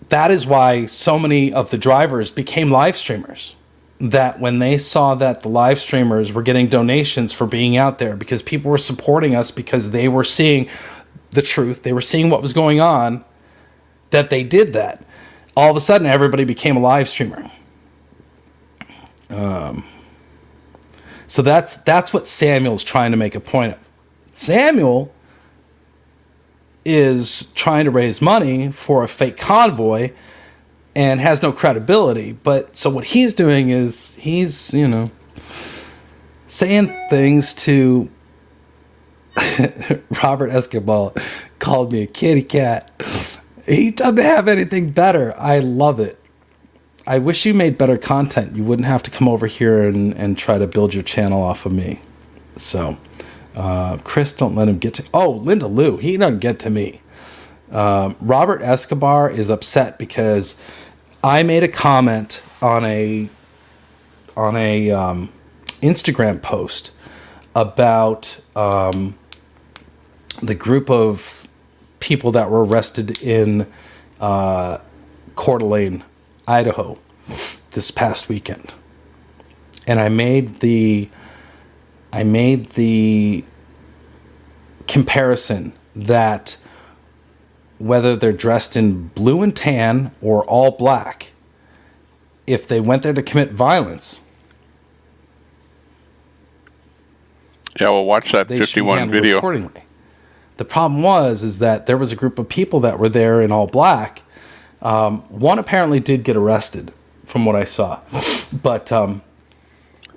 That is why so many of the drivers became live streamers. That when they saw that the live streamers were getting donations for being out there because people were supporting us because they were seeing the truth, they were seeing what was going on, that they did that. All of a sudden, everybody became a live streamer. So that's what Samuel's trying to make a point of. Samuel is trying to raise money for a fake convoy and has no credibility. But so what he's doing is he's, saying things to Robert Escobar called me a kitty cat. He doesn't have anything better. I love it. I wish you made better content. You wouldn't have to come over here and try to build your channel off of me. So, Chris, don't let him get to... Oh, Linda Lou, he doesn't get to me. Robert Escobar is upset because I made a comment on a Instagram post about the group of people that were arrested in Coeur d'Alene, Idaho, this past weekend, and I made the comparison that whether they're dressed in blue and tan or all black, if they went there to commit violence,
yeah, we'll watch that 51 video.
Accordingly. The problem is that there was a group of people that were there in all black. One apparently did get arrested, from what I saw, but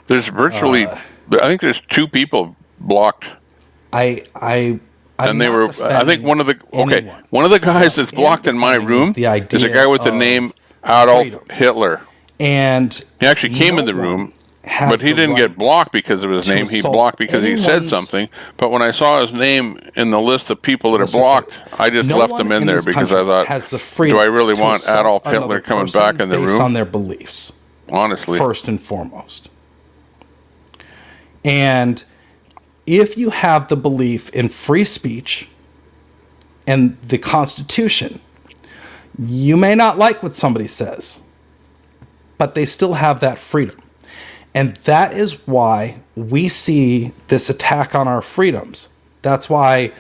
there's virtually, I think there's 2 people blocked.
I'm
and they were, I think one of the guys that's blocked in my room is a guy with the name Adolf Hitler,
and
he actually came in the room. But he didn't get blocked because of his name. He blocked because he said something. But when I saw his name in the list of people that are blocked, I just left him in there because I thought, do I really want Adolf Hitler coming back in the room?
Based on their beliefs.
Honestly.
First and foremost. And if you have the belief in free speech and the Constitution, you may not like what somebody says, but they still have that freedom. And that is why we see this attack on our freedoms. That's why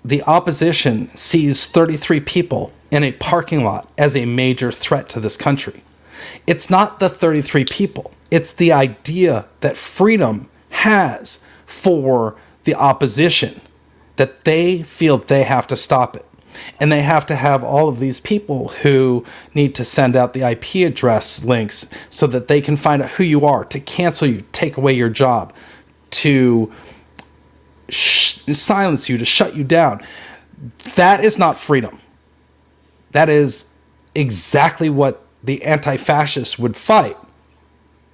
the opposition sees 33 people in a parking lot as a major threat to this country. It's not the 33 people. It's the idea that freedom has for the opposition, that they feel they have to stop it. And they have to have all of these people who need to send out the IP address links so that they can find out who you are, to cancel you, take away your job, to silence you, to shut you down. That is not freedom. That is exactly what the anti-fascists would fight.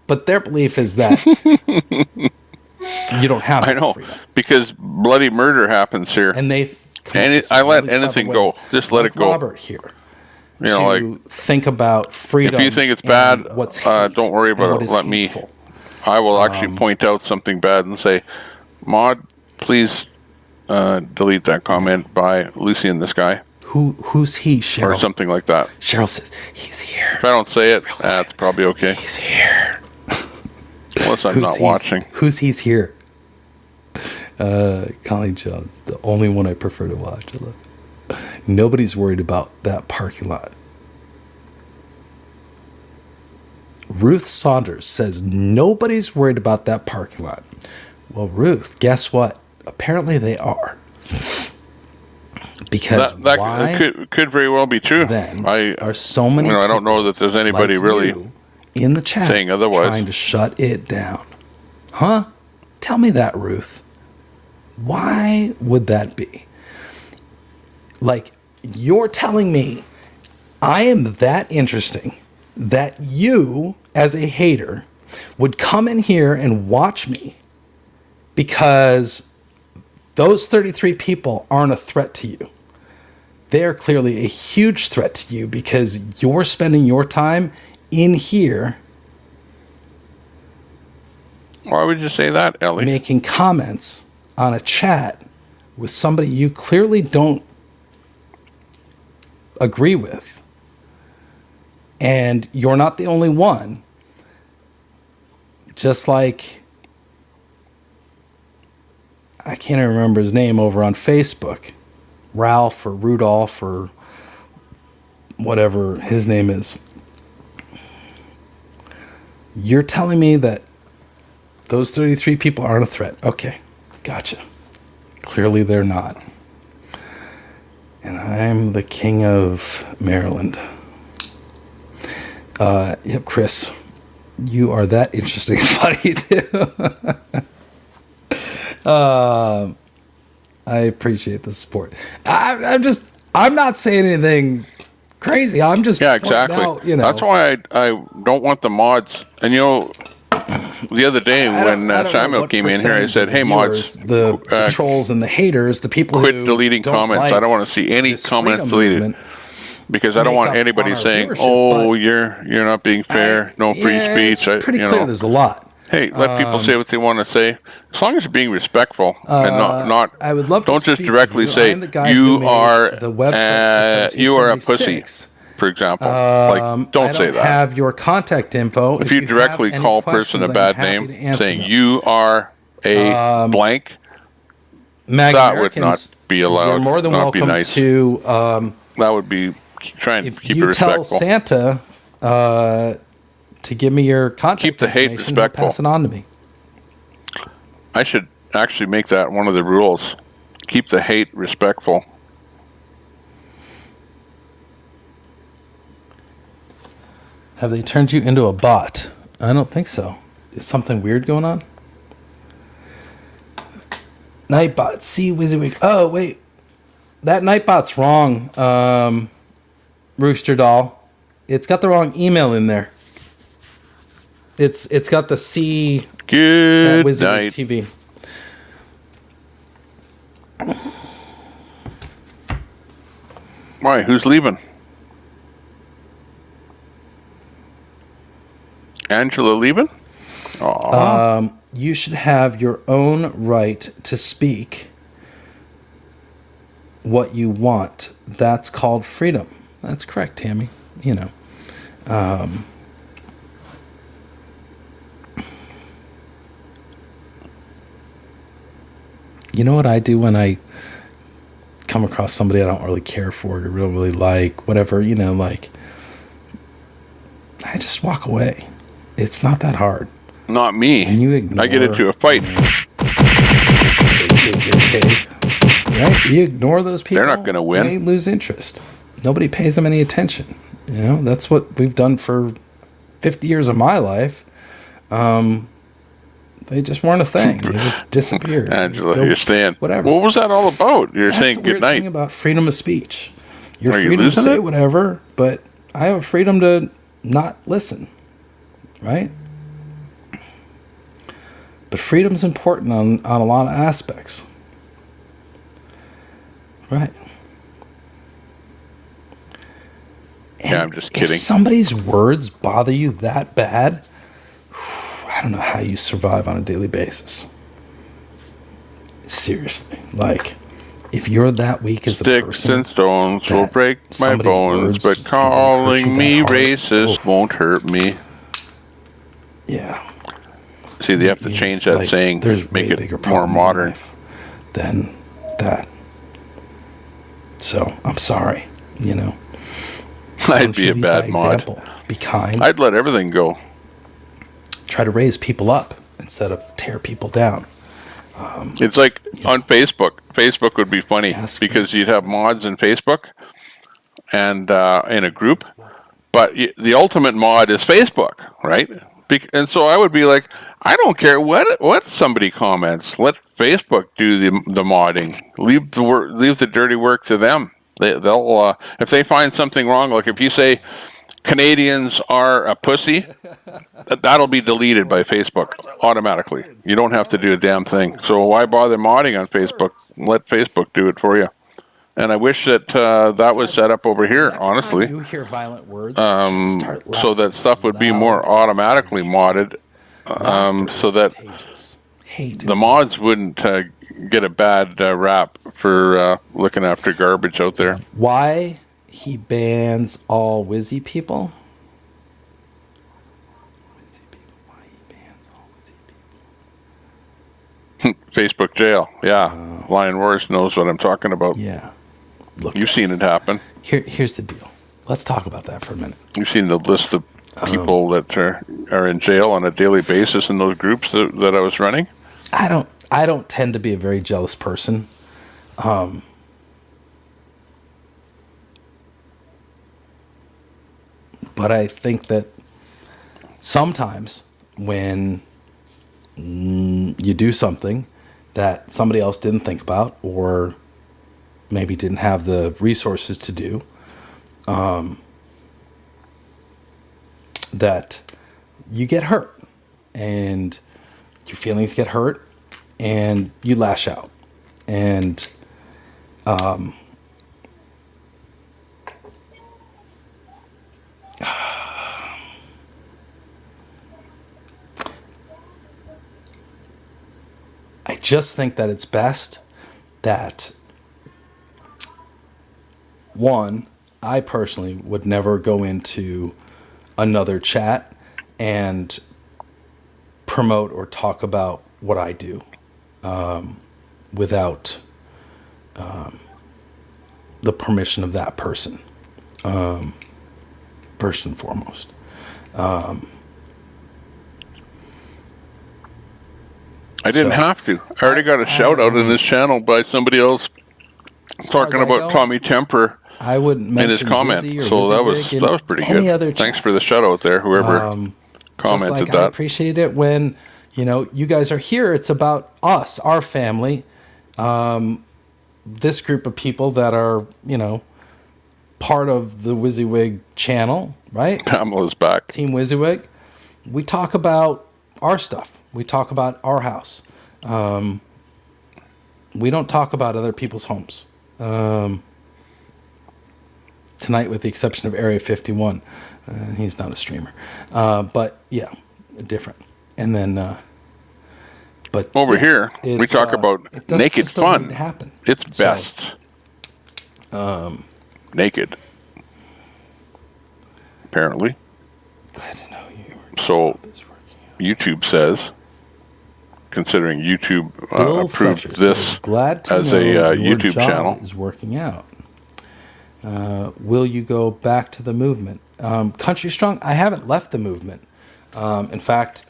But their belief is that you don't have
I know,
freedom.
because bloody murder happens here.
And they
I let anything go. Just let it go.
Robert here.
You know, like,
think about freedom.
if you think it's bad, don't worry about
what
it.
is
Let me. I will actually point out something bad and say, Maud, please delete that comment by Lucy and this guy.
Who's he, Cheryl?
Or something like that.
Cheryl says, he's here.
If I don't say it, that's probably okay.
He's here.
Unless I'm not watching.
Who's he's here? Colleen Jones, the only one I prefer to watch. Nobody's worried about that parking lot. Ruth Saunders says nobody's worried about that parking lot. Well, Ruth, guess what? Apparently they are. Because
that could very well be true.
Then are so many.
I don't know that there's anybody
like
really
in the chat
saying otherwise,
trying to shut it down. Huh? Tell me that, Ruth. Why would that be? Like, you're telling me I am that interesting that you, as a hater, would come in here and watch me because those 33 people aren't a threat to you. They're clearly a huge threat to you because you're spending your time in here.
Why would you say that, Ellie?
Making comments on a chat with somebody you clearly don't agree with. And you're not the only one. Just like, I can't even remember his name over on Facebook. Ralph or Rudolph or whatever his name is. You're telling me that those 33 people aren't a threat. Okay, gotcha. Clearly they're not. And I'm the king of Maryland. Yep, Chris. You are that interesting and funny too. I appreciate the support. I'm not saying anything crazy. I'm just
exactly.
Out,
That's why I don't want the mods. And the other day when Samuel came in here, I said, "Hey, mods,
the trolls and the haters, the people
quit
who
deleting comments. I don't want to see any comments deleted because I don't want anybody saying, "Oh, you're not being fair. No free speech."
It's pretty clear. There's a lot.
Hey, let people say what they want to say, as long as you're being respectful and not.
I would love.
Don't just directly say you are a pussy, for example. Don't say that.
I have your contact info.
If you directly call a person a bad name, saying you are a blank, that would not be allowed.
You're more than welcome
be nice.
to.
That would be trying to keep it respectful.
If you tell Santa to give me your contact
keep the hate respectful.
Pass it on to me.
I should actually make that one of the rules. Keep the hate respectful.
Have they turned you into a bot? I don't think so. Is something weird going on? Nightbot, see WYSIWYG. Oh, wait. That Nightbot's wrong, Rooster Doll. It's got the wrong email in there. It's got the C.
Good
WYSIWYG
night.
TV.
Why? Who's leaving? Angela leaving?
You should have your own right to speak what you want. That's called freedom. That's correct, Tammy. You know what I do when I come across somebody I don't really care for or really like, whatever, you know, like, I just walk away. It's not that hard.
Not me.
And you ignore,
I get into a fight.
Right? You ignore those people.
They're not going to win.
They lose interest. Nobody pays them any attention. You know, that's what we've done for 50 years of my life. They just weren't a thing. They just disappeared.
Angela, you're saying
whatever.
What was that all about? You're
That's
saying
the weird
good
thing
night.
about freedom of speech. You're
Are you
free to
losing
say
it?
whatever, but I have a freedom to not listen. Right? But freedom's important on a lot of aspects. Right.
Yeah, I'm just kidding.
If somebody's words bother you that bad, I don't know how you survive on a daily basis. Seriously. Like, if you're that weak as a person...
Sticks and stones will break my
somebody's
bones,
words
but
can
calling
hurt
me
you that hard.
racist won't hurt me.
Yeah.
See, they have to change that
like,
saying
there's
to make
way
it
bigger
more
problems in
modern.
life than that. So, I'm sorry, you know.
I'd be a
lead
bad
by
mod.
example. Be kind.
I'd let everything go.
Try to raise people up instead of tear people down.
It's like on Facebook. Facebook would be funny because you'd have mods in Facebook and in a group, but the ultimate mod is Facebook, right? And so I would be like, I don't care what somebody comments. Let Facebook do the modding. Leave the dirty work to them. They'll if they find something wrong, like if you say Canadians are a pussy, that'll be deleted by Facebook automatically. You don't have to do a damn thing. So why bother modding on Facebook? Let Facebook do it for you. And I wish that that was set up over here, honestly,
You hear violent words,
so that stuff would be more automatically modded, so that the mods wouldn't get a bad rap for looking after garbage out there.
Why he bans all Wizzy people?
Facebook jail, yeah. Lion Wars knows what I'm talking about.
Yeah. Look,
you've seen it happen.
Here's the deal. Let's talk about that for a minute.
You've seen the list of people that are in jail on a daily basis in those groups that I was running.
I don't tend to be a very jealous person. But I think that sometimes when you do something that somebody else didn't think about or maybe didn't have the resources to do, that you get hurt and your feelings get hurt and you lash out. And I just think that it's best that, one, I personally would never go into another chat and promote or talk about what I do without the permission of that person, first and foremost.
I didn't have to. I already got a shout out in this channel by somebody else talking about Tommy Temper
I wouldn't
in his
mention
comment.
Wizzy or
So that was
WYSIWYG in
that was pretty
any
good.
other
Thanks for the shout out there, whoever commented
just like
that.
I appreciate it when, you know, you guys are here. It's about us, our family, this group of people that are, you know, part of the WYSIWYG channel, right?
Pamela's back.
Team WYSIWYG. We talk about our stuff. We talk about our house. We don't talk about other people's homes. Tonight, with the exception of Area 51. He's not a streamer. But, yeah, different. And then... but
over
yeah,
here, we talk about naked
just doesn't need
fun.
to happen.
It's
So,
best. Naked. Apparently. So YouTube says, considering YouTube
Bill
approved
Fletcher
this
says, glad to
as
know
a
your
YouTube
job
channel.
is working out. Will you go back to the movement? Country Strong, I haven't left the movement. In fact,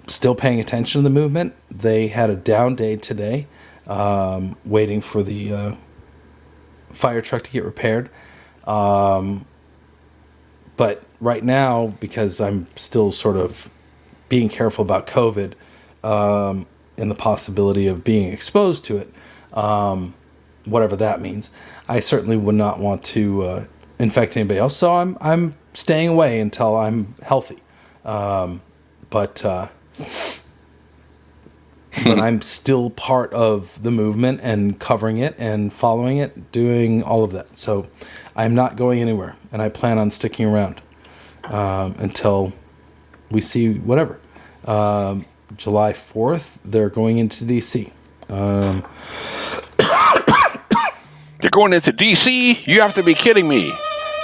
still paying attention to the movement. They had a down day today, waiting for the fire truck to get repaired. But right now, because I'm still sort of being careful about COVID and the possibility of being exposed to it, whatever that means, I certainly would not want to infect anybody else. So I'm staying away until I'm healthy. But I'm still part of the movement and covering it and following it, doing all of that. So I'm not going anywhere, and I plan on sticking around until we see whatever. July 4th, they're going into D.C.
They're going into D.C.? You have to be kidding me.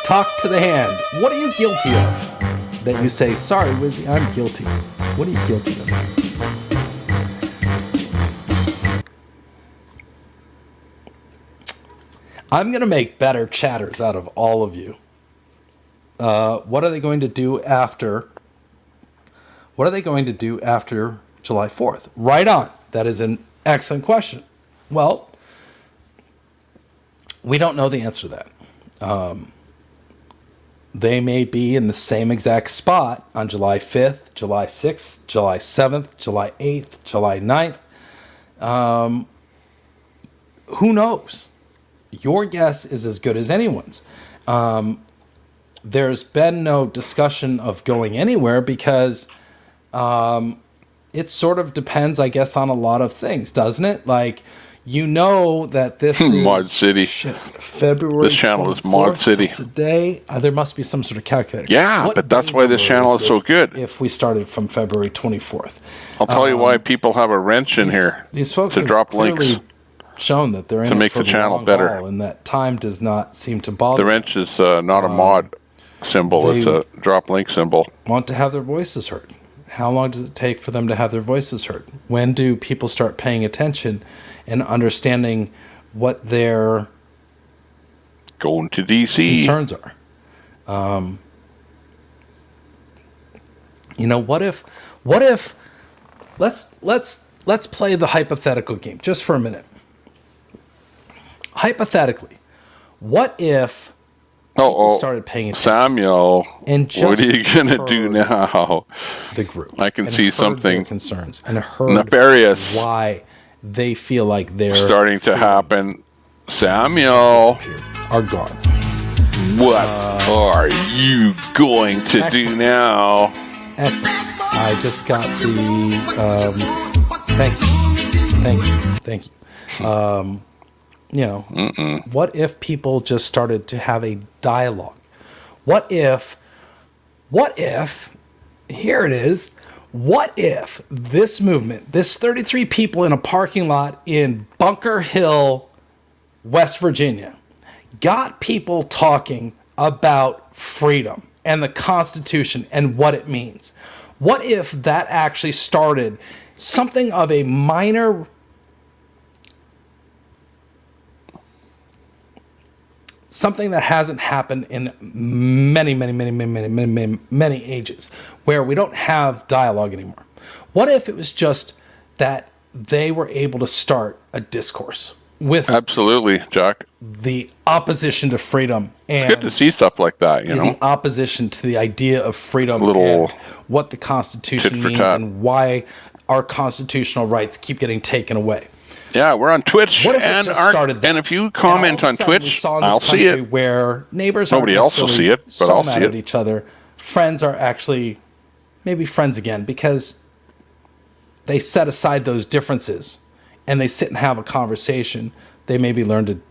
Talk to the hand. What are you guilty of? That you say, sorry, Wizzy, I'm guilty. What are you guilty of? I'm going to make better chatters out of all of you. What are they going to do after? What are they going to do after July 4th? Right on. That is an excellent question. Well, we don't know the answer to that. They may be in the same exact spot on July 5th, July 6th, July 7th, July 8th, July 9th. Who knows? Your guess is as good as anyone's. There's been no discussion of going anywhere because it sort of depends, I guess, on a lot of things, doesn't it? Like, you know that this is
Mod City.
February.
This channel is Mod City.
Today, there must be some sort of calculator.
Yeah, but that's why this channel is so good.
If we started from February 24th,
I'll tell you why people have a wrench in here
these folks
to
have
drop links.
clearly shown that they're in
to
it
make
for
the channel
long
better.
haul, and that time does not seem to bother
The wrench is not a mod symbol; it's a drop link symbol.
want to have their voices heard. How long does it take for them to have their voices heard? When do people start paying attention and understanding what their
going to DC
concerns are? You know, what if let's play the hypothetical game just for a minute. Hypothetically, what if people started paying attention?
Samuel,
And just
what are you gonna do now?
The group.
I can
and
see
heard
something
their concerns and heard
nefarious
why they feel like they're
starting to happen. Samuel,
are gone.
What are you going to do now?
Excellent. I just got the thank you. You know, what if people just started to have a dialogue? What if, here it is, what if this movement, this 33 people in a parking lot in Bunker Hill, West Virginia, got people talking about freedom and the Constitution and what it means? What if that actually started something of a minor something that hasn't happened in many ages, where we don't have dialogue anymore? What if it was just that they were able to start a discourse with
Absolutely, Jack.
the opposition to freedom and
It's good to see stuff like that, you know.
the opposition to the idea of freedom
Little
and what the Constitution
tit for
means
tat.
and why our constitutional rights keep getting taken away?
Yeah, we're on Twitch,
What if it
and
just started
and if you comment on Twitch, I'll see it.
Where neighbors
Nobody
aren't
else will see
necessarily
it, but
so
I'll
mad
see
at
it.
each other. Friends are actually maybe friends again because they set aside those differences and they sit and have a conversation. They maybe learn to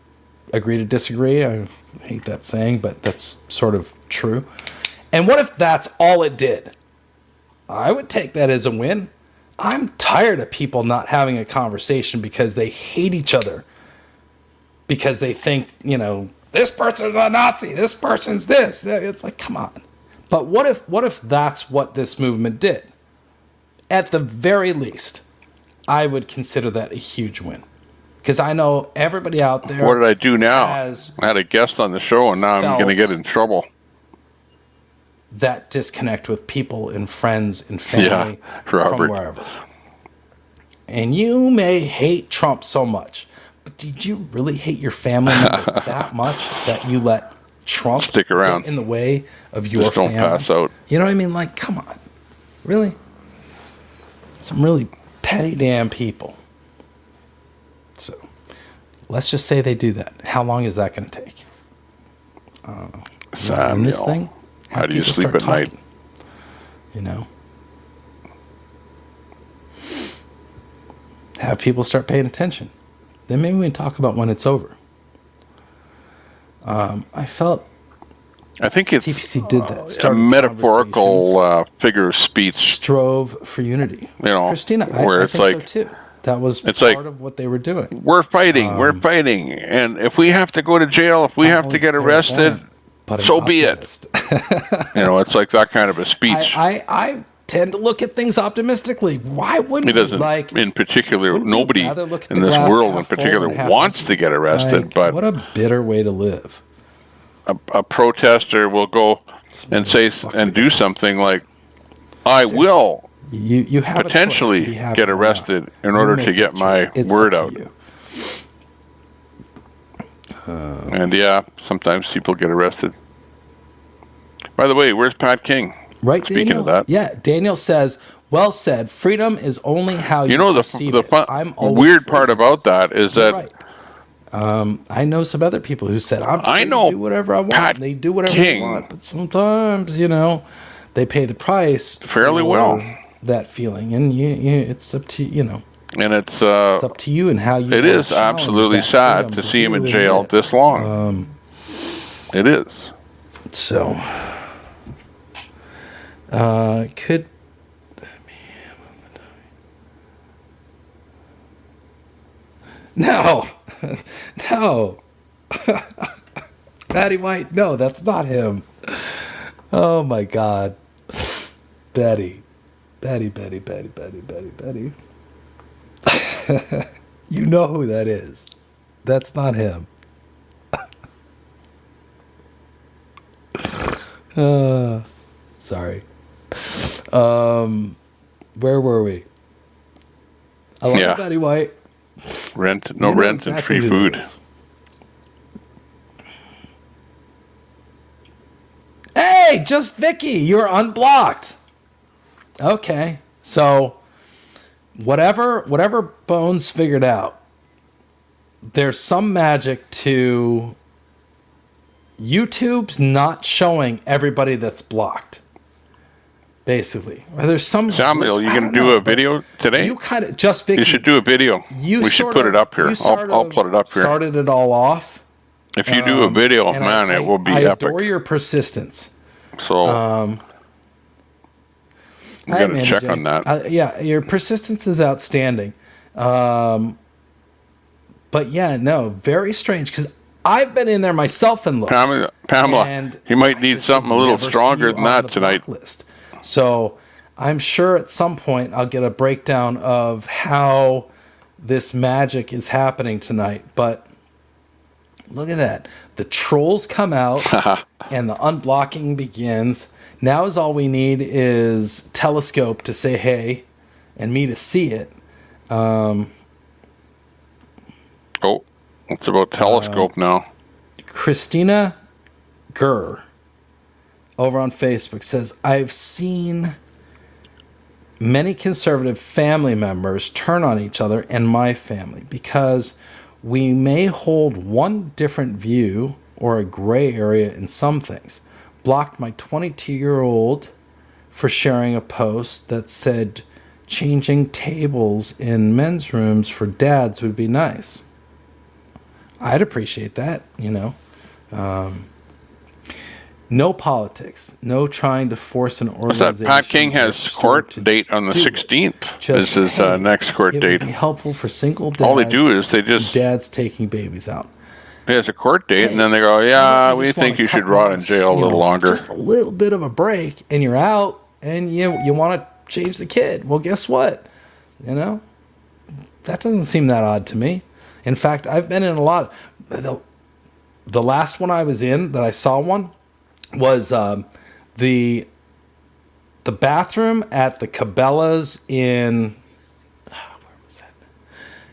agree to disagree. I hate that saying, but that's sort of true. And what if that's all it did? I would take that as a win. I'm tired of people not having a conversation because they hate each other. Because they think, you know, this person's a Nazi, this person's this. It's like, come on. But what if that's what this movement did? At the very least, I would consider that a huge win. Because I know everybody out there.
What did I do now? I had a guest on the show, and now I'm going to get in trouble.
That disconnect with people and friends and family from wherever. And you may hate Trump so much, but did you really hate your family member that much that you let Trump
stick around
get in the way of your
Just don't
family?
pass out.
You know what I mean? Like, come on. Really? Some really petty damn people. So, let's just say they do that. How long is that going to take? In this thing,
how do you sleep at night?
You know? Have people start paying attention. Then maybe we can talk about when it's over. I think
it's
TPC did that.
A metaphorical figure of speech.
Strove for unity.
You know,
Christina,
where
I
it's
think
like
so too. That was
it's
part
like,
of what they were doing.
We're fighting, and if we have to go to jail, if we have to get arrested, so be it. You know, it's like that kind of a speech.
I tend to look at things optimistically. Why wouldn't
he doesn't?
Like,
in particular, nobody in
the
this world in
half full
particular
and half
wants
empty?
to get arrested.
Like,
but
what a bitter way to live.
A protester will go and say and do something like, "I will."
You have
potentially get arrested in order to get my word out. And yeah, sometimes people get arrested. By the way, where's Pat King?
Right,
Speaking
Daniel?
of that,
yeah, Daniel says, "Well said. Freedom is only how you
know
perceive it." I'm always
weird
free.
part about that is that
right. I know some other people who said, "I'm free
I know
to do whatever I want."
Pat
They do whatever
King
they want, but sometimes, you know, they pay the price
fairly
for
well.
That feeling, and you it's up to you know.
And it's
up to you and how you.
It is absolutely sad to see him in jail this long. It is.
So, could. No, no. Patty White, no, that's not him. Oh my God. Betty. You know who that is. That's not him. Sorry. Where were we? I love Betty White.
Rent, no rent, and free food.
Hey, just Vicky, you're unblocked. Okay, so whatever Bones figured out, there's some magic to YouTube's not showing everybody that's blocked. Basically, or there's some.
Samuel, you gonna do a video today?
You kind of just Vicky.
You should do a video. We should put it up here. I'll put it up here.
Started it all off.
If you do a video, man, it will be epic.
I adore your persistence.
So you got to check on that.
Yeah, your persistence is outstanding. But yeah, no, very strange because I've been in there myself and looked.
Pamela, you might need something a little stronger than that tonight.
List. So I'm sure at some point I'll get a breakdown of how this magic is happening tonight. But look at that. The trolls come out and the unblocking begins. Now is all we need is Telescope to say hey and me to see it.
Oh, it's about Telescope now.
Christina Gurr over on Facebook says, I've seen many conservative family members turn on each other and my family because we may hold one different view or a gray area in some things. Blocked my 22-year-old for sharing a post that said changing tables in men's rooms for dads would be nice. I'd appreciate that, you know. No politics. No trying to force an organization.
Pat King has court date on the 16th. This is next court date.
It would be helpful for single dads.
All they do is they just
dads taking babies out.
He has a court date, and then they go, yeah, we
just wanna
think you
cut
should rot
on
in
a
jail a little longer.
Just a little bit of a break, and you're out, and you want to change the kid. Well, guess what? That doesn't seem that odd to me. In fact, I've been in a lot. The last one I was in that I saw one was the bathroom at the Cabela's in. Where was that?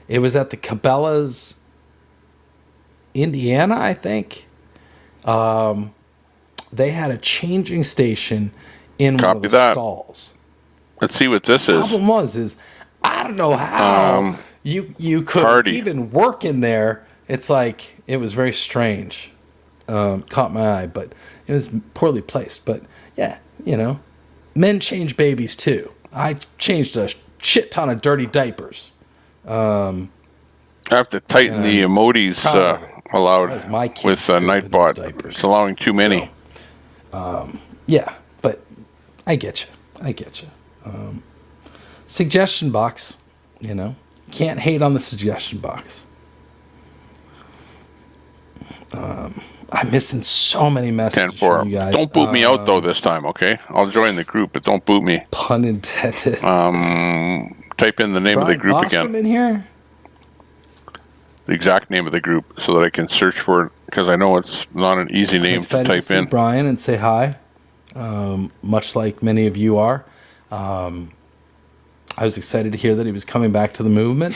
It was at the Cabela's, Indiana, I think. They had a changing station in one of the stalls.
Let's see what this
The
is.
problem is I don't know how you could even work in there. It's like it was very strange. Caught my eye, but it was poorly placed. But yeah, men change babies too. I changed a shit ton of dirty diapers.
I have to tighten the emojis allowed with Nightbot. It's allowing too many.
Yeah, but I get you. Suggestion box, can't hate on the suggestion box. I'm missing so many messages from you guys.
Don't boot me out though this time, okay? I'll join the group, but don't boot me.
Pun intended.
Type in the name of the group
Bostrom
again.
In here?
The exact name of the group so that I can search for it, because I know it's not an easy name to type
see
in.
Brian and say hi, much like many of you are. I was excited to hear that he was coming back to the movement.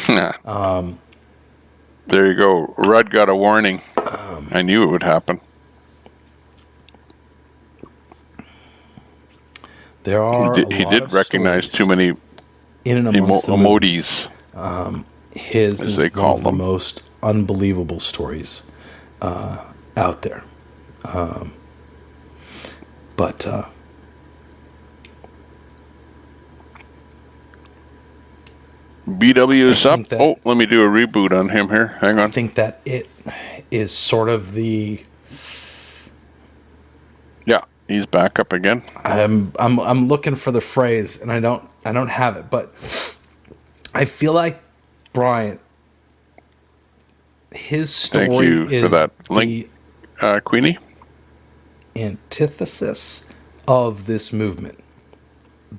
There you go. Rudd got a warning. I knew it would happen.
There are.
He did recognize too many
in and amongst the
emojis.
His
as
is
they call
one of the
them.
most unbelievable stories out there. But
BW is up. Oh, let me do a reboot on him here. Hang on.
I think that it is sort of the.
Yeah, he's back up again.
I'm looking for the phrase, and I don't have it, but I feel like Bryant. His story
Thank you
is
for that link, Queenie.
Antithesis of this movement.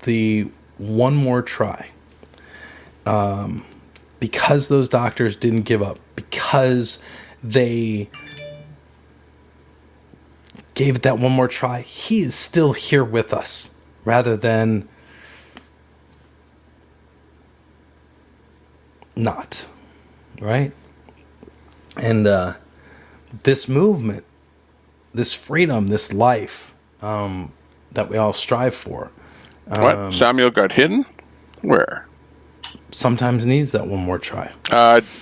The one more try. Because those doctors didn't give up, because they gave it that one more try, he is still here with us, rather than not, right? And this movement, this freedom, this life that we all strive for.
What? Samuel got hidden? Where?
Sometimes needs that one more try.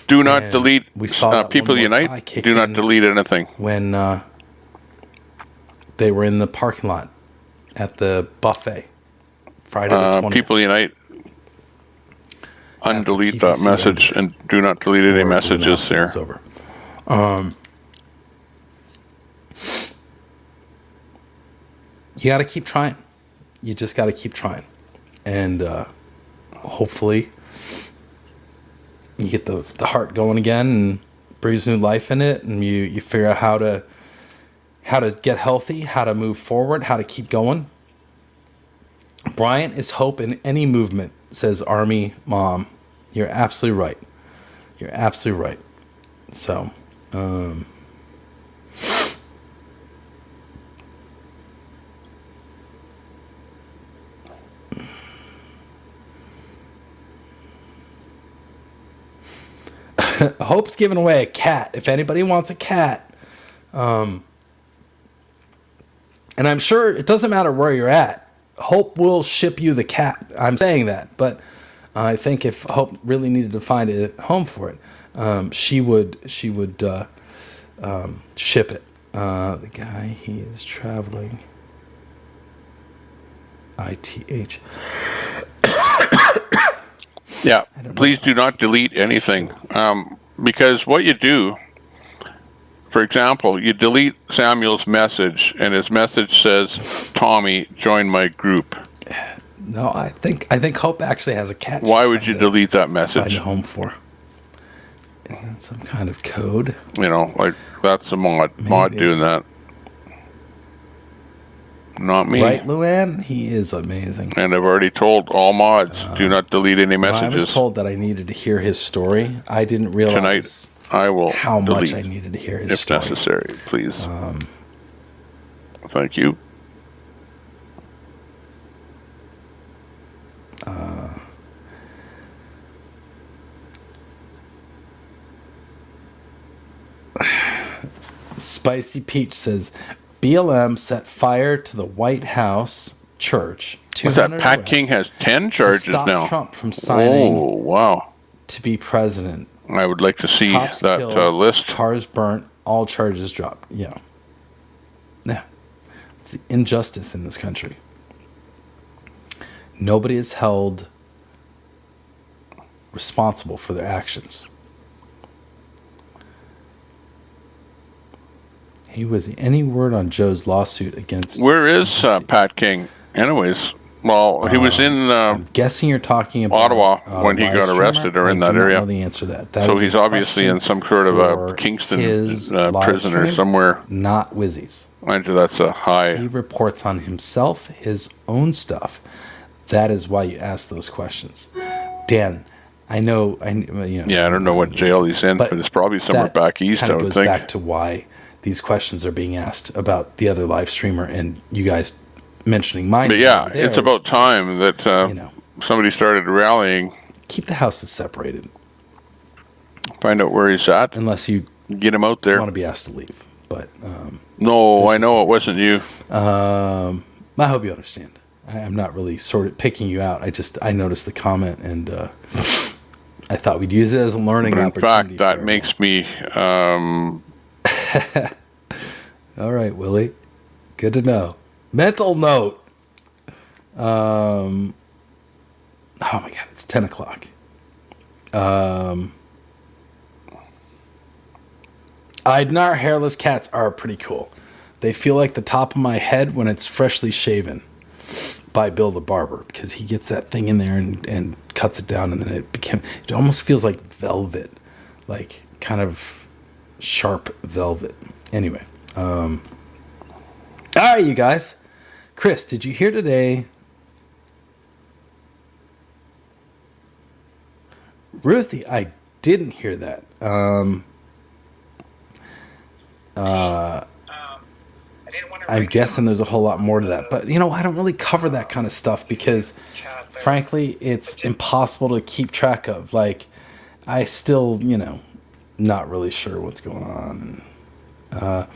Do not
And
delete.
we saw that
People
one more try
Unite.
kick
Do not
in
delete anything.
when they were in the parking lot at the buffet Friday the 20th.
People Unite. Undelete that
TPC
message and do not delete any
Or the
messages there.
announcement was over. You got to keep trying. You just got to keep trying, and hopefully you get the heart going again and breathe new life in it, and you figure out how to get healthy, how to move forward, how to keep going. Bryant is hope in any movement, says Army Mom. You're absolutely right. You're absolutely right. So, Hope's giving away a cat. If anybody wants a cat, and I'm sure it doesn't matter where you're at, Hope will ship you the cat. I'm saying that, but I think if Hope really needed to find a home for it, she would ship it. The guy, he is traveling. ITH.
Yeah, please do not delete anything. Because what you do, for example, you delete Samuel's message, and his message says, "Tommy, join my group."
No, I think Hope actually has a cat.
Why would you delete that message?
Find a home for. that some kind of code?
You know, like that's a mod doing that. Not me.
Right, Luann? He is amazing.
And I've already told all mods, do not delete any messages.
I was told that I needed to hear his story. I didn't realize
tonight. I will
how
delete
much I needed to hear his
if
story.
necessary, please. Thank you.
Spicy Peach says, BLM set fire to the White House church.
What's that? Pat King has 10 charges
to stop
now.
Trump from signing
Oh, wow.
to be president.
I would like to see
Cops
that
killed,
list.
Cars burnt, all charges dropped. Yeah. Yeah. It's the injustice in this country. Nobody is held responsible for their actions. Hey, was any word on Joe's lawsuit against...
Where is Pat King? Anyways, well, he was in
I'm guessing you're talking about
Ottawa when he got arrested or in that area.
I do not know the answer to that. That
so
is
he's
a
obviously in some sort of a Kingston prison or somewhere.
Not Wizzy's.
Mind you, that's a high...
He reports on himself, his own stuff. That is why you ask those questions. Dan, I know...
Yeah, I don't know what jail he's in, but it's probably somewhere back east, I would
goes
think.
Back to why these questions are being asked about the other live streamer and you guys mentioning mine.
But yeah, it's about time that somebody started rallying.
Keep the houses separated.
Find out where he's at.
Unless you
get him out there.
Want to be asked to leave, but
no, I know it wasn't you.
I hope you understand. I'm not really sort of picking you out. I noticed the comment and I thought we'd use it as a learning opportunity.
In fact, that makes me.
All right, Willie. Good to know. Mental note. Oh my God, it's 10 o'clock. Eidnar hairless cats are pretty cool. They feel like the top of my head when it's freshly shaven by Bill the Barber, because he gets that thing in there and cuts it down, and then it almost feels like velvet, like kind of sharp velvet. Anyway, all right, you guys. Chris, did you hear today? Ruthie, I didn't hear that. I'm guessing there's a whole lot more to that. But, I don't really cover that kind of stuff because, frankly, it's impossible to keep track of. Like, I still, not really sure what's going on.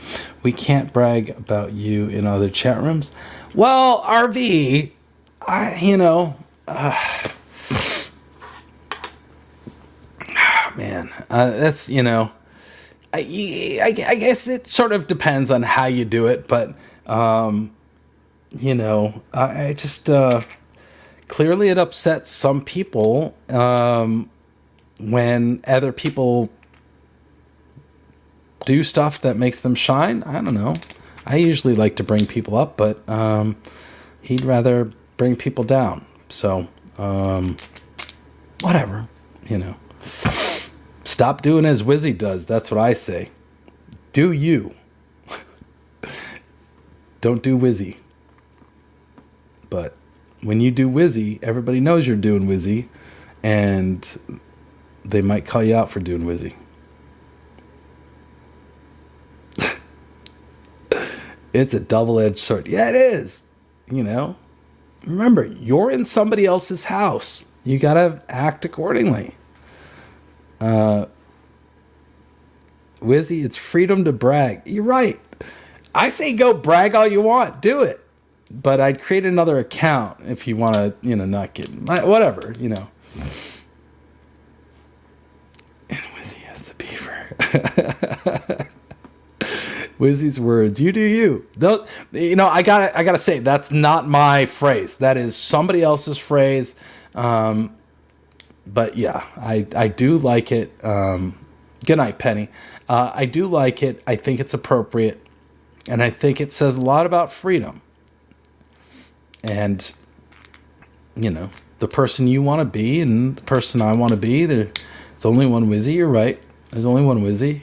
We can't brag about you in other chat rooms. Well, RV, man, that's, I guess it sort of depends on how you do it, but, I just, clearly it upsets some people, when other people do stuff that makes them shine. I don't know. I usually like to bring people up, but, he'd rather bring people down. So, whatever, Stop doing as Wizzy does. That's what I say. Do you. Don't do Wizzy. But when you do Wizzy, everybody knows you're doing Wizzy, and they might call you out for doing Wizzy. It's a double-edged sword. Yeah, it is. Remember, you're in somebody else's house. You got to act accordingly. Wizzy, it's freedom to brag. You're right. I say go brag all you want. Do it. But I'd create another account if you want to, not get... Whatever, And Wizzy has the beaver. Wizzy's words. You do you. Those, I gotta say, that's not my phrase. That is somebody else's phrase. But yeah, I do like it. Good night, Penny. I do like it. I think it's appropriate. And I think it says a lot about freedom. And, the person you want to be and the person I want to be, there's only one Wizzy, you're right. There's only one Wizzy.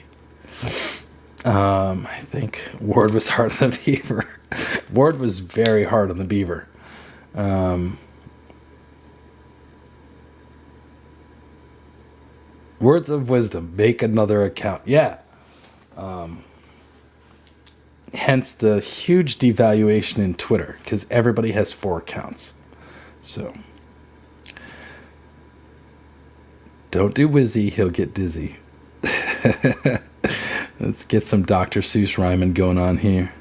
I think Ward was hard on the Beaver. Ward was very hard on the Beaver. Words of wisdom. Make another account. Yeah. Hence the huge devaluation in Twitter, because everybody has 4 accounts. So don't do Wizzy, he'll get dizzy. Let's get some Dr. Seuss rhyming going on here.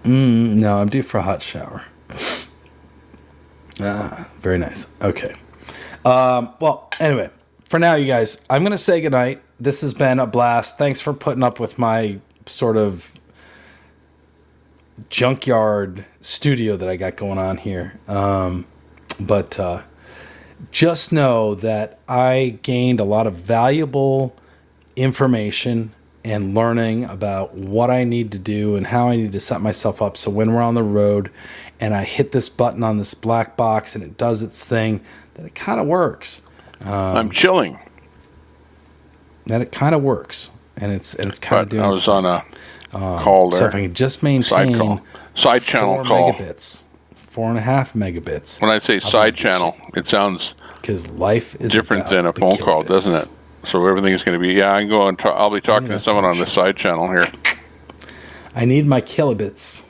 No, I'm due for a hot shower. Very nice. Okay. Well, anyway, for now, you guys, I'm going to say goodnight. This has been a blast. Thanks for putting up with my sort of junkyard studio that I got going on here. But just know that I gained a lot of valuable information and learning about what I need to do and how I need to set myself up so when we're on the road and I hit this button on this black box and it does its thing, that it kind of works.
I'm chilling.
That it kind of works, and it's kind of doing.
I was on a call there.
So if I can just maintain
side channel
4
call,
megabits, 4.5 megabits.
When I say side channel, it sounds
because life is
different than a phone call, doesn't it? So everything is going to be. Yeah, I can go and I'll be talking to someone on the side channel here.
I need my kilobits.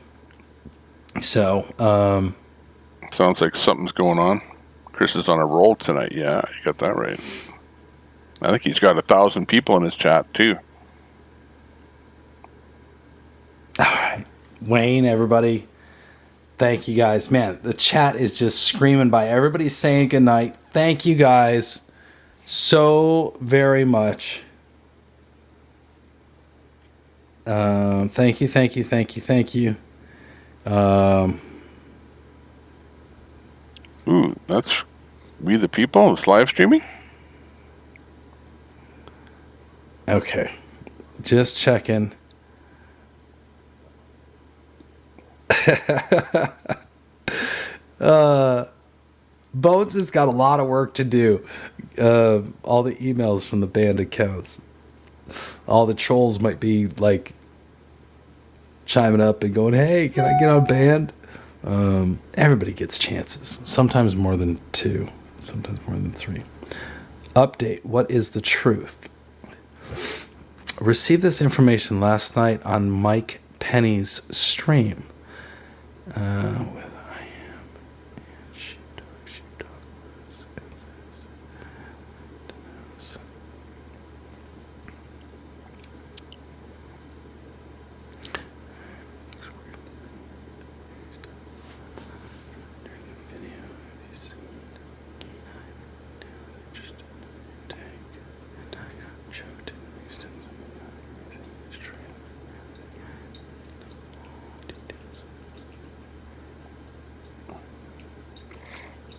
So
sounds like something's going on. Chris is on a roll tonight. Yeah, you got that right. I think he's got 1,000 people in his chat too.
All right, Wayne, everybody, thank you guys. Man, the chat is just screaming by. Everybody's saying goodnight. Thank you guys so very much. Thank you.
Ooh, that's We the People. It's live streaming.
Okay, just checking. Bones has got a lot of work to do. All the emails from the band accounts. All the trolls might be like chiming up and going, "Hey, can I get on band?" Everybody gets chances. Sometimes more than 2. Sometimes more than 3. Update. What is the truth? Received this information last night on Mike Penny's stream.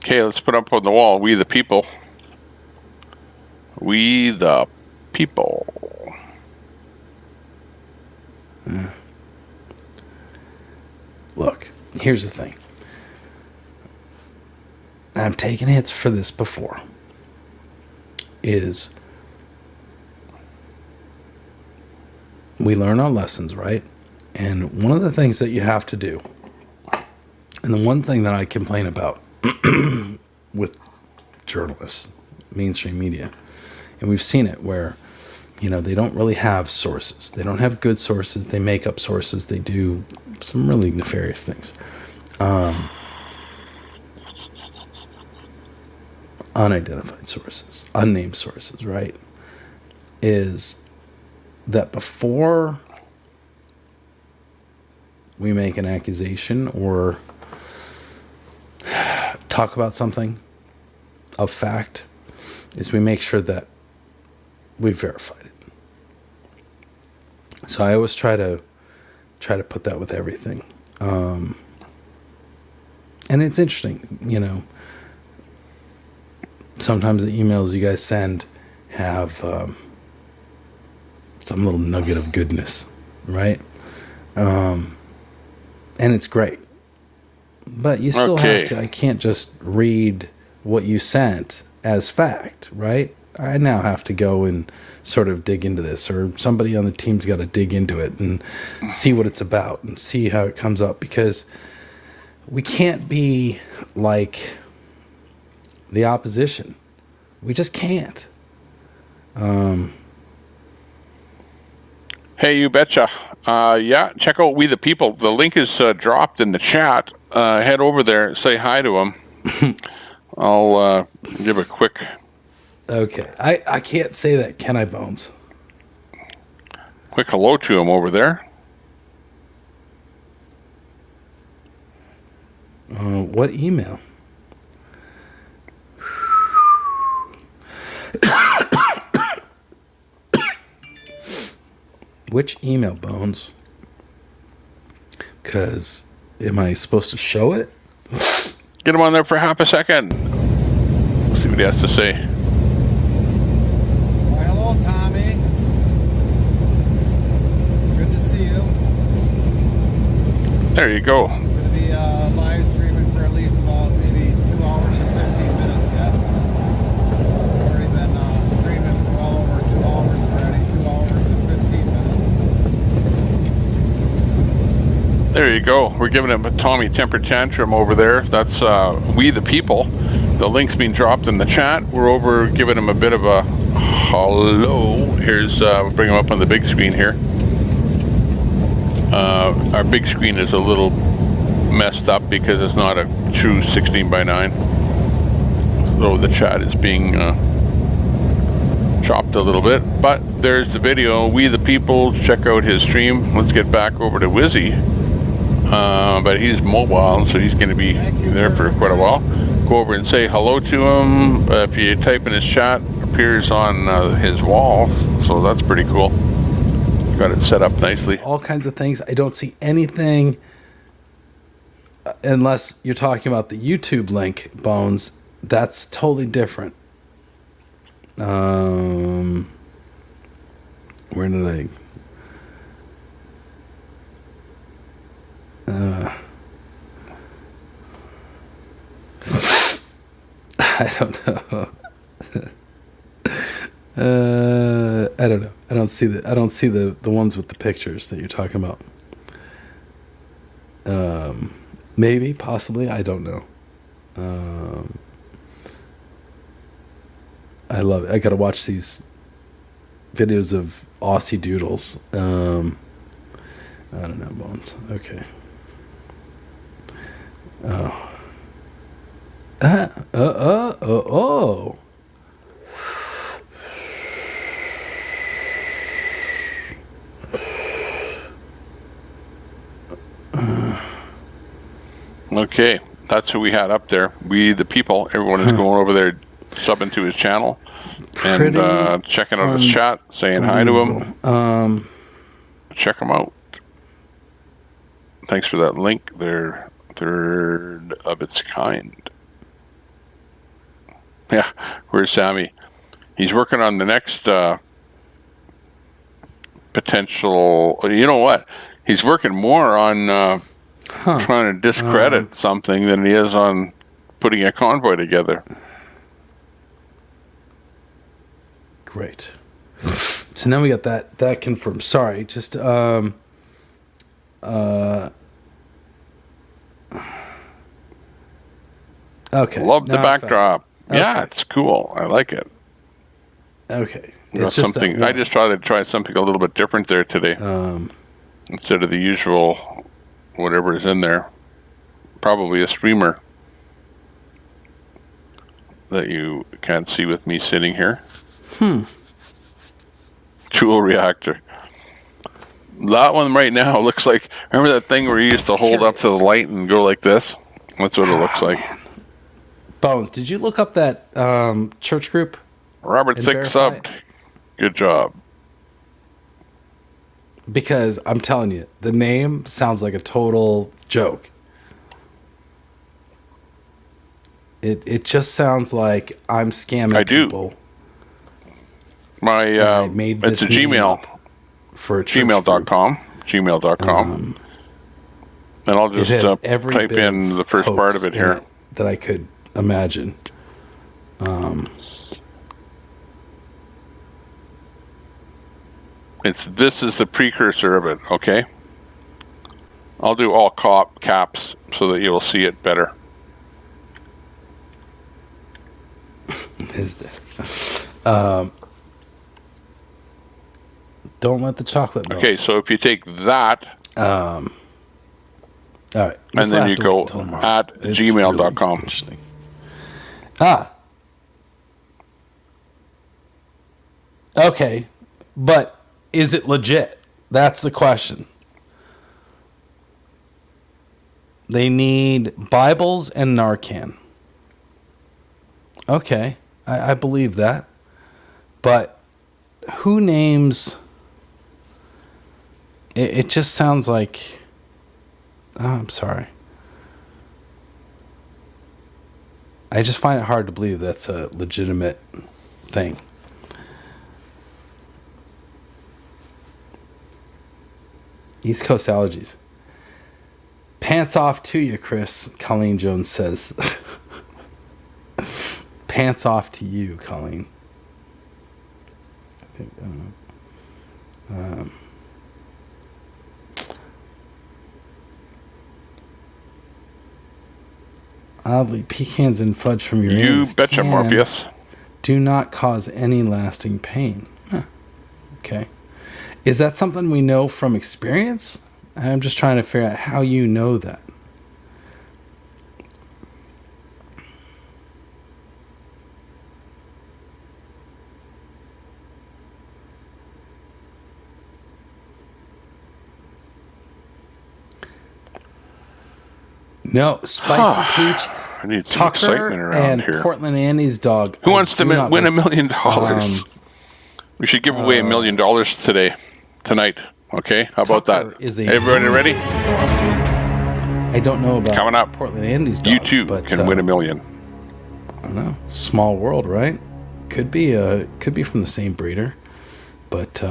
Okay, let's put up on the wall. We the People. We the People.
Look, here's the thing. I've taken hits for this before. Is we learn our lessons, right? And one of the things that you have to do, and the one thing that I complain about with journalists, mainstream media, and we've seen it where, they don't really have sources. They don't have good sources. They make up sources. They do some really nefarious things. Unidentified sources, unnamed sources, right? Is that before we make an accusation or talk about something of fact, is we make sure that we've verified it. So I always try to put that with everything. And it's interesting, sometimes the emails you guys send have some little nugget of goodness, right? And it's great. But you still have to, I can't just read what you sent as fact, right? I now have to go and sort of dig into this, or somebody on the team's got to dig into it and see what it's about and see how it comes up, because we can't be like the opposition. We just can't.
Hey, you betcha. Yeah, check out We the People. The link is dropped in the chat. Head over there, say hi to them. I'll give a quick...
Okay. I can't say that, can I, Bones?
Quick hello to him over there.
What email? Which email, Bones? Because am I supposed to show it?
Get him on there for half a second. See what he has to say.
Well, hello, Tommy. Good to see you.
There you go.
Going to be live streaming for at least about maybe 2 hours and 15 minutes yet. Already been streaming for well over 2 hours already. 2 hours and 15 minutes.
There you go. We're giving him a Tommy temper tantrum over there. That's We the People. The link's been dropped in the chat. We're over giving him a bit of a hello. Here's, we'll bring him up on the big screen here. Our big screen is a little messed up because it's not a true 16:9. So the chat is being chopped a little bit. But there's the video. We the People. Check out his stream. Let's get back over to Wizzy. But he's mobile, so he's going to be there for quite a while. Go over and say hello to him. If you type in his chat, appears on his wall, so that's pretty cool. Got it set up nicely.
All kinds of things. I don't see anything, unless you're talking about the YouTube link, Bones. That's totally different. Where did I... I don't know. I don't know. I don't see the ones with the pictures that you're talking about. Maybe, possibly, I don't know. I love it. I gotta watch these videos of Aussie doodles. I don't know, Bones. Okay. Oh. Oh.
Okay, that's who we had up there. We the People. Everyone is going over there, subbing to his channel, and checking out his chat, saying hi to him. Check him out. Thanks for that link. They're third of its kind. Yeah, where's Sammy? He's working on the next potential. You know what? He's working more on trying to discredit something than he is on putting a convoy together.
Great. So now we got that confirmed. Sorry, just okay.
Love the backdrop. Okay. Yeah, it's cool. I like it.
Okay.
It's something. I just tried to try something a little bit different there today. Instead of the usual whatever is in there. Probably a streamer that you can't see with me sitting here. Jewel reactor. That one right now looks like, remember that thing where you used to hold up to the light and go like this? That's what it looks like.
Man. Bones, did you look up that church group?
Robert Six subbed. Good job.
Because I'm telling you, the name sounds like a total joke. It just sounds like I'm scamming people.
My it's a Gmail
for a
gmail.com. Gmail.com. And I'll just type in the first part of it here
that I could imagine.
This is the precursor of it, okay? I'll do all caps so that you'll see it better.
Is there? Don't let the chocolate melt.
Okay, so if you take that,
all right,
and then you go at gmail.com.
Interesting. Okay, but is it legit? That's the question. They need Bibles and Narcan. Okay, I believe that. But who names... It just sounds like... Oh, I'm sorry. I just find it hard to believe that's a legitimate thing. East Coast allergies. Pants off to you, Chris, Colleen Jones says. Pants off to you, Colleen. I think, I don't know. Oddly, pecans and fudge from your
You betcha, Morpheus.
Do not cause any lasting pain. Huh. Okay. Is that something we know from experience? I'm just trying to figure out how you know that. No, Spicy Peach,
I need some
Tucker,
excitement around
and
here.
Portland Andy's dog.
Who wants to win $1 million? We should give away $1 million tonight. Okay, how about
Tucker
that?
is a-
Everybody ready?
I don't know about
Coming up.
Portland Andy's dog.
You too can win $1 million.
I don't know. Small world, right? Could be from the same breeder, but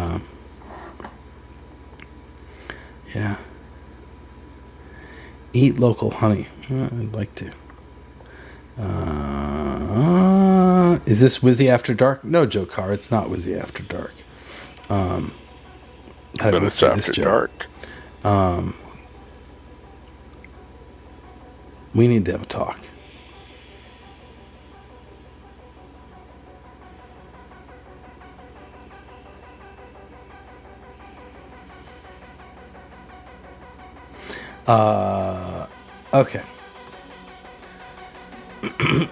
yeah. Eat local honey. I'd like to. Is this Wizzy After Dark? No, Joe Carr. It's not Wizzy After Dark.
But it's after dark.
We need to have a talk. Okay.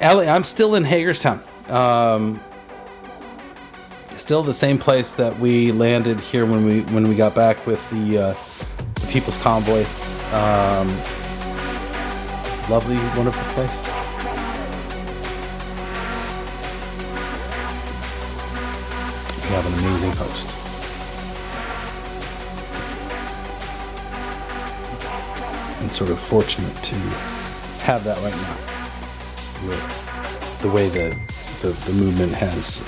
Ellie, I'm still in Hagerstown. Still the same place that we landed here when we got back with the People's Convoy. Lovely, wonderful place. We have an amazing host. And sort of fortunate to have that right now. With the way that the movement has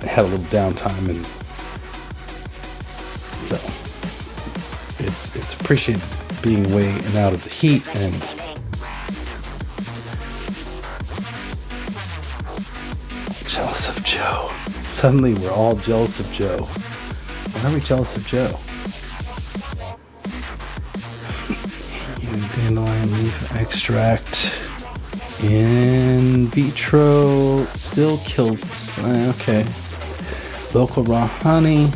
had a little downtime, and so it's appreciated being away and out of the heat. And jealous of Joe. Suddenly we're all jealous of Joe. Why are we jealous of Joe? Dandelion leaf extract in vitro still kills this. Okay. Local raw honey.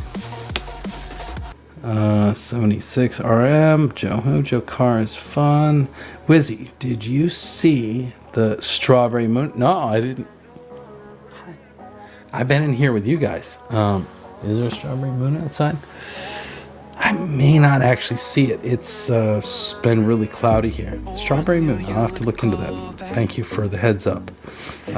76 RM. Joe Carr is fun. Wizzy, did you see the strawberry moon? No, I didn't. I've been in here with you guys. Is there a strawberry moon outside? I may not actually see it. It's been really cloudy here. Strawberry moon. I'll have to look into that. Thank you for the heads up. You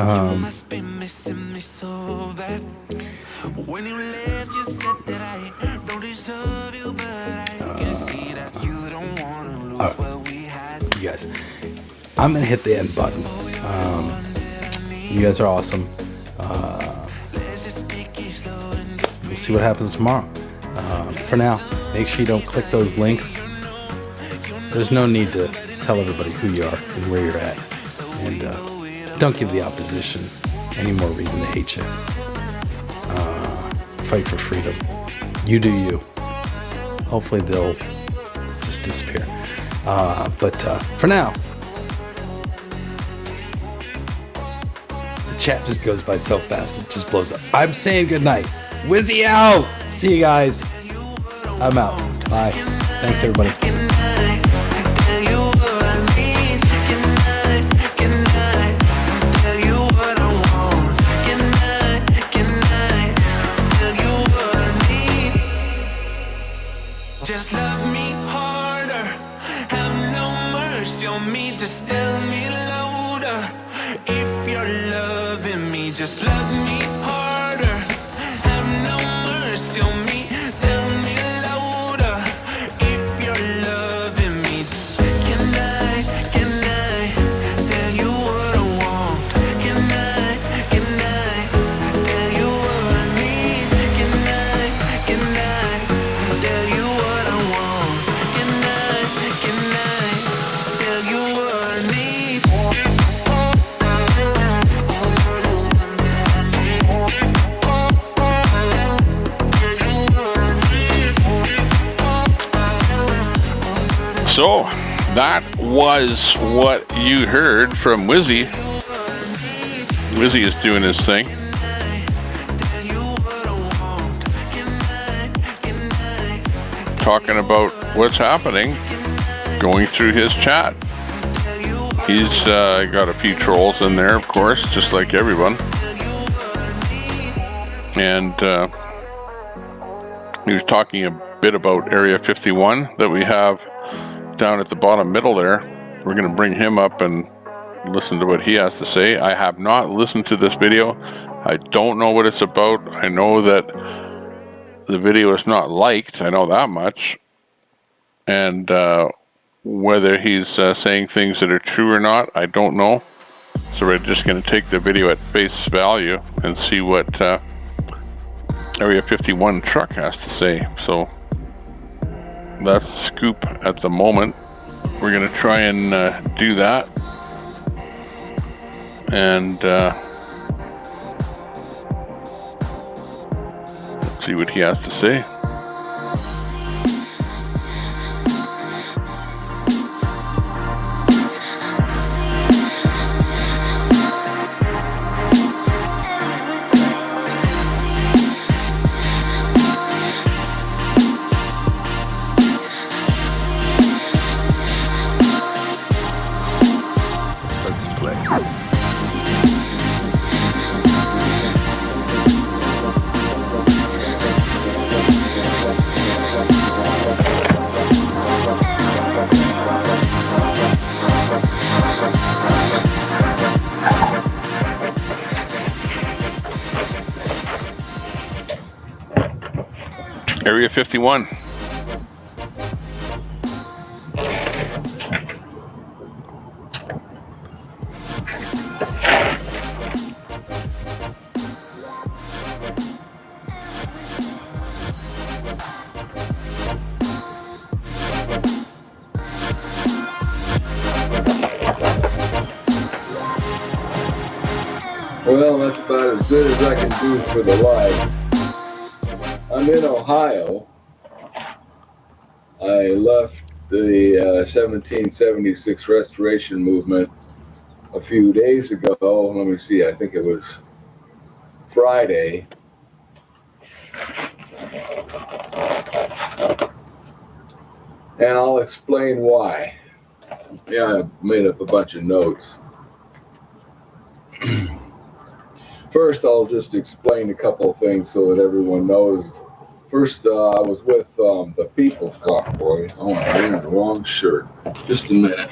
guys, I'm gonna hit the end button. You guys are awesome. We'll see what happens tomorrow. For now, make sure you don't click those links. There's no need to tell everybody who you are and where you're at. And don't give the opposition any more reason to hate you. Fight for freedom. You do you. Hopefully they'll just disappear. But for now, the chat just goes by so fast. It just blows up. I'm saying goodnight. Wizzy out. See you guys. I'm out. Bye. Thanks, everybody.
Just love me harder, have no mercy on me, just tell me louder. If you're loving me, just love me harder, have no mercy on me, tell me louder. If you're loving me, can I tell you what I want? Can I tell you what I need? Can I tell you what I want? Can I tell you what I need?
So that was what you heard from Wizzy. Wizzy is doing his thing. Talking about what's happening, going through his chat. He's got a few trolls in there, of course, just like everyone. And he was talking a bit about Area 51 that we have down at the bottom middle there. We're going to bring him up and listen to what he has to say. I have not listened to this video. I don't know what it's about. I know that the video is not liked. I know that much. And whether he's saying things that are true or not, I don't know. So we're just going to take the video at face value and see what Area 51 truck has to say. So that's the scoop at the moment. We're going to try and do that. And see what he has to say.
Let's play.
Area 51.
Well, that's about as good as I can do for the live. I'm in Ohio. I left the 1776 restoration movement a few days ago. Let me see, I think it was Friday. And I'll explain why. Yeah, I made up a bunch of notes. First, I'll just explain a couple of things so that everyone knows. First, I was with the People's Convoy. Oh, I'm wearing the wrong shirt. Just a minute.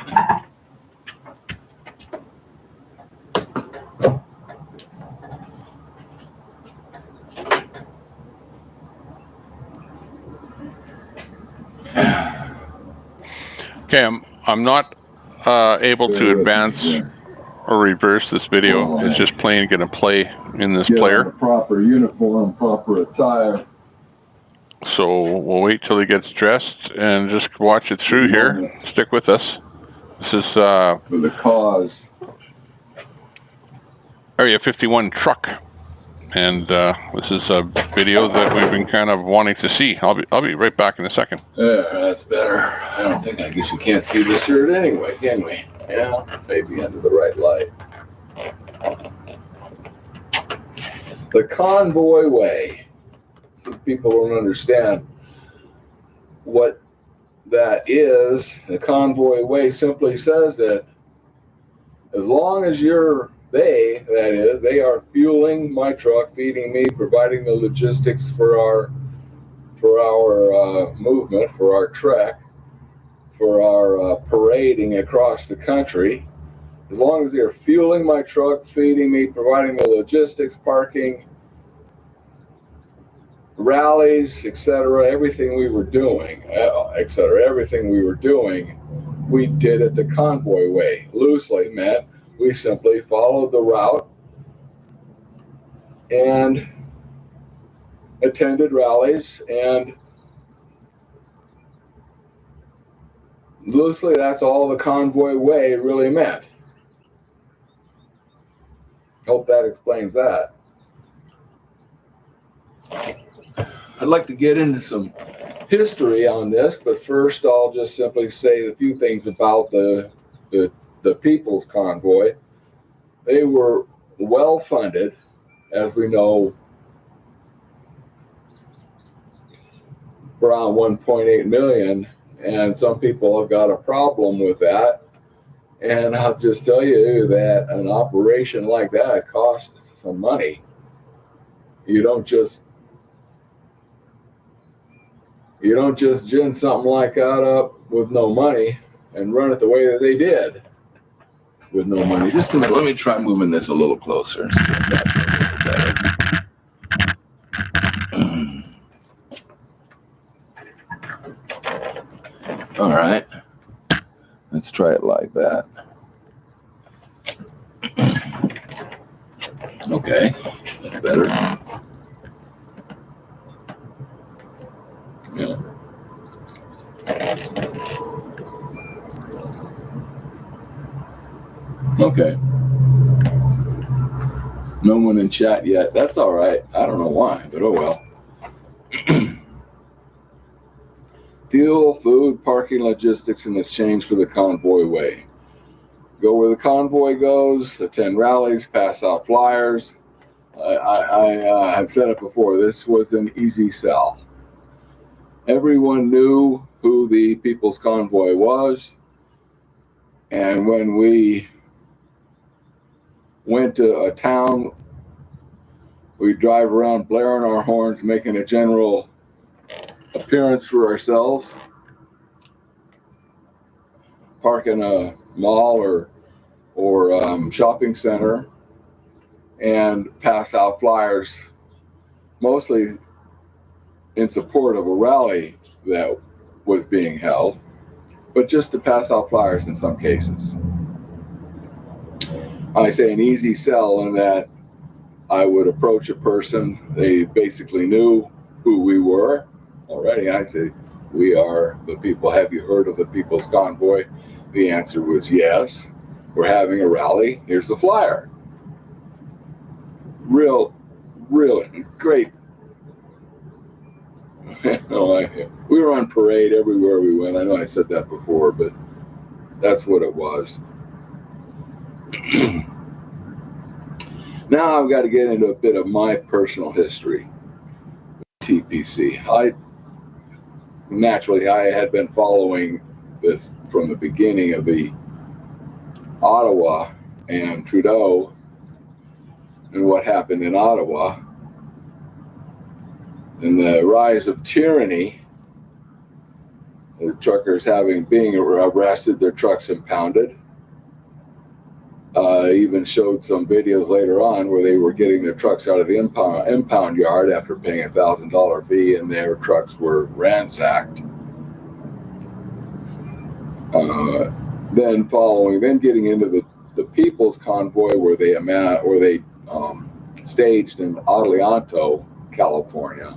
Okay, I'm not able to advance or reverse this video. It's just plain going to play in this player.
Proper uniform, proper attire.
So we'll wait till he gets dressed and just watch it through here. Stick with us. This is
for the cause.
Area 51 truck and this is a video that we've been kind of wanting to see. I'll be right back in a second.
Yeah, that's better. I don't think, I guess you can't see the shirt anyway, can we? Yeah, maybe under the right light. The Convoy Way. Some people don't understand what that is. The Convoy Way simply says that as long as they are fueling my truck, feeding me, providing the logistics for our movement, for our trek, for our parading across the country, as long as they're fueling my truck, feeding me, providing the logistics, parking, rallies, etc., everything we were doing, we did it the Convoy Way. Loosely meant we simply followed the route and attended rallies, and loosely that's all the Convoy Way really meant. Hope that explains that. I'd like to get into some history on this, but first I'll just simply say a few things about the People's Convoy. They were well funded, as we know, around 1.8 million, and some people have got a problem with that. And I'll just tell you that an operation like that costs some money. You don't just gin something like that up with no money and run it the way that they did with no money. Just a minute, let me try moving this a little closer and see if that's a little better. All right, let's try it like that. Okay, that's better. Yeah. Okay. No one in chat yet. That's all right. I don't know why, but oh well. Fuel, food, parking, logistics in exchange for the Convoy Way. Go where the convoy goes, attend rallies, pass out flyers. I've said it before, this was an easy sell. Everyone knew who the People's Convoy was, and when we went to a town, we'd drive around blaring our horns, making a general appearance for ourselves, park in a mall or shopping center, and pass out flyers, mostly in support of a rally that was being held, but just to pass out flyers in some cases. I say an easy sell in that I would approach a person, they basically knew who we were already. I say, we are the people. Have you heard of the People's Convoy? The answer was yes. We're having a rally. Here's the flyer. Real great. We were on parade everywhere we went. I know I said that before, but that's what it was. Now I've got to get into a bit of my personal history with TPC. I had been following this from the beginning of the Ottawa and Trudeau and what happened in Ottawa and the rise of tyranny, the truckers being arrested, their trucks impounded. Even showed some videos later on where they were getting their trucks out of the impound yard after paying $1,000 fee, and their trucks were ransacked. Then getting into the People's Convoy, where they staged in Adelanto, California.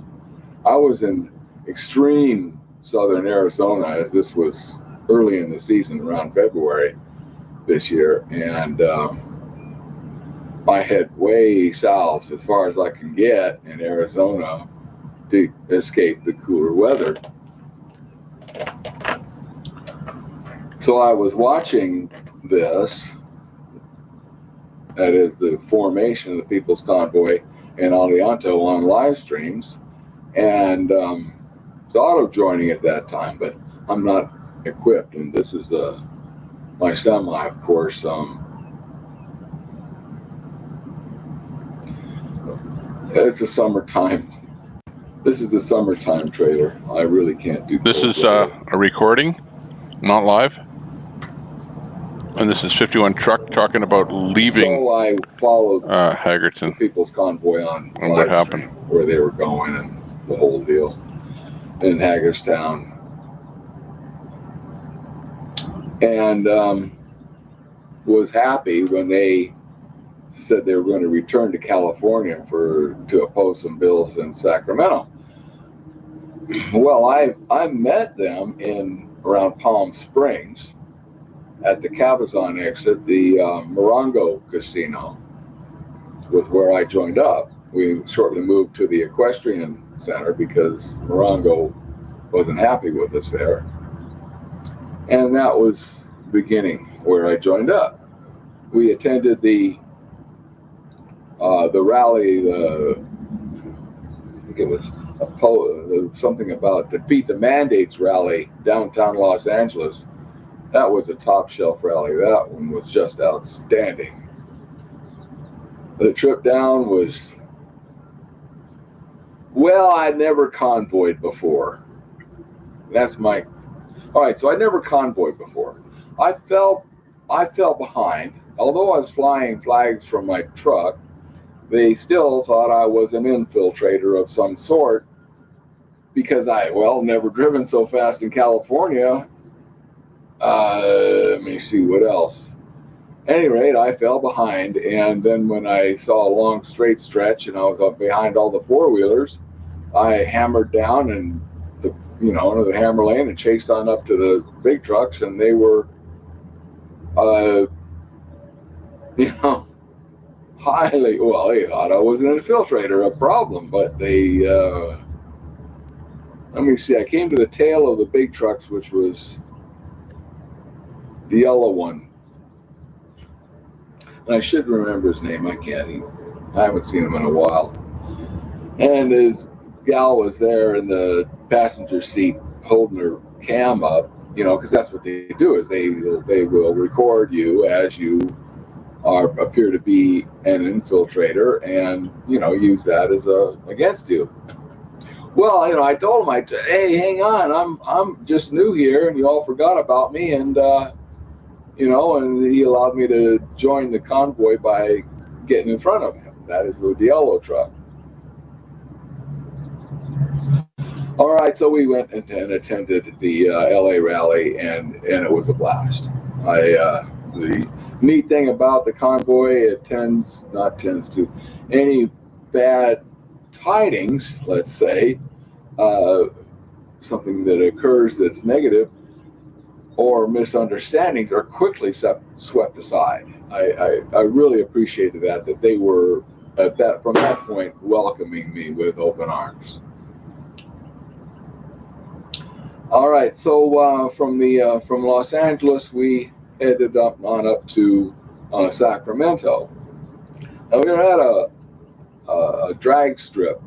I was in extreme southern Arizona, as this was early in the season, around February this year, and I head way south as far as I can get in Arizona to escape the cooler weather. So I was watching this, that is the formation of the People's Convoy and Alianto on live streams, and thought of joining at that time, but I'm not equipped, and this is my semi, of course. It's a summertime. This is the summertime trailer. I really can't do.
This is a recording, not live. And this is 51 Truck talking about leaving.
So I followed
Hagerton.
the People's Convoy on
and what happened,
where they were going, and the whole deal in Hagerstown, and was happy when they said they were going to return to California to oppose some bills in Sacramento. Well, I met them around Palm Springs at the Cabazon exit. The Morongo Casino was where I joined up. We shortly moved to the Equestrian Center because Morongo wasn't happy with us there, and that was the beginning where I joined up. We attended the rally. I think it was something about Defeat the Mandates rally downtown Los Angeles. That was a top shelf rally. That one was just outstanding. The trip down was, well, I'd never convoyed before. That's my, all right, so I never convoyed before. I fell behind. Although I was flying flags from my truck, they still thought I was an infiltrator of some sort because never driven so fast in California. Let me see what else. At any rate, I fell behind, and then when I saw a long straight stretch and I was up behind all the four-wheelers, I hammered down and into the hammer lane and chased on up to the big trucks, and they were highly, well, they thought I was an infiltrator, a problem, but they let me see, I came to the tail of the big trucks, which was the yellow one. And I should remember his name. I haven't seen him in a while. And his gal was there in the passenger seat holding her cam up, because that's what they do, is they will record you as you appear to be an infiltrator and, use that as against you. Well, I told him, hey, hang on, I'm just new here and you all forgot about me, and and he allowed me to join the convoy by getting in front of him. That is the yellow truck. All right, so we went and attended the LA rally, and it was a blast. The neat thing about the convoy, it not tends to any bad tidings, let's say, something that occurs that's negative, or misunderstandings are quickly swept aside. I really appreciated that they were from that point welcoming me with open arms. All right, so from Los Angeles we headed on up to Sacramento. Now we were at a drag strip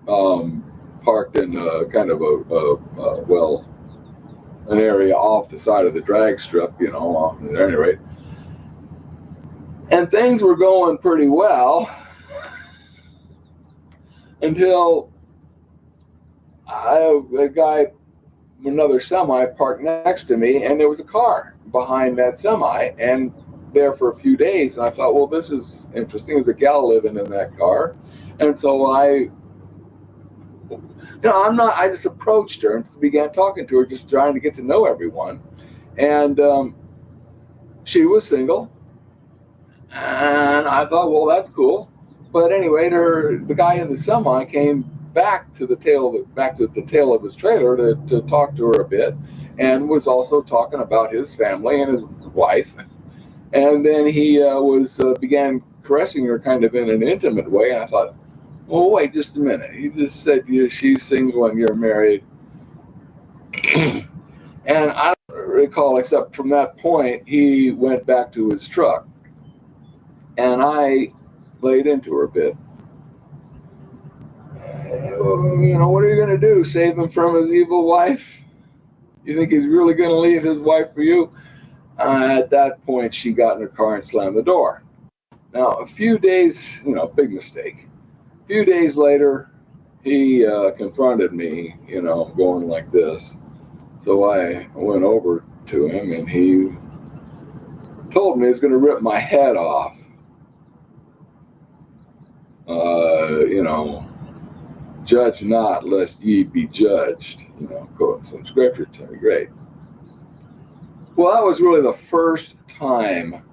parked in kind of an area off the side of the drag strip, at any rate. And things were going pretty well until another semi parked next to me, and there was a car behind that semi and there for a few days. And I thought, well, this is interesting. There's a gal living in that car. And so I just approached her and began talking to her, just trying to get to know everyone. And she was single. And I thought, well, that's cool. But anyway, the guy in the semi came back to the tail of his trailer to talk to her a bit, and was also talking about his family and his wife. And then he began caressing her kind of in an intimate way. And I thought, well, wait just a minute. He just said she's single and you're married. And I don't recall, except from that point, he went back to his truck. And I laid into her a bit. You know, what are you going to do? Save him from his evil wife? You think he's really going to leave his wife for you? At that point, she got in her car and slammed the door. Now, a few days, you know, big mistake. A few days later, he confronted me, you know, going like this. So I went over to him and he told me he's going to rip my head off. You know, judge not lest ye be judged. You know, quote some scripture to me. Great. Well, that was really the first time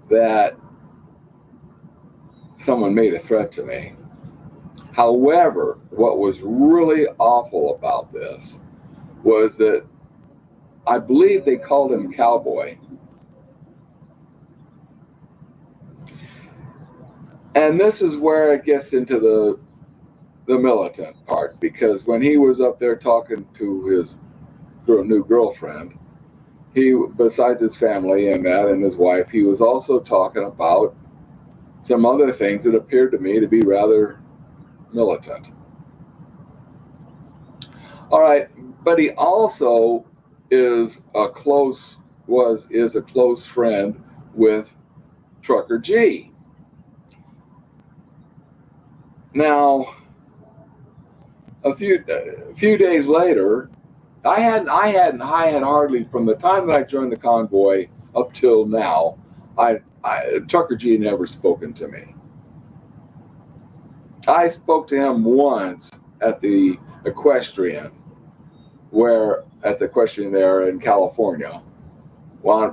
that someone made a threat to me. However, what was really awful about this was that I believe they called him Cowboy. And this is where it gets into the militant part, because when he was up there talking to his new girlfriend, he, besides his family and that and his wife, he was also talking about some other things that appeared to me to be rather militant. All right, but he also is a close friend with Trucker G. Now, a few days later, I had hardly, from the time that I joined the convoy up till now, Trucker G never spoken to me. I spoke to him once at the equestrian, there in California,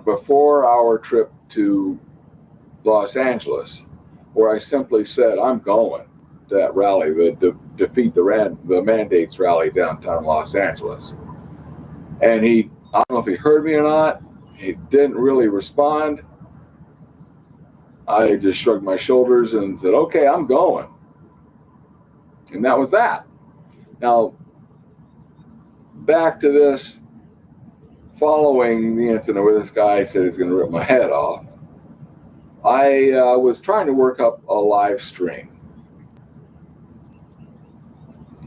before our trip to Los Angeles, where I simply said, I'm going to that rally, the Defeat the Mandates rally downtown Los Angeles. And I don't know if he heard me or not, he didn't really respond. I just shrugged my shoulders and said, okay, I'm going. And that was that. Now, back to this, following the incident where this guy said he's going to rip my head off, I was trying to work up a live stream.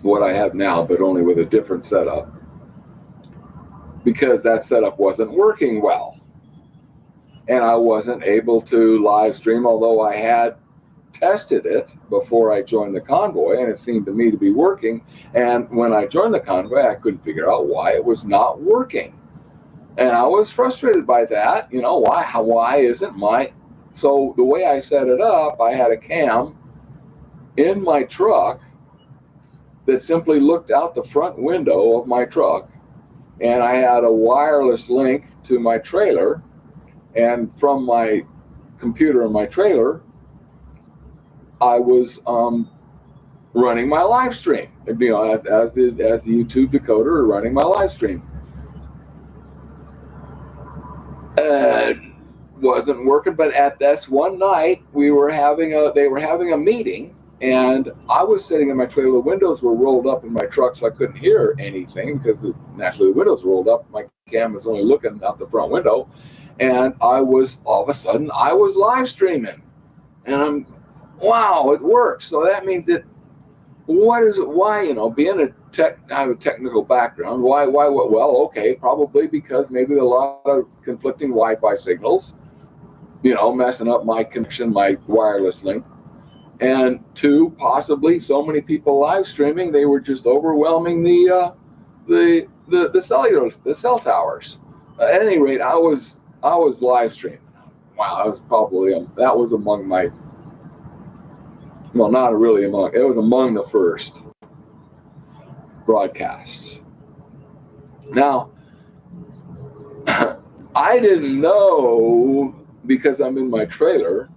What I have now, but only with a different setup, because that setup wasn't working well. And I wasn't able to live stream, although I had tested it before I joined the convoy, and it seemed to me to be working. And when I joined the convoy, I couldn't figure out why it was not working. And I was frustrated by that. You know, why isn't my... So the way I set it up, I had a cam in my truck that simply looked out the front window of my truck, and I had a wireless link to my trailer, and from my computer in my trailer, I was running my live stream. You know, as the YouTube decoder, running my live stream. Wasn't working, but at this one night, they were having a meeting, and I was sitting in my trailer. The windows were rolled up in my truck, so I couldn't hear anything because naturally the windows were rolled up. My cam was only looking out the front window, and all of a sudden I was live streaming, and wow, it works. So that means that why, you know, being I have a technical background, why, well, okay, probably because maybe a lot of conflicting Wi-Fi signals, you know, messing up my connection, my wireless link. And two, possibly so many people live streaming, they were just overwhelming the cell towers. At any rate, I was live streaming. Wow, that was among my, well, not really among, it was among the first broadcasts. Now, I didn't know, because I'm in my trailer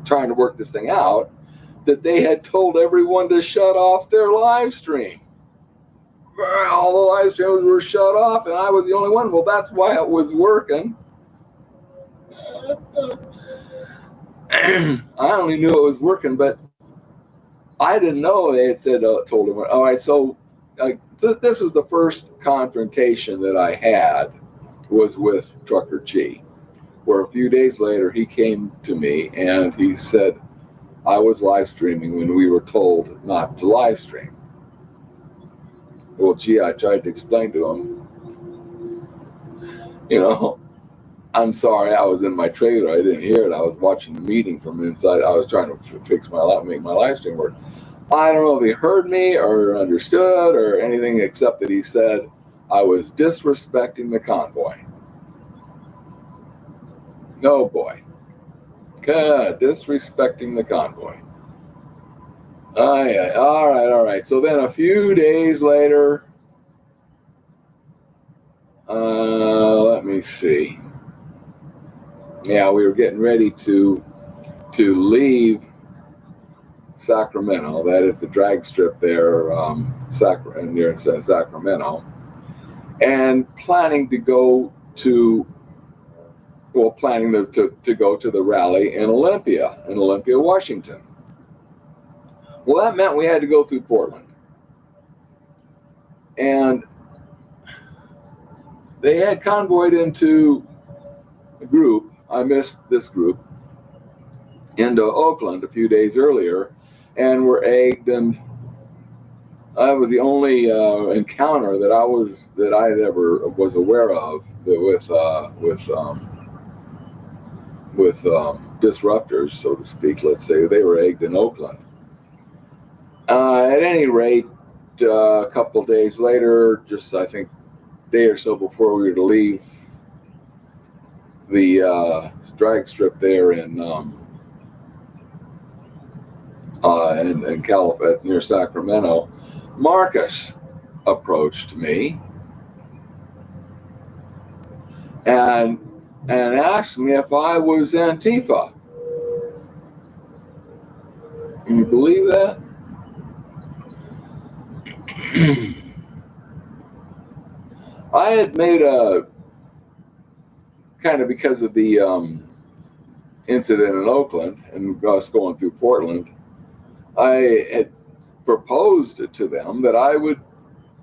trying to work this thing out, that they had told everyone to shut off their live stream. All the live streams were shut off, and I was the only one. Well, that's why it was working. I only knew it was working, but I didn't know they had said, told him, all right, so this was the first confrontation that I had was with Trucker G, where a few days later he came to me and he said I was live streaming when we were told not to live stream. Well, gee, I tried to explain to him, I'm sorry, I was in my trailer. I didn't hear it. I was watching the meeting from inside. I was trying to make my live stream work. I don't know if he heard me or understood or anything except that he said I was disrespecting the convoy. No boy. God, disrespecting the convoy. Yeah. All right. So then a few days later, let me see. Yeah, we were getting ready to leave Sacramento. That is the drag strip there, near Sacramento, and planning to go to the rally in Olympia, Washington. Well, that meant we had to go through Portland, and they had convoyed into a group. I missed this group into Oakland a few days earlier, and were egged, and I was the only encounter that I ever was aware of with disruptors, so to speak. Let's say they were egged in Oakland. At any rate, a couple of days later, just I think a day or so before we were to leave the drag strip there in California near Sacramento, Marcus approached me and asked me if I was Antifa. Can you believe that? I had made a kind of, because of the incident in Oakland and us going through Portland, I had proposed to them that I would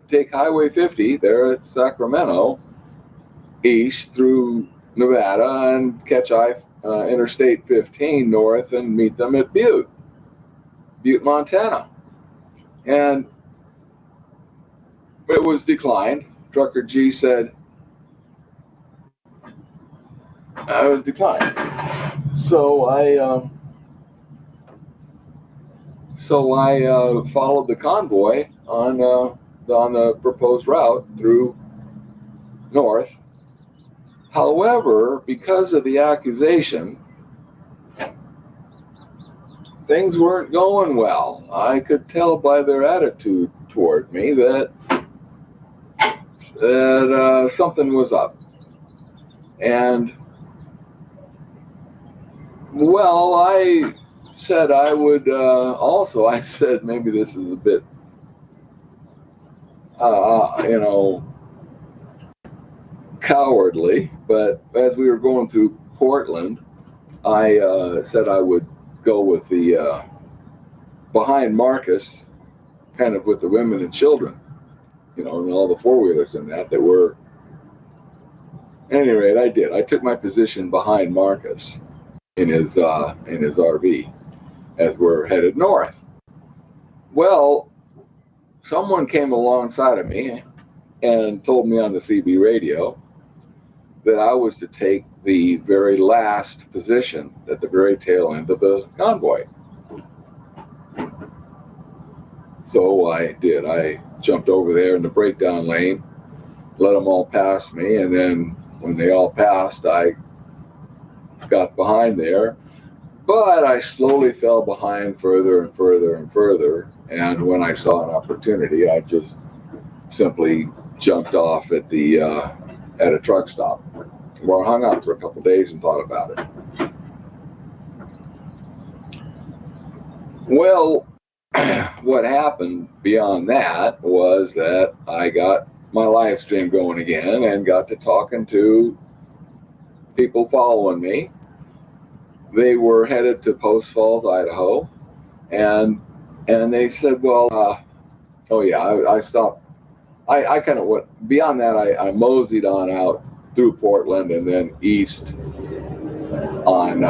take Highway 50 there at Sacramento east through Nevada and catch Interstate 15 north and meet them at Butte, Montana. And it was declined. Trucker G said, I was declined. So I followed the convoy on the proposed route through north. However, because of the accusation, things weren't going well. I could tell by their attitude toward me that something was up. And well, I said I would I said maybe this is a bit cowardly, but as we were going through Portland, I said I would go with the behind Marcus, kind of with the women and children, and all the four-wheelers in that were. At any rate, I did. I took my position behind Marcus in his RV as we're headed north. Well, someone came alongside of me and told me on the CB radio that I was to take the very last position at the very tail end of the convoy. So I did. I jumped over there in the breakdown lane, let them all pass me, and then when they all passed, I got behind there. But I slowly fell behind further and further and further. And when I saw an opportunity, I just simply jumped off at a truck stop, where I hung out for a couple of days and thought about it. Well, what happened beyond that was that I got my live stream going again and got to talking to people following me. they were headed to Post Falls, Idaho, and they said, well, oh yeah, I stopped. I kind of went beyond that. I moseyed on out through Portland and then east on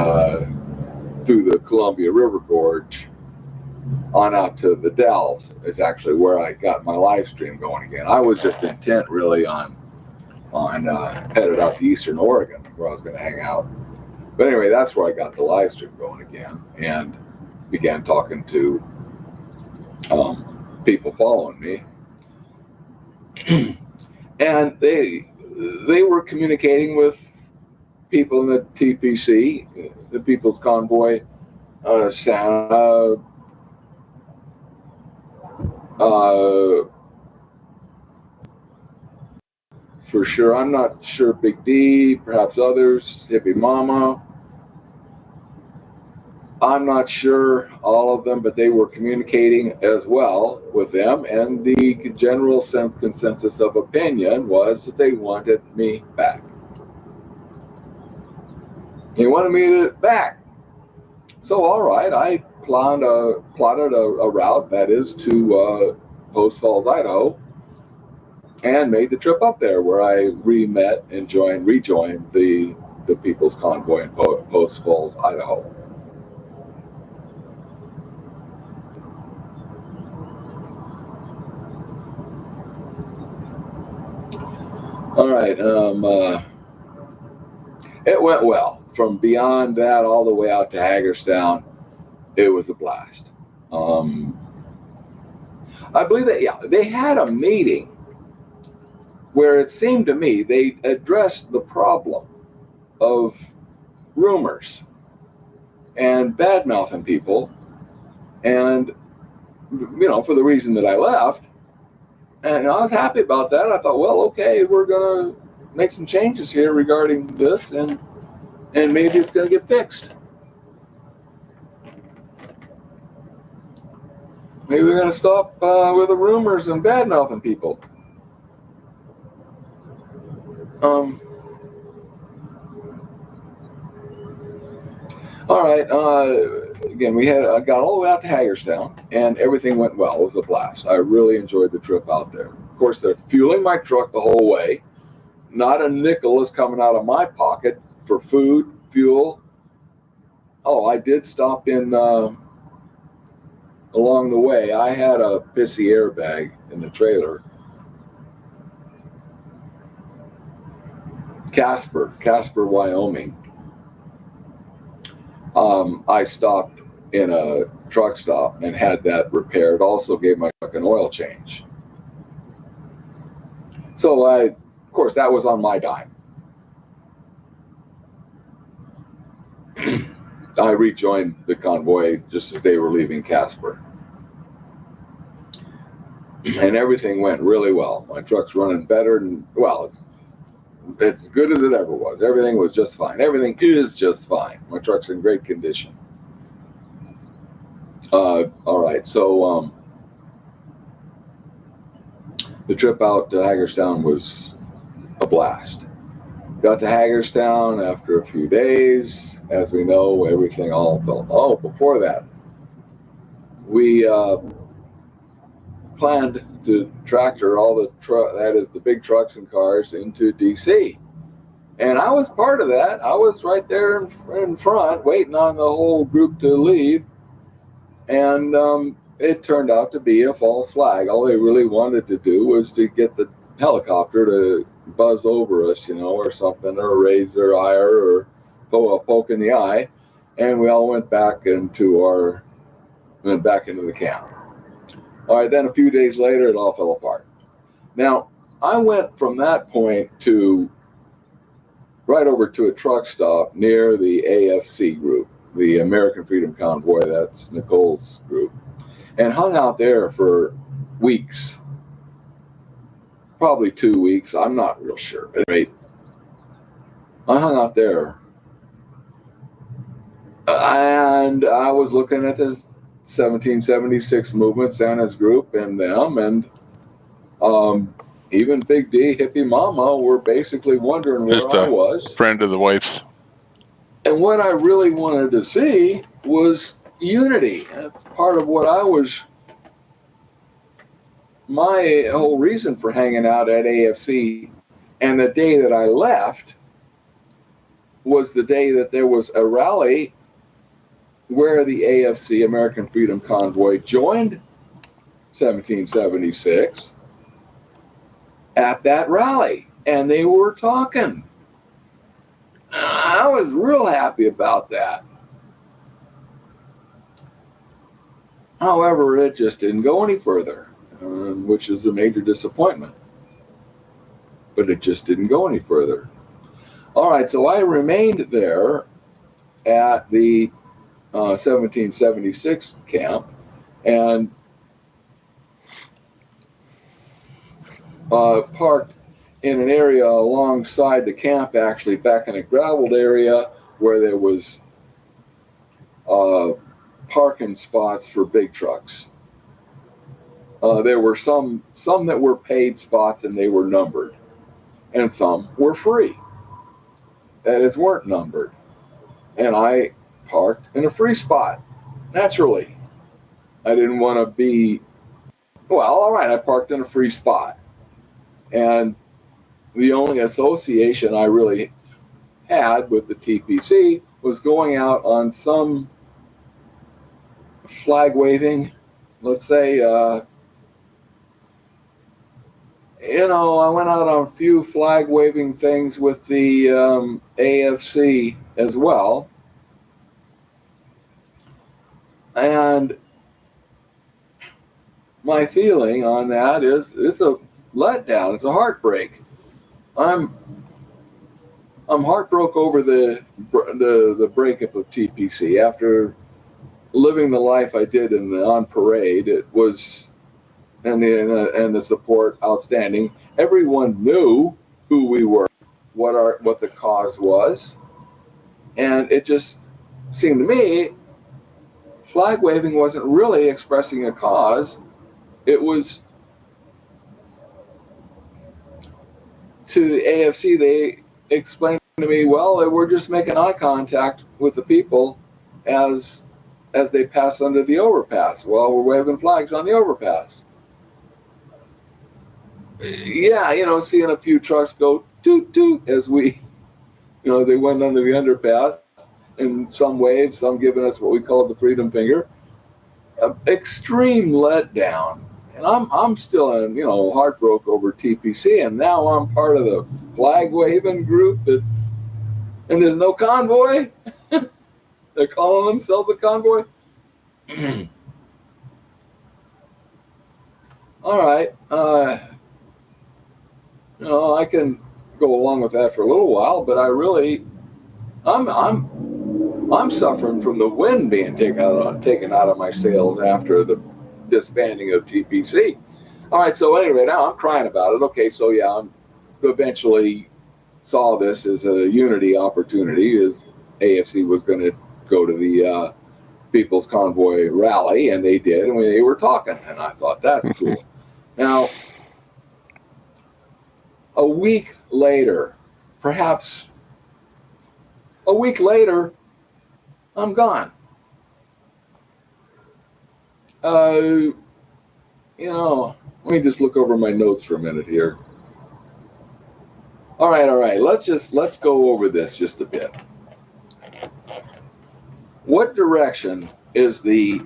through the Columbia River Gorge on out to the Dells is actually where I got my live stream going again. I was just intent really on headed out to Eastern Oregon where I was going to hang out. But anyway, that's where I got the live stream going again and began talking to people following me. And they were communicating with people in the TPC, the People's Convoy, Santa, for sure. I'm not sure Big D, perhaps others, Hippie Mama. I'm not sure all of them, but they were communicating as well with them. And the general consensus of opinion was that they wanted me back. They wanted me back. So, all right, I plotted a route that is to Post Falls, Idaho, and made the trip up there where I re-met and rejoined the People's Convoy in Post Falls, Idaho. All right, it went well. From beyond that all the way out to Hagerstown, it was a blast. I believe that, they had a meeting where it seemed to me they addressed the problem of rumors and bad-mouthing people, and for the reason that I left, and I was happy about that. I thought, well, okay, we're gonna make some changes here regarding this, and maybe it's gonna get fixed. Maybe we're gonna stop with the rumors and bad-mouthing people. All right. Again, I got all the way out to Hagerstown, and everything went well. It was a blast. I really enjoyed the trip out there. Of course, they're fueling my truck the whole way. Not a nickel is coming out of my pocket for food, fuel. Oh, I did stop in along the way. I had a pissy airbag in the trailer. Casper, Wyoming. I stopped in a truck stop and had that repaired. Also gave my truck an oil change. So of course, that was on my dime. I rejoined the convoy just as they were leaving Casper. And everything went really well. My truck's running better than, well, it's as good as it ever was. Everything was just fine. Everything is just fine. My truck's in great condition. All right, so the trip out to Hagerstown was a blast. Got to Hagerstown after a few days. As we know, everything all fell. Oh, before that, we planned to tractor all the big trucks and cars into DC. And I was part of that. I was right there in front, waiting on the whole group to leave. And it turned out to be a false flag. All they really wanted to do was to get the helicopter to buzz over us, or something, or raise their ire, or a poke in the eye. And we all went back into the camp. All right, then a few days later, it all fell apart. Now, I went from that point to right over to a truck stop near the AFC group, the American Freedom Convoy, that's Nicole's group, and hung out there for weeks, probably 2 weeks. I'm not real sure. But anyway, I hung out there, and I was looking at the 1776 movement, Santa's group, and them, and even Big D, Hippie Mama were basically wondering where
Just
I
a
was.
friend of the wife's.
And what I really wanted to see was unity. That's part of what my whole reason for hanging out at AFC. And the day that I left was the day that there was a rally where the AFC, American Freedom Convoy, joined 1776 at that rally. And they were talking. I was real happy about that. However, it just didn't go any further, which is a major disappointment. But it just didn't go any further. All right, so I remained there at the 1776 camp and parked in an area alongside the camp, actually back in a graveled area where there was parking spots for big trucks. There were some that were paid spots and they were numbered, and some were free, that is, weren't numbered. And I parked in a free spot, naturally. I didn't want to be, well, all right, I parked in a free spot. And the only association I really had with the TPC was going out on some flag waving, let's say, I went out on a few flag waving things with the AFC as well. And my feeling on that is it's a letdown, it's a heartbreak. I'm heartbroken over the breakup of TPC. After living the life I did on parade, it was, and the support outstanding. Everyone knew who we were, what the cause was, and it just seemed to me flag waving wasn't really expressing a cause. It was, to the AFC, they explained to me, well, we're just making eye contact with the people as they pass under the overpass. Well, we're waving flags on the overpass. Yeah, seeing a few trucks go toot toot as we, they went under the underpass, and some waved, some giving us what we call the freedom finger. Extreme letdown. And I'm still in, heartbroken over TPC, and now I'm part of the flag waving group and there's no convoy. They're calling themselves a convoy. All right, I can go along with that for a little while, but I'm suffering from the wind being taken out of my sails after the disbanding of TPC. All right, so anyway, now I'm crying about it. Okay, so yeah, I'm eventually saw this as a unity opportunity, as AFC was going to go to the People's Convoy rally, and they did, and they were talking, and I thought, that's cool. Now, a week later, perhaps a week later, I'm gone. Let me just look over my notes for a minute here. All right. Let's go over this just a bit. What direction is the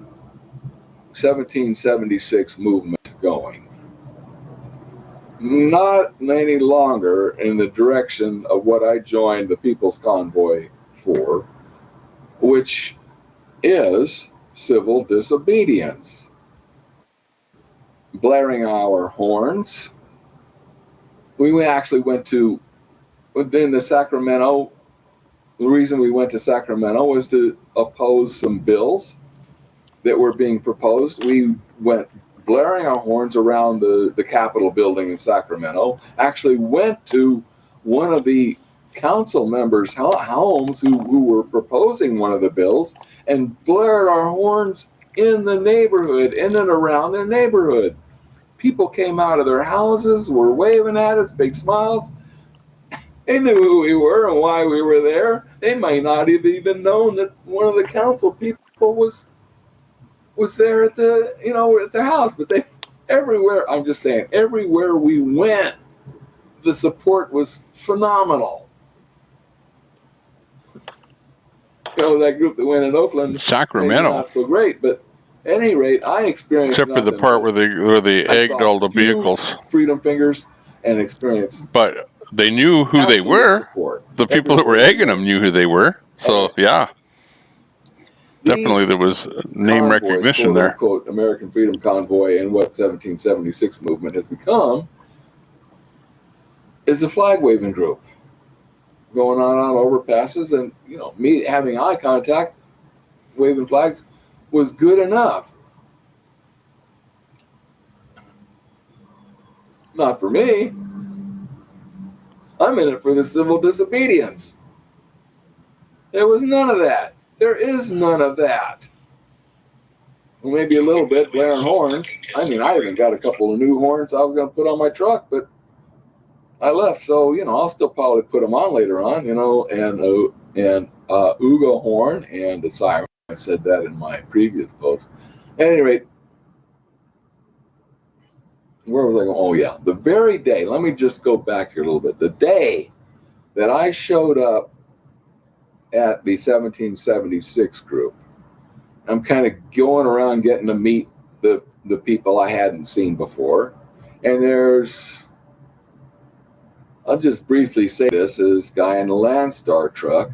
1776 movement going? Not any longer in the direction of what I joined the People's Convoy for, which is civil disobedience. Blaring our horns. We actually went to, in the Sacramento, the reason we went to Sacramento was to oppose some bills that were being proposed. We went blaring our horns around the Capitol building in Sacramento, actually went to one of the council members' homes who were proposing one of the bills, and blared our horns in the neighborhood, in and around their neighborhood. People came out of their houses, were waving at us, big smiles. They knew who we were and why we were there. They might not have even known that one of the council people was there at the at their house. But they everywhere. I'm just saying, everywhere we went, the support was phenomenal. That group that went in Oakland, maybe
Sacramento.
not so great, but at any rate, I experienced
Except for the
nothing
part
but
where they
I
egged
saw
all the
few
vehicles.
Freedom Fingers and experienced
But they knew who they
absolute
were.
support
The people that were
everywhere we
egging them
went.
knew who they were. So, yeah. Definitely
These
there was name
convoys,
recognition
quote
there.
unquote, American Freedom Convoy, and what 1776 movement has become, is a flag waving group going on overpasses, and me having eye contact, waving flags, was good enough. Not for me. I'm in it for the civil disobedience. There was none of that. There is none of that. Well, maybe a little bit blaring horns. I mean, I even got a couple of new horns I was going to put on my truck, but I left. So I'll still probably put them on later on. And Ugo horn and the siren. I said that in my previous post. At any rate, where was I going? Oh yeah, the very day. Let me just go back here a little bit. The day that I showed up at the 1776 group, I'm kind of going around getting to meet the people I hadn't seen before. And I'll just briefly say this guy in the Landstar truck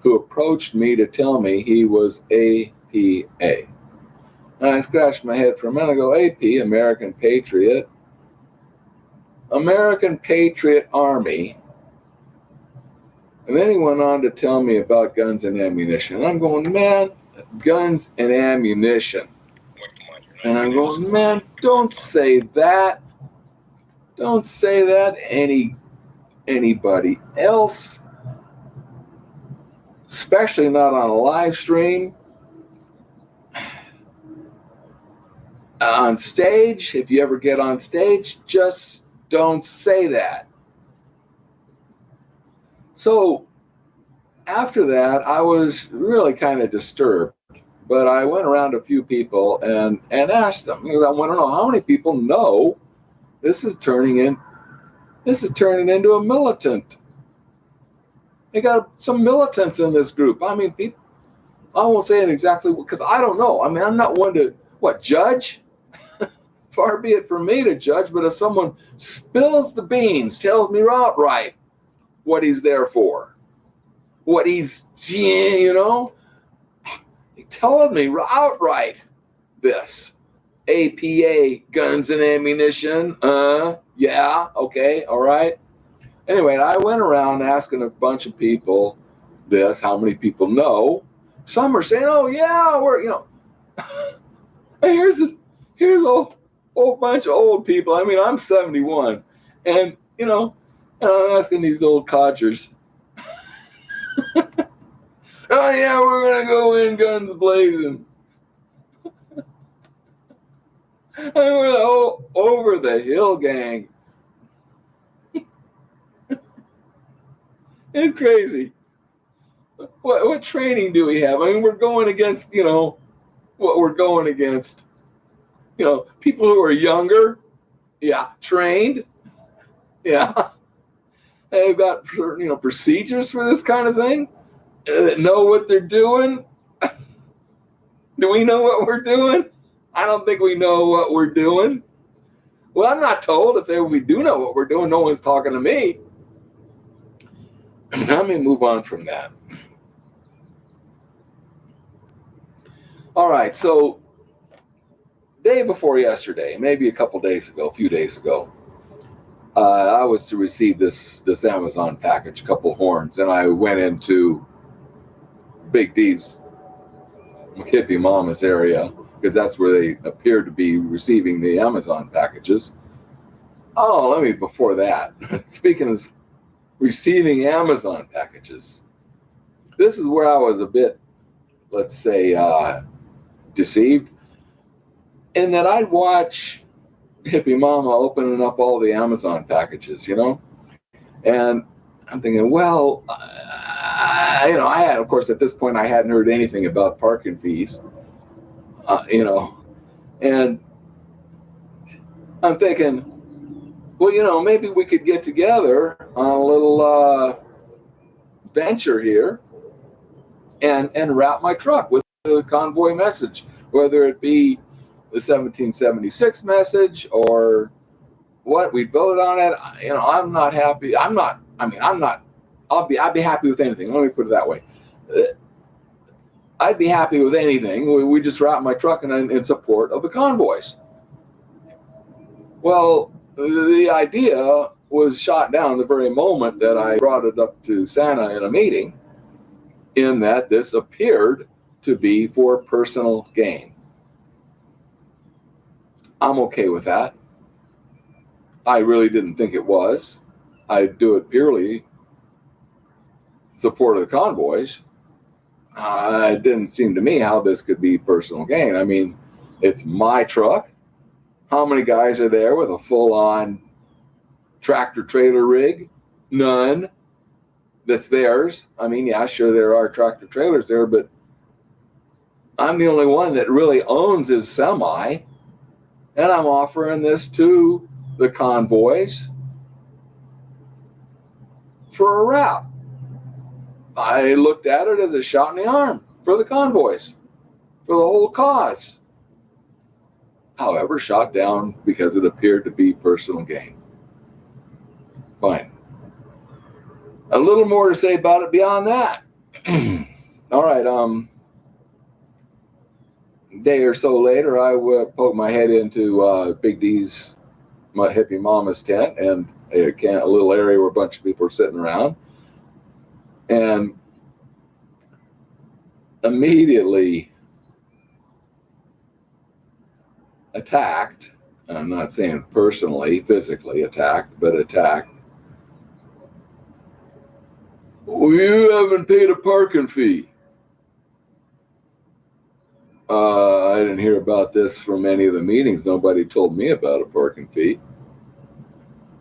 who approached me to tell me he was APA. And I scratched my head for a minute. I go, AP, American Patriot Army. And then he went on to tell me about guns and ammunition. And I'm going, man, guns and ammunition. And I'm going, man, don't say that. Don't say that anybody else, especially not on a live stream. On stage, if you ever get on stage, just don't say that. So after that, I was really kind of disturbed. But I went around to a few people and asked them, because I want to know how many people know this is turning into a militant. They got some militants in this group. I mean, people, I won't say it exactly because I don't know. I mean, I'm not one to judge. Far be it from me to judge, but if someone spills the beans, tells me outright what he's there for, what he's, he telling me outright this. APA, guns and ammunition, yeah, okay, all right. Anyway, I went around asking a bunch of people this, how many people know. Some are saying, oh yeah, we're, here's a whole bunch of old people. I mean, I'm 71, and and I'm asking these old codgers, oh yeah, we're gonna go in guns blazing. And we're the over the hill gang. It's crazy. What training do we have? I mean, we're going against, what we're going against. People who are younger, yeah, trained, yeah. They've got, procedures for this kind of thing. That know what they're doing. Do we know what we're doing? I don't think we know what we're doing. Well, I'm not told. If we do know what we're doing, no one's talking to me. Let me move on from that. All right, so day before yesterday, maybe a few days ago, I was to receive this Amazon package, a couple horns, and I went into Big D's hippie mama's area because that's where they appeared to be receiving the Amazon packages. Oh, before that, speaking of receiving Amazon packages, this is where I was a bit, let's say, deceived, in that I'd watch hippie mama opening up all the Amazon packages, and I'm thinking, well, I had, of course, at this point, I hadn't heard anything about parking fees, and I'm thinking, well, maybe we could get together on a little venture here and wrap my truck with the Convoy message, whether it be the 1776 message or what. We vote on it. I'm not happy. I'd be happy with anything. Let me put it that way. I'd be happy with anything. We just wrap my truck in support of the convoys. Well, the idea was shot down the very moment that I brought it up to Santa in a meeting, in that this appeared to be for personal gain. I'm okay with that. I really didn't think it was. I'd do it purely support of the convoys. It didn't seem to me how this could be personal gain. I mean, it's my truck. How many guys are there with a full-on tractor trailer rig? None. That's theirs. I mean, yeah, sure, there are tractor trailers there, but I'm the only one that really owns his semi, and I'm offering this to the convoys for a wrap. I looked at it as a shot in the arm for the convoys, for the whole cause. However, shot down because it appeared to be personal gain. Fine. A little more to say about it beyond that. All right, a day or so later, I poked my head into Big D's, my hippie mama's tent, and a little area where a bunch of people were sitting around, and immediately attacked. I'm not saying personally, physically attacked, but attacked. Well, you haven't paid a parking fee. I didn't hear about this from any of the meetings. Nobody told me about a parking fee.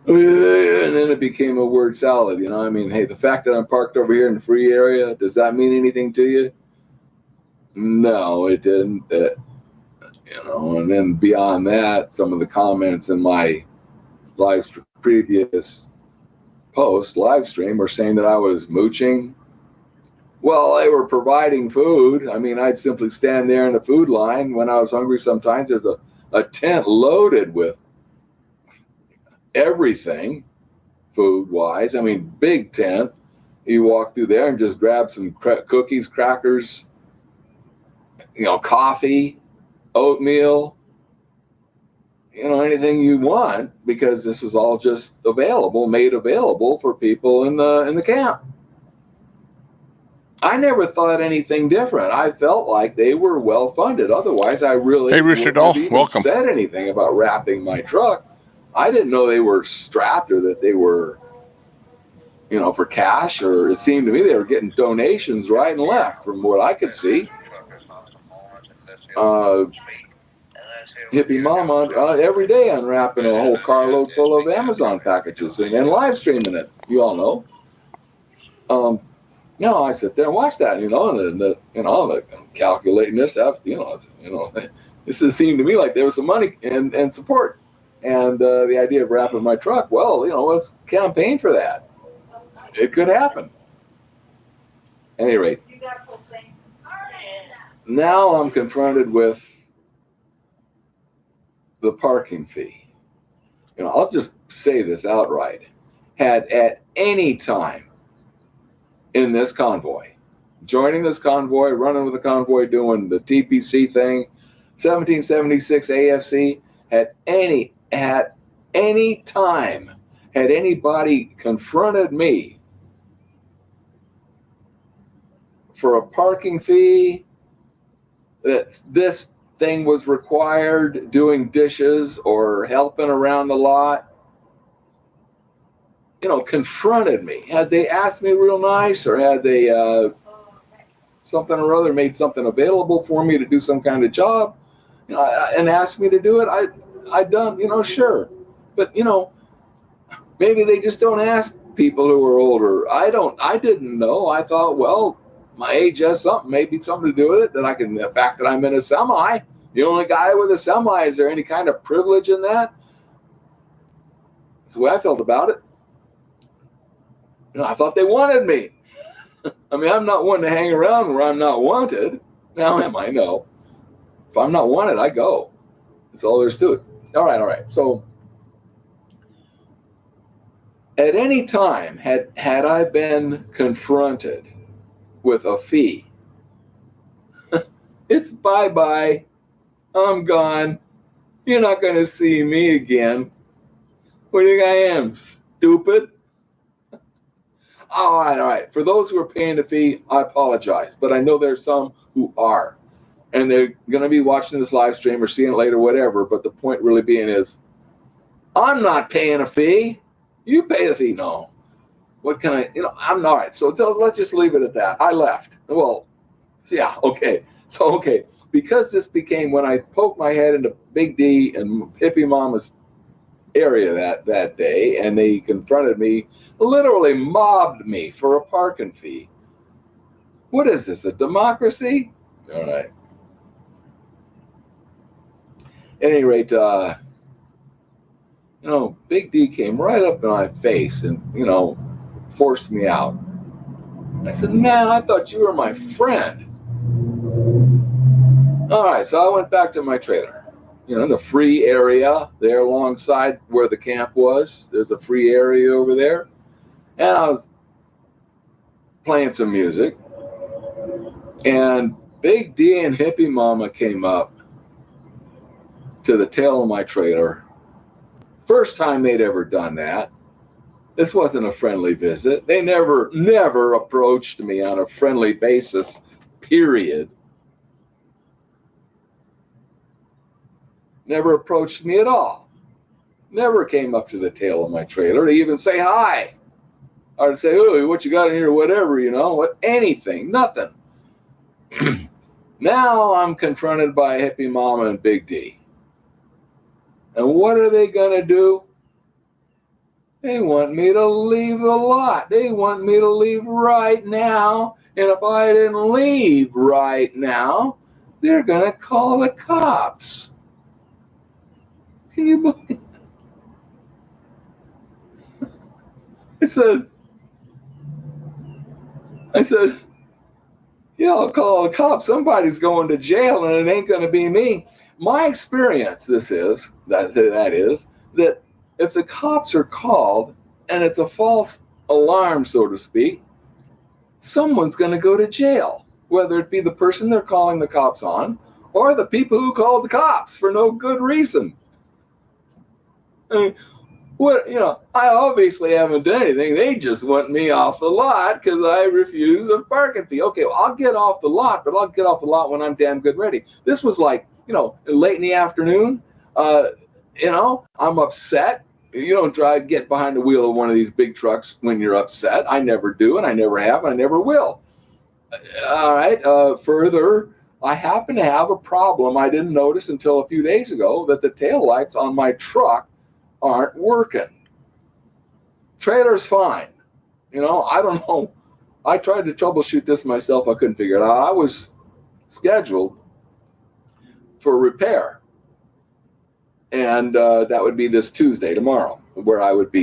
And then it became a word salad, I mean, hey, the fact that I'm parked over here in the free area, does that mean anything to you? No, it didn't. And then beyond that, some of the comments in my previous post live stream were saying that I was mooching. Well, they were providing food. I mean, I'd simply stand there in the food line when I was hungry. Sometimes there's a tent loaded with everything food wise. I mean, big tent. You walk through there and just grab some cookies, crackers, coffee, oatmeal, anything you want, because this is all just made available for people in the camp. I never thought anything different. I felt like they were well funded. Otherwise, I really wouldn't have even said anything about wrapping my truck. I didn't know they were strapped or that they were, for cash, or it seemed to me they were getting donations right and left from what I could see. Hippie mama every day unwrapping a whole carload full of Amazon packages and live streaming it. You all know. I sit there and watch that, and calculating this stuff, this seemed to me like there was some money and support. And the idea of wrapping my truck, well, let's campaign for that. It could happen. At any rate, now I'm confronted with the parking fee. I'll just say this outright. Had at any time in this convoy, joining this convoy, running with the convoy, doing the TPC thing, 1776 AFC, at any time, had anybody confronted me for a parking fee, that this thing was required, doing dishes or helping around the lot, confronted me. Had they asked me real nice, or had they something or other made something available for me to do some kind of job, and asked me to do it, I'd done, sure. But, maybe they just don't ask people who were older. I didn't know. I thought, well, my age has maybe something to do with it. The fact that I'm in a semi, the only guy with a semi, is there any kind of privilege in that? That's the way I felt about it. I thought they wanted me. I mean, I'm not one to hang around where I'm not wanted. Now am I? No. If I'm not wanted, I go. That's all there's to it. All right. So at any time, had I been confronted with a fee, it's bye-bye. I'm gone. You're not going to see me again. What do you think I am, stupid? All right. For those who are paying the fee, I apologize. But I know there's some who are. And they're going to be watching this live stream or seeing it later, whatever. But the point really being is, I'm not paying a fee. You pay the fee. No. What can I, I'm all right. So let's just leave it at that. I left. Well, yeah, okay. So, okay. Because this became, when I poked my head into Big D and Hippie Mama's area that day, and they confronted me, literally mobbed me for a parking fee. What is this, a democracy? All right. At any rate, Big D came right up in my face and, forced me out. I said, man, I thought you were my friend. All right, so I went back to my trailer. The free area there alongside where the camp was. There's a free area over there. And I was playing some music. And Big D and Hippie Mama came up to the tail of my trailer. First time they'd ever done that. This wasn't a friendly visit. They never approached me on a friendly basis, period. Never approached me at all. Never came up to the tail of my trailer to even say hi. Or to say, oh, what you got in here, whatever, anything, nothing. Now I'm confronted by Hippie Mama and Big D. And what are they going to do? They want me to leave the lot. They want me to leave right now. And if I didn't leave right now, they're going to call the cops. Can you believe it? I said, yeah, I'll call the cops. Somebody's going to jail, and it ain't going to be me. My experience, that is that if the cops are called and it's a false alarm, so to speak, someone's going to go to jail, whether it be the person they're calling the cops on or the people who called the cops for no good reason. I mean, I obviously haven't done anything. They just want me off the lot because I refuse a parking fee. Okay, well, I'll get off the lot, but I'll get off the lot when I'm damn good ready. This was like, late in the afternoon. I'm upset. You don't get behind the wheel of one of these big trucks when you're upset. I never do, and I never have, and I never will. All right. Further, I happen to have a problem I didn't notice until a few days ago, that the taillights on my truck aren't working. Trailer's fine. I don't know. I tried to troubleshoot this myself. I couldn't figure it out. I was scheduled for repair. And that would be this Tuesday, tomorrow, where I would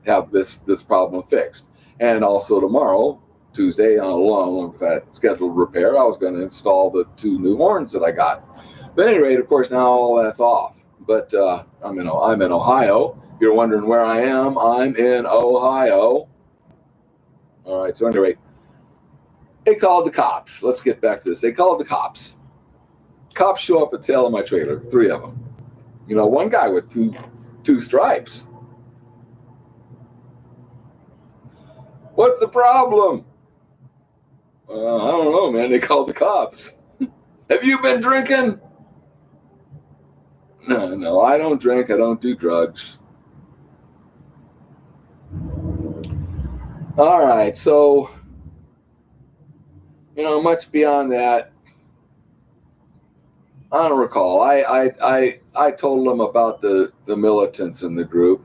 have this problem fixed. And also tomorrow, Tuesday, along with that scheduled repair, I was going to install the 2 new horns that I got. But at any rate, of course, now all that's off. But I'm in Ohio. If you're wondering where I am, I'm in Ohio. All right, so anyway, they called the cops. Let's get back to this. They called the cops. Cops show up at the tail of my trailer, 3 of them. One guy with two stripes. What's the problem? I don't know, man. They called the cops. Have you been drinking? No, I don't drink. I don't do drugs. All right, so, much beyond that, I don't recall. I told them about the militants in the group.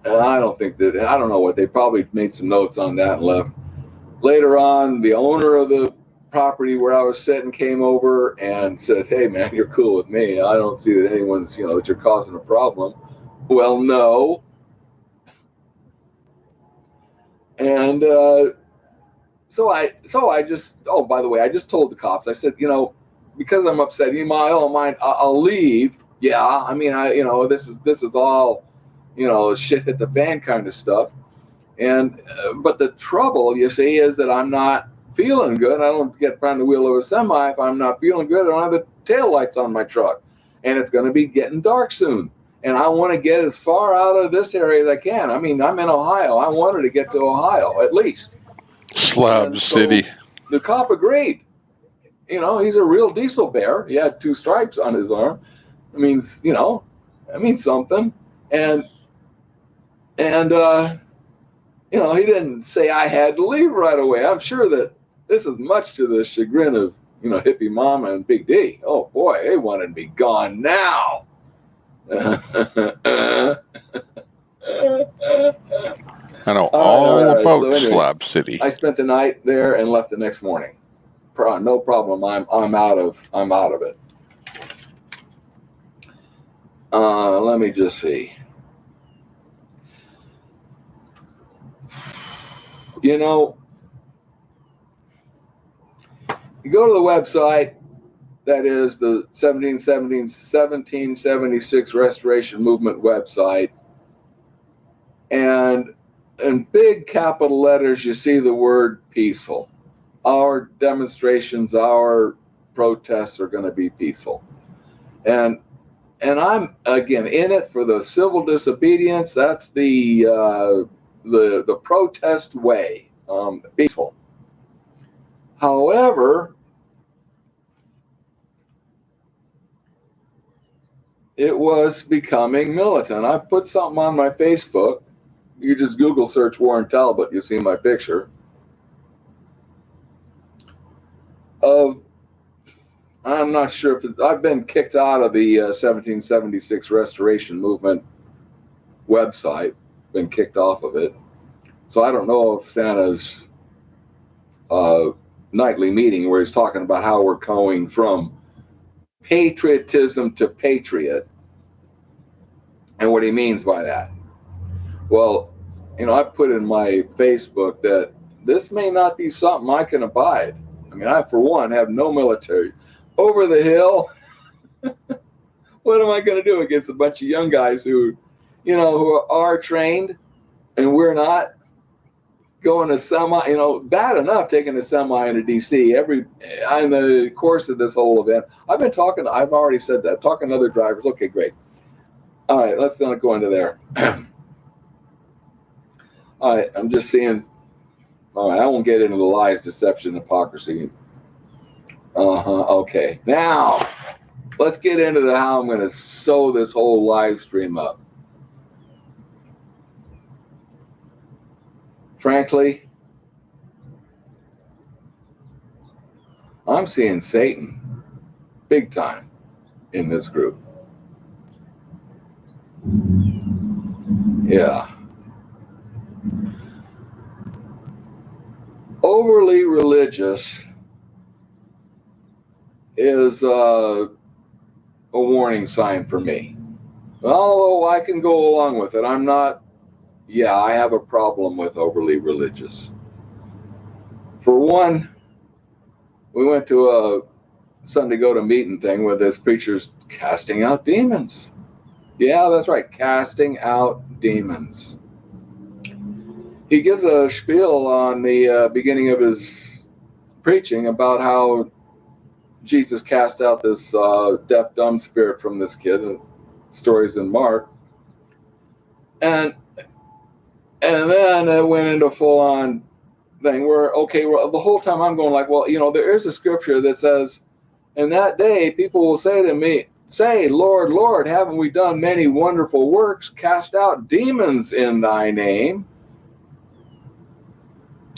I don't think that, I don't know what, they probably made some notes on that and left. Later on, the owner of the property where I was sitting came over and said, "Hey man, you're cool with me. I don't see that anyone's, that you're causing a problem." Well, no. And so I just, oh, by the way, I just told the cops, I said, because I'm upset, you don't mind, I'll leave. Yeah, I mean, this is all, shit hit the fan kind of stuff. And but the trouble, you see, is that I'm not feeling good. I don't get behind the wheel of a semi if I'm not feeling good. I don't have the tail lights on my truck, and it's going to be getting dark soon. And I want to get as far out of this area as I can. I mean, I'm in Ohio. I wanted to get to Ohio at least.
Slab City.
The cop agreed. He's a real diesel bear. He had 2 stripes on his arm. It means, that means something. And he didn't say I had to leave right away. I'm sure that this is much to the chagrin of, Hippie Mama and Big D. Oh boy, they wanted me gone now.
I know all about
so anyway,
Slab City.
I spent the night there and left the next morning. No problem. I'm out of it. Let me just see. You go to the website, that is the 1776 Restoration Movement website, and in big capital letters you see the word peaceful. Our demonstrations, our protests are going to be peaceful. And I'm, again, in it for the civil disobedience. That's the protest way, peaceful. However, it was becoming militant. I put something on my Facebook. You just Google search Warren Talbot, you see my picture. I'm not sure if I've been kicked out of the 1776 Restoration Movement website, been kicked off of it. So I don't know if Santa's nightly meeting where he's talking about how we're going from patriotism to patriot and what he means by that. Well, I put in my Facebook that this may not be something I can abide. I mean, I, for one, have no military. Over the hill, what am I going to do against a bunch of young guys who are trained and we're not? Going to semi, bad enough taking a semi into DC in the course of this whole event. I've already said that, talking to other drivers. Okay, great. All right, let's not go into there. All right, I'm just seeing, all right, I won't get into the lies, deception, hypocrisy. Okay, now let's get into how I'm going to sew this whole live stream up. Frankly, I'm seeing Satan big time in this group. Yeah. Overly religious is a warning sign for me. Although I can go along with it, I'm not, I have a problem with overly religious. For one, we went to a Sunday go-to meeting thing where this preacher's casting out demons. Yeah, that's right, casting out demons. He gives a spiel on the beginning of his preaching about how Jesus cast out this deaf, dumb spirit from this kid, and stories in Mark. And then it went into full-on thing where, okay, well, the whole time I'm going like, well, there is a scripture that says, in that day, people will say to me, say, Lord, Lord, haven't we done many wonderful works, cast out demons in thy name?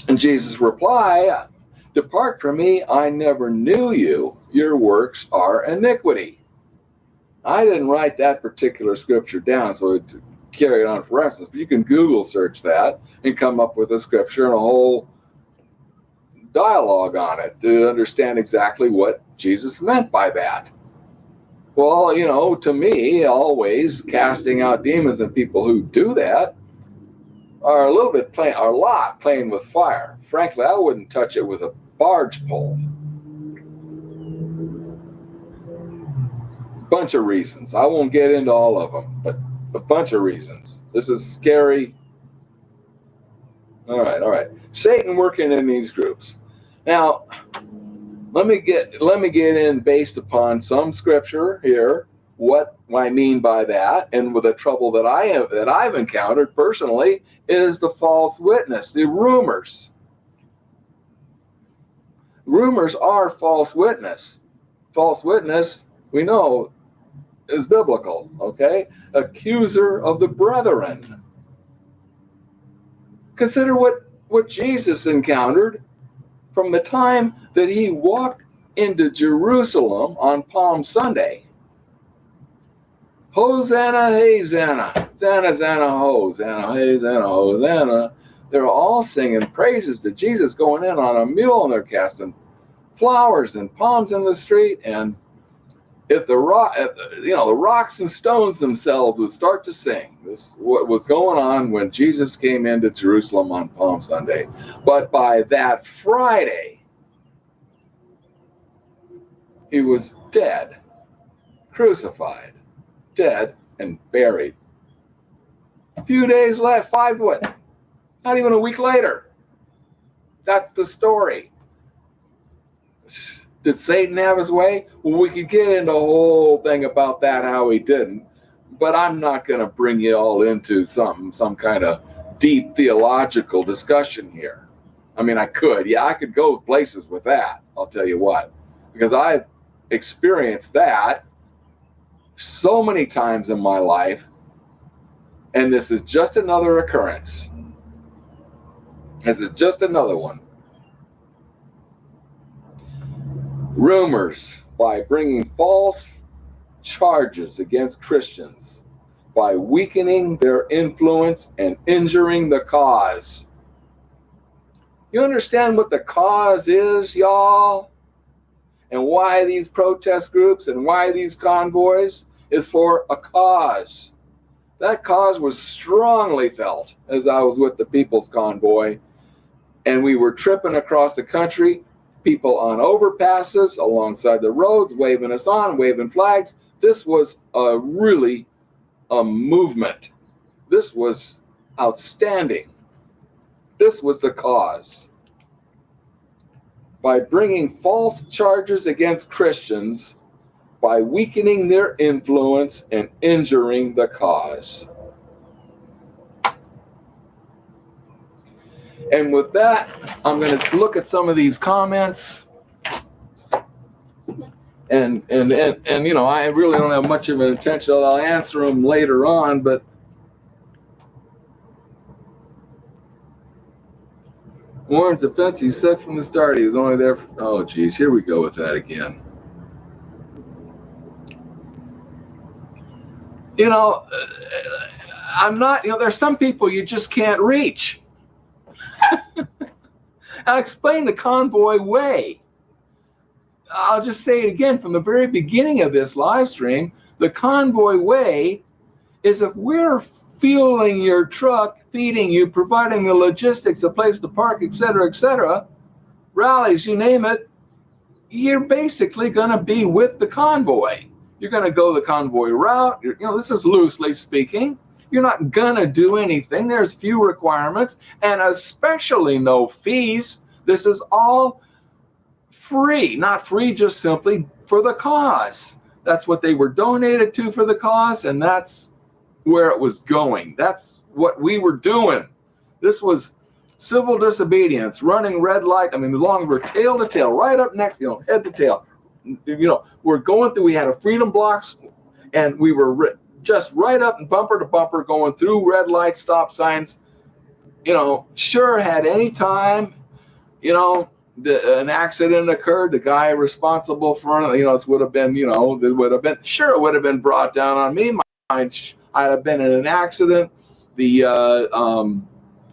And Jesus' reply, depart from me, I never knew you. Your works are iniquity. I didn't write that particular scripture down, so carry it on for reference. But you can Google search that and come up with a scripture and a whole dialogue on it to understand exactly what Jesus meant by that. Well, you know, to me, always casting out demons and people who do that are a lot playing with fire. Frankly, I wouldn't touch it with a barge pole. Bunch of reasons. I won't get into all of them, but a bunch of reasons. This is scary. All right. Satan working in these groups. Now, let me get in based upon some scripture here what I mean by that, and with the trouble that I've encountered personally is the false witness, the rumors. Rumors are false witness. False witness, we know, is biblical, okay? Accuser of the brethren. Consider what Jesus encountered from the time that he walked into Jerusalem on Palm Sunday. Hosanna, hey, Zanna. Zanna, Zanna, Hosanna, hey, Zanna, Hosanna. They're all singing praises to Jesus, going in on a mule, and they're casting flowers and palms in the street. And if the rocks and stones themselves would start to sing, this is what was going on when Jesus came into Jerusalem on Palm Sunday. But by that Friday, he was dead, crucified, dead, and buried. A few days left, not even a week later. That's the story. Did Satan have his way? Well, we could get into a whole thing about that, how he didn't, but I'm not going to bring you all into some kind of deep theological discussion here. I mean, I could go places with that, I'll tell you what, because I've experienced that so many times in my life, and this is just another occurrence. This is just another one. Rumors, by bringing false charges against Christians, by weakening their influence and injuring the cause. You understand what the cause is, y'all? And why these protest groups and why these convoys is for a cause. That cause was strongly felt as I was with the People's Convoy, and we were tripping across the country, people on overpasses, alongside the roads, waving us on, waving flags. This was really a movement. This was outstanding. This was the cause. By bringing false charges against Christians, by weakening their influence and injuring the cause. And with that, I'm going to look at some of these comments. And you know, I really don't have much of an intention. I'll answer them later on, but Warren's offense, he said from the start he was only there for, oh geez, here we go with that again. You know, I'm not, you know, there's some people you just can't reach. I'll explain the Convoy way. I'll just say it again from the very beginning of this live stream. The Convoy way is if we're fueling your truck, feeding you, providing the logistics, a place to park, etc., rallies, you name it, you're basically going to be with the convoy. You're going to go the convoy route. You know, this is loosely speaking. You're not going to do anything. There's few requirements, and especially no fees. This is all free, not free just simply for the cause. That's what they were donated to for the cause, and that's where it was going. That's what we were doing. This was civil disobedience, running red light. I mean, long we're tail to tail, right up next, you know, head to tail. You know, we're going through, we had a freedom blocks, and we were just right up and bumper to bumper going through red lights, stop signs. You know, sure, had any time, you know, an accident occurred, the guy responsible for it, you know, it would have been, you know, it would have been, sure, it would have been brought down on me. I'd have been in an accident. The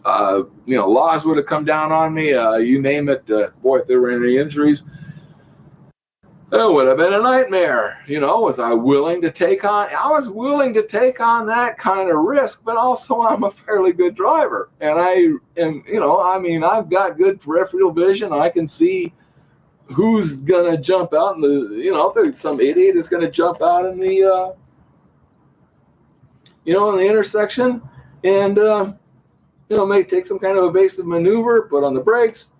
laws would have come down on me. You name it. Boy, if there were any injuries, it would have been a nightmare. Was I willing to take on? I was willing to take on that kind of risk, but also I'm a fairly good driver, and I am. I've got good peripheral vision. I can see who's gonna jump out in if there's some idiot is gonna jump out in the in the intersection, and may take some kind of evasive maneuver, put on the brakes.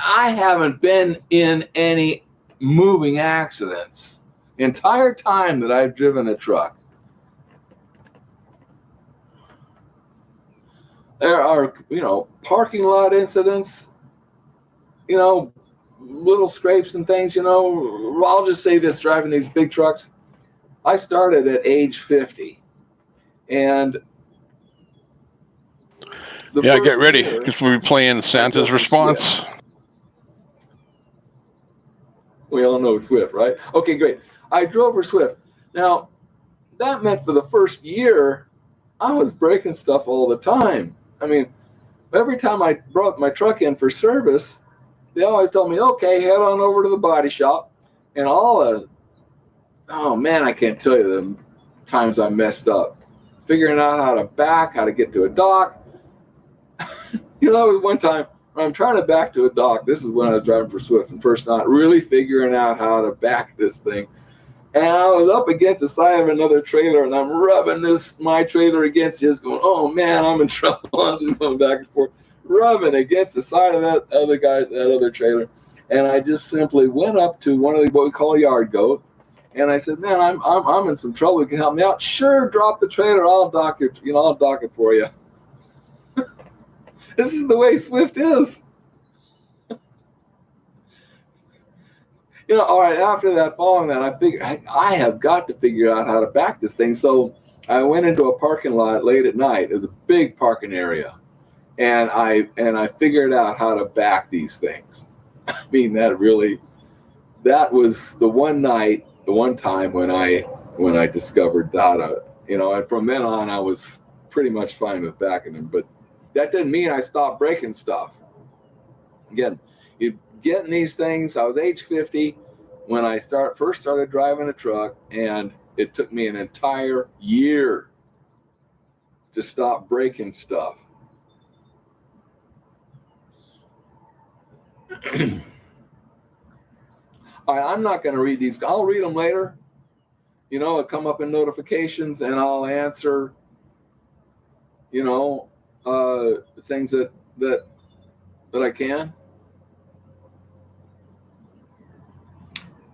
I haven't been in any moving accidents the entire time that I've driven a truck. There are, parking lot incidents, little scrapes and things, I'll just say this, driving these big trucks. I started at age 50, and
get ready, because we'll be playing Santa's response.
We all know Swift, right? Okay, great. I drove her Swift. Now, that meant for the first year, I was breaking stuff all the time. I mean, every time I brought my truck in for service, they always told me, okay, head on over to the body shop. And oh man, I can't tell you the times I messed up. Figuring out how to back, how to get to a dock. There was one time I'm trying to back to a dock. This is when I was driving for Swift and first not really figuring out how to back this thing. And I was up against the side of another trailer, and I'm rubbing my trailer against his, going, oh man, I'm in trouble. I'm just going back and forth, rubbing against the side of that other trailer. And I just simply went up to one of what we call a yard goat, and I said, man, I'm in some trouble. You can help me out? Sure, drop the trailer. I'll dock it. I'll dock it for you. This is the way Swift is. All right, after that, following that, I figured I have got to figure out how to back this thing. So I went into a parking lot late at night. It was a big parking area. And I figured out how to back these things. I mean, that was the one time when I discovered how to, and from then on I was pretty much fine with backing them. But that didn't mean I stopped breaking stuff. Again, you getting these things. I was age 50 when I first started driving a truck, and it took me an entire year to stop breaking stuff. All right, I'm not going to read these. I'll read them later. It'll come up in notifications, and I'll answer, things that I can.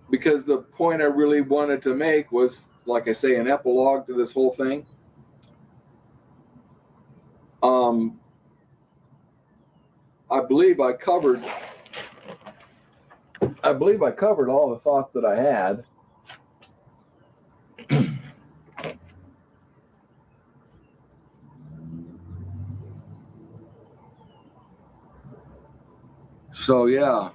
Because the point I really wanted to make was, like I say, an epilogue to this whole thing. I believe I covered all the thoughts that I had. So yeah,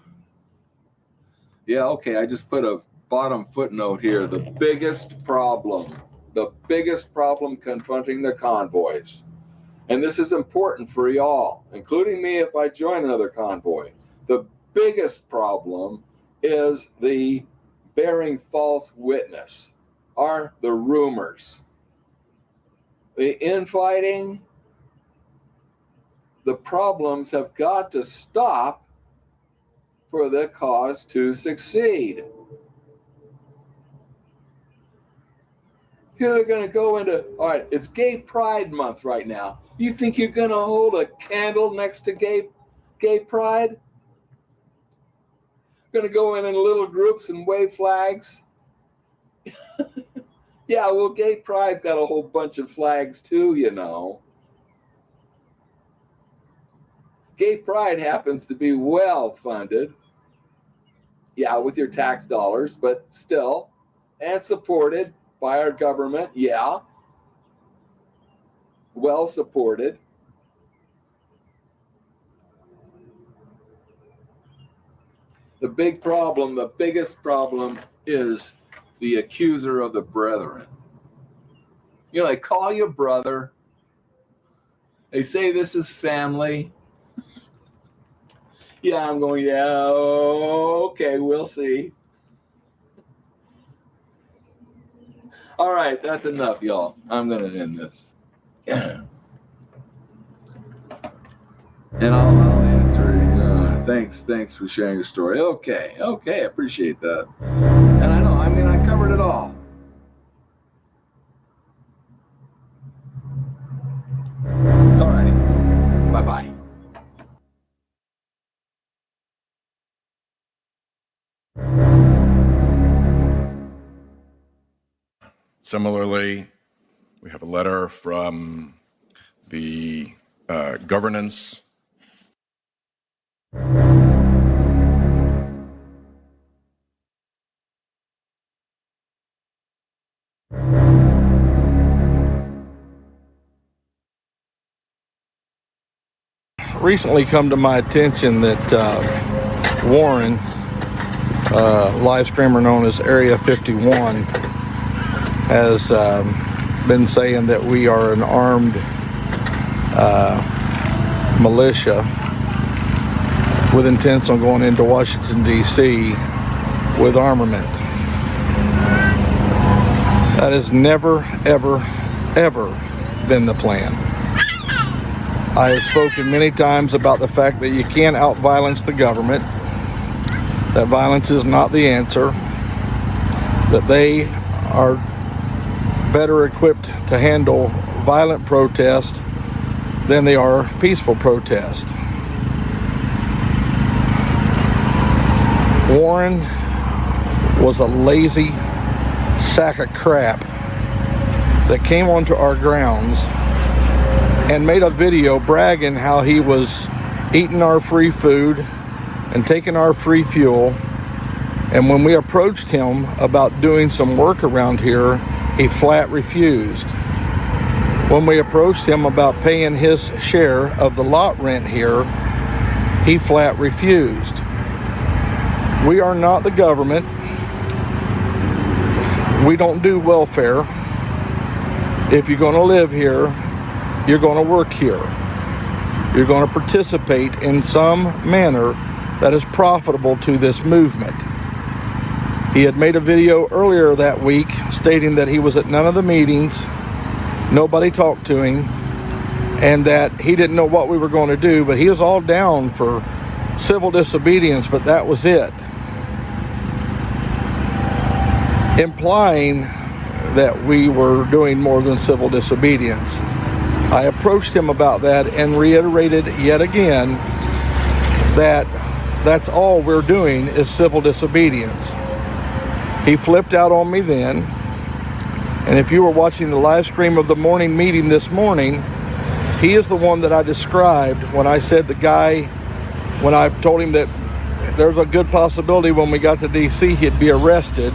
okay, I just put a bottom footnote here. The biggest problem confronting the convoys, and this is important for y'all, including me if I join another convoy, the biggest problem is the bearing false witness, are the rumors. The infighting, the problems have got to stop for the cause to succeed. Here they're going to go into, all right, it's Gay Pride Month right now. You think you're going to hold a candle next to gay pride? Going to go in little groups and wave flags? Yeah, well, Gay Pride's got a whole bunch of flags too, Gay Pride happens to be well funded. Yeah, with your tax dollars, but still, and supported by our government, yeah. Well supported. The biggest problem is the accuser of the brethren. You know, they call you brother. They say this is family. Yeah, I'm going, yeah, okay, we'll see. All right, that's enough, y'all. I'm going to end this. Yeah. And I'll answer. Thanks for sharing your story. Okay, I appreciate that. And I know, I covered it all. All right, bye-bye.
Similarly, we have a letter from the governance.
Recently come to my attention that Warren, live streamer known as Area 51, has been saying that we are an armed militia with intents on going into Washington, D.C. with armament. That has never, ever, ever been the plan. I have spoken many times about the fact that you can't out-violence the government, that violence is not the answer, that they are better equipped to handle violent protest than they are peaceful protest. Warren was a lazy sack of crap that came onto our grounds and made a video bragging how he was eating our free food and taking our free fuel. And when we approached him about doing some work around here, he flat refused. When we approached him about paying his share of the lot rent here, he flat refused. We are not the government. We don't do welfare. If you're going to live here, you're going to work here. You're going to participate in some manner that is profitable to this movement. He had made a video earlier that week stating that he was at none of the meetings, nobody talked to him, and that he didn't know what we were going to do, but he was all down for civil disobedience, but that was it. Implying that we were doing more than civil disobedience. I approached him about that and reiterated yet again that that's all we're doing is civil disobedience. He flipped out on me then, and if you were watching the live stream of the morning meeting this morning, he is the one that I described when I said the guy, when I told him that there's a good possibility when we got to DC he'd be arrested.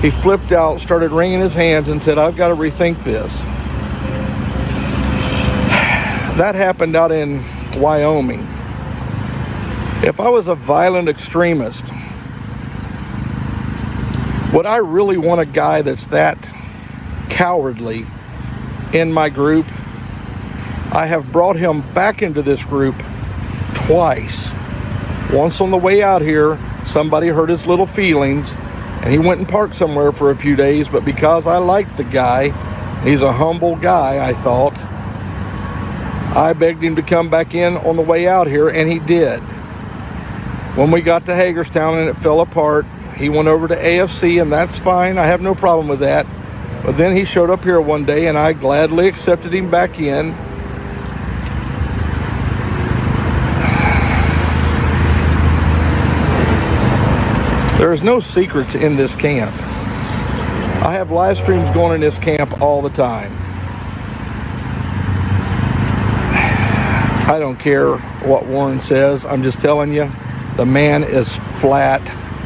He flipped out, started wringing his hands and said, I've got to rethink this. That happened out in Wyoming. If I was a violent extremist, would I really want a guy that's that cowardly in my group? I have brought him back into this group twice. Once on the way out here, somebody hurt his little feelings, and he went and parked somewhere for a few days, but because I liked the guy, he's a humble guy, I thought, I begged him to come back in on the way out here, and he did. When we got to Hagerstown and it fell apart, he went over to AFC, and that's fine. I have no problem with that. But then he showed up here one day, and I gladly accepted him back in. There's no secrets in this camp. I have live streams going in this camp all the time. I don't care what Warren says. I'm just telling you, the man is flat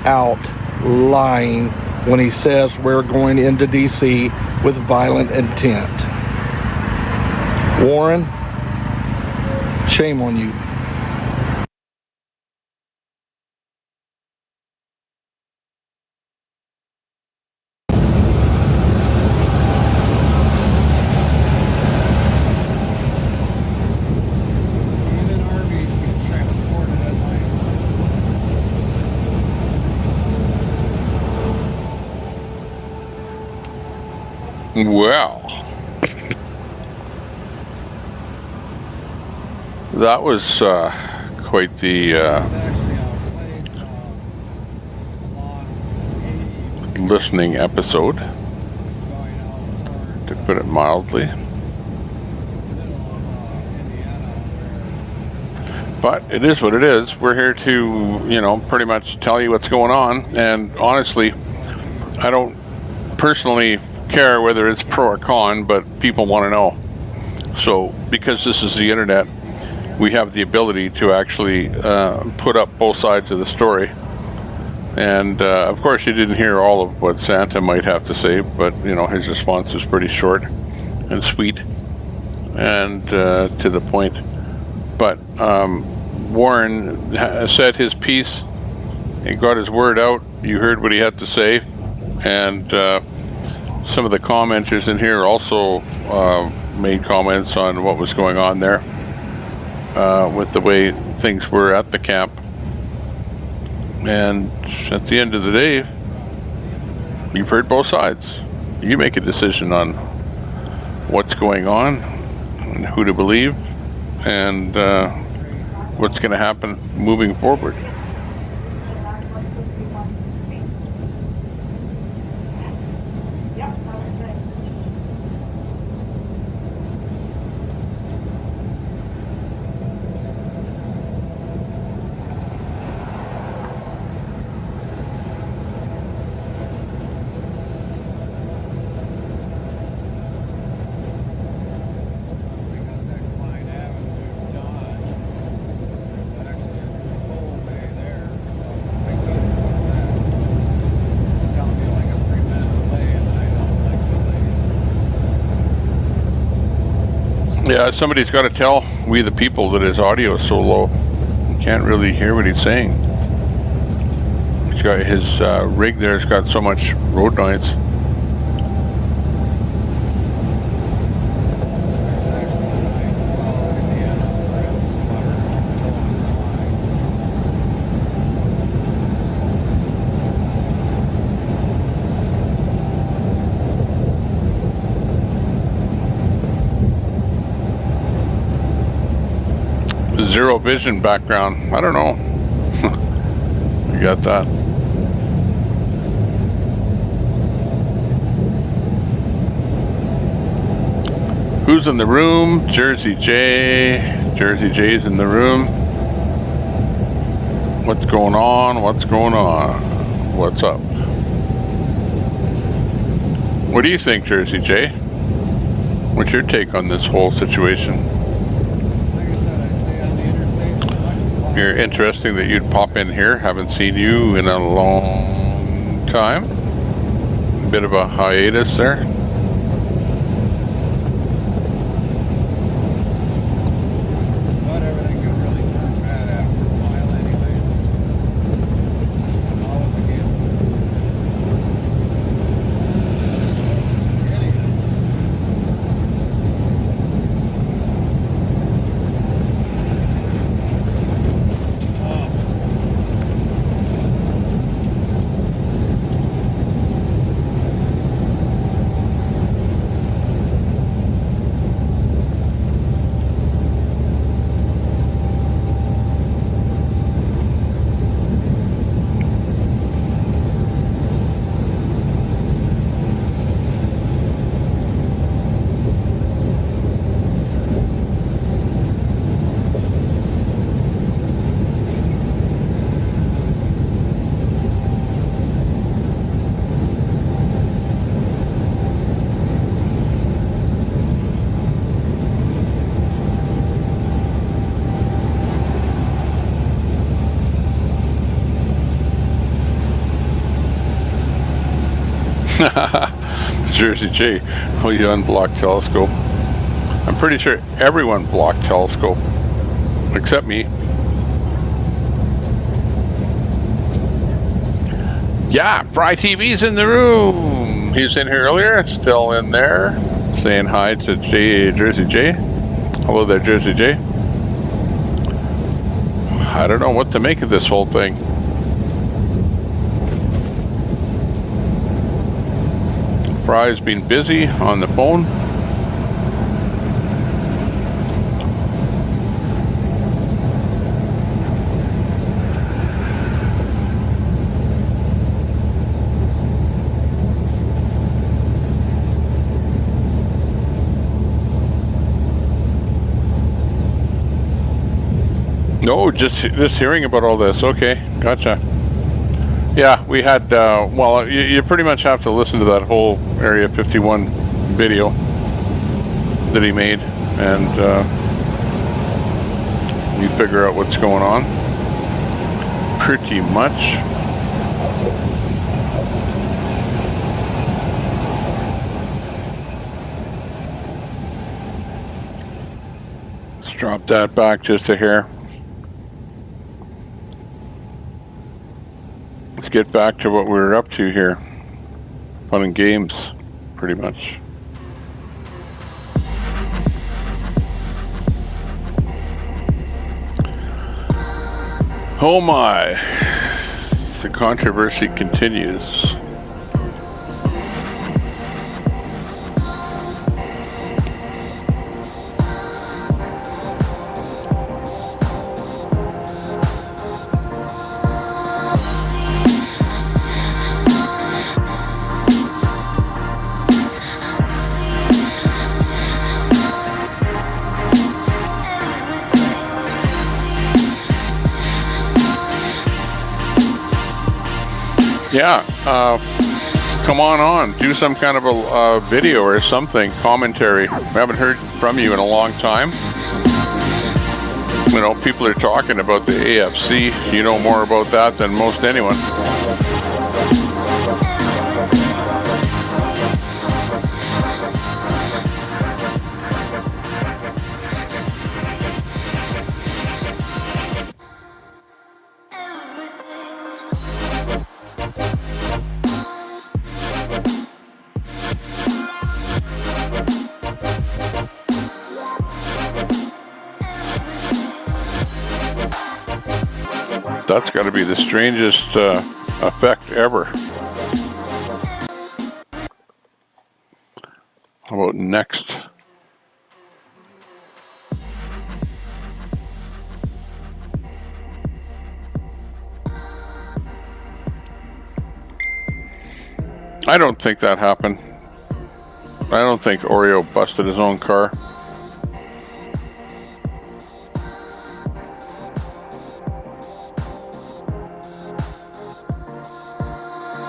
out lying when he says we're going into DC with violent intent. Warren, shame on you.
Well, that was quite the listening episode, to put it mildly. But it is what it is. We're here to, pretty much tell you what's going on. And honestly, I don't personally care whether it's pro or con, but people want to know. So because this is the internet, we have the ability to actually put up both sides of the story. And of course, you didn't hear all of what Santa might have to say, but his response was pretty short and sweet and to the point. But Warren said his piece. He got his word out. You heard what he had to say, and some of the commenters in here also made comments on what was going on there with the way things were at the camp. And at the end of the day, you've heard both sides. You make a decision on what's going on and who to believe and what's going to happen moving forward. Yeah, somebody's got to tell we the people that his audio is so low. You can't really hear what he's saying. He's got his rig there's got so much road noise. Zero vision background. I don't know. You got that. Who's in the room? Jersey J. Jersey J's in the room. What's going on? What's going on? What's up? What do you think, Jersey J? What's your take on this whole situation? You're interesting that you'd pop in here. Haven't seen you in a long time. Bit of a hiatus there. Jersey J. Oh, you unblocked telescope. I'm pretty sure everyone blocked telescope except me. Yeah, Fry TV's in the room. He was in here earlier, still in there, saying hi to Jersey J. Hello there, Jersey J. I don't know what to make of this whole thing. Fry's been busy on the phone. No, just hearing about all this. Okay, gotcha. Yeah, we had, well, you pretty much have to listen to that whole Area 51 video that he made, and you figure out what's going on. Pretty much. Let's drop that back just a hair. Let's get back to what we were up to here. Fun and games, pretty much. Oh my, the controversy continues. Yeah, come on, do some kind of a video or something, commentary. We haven't heard from you in a long time. You know, people are talking about the AFC. You know more about that than most anyone. That's got to be the strangest effect ever. How about next? I don't think that happened. I don't think Oreo busted his own car.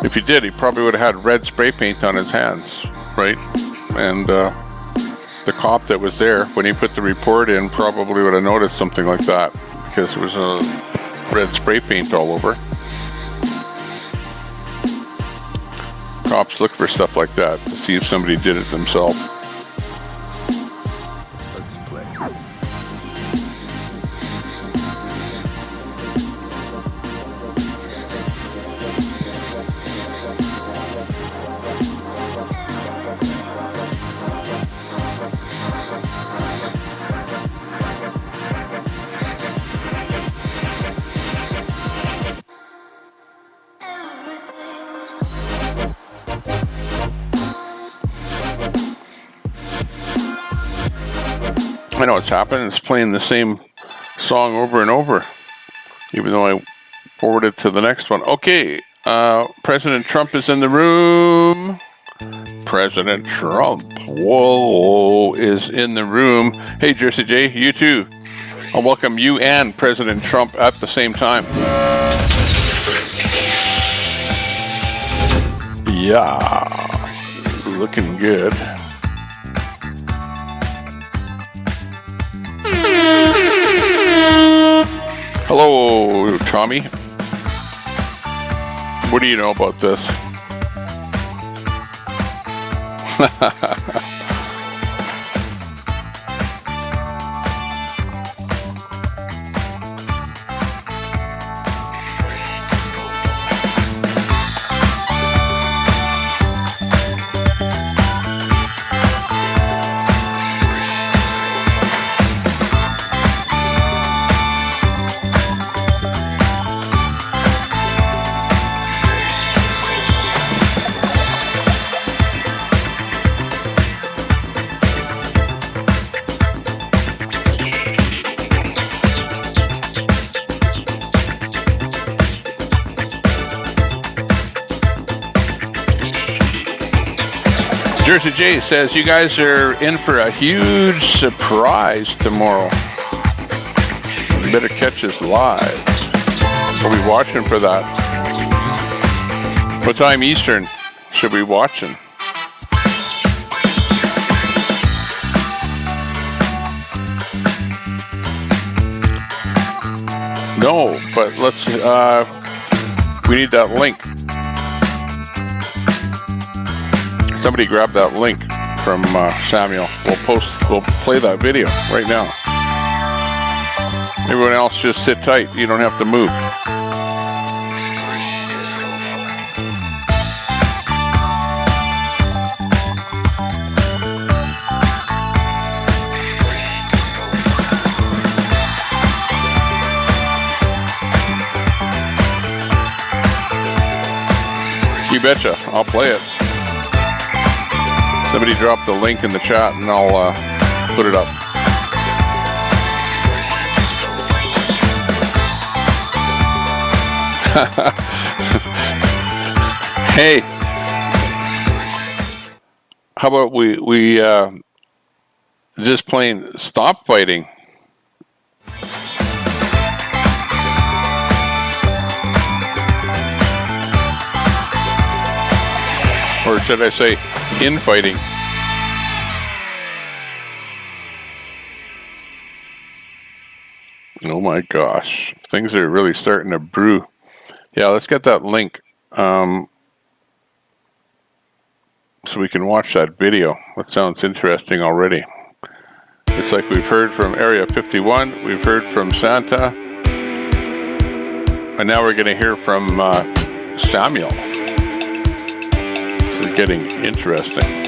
If he did, he probably would have had red spray paint on his hands, right? And the cop that was there, when he put the report in, probably would have noticed something like that, because it was a red spray paint all over. Cops look for stuff like that to see if somebody did it themselves.
Let's play.
I know what's happening. It's playing the same song over and over, even though I forwarded to the next one. Okay, President Trump is in the room. President Trump, whoa, is in the room. Hey, Jersey J, you too. I'll welcome you and President Trump at the same time. Yeah, looking good. Hello, Tommy. What do you know about this? Jersey J says you guys are in for a huge surprise tomorrow. You better catch us live. Are we watching for that? What time Eastern should we be watching? No, but let's, we need that link. Somebody grab that link from Samuel. We'll play that video right now. Everyone else just sit tight. You don't have to move. You betcha. I'll play it. Somebody drop the link in the chat and I'll put it up. Hey, how about we just plain stop fighting? Or should I say infighting? Oh my gosh, things are really starting to brew. Yeah, let's get that link so we can watch that video. That sounds interesting already. It's like we've heard from Area 51, we've heard from Santa, and now we're going to hear from Samuel. This is getting interesting.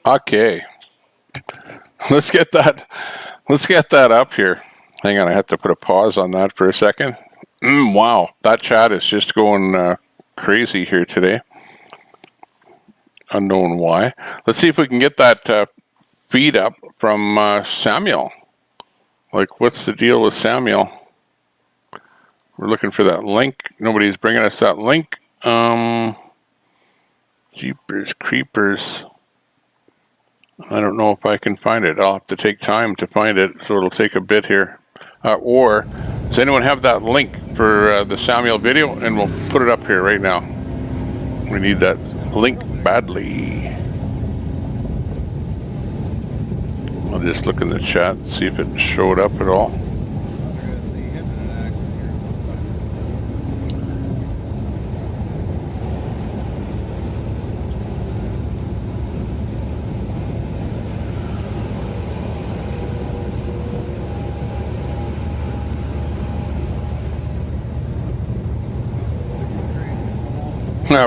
Okay. Let's get that up here. Hang on, I have to put a pause on that for a second. Wow, that chat is just going crazy here today. Unknown why. Let's see if we can get that feed up from Samuel. Like, what's the deal with Samuel? We're looking for that link. Nobody's bringing us that link. Jeepers creepers. I don't know if I can find it. I'll have to take time to find it, so it'll take a bit here. Or does anyone have that link for the Samuel video? And we'll put it up here right now. We need that link badly. I'll just look in the chat and see if it showed up at all.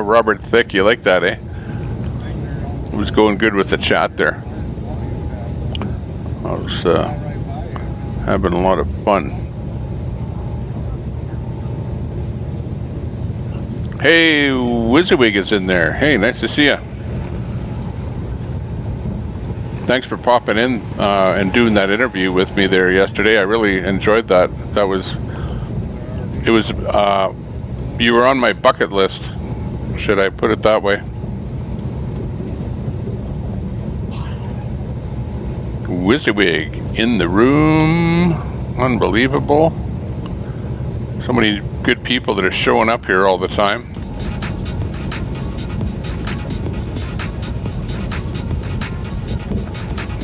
Robert Thick, you like that, eh? It was going good with the chat there. I was having a lot of fun. Hey, WYSIWYG is in there. Hey, nice to see you. Thanks for popping in and doing that interview with me there yesterday. I really enjoyed that. You were on my bucket list. Should I put it that way? WYSIWYG in the room. Unbelievable. So many good people that are showing up here all the time.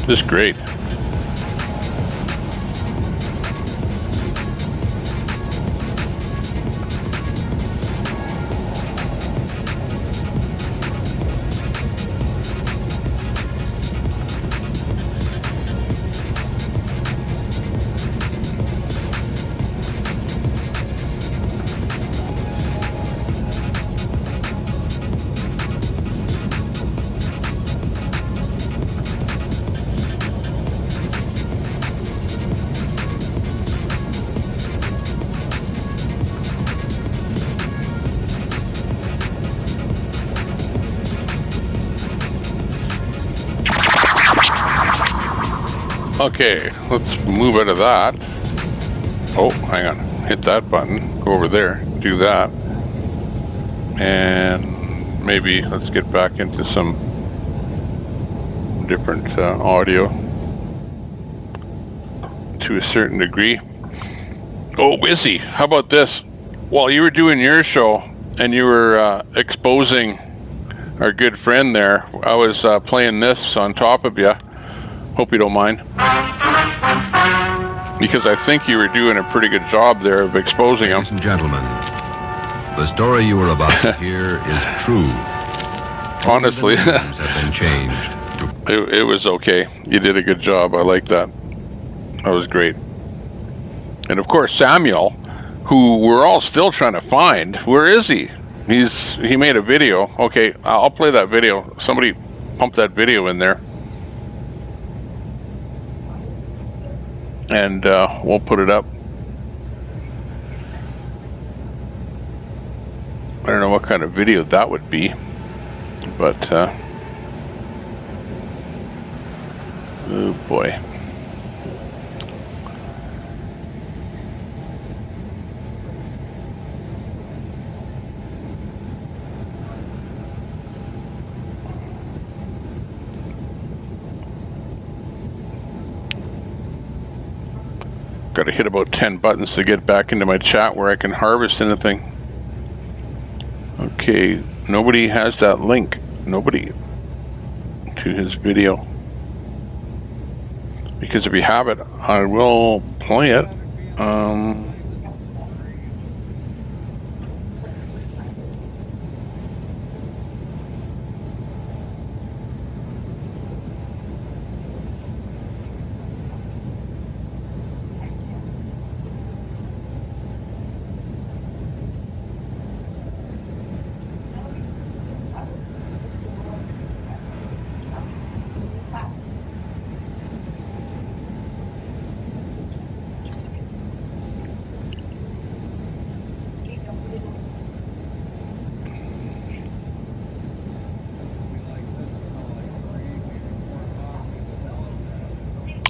Just great. Okay, let's move out of that. Oh, hang on. Hit that button. Go over there. Do that. And maybe let's get back into some different audio to a certain degree. Oh, Wizzy, how about this? While you were doing your show and you were exposing our good friend there, I was playing this on top of you. Hope you don't mind. Because I think you were doing a pretty good job there of exposing him.
Ladies and gentlemen, the story you are about to hear is true.
Honestly,
have been changed.
It was okay. You did a good job. I like that. That was great. And of course, Samuel, who we're all still trying to find. Where is he? He made a video. Okay, I'll play that video. Somebody pump that video in there. And we'll put it up. I don't know what kind of video that would be, but oh boy. Got to hit about 10 buttons to get back into my chat where I can harvest anything. Okay, nobody has that link. Nobody to his video. Because if you have it, I will play it.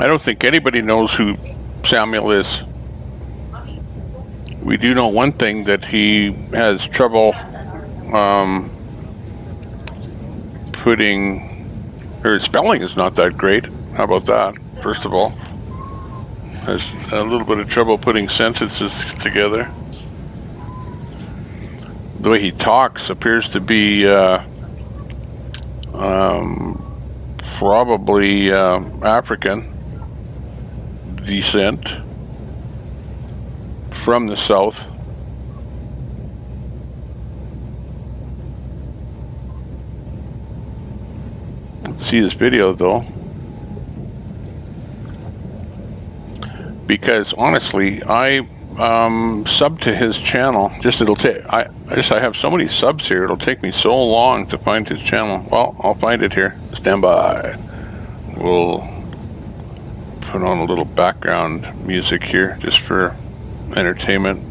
I don't think anybody knows who Samuel is. We do know one thing, that he has trouble spelling is not that great. How about that, first of all? Has a little bit of trouble putting sentences together. The way he talks appears to be probably African descent from the south. Let's see this video though, because honestly, I sub to his channel. I have so many subs here. It'll take me so long to find his channel. Well, I'll find it here. Stand by. We'll put on a little background music here just for entertainment.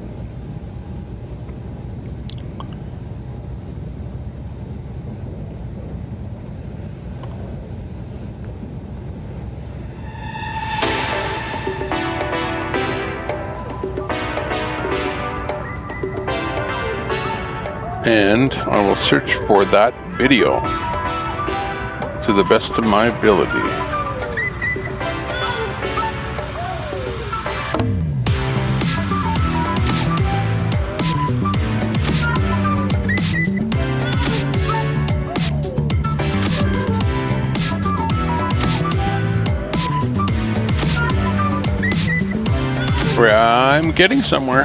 And I will search for that video to the best of my ability. I'm getting somewhere.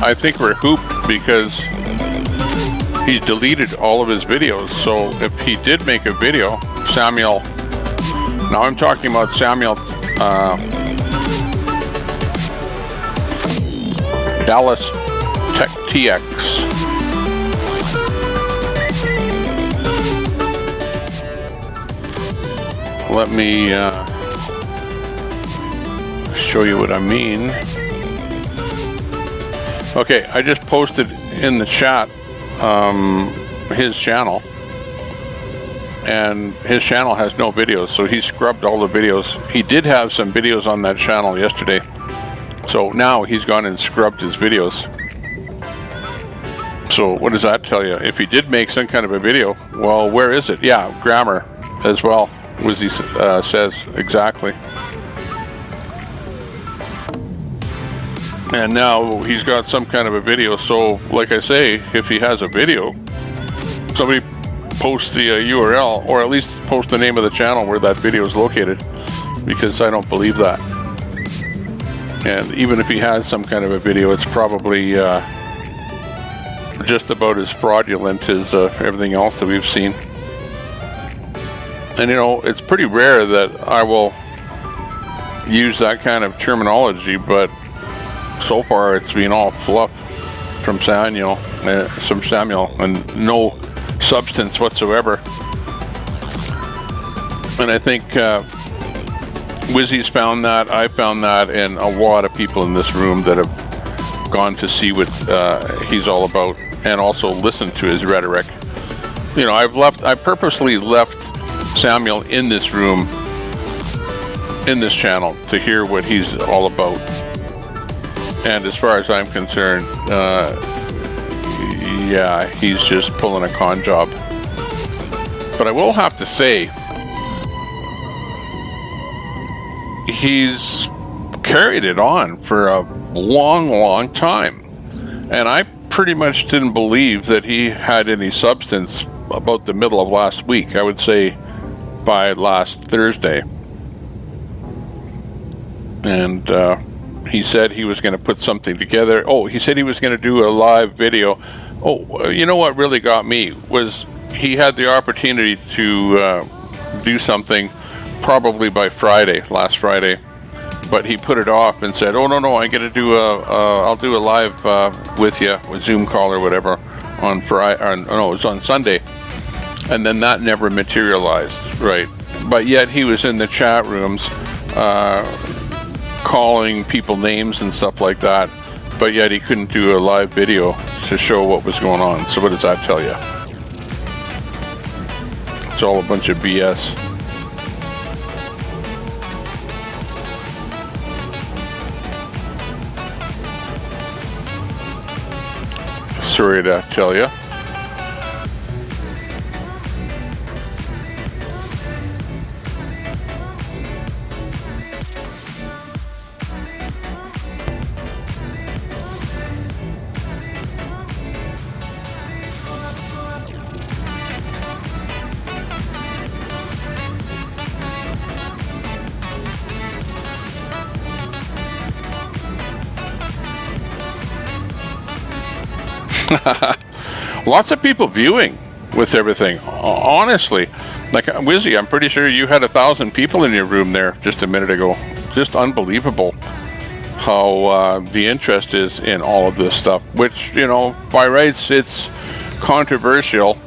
I think we're hooped because he's deleted all of his videos. So if he did make a video, Samuel, now I'm talking about Samuel Dallas Tech TX. Let me show you what I mean. Okay, I just posted in the chat his channel, and his channel has no videos, so he scrubbed all the videos. He did have some videos on that channel yesterday, so now he's gone and scrubbed his videos. So what does that tell you? If he did make some kind of a video, well, where is it? Yeah, grammar as well, as he says exactly. And now he's got some kind of a video. So like I say, if he has a video, somebody post the URL, or at least post the name of the channel where that video is located, because I don't believe that. And even if he has some kind of a video, it's probably just about as fraudulent as everything else that we've seen. And you know, it's pretty rare that I will use that kind of terminology, but so far it's been all fluff from Samuel, and no substance whatsoever. And I think Wizzy's found that, I found that, and a lot of people in this room that have gone to see what he's all about, and also listened to his rhetoric. You know, I purposely left Samuel in this room, in this channel, to hear what he's all about. And as far as I'm concerned, yeah, he's just pulling a con job. But I will have to say, he's carried it on for a long, long time. And I pretty much didn't believe that he had any substance about the middle of last week. I would say by last Thursday. And he said he was going to put something together. Oh, he said he was going to do a live video. Oh, you know what really got me was he had the opportunity to do something probably by Friday, last Friday, but he put it off and said, "Oh no, I'm going to do I'll do a live with you, with Zoom call or whatever, on Friday. No, it was on Sunday, and then that never materialized, right? But yet he was in the chat rooms, calling people names and stuff like that. But yet he couldn't do a live video to show what was going on. So what does that tell you? It's all a bunch of BS. Sorry to tell you. Lots of people viewing with everything. Honestly, like Wizzy, I'm pretty sure you had 1,000 people in your room there just a minute ago. Just unbelievable how the interest is in all of this stuff, which, you know, by rights, it's controversial.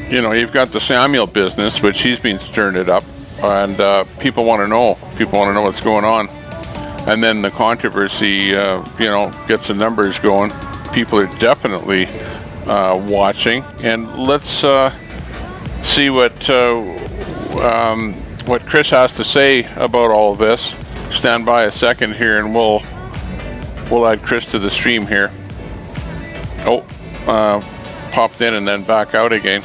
You know, you've got the Samuel business, which he's been stirring it up, and people want to know. People want to know what's going on. And then the controversy, you know, gets the numbers going. People are definitely watching, and let's see what Chris has to say about all of this. Stand by a second here, and we'll add Chris to the stream here. Oh, popped in and then back out again.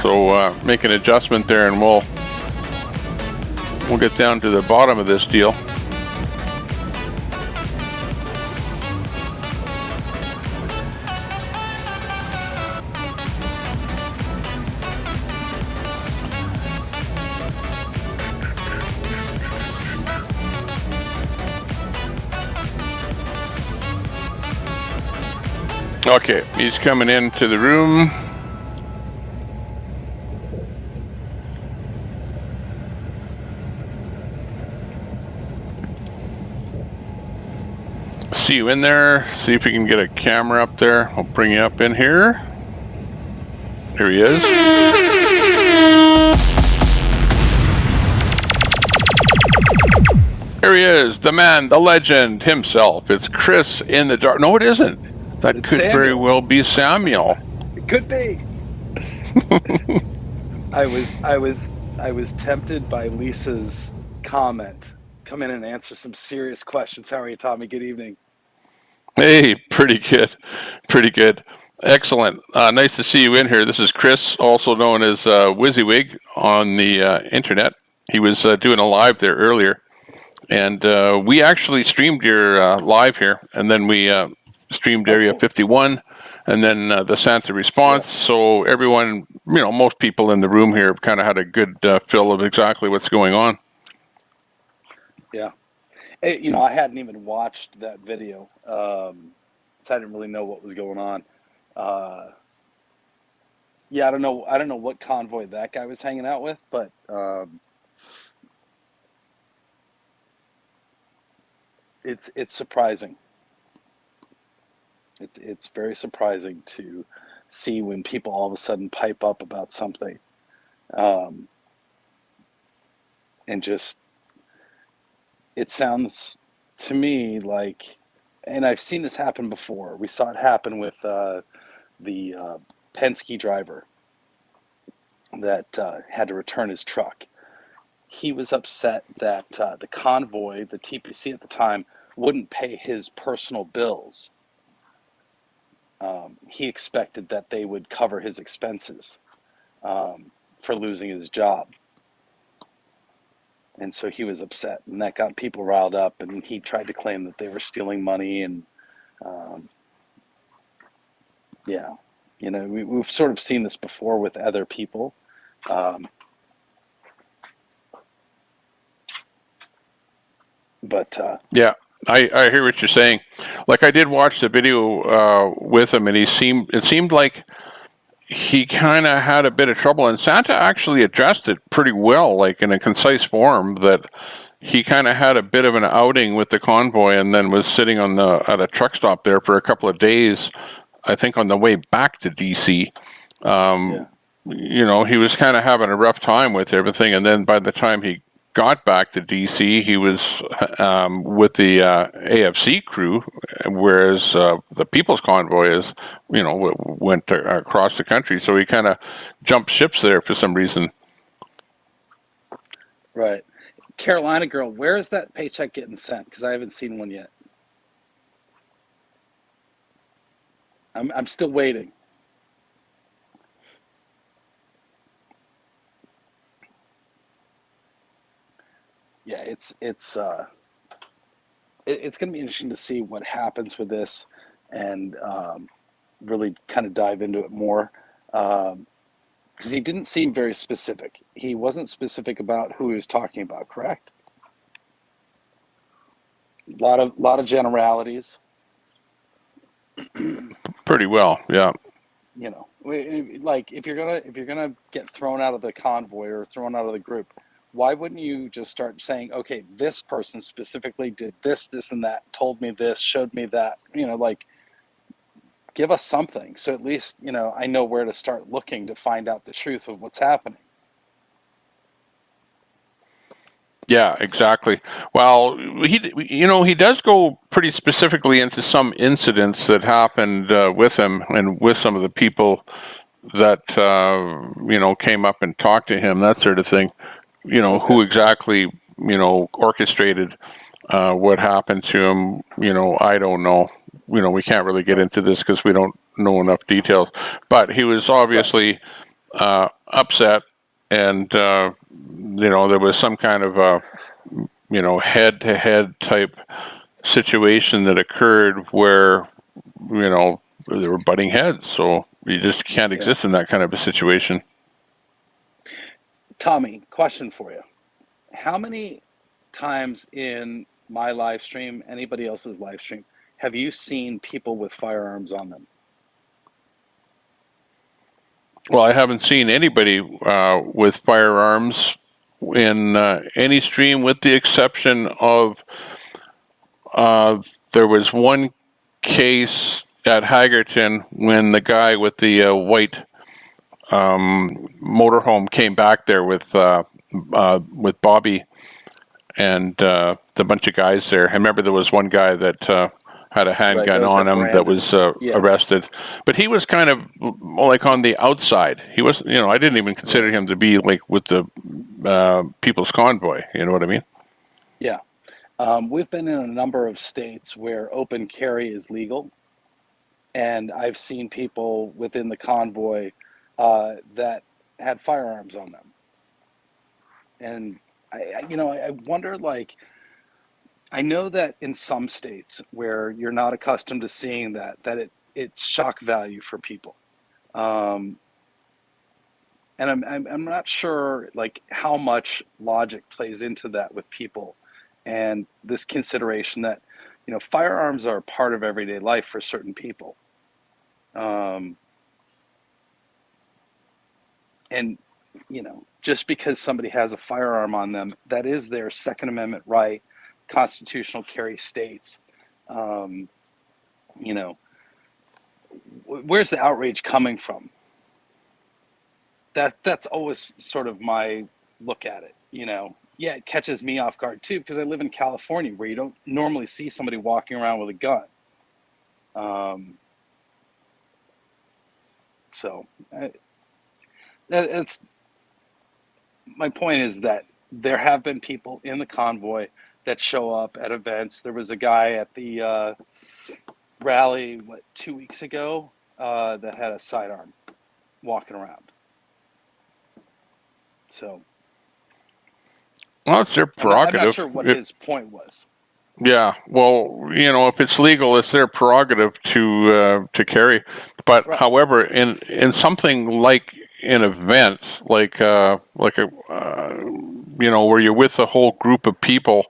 So make an adjustment there, and we'll get down to the bottom of this deal. Okay, he's coming into the room. See you in there. See if we can get a camera up there. I'll bring you up in here. Here he is. Here he is, the man, the legend himself. It's Chris in the dark. No, it isn't. That could very well be Samuel.
It could be. I was tempted by Lisa's comment. Come in and answer some serious questions. How are you, Tommy? Good evening.
Hey, pretty good. Pretty good. Excellent. Nice to see you in here. This is Chris, also known as WYSIWYG on the internet. He was doing a live there earlier. And we actually streamed your live here, and then we streamed Area 51, and then the Santa response. Yeah. So everyone, you know, most people in the room here kind of had a good feel of exactly what's going on.
Yeah. You know, I hadn't even watched that video, so I didn't really know what was going on. Yeah, I don't know what convoy that guy was hanging out with, but it's surprising. It's very surprising to see when people all of a sudden pipe up about something, and just it sounds to me like, and I've seen this happen before. We saw it happen with the Penske driver that had to return his truck. He was upset that the convoy, the TPC at the time, wouldn't pay his personal bills. He expected that they would cover his expenses for losing his job. And so he was upset, and that got people riled up, and he tried to claim that they were stealing money. And yeah, you know, we've sort of seen this before with other people. But
yeah, I hear what you're saying. Like, I did watch the video with him, and it seemed like he kind of had a bit of trouble, and Santa actually addressed it pretty well, like in a concise form, that he kind of had a bit of an outing with the convoy, and then was sitting on at a truck stop there for a couple of days I think on the way back to DC. You know, he was kind of having a rough time with everything, and then by the time he got back to DC, he was with the AFC crew, whereas the People's Convoy is, you know, went across the country. So he kind of jumped ships there for some reason.
Right. Carolina girl, where is that paycheck getting sent? Because I haven't seen one yet. I'm still waiting. Yeah, it's going to be interesting to see what happens with this, and really kind of dive into it more. Because he didn't seem very specific. He wasn't specific about who he was talking about, correct? Lot of generalities.
Pretty well, yeah.
You know, like if you're gonna get thrown out of the convoy or thrown out of the group, why wouldn't you just start saying, okay, this person specifically did this, this, and that, told me this, showed me that, you know, like give us something. So at least, you know, I know where to start looking to find out the truth of what's happening.
Yeah, exactly. Well, he does go pretty specifically into some incidents that happened with him and with some of the people that came up and talked to him, that sort of thing. You know, who exactly orchestrated what happened to him. You know, I don't know. You know, we can't really get into this because we don't know enough details. But he was obviously upset, and there was some kind of head-to-head type situation that occurred where they were butting heads. So you just can't exist in that kind of a situation.
Tommy, question for you. How many times in my live stream, anybody else's live stream, have you seen people with firearms on them?
Well, I haven't seen anybody with firearms in any stream, with the exception of there was one case at Hagerton when the guy with the white motorhome came back there with Bobby and the bunch of guys there. I remember there was one guy that had a handgun on him that was arrested, but he was kind of like on the outside. He was, I didn't even consider him to be like with the People's Convoy. You know what I mean?
Yeah. We've been in a number of states where open carry is legal, and I've seen people within the convoy that had firearms on them. And I wonder, like, I know that in some states where you're not accustomed to seeing that it's shock value for people. And I'm not sure like how much logic plays into that with people, and this consideration that firearms are a part of everyday life for certain people. And just because somebody has a firearm on them, that is their Second Amendment right. Constitutional carry states. Where's the outrage coming from? That's always sort of my look at it. Yeah, it catches me off guard too, because I live in California where you don't normally see somebody walking around with a gun. That's my point, is that there have been people in the convoy that show up at events. There was a guy at the rally, 2 weeks ago, that had a sidearm walking around. So,
well, it's their prerogative.
I'm not sure what his point was.
Yeah, well, if it's legal, it's their prerogative to carry. But however, in something like an event, like a where you're with a whole group of people,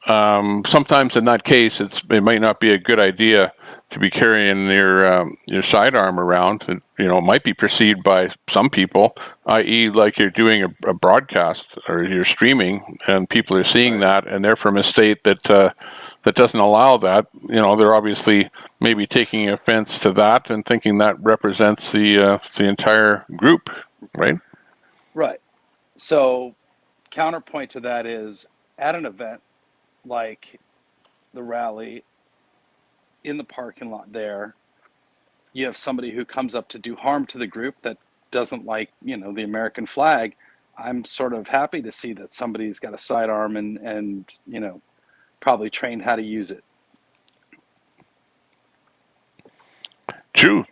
sometimes in that case, it might not be a good idea to be carrying your sidearm around. It might be perceived by some people, i.e., like you're doing a broadcast or you're streaming, and people are seeing that, and they're from a state that that doesn't allow that. They're obviously maybe taking offense to that and thinking that represents the entire group, right?
Right. So, counterpoint to that is at an event like the rally in the parking lot there, you have somebody who comes up to do harm to the group that doesn't like, the American flag. I'm sort of happy to see that somebody's got a sidearm and probably trained how to use it.
True.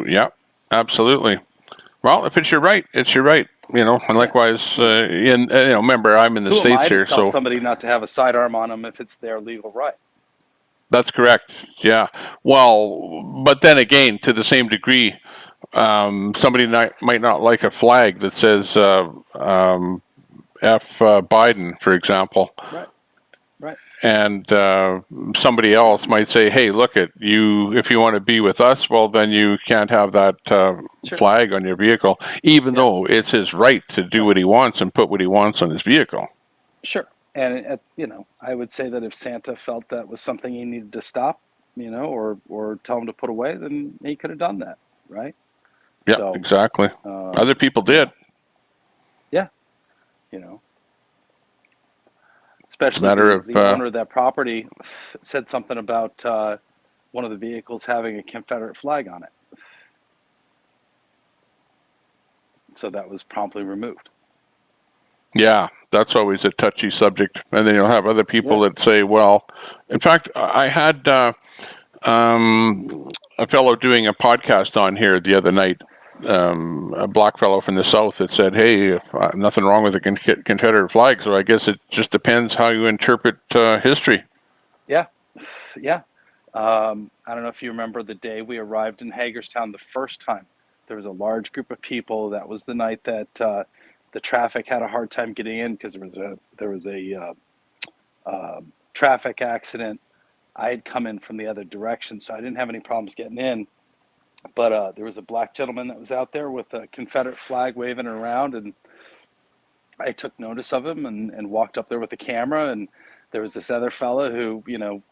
Yeah, absolutely. Well, if it's your right, it's your right. And likewise, remember, I'm in the
Who am
States
I to
here,
tell
so
somebody not to have a sidearm on them if it's their legal right?
that's correct. Yeah. Well, but then again, to the same degree, somebody might not like a flag that says F Biden, for example.
Right.
And somebody else might say, "Hey, look at you. If you want to be with us, well, then you can't have that flag on your vehicle, even though it's his right to do what he wants and put what he wants on his vehicle."
Sure. And I would say that if Santa felt that was something he needed to stop, or tell him to put away, then he could have done that, right?
Yeah,
So,
exactly. Other people did.
Yeah. Especially the owner of that property said something about one of the vehicles having a Confederate flag on it. So that was promptly removed.
Yeah, that's always a touchy subject. And then you'll have other people that say, well, in fact, I had a fellow doing a podcast on here the other night, a black fellow from the South that said, hey, nothing wrong with the Confederate flag. So I guess it just depends how you interpret history.
Yeah. I don't know if you remember the day we arrived in Hagerstown the first time. There was a large group of people. That was the night that the traffic had a hard time getting in because there was a traffic accident. I had come in from the other direction, so I didn't have any problems getting in. But there was a black gentleman that was out there with a Confederate flag waving around, and I took notice of him and walked up there with the camera. And there was this other fella who, you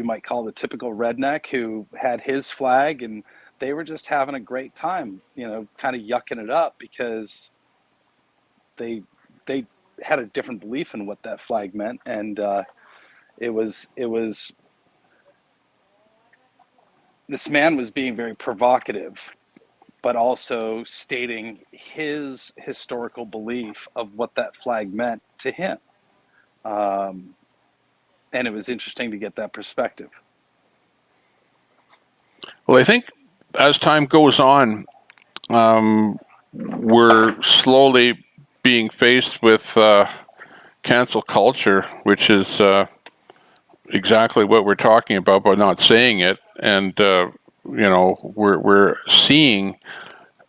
might call the typical redneck, who had his flag, and they were just having a great time, kind of yucking it up because they had a different belief in what that flag meant. And it was this man was being very provocative, but also stating his historical belief of what that flag meant to him. And it was interesting to get that perspective.
Well, I think as time goes on, we're slowly being faced with cancel culture, which is exactly what we're talking about, but not saying it. And we're seeing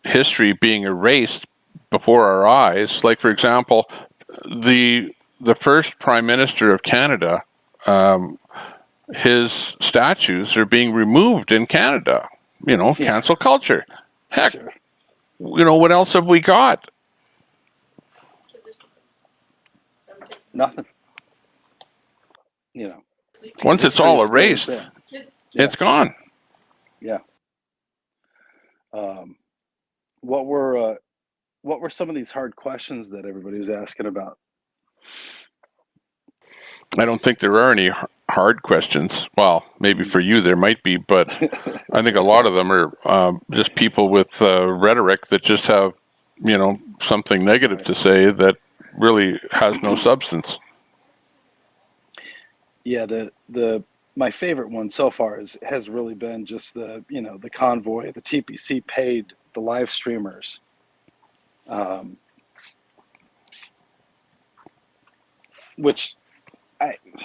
history being erased before our eyes. Like, for example, the first Prime Minister of Canada, his statues are being removed in Canada. Cancel culture. Heck,
sure.
What else have we got?
Nothing.
Once it's all erased, it's gone.
Yeah. What were some of these hard questions that everybody was asking about?
I don't think there are any hard questions. Well, maybe for you there might be, but I think a lot of them are just people with rhetoric that just have, something negative to say that really has no substance.
Yeah, my favorite one so far has really been just the Convoy, the TPC paid the live streamers. Which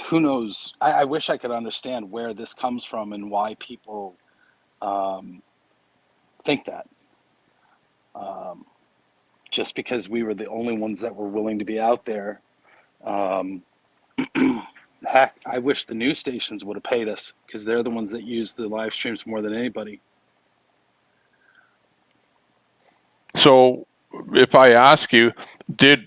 who knows? I wish I could understand where this comes from and why people think that. Just because we were the only ones that were willing to be out there. Heck, I wish the news stations would have paid us because they're the ones that use the live streams more than anybody.
So, if I ask you, did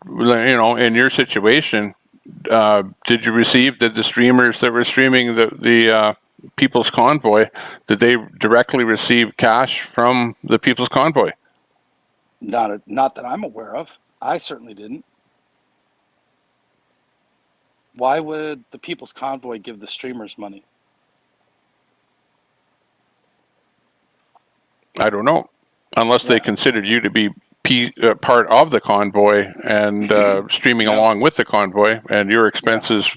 in your situation, did you receive the streamers that were streaming the People's Convoy? Did they directly receive cash from the People's Convoy?
Not that I'm aware of. I certainly didn't. Why would the People's Convoy give the streamers money?
I don't know, unless they considered you to be part of the convoy and streaming along with the convoy, and your expenses,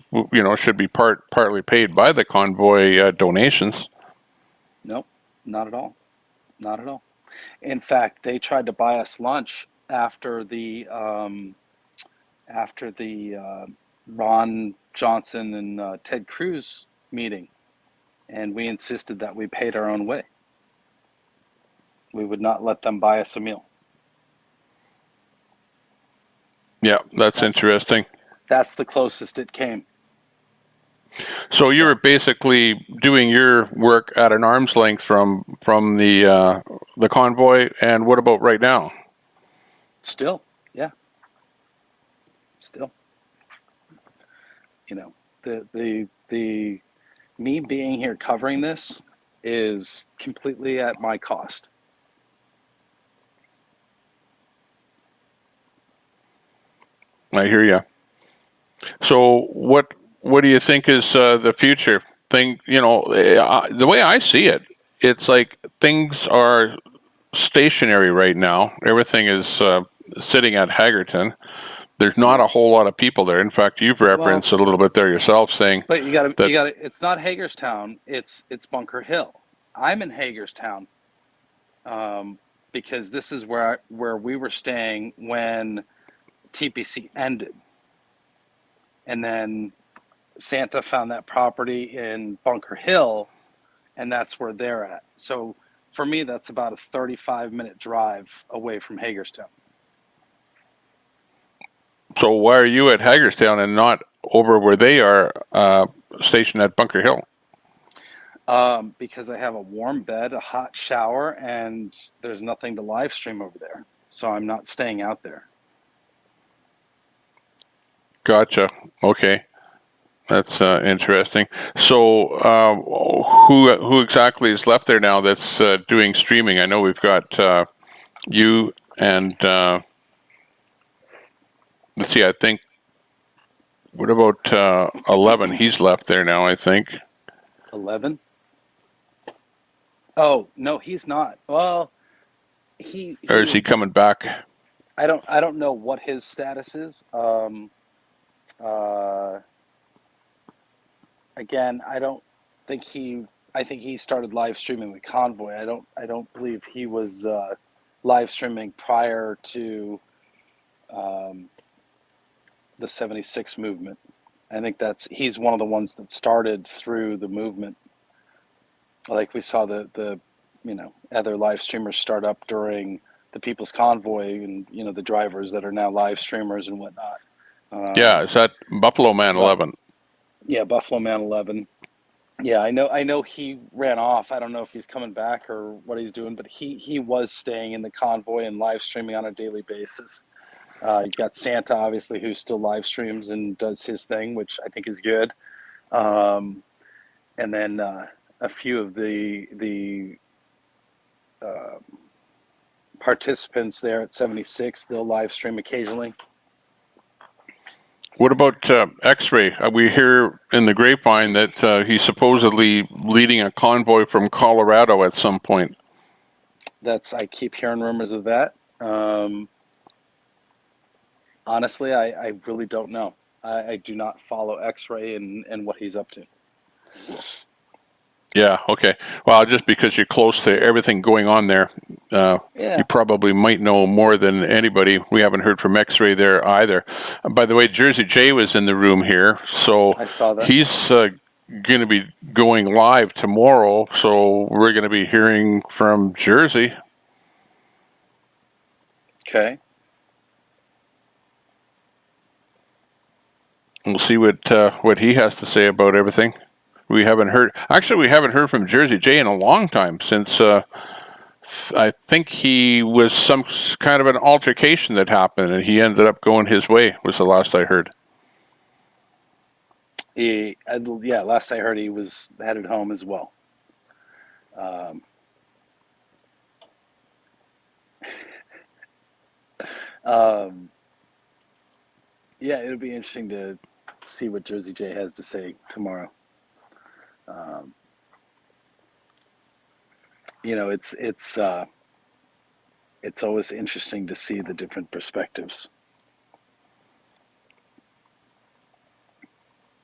should be partly paid by the convoy donations.
Nope, not at all. Not at all. In fact, they tried to buy us lunch after the Ron Johnson and Ted Cruz meeting, and we insisted that we paid our own way. We would not let them buy us a meal.
Yeah, that's interesting.
That's the closest it came.
So you were basically doing your work at an arm's length from the convoy, and what about right now?
Still, yeah. Still. The me being here covering this is completely at my cost.
I hear you. So what do you think is the future thing? The way I see it, it's like things are stationary right now. Everything is sitting at Hagerton. There's not a whole lot of people there. In fact, you've referenced a little bit there yourself, saying.
But you got to. It's not Hagerstown. It's Bunker Hill. I'm in Hagerstown, because this is where we were staying when TPC ended, and then Santa found that property in Bunker Hill, and that's where they're at. So for me, that's about a 35-minute drive away from Hagerstown.
So why are you at Hagerstown and not over where they are stationed at Bunker Hill?
Because I have a warm bed, a hot shower, and there's nothing to live stream over there. So I'm not staying out there.
Gotcha. Okay. That's interesting. So who exactly is left there now that's doing streaming? I know we've got you and let's see, I think, what about 11? He's left there now, I think.
11? Oh, no, he's not. Well,
or is he coming back?
I don't know what his status is. Again, I think he started live streaming with Convoy. I don't believe he was live streaming prior to the 76 movement. I think he's one of the ones that started through the movement. Like we saw the other live streamers start up during the People's Convoy, and the drivers that are now live streamers and whatnot.
Yeah, is that Buffalo Man 11?
Yeah, Buffalo Man 11. Yeah, I know he ran off. I don't know if he's coming back or what he's doing, but he was staying in the convoy and live streaming on a daily basis. You got Santa, obviously, who still live streams and does his thing, which I think is good. And then a few of the participants there at 76, they'll live stream occasionally.
What about X-Ray? We hear in the grapevine that he's supposedly leading a convoy from Colorado at some point.
I keep hearing rumors of that. Honestly, I really don't know. I do not follow X-Ray and what he's up to.
Yeah, okay. Well, just because you're close to everything going on there, you probably might know more than anybody. We haven't heard from X-Ray there either. By the way, Jersey J was in the room here, so
I saw that.
He's going to be going live tomorrow, so we're going to be hearing from Jersey.
Okay.
we'll see what he has to say about everything. We haven't heard. Actually, we haven't heard from Jersey J in a long time since. I think he was some kind of an altercation that happened, and he ended up going his way. Was the last I heard.
Yeah, last I heard, he was headed home as well. Yeah, it'll be interesting to see what Jersey J has to say tomorrow. You know, it's always interesting to see the different perspectives.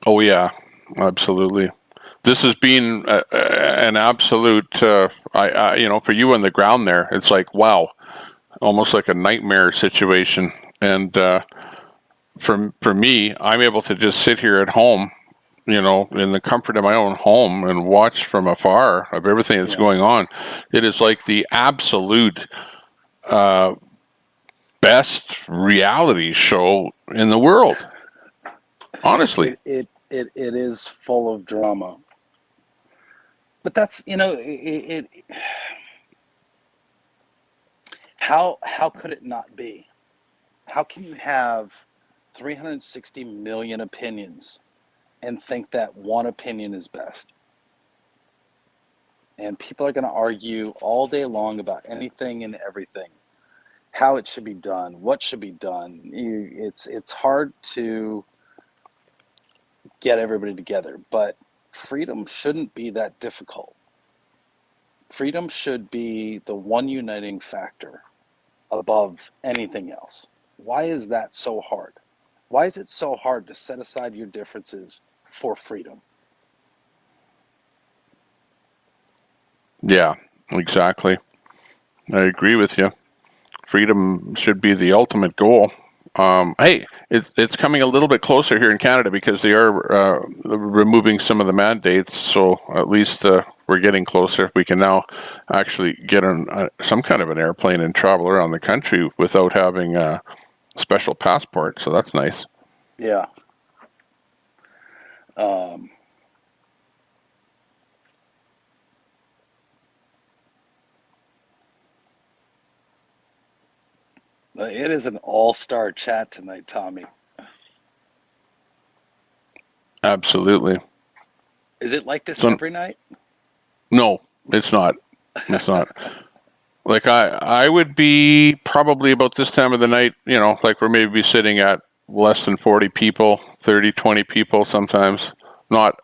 Oh yeah, absolutely. This has been an absolute. For you on the ground there, it's like wow, almost like a nightmare situation. And for me, I'm able to just sit here at home, in the comfort of my own home and watch from afar of everything that's going on. It is like the absolute best reality show in the world. Honestly,
it is full of drama, but that's how could it not be? How can you have 360 million opinions and think that one opinion is best? And people are going to argue all day long about anything and everything, how it should be done, what should be done. It's hard to get everybody together, but freedom shouldn't be that difficult. Freedom should be the one uniting factor above anything else. Why is that so hard? Why is it so hard to set aside your differences for freedom?
yeah, exactly. I agree with you. Freedom should be the ultimate goal. Hey, it's coming a little bit closer here in Canada because they are removing some of the mandates. So at least we're getting closer. We can now actually get on some kind of an airplane and travel around the country without having a special passport. So that's nice.
Yeah. It is an all-star chat tonight, Tommy.
Absolutely.
Is it like this every night?
No, it's not. It's not. Like I would be probably about this time of the night, like we're maybe sitting at less than 40 people, 30, 20 people sometimes. Not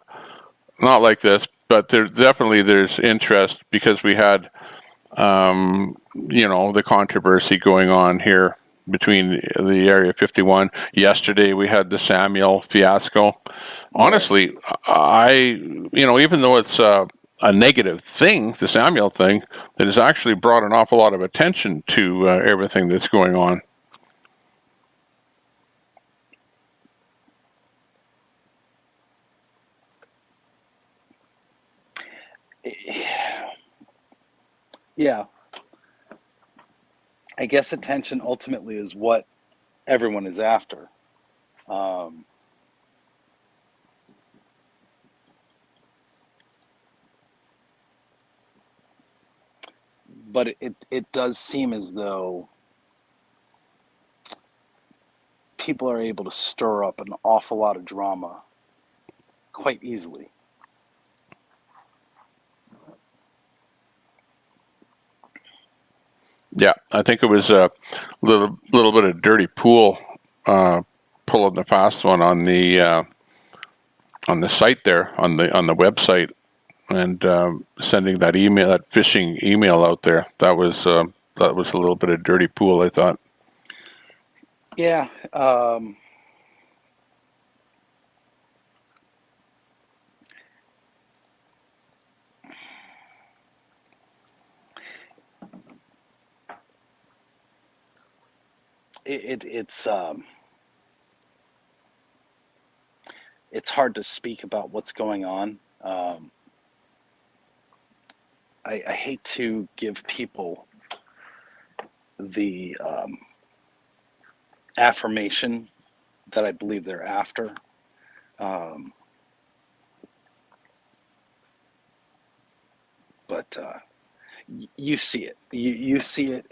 like this, but there's interest because we had the controversy going on here between the Area 51. Yesterday we had the Samuel fiasco. Honestly, even though it's a negative thing, the Samuel thing, that has actually brought an awful lot of attention to everything that's going on.
Yeah. I guess attention ultimately is what everyone is after. But it does seem as though people are able to stir up an awful lot of drama quite easily.
Yeah, I think it was a little bit of dirty pool pulling the fast one on the site there on the website and sending that phishing email out there. That was a little bit of dirty pool, I thought.
Yeah. It's hard to speak about what's going on. I hate to give people the affirmation that I believe they're after. But you see it. You see it.